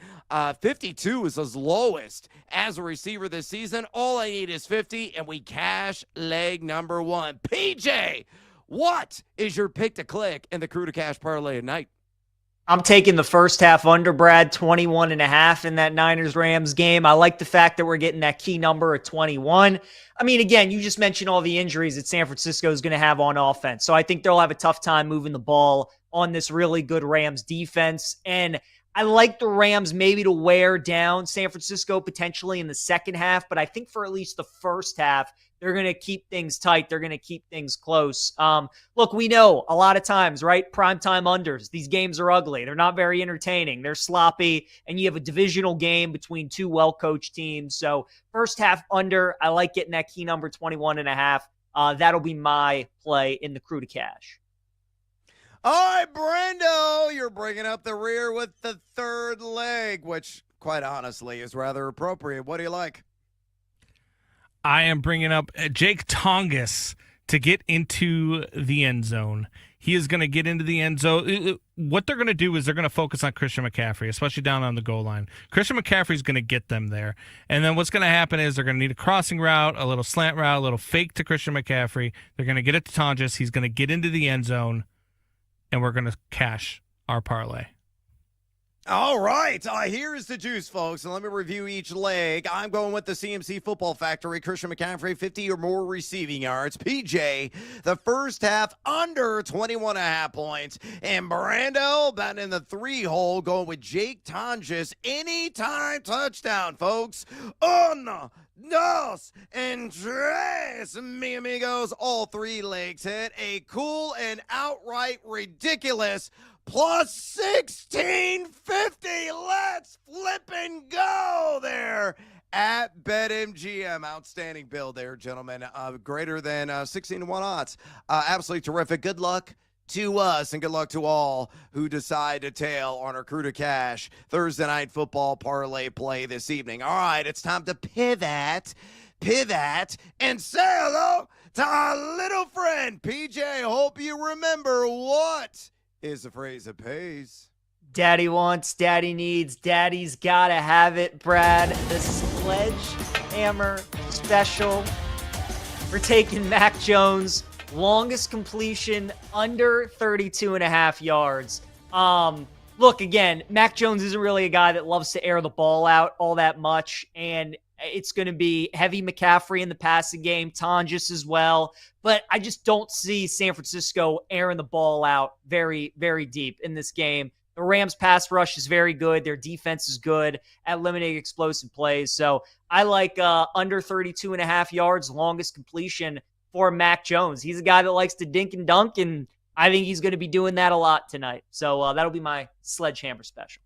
52 is his lowest as a receiver this season. All I need is 50, and we cash leg number 1. PJ, what is your pick to click in the Crew to Cash parlay tonight? I'm taking the first half under, Brad, 21.5 in that Niners-Rams game. I like the fact that we're getting that key number at 21. I mean, again, you just mentioned all the injuries that San Francisco is going to have on offense. So I think they'll have a tough time moving the ball on this really good Rams defense. And I like the Rams maybe to wear down San Francisco potentially in the second half, but I think for at least the first half, they're going to keep things tight. They're going to keep things close. Look, we know a lot of times, right? Primetime unders. These games are ugly. They're not very entertaining. They're sloppy, and you have a divisional game between two well-coached teams. So first half under, I like getting that key number 21.5. That'll be my play in the Crew to Cash. All right, Brando, you're bringing up the rear with the third leg, which, quite honestly, is rather appropriate. What do you like? I am bringing up Jake Tongas to get into the end zone. He is going to get into the end zone. What they're going to do is they're going to focus on Christian McCaffrey, especially down on the goal line. Christian McCaffrey is going to get them there. And then what's going to happen is they're going to need a crossing route, a little slant route, a little fake to Christian McCaffrey. They're going to get it to Tongas. He's going to get into the end zone, and we're going to cash our parlay. All right, here is the juice, folks, and let me review each leg. I'm going with the CMC Football Factory. Christian McCaffrey, 50 or more receiving yards. PJ, the first half under 21.5 points. And Brando, batting in the 3-hole, going with Jake Tongas. Anytime touchdown, folks. Uno, dos, and tres, mi amigos. All 3 legs hit. A cool and outright ridiculous plus 1650. Let's flip and go there at BetMGM. Outstanding build there, gentlemen. Greater than 16-1 odds. Absolutely terrific. Good luck to us and good luck to all who decide to tail on our Crew to Cash Thursday Night Football parlay play this evening. All right, it's time to pivot, and say hello to our little friend, PJ. Hope you remember what is the phrase that pays. Daddy wants, daddy needs, daddy's gotta have it, Brad. The Sledgehammer special. We're taking Mac Jones, longest completion under 32.5 yards. Look, again, Mac Jones isn't really a guy that loves to air the ball out all that much, and it's going to be heavy McCaffrey in the passing game, Tongas as well. But I just don't see San Francisco airing the ball out very, very deep in this game. The Rams' pass rush is very good. Their defense is good at limiting explosive plays. So I like under 32.5 yards, longest completion for Mac Jones. He's a guy that likes to dink and dunk, and I think he's going to be doing that a lot tonight. So that'll be my Sledgehammer special.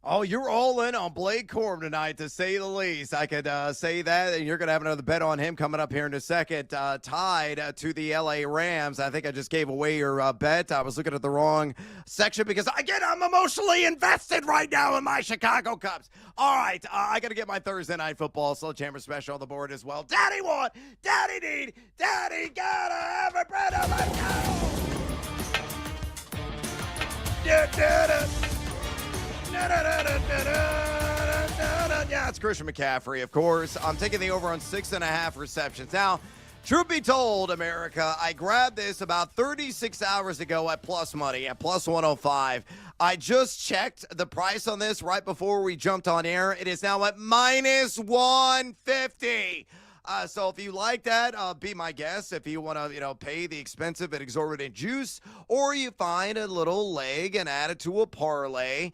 Oh, you're all in on Blake Corum tonight, to say the least. I could say that, and you're going to have another bet on him coming up here in a second. Tied to the L.A. Rams. I think I just gave away your bet. I was looking at the wrong section because, again, I'm emotionally invested right now in my Chicago Cubs. All right, I got to get my Thursday Night Football Sledgehammer special on the board as well. Daddy want, Daddy need, Daddy gotta have a bread on my cow. Yeah, it's Christian McCaffrey, of course. I'm taking the over on 6.5 receptions. Now, truth be told, America, I grabbed this about 36 hours ago at plus money, at plus 105. I just checked the price on this right before we jumped on air. It is now at minus 150. So if you like that, be my guest. If you want to, pay the expensive and exorbitant juice, or you find a little leg and add it to a parlay,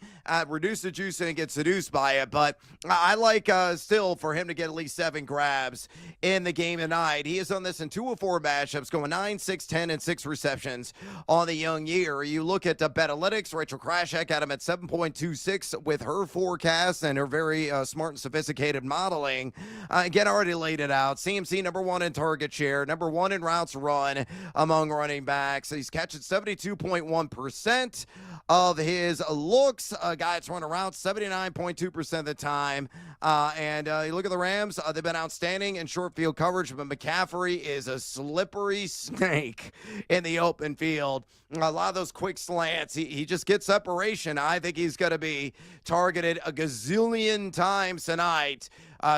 reduce the juice and get seduced by it. But I like still for him to get at least 7 grabs in the game tonight. He has done this in 2 of 4 matchups, going 9, 6, 10, and 6 receptions on the young year. You look at Betalytics, Rachel Krashak had him at 7.26 with her forecast and her very smart and sophisticated modeling. Again, already laid it out. CMC number 1 in target share, number 1 in routes run among running backs. He's catching 72.1% of his looks. A guy that's running around 79.2% of the time. And you look at the Rams, they've been outstanding in short field coverage, but McCaffrey is a slippery snake in the open field. A lot of those quick slants, he just gets separation. I think he's going to be targeted a gazillion times tonight.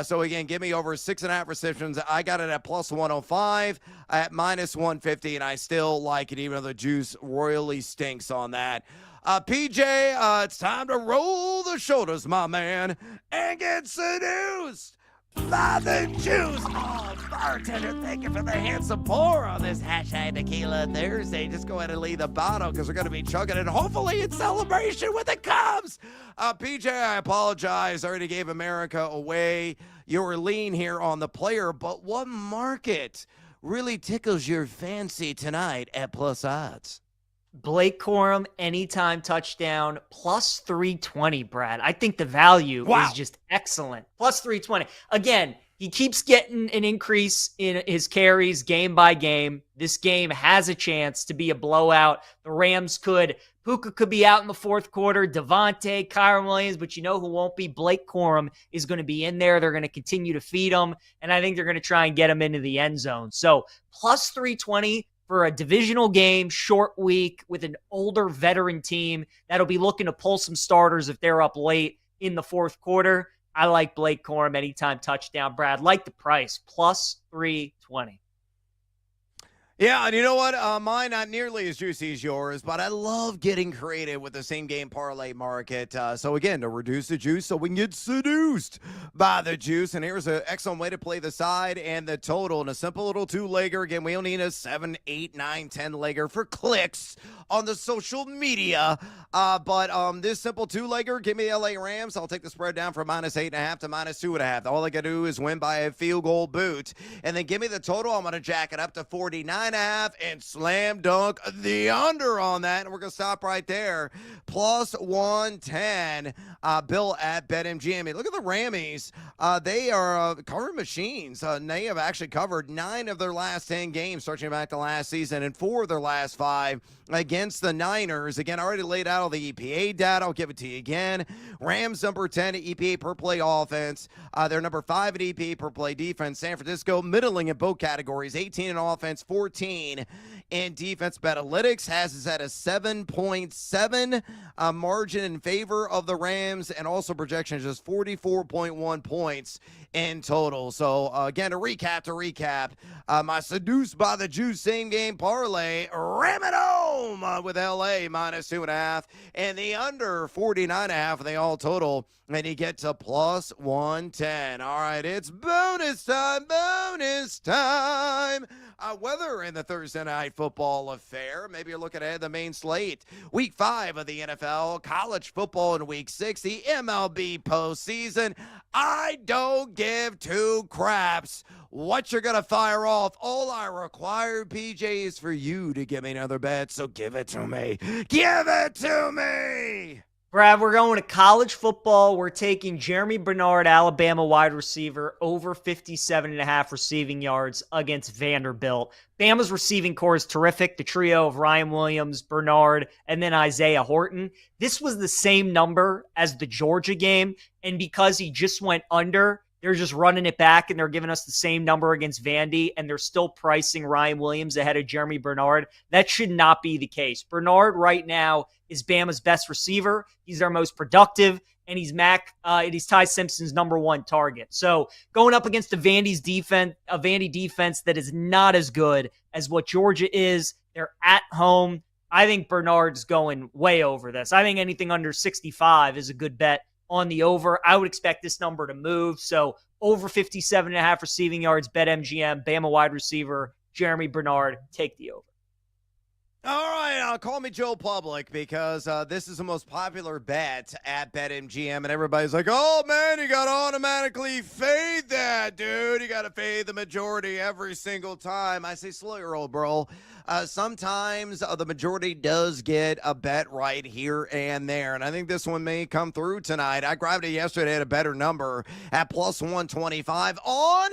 So, again, give me over 6.5 receptions. I got it at plus 105, at minus 150, and I still like it, even though the juice royally stinks on that. PJ, it's time to roll the shoulders, my man, and get seduced by the juice. Oh, bartender, thank you for the handsome pour on this hashtag Tequila Thursday. Just go ahead and leave the bottle because we're going to be chugging it, hopefully in celebration with the Cubs. PJ, I apologize. I already gave America away. You were lean here on the player, but what market really tickles your fancy tonight at plus odds? Blake Corum, anytime touchdown, plus 320, Brad. I think the value is just excellent. Plus 320. Again, he keeps getting an increase in his carries game by game. This game has a chance to be a blowout. The Rams Puka could be out in the fourth quarter, Devontae, Kyron Williams, but you know who won't be? Blake Corum is going to be in there. They're going to continue to feed him, and I think they're going to try and get him into the end zone. So plus 320 for a divisional game, short week with an older veteran team that'll be looking to pull some starters if they're up late in the fourth quarter. I like Blake Corum anytime touchdown, Brad. Like the price, plus 320. Yeah, and you know what? Mine not nearly as juicy as yours, but I love getting creative with the same game parlay market. So again, to reduce the juice so we can get seduced by the juice. And here's an excellent way to play the side and the total in a simple little 2-legger. Again, we don't need a 7, 8, 9, 10-legger for clicks on the social media. But this simple 2-legger, give me the LA Rams. I'll take the spread down from minus 8.5 to minus 2.5. All I got to do is win by a field goal boot. And then give me the total. I'm going to jack it up to 49.5 and slam dunk the under on that. And we're going to stop right there. Plus 110. Bill at BetMGM. Look at the Rammies. They are covering machines. They have actually covered 9 of their last 10 games, stretching back to last season, and 4 of their last 5 against the Niners. Again, I already laid out all the EPA data. I'll give it to you again. Rams number 10 EPA per play offense. They're number 5 at EPA per play defense. San Francisco middling in both categories, 18 in offense, 14 in defense. Betalytics has us at a 7.7 margin in favor of the Rams, and also projections just 44.1 points in total. So again, to recap, my seduced by the juice same game parlay, ram it home with LA minus 2.5 and the under 49.5 of the all total, and you get to plus 110. All right, it's bonus time. Weather in the Thursday night football affair. Maybe you're looking ahead the main slate. Week 5 of the NFL, college football in week 6, the MLB postseason. I don't give 2 craps what you're going to fire off. All I require, PJ, is for you to give me another bet. So give it to me. Give it to me. Brad, we're going to college football. We're taking Jeremy Bernard, Alabama wide receiver, over 57.5 receiving yards against Vanderbilt. Bama's receiving core is terrific. The trio of Ryan Williams, Bernard, and then Isaiah Horton. This was the same number as the Georgia game, and because he just went under, they're just running it back, and they're giving us the same number against Vandy, and they're still pricing Ryan Williams ahead of Jeremy Bernard. That should not be the case. Bernard right now is Bama's best receiver. He's their most productive, and he's Ty Simpson's number one target. So going up against a Vandy defense that is not as good as what Georgia is, they're at home. I think Bernard's going way over this. I think anything under 65 is a good bet on the over. I would expect this number to move. So over 57.5 receiving yards, BetMGM, Bama wide receiver, Jeremy Bernard, take the over. All right, call me Joe Public because this is the most popular bet at BetMGM, and everybody's like, oh, man, you got to automatically fade that, dude. You got to fade the majority every single time. I say, slow your roll, bro. Sometimes the majority does get a bet right here and there, and I think this one may come through tonight. I grabbed it yesterday at a better number at plus 125 on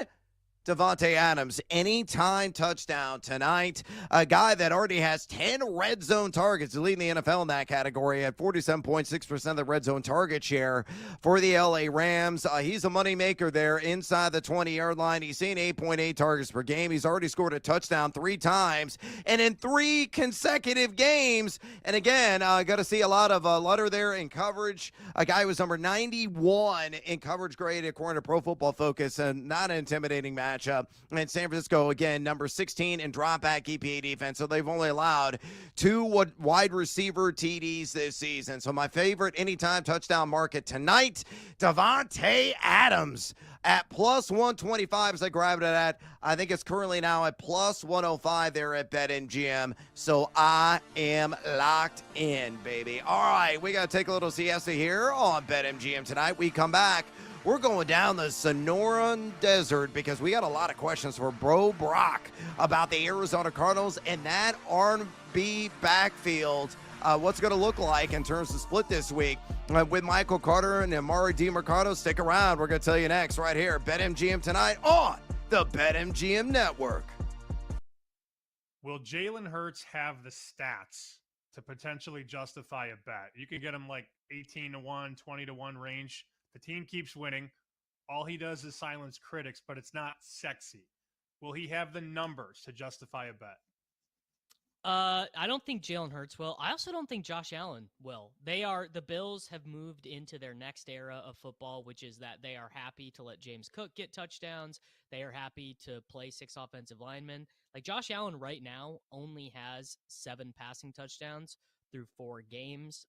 Davante Adams, anytime touchdown tonight. A guy that already has 10 red zone targets, leading the NFL in that category at 47.6% of the red zone target share for the LA Rams. He's a moneymaker there inside the 20-yard line. He's seen 8.8 targets per game. He's already scored a touchdown 3 times and in 3 consecutive games. And again, got to see a lot of Lutter there in coverage. A guy who was number 91 in coverage grade according to Pro Football Focus, and not an intimidating matchup. And San Francisco, again, number 16 in drop-back EPA defense. So they've only allowed 2 wide receiver TDs this season. So my favorite anytime touchdown market tonight, Davante Adams at plus 125 as I grabbed it at. I think it's currently now at plus 105 there at BetMGM. So I am locked in, baby. All right, we got to take a little siesta here on BetMGM tonight. We come back. We're going down the Sonoran Desert because we got a lot of questions for Bro Brock about the Arizona Cardinals and that R&B backfield. What's going to look like in terms of split this week with Michael Carter and Amari DiMercado. Stick around. We're going to tell you next right here. BetMGM tonight on the BetMGM Network. Will Jalen Hurts have the stats to potentially justify a bet? You could get him like 18-1, 20-1 range. The team keeps winning. All he does is silence critics, but it's not sexy. Will he have the numbers to justify a bet? I don't think Jalen Hurts will. I also don't think Josh Allen will. The Bills have moved into their next era of football, which is that they are happy to let James Cook get touchdowns. They are happy to play 6 offensive linemen. Like Josh Allen right now only has 7 passing touchdowns through 4 games.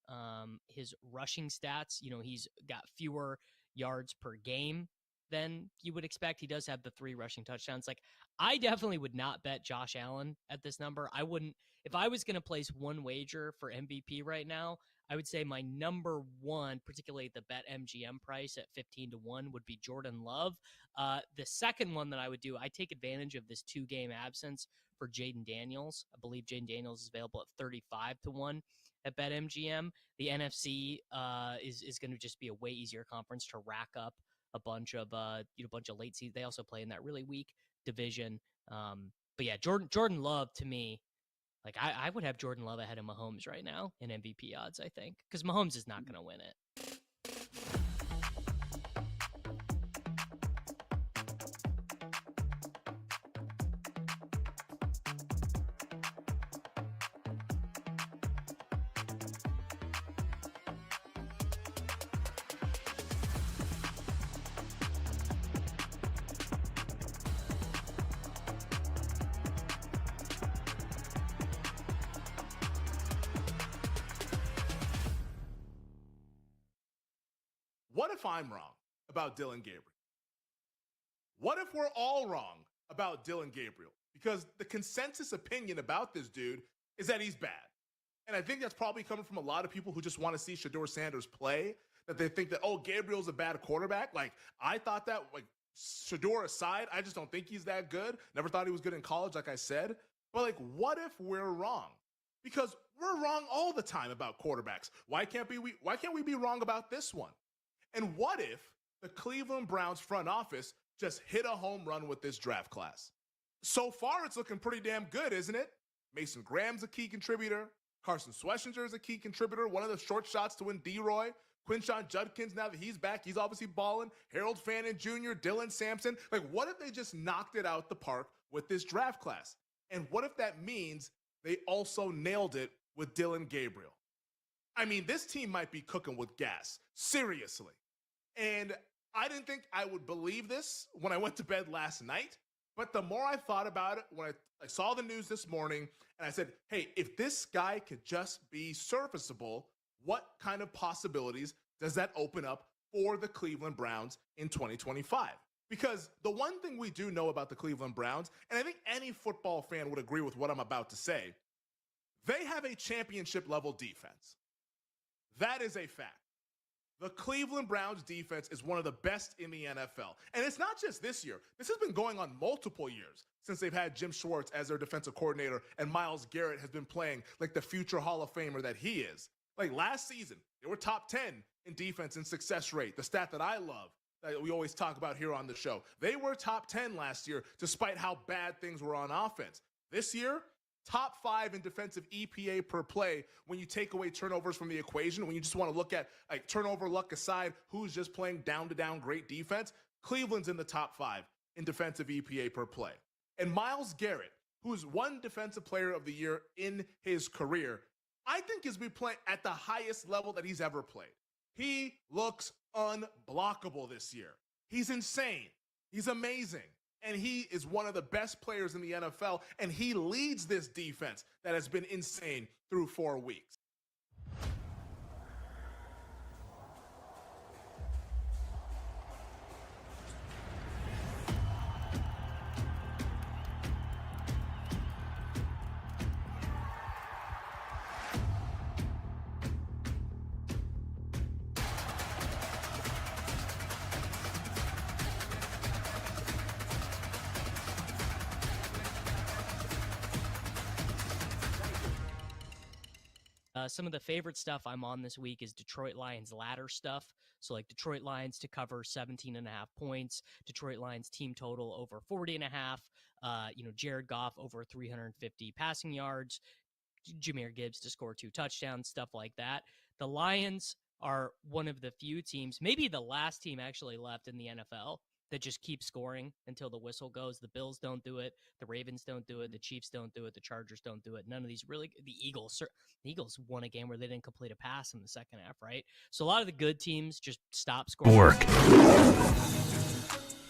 His rushing stats, he's got fewer yards per game than you would expect. He does have the 3 rushing touchdowns. Like, I definitely would not bet Josh Allen at this number. I wouldn't. If I was going to place one wager for MVP right now, I would say my number one, particularly at the BetMGM price at 15-1, would be Jordan Love. The second one that I would do, I take advantage of this 2-game absence for Jaden Daniels. I believe Jaden Daniels is available at 35-1 at BetMGM. The NFC is going to just be a way easier conference to rack up a bunch of late season. They also play in that really weak division. But yeah, Jordan Love to me, like I would have Jordan Love ahead of Mahomes right now in MVP odds, I think, because Mahomes is not going to win it. What if I'm wrong about Dylan Gabriel? What if we're all wrong about Dylan Gabriel? Because the consensus opinion about this dude is that he's bad. And I think that's probably coming from a lot of people who just want to see Shedeur Sanders play, that they think that, oh, Gabriel's a bad quarterback. Like, I thought that, like, Shedeur aside, I just don't think he's that good. Never thought he was good in college, like I said. But, like, what if we're wrong? Because We're wrong all the time about quarterbacks. Why can't we be wrong about this one? And what if the Cleveland Browns front office just hit a home run with this draft class? So far, it's looking pretty damn good, isn't it? Mason Graham's a key contributor. Carson Schlesinger is a key contributor. One of the short shots to win D-Roy. Quinshon Judkins, now that he's back, he's obviously balling. Harold Fannin Jr., Dylan Sampson. Like, what if they just knocked it out the park with this draft class? And what if that means they also nailed it with Dylan Gabriel? I mean, this team might be cooking with gas. Seriously. And I didn't think I would believe this when I went to bed last night. But the more I thought about it, when I saw the news this morning, and I said, hey, if this guy could just be serviceable, what kind of possibilities does that open up for the Cleveland Browns in 2025? Because the one thing we do know about the Cleveland Browns, and I think any football fan would agree with what I'm about to say, they have a championship level defense. That is a fact. The Cleveland Browns defense is one of the best in the NFL. And it's not just this year. This has been going on multiple years since they've had Jim Schwartz as their defensive coordinator and Myles Garrett has been playing like the future Hall of Famer that he is. Like last season, they were top 10 in defense and success rate, the stat that I love, that we always talk about here on the show. They were top 10 last year despite how bad things were on offense. This year, top 5 in defensive EPA per play when you take away turnovers from the equation. When you just want to look at like turnover luck aside, who's just playing down-to-down great defense, Cleveland's in the top 5 in defensive EPA per play. And Myles Garrett, who's won Defensive Player of the Year in his career, I think has been playing at the highest level that he's ever played. He looks unblockable this year. He's insane. He's amazing. And he is one of the best players in the NFL, and he leads this defense that has been insane through 4 weeks. Some of the favorite stuff I'm on this week is Detroit Lions ladder stuff. So like Detroit Lions to cover 17.5 points, Detroit Lions team total over 40.5, Jared Goff over 350 passing yards, Jahmyr Gibbs to score 2 touchdowns, stuff like that. The Lions are one of the few teams, maybe the last team actually left in the NFL that just keep scoring until the whistle goes. The Bills don't do it. The Ravens don't do it. The Chiefs don't do it. The Chargers don't do it. None of these really. The Eagles won a game where they didn't complete a pass in the second half, right? So a lot of the good teams just stop scoring.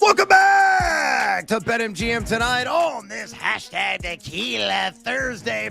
Welcome back to BetMGM tonight on this #Tequila Thursday.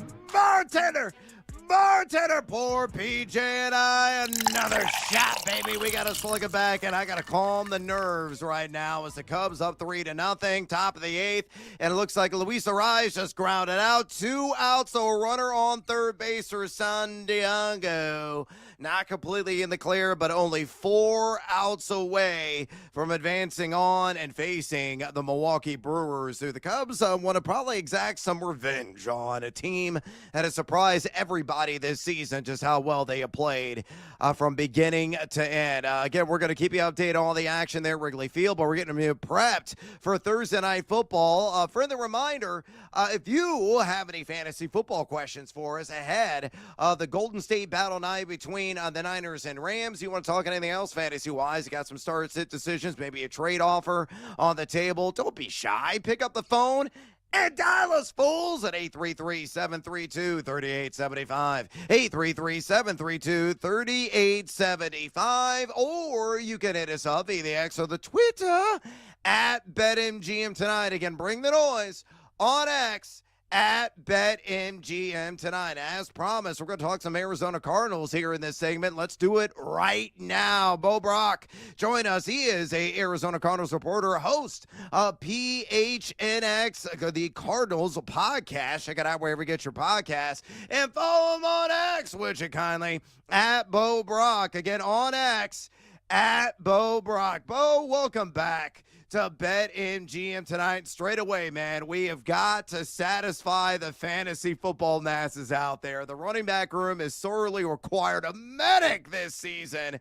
Bartender, poor PJ and I, another shot, baby. We got to slug it back, and I got to calm the nerves right now as the Cubs up 3-0, top of the 8th, and it looks like Luis Arraez just grounded out. 2 outs, a runner on third base for San Diego. Not completely in the clear, but only 4 outs away from advancing on and facing the Milwaukee Brewers, who the Cubs want to probably exact some revenge on, a team that has surprised everybody this season, just how well they have played from beginning to end. Again, we're going to keep you updated on all the action there at Wrigley Field, but we're getting you prepped for Thursday Night Football. Friendly reminder, if you have any fantasy football questions for us ahead of the Golden State battle night between the Niners and Rams, you want to talk anything else fantasy-wise, you got some start-sit decisions, maybe a trade offer on the table, don't be shy. Pick up the phone and dial us, fools, at 833-732-3875, 833-732-3875, or you can hit us up via the X or the Twitter at BetMGM tonight. Again, bring the noise on X at BetMGM tonight. As promised, we're going to talk some Arizona Cardinals here in this segment. Let's do it right now. Bo Brock, join us. He is a Arizona Cardinals reporter, host of PHNX, the Cardinals podcast. Check it out wherever you get your podcast. And follow him on X, would you kindly, at Bo Brock. Again, on X, at Bo Brock. Bo, welcome back to BetMGM tonight. Straight away, man, we have got to satisfy the fantasy football masses out there. The running back room is sorely required a medic this season.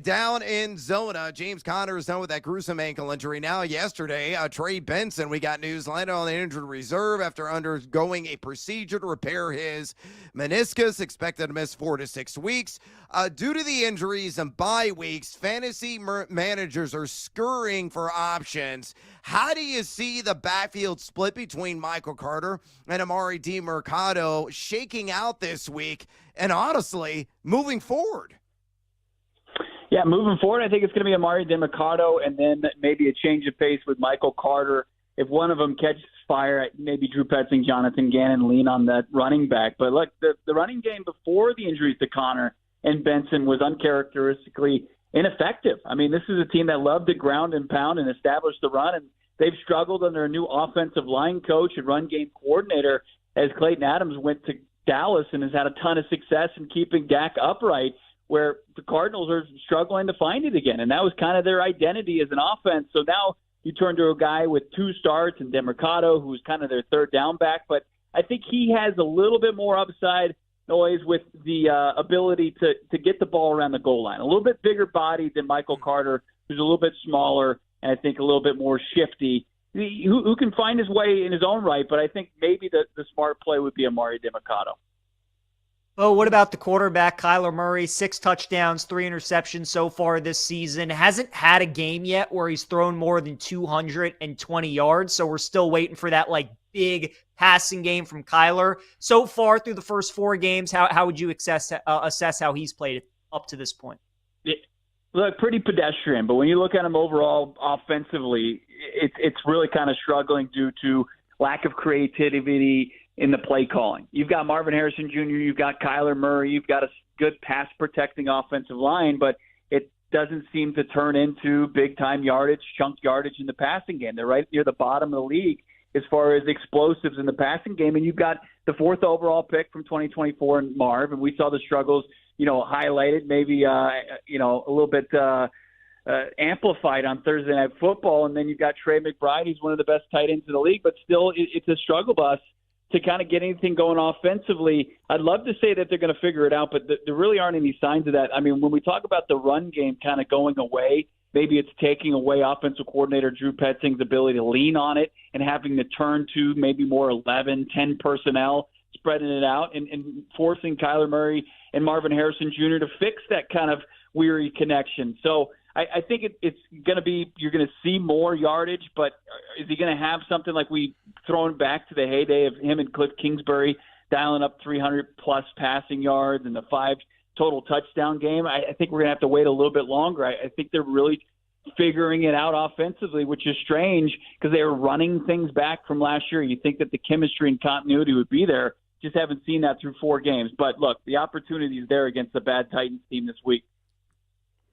Down in Zona, James Conner is done with that gruesome ankle injury. Now, yesterday, Trey Benson, we got news, landed on the injured reserve after undergoing a procedure to repair his meniscus, expected to miss 4 to 6 weeks. Due to the injuries and bye weeks, fantasy managers are scurrying for options. How do you see the backfield split between Michael Carter and Amari DiMercato shaking out this week and, honestly, moving forward? Yeah, moving forward, I think it's going to be Amari DiMercato and then maybe a change of pace with Michael Carter. If one of them catches fire, maybe Drew Petzing, Jonathan Gannon lean on that running back. But look, the running game before the injuries to Connor and Benson was uncharacteristically ineffective. I mean, this is a team that loved to ground and pound and establish the run, and they've struggled under a new offensive line coach and run game coordinator as Clayton Adams went to Dallas and has had a ton of success in keeping Dak upright, where the Cardinals are struggling to find it again. And that was kind of their identity as an offense. So now you turn to a guy with 2 starts and DiMercato, who's kind of their third down back. But I think he has a little bit more upside noise with the ability to get the ball around the goal line. A little bit bigger body than Michael Carter, who's a little bit smaller and I think a little bit more shifty, who can find his way in his own right. But I think maybe the smart play would be Amari DiMercato. Oh, what about the quarterback, Kyler Murray? 6 touchdowns, 3 interceptions so far this season. Hasn't had a game yet where he's thrown more than 220 yards, so we're still waiting for that big passing game from Kyler. So far through the first 4 games, how would you assess how he's played up to this point? Look, pretty pedestrian, but when you look at him overall offensively, it's really kind of struggling due to lack of creativity in the play calling. You've got Marvin Harrison Jr., you've got Kyler Murray, you've got a good pass-protecting offensive line, but it doesn't seem to turn into big-time yardage, chunk yardage in the passing game. They're right near the bottom of the league as far as explosives in the passing game, and you've got the 4th overall pick from 2024 in Marv, and we saw the struggles, highlighted, maybe, a little bit amplified on Thursday Night Football, and then you've got Trey McBride, who's one of the best tight ends in the league, but still it's a struggle bus to kind of get anything going offensively. I'd love to say that they're going to figure it out, but there really aren't any signs of that. I mean, when we talk about the run game kind of going away, maybe it's taking away offensive coordinator Drew Petzing's ability to lean on it and having to turn to maybe more 11, 10 personnel, spreading it out and forcing Kyler Murray and Marvin Harrison Jr. to fix that kind of weary connection. So I think it's going to be, you're going to see more yardage, but is he going to have something like we thrown back to the heyday of him and Cliff Kingsbury dialing up 300-plus passing yards and the 5 total touchdown game? I think we're going to have to wait a little bit longer. I think they're really figuring it out offensively, which is strange because they were running things back from last year. You think that the chemistry and continuity would be there. Just haven't seen that through 4 games. But, look, the opportunity is there against the bad Titans team this week.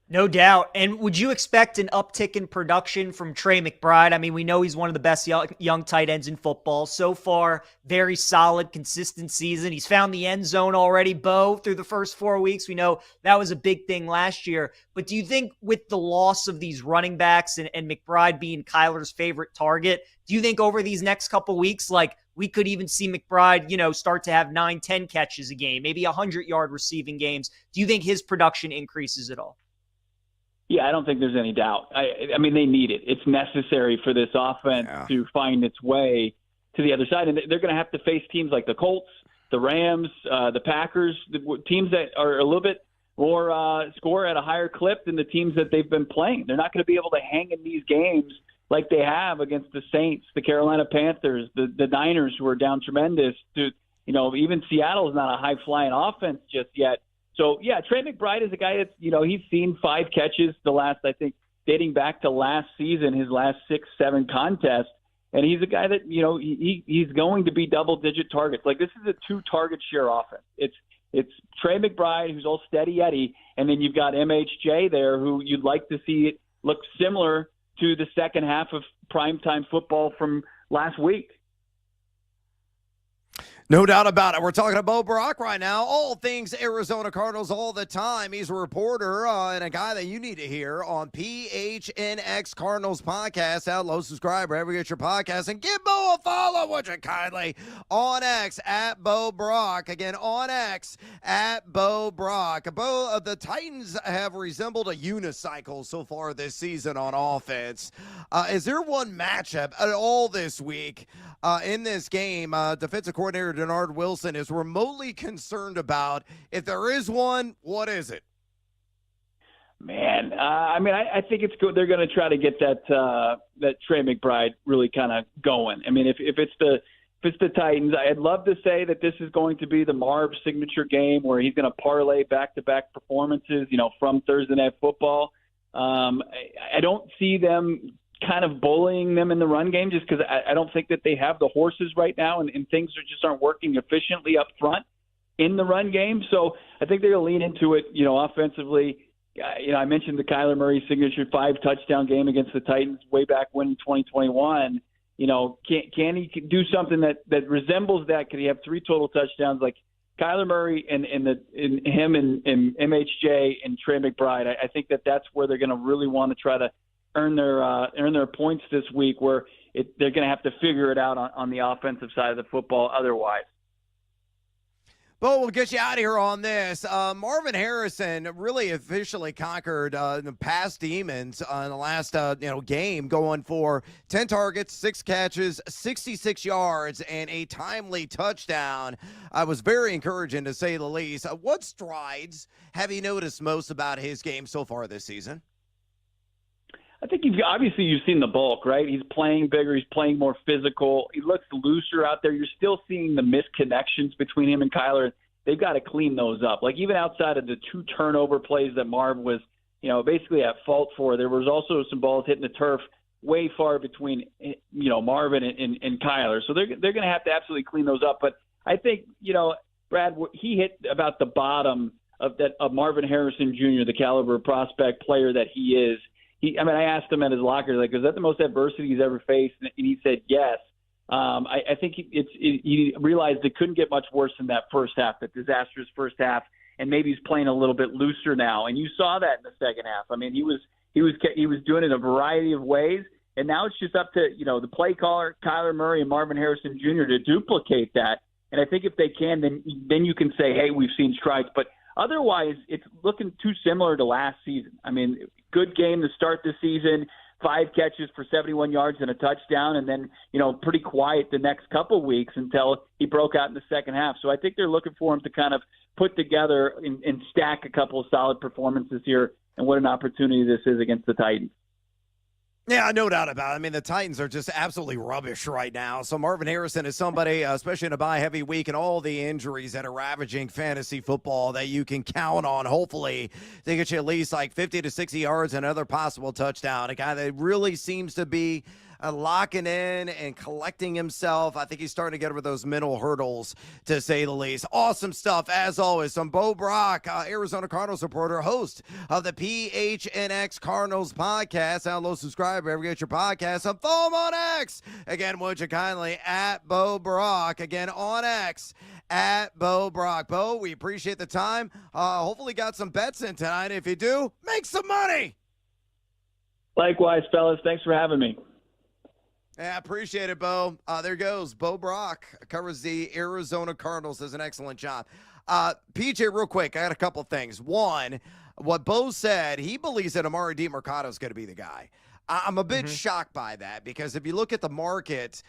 No doubt. And would you expect an uptick in production from Trey McBride? I mean, we know he's one of the best young tight ends in football. So far, very solid, consistent season. He's found the end zone already, Bo, through the first 4 weeks. We know that was a big thing last year. But do you think with the loss of these running backs and McBride being Kyler's favorite target, do you think over these next couple weeks, we could even see McBride, start to have 9-10 catches a game, maybe 100-yard receiving games? Do you think his production increases at all? Yeah, I don't think there's any doubt. I mean, they need it. It's necessary for this offense to find its way to the other side. And they're going to have to face teams like the Colts, the Rams, the Packers, teams that are a little bit more score at a higher clip than the teams that they've been playing. They're not going to be able to hang in these games like they have against the Saints, the Carolina Panthers, the Niners, who are down tremendous. Even Seattle is not a high-flying offense just yet. So, yeah, Trey McBride is a guy that's, he's seen 5 catches the last, I think, dating back to last season, his last 6-7 contests. And he's a guy that, he's going to be double-digit targets. This is a 2-target share offense. It's Trey McBride, who's all steady Eddie, and then you've got MHJ there, who you'd like to see it look similar to the second half of primetime football from last week. No doubt about it. We're talking to Bo Brock right now. All things Arizona Cardinals all the time. He's a reporter and a guy that you need to hear on PHNX Cardinals podcast. Download, subscribe wherever you get your podcast. And give Bo a follow, would you kindly, on X at Bo Brock. Again, on X at Bo Brock. Bo, the Titans have resembled a unicycle so far this season on offense. Is there one matchup at all this week in this game defensive coordinator Denard Wilson is remotely concerned about? If there is one, what is it? Man, I think it's good. They're going to try to get that Trey McBride really kind of going. I mean, if it's the Titans, I'd love to say that this is going to be the Marv signature game where he's going to parlay back-to-back performances, from Thursday Night Football. I don't see them kind of bullying them in the run game just because I don't think that they have the horses right now and things just aren't working efficiently up front in the run game. So I think they're going to lean into it, offensively. I mentioned the Kyler Murray signature 5-touchdown game against the Titans way back when in 2021. Can he do something that resembles that? Could he have 3 total touchdowns like Kyler Murray and him and MHJ and Trey McBride? I think that's where they're going to really want to try to earn their points this week, where they're going to have to figure it out on the offensive side of the football otherwise. Bo, we'll get you out of here on this. Marvin Harrison really officially conquered the past demons in the last game, going for 10 targets, 6 catches, 66 yards, and a timely touchdown. I was very encouraging, to say the least. What strides have you noticed most about his game so far this season? I think you've seen the bulk, right? He's playing bigger. He's playing more physical. He looks looser out there. You're still seeing the misconnections between him and Kyler. They've got to clean those up. Like, even outside of the 2 turnover plays that Marv was, basically at fault for, there was also some balls hitting the turf way far between, Marvin and Kyler. So they're going to have to absolutely clean those up. But I think, Brad, he hit about the bottom of Marvin Harrison Jr., the caliber prospect player that he is. I asked him at his locker, like, is that the most adversity he's ever faced? And he said yes. I think he realized it couldn't get much worse than that first half, that disastrous first half, and maybe he's playing a little bit looser now. And you saw that in the second half. I mean, he was doing it in a variety of ways, and now it's just up to the play caller, Kyler Murray and Marvin Harrison Jr. to duplicate that. And I think if they can, then you can say, hey, we've seen strides. But otherwise, it's looking too similar to last season. I mean, good game to start the season, 5 catches for 71 yards and a touchdown, and then, pretty quiet the next couple of weeks until he broke out in the second half. So I think they're looking for him to kind of put together and stack a couple of solid performances here, and what an opportunity this is against the Titans. Yeah, no doubt about it. I mean, the Titans are just absolutely rubbish right now. So Marvin Harrison is somebody, especially in a bye-heavy week and all the injuries that are ravaging fantasy football, that you can count on, hopefully, to get you at least like 50 to 60 yards and another possible touchdown. A guy that really seems to be locking in and collecting himself. I think he's starting to get over those mental hurdles, to say the least. Awesome stuff, as always, from Bo Brock, Arizona Cardinals reporter, host of the PHNX Cardinals podcast. Download, subscribe wherever you get your podcasts. And follow him on X. Again, would you kindly, at Bo Brock. Again, on X, at Bo Brock. Bo, we appreciate the time. Hopefully got some bets in tonight. If you do, make some money. Likewise, fellas. Thanks for having me. Yeah, appreciate it, Bo. There goes. Bo Brock covers the Arizona Cardinals. Does an excellent job. PJ, real quick, I got a couple things. One, what Bo said, he believes that Amari DiMercado is going to be the guy. I'm a bit shocked by that, because if you look at the market,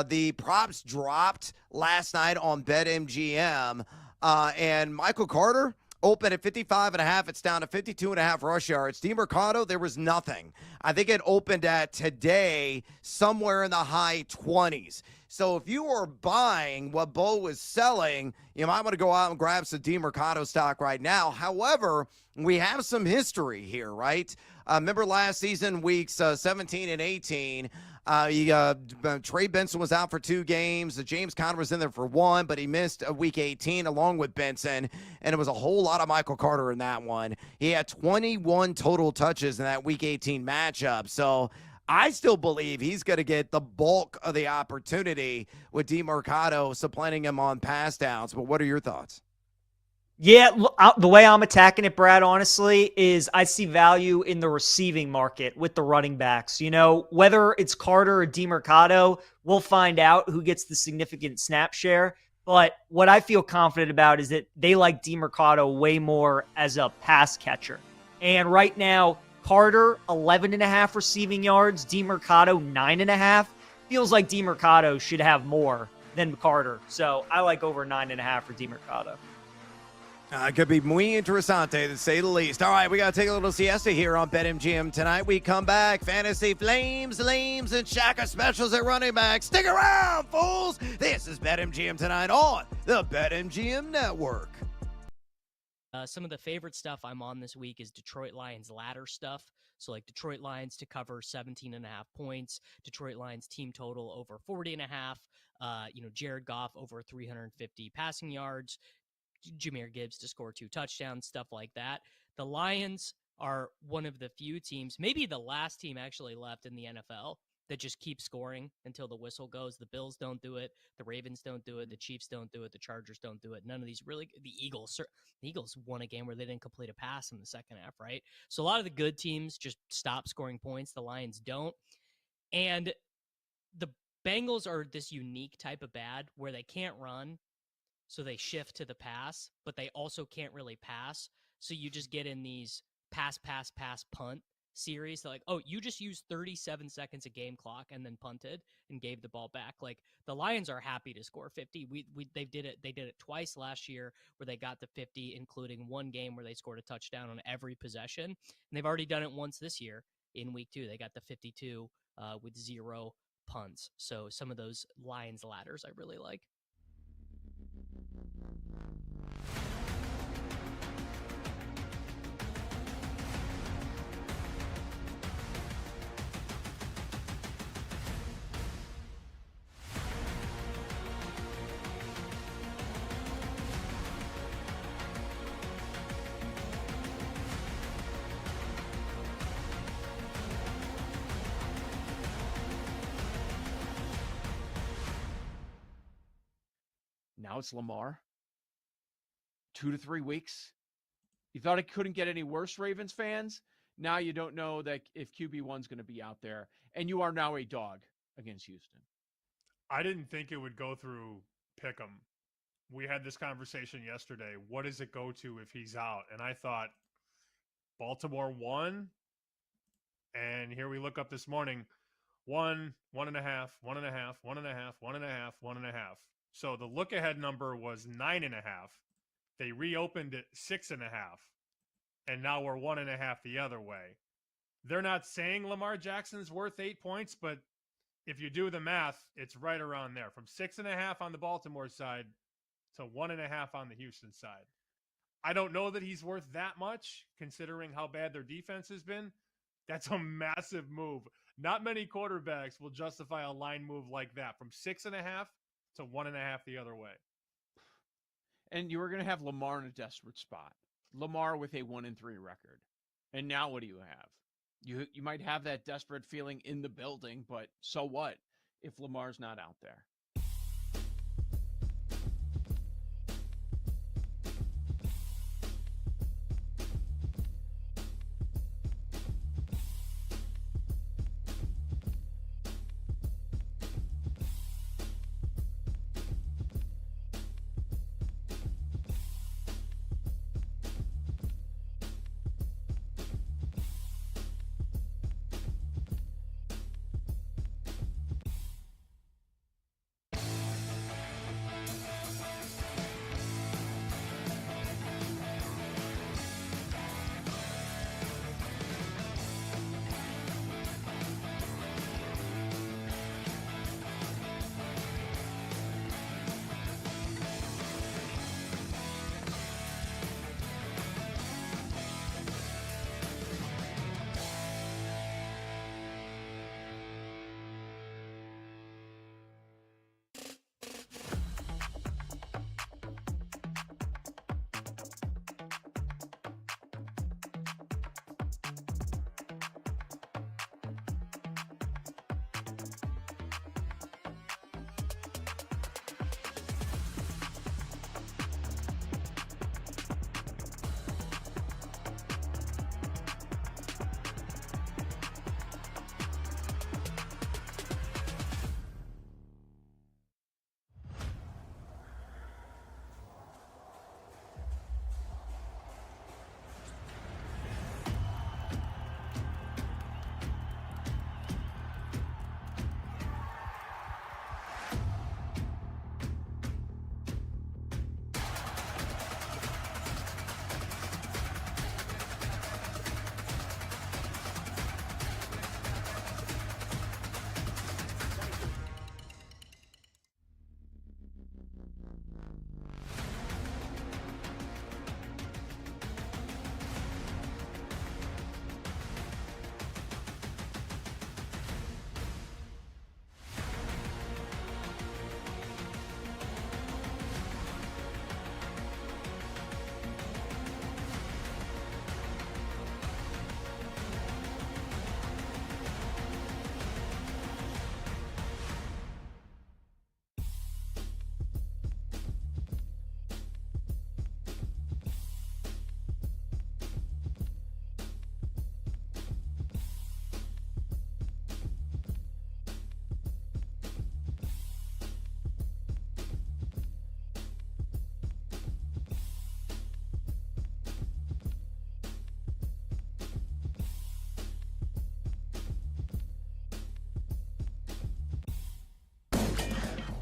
the props dropped last night on BetMGM, and Michael Carter opened at 55.5. It's down to 52.5 rush yards. DiMercado, there was nothing. I think it opened at today somewhere in the high 20s. So if you are buying what Bo was selling, you might want to go out and grab some DiMercado stock right now. However, we have some history here, right? Remember last season, weeks 17 and 18, Trey Benson was out for 2 games. James Conner was in there for 1, but he missed week 18 along with Benson, and it was a whole lot of Michael Carter in that one. He had 21 total touches in that week 18 matchup. So I still believe he's going to get the bulk of the opportunity with DeMarcado supplanting him on pass downs. But what are your thoughts? Yeah, the way I'm attacking it, Brad, honestly, is I see value in the receiving market with the running backs. You know, whether it's Carter or DeMarcado, we'll find out who gets the significant snap share. But what I feel confident about is that they like DeMarcado way more as a pass catcher. And right now, Carter, 11.5 receiving yards, DeMarcado, 9.5. Feels like DeMarcado should have more than Carter. So I like over 9.5 for DeMarcado. Could be muy interesante, to say the least. All right, we got to take a little siesta here on BetMGM tonight. We come back. Fantasy Flames, Lames, and Shaka specials at running back. Stick around, fools. This is BetMGM tonight on the BetMGM Network. Some of the favorite stuff I'm on this week is Detroit Lions ladder stuff. So like Detroit Lions to cover 17.5 points, Detroit Lions team total over 40.5, Jared Goff over 350 passing yards, Jahmyr Gibbs to score 2 touchdowns, stuff like that. The Lions are one of the few teams, maybe the last team actually left in the NFL that just keeps scoring until the whistle goes. The Bills don't do it. The Ravens don't do it. The Chiefs don't do it. The Chargers don't do it. None of these really, the Eagles won a game where they didn't complete a pass in the second half, right? So a lot of the good teams just stop scoring points. The Lions don't. And the Bengals are this unique type of bad where they can't run, so they shift to the pass, but they also can't really pass. So you just get in these pass, punt series. They're like, oh, you just used 37 seconds of game clock and then punted and gave the ball back. Like the Lions are happy to score 50. They did it twice last year where they got to 50, including one game where they scored a touchdown on every possession. And they've already done it once this year in week 2. They got the 52 with 0 punts. So some of those Lions ladders I really like. Now it's Lamar. 2 to 3 weeks. You thought it couldn't get any worse, Ravens fans? Now you don't know that if QB1's going to be out there, and you are now a dog against Houston. I didn't think it would go through Pick'em. We had this conversation yesterday. What does it go to if he's out? And I thought Baltimore 1, and here we look up this morning, 1, 1.5, 1.5, 1.5, 1.5, 1.5. So the look-ahead number was 9.5. They reopened it 6.5, and now we're 1.5 the other way. They're not saying Lamar Jackson's worth 8 points, but if you do the math, it's right around there. From 6.5 on the Baltimore side to 1.5 on the Houston side. I don't know that he's worth that much, considering how bad their defense has been. That's a massive move. Not many quarterbacks will justify a line move like that, from 6.5 to 1.5 the other way. And you were going to have Lamar in a desperate spot. Lamar with a 1-3 record. And now what do you have? You might have that desperate feeling in the building, but so what if Lamar's not out there?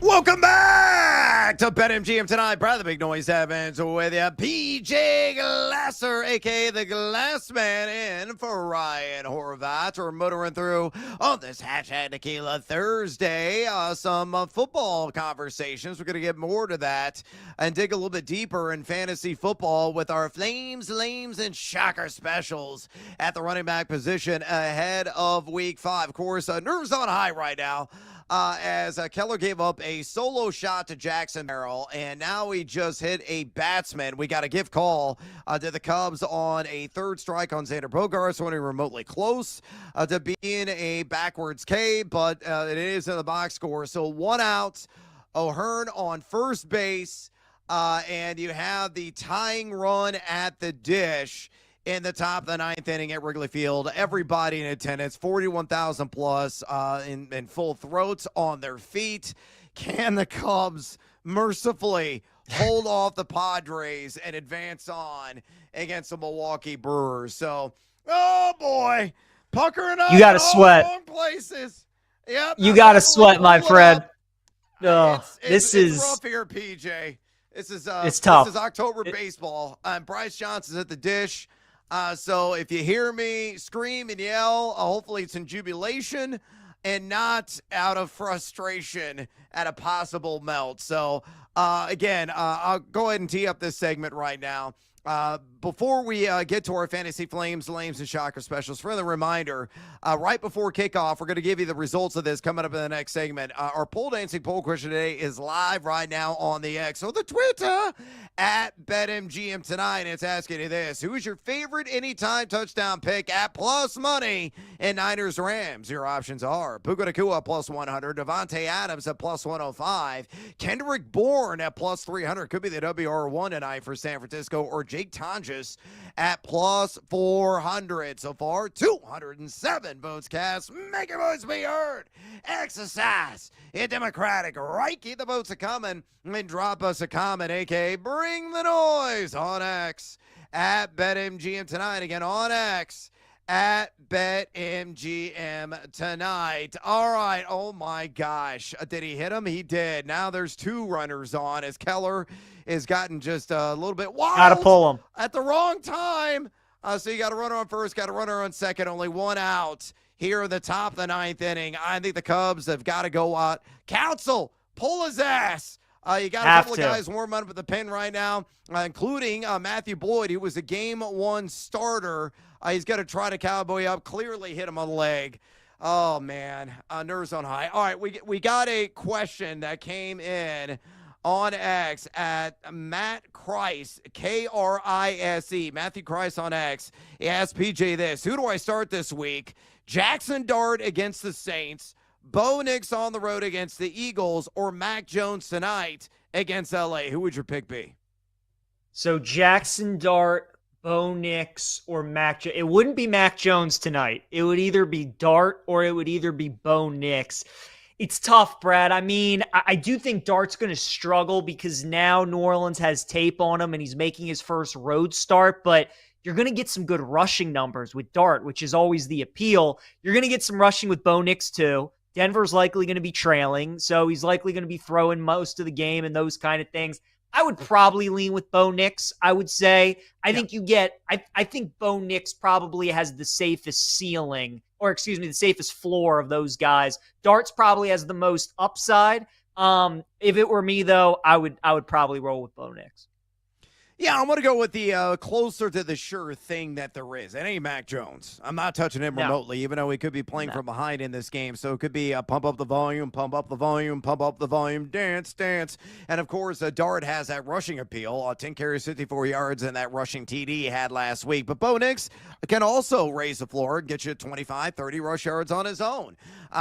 Welcome back to BetMGM tonight. Brad the Big Noise Evans with you. PJ Glasser, a.k.a. the Glass Man, in for Ryan Horvat. We're motoring through on this hashtag Tequila Thursday. Some football conversations. We're going to get more to that and dig a little bit deeper in fantasy football with our Flames, Lames, and Shocker specials at the running back position ahead of Week 5. Of course, nerves on high right now. As Keller gave up a solo shot to Jackson Merrill, and now he just hit a batsman. We got a gift call to the Cubs on a third strike on Xander Bogaerts, only remotely close to being a backwards K, but it is in the box score. So 1 out, O'Hearn on first base, and you have the tying run at the dish in the top of the 9th inning at Wrigley Field. Everybody in attendance, 41,000 plus in full throats on their feet. Can the Cubs mercifully hold off the Padres and advance on against the Milwaukee Brewers? So, oh boy, puckering up. You got to sweat. Wrong places. Yep. You got to sweat, my friend. It's rough here, PJ. This is it's tough. This is October baseball. Bryce Johnson's at the dish. So if you hear me scream and yell, hopefully it's in jubilation and not out of frustration at a possible melt. So, again, I'll go ahead and tee up this segment right now. Before we get to our Fantasy Flames, Lames, and Shocker specials, for the reminder, right before kickoff, we're going to give you the results of this coming up in the next segment. Our pole dancing poll question today is live right now on the X, or the Twitter, at BetMGM tonight. And it's asking you this: who is your favorite anytime touchdown pick at plus money in Niners Rams? Your options are Puka Nacua plus 100, Devontae Adams at plus 105, Kendrick Bourne at plus 300, could be the WR1 tonight for San Francisco, or Jake Tonjes at plus 400. So far, 207 votes cast. Make your voice be heard. Exercise in democratic right. Keep the votes a coming, and drop us a comment, a.k.a. Bring the Noise on X at BetMGM tonight. Again, on X at BetMGM tonight. All right. Oh, my gosh. Did he hit him? He did. Now there's 2 runners on as Keller has gotten just a little bit wild. Got to pull him. At the wrong time. So you got a runner on first, got a runner on second, only 1 out here in the top of the 9th inning. I think the Cubs have got to go out. Counsell, pull his ass. You got a couple of guys warming up at the pen right now, including Matthew Boyd, who was a Game 1 starter. He's got to try to cowboy up, clearly hit him on the leg. Oh, man, nerves on high. All right, we got a question that came in on X at Matt Kreis, K-R-I-S-E, Matthew Kreis on X. He asked PJ this: who do I start this week? Jackson Dart against the Saints, Bo Nix on the road against the Eagles, or Mac Jones tonight against L.A.? Who would your pick be? So Jackson Dart, Bo Nix, or Mac Jones. It wouldn't be Mac Jones tonight. It would either be Dart or it would either be Bo Nix. It's tough, Brad. I mean, I do think Dart's going to struggle because now New Orleans has tape on him and he's making his first road start, but you're going to get some good rushing numbers with Dart, which is always the appeal. You're going to get some rushing with Bo Nix too. Denver's likely going to be trailing, so he's likely going to be throwing most of the game and those kind of things. I would probably lean with Bo Nix, I would say. I think I think Bo Nix probably has the safest ceiling, or excuse me, the safest floor of those guys. Darts probably has the most upside. If it were me, though, I would probably roll with Bo Nix. Yeah, I'm going to go with the closer to the sure thing that there is. It ain't Mac Jones. I'm not touching him remotely, even though he could be playing from behind in this game. So it could be pump up the volume, pump up the volume, pump up the volume, dance, dance. And, of course, Dart has that rushing appeal. 10 carries, 54 yards, and that rushing TD he had last week. But Bo Nix can also raise the floor and get you 25, 30 rush yards on his own.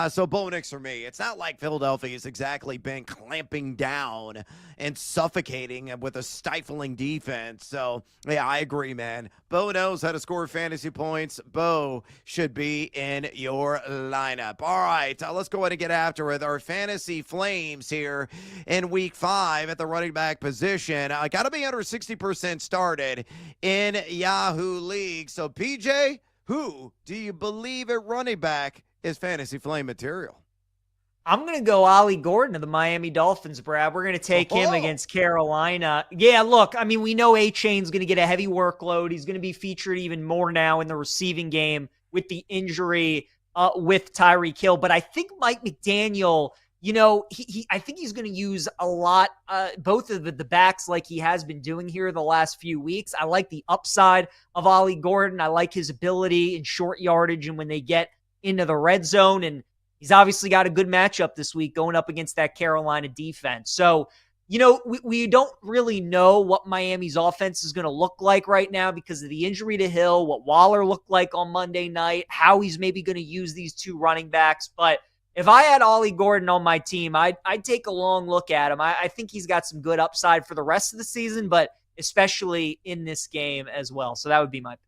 So Bo Nix for me. It's not like Philadelphia's exactly been clamping down and suffocating with a stifling defense. So, yeah, I agree, man. Bo knows how to score fantasy points. Bo should be in your lineup. All right, let's go ahead and get after it. Our fantasy Flames here in Week 5 at the running back position. Got to be under 60% started in Yahoo League. So, PJ, who do you believe at running back is fantasy flame material? I'm going to go Ollie Gordon of the Miami Dolphins, Brad. We're going to take him against Carolina. Yeah, look, I mean, we know A-Chain's going to get a heavy workload. He's going to be featured even more now in the receiving game with the injury with Tyreek Hill. But I think Mike McDaniel, I think he's going to use a lot, both of the backs like he has been doing here the last few weeks. I like the upside of Ollie Gordon. I like his ability in short yardage and when they get into the red zone. And he's obviously got a good matchup this week going up against that Carolina defense. So, we don't really know what Miami's offense is going to look like right now because of the injury to Hill, what Waller looked like on Monday night, how he's maybe going to use these two running backs. But if I had Ollie Gordon on my team, I'd take a long look at him. I think he's got some good upside for the rest of the season, but especially in this game as well. So that would be my pick.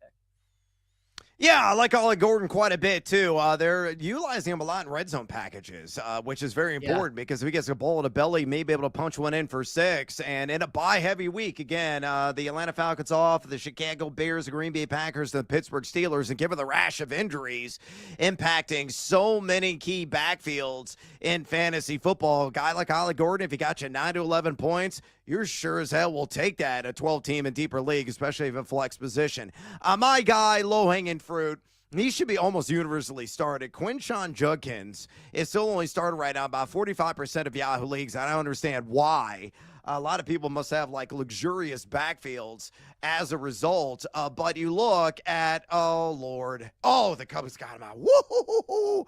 Yeah, I like Ollie Gordon quite a bit, too. They're utilizing him a lot in red zone packages, which is very important because if he gets a ball in the belly, he may be able to punch one in for 6. And in a bye-heavy week, again, the Atlanta Falcons off, the Chicago Bears, the Green Bay Packers, the Pittsburgh Steelers, and given the rash of injuries impacting so many key backfields in fantasy football, a guy like Ollie Gordon, if he got you 9 to 11 points, you're sure as hell will take that a 12-team and deeper league, especially if a flex position. My guy, low-hanging fruit, he should be almost universally started. Quinshon Judkins is still only started right now about 45% of Yahoo leagues. I don't understand why. A lot of people must have like luxurious backfields as a result. But you look at, oh, Lord. Oh, the Cubs got him out. Woo!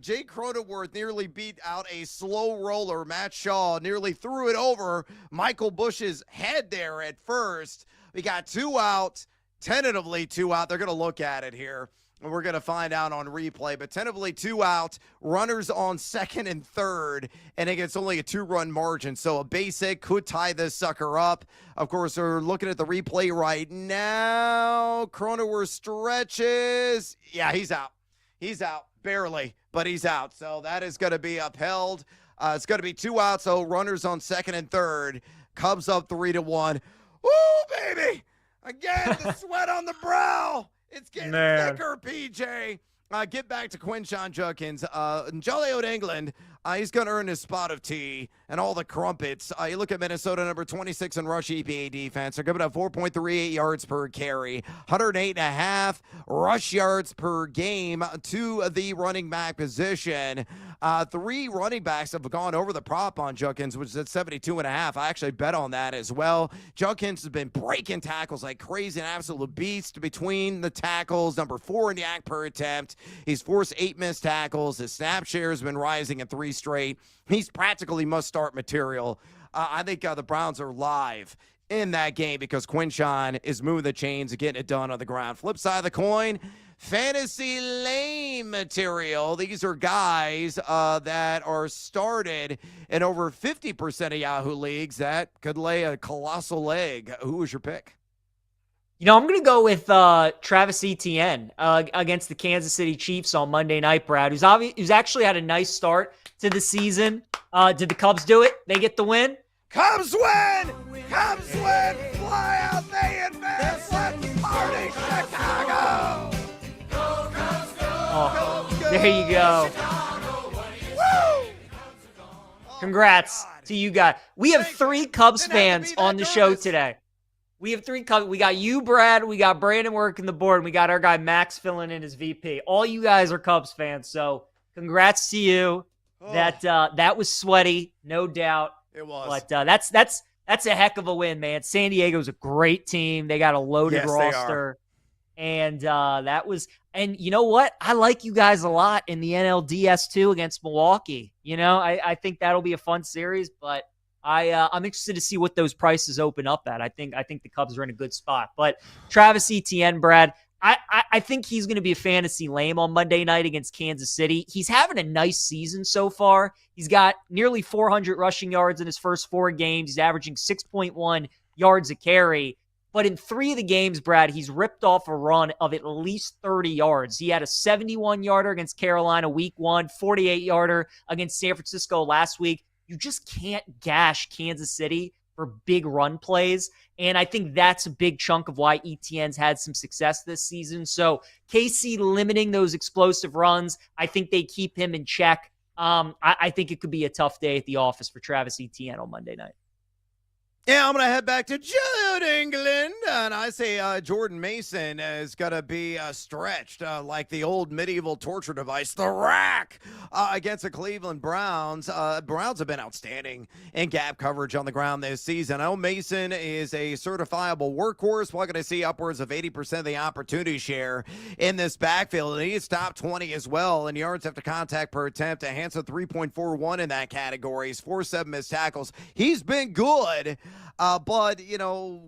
Jay Cronenworth nearly beat out a slow roller. Matt Shaw nearly threw it over Michael Bush's head there at first. We got 2 out, tentatively 2 out. They're going to look at it here. And we're going to find out on replay, but tentatively 2 out, runners on second and third, and it gets only a 2-run margin. So a basic could tie this sucker up. Of course, we're looking at the replay right now. Cronenworth stretches. Yeah, he's out. He's out, barely, but he's out. So that is going to be upheld. It's going to be 2 out, so runners on second and third. Cubs up 3-1. Woo, baby! Again, the sweat on the brow. It's getting thicker, PJ. Get back to Quinshon Judkins. Jolly Old England, he's going to earn his spot of tea and all the crumpets. You look at Minnesota, number 26 in rush EPA defense. They're giving up 4.38 yards per carry, 108.5 rush yards per game to the running back position. 3 running backs have gone over the prop on Judkins, which is at 72.5. I actually bet on that as well. Judkins has been breaking tackles like crazy, an absolute beast between the tackles. Number 4 in yak per attempt. He's forced 8 missed tackles. His snap share has been rising at 3 straight. He's practically must-start material. I think the Browns are live in that game because Quinshon is moving the chains and getting it done on the ground. Flip side of the coin, fantasy lame material. These are guys that are started in over 50% of Yahoo leagues that could lay a colossal egg. Who was your pick? I'm going to go with Travis Etienne against the Kansas City Chiefs on Monday night, Brad, who's actually had a nice start to the season. Did the Cubs do it? They get the win? Cubs win! Cubs win! Fly out, they advance! Let's party, Chicago! There you go. Congrats to you guys. We have 3 Cubs fans on the show today. We have 3 Cubs. We got you, Brad. We got Brandon working the board. And we got our guy Max filling in as VP. All you guys are Cubs fans, so congrats to you. That was sweaty, no doubt. It was. But that's a heck of a win, man. San Diego's a great team. They got a loaded roster. And that was, and you know what? I like you guys a lot in the NLDS too against Milwaukee. I think that'll be a fun series, but I'm interested to see what those prices open up at. I think the Cubs are in a good spot. But Travis Etienne, Brad, I think he's going to be a fantasy lame on Monday night against Kansas City. He's having a nice season so far. He's got nearly 400 rushing yards in his first 4 games. He's averaging 6.1 yards a carry. But in 3 of the games, Brad, he's ripped off a run of at least 30 yards. He had a 71-yarder against Carolina week 1, 48-yarder against San Francisco last week. You just can't gash Kansas City for big run plays. And I think that's a big chunk of why ETN's had some success this season. So KC limiting those explosive runs, I think they keep him in check I think it could be a tough day at the office for Travis Etienne on Monday night. Yeah, I'm going to head back to Jude, England, and I say Jordan Mason is going to be stretched like the old medieval torture device, the rack, against the Cleveland Browns. Browns have been outstanding in gap coverage on the ground this season. I know Mason is a certifiable workhorse. We're going to see upwards of 80% of the opportunity share in this backfield, and he's top 20 as well in yards after contact per attempt. A handsome 3.41 in that category. He's 4.7 missed tackles. He's been good. But,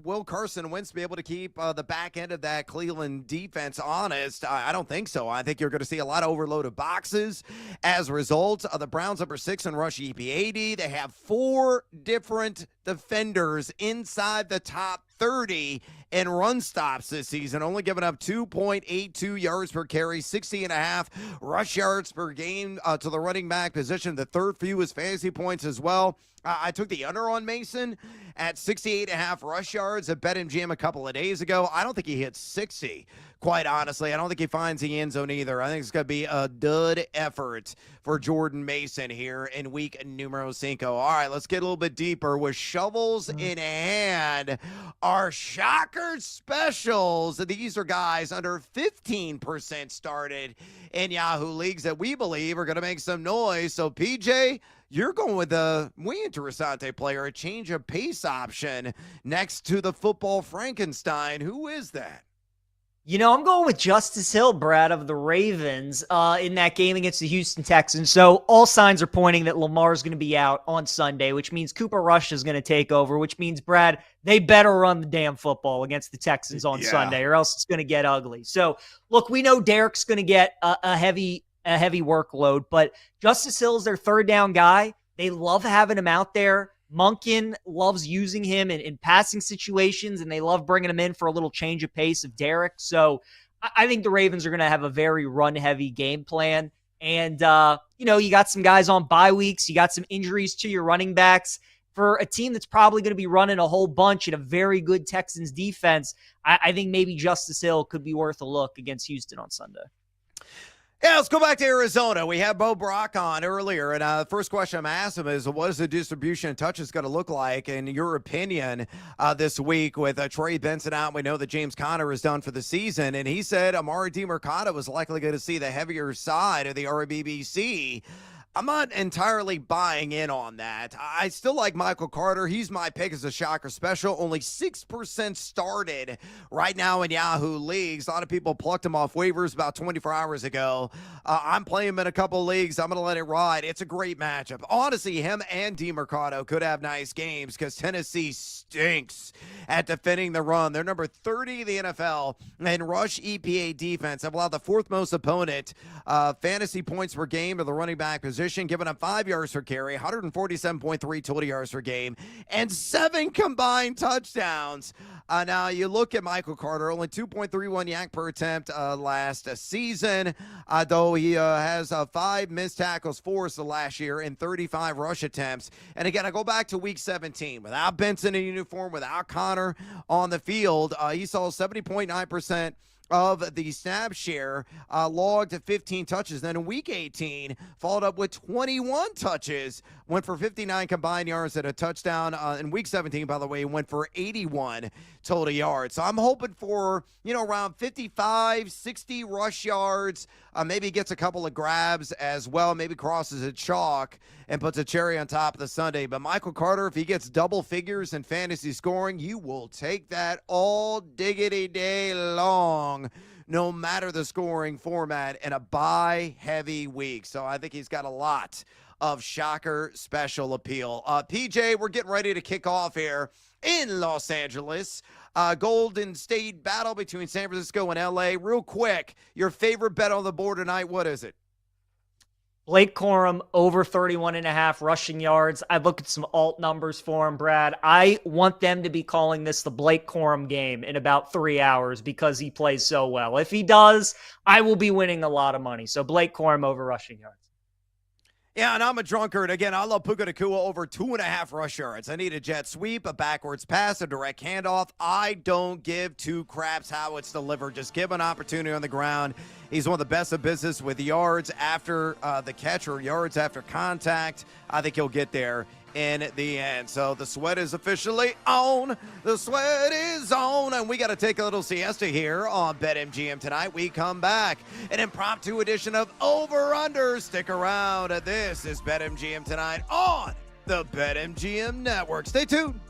will Carson Wentz be able to keep the back end of that Cleveland defense honest? I don't think so. I think you're going to see a lot of overloaded boxes as a result. The Browns number 6 in rush EPAD. They have 4 different defenders inside the top 30 in run stops this season, only giving up 2.82 yards per carry, 60.5 rush yards per game to the running back position, the third fewest fantasy points as well. I took the under on Mason at 68.5 rush yards at BetMGM a couple of days ago. I don't think he hits 60, quite honestly. I don't think he finds the end zone either. I think it's going to be a dud effort for Jordan Mason here in week numero 5. All right, let's get a little bit deeper with shovels in hand. Our shocker specials. These are guys under 15% started in Yahoo leagues that we believe are going to make some noise. So, PJ, you're going with a muy interesante player, a change of pace option next to the football Frankenstein. Who is that? I'm going with Justice Hill, Brad, of the Ravens in that game against the Houston Texans. So all signs are pointing that Lamar's going to be out on Sunday, which means Cooper Rush is going to take over, which means, Brad, they better run the damn football against the Texans on Sunday, or else it's going to get ugly. So, look, we know Derek's going to get a heavy workload, but Justice Hill is their third down guy. They love having him out there. Monken loves using him in passing situations, and they love bringing him in for a little change of pace of Derek. So I think the Ravens are going to have a very run-heavy game plan. And, you got some guys on bye weeks. You got some injuries to your running backs. For a team that's probably going to be running a whole bunch in a very good Texans defense, I think maybe Justice Hill could be worth a look against Houston on Sunday. Yeah, let's go back to Arizona. We had Bo Brock on earlier, and the first question I'm asking him is, what is the distribution of touches going to look like, in your opinion, this week with Trey Benson out? We know that James Conner is done for the season, and he said Amari DiMercato was likely going to see the heavier side of the RBBC. I'm not entirely buying in on that. I still like Michael Carter. He's my pick as a shocker special. Only 6% started right now in Yahoo leagues. A lot of people plucked him off waivers about 24 hours ago. I'm playing him in a couple of leagues. I'm going to let it ride. It's a great matchup. Honestly, him and DiMercato could have nice games because Tennessee stinks at defending the run. They're number 30 in the NFL in rush EPA defense. They've allowed the fourth most opponent fantasy points per game to the running back position, giving up 5 yards per carry, 147.3 total yards per game, and 7 combined touchdowns. Now, you look at Michael Carter, only 2.31 yak per attempt last season, though he has 5 missed tackles forced last year in 35 rush attempts. And again, I go back to week 17. Without Benson in uniform, without Connor on the field, he saw 70.9% of the snap share, logged at 15 touches. Then in week 18, followed up with 21 touches, went for 59 combined yards and a touchdown. In week 17, by the way, went for 81 total yards. So I'm hoping for, around 55, 60 rush yards. Maybe gets a couple of grabs as well. Maybe crosses a chalk and puts a cherry on top of the Sunday. But Michael Carter, if he gets double figures in fantasy scoring, you will take that all diggity day long, no matter the scoring format, in a bye-heavy week. So I think he's got a lot of shocker special appeal. PJ, we're getting ready to kick off here in Los Angeles. Golden State battle between San Francisco and L.A. Real quick, your favorite bet on the board tonight, what is it? Blake Corum over 31.5 rushing yards. I look at some alt numbers for him, Brad. I want them to be calling this the Blake Corum game in about 3 hours because he plays so well. If he does, I will be winning a lot of money. So Blake Corum over rushing yards. Yeah, and I'm a drunkard. Again, I love Puka Nacua over 2.5 rush yards. I need a jet sweep, a backwards pass, a direct handoff. I don't give two craps how it's delivered. Just give an opportunity on the ground. He's one of the best in business with yards after the catch or yards after contact. I think he'll get there in the end. So the sweat is officially on. The sweat is on. And we got to take a little siesta here on BetMGM tonight. We come back. An impromptu edition of Over Under. Stick around. This is BetMGM tonight on the BetMGM Network. Stay tuned.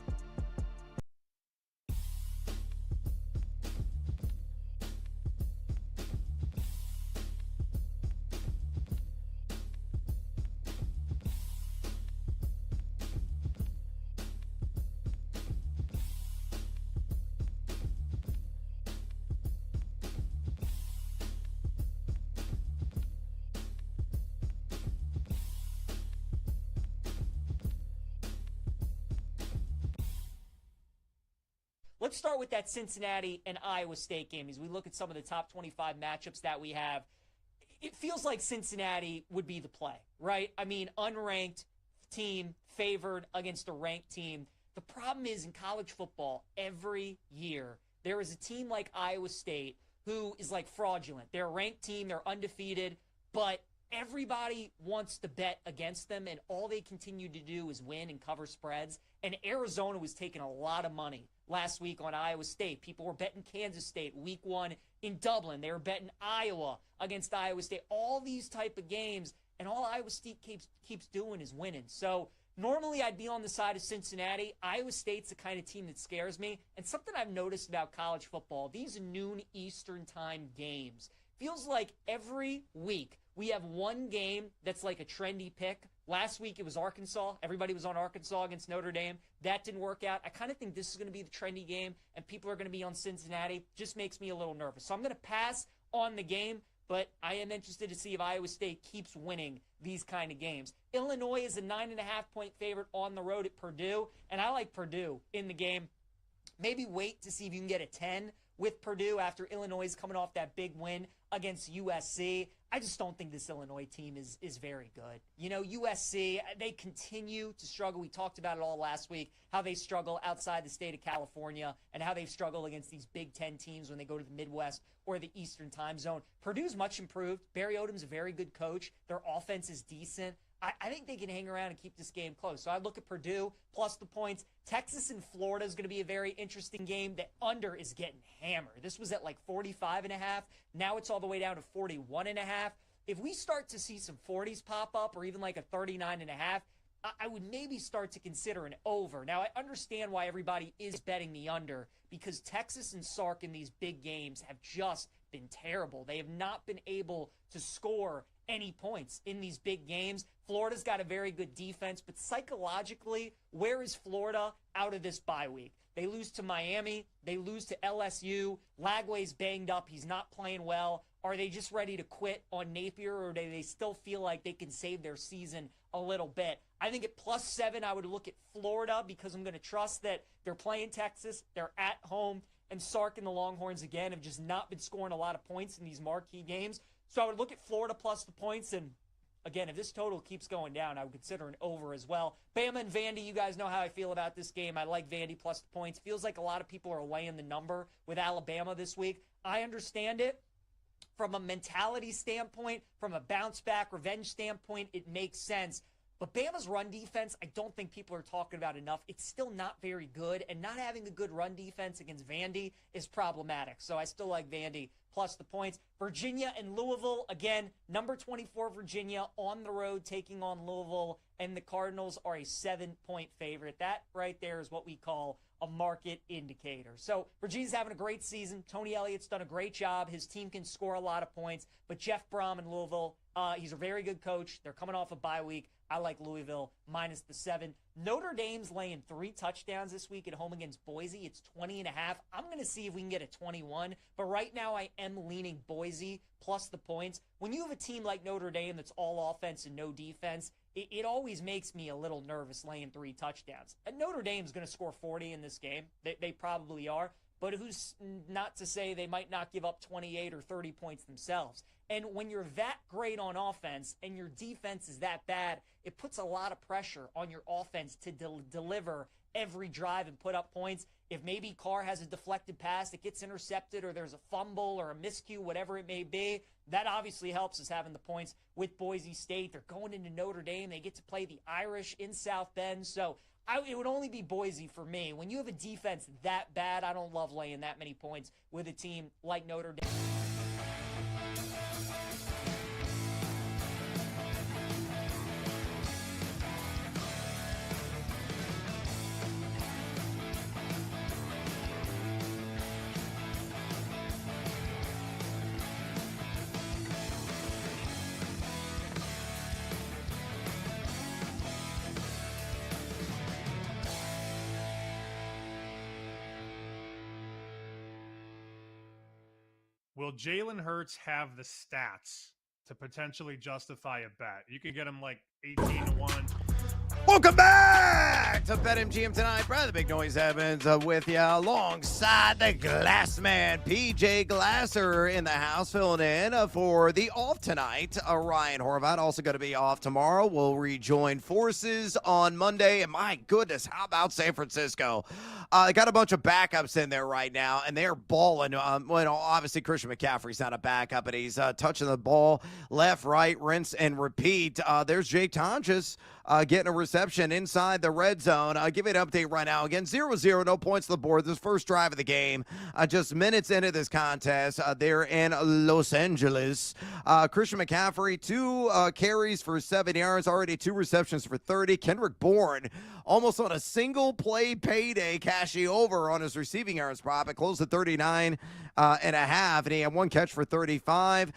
Let's start with that Cincinnati and Iowa State game. As we look at some of the top 25 matchups that we have, it feels like Cincinnati would be the play, right? I mean, unranked team favored against a ranked team. The problem is in college football, every year, there is a team like Iowa State who is like fraudulent. They're a ranked team, they're undefeated, but everybody wants to bet against them, and all they continue to do is win and cover spreads. And Arizona was taking a lot of money last week on Iowa State. People were betting Kansas State week 1 in Dublin. They were betting Iowa against Iowa State. All these type of games, and all Iowa State keeps doing is winning. So normally I'd be on the side of Cincinnati. Iowa State's the kind of team that scares me. And something I've noticed about college football, these noon Eastern time games, feels like every week we have one game that's like a trendy pick. Last week it was Arkansas. Everybody was on Arkansas against Notre Dame. That didn't work out. I kind of think this is going to be the trendy game, and people are going to be on Cincinnati. Just makes me a little nervous. So I'm going to pass on the game, but I am interested to see if Iowa State keeps winning these kind of games. Illinois is a 9.5-point favorite on the road at Purdue, and I like Purdue in the game. Maybe wait to see if you can get a 10 with Purdue after Illinois is coming off that big win against USC. I just don't think this Illinois team is very good. You know, USC, they continue to struggle. We talked about it all last week, how they struggle outside the state of California and how they've struggled against these Big Ten teams when they go to the Midwest or the Eastern time zone. Purdue's much improved. Barry Odom's a very good coach. Their offense is decent. I think they can hang around and keep this game close. So I look at Purdue plus the points. Texas and Florida is going to be a very interesting game. The under is getting hammered. This was at like 45.5. Now it's all the way down to 41.5. If we start to see some 40s pop up or even like a 39.5, I would maybe start to consider an over. Now, I understand why everybody is betting the under because Texas and Sark in these big games have just been terrible. They have not been able to score any points in these big games. Florida's got a very good defense, but psychologically, where is Florida out of this bye week? They lose to Miami. They lose to LSU. Lagway's banged up. He's not playing well. Are they just ready to quit on Napier, or do they still feel like they can save their season a little bit? I think at +7, I would look at Florida because I'm going to trust that they're playing Texas. They're at home. And Sark and the Longhorns, again, have just not been scoring a lot of points in these marquee games. So I would look at Florida plus the points. And, again, if this total keeps going down, I would consider an over as well. Bama and Vandy, you guys know how I feel about this game. I like Vandy plus the points. Feels like a lot of people are laying the number with Alabama this week. I understand it. From a mentality standpoint, from a bounce-back revenge standpoint, it makes sense. But Bama's run defense, I don't think people are talking about enough. It's still not very good, and not having a good run defense against Vandy is problematic. So I still like Vandy plus the points. Virginia and Louisville, again, number 24 Virginia on the road taking on Louisville, and the Cardinals are a 7-point favorite. That right there is what we call a market indicator. So Virginia's having a great season. Tony Elliott's done a great job. His team can score a lot of points. But Jeff Brom in Louisville, he's a very good coach. They're coming off a bye week. I like Louisville minus the 7. Notre Dame's laying 3 touchdowns this week at home against Boise. It's 20.5. I'm going to see if we can get a 21. But right now I am leaning Boise plus the points. When you have a team like Notre Dame that's all offense and no defense, it always makes me a little nervous laying 3 touchdowns. And Notre Dame's going to score 40 in this game. They probably are. but who's not to say they might not give up 28 or 30 points themselves. And when you're that great on offense and your defense is that bad, it puts a lot of pressure on your offense to deliver every drive and put up points. If maybe Carr has a deflected pass that gets intercepted, or there's a fumble or a miscue, whatever it may be, that obviously helps us having the points with Boise State. They're going into Notre Dame. They get to play the Irish in South Bend. So it would only be Boise for me. When you have a defense that bad, I don't love laying that many points with a team like Notre Dame. Will Jalen Hurts have the stats to potentially justify a bet? You could get him like 18-1. Welcome back to BetMGM tonight. Brad the Big Noise Evans with you alongside the Glass Man, PJ Glasser in the house, filling in for the off tonight. Ryan Horvath also going to be off tomorrow. We'll rejoin forces on Monday. And my goodness, how about San Francisco? Got a bunch of backups in there right now, and they're balling. Well, obviously, Christian McCaffrey's not a backup, but he's touching the ball left, right, rinse, and repeat. There's Jake Tonjes getting a reception inside the red zone. I'll give you an update right now. Again, 0-0, no points to the board. This first drive of the game, just minutes into this contest. They're in Los Angeles. Christian McCaffrey, 2 carries for 7 yards, already 2 receptions for 30. Kendrick Bourne, almost on a single play payday, cashing over on his receiving yards prop. It closed at 39 and a half, and he had 1 catch for 35.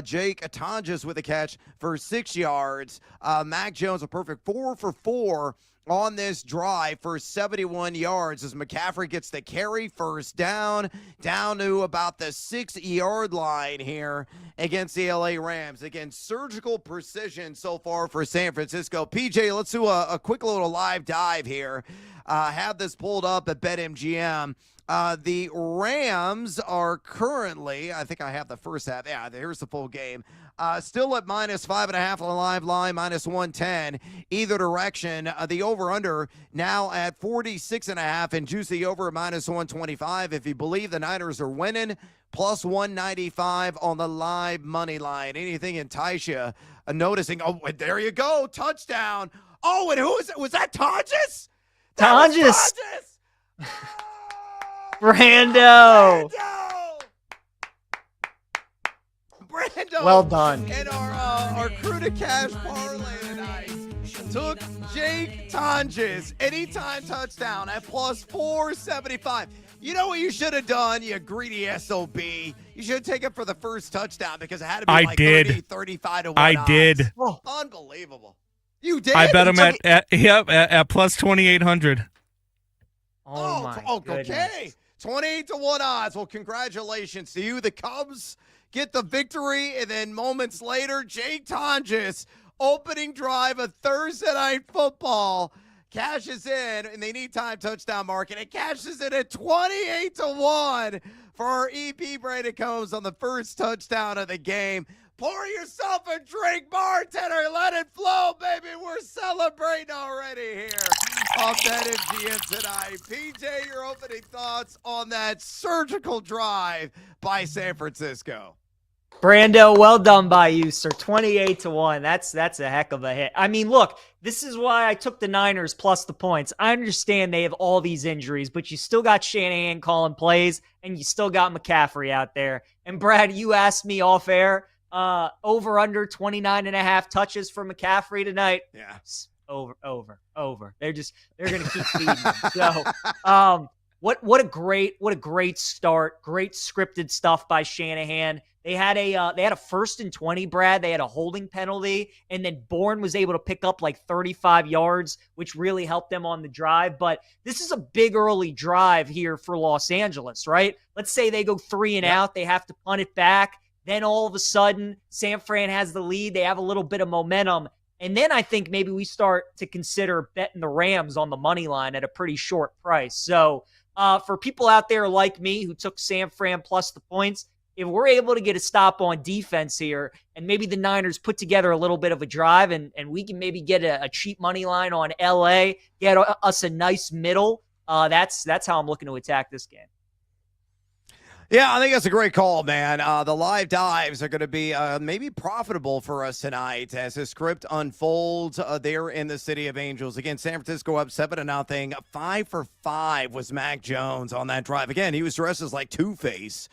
Jake Tonjes with a catch for 6 yards. Mac Jones, a perfect 4 for 4 on this drive for 71 yards as McCaffrey gets the carry, first down to about the 6-yard line here against the LA Rams. Again, surgical precision so far for San Francisco. PJ, let's do a quick little live dive here. Have this pulled up at BetMGM. The Rams are currently, I think I have the first half. Yeah, here's the full game. Still at -5.5 on the live line, -110 either direction. The over-under now at 46.5 and juicy over at -125. If you believe the Niners are winning, +195 on the live money line. Anything entice you? Noticing, oh, there you go, touchdown. Oh, and who is it? Was that Tonjes? Tonjes. Brando. Well done. And our crew to cash parlay tonight took Jake Tonjes anytime touchdown at +475. You know what you should have done, you greedy SOB? You should have taken it for the first touchdown because it had to be 35 to 1 I odds. did. Oh, unbelievable. You did? I bet him at +2,800. Oh my goodness. Okay. 28 to 1 odds. Well, congratulations to you. The Cubs get the victory, and then moments later, Jake Tonjes, opening drive of Thursday Night Football, cashes in in the anytime touchdown market. It cashes in at 28 to 1 for our EP Brandon Combs on the first touchdown of the game. Pour yourself a drink, bartender. Let it flow, baby. We're celebrating already here on BetMGM tonight. PJ, your opening thoughts on that surgical drive by San Francisco. Brando, well done by you, sir. 28 to 1. That's a heck of a hit. I mean, look, this is why I took the Niners plus the points. I understand they have all these injuries, but you still got Shanahan calling plays, and you still got McCaffrey out there. And Brad, you asked me off air, over under 29.5 touches for McCaffrey tonight. Yeah. Over. They're going to keep feeding him. So, what a great start. Great scripted stuff by Shanahan. They had a 1st and 20, Brad. They had a holding penalty, and then Bourne was able to pick up like 35 yards, which really helped them on the drive. But this is a big early drive here for Los Angeles, right? Let's say they go 3 and out. They have to punt it back. Then all of a sudden, San Fran has the lead. They have a little bit of momentum. And then I think maybe we start to consider betting the Rams on the money line at a pretty short price. So for people out there like me who took San Fran plus the points, if we're able to get a stop on defense here and maybe the Niners put together a little bit of a drive and we can maybe get a cheap money line on LA, get us a nice middle, that's how I'm looking to attack this game. Yeah, I think that's a great call, man. The live dives are going to be maybe profitable for us tonight as the script unfolds there in the City of Angels. Again, San Francisco up 7-0. 5 for 5 was Mac Jones on that drive. Again, he was dressed as like Two-Face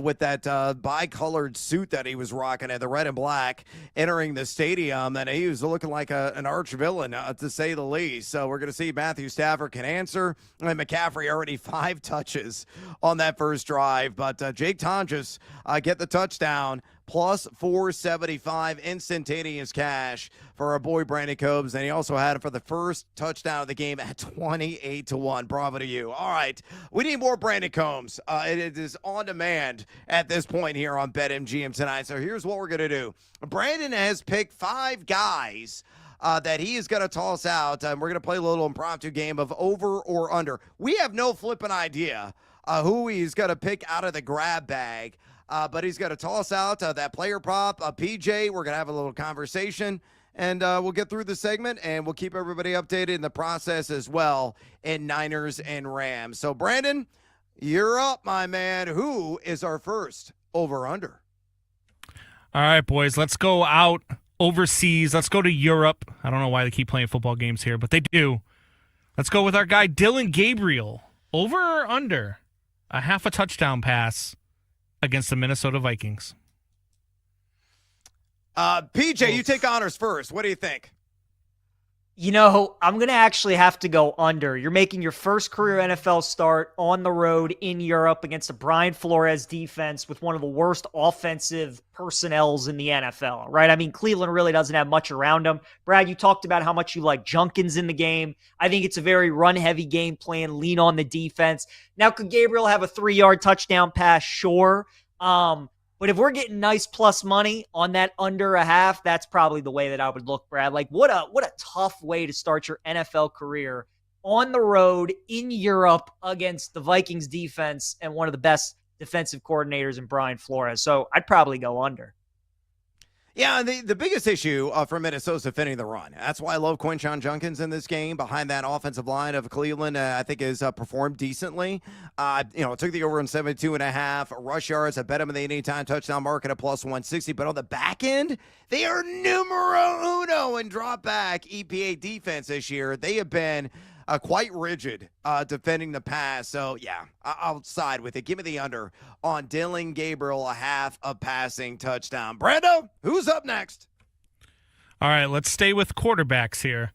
with that bi-colored suit that he was rocking at the red and black entering the stadium. And he was looking like an arch villain, to say the least. So we're going to see Matthew Stafford can answer. And McCaffrey already 5 touches on that first drive. But Jake Tonjes get the touchdown, plus 475 instantaneous cash for our boy Brandon Cobes. And he also had it for the first touchdown of the game at 28-1. Bravo to you. All right, we need more Brandon Combs. It is on demand at this point here on BetMGM tonight. So here's what we're going to do. Brandon has picked 5 guys that he is going to toss out. And we're going to play a little impromptu game of over or under. We have no flipping idea who he's going to pick out of the grab bag. But he's going to toss out that player prop. PJ, we're going to have a little conversation, and we'll get through the segment, and we'll keep everybody updated in the process as well in Niners and Rams. So, Brandon, you're up, my man. Who is our first over-under? All right, boys, let's go out overseas. Let's go to Europe. I don't know why they keep playing football games here, but they do. Let's go with our guy, Dylan Gabriel. Over or under a half a touchdown pass against the Minnesota Vikings? PJ, you take honors first. What do you think? You know, I'm going to actually have to go under. You're making your first career NFL start on the road in Europe against a Brian Flores defense with one of the worst offensive personnels in the NFL, right? I mean, Cleveland really doesn't have much around them. Brad, you talked about how much you like Junkins in the game. I think it's a very run-heavy game plan, lean on the defense. Now, could Gabriel have a 3-yard touchdown pass? Sure. But if we're getting nice plus money on that under a half, that's probably the way that I would look, Brad. Like, what a tough way to start your NFL career on the road in Europe against the Vikings defense and one of the best defensive coordinators in Brian Flores. So I'd probably go under. Yeah, the biggest issue for Minnesota is defending the run. That's why I love Quinshon Junkins in this game. Behind that offensive line of Cleveland, I think has performed decently. Took the over on 72.5 rush yards. I bet him in the anytime touchdown market at plus 160. But on the back end, they are numero uno in drop back EPA defense this year. They have been quite rigid defending the pass. So, yeah, I'll side with it. Give me the under on Dylan Gabriel, a half a passing touchdown. Brando, who's up next? All right, let's stay with quarterbacks here.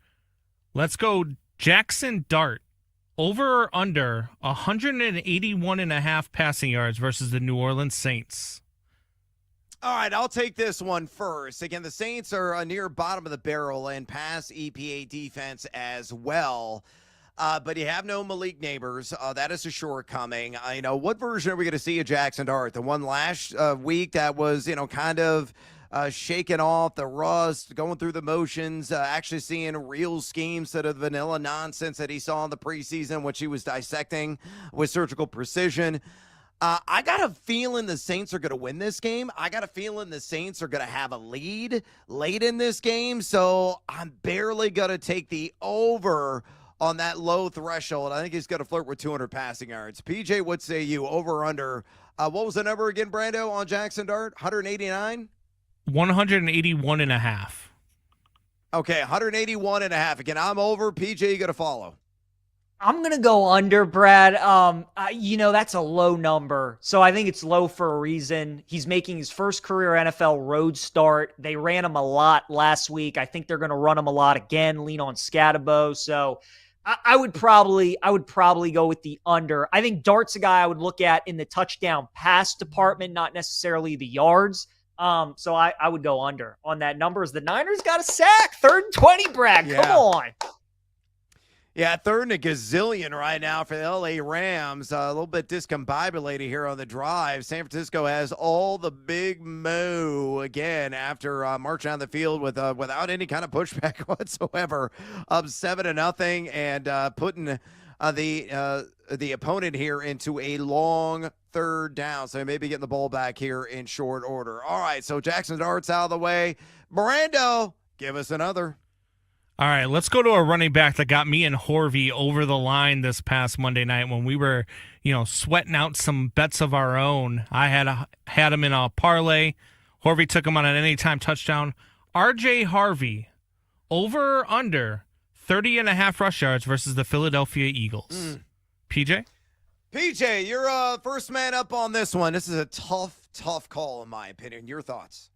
Let's go Jackson Dart. Over or under 181.5 passing yards versus the New Orleans Saints? All right, I'll take this one first. Again, the Saints are near bottom of the barrel in pass EPA defense as well. But you have no Malik Neighbors. That is a shortcoming. What version are we going to see of Jackson Dart? The one last week that was, kind of shaking off the rust, going through the motions, actually seeing real schemes instead of vanilla nonsense that he saw in the preseason, which he was dissecting with surgical precision. I got a feeling the Saints are going to win this game. I got a feeling the Saints are going to have a lead late in this game. So I'm barely going to take the over on that low threshold. I think he's going to flirt with 200 passing yards. PJ, what say you? Over or under? What was the number again, Brando, on Jackson Dart? 189? 181.5. Okay, 181.5. Again, I'm over. PJ, you got to follow. I'm going to go under, Brad. That's a low number. So I think it's low for a reason. He's making his first career NFL road start. They ran him a lot last week. I think they're going to run him a lot again, lean on Scatabo. So I would probably go with the under. I think Dart's a guy I would look at in the touchdown pass department, not necessarily the yards. So I would go under on that number. As the Niners got a sack, 3rd and 20, Brad. Come on. Yeah, third and a gazillion right now for the L.A. Rams. A little bit discombobulated here on the drive. San Francisco has all the big mo again after marching on the field without any kind of pushback whatsoever. Up 7-0 and putting the opponent here into a long third down. So maybe getting the ball back here in short order. All right, so Jackson Dart's out of the way. Brando, give us another. All right, let's go to a running back that got me and Horvey over the line this past Monday night when we were, sweating out some bets of our own. I had him in a parlay. Horvey took him on an anytime touchdown. R.J. Harvey, over or under 30.5 rush yards versus the Philadelphia Eagles. PJ? PJ, you're first man up on this one. This is a tough call in my opinion. Your thoughts?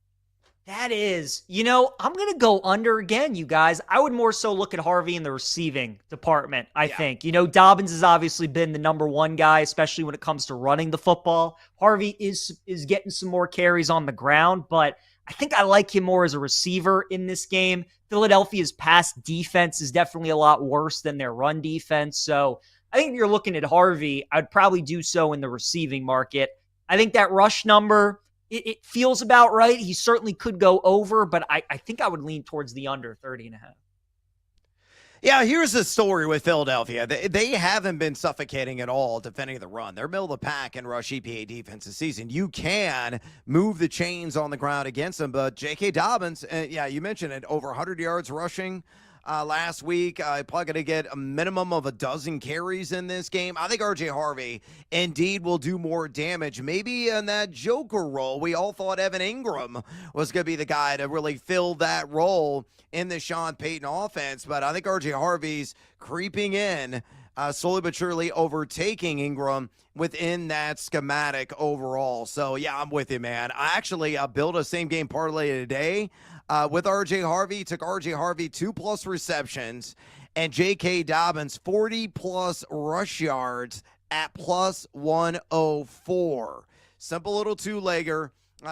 That is, I'm going to go under again, you guys. I would more so look at Harvey in the receiving department, I think. Dobbins has obviously been the number one guy, especially when it comes to running the football. Harvey is getting some more carries on the ground, but I think I like him more as a receiver in this game. Philadelphia's pass defense is definitely a lot worse than their run defense. So I think if you're looking at Harvey, I'd probably do so in the receiving market. I think that rush number, it feels about right. He certainly could go over, but I think I would lean towards the under 30.5. Yeah, here's the story with Philadelphia. They haven't been suffocating at all defending the run. They're middle of the pack in rush EPA defense this season. You can move the chains on the ground against them, but J.K. Dobbins, you mentioned it, over 100 yards rushing last week. Probably going to get a minimum of a dozen carries in this game. I think R.J. Harvey indeed will do more damage. Maybe in that Joker role, we all thought Evan Ingram was going to be the guy to really fill that role in the Sean Payton offense. But I think R.J. Harvey's creeping in, slowly but surely overtaking Ingram within that schematic overall. So, yeah, I'm with you, man. I actually built a same-game parlay today with R.J. Harvey. Took R.J. Harvey 2+ receptions and J.K. Dobbins 40+ rush yards at plus 104. Simple little two-legger.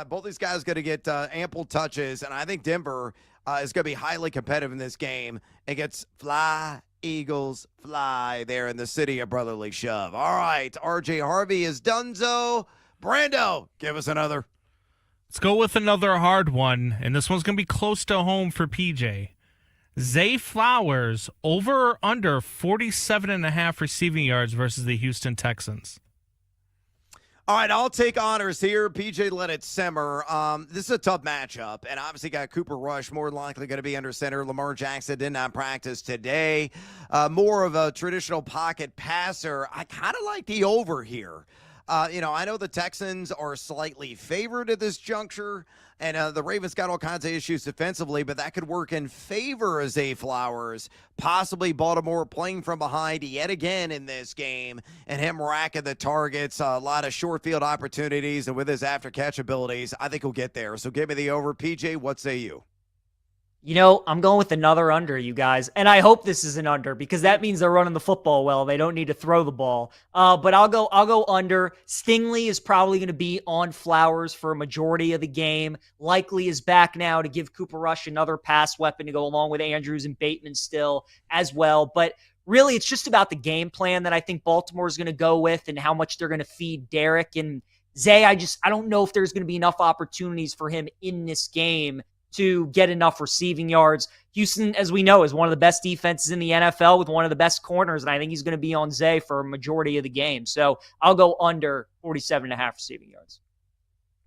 Both these guys going to get ample touches, and I think Denver is going to be highly competitive in this game against Fly Eagles Fly there in the city of brotherly shove. All right, R.J. Harvey is donezo. Brando, give us another. Let's go with another hard one, and this one's going to be close to home for PJ. Zay Flowers, over or under 47.5 receiving yards versus the Houston Texans. All right, I'll take honors here. PJ let it simmer. This is a tough matchup, and obviously got Cooper Rush more than likely going to be under center. Lamar Jackson did not practice today. More of a traditional pocket passer. I kind of like the over here. I know the Texans are slightly favored at this juncture, and the Ravens got all kinds of issues defensively, but that could work in favor of Zay Flowers. Possibly Baltimore playing from behind yet again in this game, and him racking the targets, a lot of short field opportunities, and with his after-catch abilities, I think he'll get there. So give me the over. PJ, what say you? I'm going with another under, you guys. And I hope this is an under because that means they're running the football well. They don't need to throw the ball. But I'll go under. Stingley is probably going to be on Flowers for a majority of the game. Likely is back now to give Cooper Rush another pass weapon to go along with Andrews and Bateman still as well. But really, it's just about the game plan that I think Baltimore is going to go with and how much they're going to feed Derek and Zay. I don't know if there's going to be enough opportunities for him in this game to get enough receiving yards. Houston, as we know, is one of the best defenses in the NFL with one of the best corners, and I think he's going to be on Zay for a majority of the game. So I'll go under 47.5 receiving yards.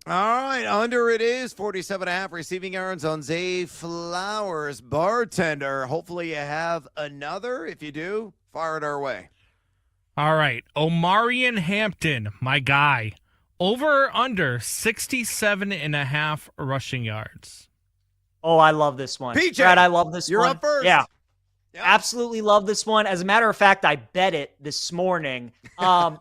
All right, under it is 47.5 receiving yards on Zay Flowers. Bartender, hopefully you have another. If you do, fire it our way. All right, Omarion Hampton, my guy. Over or under 67.5 rushing yards. Oh, I love this one. PJ, Brad, I love this one. You're up first. Yeah. Yep. Absolutely love this one. As a matter of fact, I bet it this morning.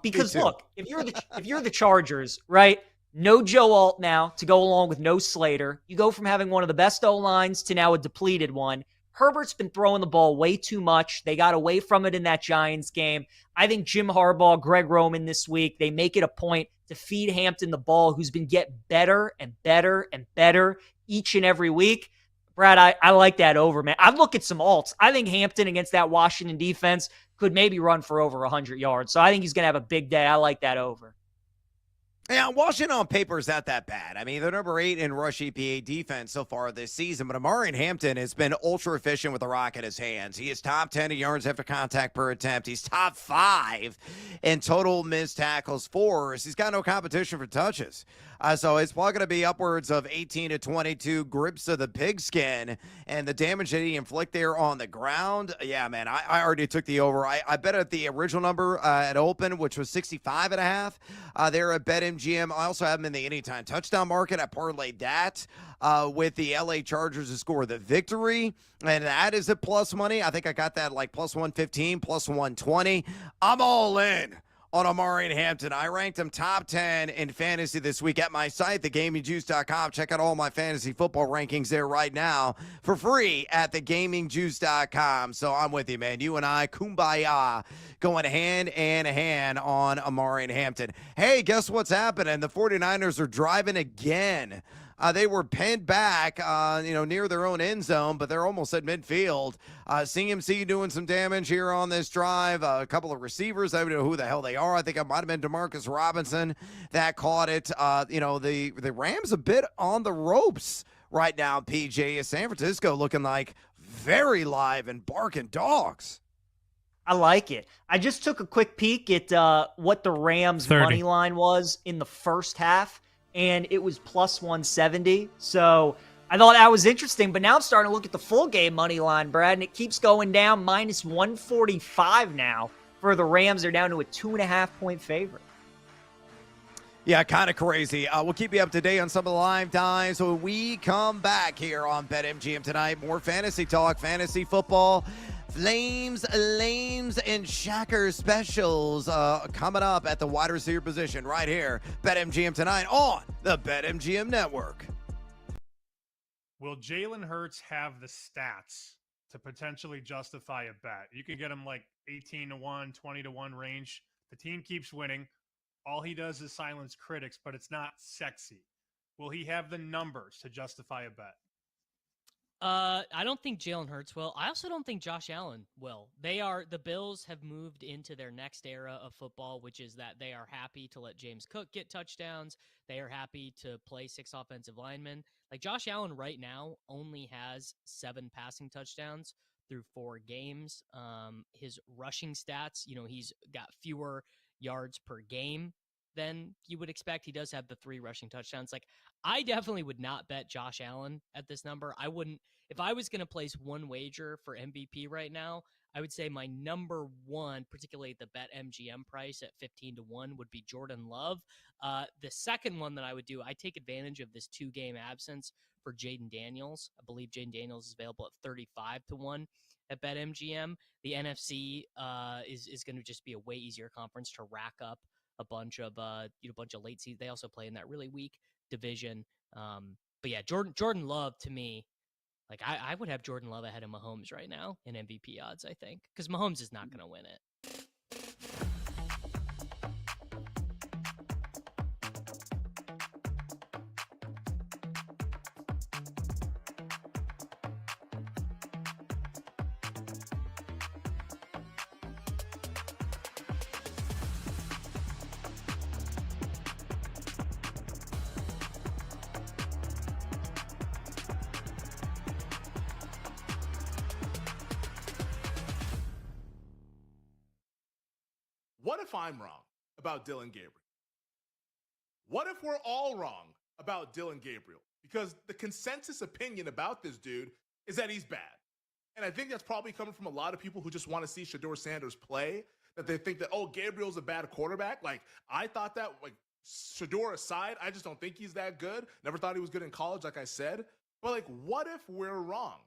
Because look, if you're the Chargers, right? No Joe Alt now to go along with no Slater. You go from having one of the best O-lines to now a depleted one. Herbert's been throwing the ball way too much. They got away from it in that Giants game. I think Jim Harbaugh, Greg Roman this week, they make it a point to feed Hampton the ball, who's been getting better and better and better each and every week. Brad, I like that over, man. I'd look at some alts. I think Hampton against that Washington defense could maybe run for over 100 yards. So I think he's going to have a big day. I like that over. Yeah, Washington on paper is not that bad. I mean, they're number 8 in rush EPA defense so far this season, but Amari Hampton has been ultra efficient with the rock in his hands. He is top 10 in yards after contact per attempt. He's top 5 in total missed tackles force. He's got no competition for touches. So it's probably going to be upwards of 18 to 22 grips of the pigskin, and the damage that he inflict there on the ground. Yeah, man, I already took the over. I bet at the original number at open, which was 65.5. There at BetMGM. I also have him in the anytime touchdown market. I parlayed that with the LA Chargers to score the victory, and that is at plus money. I think I got that like plus 115, plus 120. I'm all in on Amari Hampton. I ranked him top 10 in fantasy this week at my site, thegamingjuice.com. Check out all my fantasy football rankings there right now for free at thegamingjuice.com. So I'm with you, man. You and I, kumbaya, going hand in hand on Amari Hampton. Hey, guess what's happening? The 49ers are driving again. They were pinned back, near their own end zone, but they're almost at midfield. CMC doing some damage here on this drive. A couple of receivers, I don't know who the hell they are. I think it might have been Demarcus Robinson that caught it. The Rams a bit on the ropes right now, PJ. San Francisco looking like very live and barking dogs. I like it. I just took a quick peek at what the Rams 30. money line was in the first half, and it was plus 170. So I thought that was interesting, but now I'm starting to look at the full game money line, Brad, and it keeps going down, minus 145 now for the Rams. They're down to a 2.5-point favorite. Yeah, kind of crazy. We'll keep you up to date on some of the live times when we come back here on BetMGM tonight. More fantasy talk, fantasy football, Flames, Lames, and Shackers specials coming up at the wide receiver position right here. BetMGM tonight on the BetMGM Network. Will Jalen Hurts have the stats to potentially justify a bet? You can get him like 18 to 1, 20 to 1 range. The team keeps winning. All he does is silence critics, but it's not sexy. Will he have the numbers to justify a bet? I don't think Jalen Hurts will. I also don't think Josh Allen will. The Bills have moved into their next era of football, which is that they are happy to let James Cook get touchdowns. They are happy to play 6 offensive linemen. Like Josh Allen right now only has 7 passing touchdowns through 4 games. His rushing stats, he's got fewer yards per game than you would expect. He does have the 3 rushing touchdowns. Like, I definitely would not bet Josh Allen at this number. I wouldn't. If I was going to place one wager for MVP right now, I would say my number one, particularly at the BetMGM price at 15 to 1, would be Jordan Love. The second one that I would do, I take advantage of this 2-game absence for Jaden Daniels. I believe Jaden Daniels is available at 35 to 1 at BetMGM. The NFC is going to just be a way easier conference to rack up a bunch of late season. They also play in that really weak division. But yeah, Jordan Love to me, like I would have Jordan Love ahead of Mahomes right now in MVP odds, I think, because Mahomes is not going to win it. What if I'm wrong about Dylan Gabriel? What if we're all wrong about Dylan Gabriel? Because the consensus opinion about this dude is that he's bad. And I think that's probably coming from a lot of people who just want to see Shedeur Sanders play, that they think that, oh, Gabriel's a bad quarterback. Like, I thought that, like, Shedeur aside, I just don't think he's that good. Never thought he was good in college, like I said. But, like, what if we're wrong?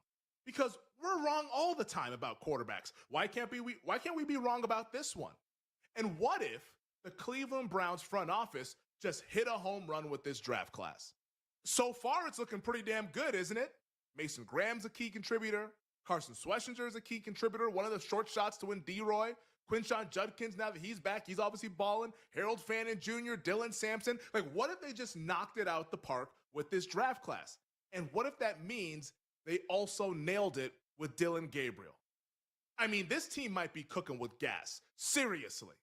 Because we're wrong all the time about quarterbacks. Why can't we be wrong about this one? And what if the Cleveland Browns front office just hit a home run with this draft class? So far, it's looking pretty damn good, isn't it? Mason Graham's a key contributor. Carson Schlesinger is a key contributor. One of the short shots to win D-Roy. Quinshon Judkins, now that he's back, he's obviously balling. Harold Fannin Jr., Dylan Sampson. Like, what if they just knocked it out the park with this draft class? And what if that means they also nailed it with Dylan Gabriel. I mean, this team might be cooking with gas. Seriously.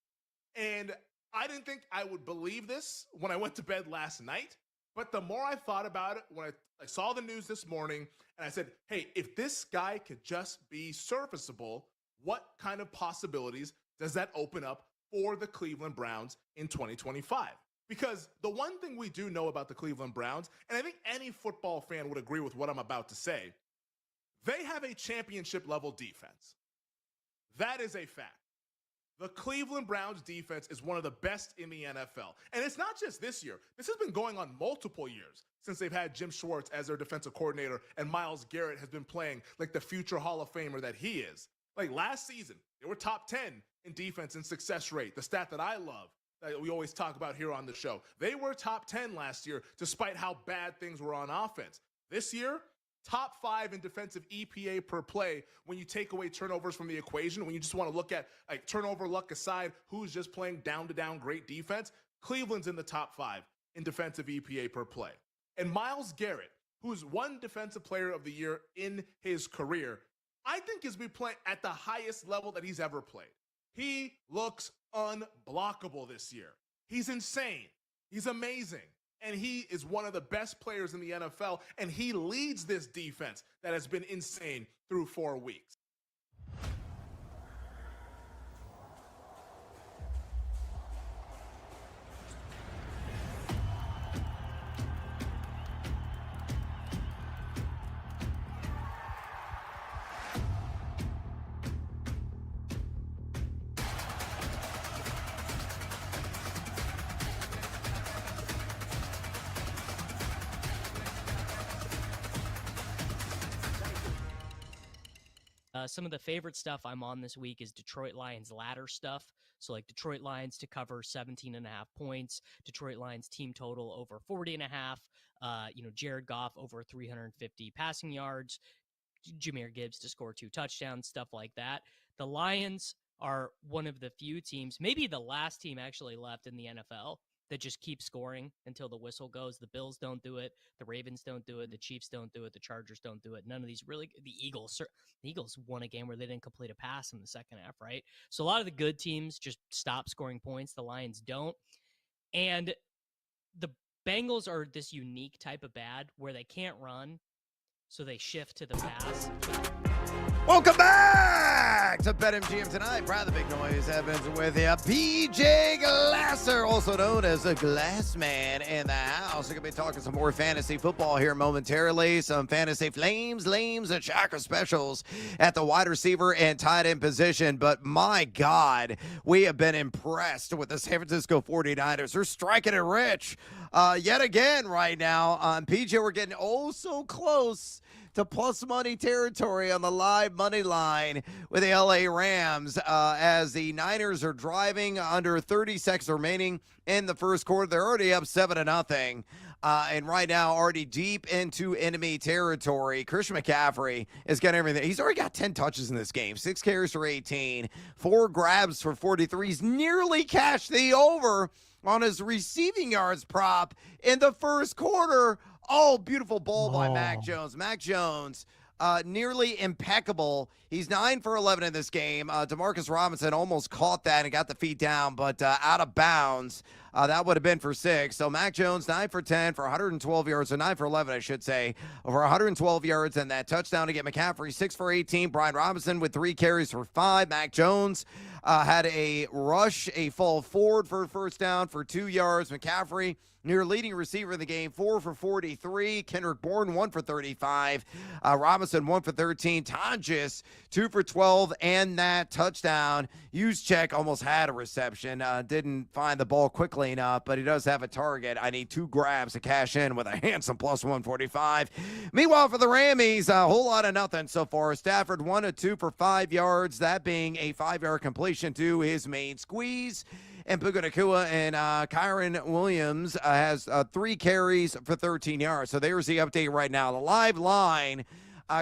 And I didn't think I would believe this when I went to bed last night. But the more I thought about it, when I saw the news this morning, and I said, hey, if this guy could just be serviceable, what kind of possibilities does that open up for the Cleveland Browns in 2025? Because the one thing we do know about the Cleveland Browns, and I think any football fan would agree with what I'm about to say, they have a championship level defense. That is a fact. The Cleveland Browns defense is one of the best in the NFL. And it's not just this year. This has been going on multiple years since they've had Jim Schwartz as their defensive coordinator and Myles Garrett has been playing like the future Hall of Famer that he is. Like last season, they were top 10 in defense and success rate, the stat that I love, that we always talk about here on the show. They were top 10 last year despite how bad things were on offense. This year, top 5 in defensive EPA per play when you take away turnovers from the equation. When you just want to look at like turnover luck aside, who's just playing down-to-down great defense, Cleveland's in the top 5 in defensive EPA per play. And Myles Garrett, who's won Defensive Player of the Year in his career, I think has been playing at the highest level that he's ever played. He looks unblockable this year. He's insane. He's amazing. And he is one of the best players in the NFL, and he leads this defense that has been insane through 4 weeks. Some of the favorite stuff I'm on this week is Detroit Lions ladder stuff. So like Detroit Lions to cover 17.5 points, Detroit Lions team total over 40.5, Jared Goff over 350 passing yards, Jahmyr Gibbs to score 2 touchdowns, stuff like that. The Lions are one of the few teams, maybe the last team actually left in the NFL that just keep scoring until the whistle goes. The Bills don't do it. The Ravens don't do it. The Chiefs don't do it. The Chargers don't do it. None of these really. The Eagles won a game where they didn't complete a pass in the second half, right? So a lot of the good teams just stop scoring points. The Lions don't. And the Bengals are this unique type of bad where they can't run, so they shift to the pass. Welcome back to BetMGM tonight. Brad the Big Noise Evans with you. PJ Glasser, also known as the Glass Man in the house. We're going to be talking some more fantasy football here momentarily. Some fantasy flames, lames, and shocker specials at the wide receiver and tight end position. But my God, we have been impressed with the San Francisco 49ers. They're striking it rich yet again right now. PJ, we're getting oh so close to plus money territory on the live money line with the LA Rams as the Niners are driving under 30 seconds remaining in the first quarter. They're already up 7-0. And right now already deep into enemy territory. Christian McCaffrey is getting everything. He's already got 10 touches in this game, 6 carries for 18, 4 grabs for 43. He's nearly cashed the over on his receiving yards prop in the first quarter. Oh, beautiful ball by Mac Jones. Mac Jones, nearly impeccable. He's 9 for 11 in this game. Demarcus Robinson almost caught that and got the feet down, but out of bounds. That would have been for 6. So Mac Jones, 9 for 10 for 112 yards, or 9 for 11, I should say, over 112 yards, and that touchdown to get McCaffrey, 6 for 18. Brian Robinson with 3 carries for 5. Mac Jones had a rush, a fall forward for a first down for 2 yards. McCaffrey, near leading receiver in the game, 4 for 43. Kendrick Bourne, 1 for 35. Robinson, 1 for 13. Tonjes, 2 for 12, and that touchdown. Juszczyk almost had a reception. Didn't find the ball quickly enough, but he does have a target. I need 2 grabs to cash in with a handsome plus 145. Meanwhile, for the Rammies, a whole lot of nothing so far. Stafford 1 of 2 for 5 yards, that being a 5-yard completion to his main squeeze. And Puka Nacua and Kyron Williams has 3 carries for 13 yards. So there's the update right now. The live line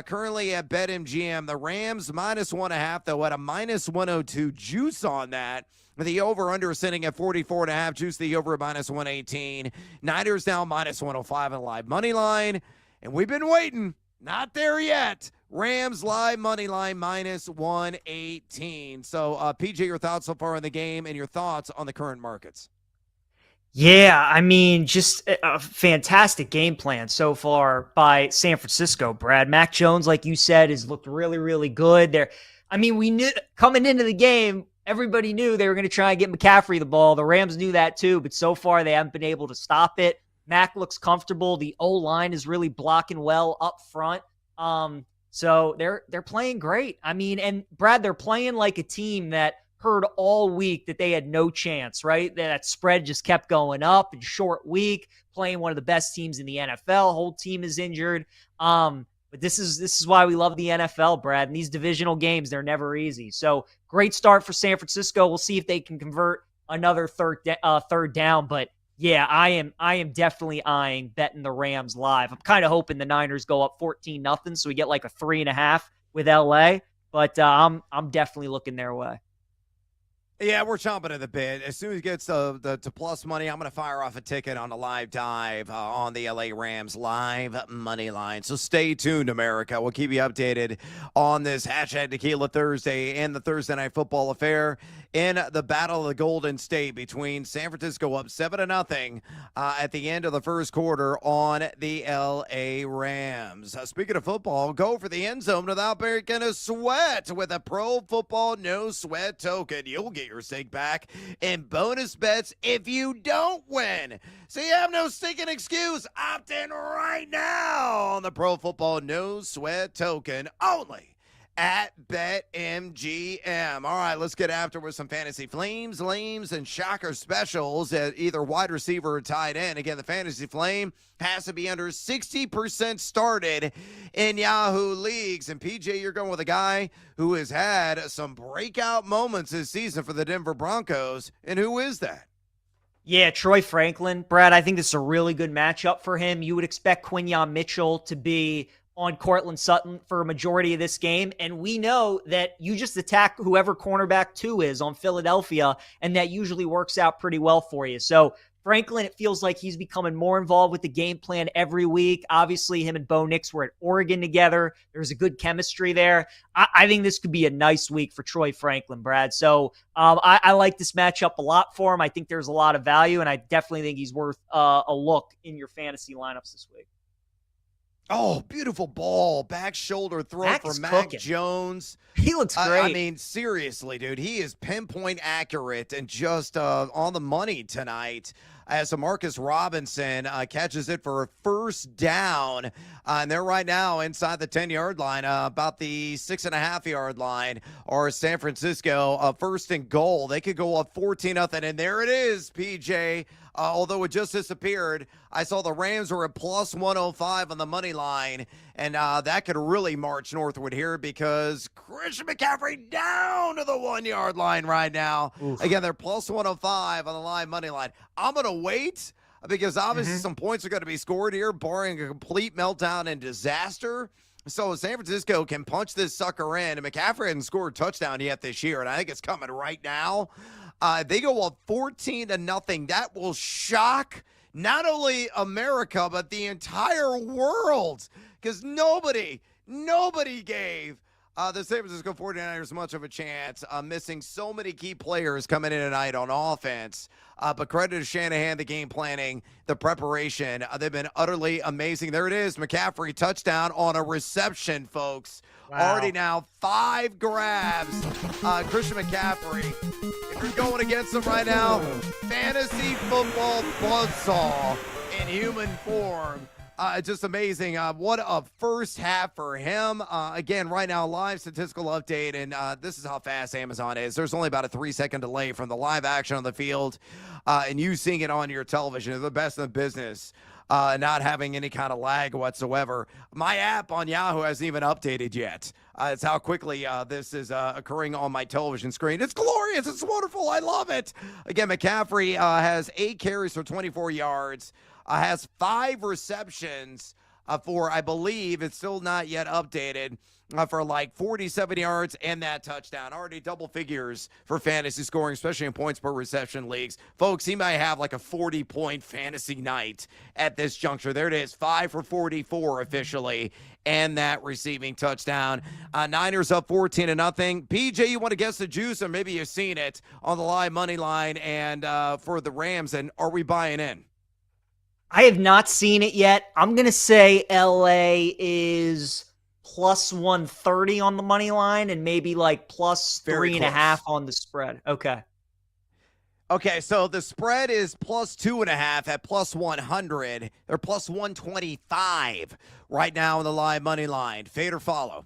currently at BetMGM. The Rams minus 1.5, though, at a minus 102 juice on that. The over-under sitting at 44.5. Juice the over at minus 118. Niners now minus 105 on the live money line. And we've been waiting. Not there yet. Rams live money line minus 118. So, PJ, your thoughts so far on the game and your thoughts on the current markets? Yeah, I mean, just a fantastic game plan so far by San Francisco, Brad. Mac Jones, like you said, has looked really, really good. We knew coming into the game, everybody knew they were going to try and get McCaffrey the ball. The Rams knew that too, but so far they haven't been able to stop it. Mac looks comfortable. The O-line is really blocking well up front. So they're playing great. I mean, and Brad, they're playing like a team that heard all week that they had no chance, right? That spread just kept going up in short week, playing one of the best teams in the NFL. Whole team is injured. But this is why we love the NFL, Brad. And these divisional games, they're never easy. So great start for San Francisco. We'll see if they can convert another third down. But yeah, I am definitely eyeing betting the Rams live. I'm kind of hoping the Niners go up 14-0, so we get like a 3.5 with LA. But I'm definitely looking their way. Yeah, we're chomping at the bit. As soon as it gets to plus money, I'm going to fire off a ticket on a live dive on the LA Rams live money line. So stay tuned, America. We'll keep you updated on this #Tequila Thursday and the Thursday Night Football affair in the Battle of the Golden State between San Francisco up 7-0 at the end of the first quarter on the LA Rams. Speaking of football, go for the end zone without breaking a sweat with a Pro Football No Sweat token. You'll get your stake back in bonus bets if you don't win. So you have no stinking excuse. Opt in right now on the Pro Football No Sweat token only at BetMGM. All right, let's get after with some fantasy flames, lames, and shocker specials at either wide receiver or tight end. Again, the fantasy flame has to be under 60% started in Yahoo leagues. And PJ, you're going with a guy who has had some breakout moments this season for the Denver Broncos. And who is that? Yeah, Troy Franklin. Brad, I think this is a really good matchup for him. You would expect Quinyon Mitchell to be on Cortland Sutton for a majority of this game. And we know that you just attack whoever cornerback 2 is on Philadelphia, and that usually works out pretty well for you. So Franklin, it feels like he's becoming more involved with the game plan every week. Obviously, him and Bo Nix were at Oregon together. There's a good chemistry there. I think this could be a nice week for Troy Franklin, Brad. So I like this matchup a lot for him. I think there's a lot of value, and I definitely think he's worth a look in your fantasy lineups this week. Oh, beautiful ball. Back shoulder throw for Mac Jones. He looks great. I mean, seriously, dude. He is pinpoint accurate and just on the money tonight as Marcus Robinson catches it for a first down. And they're right now inside the 10-yard line, about the 6.5-yard line, or San Francisco, first and goal. They could go up 14-0. And there it is, PJ. Although it just disappeared, I saw the Rams were at plus 105 on the money line, and that could really march northward here because Christian McCaffrey down to the 1-yard line right now. Oof. Again, they're plus 105 on the live money line. I'm going to wait because obviously some points are going to be scored here, barring a complete meltdown and disaster. So San Francisco can punch this sucker in, and McCaffrey hasn't scored a touchdown yet this year, and I think it's coming right now. They go up 14-0. That will shock not only America, but the entire world, because nobody gave the San Francisco 49ers much of a chance, missing so many key players coming in tonight on offense. But credit to Shanahan, the game planning, the preparation. They've been utterly amazing. There it is, McCaffrey touchdown on a reception, folks. Wow. Already now 5 grabs. Christian McCaffrey, if you're going against him right now, fantasy football buzzsaw in human form. Just amazing. What a first half for him. Again, right now, live statistical update, and this is how fast Amazon is. There's only about a 3-second delay from the live action on the field and you seeing it on your television. They're the best in the business, not having any kind of lag whatsoever. My app on Yahoo hasn't even updated yet. It's how quickly this is occurring on my television screen. It's glorious. It's wonderful. I love it. Again, McCaffrey has 8 carries for 24 yards. Has 5 receptions for, I believe, it's still not yet updated, for like 47 yards and that touchdown. Already double figures for fantasy scoring, especially in points per reception leagues. Folks, he might have like a 40-point fantasy night at this juncture. There it is, 5 for 44 officially. and that receiving touchdown. Niners up 14-0. PJ, you want to guess the juice, or maybe you've seen it on the live money line and for the Rams, and are we buying in? I have not seen it yet. I'm going to say LA is plus 130 on the money line and maybe like plus Very 3.5 on the spread. Okay. Okay, so the spread is plus 2.5 at plus 100 or plus 125 right now on the live money line. Fade or follow?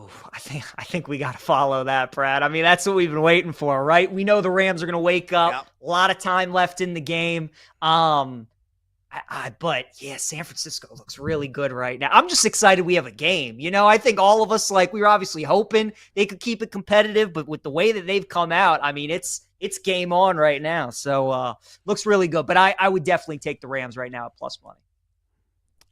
Oof, I think we got to follow that, Brad. I mean, that's what we've been waiting for, right? We know the Rams are going to wake up. Yep. A lot of time left in the game. But yeah, San Francisco looks really good right now. I'm just excited we have a game. You know, I think all of us, like, we were obviously hoping they could keep it competitive, but with the way that they've come out, I mean, it's game on right now. So looks really good. But I would definitely take the Rams right now at plus money.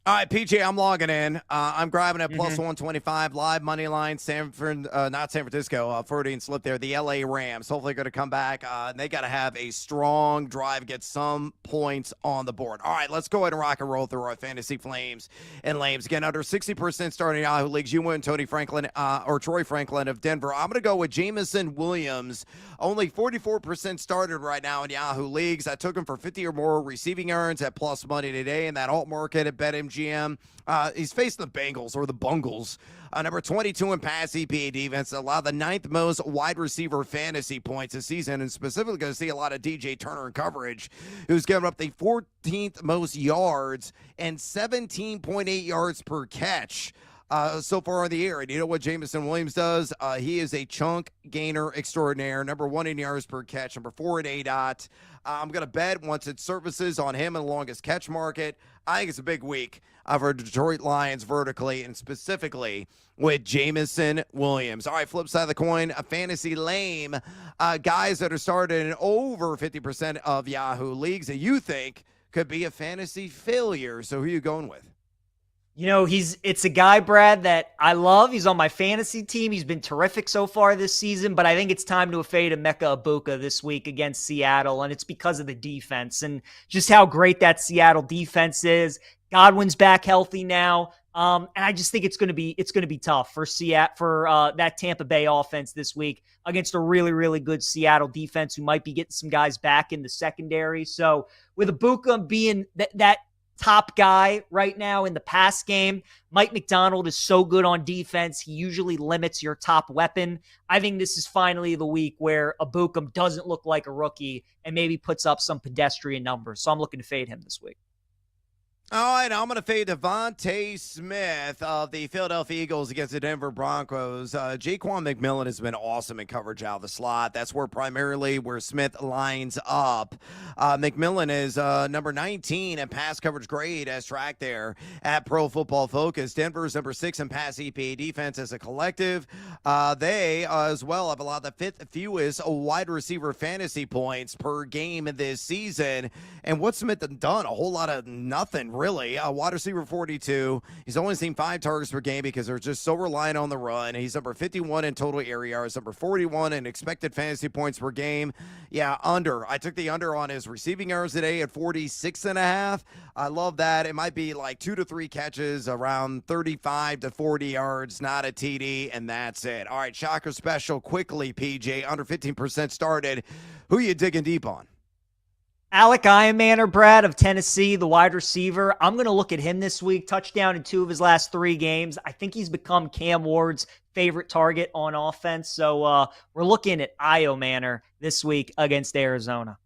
All right, PJ, I'm logging in. I'm grabbing at plus 125 live money line. Not San Francisco. Freudian slip there. The LA Rams hopefully going to come back. They got to have a strong drive, get some points on the board. All right, let's go ahead and rock and roll through our fantasy flames and lames. Again, under 60% starting Yahoo leagues. You win Tony Franklin or Troy Franklin of Denver. I'm going to go with Jameson Williams. Only 44% started right now in Yahoo leagues. I took him for 50 or more receiving earns at plus money today in that alt market at BetMGM. He's facing the Bengals or the Bungles. Number 22 in pass EPA defense, allowed the 9th most wide receiver fantasy points this season, and specifically going to see a lot of DJ Turner in coverage, who's given up the 14th most yards and 17.8 yards per catch so far in the year. And you know what Jameson Williams does? He is a chunk gainer extraordinaire. Number 1 in yards per catch, number 4 in ADOT. I'm going to bet once it surfaces on him in the longest catch market. I think it's a big week for Detroit Lions vertically and specifically with Jameson Williams. All right, flip side of the coin, a fantasy lame. Guys that are started in over 50% of Yahoo leagues that you think could be a fantasy failure. So who are you going with? You know, it's a guy, Brad, that I love. He's on my fantasy team. He's been terrific so far this season, but I think it's time to fade Emeka Egbuka this week against Seattle, and it's because of the defense and just how great that Seattle defense is. Godwin's back healthy now, and I just think it's going to be tough for that Tampa Bay offense this week against a really, really good Seattle defense who might be getting some guys back in the secondary. So with Egbuka being that top guy right now in the pass game, Mike McDonald is so good on defense. He usually limits your top weapon. I think this is finally the week where Egbuka doesn't look like a rookie and maybe puts up some pedestrian numbers. So I'm looking to fade him this week. All right, I'm going to fade Devontae Smith of the Philadelphia Eagles against the Denver Broncos. Jaquan McMillan has been awesome in coverage out of the slot. That's where Smith lines up. McMillan is number 19 in pass coverage grade as tracked there at Pro Football Focus. Denver's number 6 in pass EPA defense as a collective. They as well have allowed the 5th fewest wide receiver fantasy points per game this season. And what's Smith done? A whole lot of nothing, really. Wide receiver 42. He's only seen 5 targets per game because they're just so reliant on the run. He's number 51 in total area yards, number 41 in expected fantasy points per game. Yeah, under. I took the under on his receiving yards today at 46.5. I love that. It might be like 2 to 3 catches around 35 to 40 yards, not a TD, and that's it. All right, shocker special quickly, PJ. Under 15% started. Who you digging deep on? Alec Ironmaner, Brad, of Tennessee, the wide receiver. I'm going to look at him this week. Touchdown in 2 of his last 3 games. I think he's become Cam Ward's favorite target on offense. So we're looking at Ironmaner this week against Arizona.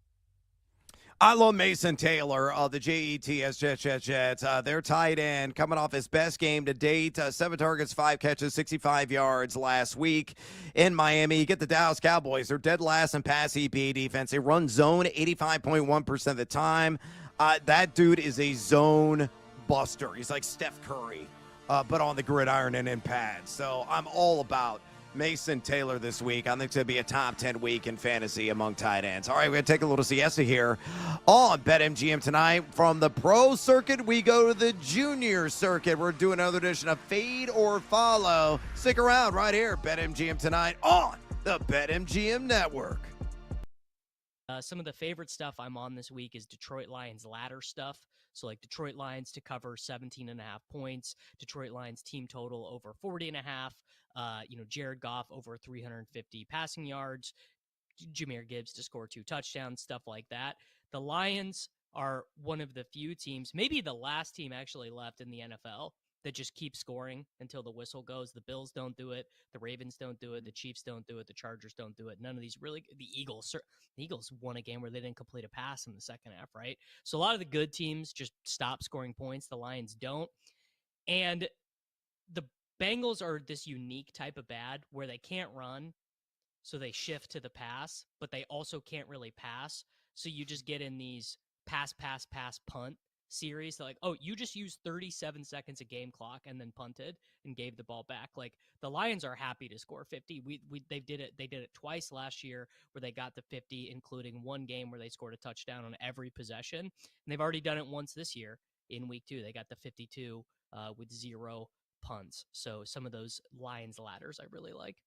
I love Mason Taylor of the Jets. Their tight end coming off his best game to date. 7 targets, 5 catches, 65 yards last week in Miami. You get the Dallas Cowboys. They're dead last in pass EPA defense. They run zone 85.1% of the time. That dude is a zone buster. He's like Steph Curry, but on the gridiron and in pads. So I'm all about Mason Taylor this week. I think it's going to be a top 10 week in fantasy among tight ends. All right, we're going to take a little siesta here on BetMGM tonight. From the pro circuit, we go to the junior circuit. We're doing another edition of Fade or Follow. Stick around right here, BetMGM tonight on the BetMGM Network. Some of the favorite stuff I'm on this week is Detroit Lions ladder stuff. So like Detroit Lions to cover 17.5 points, Detroit Lions team total over 40.5, Jared Goff over 350 passing yards, Jahmyr Gibbs to score 2 touchdowns, stuff like that. The Lions are one of the few teams, maybe the last team actually left in the NFL that just keeps scoring until the whistle goes. The Bills don't do it. The Ravens don't do it. The Chiefs don't do it. The Chargers don't do it. None of these really. The Eagles won a game where they didn't complete a pass in the second half, right? So a lot of the good teams just stop scoring points. The Lions don't. And the Bengals are this unique type of bad where they can't run, so they shift to the pass, but they also can't really pass. So you just get in these pass, punt series. They're like, oh, you just used 37 seconds of game clock and then punted and gave the ball back. Like the Lions are happy to score 50. They did it twice last year where they got to 50, including one game where they scored a touchdown on every possession. And they've already done it once this year in week 2. They got the 52 with 0 punts. So some of those Lions ladders I really like.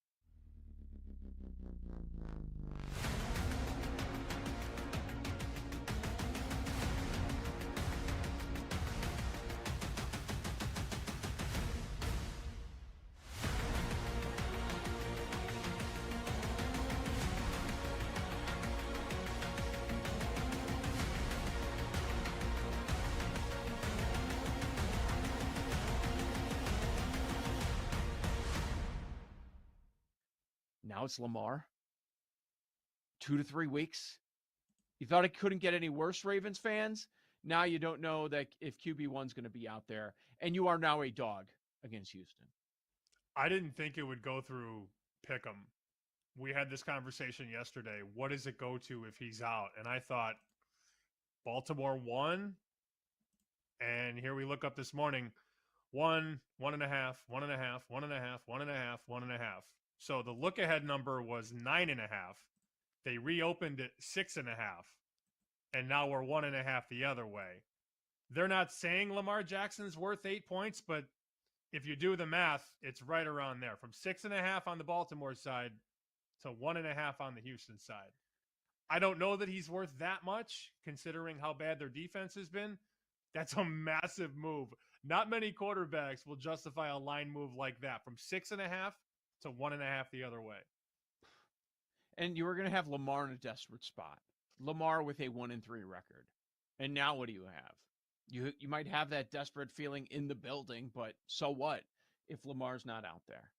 Now it's Lamar. 2 to 3 weeks. You thought it couldn't get any worse, Ravens fans? Now you don't know that if QB1's going to be out there, and you are now a dog against Houston. I didn't think it would go through Pick'em. We had this conversation yesterday. What does it go to if he's out? And I thought Baltimore 1. And here we look up this morning. 1, 1.5, 1.5, 1.5, 1.5, 1.5. So the look ahead number was 9.5. They reopened it 6.5. And now we're 1.5 the other way. They're not saying Lamar Jackson's worth 8 points, but if you do the math, it's right around there. From 6.5 on the Baltimore side to 1.5 on the Houston side. I don't know that he's worth that much, considering how bad their defense has been. That's a massive move. Not many quarterbacks will justify a line move like that. From 6.5 to 1.5 the other way. And you were going to have Lamar in a desperate spot. Lamar with a 1-3 record. And now what do you have? You might have that desperate feeling in the building, but so what if Lamar's not out there?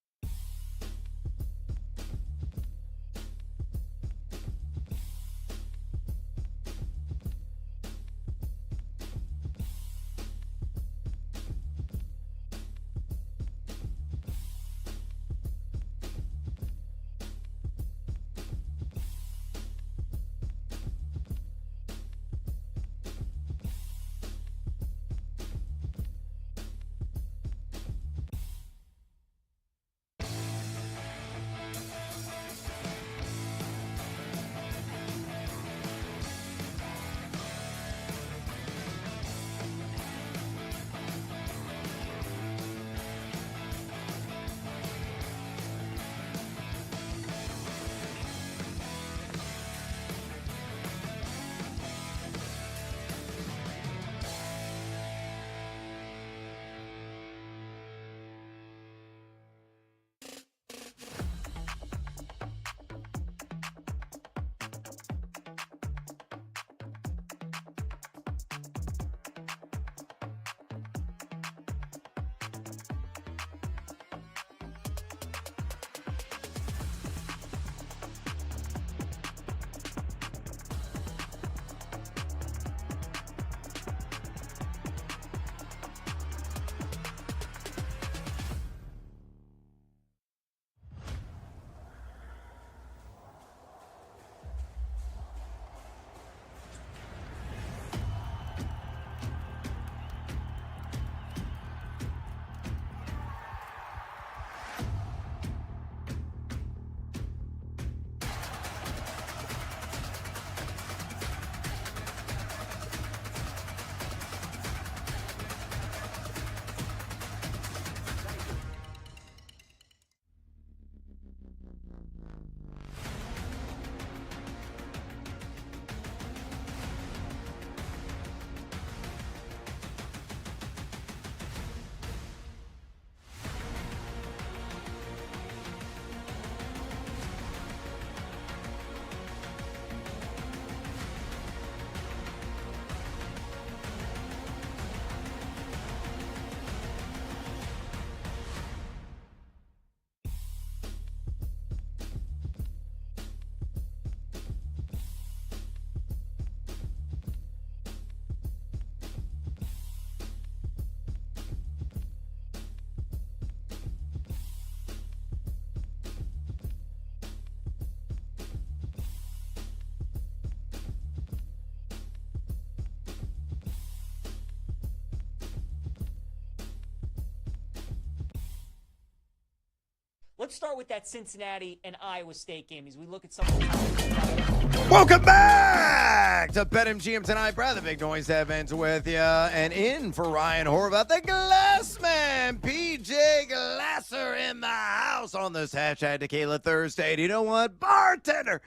Let's start with that Cincinnati and Iowa State game as we look at some of the Welcome back to BetMGM tonight. Brad, the Big Noise Evans with you. And in for Ryan Horvath, the Glassman, PJ Glasser in the house on this hashtag Tequila Thursday. Do you know what? Bartender,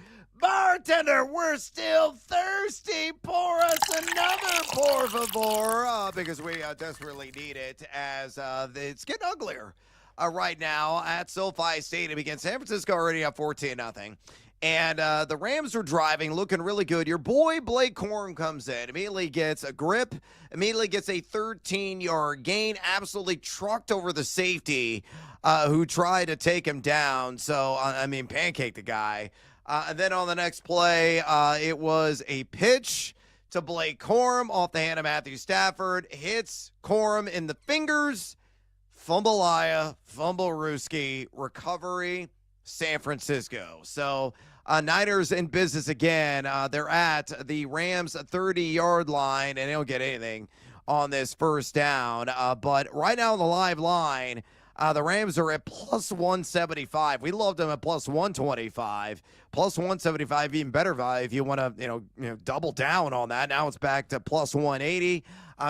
we're still thirsty. Pour us another, por favor, because we desperately need it as it's getting uglier right now at SoFi Stadium against San Francisco, already up 14-0. And the Rams are driving, looking really good. Your boy Blake Corum comes in, immediately gets a grip, immediately gets a 13-yard gain, absolutely trucked over the safety who tried to take him down. So, pancake the guy. And then on the next play, it was a pitch to Blake Corum off the hand of Matthew Stafford. Hits Corum in the fingers. Fumble-aya, fumble-rooski, recovery, San Francisco. So Niners in business again. They're at the Rams 30-yard line, and they don't get anything on this first down. But right now on the live line, the Rams are at plus 175. We loved them at plus 125. Plus 175, even better value if you want to, double down on that. Now it's back to plus 180.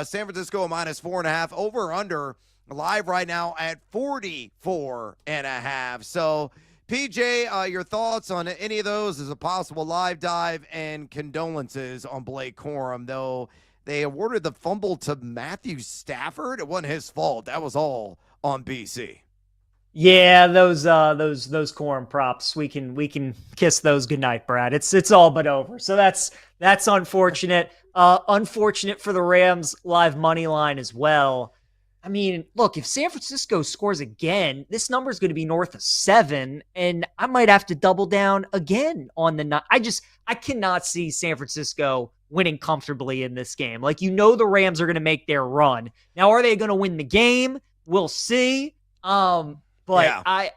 San Francisco minus 4.5. Over under live right now at 44.5. So, PJ, your thoughts on any of those as a possible live dive, and condolences on Blake Corum, though they awarded the fumble to Matthew Stafford. It wasn't his fault. That was all on BC. Yeah, those Corum props, we can kiss those goodnight, Brad. It's all but over. So that's unfortunate. Unfortunate for the Rams live money line as well. I mean, look, if San Francisco scores again, this number is going to be north of 7, and I might have to double down again on the. I cannot see San Francisco winning comfortably in this game. Like, the Rams are going to make their run. Now, are they going to win the game? We'll see. But yeah.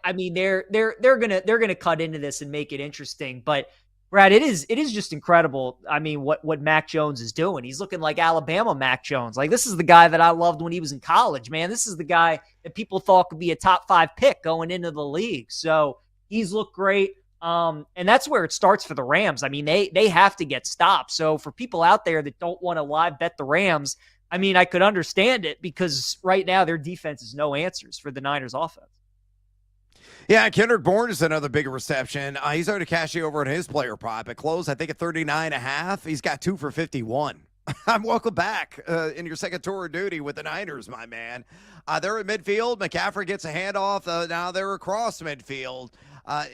They're gonna cut into this and make it interesting. But Brad, it is just incredible. I mean, what Mac Jones is doing. He's looking like Alabama Mac Jones. Like, this is the guy that I loved when he was in college, man. This is the guy that people thought could be a top 5 pick going into the league. So he's looked great. And that's where it starts for the Rams. I mean, they have to get stopped. So for people out there that don't want to live bet the Rams, I mean, I could understand it, because right now their defense is no answers for the Niners offense. Yeah, Kendrick Bourne is another big reception. He's already cashed over on his player prop. It closed, I think, at 39.5. He's got 2 for 51. Welcome back in your second tour of duty with the Niners, my man. They're at midfield. McCaffrey gets a handoff. Now they're across midfield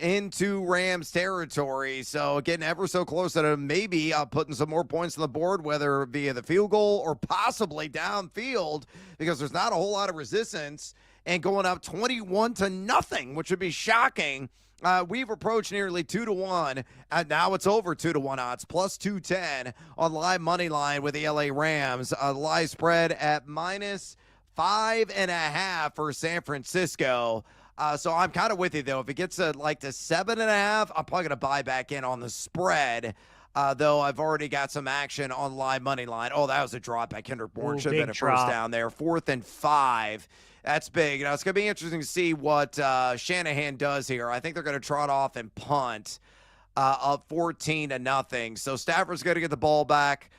into Rams territory. So getting ever so close to maybe putting some more points on the board, whether via the field goal or possibly downfield, because there's not a whole lot of resistance, and going up 21-0, which would be shocking. We've approached nearly 2-1, and now it's over 2-1 odds, plus 210 on live money line with the LA Rams. Live spread at minus 5.5 for San Francisco. So I'm kind of with you, though. If it gets to 7.5, I'm probably going to buy back in on the spread. Though I've already got some action on live money line. Oh, that was a drop by Kendrick Bourne. Should have been a first down there. 4th and 5. That's big. Now, it's going to be interesting to see what Shanahan does here. I think they're going to trot off and punt up 14-0. So Stafford's going to get the ball back.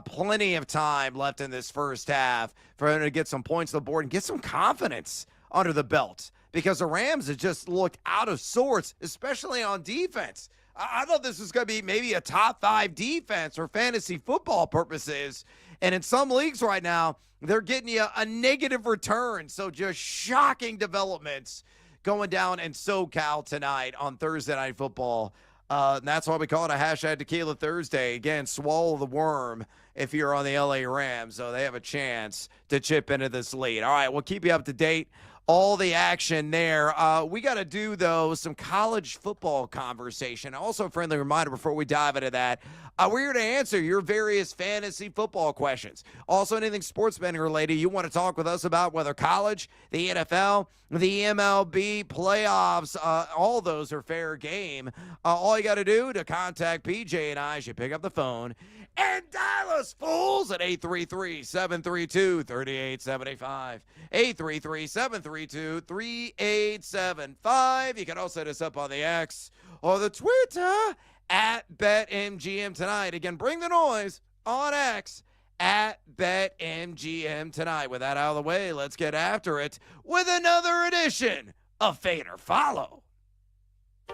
Plenty of time left in this first half for him to get some points on the board and get some confidence under the belt, because the Rams have just looked out of sorts, especially on defense. I thought this was going to be maybe a top 5 defense for fantasy football purposes. And in some leagues right now, they're getting you a negative return. So just shocking developments going down in SoCal tonight on Thursday Night Football. And that's why we call it a hashtag Tequila Thursday. Again, swallow the worm if you're on the LA Rams. So they have a chance to chip into this lead. All right, we'll keep you up to date. All the action there. We got to do, though, some college football conversation. Also, a friendly reminder before we dive into that, we're here to answer your various fantasy football questions. Also, anything sports betting related you want to talk with us about, whether college, the NFL, the MLB, playoffs, all those are fair game. All you got to do to contact PJ and I is you pick up the phone and dial us, fools, at 833-732-3875. 833-732-3875. 888-332-3875. You can also hit us up on the X or the Twitter at BetMGM Tonight. Again, bring the noise on X at BetMGM Tonight. With that out of the way, let's get after it with another edition of Fade or Follow.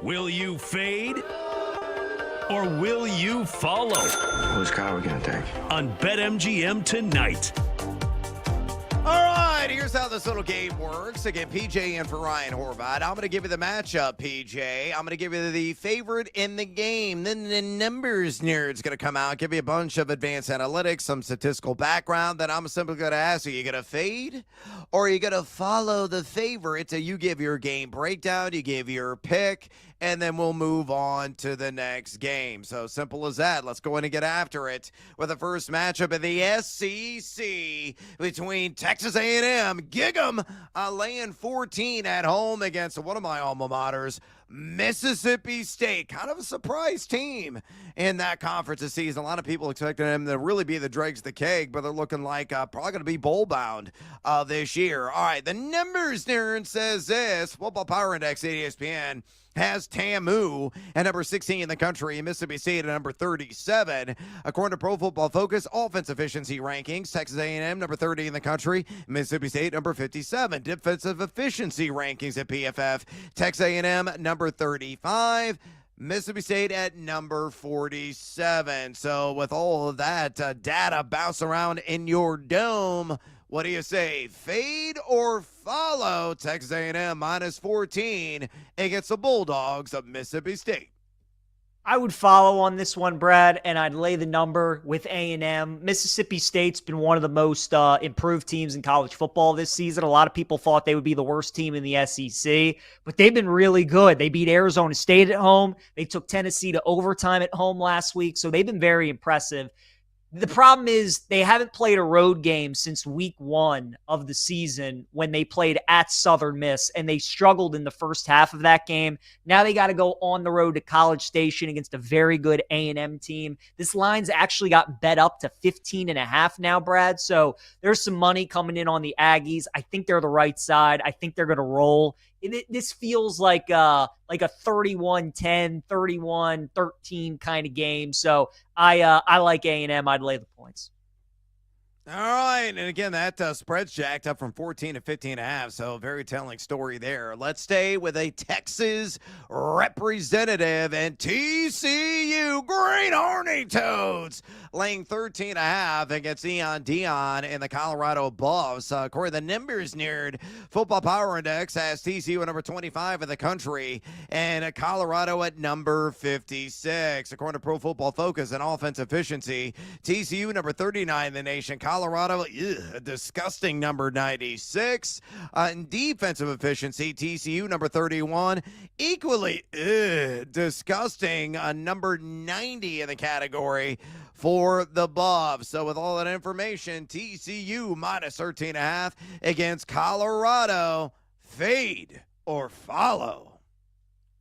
Will you fade or will you follow? Whose car are we going to take? On BetMGM Tonight. All right, here's how this little game works. Again, PJ in for Ryan Horvat. I'm going to give you the matchup, PJ. I'm going to give you the favorite in the game. Then the numbers nerd's going to come out, give you a bunch of advanced analytics, some statistical background. Then I'm simply going to ask you going to fade or are you going to follow the favorite? You give your game breakdown, you give your pick, and then we'll move on to the next game. So simple as that. Let's go in and get after it with the first matchup in the SEC between Texas A&M, gig 'em, laying 14 at home against one of my alma maters, Mississippi State. Kind of a surprise team in that conference this season. A lot of people expecting them to really be the dregs of the keg, but they're looking like probably going to be bowl bound this year. All right, the numbers nerd says this. Football Power Index at ESPN has TAMU at number 16 in the country and Mississippi State at number 37. According to Pro Football Focus offense efficiency rankings, Texas A&M number 30 in the country, Mississippi State number 57. Defensive efficiency rankings at PFF, Texas A&M number 35. Mississippi State at number 47. So with all of that data bounce around in your dome, what do you say? Fade or follow Texas A&M minus 14 against the Bulldogs of Mississippi State? I would follow on this one, Brad, and I'd lay the number with A&M. Mississippi State's been one of the most improved teams in college football this season. A lot of people thought they would be the worst team in the SEC, but they've been really good. They beat Arizona State at home. They took Tennessee to overtime at home last week, so they've been very impressive. The problem is they haven't played a road game since week 1 of the season when they played at Southern Miss, and they struggled in the first half of that game. Now they got to go on the road to College Station against a very good A&M team. This line's actually got bet up to 15.5 now, Brad. So there's some money coming in on the Aggies. I think they're the right side. I think they're going to roll. This feels like a 31-10, 31-13 kind of game. So I like A&M. I'd lay the points. All right, and again, that spread's jacked up from 14 to 15.5, so very telling story there. Let's stay with a Texas representative and TCU Green Horny Toads laying 13.5 against Dion and the Colorado Buffs. According to the numbers nerd, Football Power Index has TCU at number 25 in the country and Colorado at number 56. According to Pro Football Focus and offense efficiency, TCU number 39 in the nation, Colorado, a disgusting number 96. In defensive efficiency, TCU number 31, equally disgusting, number 90 in the category for the Buffs. So with all that information, TCU minus 13.5 against Colorado. Fade or follow?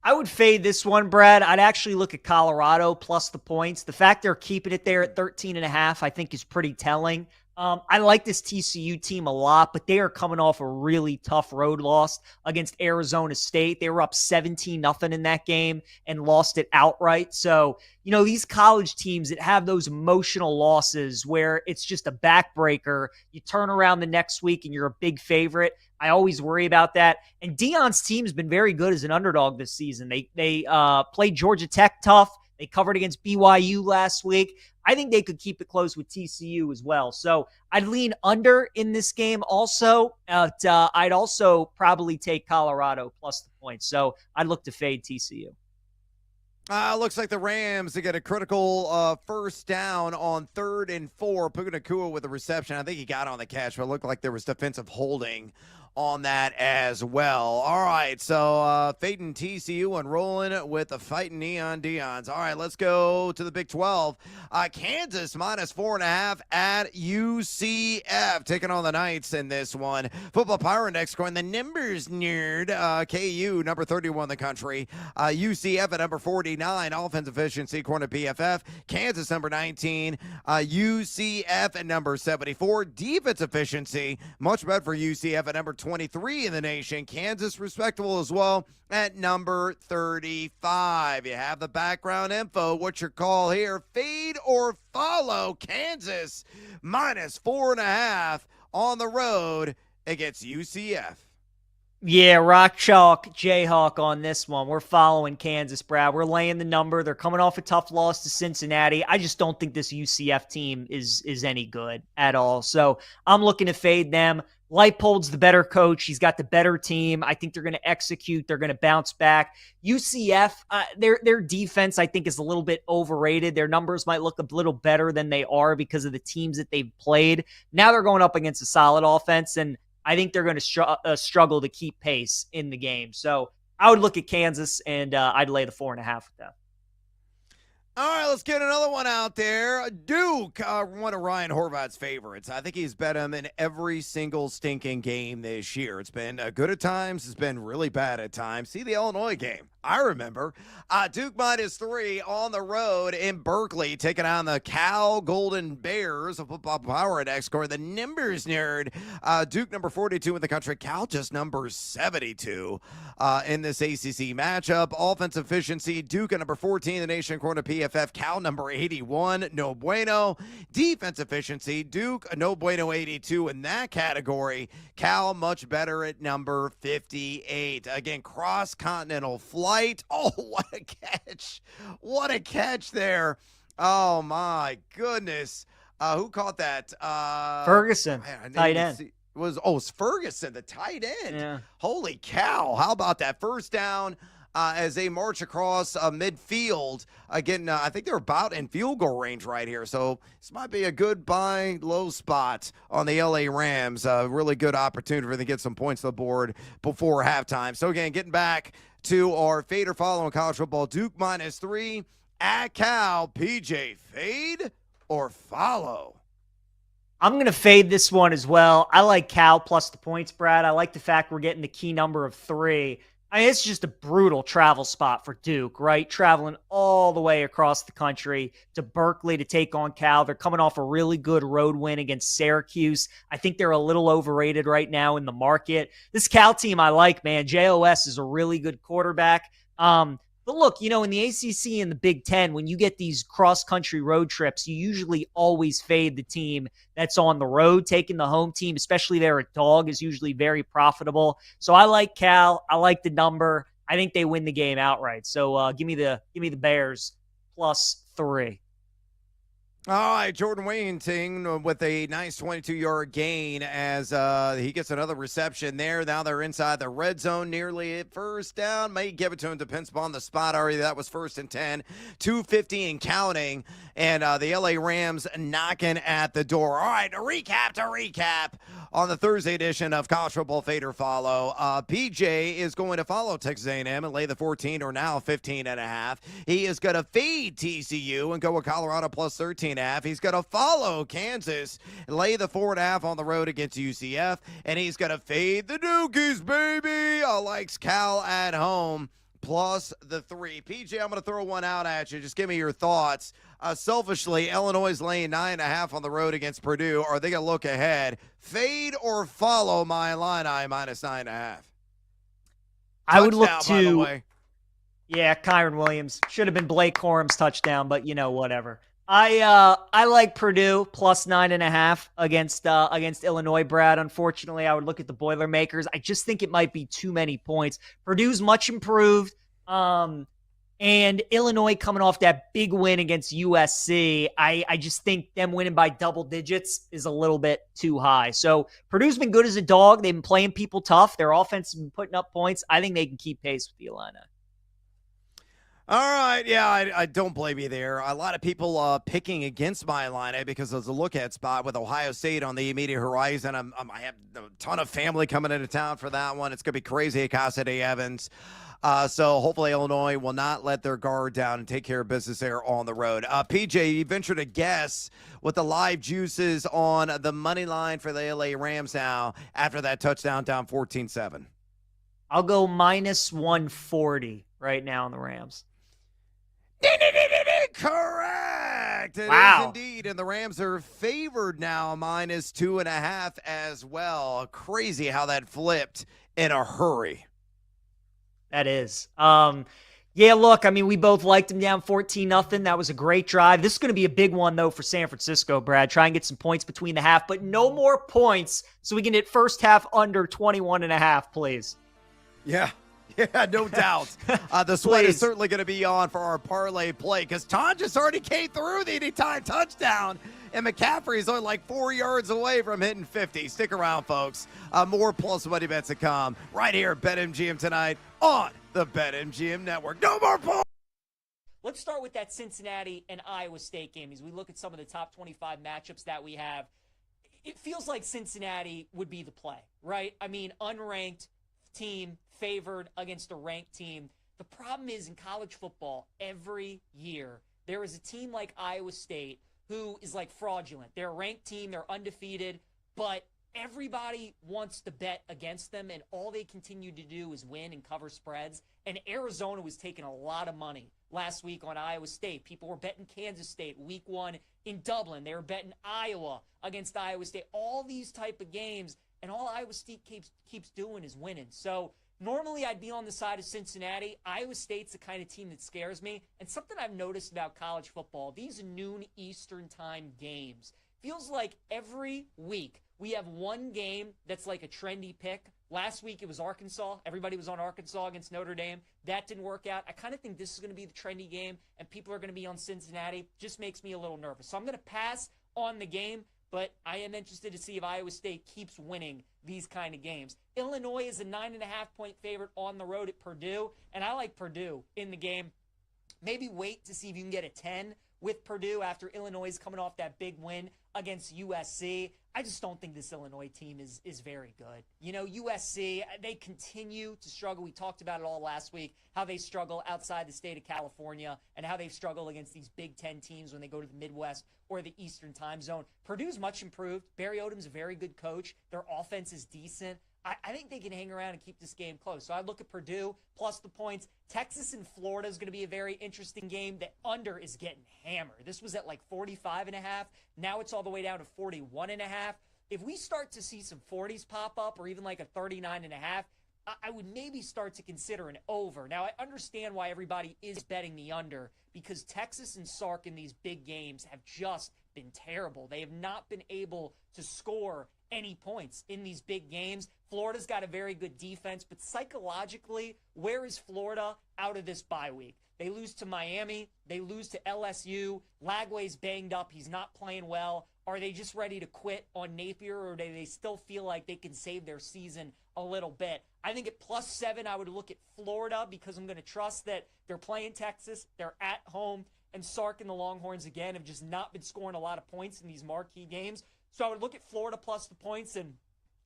I would fade this one, Brad. I'd actually look at Colorado plus the points. The fact they're keeping it there at 13.5, I think, is pretty telling. I like this TCU team a lot, but they are coming off a really tough road loss against Arizona State. They were up 17-0 in that game and lost it outright. So, you know, these college teams that have those emotional losses where it's just a backbreaker, you turn around the next week and you're a big favorite. I always worry about that. And Dion's team has been very good as an underdog this season. They played Georgia Tech tough. They covered against BYU last week. I think they could keep it close with TCU as well. So I'd lean under in this game also. I'd also probably take Colorado plus the points. So I'd look to fade TCU. Looks like the Rams to get a critical first down on 3rd and 4. Puka Nacua with the reception. I think he got on the catch, but it looked like there was defensive holding on that as well. All right, so fading TCU and rolling with the fighting Neon Deons. All right, let's go to the Big 12. Kansas minus 4.5 at UCF, taking on the Knights in this one. Football Power Index scoring the numbers nerd. KU number 31 in the country. UCF at number 49. Offense efficiency according to PFF. Kansas number 19. UCF at number 74. Defense efficiency much better for UCF at number 20. 23 in the nation. Kansas respectable as well at number 35. You have the background info. What's your call here? Fade or follow Kansas minus 4.5 on the road against UCF. Yeah, rock chalk, Jayhawk on this one. We're following Kansas, Brad. We're laying the number. They're coming off a tough loss to Cincinnati. I just don't think this UCF team is any good at all. So I'm looking to fade them. Leipold's the better coach. He's got the better team. I think they're going to execute. They're going to bounce back. UCF, their defense, I think, is a little bit overrated. Their numbers might look a little better than they are because of the teams that they've played. Now they're going up against a solid offense, and I think they're going to struggle to keep pace in the game. So I would look at Kansas, and I'd lay the 4.5 with them. All right, let's get another one out there. Duke, one of Ryan Horvat's favorites. I think he's bet him in every single stinking game this year. It's been good at times. It's been really bad at times. See the Illinois game. I remember. Duke -3 on the road in Berkeley, taking on the Cal Golden Bears, a football power index score. The numbers nerd. Duke number 42 in the country. Cal just number 72 in this ACC matchup. Offensive efficiency, Duke at number 14 in the nation according to PFF. Cal number 81, no bueno. Defense efficiency, Duke, no bueno 82 in that category. Cal much better at number 58. Again, cross-continental flight. Oh, what a catch. What a catch there. Oh, my goodness. Who caught that? Ferguson, tight end. It's Ferguson, the tight end. Yeah. Holy cow. How about that first down as they march across midfield? Again, I think they're about in field goal range right here. So this might be a good buy low spot on the LA Rams. Really good opportunity for them to get some points to the board before halftime. So again, getting back to our fade or follow in college football. Duke -3 at Cal. PJ, fade or follow? I'm going to fade this one as well. I like Cal plus the points, Brad. I like the fact we're getting the key number of 3. I mean, it's just a brutal travel spot for Duke, right? Traveling all the way across the country to Berkeley to take on Cal. They're coming off a really good road win against Syracuse. I think they're a little overrated right now in the market. This Cal team I like, man. JOS is a really good quarterback. But look, in the ACC and the Big Ten, when you get these cross-country road trips, you usually always fade the team that's on the road. Taking the home team, especially they're a dog, is usually very profitable. So I like Cal. I like the number. I think they win the game outright. So give me the Bears +3. All right, Jordan Wayington with a nice 22-yard gain as he gets another reception there. Now they're inside the red zone, nearly at first down. May give it to him, depends upon the spot already. That was 1st and 10, 2:50 and counting, and the LA Rams knocking at the door. All right, to recap on the Thursday edition of College Football Fade or Follow. PJ is going to follow Texas A&M and lay the 14 or now 15.5. He is going to fade TCU and go with Colorado +13.5. He's going to follow Kansas and lay the 4.5 on the road against UCF. And he's going to fade the Dukies, baby. Likes Cal at home +3. PJ, I'm going to throw one out at you. Just give me your thoughts. Selfishly, Illinois is laying 9.5 on the road against Purdue. Are they going to look ahead? Fade or follow my Illini -9.5? I would look Touchdown, by the to, way. yeah, Kyron Williams. Should have been Blake Corum's touchdown, but whatever. I like Purdue +9.5 against Illinois, Brad. Unfortunately, I would look at the Boilermakers. I just think it might be too many points. Purdue's much improved. And Illinois coming off that big win against USC, I just think them winning by double digits is a little bit too high. So Purdue's been good as a dog. They've been playing people tough. Their offense has been putting up points. I think they can keep pace with the Illini. All right, yeah, I don't blame you there. A lot of people picking against my Illini because there's a look-at spot with Ohio State on the immediate horizon. I have a ton of family coming into town for that one. It's going to be crazy at Casa de Evans. So hopefully Illinois will not let their guard down and take care of business there on the road. PJ, you ventured a guess with the live juices on the money line for the LA Rams now after that touchdown down 14-7. I'll go -140 right now on the Rams. Correct. correct. It is Wow. indeed. And the Rams are favored now, -2.5 as well. Crazy how that flipped in a hurry. That is. Yeah, look, I mean, we both liked him down 14-0. That was a great drive. This is going to be a big one, though, for San Francisco, Brad. Try and get some points between the half, but no more points so we can hit first half under 21.5, please. Yeah, no doubt. The sweat is certainly going to be on for our parlay play because Tom just already came through the anytime touchdown, and McCaffrey's only like 4 yards away from hitting 50. Stick around, folks. More plus money bets to come right here at BetMGM tonight on the BetMGM Network. No more points. Let's start with that Cincinnati and Iowa State game. As we look at some of the top 25 matchups that we have, it feels like Cincinnati would be the play, right? I mean, unranked team favored against a ranked team. The problem is in college football, every year, there is a team like Iowa State who is like fraudulent. They're a ranked team, they're undefeated, but everybody wants to bet against them, and all they continue to do is win and cover spreads. And Arizona was taking a lot of money last week on Iowa State. People were betting Kansas State week 1 in Dublin. They were betting Iowa against Iowa State. All these type of games, and all Iowa State keeps doing is winning. So normally I'd be on the side of Cincinnati. Iowa State's the kind of team that scares me. And something I've noticed about college football, these noon Eastern time games, feels like every week we have one game that's like a trendy pick. Last week it was Arkansas. Everybody was on Arkansas against Notre Dame. That didn't work out. I kind of think this is going to be the trendy game, and people are going to be on Cincinnati. Just makes me a little nervous. So I'm going to pass on the game, but I am interested to see if Iowa State keeps winning these kind of games. Illinois is a 9.5-point favorite on the road at Purdue, and I like Purdue in the game. Maybe wait to see if you can get a 10 with Purdue after Illinois is coming off that big win against USC. I just don't think this Illinois team is very good. You know, USC, they continue to struggle. We talked about it all last week, how they struggle outside the state of California and how they struggle against these Big Ten teams when they go to the Midwest or the Eastern time zone. Purdue's much improved. Barry Odom's a very good coach. Their offense is decent. I think they can hang around and keep this game close. So I look at Purdue plus the points. Texas and Florida is going to be a very interesting game. The under is getting hammered. This was at like 45.5. Now it's all the way down to 41.5. If we start to see some 40s pop up or even like a 39.5, I would maybe start to consider an over. Now, I understand why everybody is betting the under because Texas and Sark in these big games have just been terrible. They have not been able to score any points in these big games. Florida's got a very good defense, but psychologically, where is Florida out of this bye week? They lose to Miami. They lose to LSU. Lagway's banged up. He's not playing well. Are they just ready to quit on Napier, or do they still feel like they can save their season a little bit? I think at +7, I would look at Florida because I'm going to trust that they're playing Texas. They're at home. And Sark and the Longhorns, again, have just not been scoring a lot of points in these marquee games. So I would look at Florida plus the points. And,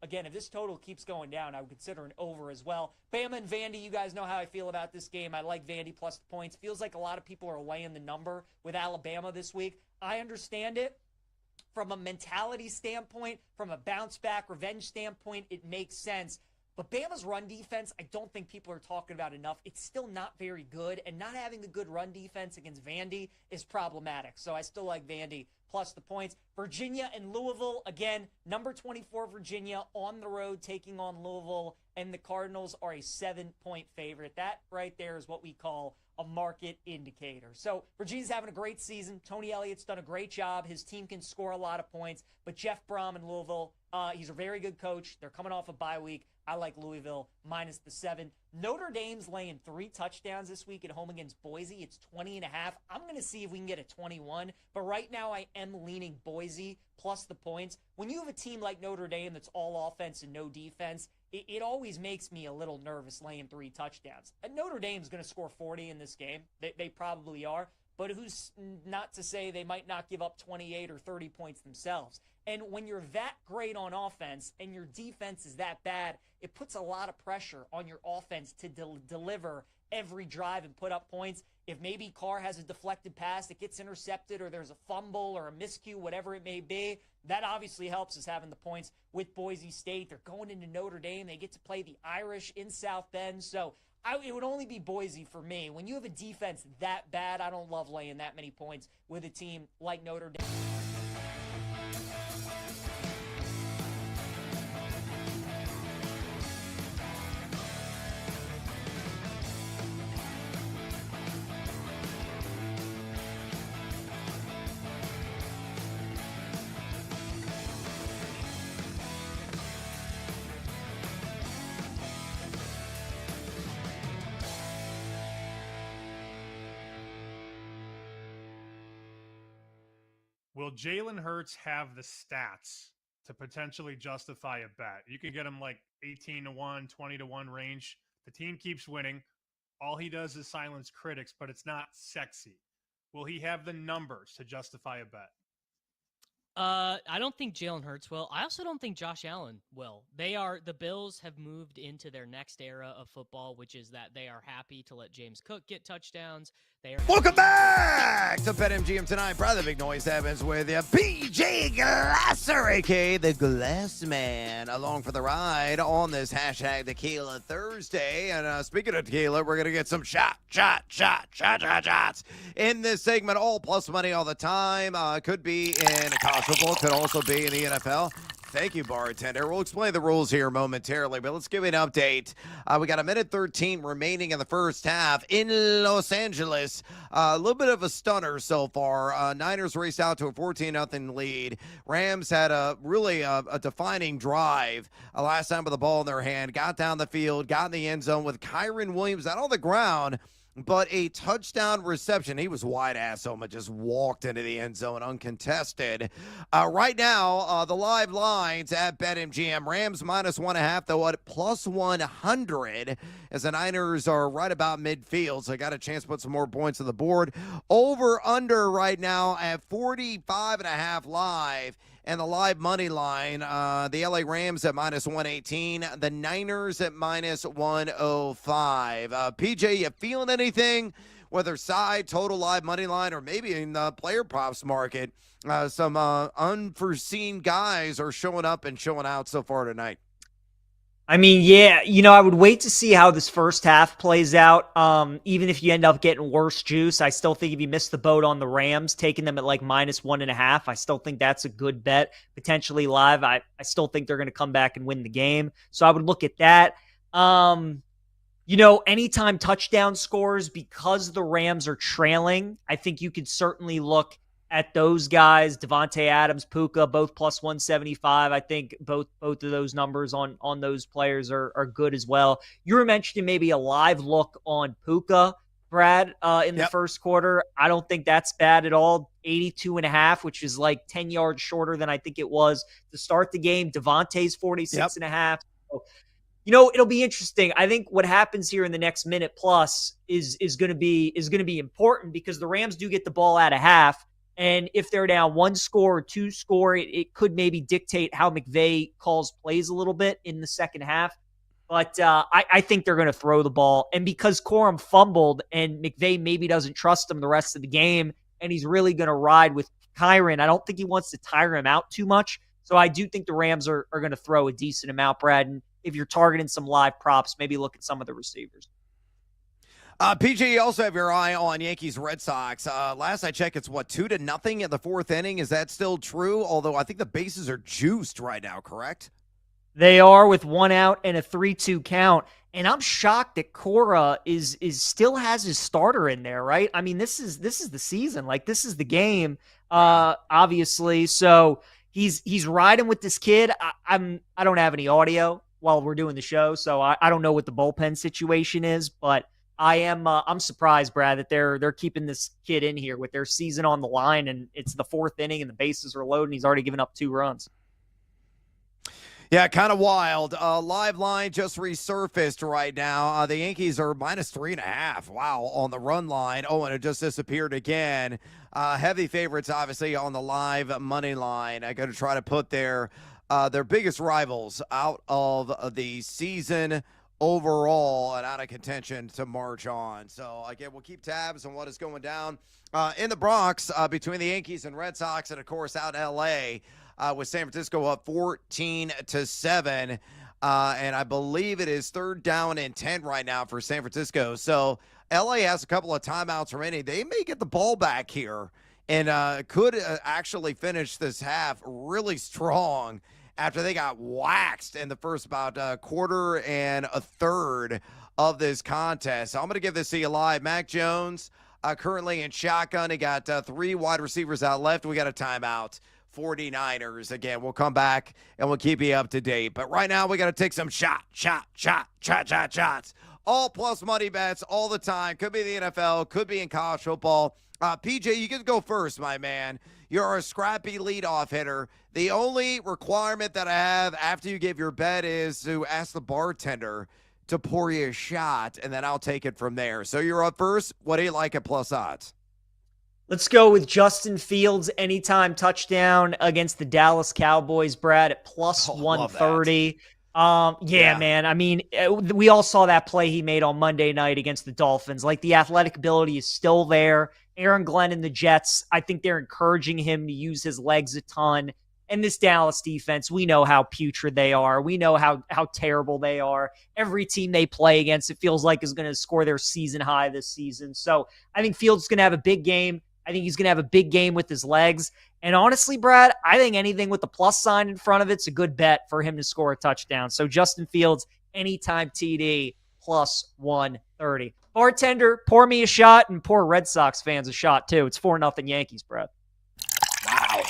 again, if this total keeps going down, I would consider an over as well. Bama and Vandy, you guys know how I feel about this game. I like Vandy plus the points. Feels like a lot of people are laying the number with Alabama this week. I understand it. From a mentality standpoint, from a bounce-back revenge standpoint, it makes sense. But Bama's run defense, I don't think people are talking about enough. It's still not very good, and not having a good run defense against Vandy is problematic. So I still like Vandy plus the points. Virginia and Louisville, again, number 24 Virginia on the road taking on Louisville, and the Cardinals are a 7-point favorite. That right there is what we call a market indicator. So Virginia's having a great season. Tony Elliott's done a great job. His team can score a lot of points. But Jeff Brom in Louisville, he's a very good coach. They're coming off a bye week. I like Louisville minus the 7. Notre Dame's laying 3 touchdowns this week at home against Boise. It's 20.5. I'm going to see if we can get a 21. But right now I am leaning Boise plus the points. When you have a team like Notre Dame that's all offense and no defense, it always makes me a little nervous laying 3 touchdowns. And Notre Dame's going to score 40 in this game. They probably are. But who's not to say they might not give up 28 or 30 points themselves? And when you're that great on offense and your defense is that bad, it puts a lot of pressure on your offense to deliver every drive and put up points. If maybe Carr has a deflected pass that gets intercepted or there's a fumble or a miscue, whatever it may be, that obviously helps us having the points with Boise State. They're going into Notre Dame. They get to play the Irish in South Bend. So it would only be Boise for me. When you have a defense that bad, I don't love laying that many points with a team like Notre Dame. Will Jalen Hurts have the stats to potentially justify a bet? You could get him like 18-1, 20-1 range. The team keeps winning. All he does is silence critics, but it's not sexy. Will he have the numbers to justify a bet? I don't think Jalen Hurts will. I also don't think Josh Allen will. The Bills have moved into their next era of football, which is that they are happy to let James Cook get touchdowns. Welcome back to BetMGM tonight. Brother, big noise happens with you. PJ Glasser, a.k.a. the Glass Man, along for the ride on this hashtag Tequila Thursday. And speaking of tequila, we're going to get some shots in this segment. All plus money all the time. Could be in college football, could also be in the NFL. Thank you, bartender. We'll explain the rules here momentarily, but let's give you an update. We got 1:13 remaining in the first half in Los Angeles. A little bit of a stunner so far. Niners raced out to a 14-0 lead. Rams had a defining drive last time with the ball in their hand. Got down the field, got in the end zone with Kyren Williams out on the ground. But a touchdown reception. He was wide-ass open, just walked into the end zone uncontested. Right now, the live lines at BetMGM. Rams -1.5, though, at +100, as the Niners are right about midfield, so I got a chance to put some more points on the board. Over-under right now at 45.5 live. And the live money line, the LA Rams at -118, the Niners at -105. PJ, you feeling anything, whether side, total live money line, or maybe in the player props market? Some unforeseen guys are showing up and showing out so far tonight. I mean, yeah, I would wait to see how this first half plays out. Even if you end up getting worse juice, I still think if you miss the boat on the Rams, taking them at like -1.5, I still think that's a good bet. Potentially live, I still think they're going to come back and win the game. So I would look at that. Anytime touchdown scores, because the Rams are trailing, I think you could certainly look at those guys. Devontae Adams, Puka, both +175. I think both of those numbers on those players are good as well. You were mentioning maybe a live look on Puka, Brad, in the first quarter. I don't think that's bad at all. 82.5, which is like 10 yards shorter than I think it was to start the game. Devontae's 46.5. So, it'll be interesting. I think what happens here in the next minute plus is going to be important, because the Rams do get the ball at a half. And if they're down 1 score or 2 score, it could maybe dictate how McVay calls plays a little bit in the second half. But I think they're going to throw the ball. And because Corum fumbled and McVay maybe doesn't trust him the rest of the game, and he's really going to ride with Kyren, I don't think he wants to tire him out too much. So I do think the Rams are going to throw a decent amount, Brad. And if you're targeting some live props, maybe look at some of the receivers. PG, you also have your eye on Yankees Red Sox. Last I checked, it's 2-0 in the fourth inning. Is that still true? Although I think the bases are juiced right now, correct? They are, with 1 out and a 3-2 count. And I'm shocked that Cora is still has his starter in there, right? I mean, this is the season. Like, this is the game, obviously. So he's riding with this kid. I don't have any audio while we're doing the show, so I don't know what the bullpen situation is, but I'm surprised, Brad, that they're keeping this kid in here with their season on the line, and it's the fourth inning and the bases are loaded and he's already given up 2 runs. Yeah, kind of wild. Live line just resurfaced right now. The Yankees are -3.5. Wow, on the run line. Oh, and it just disappeared again. Heavy favorites, obviously, on the live money line. I got to try to put their biggest rivals out of the season overall and out of contention to march on. So, again, we'll keep tabs on what is going down in the Bronx between the Yankees and Red Sox, and, of course, out in L.A., with San Francisco up 14-7. And I believe it is 3rd down and 10 right now for San Francisco. So LA has a couple of timeouts remaining. They may get the ball back here and could actually finish this half really strong after they got waxed in the first about quarter and a third of this contest. So I'm going to give this to you live. Mac Jones currently in shotgun. He got 3 wide receivers out left. We got a timeout. 49ers. Again, we'll come back and we'll keep you up to date. But right now, we got to take some shots. All plus money bets all the time. Could be the NFL, could be in college football. PJ, you can go first, my man. You're a scrappy leadoff hitter. The only requirement that I have after you give your bet is to ask the bartender to pour you a shot, and then I'll take it from there. So you're up first. What do you like at plus odds? Let's go with Justin Fields anytime touchdown against the Dallas Cowboys, Brad, at plus 130. Yeah, man. I mean, we all saw that play he made on Monday night against the Dolphins. Like, the athletic ability is still there. Aaron Glenn and the Jets, I think they're encouraging him to use his legs a ton. And this Dallas defense, we know how putrid they are. We know how terrible they are. Every team they play against, it feels like, is going to score their season high this season. So I think Fields is going to have a big game. I think he's going to have a big game with his legs. And honestly, Brad, I think anything with the plus sign in front of it's a good bet for him to score a touchdown. So Justin Fields, anytime TD, plus 130. Bartender, pour me a shot, and pour Red Sox fans a shot, too. It's 4-0 Yankees, Brad. Wow.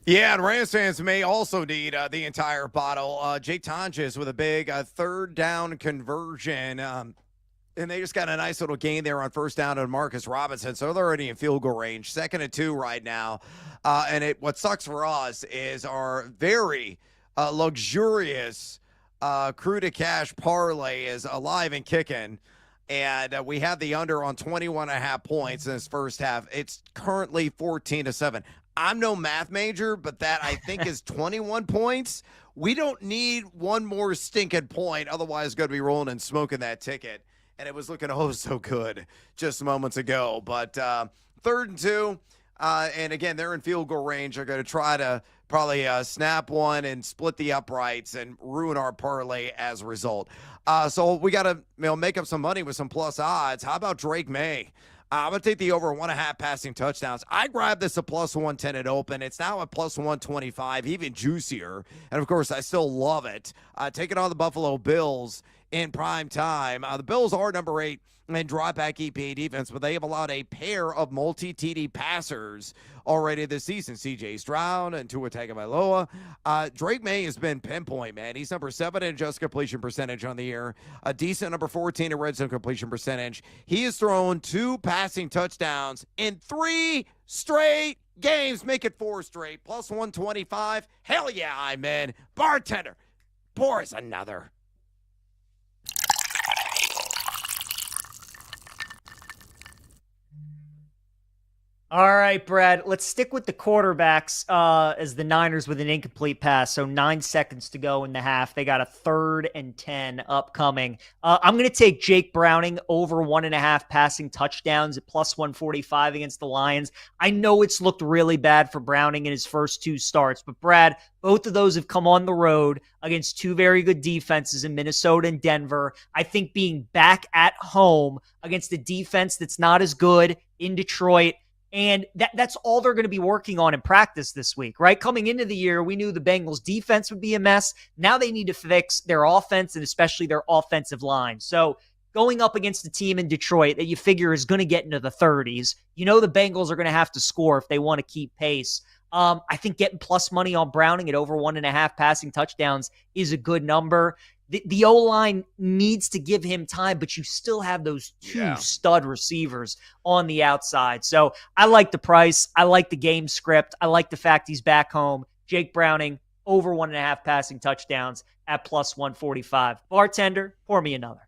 Yeah, and Rams fans may also need the entire bottle. Jake Tonjes with a big 3rd down conversion. And they just got a nice little gain there on 1st down on Marcus Robinson. So they're already in field goal range. 2nd and 2 right now. And what sucks for us is our very luxurious crew to cash parlay is alive and kicking. And we have the under on 21.5 points in this first half. It's currently 14-7. I'm no math major, but that I think is 21 points. We don't need one more stinking point. Otherwise, going to be rolling and smoking that ticket. And it was looking so good just moments ago. But 3rd and 2, and again, they're in field goal range. They're going to try to probably snap one and split the uprights and ruin our parlay as a result. So we got to make up some money with some plus odds. How about Drake May? I'm going to take the over 1.5 passing touchdowns. I grabbed this at plus 110 at open. It's now at plus 125, even juicier. And, of course, I still love it. Taking on the Buffalo Bills in prime time. The Bills are number 8 in drop back EPA defense, but they have allowed a pair of multi-TD passers already this season. CJ Stroud and Tua Tagovailoa. Drake May has been pinpoint, man. He's number 7 in just completion percentage on the year. A decent number 14 in red zone completion percentage. He has thrown 2 passing touchdowns in 3 straight games. Make it 4 straight. Plus 125. Hell yeah, I'm in. Bartender, pour us another. All right, Brad, let's stick with the quarterbacks as the Niners with an incomplete pass. So 9 seconds to go in the half. They got a 3rd and 10 upcoming. I'm going to take Jake Browning over 1.5 passing touchdowns at plus 145 against the Lions. I know it's looked really bad for Browning in his first 2 starts, but Brad, both of those have come on the road against 2 very good defenses in Minnesota and Denver. I think being back at home against a defense that's not as good in Detroit, and that's all they're going to be working on in practice this week, right? Coming into the year, we knew the Bengals' defense would be a mess. Now they need to fix their offense and especially their offensive line. So going up against a team in Detroit that you figure is going to get into the 30s, the Bengals are going to have to score if they want to keep pace. I think getting plus money on Browning at over 1.5 passing touchdowns is a good number. The O-line needs to give him time, but you still have those 2 stud receivers on the outside. So I like the price. I like the game script. I like the fact he's back home. Jake Browning, over 1.5 passing touchdowns at plus 145. Bartender, pour me another.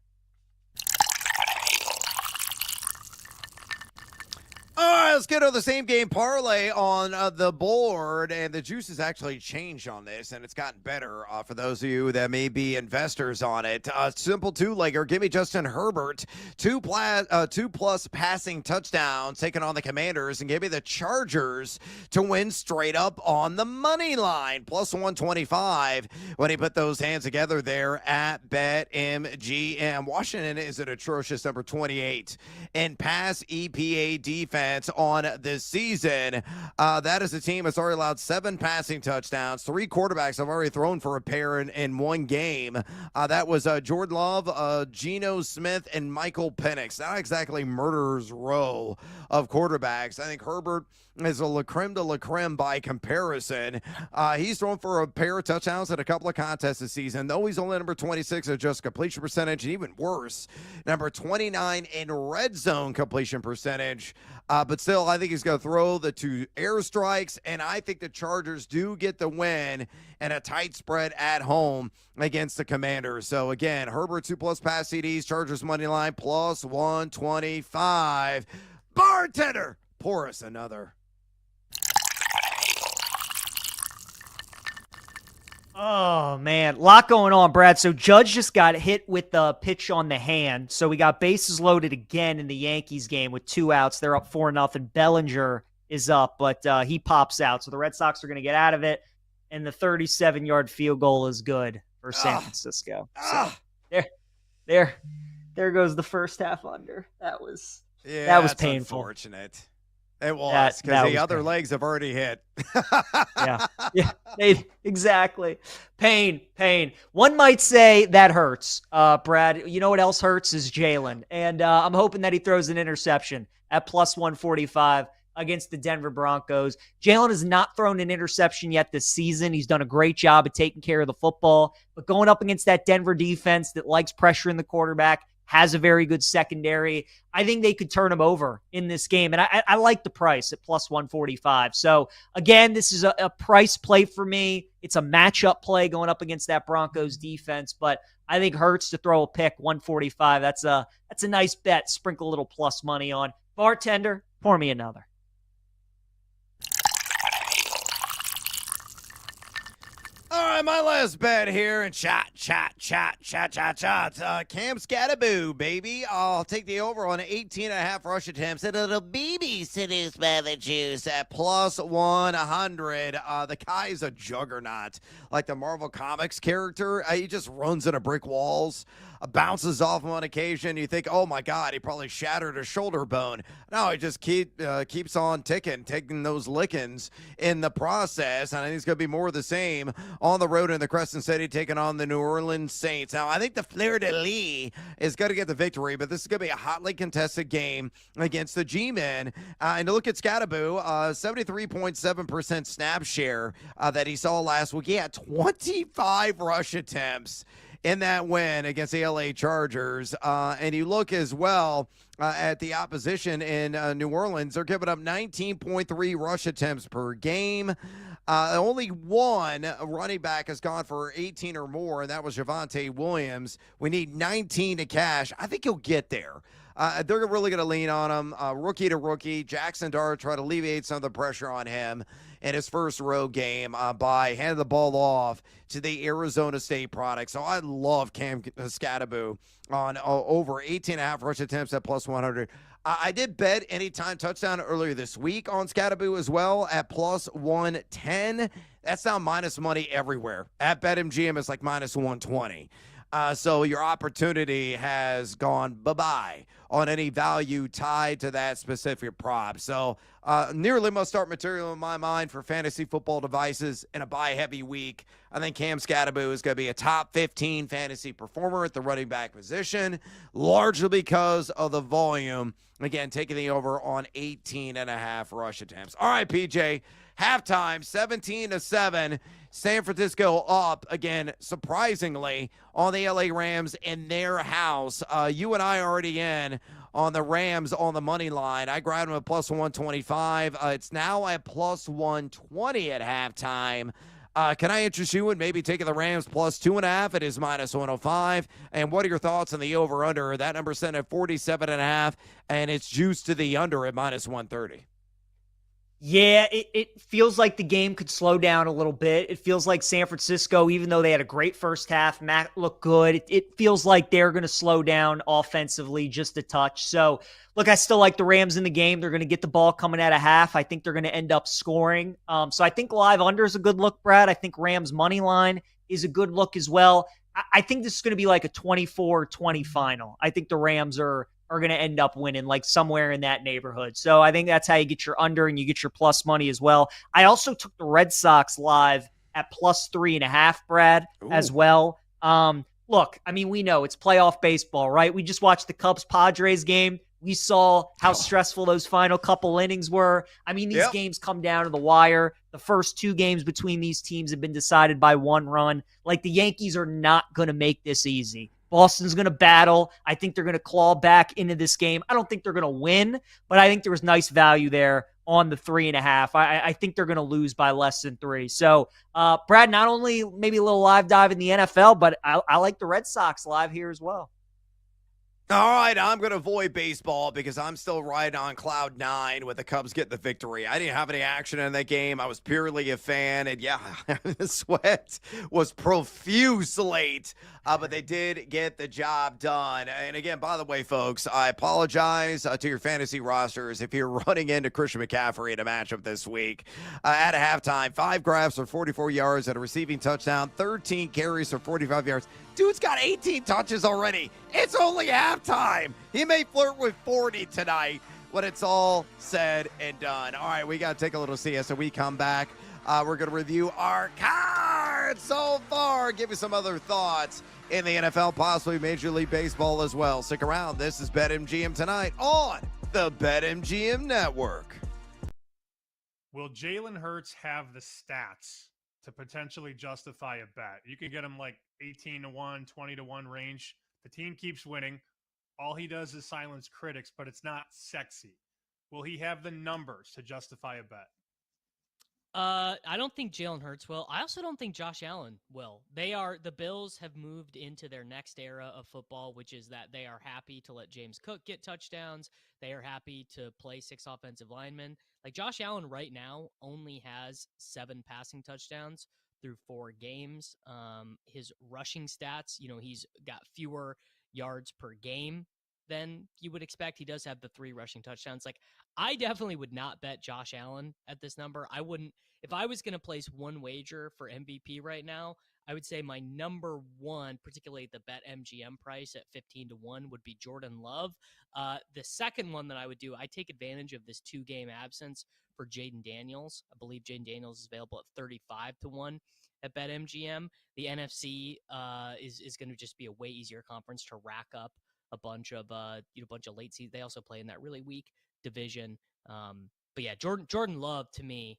All right, let's get to the same game parlay on the board, and the juice has actually changed on this, and it's gotten better for those of you that may be investors on it. Simple two-legger, give me Justin Herbert, 2+ passing touchdowns taking on the Commanders, and give me the Chargers to win straight up on the money line, plus 125 when he put those hands together there at BetMGM. Washington is an atrocious number 28 in pass EPA defense on this season. That is a team that's already allowed 7 passing touchdowns. 3 quarterbacks have already thrown for a pair in one game. That was Jordan Love, Geno Smith, and Michael Penix. Not exactly murderer's row of quarterbacks. I think Herbert is a la creme de la creme by comparison. He's thrown for a pair of touchdowns in a couple of contests this season, though he's only number 26 in just completion percentage, and even worse, number 29 in red zone completion percentage. But still, I think he's going to throw the 2 airstrikes, and I think the Chargers do get the win and a tight spread at home against the Commanders. So again, Herbert 2+ pass CDs, Chargers money line plus 125. Bartender, pour us another. Oh, man. A lot going on, Brad. So Judge just got hit with the pitch on the hand. So we got bases loaded again in the Yankees game with 2 outs. They're up 4-0. Bellinger is up, but he pops out. So the Red Sox are going to get out of it, and the 37-yard field goal is good for San Francisco. So there goes the first half under. That was painful. Unfortunate. It was, because the other legs have already hit. Yeah, exactly. Pain. One might say that hurts, Brad. You know what else hurts is Jalen. And I'm hoping that he throws an interception at plus 145 against the Denver Broncos. Jalen has not thrown an interception yet this season. He's done a great job of taking care of the football. But going up against that Denver defense that likes pressuring the quarterback, has a very good secondary, I think they could turn him over in this game. And I like the price at plus 145. So, again, this is a price play for me. It's a matchup play going up against that Broncos defense. But I think Hurts to throw a pick, 145. That's a nice bet. Sprinkle a little plus money on. Bartender, pour me another. All right, my last bet here, and chat. Cam Scattaboo, baby. I'll take the over on 18.5 rush attempts, and it'll be seduced by the juice at plus 100. The guy's a juggernaut, like the Marvel Comics character. He just runs into brick walls, bounces off him on occasion. You think, oh my God, he probably shattered a shoulder bone. No, he just keeps on taking those lickings in the process. And I think it's going to be more of the same on the road in the Crescent City, taking on the New Orleans Saints. Now, I think the Fleur-de-Lis is going to get the victory, but this is going to be a hotly contested game against the G-Men. And to look at Scattaboo, 73.7% snap share that he saw last week. He had 25 rush attempts in that win against the LA Chargers. And you look as well at the opposition in New Orleans. They're giving up 19.3 rush attempts per game. Only one running back has gone for 18 or more, and that was Javonte Williams. We need 19 to cash. I think he'll get there. They're really going to lean on him. Rookie to rookie. Jackson Dart try to alleviate some of the pressure on him in his first road game by handing the ball off to the Arizona State product. So I love Cam Scattaboo on over 18.5 rush attempts at plus 100. I did bet anytime touchdown earlier this week on Scattaboo as well at plus 110. That's now minus money everywhere. At BetMGM, it's like minus 120. So your opportunity has gone bye-bye on any value tied to that specific prop. So nearly must start material in my mind for fantasy football devices in a buy-heavy week. I think Cam Scattaboo is going to be a top 15 fantasy performer at the running back position, largely because of the volume. Again, taking the over on 18.5 rush attempts. All right, PJ. Halftime, 17-7. San Francisco up again, surprisingly, on the LA Rams in their house. You and I are already in on the Rams on the money line. I grabbed them at plus 125. It's now at plus 120 at halftime. Can I interest you in maybe taking the Rams plus 2.5? It is minus 105. And what are your thoughts on the over-under? That number's set at 47.5, and it's juiced to the under at minus 130. Yeah, it feels like the game could slow down a little bit. It feels like San Francisco, even though they had a great first half, Matt looked good. It feels like they're going to slow down offensively just a touch. So, look, I still like the Rams in the game. They're going to get the ball coming out of half. I think they're going to end up scoring. So I think live under is a good look, Brad. I think Rams money line is a good look as well. I think this is going to be like a 24-20 final. I think the Rams are going to end up winning like somewhere in that neighborhood. So I think that's how you get your under and you get your plus money as well. I also took the Red Sox live at plus 3.5, Brad, as well. Look, I mean, we know it's playoff baseball, right? We just watched the Cubs-Padres game. We saw how stressful those final couple innings were. I mean, these games come down to the wire. The first two games between these teams have been decided by one run. Like, the Yankees are not going to make this easy. Boston's going to battle. I think they're going to claw back into this game. I don't think they're going to win, but I think there was nice value there on the 3.5. I think they're going to lose by less than 3. So, Brad, not only maybe a little live dive in the NFL, but I like the Red Sox live here as well. All right, I'm going to avoid baseball because I'm still riding on cloud 9 with the Cubs getting the victory. I didn't have any action in that game. I was purely a fan, and yeah, the sweat was profuse late, but they did get the job done. And again, by the way, folks, I apologize to your fantasy rosters if you're running into Christian McCaffrey in a matchup this week. At a halftime, 5 grabs for 44 yards and a receiving touchdown, 13 carries for 45 yards. Dude's got 18 touches already. It's only halftime. He may flirt with 40 tonight when it's all said and done. All right, we got to take a little CS. So we come back. We're going to review our cards so far, give you some other thoughts in the NFL, possibly Major League Baseball as well. Stick around. This is BetMGM tonight on the BetMGM Network. Will Jalen Hurts have the stats to potentially justify a bet? You can get him like 18-1, 20-1 range. The team keeps winning. All he does is silence critics, but it's not sexy. Will he have the numbers to justify a bet? I don't think Jalen Hurts will. I also don't think Josh Allen will. The Bills have moved into their next era of football, which is that they are happy to let James Cook get touchdowns. They are happy to play 6 offensive linemen. Like, Josh Allen right now only has 7 passing touchdowns through 4 games. His rushing stats, he's got fewer yards per game than you would expect. He does have the 3 rushing touchdowns. Like, I definitely would not bet Josh Allen at this number. I wouldn't. If I was going to place one wager for MVP right now, I would say my number one, particularly the BetMGM price at 15-1, would be Jordan Love. The second one that I would do, I take advantage of this 2-game absence for Jaden Daniels. I believe Jaden Daniels is available at 35-1 at BetMGM. The NFC is going to just be a way easier conference to rack up a bunch of late season. They also play in that really weak division. But yeah, Jordan Love to me,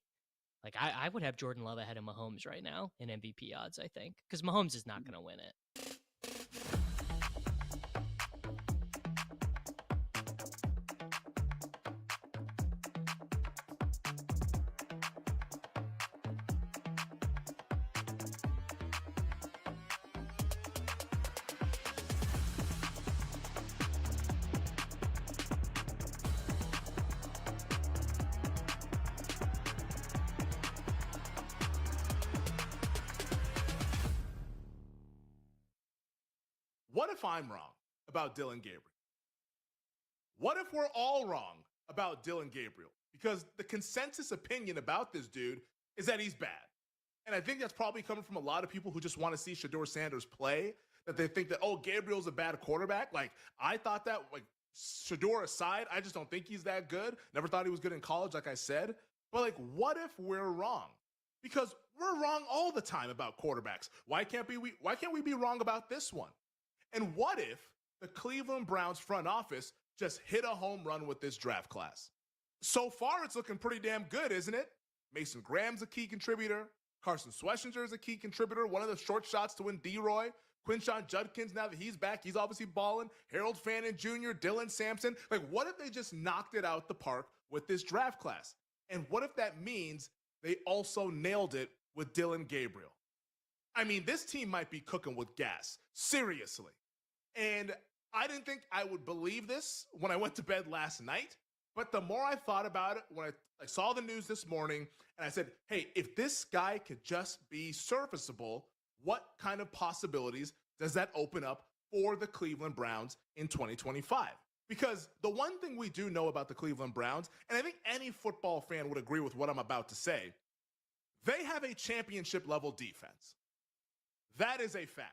like I would have Jordan Love ahead of Mahomes right now in MVP odds, I think, because Mahomes is not going to win it. What if I'm wrong about Dylan Gabriel? What if we're all wrong about Dylan Gabriel? Because the consensus opinion about this dude is that he's bad. And I think that's probably coming from a lot of people who just want to see Shedeur Sanders play, that they think that, oh, Gabriel's a bad quarterback. Like, I thought that, like, Shedeur aside, I just don't think he's that good. Never thought he was good in college, like I said. But, like, what if we're wrong? Because we're wrong all the time about quarterbacks. Why can't we be wrong about this one? And what if the Cleveland Browns front office just hit a home run with this draft class? So far, it's looking pretty damn good, isn't it? Mason Graham's a key contributor. Carson Schwarzenegger is a key contributor. One of the short shots to win D-Roy. Quinshon Judkins, now that he's back, he's obviously balling. Harold Fannin Jr., Dylan Sampson. Like, what if they just knocked it out the park with this draft class? And what if that means they also nailed it with Dylan Gabriel? I mean, this team might be cooking with gas. Seriously. And I didn't think I would believe this when I went to bed last night, But the more I thought about it, when I saw the news this morning, and I said, hey, if this guy could just be serviceable, what kind of possibilities does that open up for the Cleveland Browns in 2025? Because the one thing we do know about the Cleveland Browns, and I think any football fan would agree with what I'm about to say, they have a championship level defense. That is a fact.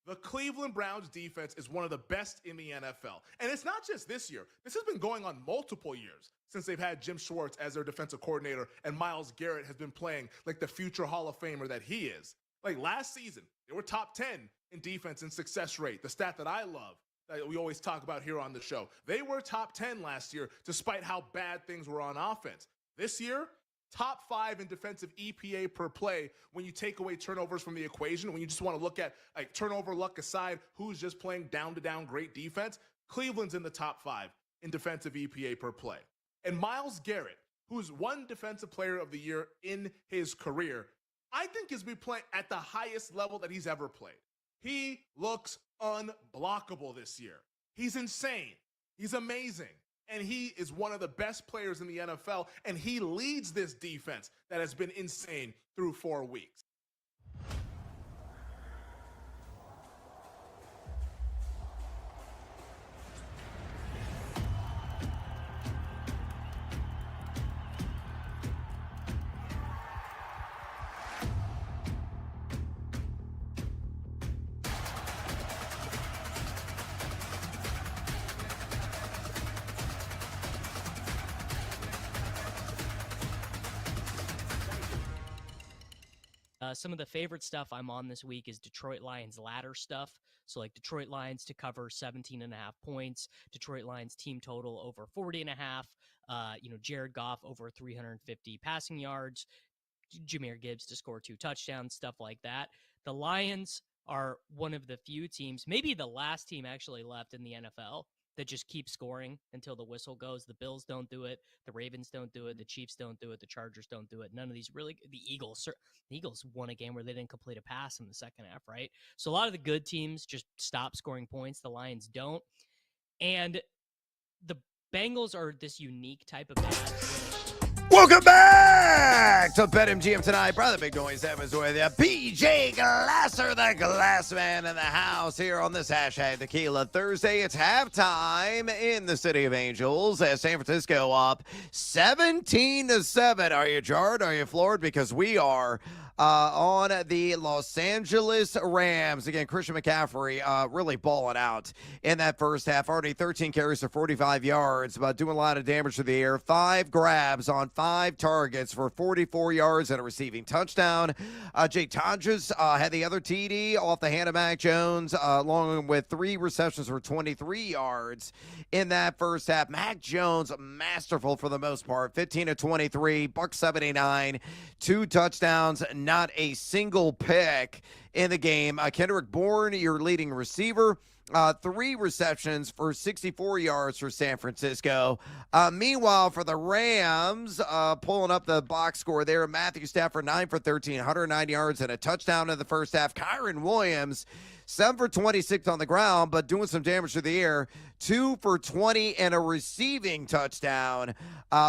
The Cleveland Browns defense is one of the best in the NFL. And it's not just this year. This has been going on multiple years since they've had Jim Schwartz as their defensive coordinator, and Myles Garrett has been playing like the future Hall of Famer that he is. Like last season, they were top 10 in defense and success rate, the stat that I love, that we always talk about here on the show. They were top 10 last year, despite how bad things were on offense. This year, top 5 in defensive EPA per play when you take away turnovers from the equation, when you just want to look at like turnover luck aside, who's just playing down-to-down great defense. Cleveland's in the top 5 in defensive EPA per play. And Myles Garrett, who's won Defensive Player of the Year in his career, I think is be playing at the highest level that he's ever played. He looks unblockable this year. He's insane. He's amazing. And he is one of the best players in the NFL, and he leads this defense that has been insane through 4 weeks. Some of the favorite stuff I'm on this week is Detroit Lions ladder stuff. So like Detroit Lions to cover 17.5 points, Detroit Lions team total over 40.5, Jared Goff over 350 passing yards, Jahmyr Gibbs to score 2 touchdowns, stuff like that. The Lions are one of the few teams, maybe the last team actually left in the NFL that just keep scoring until the whistle goes. The Bills don't do it. The Ravens don't do it. The Chiefs don't do it. The Chargers don't do it. None of these really. The Eagles won a game where they didn't complete a pass in the second half, right? So a lot of the good teams just stop scoring points. The Lions don't. And the Bengals are this unique type of bad. Welcome back to BetMGM tonight. Brother Big Noise Evans with you. PJ Glasser, the glass man in the house here on this hashtag Tequila Thursday. It's halftime in the City of Angels as San Francisco up 17-7. Are you jarred? Are you floored? Because we are on the Los Angeles Rams. Again, Christian McCaffrey really balling out in that first half. Already 13 carries for 45 yards, but doing a lot of damage to the air. 5 grabs on 5 targets for 44 yards and a receiving touchdown. Jake Tonjes had the other TD off the hand of Mac Jones, along with 3 receptions for 23 yards in that first half. Mac Jones, masterful for the most part. 15-23, $179, 2 touchdowns, not a single pick in the game. Kendrick Bourne, your leading receiver. 3 receptions for 64 yards for San Francisco. Meanwhile, for the Rams, pulling up the box score there, Matthew Stafford, 9 for 13, 109 yards and a touchdown in the first half. Kyron Williams, 7 for 26 on the ground, but doing some damage to the air. 2 for 20 and a receiving touchdown.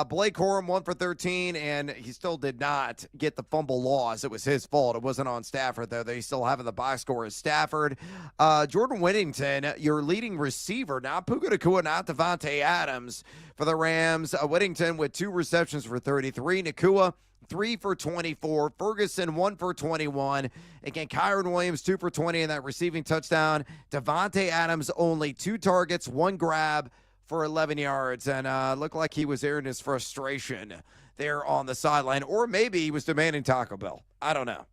Blake Corum, 1 for 13, and he still did not get the fumble loss. It was his fault. It wasn't on Stafford, though. They still have in the box score as Stafford. Jordan Whittington, your leading receiver, not Puka Nacua, not Devontae Adams for the Rams. Whittington with 2 receptions for 33. Nacua, 3 for 24. Ferguson, 1 for 21. Again, Kyron Williams, 2 for 20 in that receiving touchdown. Devontae Adams, only 2 targets, 1 grab for 11 yards. And looked like he was airing his frustration there on the sideline. Or maybe he was demanding Taco Bell. I don't know.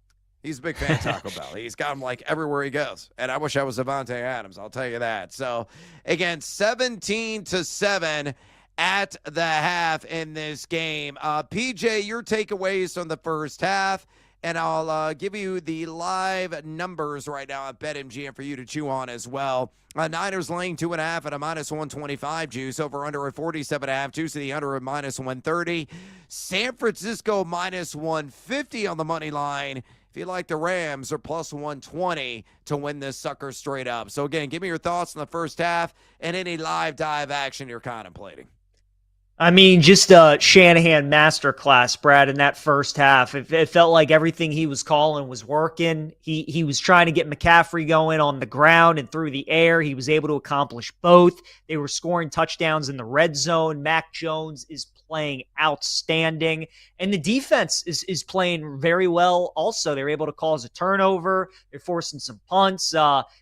He's a big fan of Taco Bell. He's got him like everywhere he goes. And I wish I was Devontae Adams. I'll tell you that. So, again, 17-7 at the half in this game. PJ, your takeaways from the first half, and I'll give you the live numbers right now at BetMGM for you to chew on as well. Niners laying 2.5 at a -125 juice, over under at 47.5, juice to the under at -130. San Francisco -150 on the money line. If you like the Rams, are +120 to win this sucker straight up. So again, give me your thoughts on the first half and any live dive action you're contemplating. I mean, just a Shanahan masterclass, Brad, in that first half. It felt like everything he was calling was working. He was trying to get McCaffrey going on the ground and through the air. He was able to accomplish both. They were scoring touchdowns in the red zone. Mac Jones is playing outstanding. And the defense is playing very well also. They were able to cause a turnover. They're forcing some punts.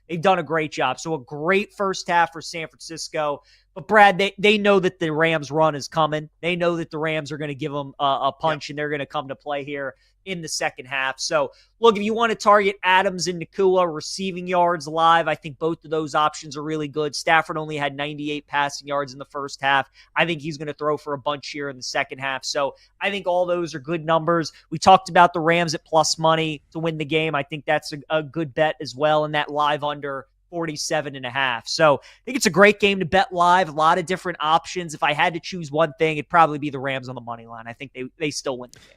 They've done a great job. So a great first half for San Francisco. But, Brad, they know that the Rams run is coming. They know that the Rams are going to give them a punch, and they're going to come to play here in the second half. So, look, if you want to target Adams and Nakua receiving yards live, I think both of those options are really good. Stafford only had 98 passing yards in the first half. I think he's going to throw for a bunch here in the second half. So I think all those are good numbers. We talked about the Rams at plus money to win the game. I think that's a good bet as well, and that live under 47.5. So I think it's a great game to bet live. A lot of different options. If I had to choose one thing, it'd probably be the Rams on the money line. I think they still win the game.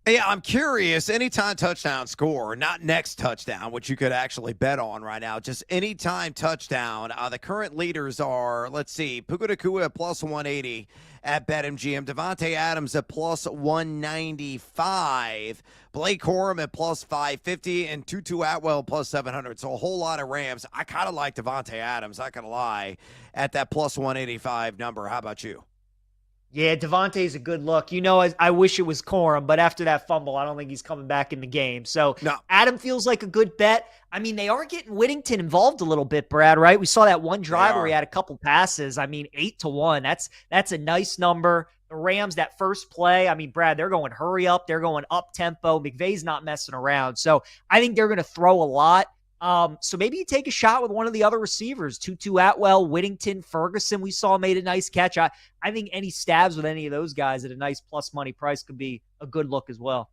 Yeah, I'm curious. Anytime touchdown score, not next touchdown, which you could actually bet on right now, just anytime touchdown. The current leaders are, let's see, Puka Nacua at plus 180 at BetMGM, Devontae Adams at plus 195, Blake Corum at plus 550, and Tutu Atwell plus 700. So a whole lot of Rams. I kind of like Devontae Adams, not going to lie, at that plus 185 number. How about you? Yeah, Devontae's a good look. You know, I wish it was Corum, but after that fumble, I don't think he's coming back in the game. So no. Adam feels like a good bet. I mean, they are getting Whittington involved a little bit, Brad, right? We saw that one drive where he had a couple passes. I mean, 8-1. That's a nice number. The Rams, that first play, I mean, Brad, they're going hurry up. They're going up tempo. McVay's not messing around. So I think they're going to throw a lot. So maybe you take a shot with one of the other receivers, Tutu Atwell, Whittington, Ferguson. We saw made a nice catch. I think any stabs with any of those guys at a nice plus money price could be a good look as well.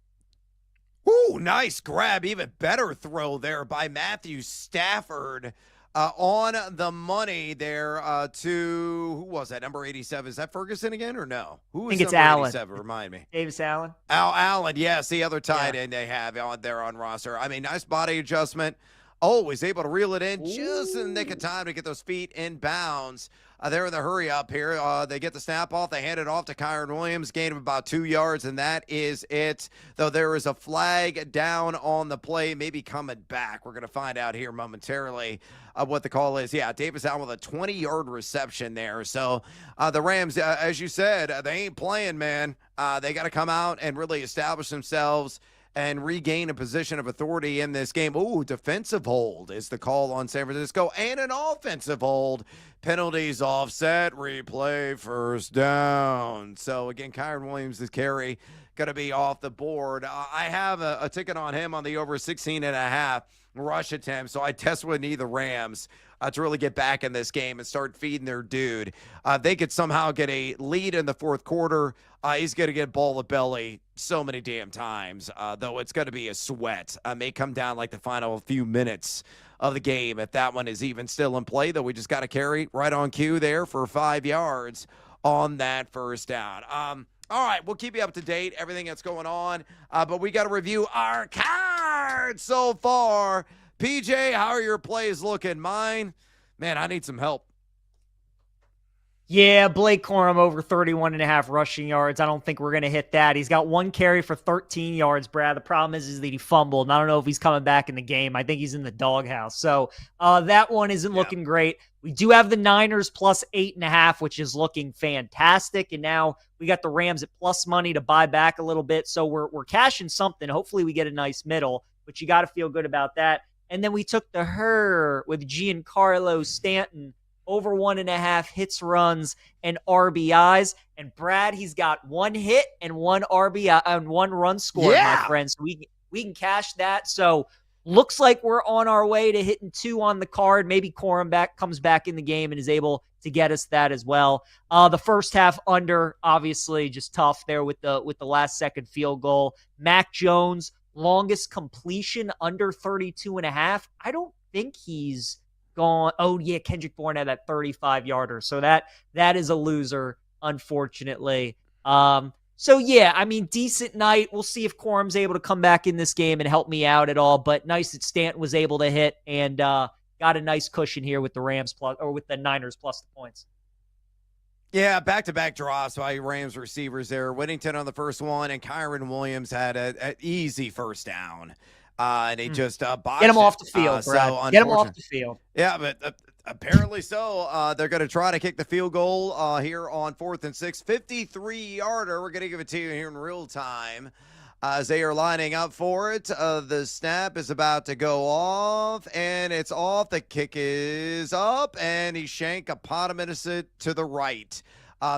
Ooh, nice grab. Even better throw there by Matthew Stafford on the money there to, who was that, number 87? Is that Ferguson again or no? Who is I think it's number Allen. 87? Remind me. Davis Allen. Allen, yes, the other tight end they have on there on roster. I mean, nice body adjustment. Always able to reel it in just in the nick of time to get those feet in bounds. They're in the hurry up here. They get the snap off. They hand it off to Kyron Williams. Gain of about 2 yards, and that is it. Though there is a flag down on the play, maybe coming back. We're going to find out here momentarily what the call is. Yeah, Davis Allen with a 20-yard reception there. So the Rams, as you said, they ain't playing, man. They got to come out and really establish themselves and regain a position of authority in this game. Ooh, defensive hold is the call on San Francisco, and an offensive hold. Penalties offset, replay, first down. So, again, Kyron Williams' carry going to be off the board. I have a ticket on him on the over 16.5 rush attempt, so I test with the Rams to really get back in this game and start feeding their dude. They could somehow get a lead in the fourth quarter. He's going to get ball to belly so many damn times, though it's going to be a sweat. May come down like the final few minutes of the game if that one is even still in play, though we just got to carry right on cue there for 5 yards on that first down. All right, we'll keep you up to date, everything that's going on, but we got to review our cards so far. PJ, how are your plays looking? Mine, man, I need some help. Yeah, Blake Corum over 31.5 rushing yards. I don't think we're going to hit that. He's got one carry for 13 yards, Brad. The problem is that he fumbled, and I don't know if he's coming back in the game. I think he's in the doghouse. So that one isn't looking great. We do have the Niners plus 8.5, which is looking fantastic. And now we got the Rams at plus money to buy back a little bit. So we're cashing something. Hopefully we get a nice middle, but you got to feel good about that. And then we took the with Giancarlo Stanton over 1.5 hits, runs, and RBIs. And Brad, he's got one hit and one RBI and one run scored, my friend. So we can cash that. So looks like we're on our way to hitting 2 on the card. Maybe Corum comes back in the game and is able to get us that as well. The first half under, obviously, just tough there with the last second field goal. Mac Jones, longest completion under 32.5. I don't think he's gone. Oh, yeah, Kendrick Bourne had that 35-yarder. So that is a loser, unfortunately. So, yeah, I mean, decent night. We'll see if Corum's able to come back in this game and help me out at all. But nice that Stanton was able to hit and got a nice cushion here with the Rams plus, or with the Niners plus the points. Yeah, back-to-back drops by Rams receivers there. Whittington on the first one, and Kyron Williams had an easy first down. And he just botched Get him off it. the field, Brad. So Get him off the field. Yeah, but apparently so. They're going to try to kick the field goal here on 4th and 6. 53-yarder. We're going to give it to you here in real time. As they are lining up for it, the snap is about to go off, and it's off. The kick is up, and he shank-a-potamus it to the right.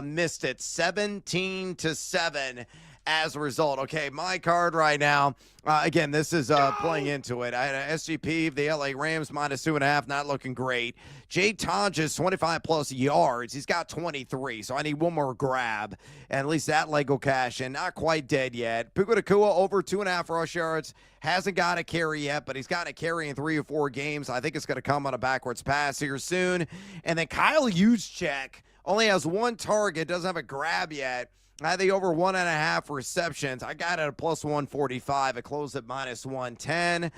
Missed it, 17-7 as a result. Okay, my card right now. Again, this is playing into it. I had an SGP, the LA Rams, -2.5, not looking great. Jay Tonjes, 25-plus yards. He's got 23, so I need one more grab. And at least that leg will cash in. Not quite dead yet. Puka Nacua, over 2.5 rush yards. Hasn't got a carry yet, but he's got a carry in 3 or 4 games. I think it's going to come on a backwards pass here soon. And then Kyle Juszczyk only has 1 target, doesn't have a grab yet. I had the over 1.5 receptions. I got it at +145. It closed at -110.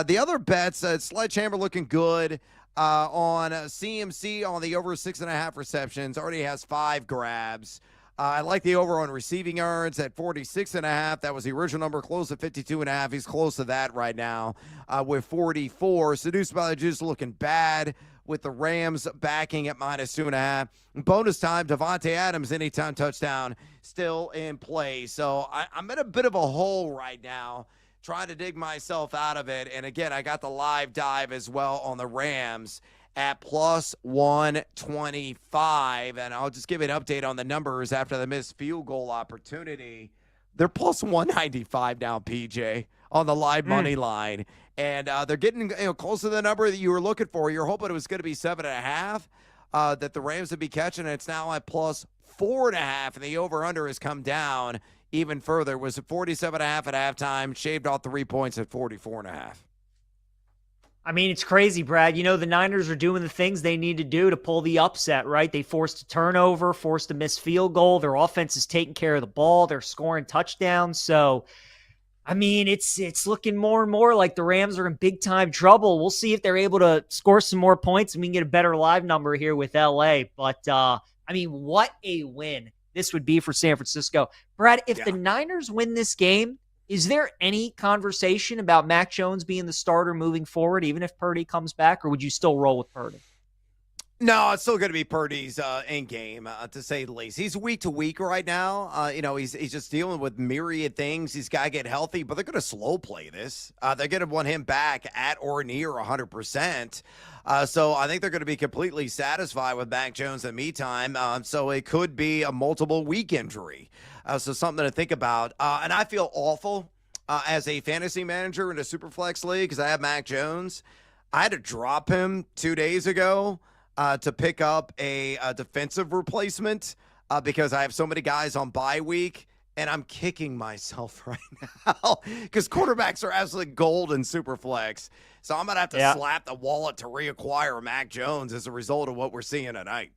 The other bets, Sledgehammer looking good on CMC on the over 6.5 receptions. Already has 5 grabs. I like the over on receiving yards at 46.5. That was the original number, close at 52.5. He's close to that right now with 44. Seduced by the Juice looking bad with the Rams backing at -2.5. Bonus time, Devontae Adams, anytime touchdown, still in play. So I'm in a bit of a hole right now, trying to dig myself out of it. And again, I got the live dive as well on the Rams at +125. And I'll just give you an update on the numbers after the missed field goal opportunity. They're +195 now, PJ, on the live money line. And they're getting close to the number that you were looking for. You're hoping it was going to be 7.5 that the Rams would be catching. And it's now at +4.5, and the over-under has come down even further. It was at 47.5 at halftime, shaved off 3 points at 44.5. I mean, it's crazy, Brad. You know, the Niners are doing the things they need to do to pull the upset, right? They forced a turnover, forced a missed field goal. Their offense is taking care of the ball. They're scoring touchdowns. So, I mean, it's looking more and more like the Rams are in big-time trouble. We'll see if they're able to score some more points and we can get a better live number here with L.A. But, I mean, what a win this would be for San Francisco. Brad, if the Niners win this game, is there any conversation about Mac Jones being the starter moving forward, even if Purdy comes back, or would you still roll with Purdy? No, it's still going to be Purdy's in game, to say the least. He's week to week right now. He's just dealing with myriad things. He's got to get healthy, but they're going to slow play this. They're going to want him back at or near 100%. So I think they're going to be completely satisfied with Mac Jones in the meantime. So it could be a multiple week injury. So something to think about. And I feel awful as a fantasy manager in a Superflex league because I have Mac Jones. I had to drop him 2 days ago to pick up a defensive replacement because I have so many guys on bye week, and I'm kicking myself right now because quarterbacks are absolutely gold in Superflex. So I'm going to have to slap the wallet to reacquire Mac Jones as a result of what we're seeing tonight.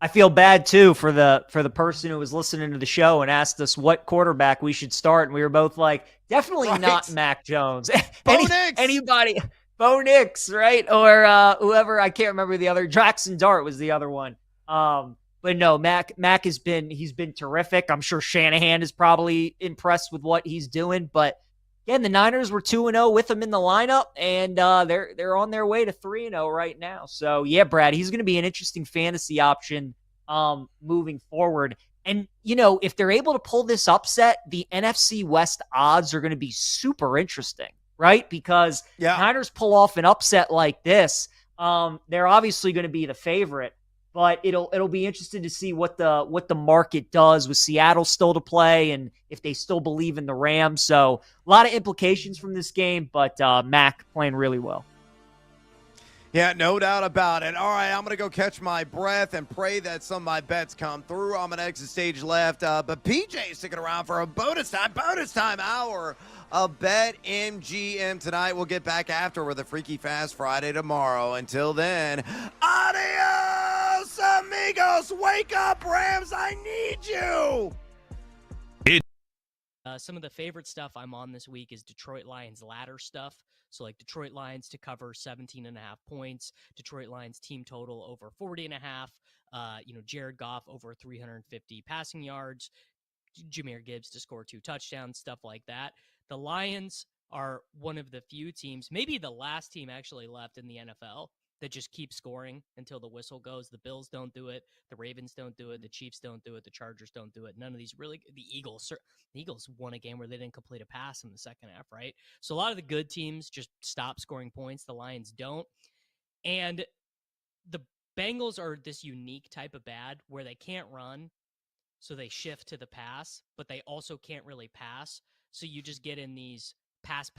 I feel bad, too, for the person who was listening to the show and asked us what quarterback we should start, and we were both like, definitely not Mac Jones. Anybody. Bo Nix, right? Or whoever, I can't remember the other. Jackson Dart was the other one. But no, Mac he's been terrific. I'm sure Shanahan is probably impressed with what he's doing. But again, the Niners were 2-0 with him in the lineup, and they're on their way to 3-0 right now. So yeah, Brad, he's going to be an interesting fantasy option moving forward. And if they're able to pull this upset, the NFC West odds are going to be super interesting. Right? Because Niners pull off an upset like this, they're obviously going to be the favorite, but it'll be interesting to see what the market does with Seattle still to play and if they still believe in the Rams. So a lot of implications from this game, but Mac playing really well. Yeah, no doubt about it. All right, I'm going to go catch my breath and pray that some of my bets come through. I'm going to exit stage left, but PJ is sticking around for a bonus time hour of BetMGM tonight. We'll get back after with a Freaky Fast Friday tomorrow. Until then, adios, amigos. Wake up, Rams. I need you. Some of the favorite stuff I'm on this week is Detroit Lions ladder stuff. So like Detroit Lions to cover 17.5 points, Detroit Lions team total over 40.5, Jared Goff over 350 passing yards, Jahmyr Gibbs to score 2 touchdowns, stuff like that. The Lions are one of the few teams, maybe the last team actually left in the NFL that just keeps scoring until the whistle goes. The Bills don't do it. The Ravens don't do it. The Chiefs don't do it. The Chargers don't do it. None of these really, the Eagles won a game where they didn't complete a pass in the second half, right? So a lot of the good teams just stop scoring points. The Lions don't. And the Bengals are this unique type of bad where they can't run, so they shift to the pass, but they also can't really pass. So you just get in these pass,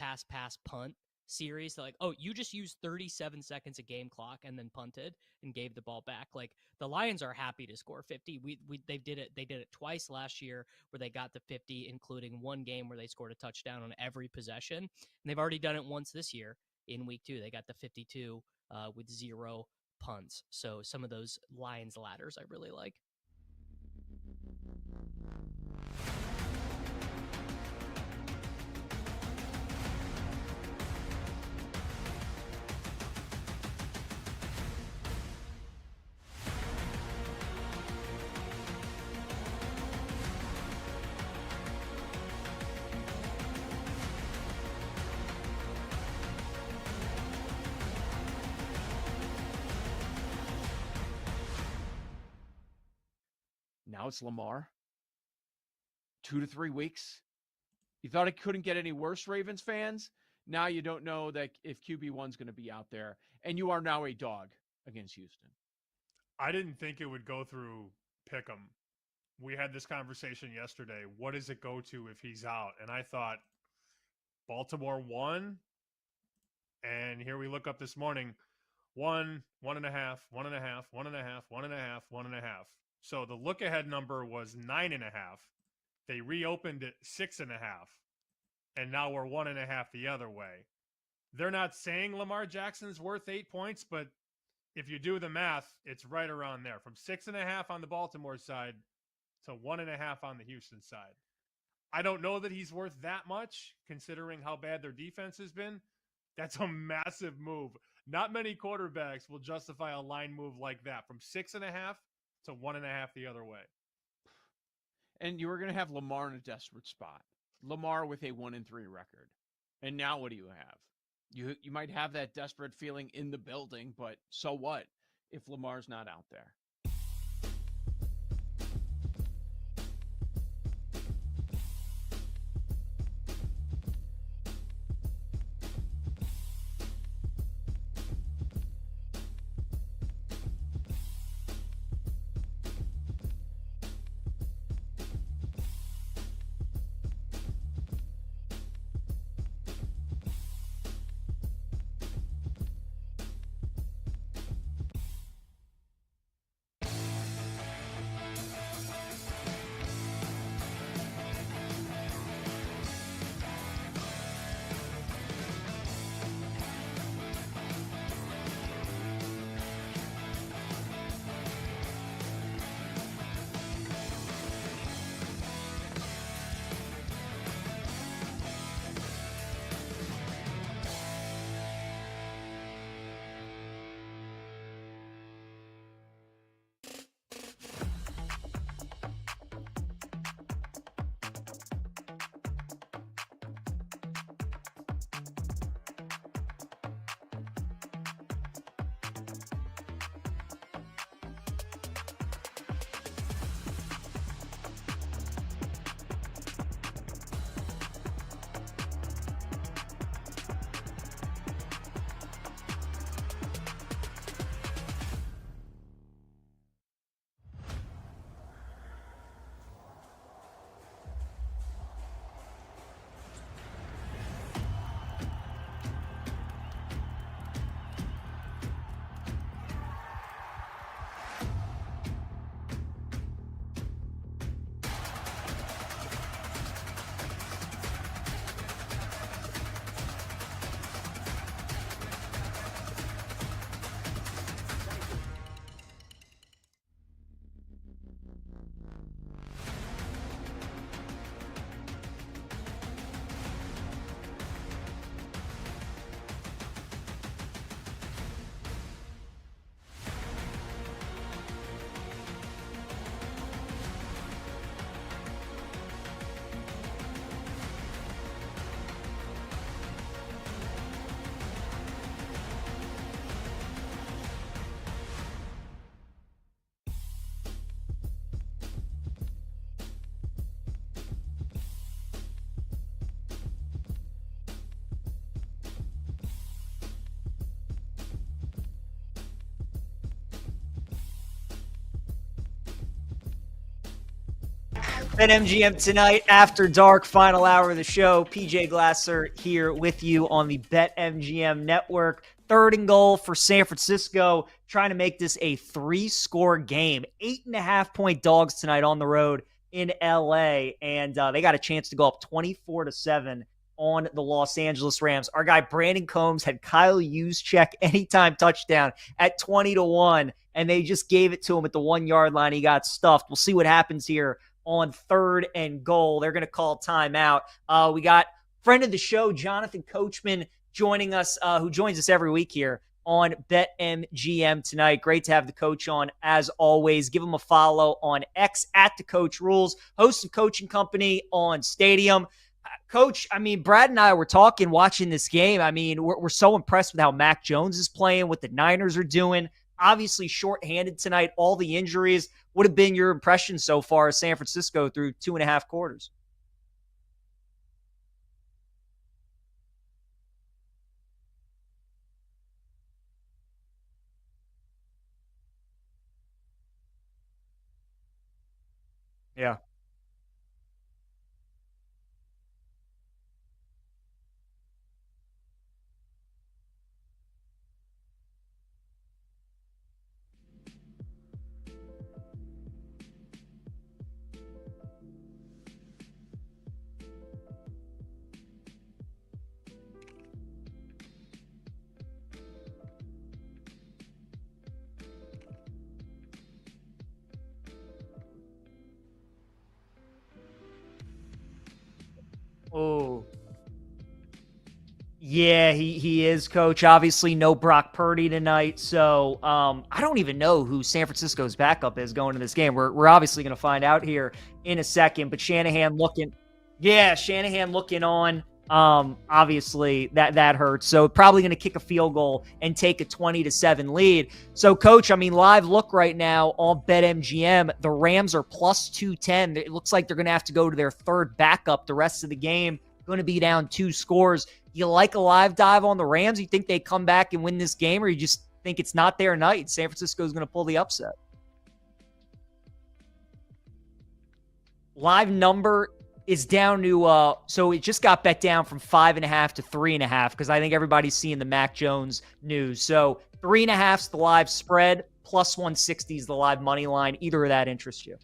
punt series. They're like, oh, you just used 37 seconds of game clock and then punted and gave the ball back. Like the Lions are happy to score 50. They did it twice last year where they got to 50, including one game where they scored a touchdown on every possession. And they've already done it once this year in week 2. They got the 52 with 0 punts. So some of those Lions ladders I really like. Now it's Lamar. 2 to 3 weeks. You thought it couldn't get any worse, Ravens fans? Now you don't know that if QB1's going to be out there, and you are now a dog against Houston. I didn't think it would go through Pick'em. We had this conversation yesterday. What does it go to if he's out? And I thought Baltimore 1. And here we look up this morning. 1, 1.5, 1.5, 1.5, 1.5, 1.5. So the look ahead number was 9.5. They reopened it 6.5. And now we're 1.5 the other way. They're not saying Lamar Jackson's worth 8 points, but if you do the math, it's right around there. From 6.5 on the Baltimore side to 1.5 on the Houston side. I don't know that he's worth that much, considering how bad their defense has been. That's a massive move. Not many quarterbacks will justify a line move like that, from 6.5 to 1.5 the other way. And you were going to have Lamar in a desperate spot. Lamar with a 1-3 record. And now what do you have? You might have that desperate feeling in the building, but so what if Lamar's not out there? BetMGM tonight, after dark, final hour of the show. PJ Glasser here with you on the BetMGM network. 3rd and goal for San Francisco, trying to make this a 3-score game. 8.5-point dogs tonight on the road in LA, and they got a chance to go up 24-7 on the Los Angeles Rams. Our guy Brandon Combs had Kyle Juszczyk anytime touchdown at 20-1, and they just gave it to him at the 1-yard line. He got stuffed. We'll see what happens here on 3rd and goal. They're going to call timeout. We got friend of the show, Jonathan Coachman, joining us, who joins us every week here on BetMGM tonight. Great to have the coach on, as always. Give him a follow on X at The Coach Rules. Host of Coaching Company on Stadium. Coach, I mean, Brad and I were talking, watching this game. I mean, we're so impressed with how Mac Jones is playing, what the Niners are doing. Obviously shorthanded tonight, all the injuries. What have been your impressions so far of San Francisco through 2.5 quarters? Yeah. Oh. Yeah, he is, Coach. Obviously, no Brock Purdy tonight, so I don't even know who San Francisco's backup is going to this game. We're obviously going to find out here in a second, but Shanahan looking on. Obviously, that hurts. So probably going to kick a field goal and take a 20-7 lead. So, Coach, I mean, live look right now on BetMGM. The Rams are plus 210. It looks like they're going to have to go to their 3rd backup the rest of the game. Going to be down 2 scores. You like a live dive on the Rams? You think they come back and win this game, or you just think it's not their night? San Francisco is going to pull the upset. Live number is down to so it just got bet down from 5.5 to 3.5 because I think everybody's seeing the Mac Jones news. So 3.5 is the live spread, plus 160 is the live money line. Either of that interests you?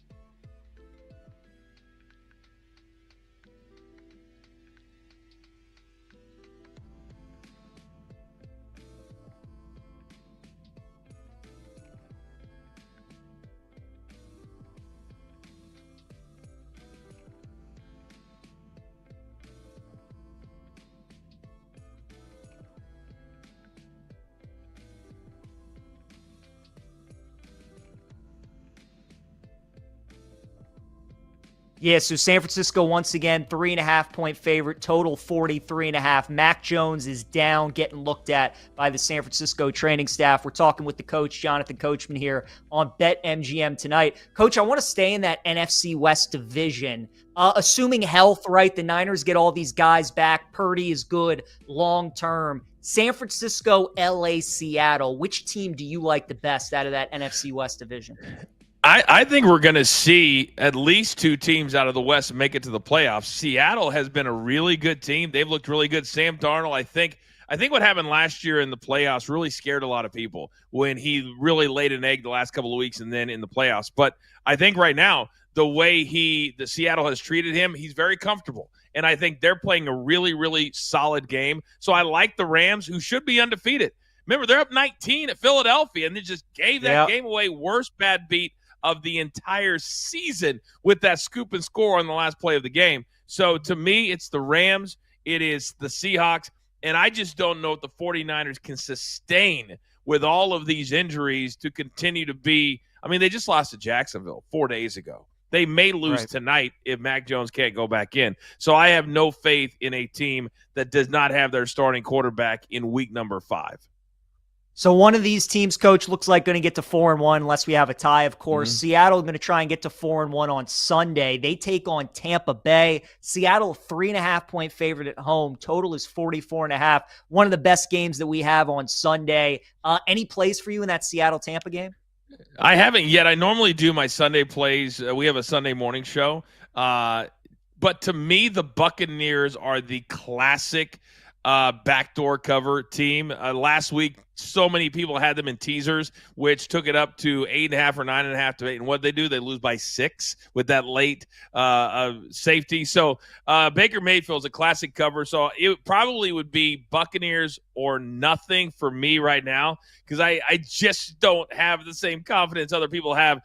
Yeah, so San Francisco, once again, 3.5-point favorite, total 43.5. Mac Jones is down, getting looked at by the San Francisco training staff. We're talking with the coach, Jonathan Coachman, here on BetMGM tonight. Coach, I want to stay in that NFC West division. Assuming health, right, the Niners get all these guys back. Purdy is good long-term. San Francisco, LA, Seattle. Which team do you like the best out of that NFC West division? I think we're going to see at least 2 teams out of the West make it to the playoffs. Seattle has been a really good team. They've looked really good. Sam Darnold, I think what happened last year in the playoffs really scared a lot of people when he really laid an egg the last couple of weeks and then in the playoffs. But I think right now, the way the Seattle has treated him, he's very comfortable. And I think they're playing a really, really solid game. So I like the Rams, who should be undefeated. Remember, they're up 19 at Philadelphia, and they just gave that game away. Worst bad beat of the entire season with that scoop and score on the last play of the game. So to me, it's the Rams, it is the Seahawks, and I just don't know if the 49ers can sustain with all of these injuries to continue to be – I mean, they just lost to Jacksonville 4 days ago. They may lose tonight if Mac Jones can't go back in. So I have no faith in a team that does not have their starting quarterback in week number 5. So one of these teams, Coach, looks like going to get to 4-1 unless we have a tie, of course. Seattle going to try and get to 4-1 on Sunday. They take on Tampa Bay. Seattle, 3.5-point favorite at home. Total is 44.5. One of the best games that we have on Sunday. Any plays for you in that Seattle-Tampa game? I haven't yet. I normally do my Sunday plays. We have a Sunday morning show. But to me, the Buccaneers are the classic backdoor cover team. Last week, so many people had them in teasers, which took it up to 8.5 or 9.5 to 8. And what they do, they lose by 6 with that late safety. So Baker Mayfield's a classic cover. So it probably would be Buccaneers or nothing for me right now, because I just don't have the same confidence other people have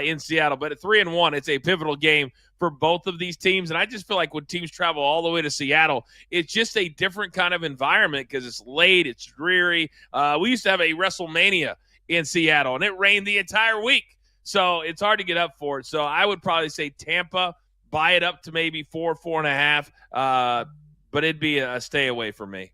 in Seattle. But at 3-1, it's a pivotal game for both of these teams. And I just feel like when teams travel all the way to Seattle, it's just a different kind of environment because it's late, it's dreary. We used to have a WrestleMania in Seattle, and it rained the entire week. So it's hard to get up for it. So I would probably say Tampa, buy it up to maybe 4.5. But it'd be a stay away for me.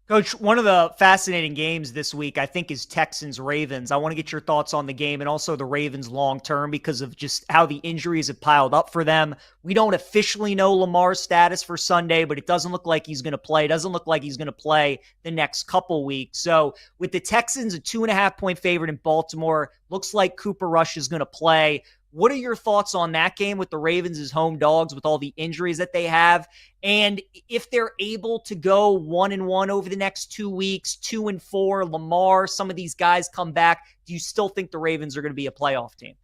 Coach, one of the fascinating games this week, I think, is Texans-Ravens. I want to get your thoughts on the game and also the Ravens long-term because of just how the injuries have piled up for them. We don't officially know Lamar's status for Sunday, but it doesn't look like he's going to play. It doesn't look like he's going to play the next couple weeks. So with the Texans a 2.5-point favorite in Baltimore, looks like Cooper Rush is going to play. What are your thoughts on that game with the Ravens as home dogs with all the injuries that they have? And if they're able to go 1-1 over the next 2 weeks, 2-4, Lamar, some of these guys come back, do you still think the Ravens are going to be a playoff team?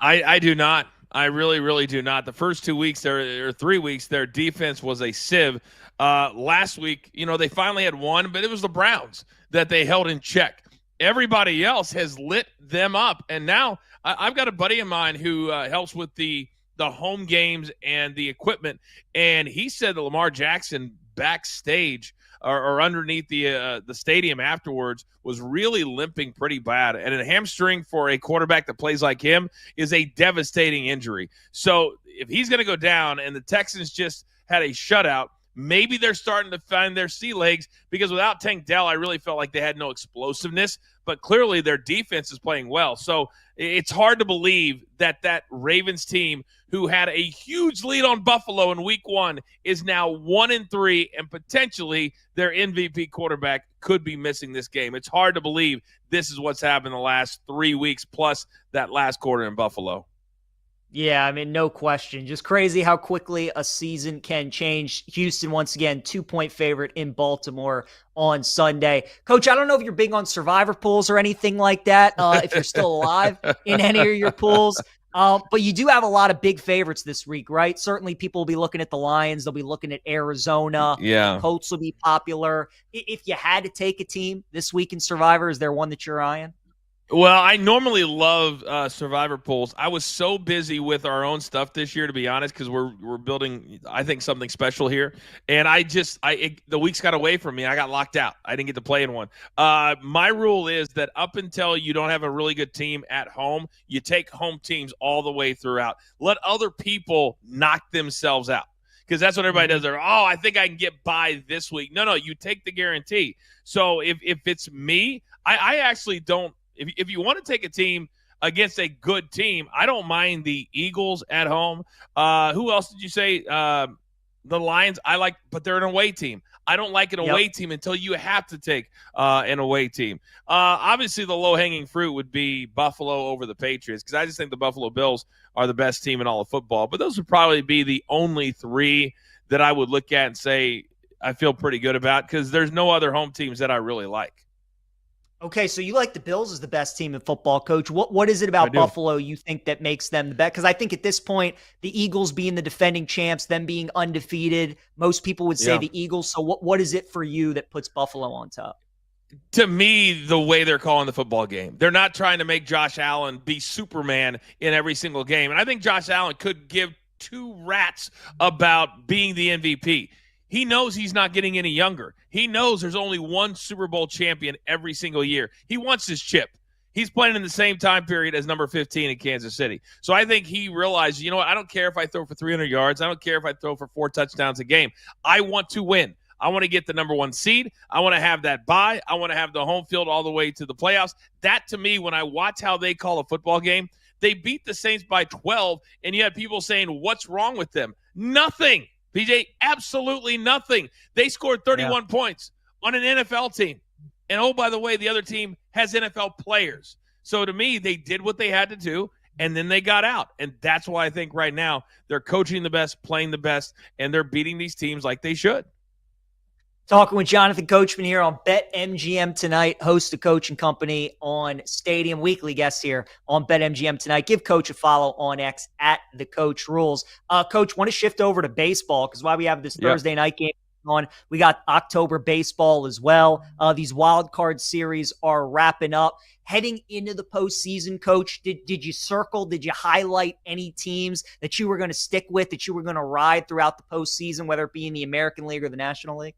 I do not. I really, really do not. The first 2 weeks or 3 weeks, their defense was a sieve. Last week, they finally had one, but it was the Browns that they held in check. Everybody else has lit them up. And now I've got a buddy of mine who helps with the home games and the equipment. And he said that Lamar Jackson backstage or underneath the stadium afterwards was really limping pretty bad. And a hamstring for a quarterback that plays like him is a devastating injury. So if he's going to go down and the Texans just had a shutout, maybe they're starting to find their sea legs, because without Tank Dell, I really felt like they had no explosiveness, but clearly their defense is playing well. So it's hard to believe that Ravens team, who had a huge lead on Buffalo in week 1, is now 1-3, and potentially their MVP quarterback could be missing this game. It's hard to believe this is what's happened the last 3 weeks plus that last quarter in Buffalo. Yeah, I mean, no question. Just crazy how quickly a season can change. Houston, once again, 2-point favorite in Baltimore on Sunday. Coach, I don't know if you're big on survivor pools or anything like that, if you're still alive in any of your pools. But you do have a lot of big favorites this week, right? Certainly people will be looking at the Lions. They'll be looking at Arizona. Yeah. The Colts will be popular. If you had to take a team this week in Survivor, is there one that you're eyeing? Well, I normally love survivor pools. I was so busy with our own stuff this year, to be honest, because we're building, I think, something special here. And the weeks got away from me. I got locked out. I didn't get to play in one. My rule is that up until you don't have a really good team at home, you take home teams all the way throughout. Let other people knock themselves out, because that's what everybody does. They're, I think I can get by this week. No, you take the guarantee. So if it's me, I actually don't. If you want to take a team against a good team, I don't mind the Eagles at home. Who else did you say? The Lions, I like, but they're an away team. I don't like an away team until you have to take an away team. Obviously, the low-hanging fruit would be Buffalo over the Patriots, because I just think the Buffalo Bills are the best team in all of football. But those would probably be the only 3 that I would look at and say I feel pretty good about, because there's no other home teams that I really like. Okay, so you like the Bills as the best team in football, Coach. What is it about Buffalo you think that makes them the best? Because I think at this point, the Eagles being the defending champs, them being undefeated, most people would say the Eagles. So what is it for you that puts Buffalo on top? To me, the way they're calling the football game, they're not trying to make Josh Allen be Superman in every single game. And I think Josh Allen could give 2 rats about being the MVP. He knows he's not getting any younger. He knows there's only one Super Bowl champion every single year. He wants his chip. He's playing in the same time period as number 15 in Kansas City. So I think he realized, you know what, I don't care if I throw for 300 yards. I don't care if I throw for 4 touchdowns a game. I want to win. I want to get the number 1 seed. I want to have that bye. I want to have the home field all the way to the playoffs. That, to me, when I watch how they call a football game, they beat the Saints by 12, and you had people saying, what's wrong with them? Nothing. BJ, absolutely nothing. They scored 31 points on an NFL team. And, oh, by the way, the other team has NFL players. So to me, they did what they had to do, and then they got out. And that's why I think right now they're coaching the best, playing the best, and they're beating these teams like they should. Talking with Jonathan Coachman here on BetMGM Tonight, host of Coach and Company on Stadium, weekly guest here on BetMGM Tonight. Give Coach a follow on X at The Coach Rules. Coach, want to shift over to baseball because while we have this Thursday night game on, we got October baseball as well. These wild card series are wrapping up. Heading into the postseason, Coach, did you highlight any teams that you were going to stick with, that you were going to ride throughout the postseason, whether it be in the American League or the National League?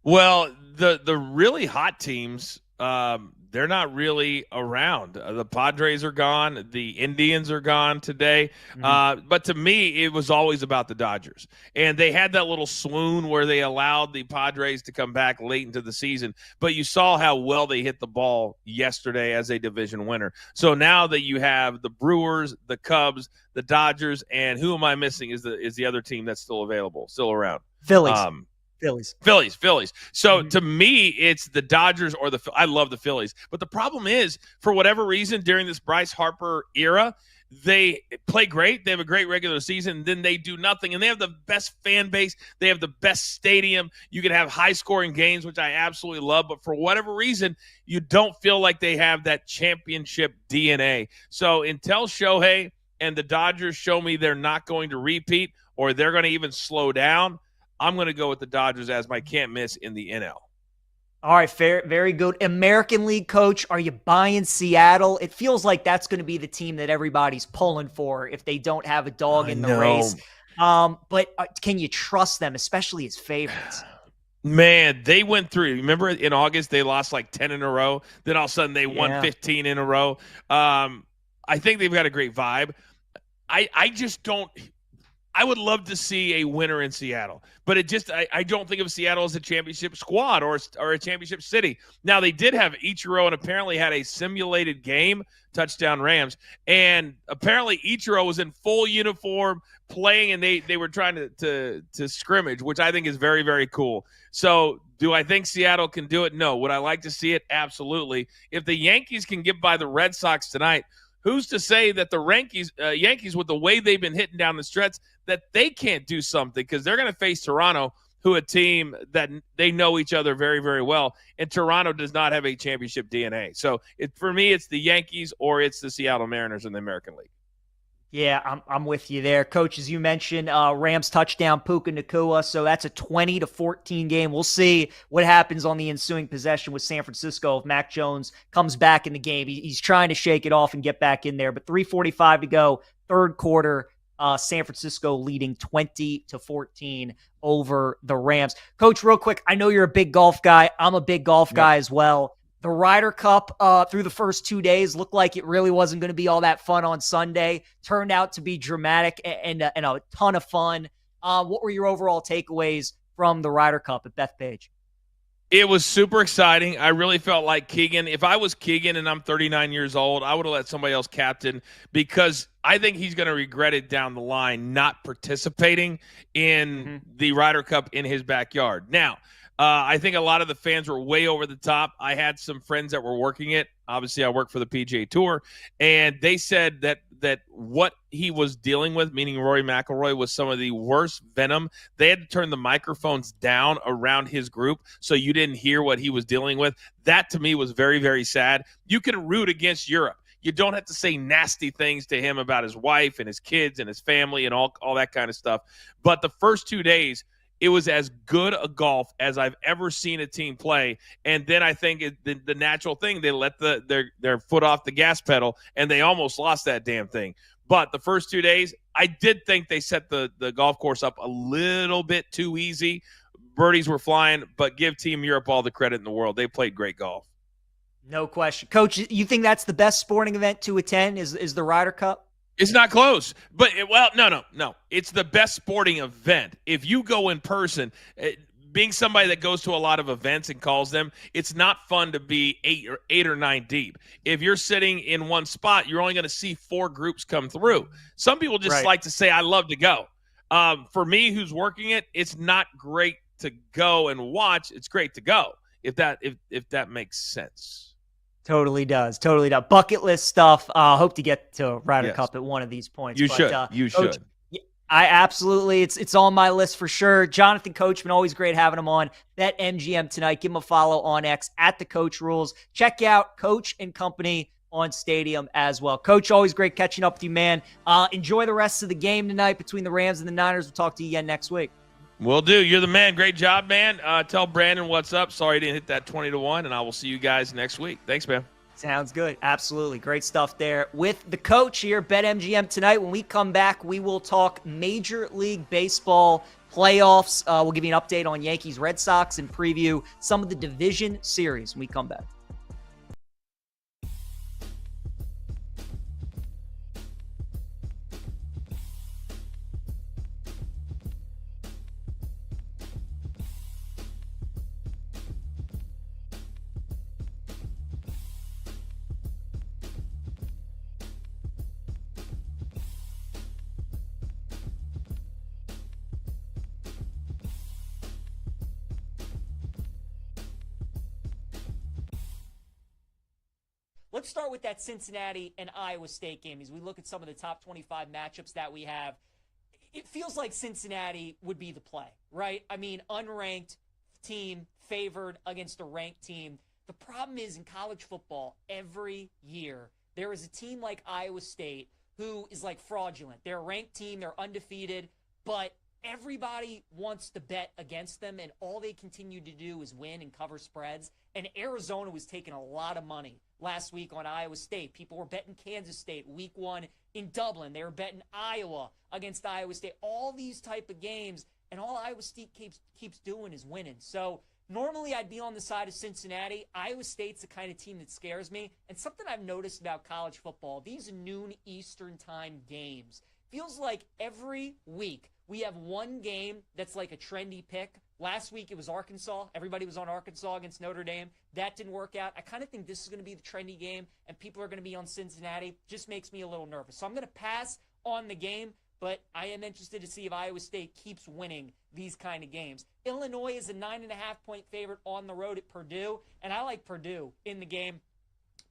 Well, the really hot teams, they're not really around. The Padres are gone. The Indians are gone today. But to me, it was always about the Dodgers. And they had that little swoon where they allowed the Padres to come back late into the season. But you saw how well they hit the ball yesterday as a division winner. So now that you have the Brewers, the Cubs, the Dodgers, and who am I missing is the other team that's still available, still around? Phillies. So to me, it's the Dodgers or I love the Phillies. But the problem is, for whatever reason, during this Bryce Harper era, they play great. They have a great regular season. And then they do nothing. And they have the best fan base. They have the best stadium. You can have high-scoring games, which I absolutely love. But for whatever reason, you don't feel like they have that championship DNA. So until Shohei and the Dodgers show me they're not going to repeat or they're going to even slow down, I'm going to go with the Dodgers as my can't miss in the NL. All right, fair, very good. American League, Coach, are you buying Seattle? It feels like that's going to be the team that everybody's pulling for if they don't have a dog in the race. But can you trust them, especially as favorites? Man, they went through. Remember in August, they lost like 10 in a row. Then all of a sudden they won 15 in a row. I think they've got a great vibe. I just don't – I would love to see a winner in Seattle, but I don't think of Seattle as a championship squad or a championship city. Now, they did have Ichiro and apparently had a simulated game, touchdown Rams, and apparently Ichiro was in full uniform playing, and they were trying to scrimmage, which I think is very, very cool. So do I think Seattle can do it? No. Would I like to see it? Absolutely. If the Yankees can get by the Red Sox tonight, who's to say that the Yankees, with the way they've been hitting down the stretch, that they can't do something? Because they're going to face Toronto, who a team that they know each other very, very well. And Toronto does not have a championship DNA. So for me, it's the Yankees or it's the Seattle Mariners in the American League. Yeah, I'm with you there. Coach, as you mentioned, Rams touchdown, Puka Nacua, so that's a 20-14 game. We'll see what happens on the ensuing possession with San Francisco if Mac Jones comes back in the game. He's trying to shake it off and get back in there, but 3:45 to go, third quarter, San Francisco leading 20-14 over the Rams. Coach, real quick, I know you're a big golf guy. I'm a big golf guy as well. The Ryder Cup through the first 2 days looked like it really wasn't going to be all that fun on Sunday. Turned out to be dramatic and a ton of fun. What were your overall takeaways from the Ryder Cup at Bethpage? It was super exciting. I really felt like Keegan. If I was Keegan and I'm 39 years old, I would have let somebody else captain because I think he's going to regret it down the line not participating in the Ryder Cup in his backyard. Now, I think a lot of the fans were way over the top. I had some friends that were working it. Obviously, I work for the PGA Tour, and they said that what he was dealing with, meaning Rory McIlroy, was some of the worst venom. They had to turn the microphones down around his group so you didn't hear what he was dealing with. That, to me, was very, very sad. You can root against Europe. You don't have to say nasty things to him about his wife and his kids and his family and all that kind of stuff. But the first 2 days, it was as good a golf as I've ever seen a team play. And then I think the natural thing, they let their foot off the gas pedal, and they almost lost that damn thing. But the first 2 days, I did think they set the golf course up a little bit too easy. Birdies were flying, but give Team Europe all the credit in the world. They played great golf. No question. Coach, you think that's the best sporting event to attend is the Ryder Cup? It's not close, but no. It's the best sporting event. If you go in person, being somebody that goes to a lot of events and calls them, it's not fun to be eight or nine deep. If you're sitting in one spot, you're only going to see 4 groups come through. Some people just like to say, I love to go. For me, who's working it, it's not great to go and watch. It's great to go, if that makes sense. Totally does. Totally does. Bucket list stuff. Hope to get to Ryder Yes. Cup at one of these points. You but, should. You Coach, should. I absolutely. It's on my list for sure. Jonathan Coachman, always great having him on. BetMGM tonight. Give him a follow on X at the Coach Rules. Check out Coach and Company on Stadium as well. Coach, always great catching up with you, man. Enjoy the rest of the game tonight between the Rams and the Niners. We'll talk to you again next week. Will do. You're the man. Great job, man. Tell Brandon what's up. Sorry I didn't hit that 20-1, and I will see you guys next week. Thanks, man. Sounds good. Absolutely. Great stuff there with the coach here, BetMGM tonight. When we come back, we will talk Major League Baseball playoffs. We'll give you an update on Yankees, Red Sox, and preview some of the division series when we come back. Let's start with that Cincinnati and Iowa State game as we look at some of the top 25 matchups that we have. It feels like Cincinnati would be the play, right? I mean, unranked team favored against a ranked team. The problem is in college football, every year, there is a team like Iowa State who is like fraudulent. They're a ranked team, they're undefeated, but everybody wants to bet against them, and all they continue to do is win and cover spreads. And Arizona was taking a lot of money last week on Iowa State. People were betting Kansas State week 1 in Dublin. They were betting Iowa against Iowa State. All these type of games, and all Iowa State keeps doing is winning. So normally I'd be on the side of Cincinnati. Iowa State's the kind of team that scares me. And something I've noticed about college football, these noon Eastern time games, feels like every week we have one game that's like a trendy pick. Last week it was Arkansas. Everybody was on Arkansas against Notre Dame. That didn't work out. I kind of think this is going to be the trendy game, and people are going to be on Cincinnati. Just makes me a little nervous. So I'm going to pass on the game, but I am interested to see if Iowa State keeps winning these kind of games. Illinois is a 9.5-point favorite on the road at Purdue, and I like Purdue in the game.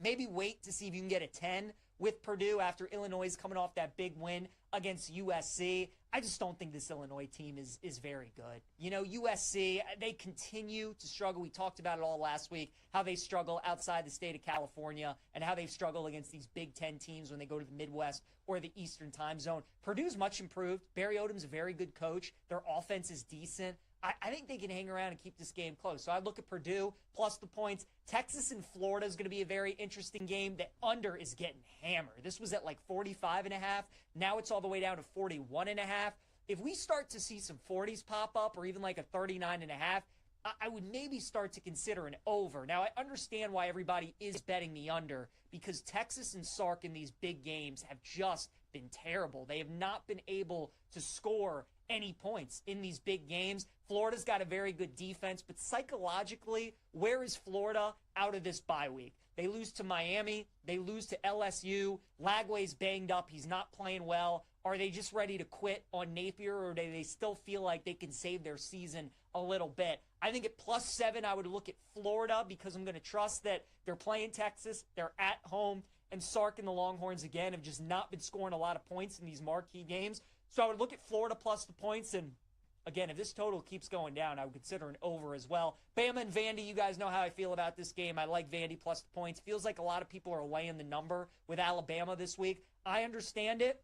Maybe wait to see if you can get a 10 with Purdue after Illinois is coming off that big win against USC. I just don't think this Illinois team is very good. You know, USC, they continue to struggle. We talked about it all last week, how they struggle outside the state of California and how they've struggled against these Big Ten teams when they go to the Midwest or the Eastern time zone. Purdue's much improved. Barry Odom's a very good coach. Their offense is decent. I think they can hang around and keep this game close. So I'd look at Purdue plus the points. Texas and Florida is going to be a very interesting game. The under is getting hammered. This was at like 45.5. Now it's all the way down to 41.5. If we start to see some 40s pop up or even like a 39.5, I would maybe start to consider an over. Now, I understand why everybody is betting the under because Texas and Sark in these big games have just been terrible. They have not been able to score any points in these big games. Florida's got a very good defense, but psychologically, where is Florida out of this bye week? They lose to Miami. They lose to LSU. Lagway's banged up. He's not playing well. Are they just ready to quit on Napier, or do they still feel like they can save their season a little bit? I think at +7, I would look at Florida because I'm going to trust that they're playing Texas. They're at home. And Sark and the Longhorns, again, have just not been scoring a lot of points in these marquee games. So I would look at Florida plus the points. And, again, if this total keeps going down, I would consider an over as well. Bama and Vandy, you guys know how I feel about this game. I like Vandy plus the points. Feels like a lot of people are laying the number with Alabama this week. I understand it.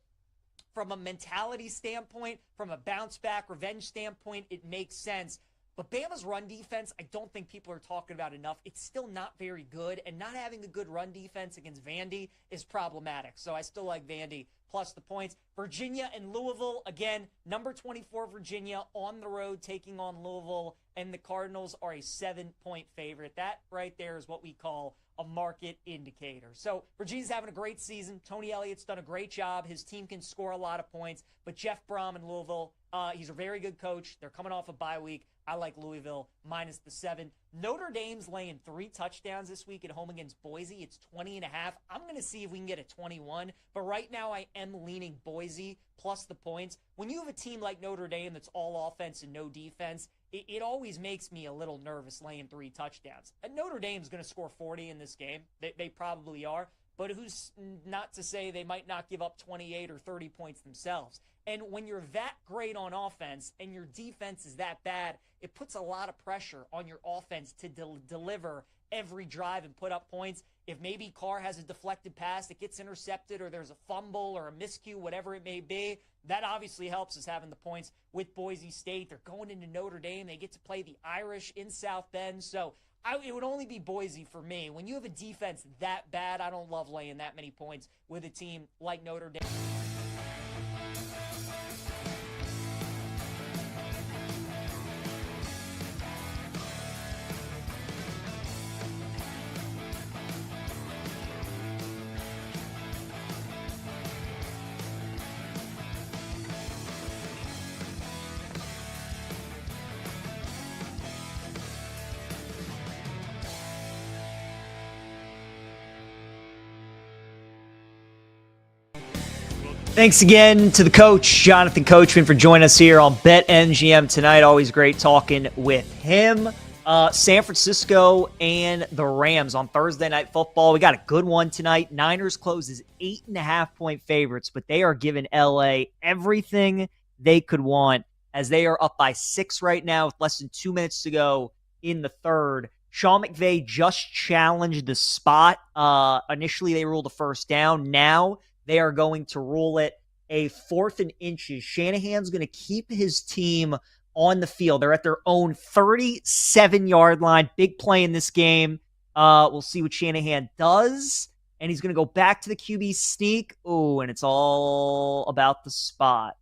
From a mentality standpoint, from a bounce-back revenge standpoint, it makes sense. But Bama's run defense, I don't think people are talking about enough. It's still not very good, and not having a good run defense against Vandy is problematic. So I still like Vandy plus the points. Virginia and Louisville, again, number 24 Virginia on the road taking on Louisville, and the Cardinals are a 7-point favorite. That right there is what we call a market indicator. So Virginia's having a great season. Tony Elliott's done a great job. His team can score a lot of points. But Jeff Brom in Louisville, he's a very good coach. They're coming off a bye week. I like Louisville minus the 7. Notre Dame's laying 3 touchdowns this week at home against Boise. It's 20.5. I'm going to see if we can get a 21. But right now I am leaning Boise plus the points. When you have a team like Notre Dame that's all offense and no defense, it always makes me a little nervous laying 3 touchdowns. And Notre Dame's going to score 40 in this game. They probably are. But who's not to say they might not give up 28 or 30 points themselves. And when you're that great on offense and your defense is that bad, it puts a lot of pressure on your offense to deliver every drive and put up points. If maybe Carr has a deflected pass that gets intercepted, or there's a fumble or a miscue, whatever it may be, that obviously helps us having the points with Boise State. They're going into Notre Dame. They get to play the Irish in South Bend. So it would only be Boise for me. When you have a defense that bad, I don't love laying that many points with a team like Notre Dame. Thanks again to the coach, Jonathan Coachman, for joining us here on BetMGM tonight. Always great talking with him. San Francisco and the Rams on Thursday Night Football. We got a good one tonight. Niners close as 8.5-point favorites, but they are giving LA everything they could want as they are up by 6 right now with less than 2 minutes to go in the third. Sean McVay just challenged the spot. Initially, they ruled a first down. Now they are going to rule it a 4th and inches. Shanahan's going to keep his team on the field. They're at their own 37-yard line. Big play in this game. We'll see what Shanahan does. And he's going to go back to the QB sneak. Ooh, and it's all about the spot.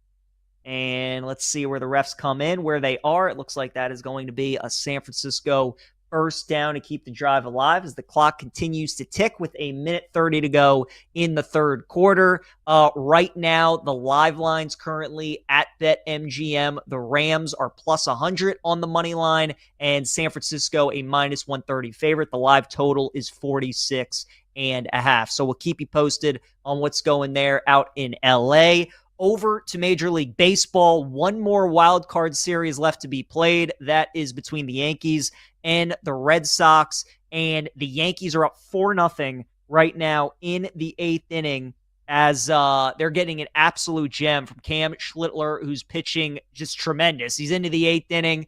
And let's see where the refs come in, where they are. It looks like that is going to be a San Francisco first down to keep the drive alive as the clock continues to tick with 1:30 to go in the third quarter. Right now, the live lines currently at BetMGM. The Rams are plus 100 on the money line, and San Francisco a minus 130 favorite. The live total is 46.5. So we'll keep you posted on what's going there out in LA. Over to Major League Baseball. One more wild card series left to be played. That is between the Yankees and the Red Sox. And the Yankees are up 4-0 right now in the 8th inning as they're getting an absolute gem from Cam Schlittler, who's pitching just tremendous. He's into the 8th inning.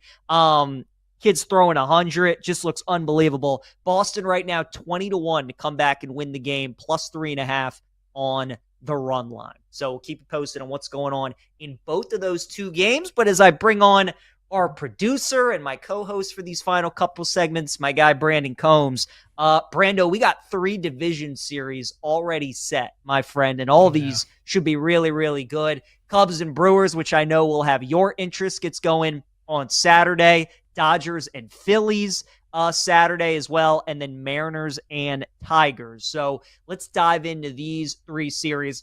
Kid's throwing 100. Just looks unbelievable. Boston right now 20-1 to come back and win the game, plus 3.5 on the run line. So we'll keep you posted on what's going on in both of those two games. But as I bring on our producer and my co-host for these final couple segments, my guy Brandon Combs. Brando, we got 3 division series already set, my friend, and all these should be really, really good. Cubs and Brewers, which I know will have your interest, gets going on Saturday. Dodgers and Phillies Saturday as well, and then Mariners and Tigers. So let's dive into these 3 series.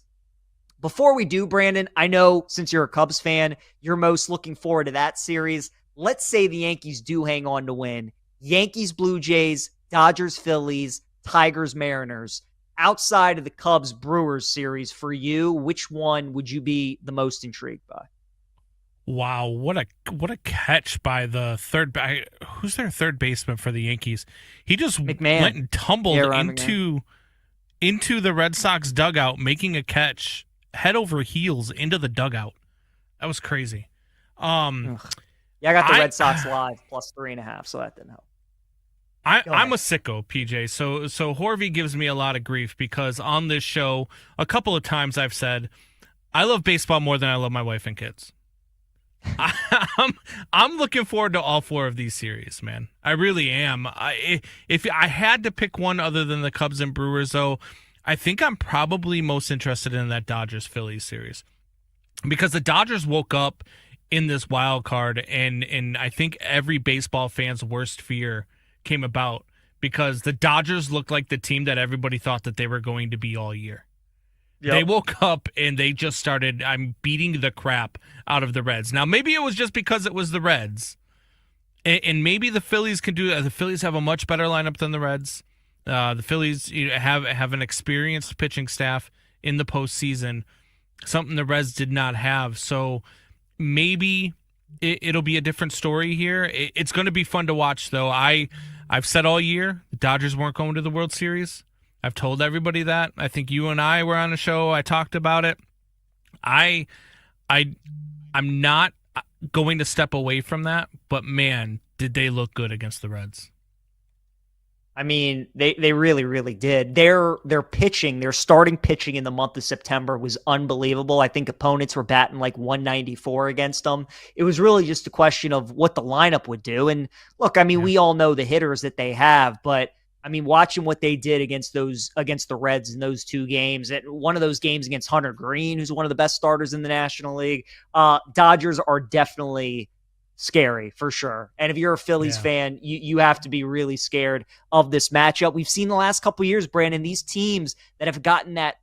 Before we do, Brandon, I know since you're a Cubs fan, you're most looking forward to that series. Let's say the Yankees do hang on to win. Yankees, Blue Jays, Dodgers, Phillies, Tigers, Mariners. Outside of the Cubs, Brewers series, for you, which one would you be the most intrigued by? Wow, what a catch by the third. Who's their third baseman for the Yankees? He just McMahon. went and tumbled into the Red Sox dugout, making a catch head over heels into the dugout. That was crazy. Yeah, I got the Red Sox live plus 3.5, so that didn't help. I'm a sicko, PJ. So Horvey gives me a lot of grief because on this show, a couple of times I've said, I love baseball more than I love my wife and kids. I'm looking forward to all 4 of these series, man. I really am. If I had to pick one other than the Cubs and Brewers, though, I think I'm probably most interested in that Dodgers-Phillies series because the Dodgers woke up in this wild card, and I think every baseball fan's worst fear came about because the Dodgers looked like the team that everybody thought that they were going to be all year. Yep. They woke up and they just started beating the crap out of the Reds. Now, maybe it was just because it was the Reds. And maybe the Phillies can do that. The Phillies have a much better lineup than the Reds. The Phillies have an experienced pitching staff in the postseason, something the Reds did not have. So maybe it'll be a different story here. It's going to be fun to watch, though. I've said all year the Dodgers weren't going to the World Series. I've told everybody that. I think you and I were on a show. I talked about it. I'm not going to step away from that, but man, did they look good against the Reds. I mean, they really, really did. Their pitching, their starting pitching in the month of September was unbelievable. I think opponents were batting like 194 against them. It was really just a question of what the lineup would do. And look, I mean, we all know the hitters that they have, but I mean, watching what they did against the Reds in those two games, at one of those games against Hunter Green, who's one of the best starters in the National League, Dodgers are definitely scary for sure. And if you're a Phillies fan, you have to be really scared of this matchup. We've seen the last couple of years, Brandon, these teams that have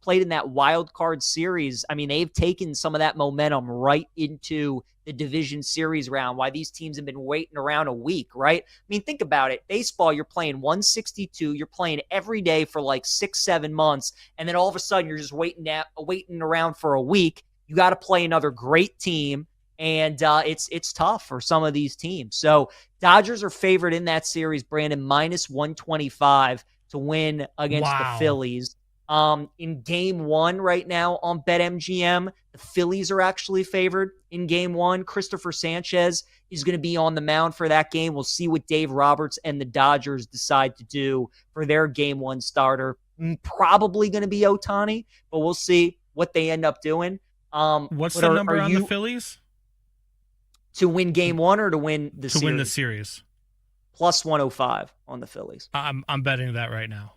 played in that wild card series. I mean, they've taken some of that momentum right into the division series round. Why these teams have been waiting around a week, right? I mean, think about it. Baseball, you're playing 162. You're playing every day for like 6-7 months. And then all of a sudden you're just waiting around for a week. You got to play another great team. And it's tough for some of these teams. So Dodgers are favored in that series, Brandon, minus 125 to win against the Phillies. In game one right now on BetMGM, the Phillies are actually favored in game one. Christopher Sanchez is going to be on the mound for that game. We'll see what Dave Roberts and the Dodgers decide to do for their game one starter. Probably going to be Ohtani, but we'll see what they end up doing. What's the number on the Phillies? To win game one or to win the series? To win the series. Plus 105 on the Phillies. I'm betting that right now.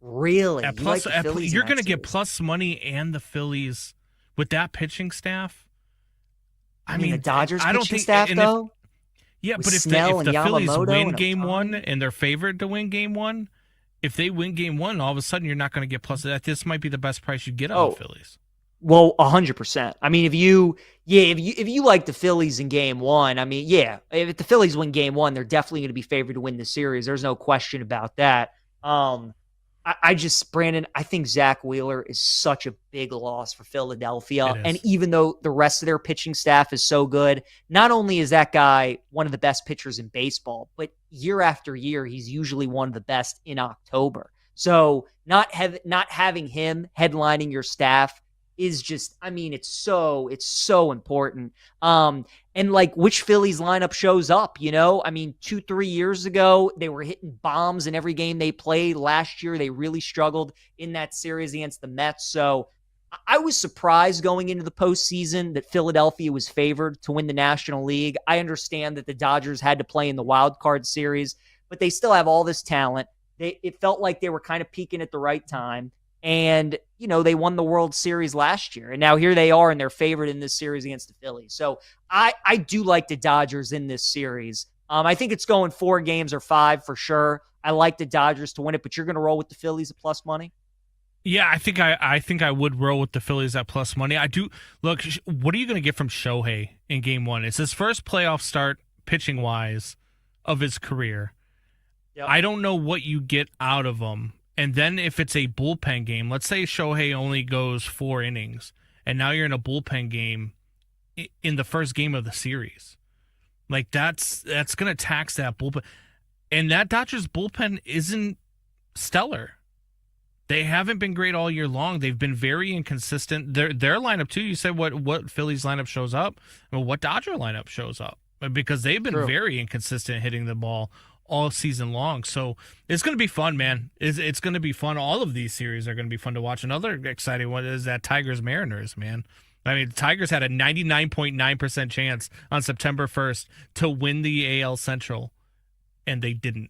Really? You're going to get plus money and the Phillies with that pitching staff? I mean, the Dodgers pitching staff, though? But if the Phillies win game one and they're favored to win game one, if they win game one, all of a sudden you're not going to get plus. This might be the best price you get on the Phillies. Well, 100%. I mean, if you like the Phillies in game one, I mean, if the Phillies win game one, they're definitely going to be favored to win the series. There's no question about that. Brandon, I think Zach Wheeler is such a big loss for Philadelphia. And even though the rest of their pitching staff is so good, not only is that guy one of the best pitchers in baseball, but year after year, he's usually one of the best in October. So not having him headlining your staff is just, I mean, it's so important. And like which Phillies lineup shows up, I mean, 2-3 years ago, they were hitting bombs in every game they played. Last year, they really struggled in that series against the Mets. So I was surprised going into the postseason that Philadelphia was favored to win the National League. I understand that the Dodgers had to play in the wild card series, but they still have all this talent. It felt like they were kind of peaking at the right time. And, they won the World Series last year. And now here they are, and they're favored in this series against the Phillies. So I do like the Dodgers in this series. I think it's going 4 games or 5 for sure. I like the Dodgers to win it, but you're going to roll with the Phillies at plus money? Yeah, I think I would roll with the Phillies at plus money. I do. Look, what are you going to get from Shohei in game one? It's his first playoff start pitching-wise of his career. Yep. I don't know what you get out of him. And then if it's a bullpen game, let's say Shohei only goes 4 innings, and now you're in a bullpen game in the first game of the series. Like that's going to tax that bullpen. And that Dodgers bullpen isn't stellar. They haven't been great all year long. They've been very inconsistent. Their lineup too. You said what Phillies lineup shows up, well, what Dodger lineup shows up, because they've been very inconsistent hitting the ball all season long. So it's going to be fun, man. It's going to be fun. All of these series are going to be fun to watch. Another exciting one is that Tigers-Mariners, man. I mean, the Tigers had a 99.9% chance on September 1st to win the AL Central, and they didn't.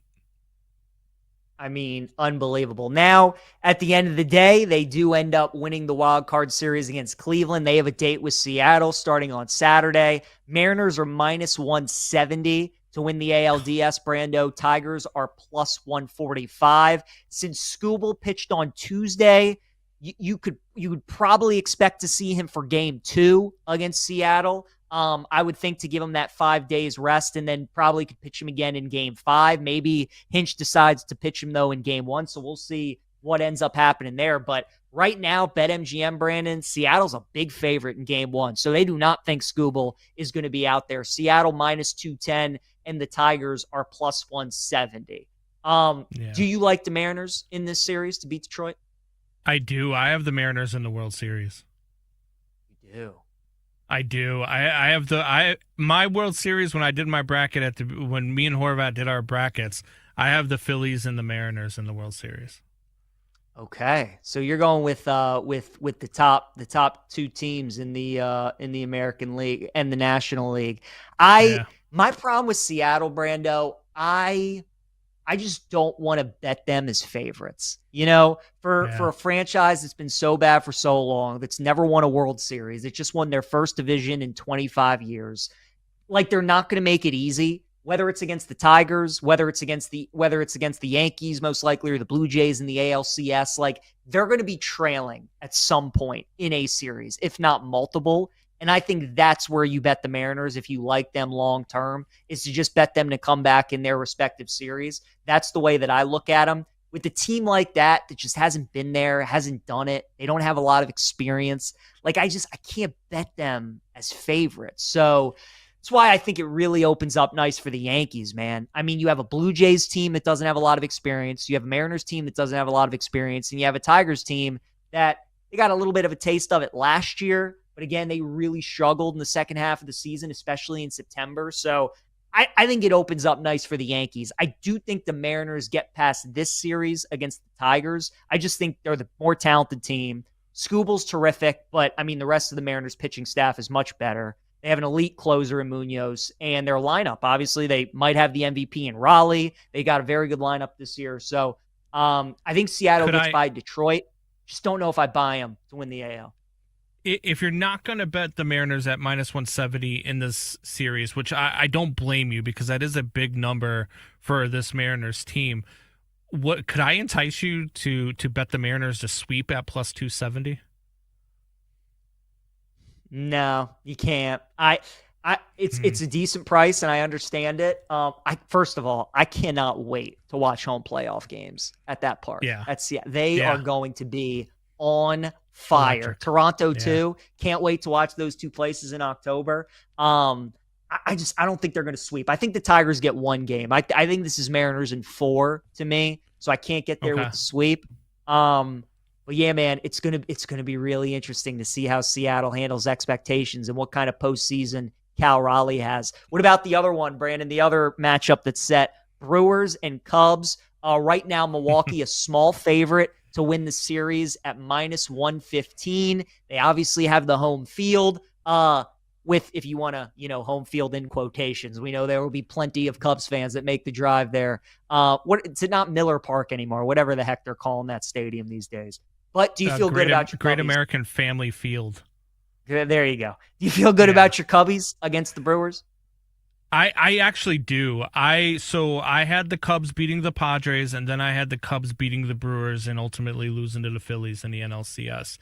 I mean, unbelievable. Now, at the end of the day, they do end up winning the wild card series against Cleveland. They have a date with Seattle starting on Saturday. Mariners are minus 170 to win the ALDS. Brando, Tigers are plus 145. Since Skubal pitched on Tuesday, you would probably expect to see him for game 2 against Seattle. I would think to give him that 5 days rest, and then probably could pitch him again in game 5. Maybe Hinch decides to pitch him though in game 1. So we'll see what ends up happening there. But right now, BetMGM, Brandon, Seattle's a big favorite in game one. So they do not think Scooble is going to be out there. Seattle minus 210 and the Tigers are plus 170. Do you like the Mariners in this series to beat Detroit? I do. I have the Mariners in the World Series. You do. I do. I have my World Series when I did my bracket when me and Horvat did our brackets. I have the Phillies and the Mariners in the World Series. Okay, so you're going with the top two teams in the American League and the National League. My problem with Seattle, Brando, I just don't want to bet them as favorites. For a franchise that's been so bad for so long, that's never won a World Series, it just won their first division in 25 years. Like, they're not going to make it easy. Whether it's against the Tigers, whether it's against the Yankees, most likely, or the Blue Jays in the ALCS, like, they're going to be trailing at some point in a series, if not multiple. And I think that's where you bet the Mariners if you like them long term, is to just bet them to come back in their respective series. That's the way that I look at them. With a team like that just hasn't been there, hasn't done it, they don't have a lot of experience. Like, I can't bet them as favorites. So that's why I think it really opens up nice for the Yankees, man. I mean, you have a Blue Jays team that doesn't have a lot of experience. You have a Mariners team that doesn't have a lot of experience. And you have a Tigers team that they got a little bit of a taste of it last year. But again, they really struggled in the second half of the season, especially in September. So I think it opens up nice for the Yankees. I do think the Mariners get past this series against the Tigers. I just think they're the more talented team. Scooble's terrific, but I mean, the rest of the Mariners pitching staff is much better. They have an elite closer in Munoz, and their lineup, obviously, they might have the MVP in Raleigh. They got a very good lineup this year. So I think Seattle gets by Detroit. Just don't know if I buy them to win the AL. If you're not going to bet the Mariners at minus 170 in this series, which I don't blame you because that is a big number for this Mariners team, what could I entice you to bet the Mariners to sweep at plus 270? No, you can't. It's a decent price, and I understand it. First of all, I cannot wait to watch home playoff games at that park. Yeah, they are going to be on fire. Electric. Toronto too. Can't wait to watch those two places in October. I don't think they're going to sweep. I think the Tigers get one game. I think this is Mariners in 4 to me, so I can't get there with the sweep. But yeah, man, it's gonna be really interesting to see how Seattle handles expectations and what kind of postseason Cal Raleigh has. What about the other one, Brandon? The other matchup that's set: Brewers and Cubs. Right now, Milwaukee a small favorite to win the series at minus 115. They obviously have the home field. If you want to, home field in quotations, we know there will be plenty of Cubs fans that make the drive there. It's not Miller Park anymore, whatever the heck they're calling that stadium these days. But do you feel good about your Great Cubbies? American Family Field? There you go. Do you feel good about your Cubbies against the Brewers? I actually do. So I had the Cubs beating the Padres, and then I had the Cubs beating the Brewers and ultimately losing to the Phillies in the NLCS.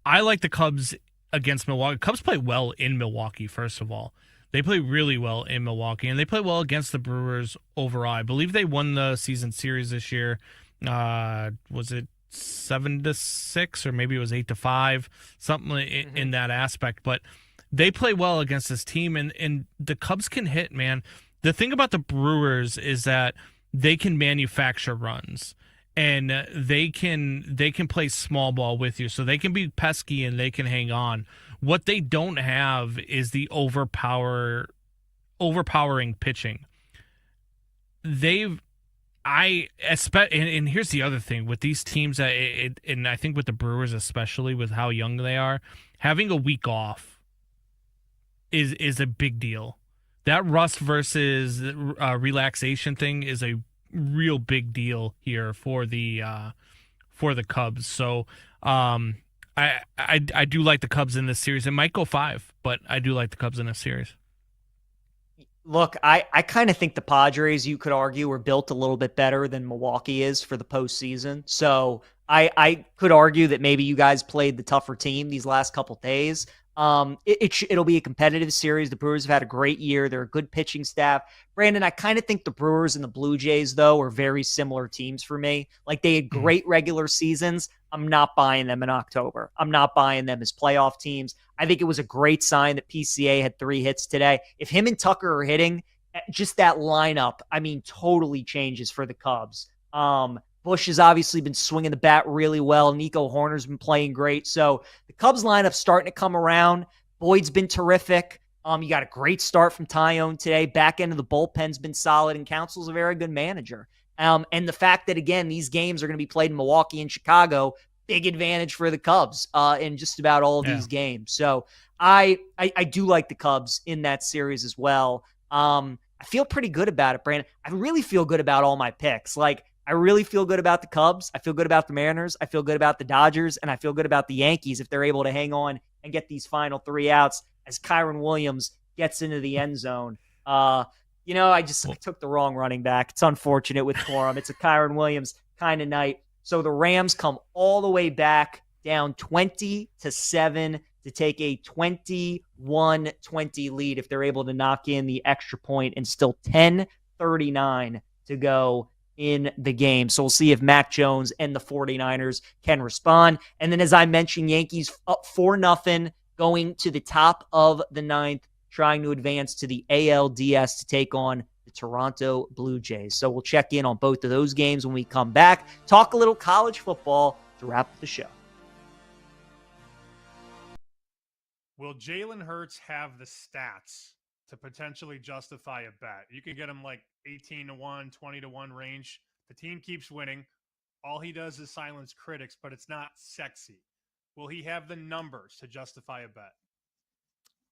I like the Cubs against Milwaukee. Cubs play well in Milwaukee, first of all. They play really well in Milwaukee, and they play well against the Brewers overall. I believe they won the season series this year. Was it 7-6 or maybe it was 8-5, something in that aspect. But they play well against this team, and the Cubs can hit, man. The thing about the Brewers is that they can manufacture runs, and they can play small ball with you, so they can be pesky and they can hang on. What they don't have is the overpowering pitching. And here's the other thing with these teams, and I think with the Brewers especially, with how young they are, having a week off is a big deal. That rust versus relaxation thing is a real big deal here for the Cubs. So I do like the Cubs in this series. It might go 5, but I do like the Cubs in this series. Look, I kind of think the Padres, you could argue, are built a little bit better than Milwaukee is for the postseason. So I could argue that maybe you guys played the tougher team these last couple days. It'll be a competitive series. The Brewers have had a great year. They're a good pitching staff. Brandon, I kind of think the Brewers and the Blue Jays, though, are very similar teams for me. Like, they had great regular seasons. I'm not buying them in October. I'm not buying them as playoff teams. I think it was a great sign that PCA had 3 hits today. If him and Tucker are hitting, just that lineup, totally changes for the Cubs. Bush has obviously been swinging the bat really well. Nico Horner's been playing great. So the Cubs lineup's starting to come around. Boyd's been terrific. You got a great start from Tyone today. Back end of the bullpen's been solid, and Council's a very good manager. And the fact that, again, these games are going to be played in Milwaukee and Chicago, big advantage for the Cubs in just about all of these games. So I do like the Cubs in that series as well. I feel pretty good about it, Brandon. I really feel good about all my picks. I really feel good about the Cubs. I feel good about the Mariners. I feel good about the Dodgers. And I feel good about the Yankees if they're able to hang on and get these final 3 outs as Kyron Williams gets into the end zone. I took the wrong running back. It's unfortunate with Corum. It's a Kyron Williams kind of night. So the Rams come all the way back down 20-7 to take a 21-20 lead if they're able to knock in the extra point, and still 10:39 to go in the game. So we'll see if Mac Jones and the 49ers can respond. And then, as I mentioned, Yankees up 4-0 going to the top of the 9th, trying to advance to the ALDS to take on the Toronto Blue Jays. So we'll check in on both of those games when we come back. Talk a little college football to wrap up the show. Will Jalen Hurts have the stats to potentially justify a bet? You can get him like 18-1, 20-1 range. The team keeps winning. All he does is silence critics, but it's not sexy. Will he have the numbers to justify a bet?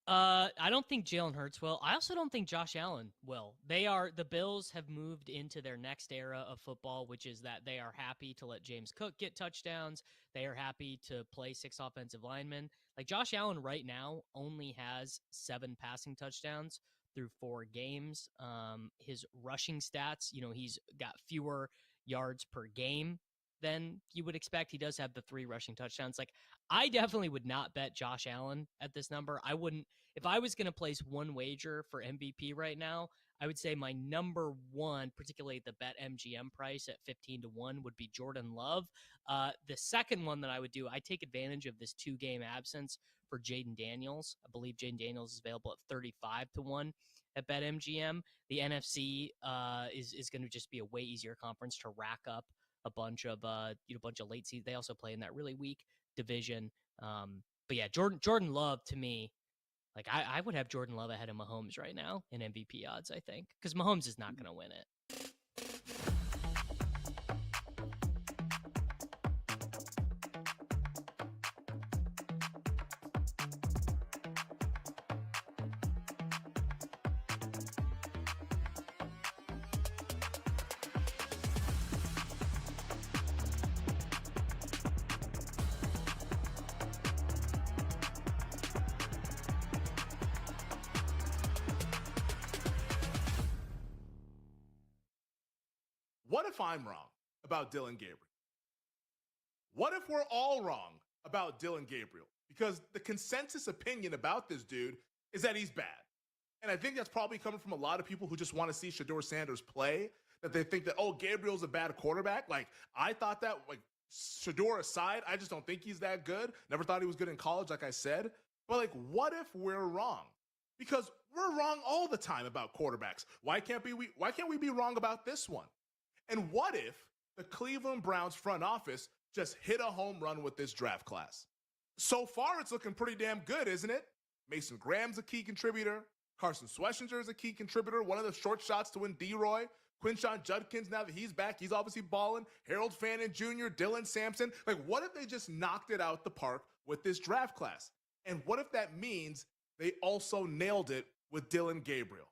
I don't think Jalen Hurts will. I also don't think Josh Allen will. The Bills have moved into their next era of football, which is that they are happy to let James Cook get touchdowns. They are happy to play 6 offensive linemen. Like, Josh Allen right now only has 7 passing touchdowns through 4 games. His rushing stats, he's got fewer yards per game than you would expect. He does have the 3 rushing touchdowns. Like, I definitely would not bet Josh Allen at this number. I wouldn't. If I was going to place one wager for MVP right now, I would say my number one, particularly at the BetMGM price at 15-1, would be Jordan Love. The second one that I would do, I take advantage of this 2-game absence for Jaden Daniels. I believe Jaden Daniels is available at 35-1 at BetMGM. The NFC is going to just be a way easier conference to rack up a bunch of late season. They also play in that really weak division. But yeah, Jordan Love, to me, like, I would have Jordan Love ahead of Mahomes right now in MVP odds, I think, because Mahomes is not going to win it. What if I'm wrong about Dylan Gabriel? What if we're all wrong about Dylan Gabriel? Because the consensus opinion about this dude is that he's bad. And I think that's probably coming from a lot of people who just want to see Shedeur Sanders play, that they think that, oh, Gabriel's a bad quarterback. Like, I thought that, like, Shedeur aside, I just don't think he's that good. Never thought he was good in college, like I said. But, like, what if we're wrong? Because we're wrong all the time about quarterbacks. Why can't we be wrong about this one? And what if the Cleveland Browns front office just hit a home run with this draft class? So far, it's looking pretty damn good, isn't it? Mason Graham's a key contributor. Carson Schlesinger is a key contributor. One of the short shots to win D-Roy. Quinshon Judkins, now that he's back, he's obviously balling. Harold Fannin Jr., Dylan Sampson. Like, what if they just knocked it out the park with this draft class? And what if that means they also nailed it with Dylan Gabriel?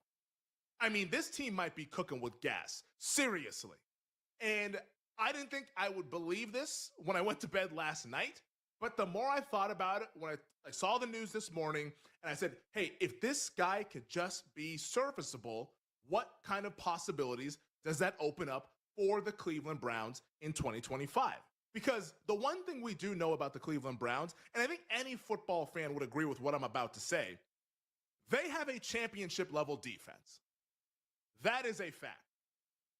I mean, this team might be cooking with gas. Seriously. And I didn't think I would believe this when I went to bed last night. But the more I thought about it, when I saw the news this morning, and I said, hey, if this guy could just be serviceable, what kind of possibilities does that open up for the Cleveland Browns in 2025? Because the one thing we do know about the Cleveland Browns, and I think any football fan would agree with what I'm about to say, they have a championship level defense. That is a fact.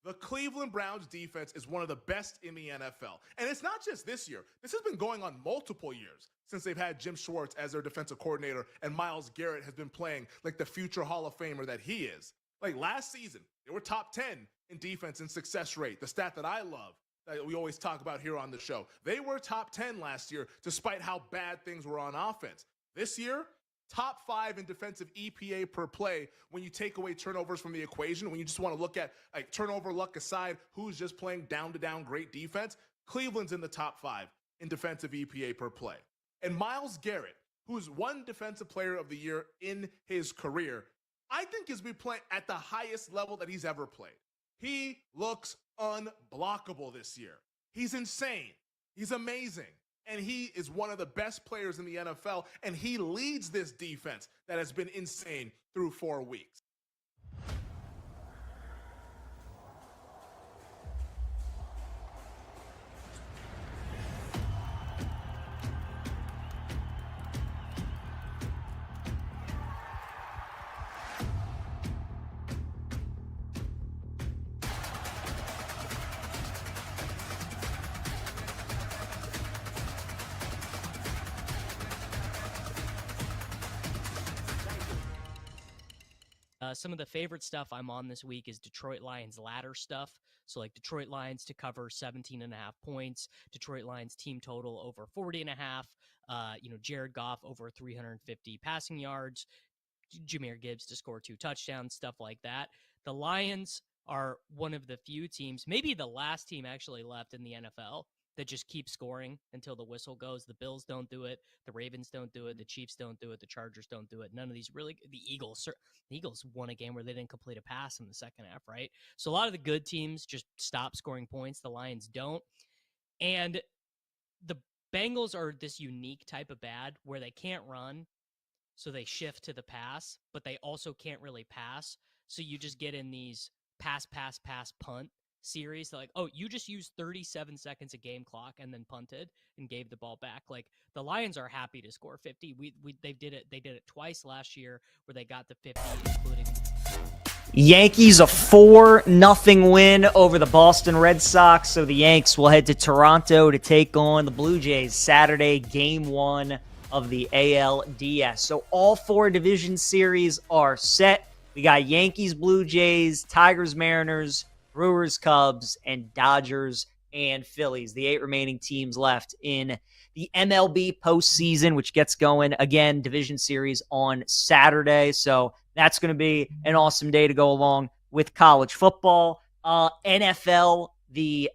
The Cleveland Browns defense is one of the best in the NFL. And it's not just this year. This has been going on multiple years since they've had Jim Schwartz as their defensive coordinator and Myles Garrett has been playing like the future Hall of Famer that he is. Like last season, they were top 10 in defense and success rate, the stat that I love that we always talk about here on the show. They were top 10 last year despite how bad things were on offense. This year, top 5 in defensive EPA per play when you take away turnovers from the equation, when you just want to look at like turnover luck aside, who's just playing down-to-down great defense. Cleveland's in the top 5 in defensive EPA per play. And Myles Garrett, who's won Defensive Player of the Year in his career, I think is be playing at the highest level that he's ever played. He looks unblockable this year. He's insane. He's amazing. And he is one of the best players in the NFL, and he leads this defense that has been insane through 4 weeks. Some of the favorite stuff I'm on this week is Detroit Lions ladder stuff. So like Detroit Lions to cover 17.5 points, Detroit Lions team total over 40.5, Jared Goff over 350 passing yards, Jahmyr Gibbs to score 2 touchdowns, stuff like that. The Lions are one of the few teams, maybe the last team actually left in the NFL that just keep scoring until the whistle goes. The Bills don't do it. The Ravens don't do it. The Chiefs don't do it. The Chargers don't do it. None of these really. The Eagles won a game where they didn't complete a pass in the second half, right? So a lot of the good teams just stop scoring points. The Lions don't. And the Bengals are this unique type of bad where they can't run, so they shift to the pass, but they also can't really pass. So you just get in these pass, punt series. They're like, oh, you just used 37 seconds of game clock and then punted and gave the ball back. Like the Lions are happy to score 50. They did it twice last year where they got to 50, including Yankees a 4-0 win over the Boston Red Sox. So the Yanks will head to Toronto to take on the Blue Jays Saturday, game 1 of the ALDS. So all 4 division series are set. We got Yankees, Blue Jays, Tigers, Mariners, Brewers, Cubs, and Dodgers and Phillies. The 8 remaining teams left in the MLB postseason, which gets going again, division series on Saturday. So that's going to be an awesome day to go along with college football. NFL, the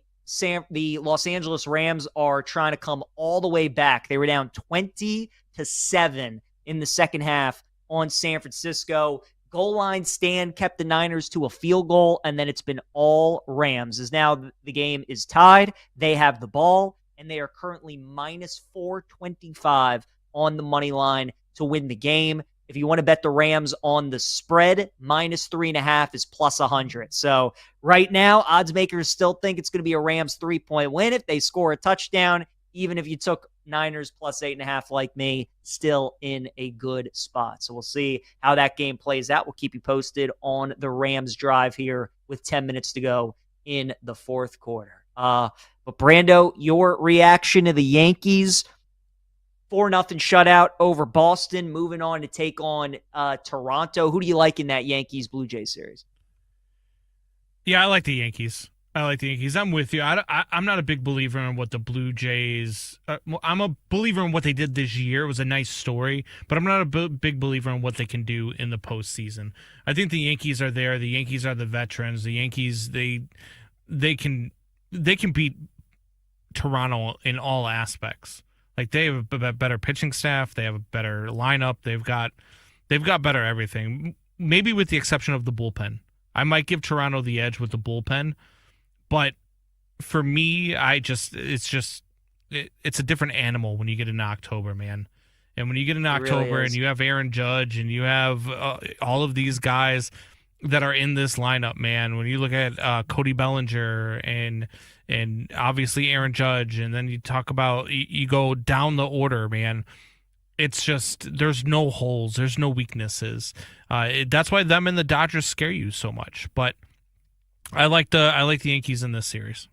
Los Angeles Rams are trying to come all the way back. They were down 20-7 in the second half on San Francisco. Goal line stand kept the Niners to a field goal, and then it's been all Rams. As now the game is tied, they have the ball, and they are currently minus 425 on the money line to win the game. If you want to bet the Rams on the spread, minus 3.5 is plus 100. So right now, odds makers still think it's going to be a Rams 3-point win if they score a touchdown. Even if you took Niners plus 8.5 like me, still in a good spot. So we'll see how that game plays out. We'll keep you posted on the Rams drive here with 10 minutes to go in the fourth quarter. But Brando, your reaction to the Yankees 4-0 shutout over Boston, moving on to take on Toronto. Who do you like in that Yankees-Blue Jays series? Yeah, I like the Yankees. I'm with you. I'm not a big believer in what the Blue Jays I'm a believer in what they did this year. It was a nice story, but I'm not a big believer in what they can do in the postseason. I think the Yankees are there. The Yankees are the veterans. The Yankees, they can beat Toronto in all aspects. Like they have a better pitching staff. They have a better lineup. They've got better everything. Maybe with the exception of the bullpen. I might give Toronto the edge with the bullpen. But for me, it's a different animal when you get into October, man. And when you get into October and you have Aaron Judge and you have all of these guys, that are in this lineup, man. When you look at Cody Bellinger and obviously Aaron Judge, and then you talk about you go down the order, man. It's just there's no holes, there's no weaknesses. That's why them and the Dodgers scare you so much. But I like the Yankees in this series.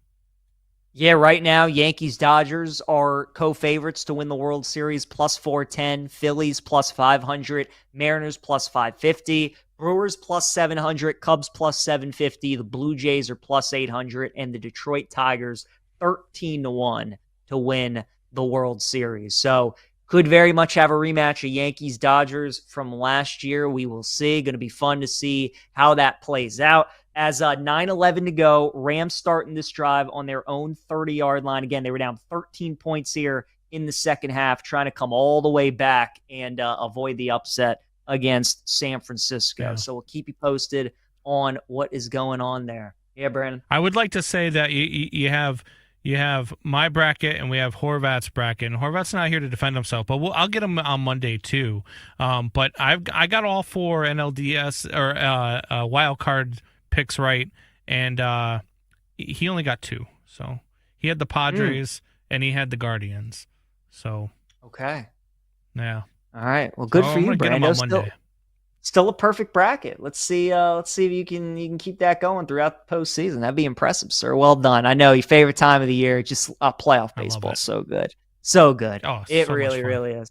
Yeah, right now, Yankees-Dodgers are co-favorites to win the World Series, plus 410. Phillies, plus 500. Mariners, plus 550. Brewers, plus 700. Cubs, plus 750. The Blue Jays are plus 800. And the Detroit Tigers, 13-1 to win the World Series. So could very much have a rematch of Yankees-Dodgers from last year. We will see. Going to be fun to see how that plays out. As 9:11 to go, Rams starting this drive on their own 30-yard line. Again, they were down 13 points here in the second half, trying to come all the way back and avoid the upset against San Francisco. Yeah. So we'll keep you posted on what is going on there. Yeah, Brandon? I would like to say that you have my bracket and we have Horvat's bracket. And Horvat's not here to defend himself, but I'll get him on Monday too. But I got all 4 NLDS or wild card picks right, and he only got 2. So he had the Padres and he had the Guardians. So okay, yeah. All right. Well, good for you, Brando. Still a perfect bracket. Let's see if you can keep that going throughout the postseason. That'd be impressive, sir. Well done. I know your favorite time of the year. Just playoff baseball. So good. So good. Oh, it so really, really is.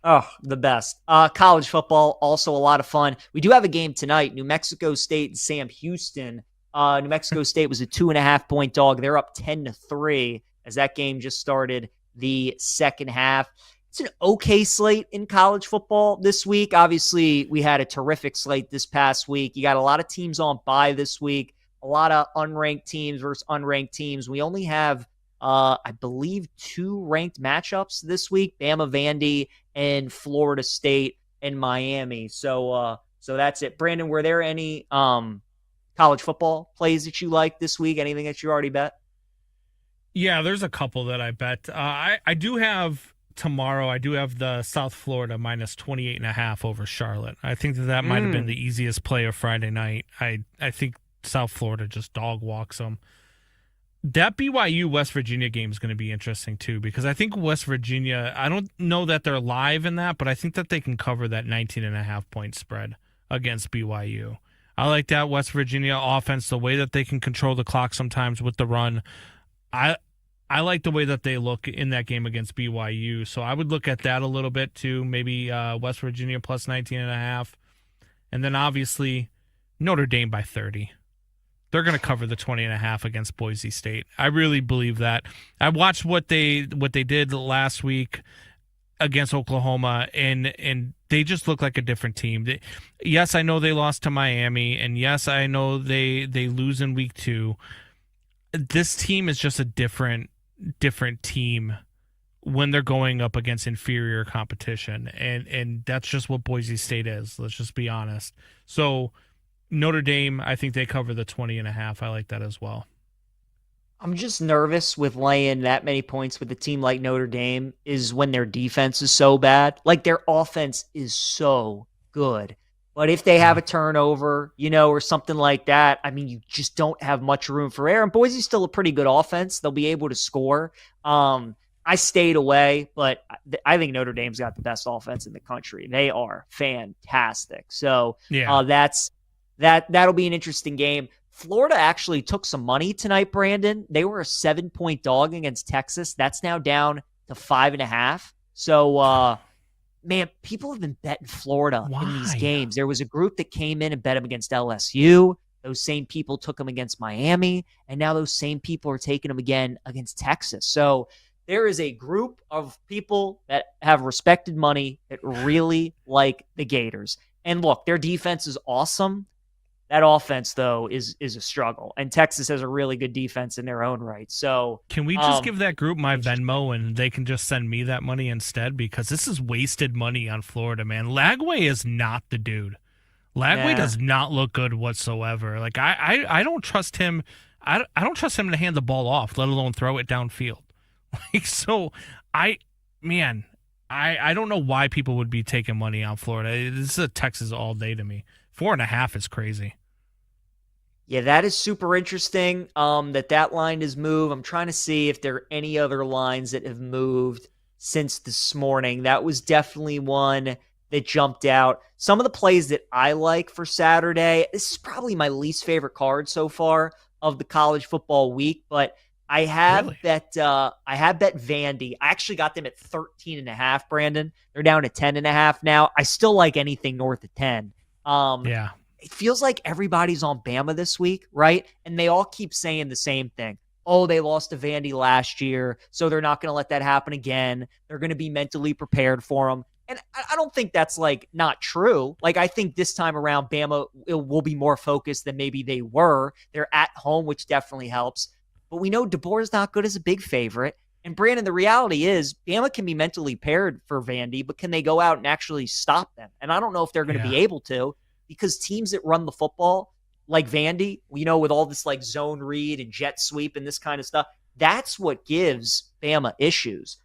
Oh, the best. College football, also a lot of fun. We do have a game tonight. New Mexico State and Sam Houston. New Mexico State was a 2.5-point dog. They're up 10-3 as that game just started the second half. It's an okay slate in college football this week. Obviously, we had a terrific slate this past week. You got a lot of teams on bye this week, a lot of unranked teams versus unranked teams. We only have, I believe, 2 ranked matchups this week, Bama Vandy and Florida State and Miami. So that's it. Brandon, were there any college football plays that you liked this week? Anything that you already bet? Yeah, there's a couple that I bet. I do have tomorrow. I do have the South Florida minus 28.5 over Charlotte. I think that might have been the easiest play of Friday night. I think South Florida just dog walks them. That BYU West Virginia game is going to be interesting too, because I think West Virginia, I don't know that they're live in that, but I think that they can cover that 19.5 point spread against BYU. I like that West Virginia offense, the way that they can control the clock sometimes with the run. I like the way that they look in that game against BYU. So I would look at that a little bit too. Maybe West Virginia plus 19.5. And then obviously Notre Dame by 30. They're going to cover the 20.5 against Boise State. I really believe that. I watched what they did last week against Oklahoma, and they just look like a different team. Yes, I know they lost to Miami, and yes, I know they lose in week 2. This team is just a different team when they're going up against inferior competition, and that's just what Boise State is. Let's just be honest. So Notre Dame, I think they cover the 20.5. I like that as well. I'm just nervous with laying that many points with a team like Notre Dame is when their defense is so bad. Like, their offense is so good. But if they have a turnover, or something like that, I mean, you just don't have much room for error. And Boise's still a pretty good offense. They'll be able to score. I stayed away, but I think Notre Dame's got the best offense in the country. They are fantastic. So that'll be an interesting game. Florida actually took some money tonight, Brandon. They were a 7-point dog against Texas. That's now down to 5.5. So, man, people have been betting Florida in these games. There was a group that came in and bet them against LSU. Those same people took them against Miami, and now those same people are taking them again against Texas. So there is a group of people that have respected money that really like the Gators. And look, their defense is awesome. That offense, though, is a struggle. And Texas has a really good defense in their own right. So can we just give that group my Venmo and they can just send me that money instead? Because this is wasted money on Florida, man. Lagway is not the dude. Lagway does not look good whatsoever. Like, I don't trust him. I don't trust him to hand the ball off, let alone throw it downfield. Like, so I don't know why people would be taking money on Florida. This is a Texas all day to me. 4.5 is crazy. Yeah, that is super interesting. That line has moved. I'm trying to see if there are any other lines that have moved since this morning. That was definitely one that jumped out. Some of the plays that I like for Saturday, this is probably my least favorite card so far of the college football week, but I have bet Vandy. I actually got them at 13.5, Brandon. They're down to 10.5 now. I still like anything north of 10. Yeah. It feels like everybody's on Bama this week, right? And they all keep saying the same thing. Oh, they lost to Vandy last year, so they're not going to let that happen again. They're going to be mentally prepared for them. And I don't think that's not true. I think this time around, Bama will be more focused than maybe they were. They're at home, which definitely helps. But we know DeBoer's not good as a big favorite. And Brandon, the reality is Bama can be mentally prepared for Vandy, but can they go out and actually stop them? And I don't know if they're going to be able to, because teams that run the football, like Vandy, with all this zone read and jet sweep and this kind of stuff, that's what gives Bama issues.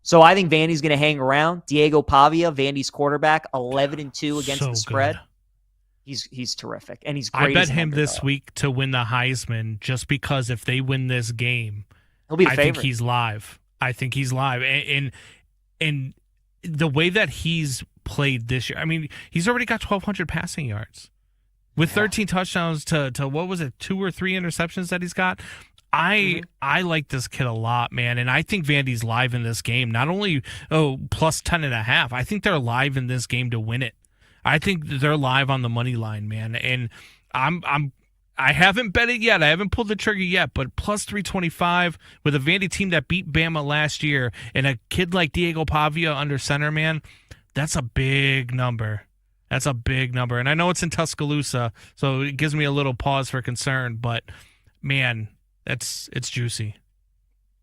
So I think Vandy's going to hang around. Diego Pavia, Vandy's quarterback, 11-2 against the spread. Good. He's terrific, and he's great. I bet him this week to win the Heisman, just because if they win this game, he'll be the favorite. I think he's live. And the way that he's played this year, I mean, he's already got 1,200 passing yards with 13 touchdowns to what was it, 2 or 3 interceptions that he's got. I like this kid a lot, man, and I think Vandy's live in this game. Not only plus 10.5, I think they're live in this game to win it. I think they're live on the money line, man, and I haven't bet it yet. I haven't pulled the trigger yet, but plus 325 with a Vandy team that beat Bama last year and a kid like Diego Pavia under center, man, that's a big number. That's a big number, and I know it's in Tuscaloosa, so it gives me a little pause for concern, but man, it's juicy.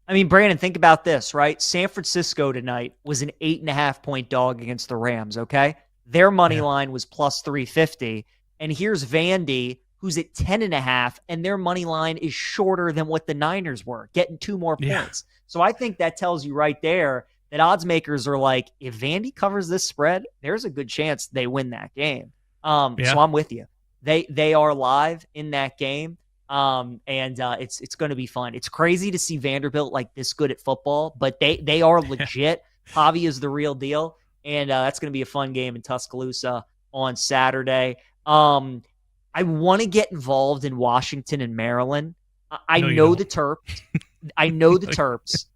I mean, Brandon, think about this, right? San Francisco tonight was an 8.5-point dog against the Rams, okay? Their money line was plus 350. And here's Vandy, who's at 10.5, and their money line is shorter than what the Niners were, getting 2 more points. So I think that tells you right there that odds makers are like, if Vandy covers this spread, there's a good chance they win that game. So I'm with you. They are live in that game. And it's going to be fun. It's crazy to see Vanderbilt this good at football, but they are legit. Javi is the real deal, and that's going to be a fun game in Tuscaloosa on Saturday. I want to get involved in Washington and Maryland. I know the Terps. I know the Terps,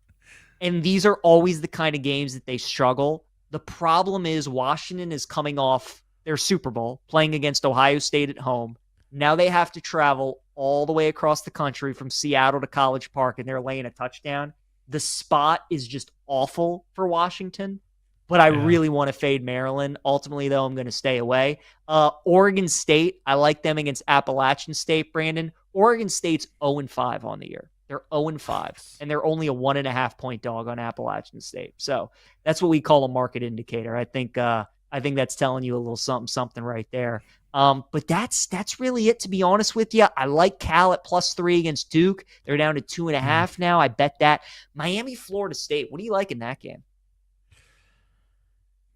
and these are always the kind of games that they struggle. The problem is Washington is coming off their Super Bowl, playing against Ohio State at home. Now they have to travel all the way across the country from Seattle to College Park, and they're laying a touchdown. The spot is just awful for Washington, but I really want to fade Maryland. Ultimately, though, I'm going to stay away. Oregon State, I like them against Appalachian State, Brandon. Oregon State's 0-5 on the year. They're 0-5, and they're only a 1.5-point dog on Appalachian State. So that's what we call a market indicator. I think that's telling you a little something right there. But that's really it, to be honest with you. I like Cal at plus 3 against Duke. They're down to 2.5 now. I bet that. Miami, Florida State. What do you like in that game?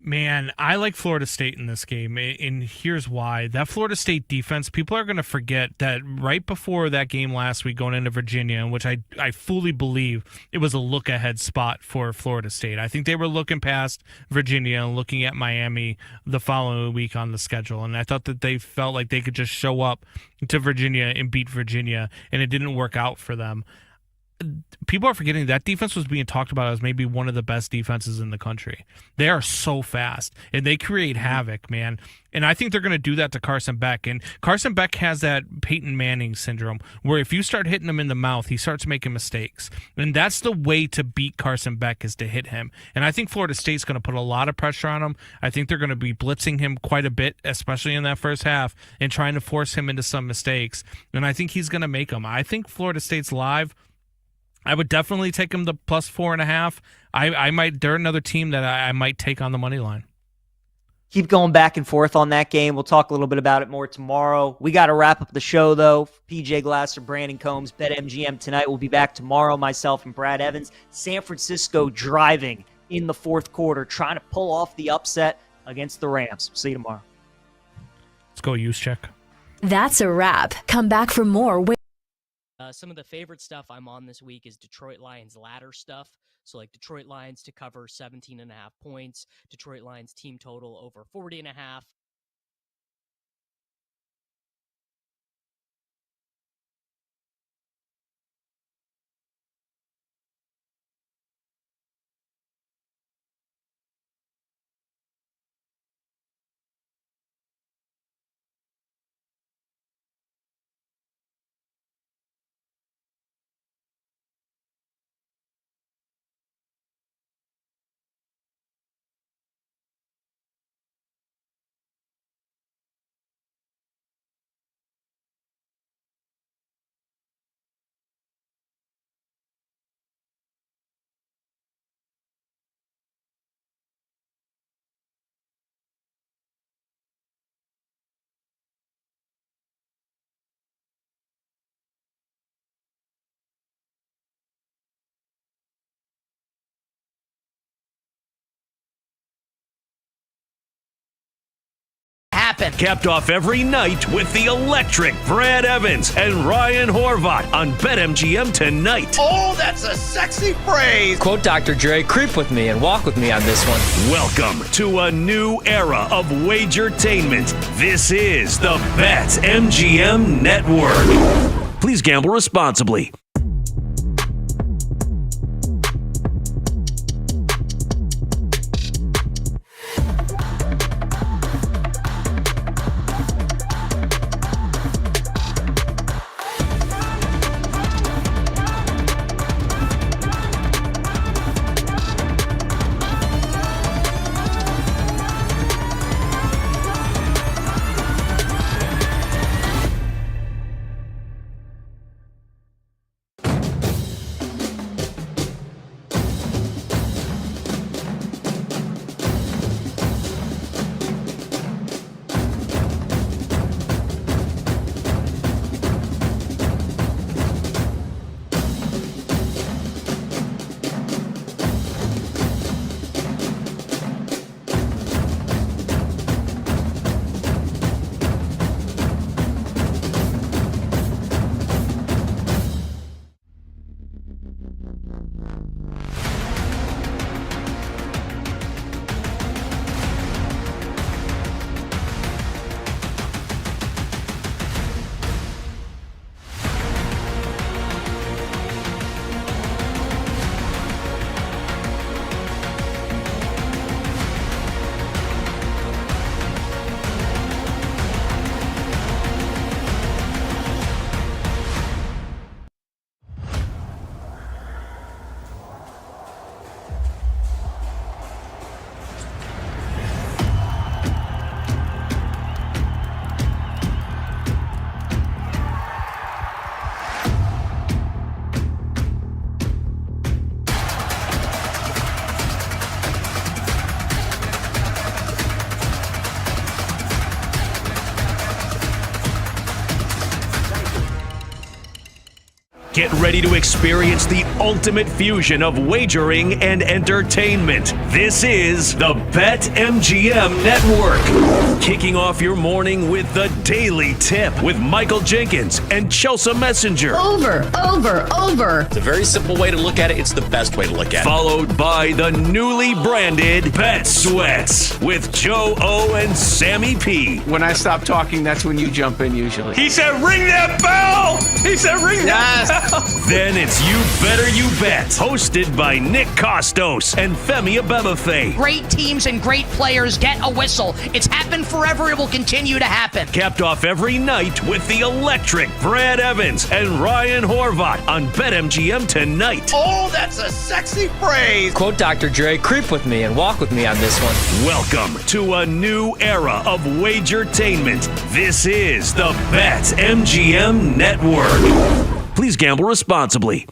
Man, I like Florida State in this game, and here's why. That Florida State defense, people are going to forget that right before that game last week going into Virginia, in which I fully believe it was a look-ahead spot for Florida State. I think they were looking past Virginia and looking at Miami the following week on the schedule, and I thought that they felt like they could just show up to Virginia and beat Virginia, and it didn't work out for them. People are forgetting that defense was being talked about as maybe one of the best defenses in the country. They are so fast, and they create havoc, man. And I think they're going to do that to Carson Beck. And Carson Beck has that Peyton Manning syndrome, where if you start hitting him in the mouth, he starts making mistakes. And that's the way to beat Carson Beck, is to hit him. And I think Florida State's going to put a lot of pressure on him. I think they're going to be blitzing him quite a bit, especially in that first half, and trying to force him into some mistakes. And I think he's going to make them. I think Florida State's live. I would definitely take them to plus 4.5. I might. They're another team that I might take on the money line. Keep going back and forth on that game. We'll talk a little bit about it more tomorrow. We got to wrap up the show, though. PJ Glasser, Brandon Combs, BetMGM tonight. We'll be back tomorrow, myself and Brad Evans. San Francisco driving in the fourth quarter, trying to pull off the upset against the Rams. See you tomorrow. Let's go, use check. That's a wrap. Come back for more. Some of the favorite stuff I'm on this week is Detroit Lions ladder stuff. So like Detroit Lions to cover 17.5 points, Detroit Lions team total over 40.5. Capped off every night with the electric Brad Evans and Ryan Horvat on BetMGM tonight. Oh, that's a sexy phrase. Quote Dr. Dre, creep with me and walk with me on this one. Welcome to a new era of Wagertainment. This is the BetMGM Network. Please gamble responsibly. Get ready to experience the ultimate fusion of wagering and entertainment. This is the BetMGM Network. Kicking off your morning with the Daily Tip with Michael Jenkins and Chelsea Messenger. Over. It's a very simple way to look at it. It's the best way to look at it. Followed by the newly branded Bet Sweats with Joe O and Sammy P. When I stop talking, that's when you jump in usually. He said, ring that bell! He said, ring that bell! Then it's You Better You Bet, hosted by Nick Costos and Femi Abebefe. Great teams and great players get a whistle. It's happened forever. It will continue to happen. Capped off every night with the electric Brad Evans and Ryan Horvat on BetMGM tonight. Oh, that's a sexy phrase. Quote Dr. Dre, creep with me and walk with me on this one. Welcome to a new era of Wagertainment. This is the BetMGM Network. Please gamble responsibly.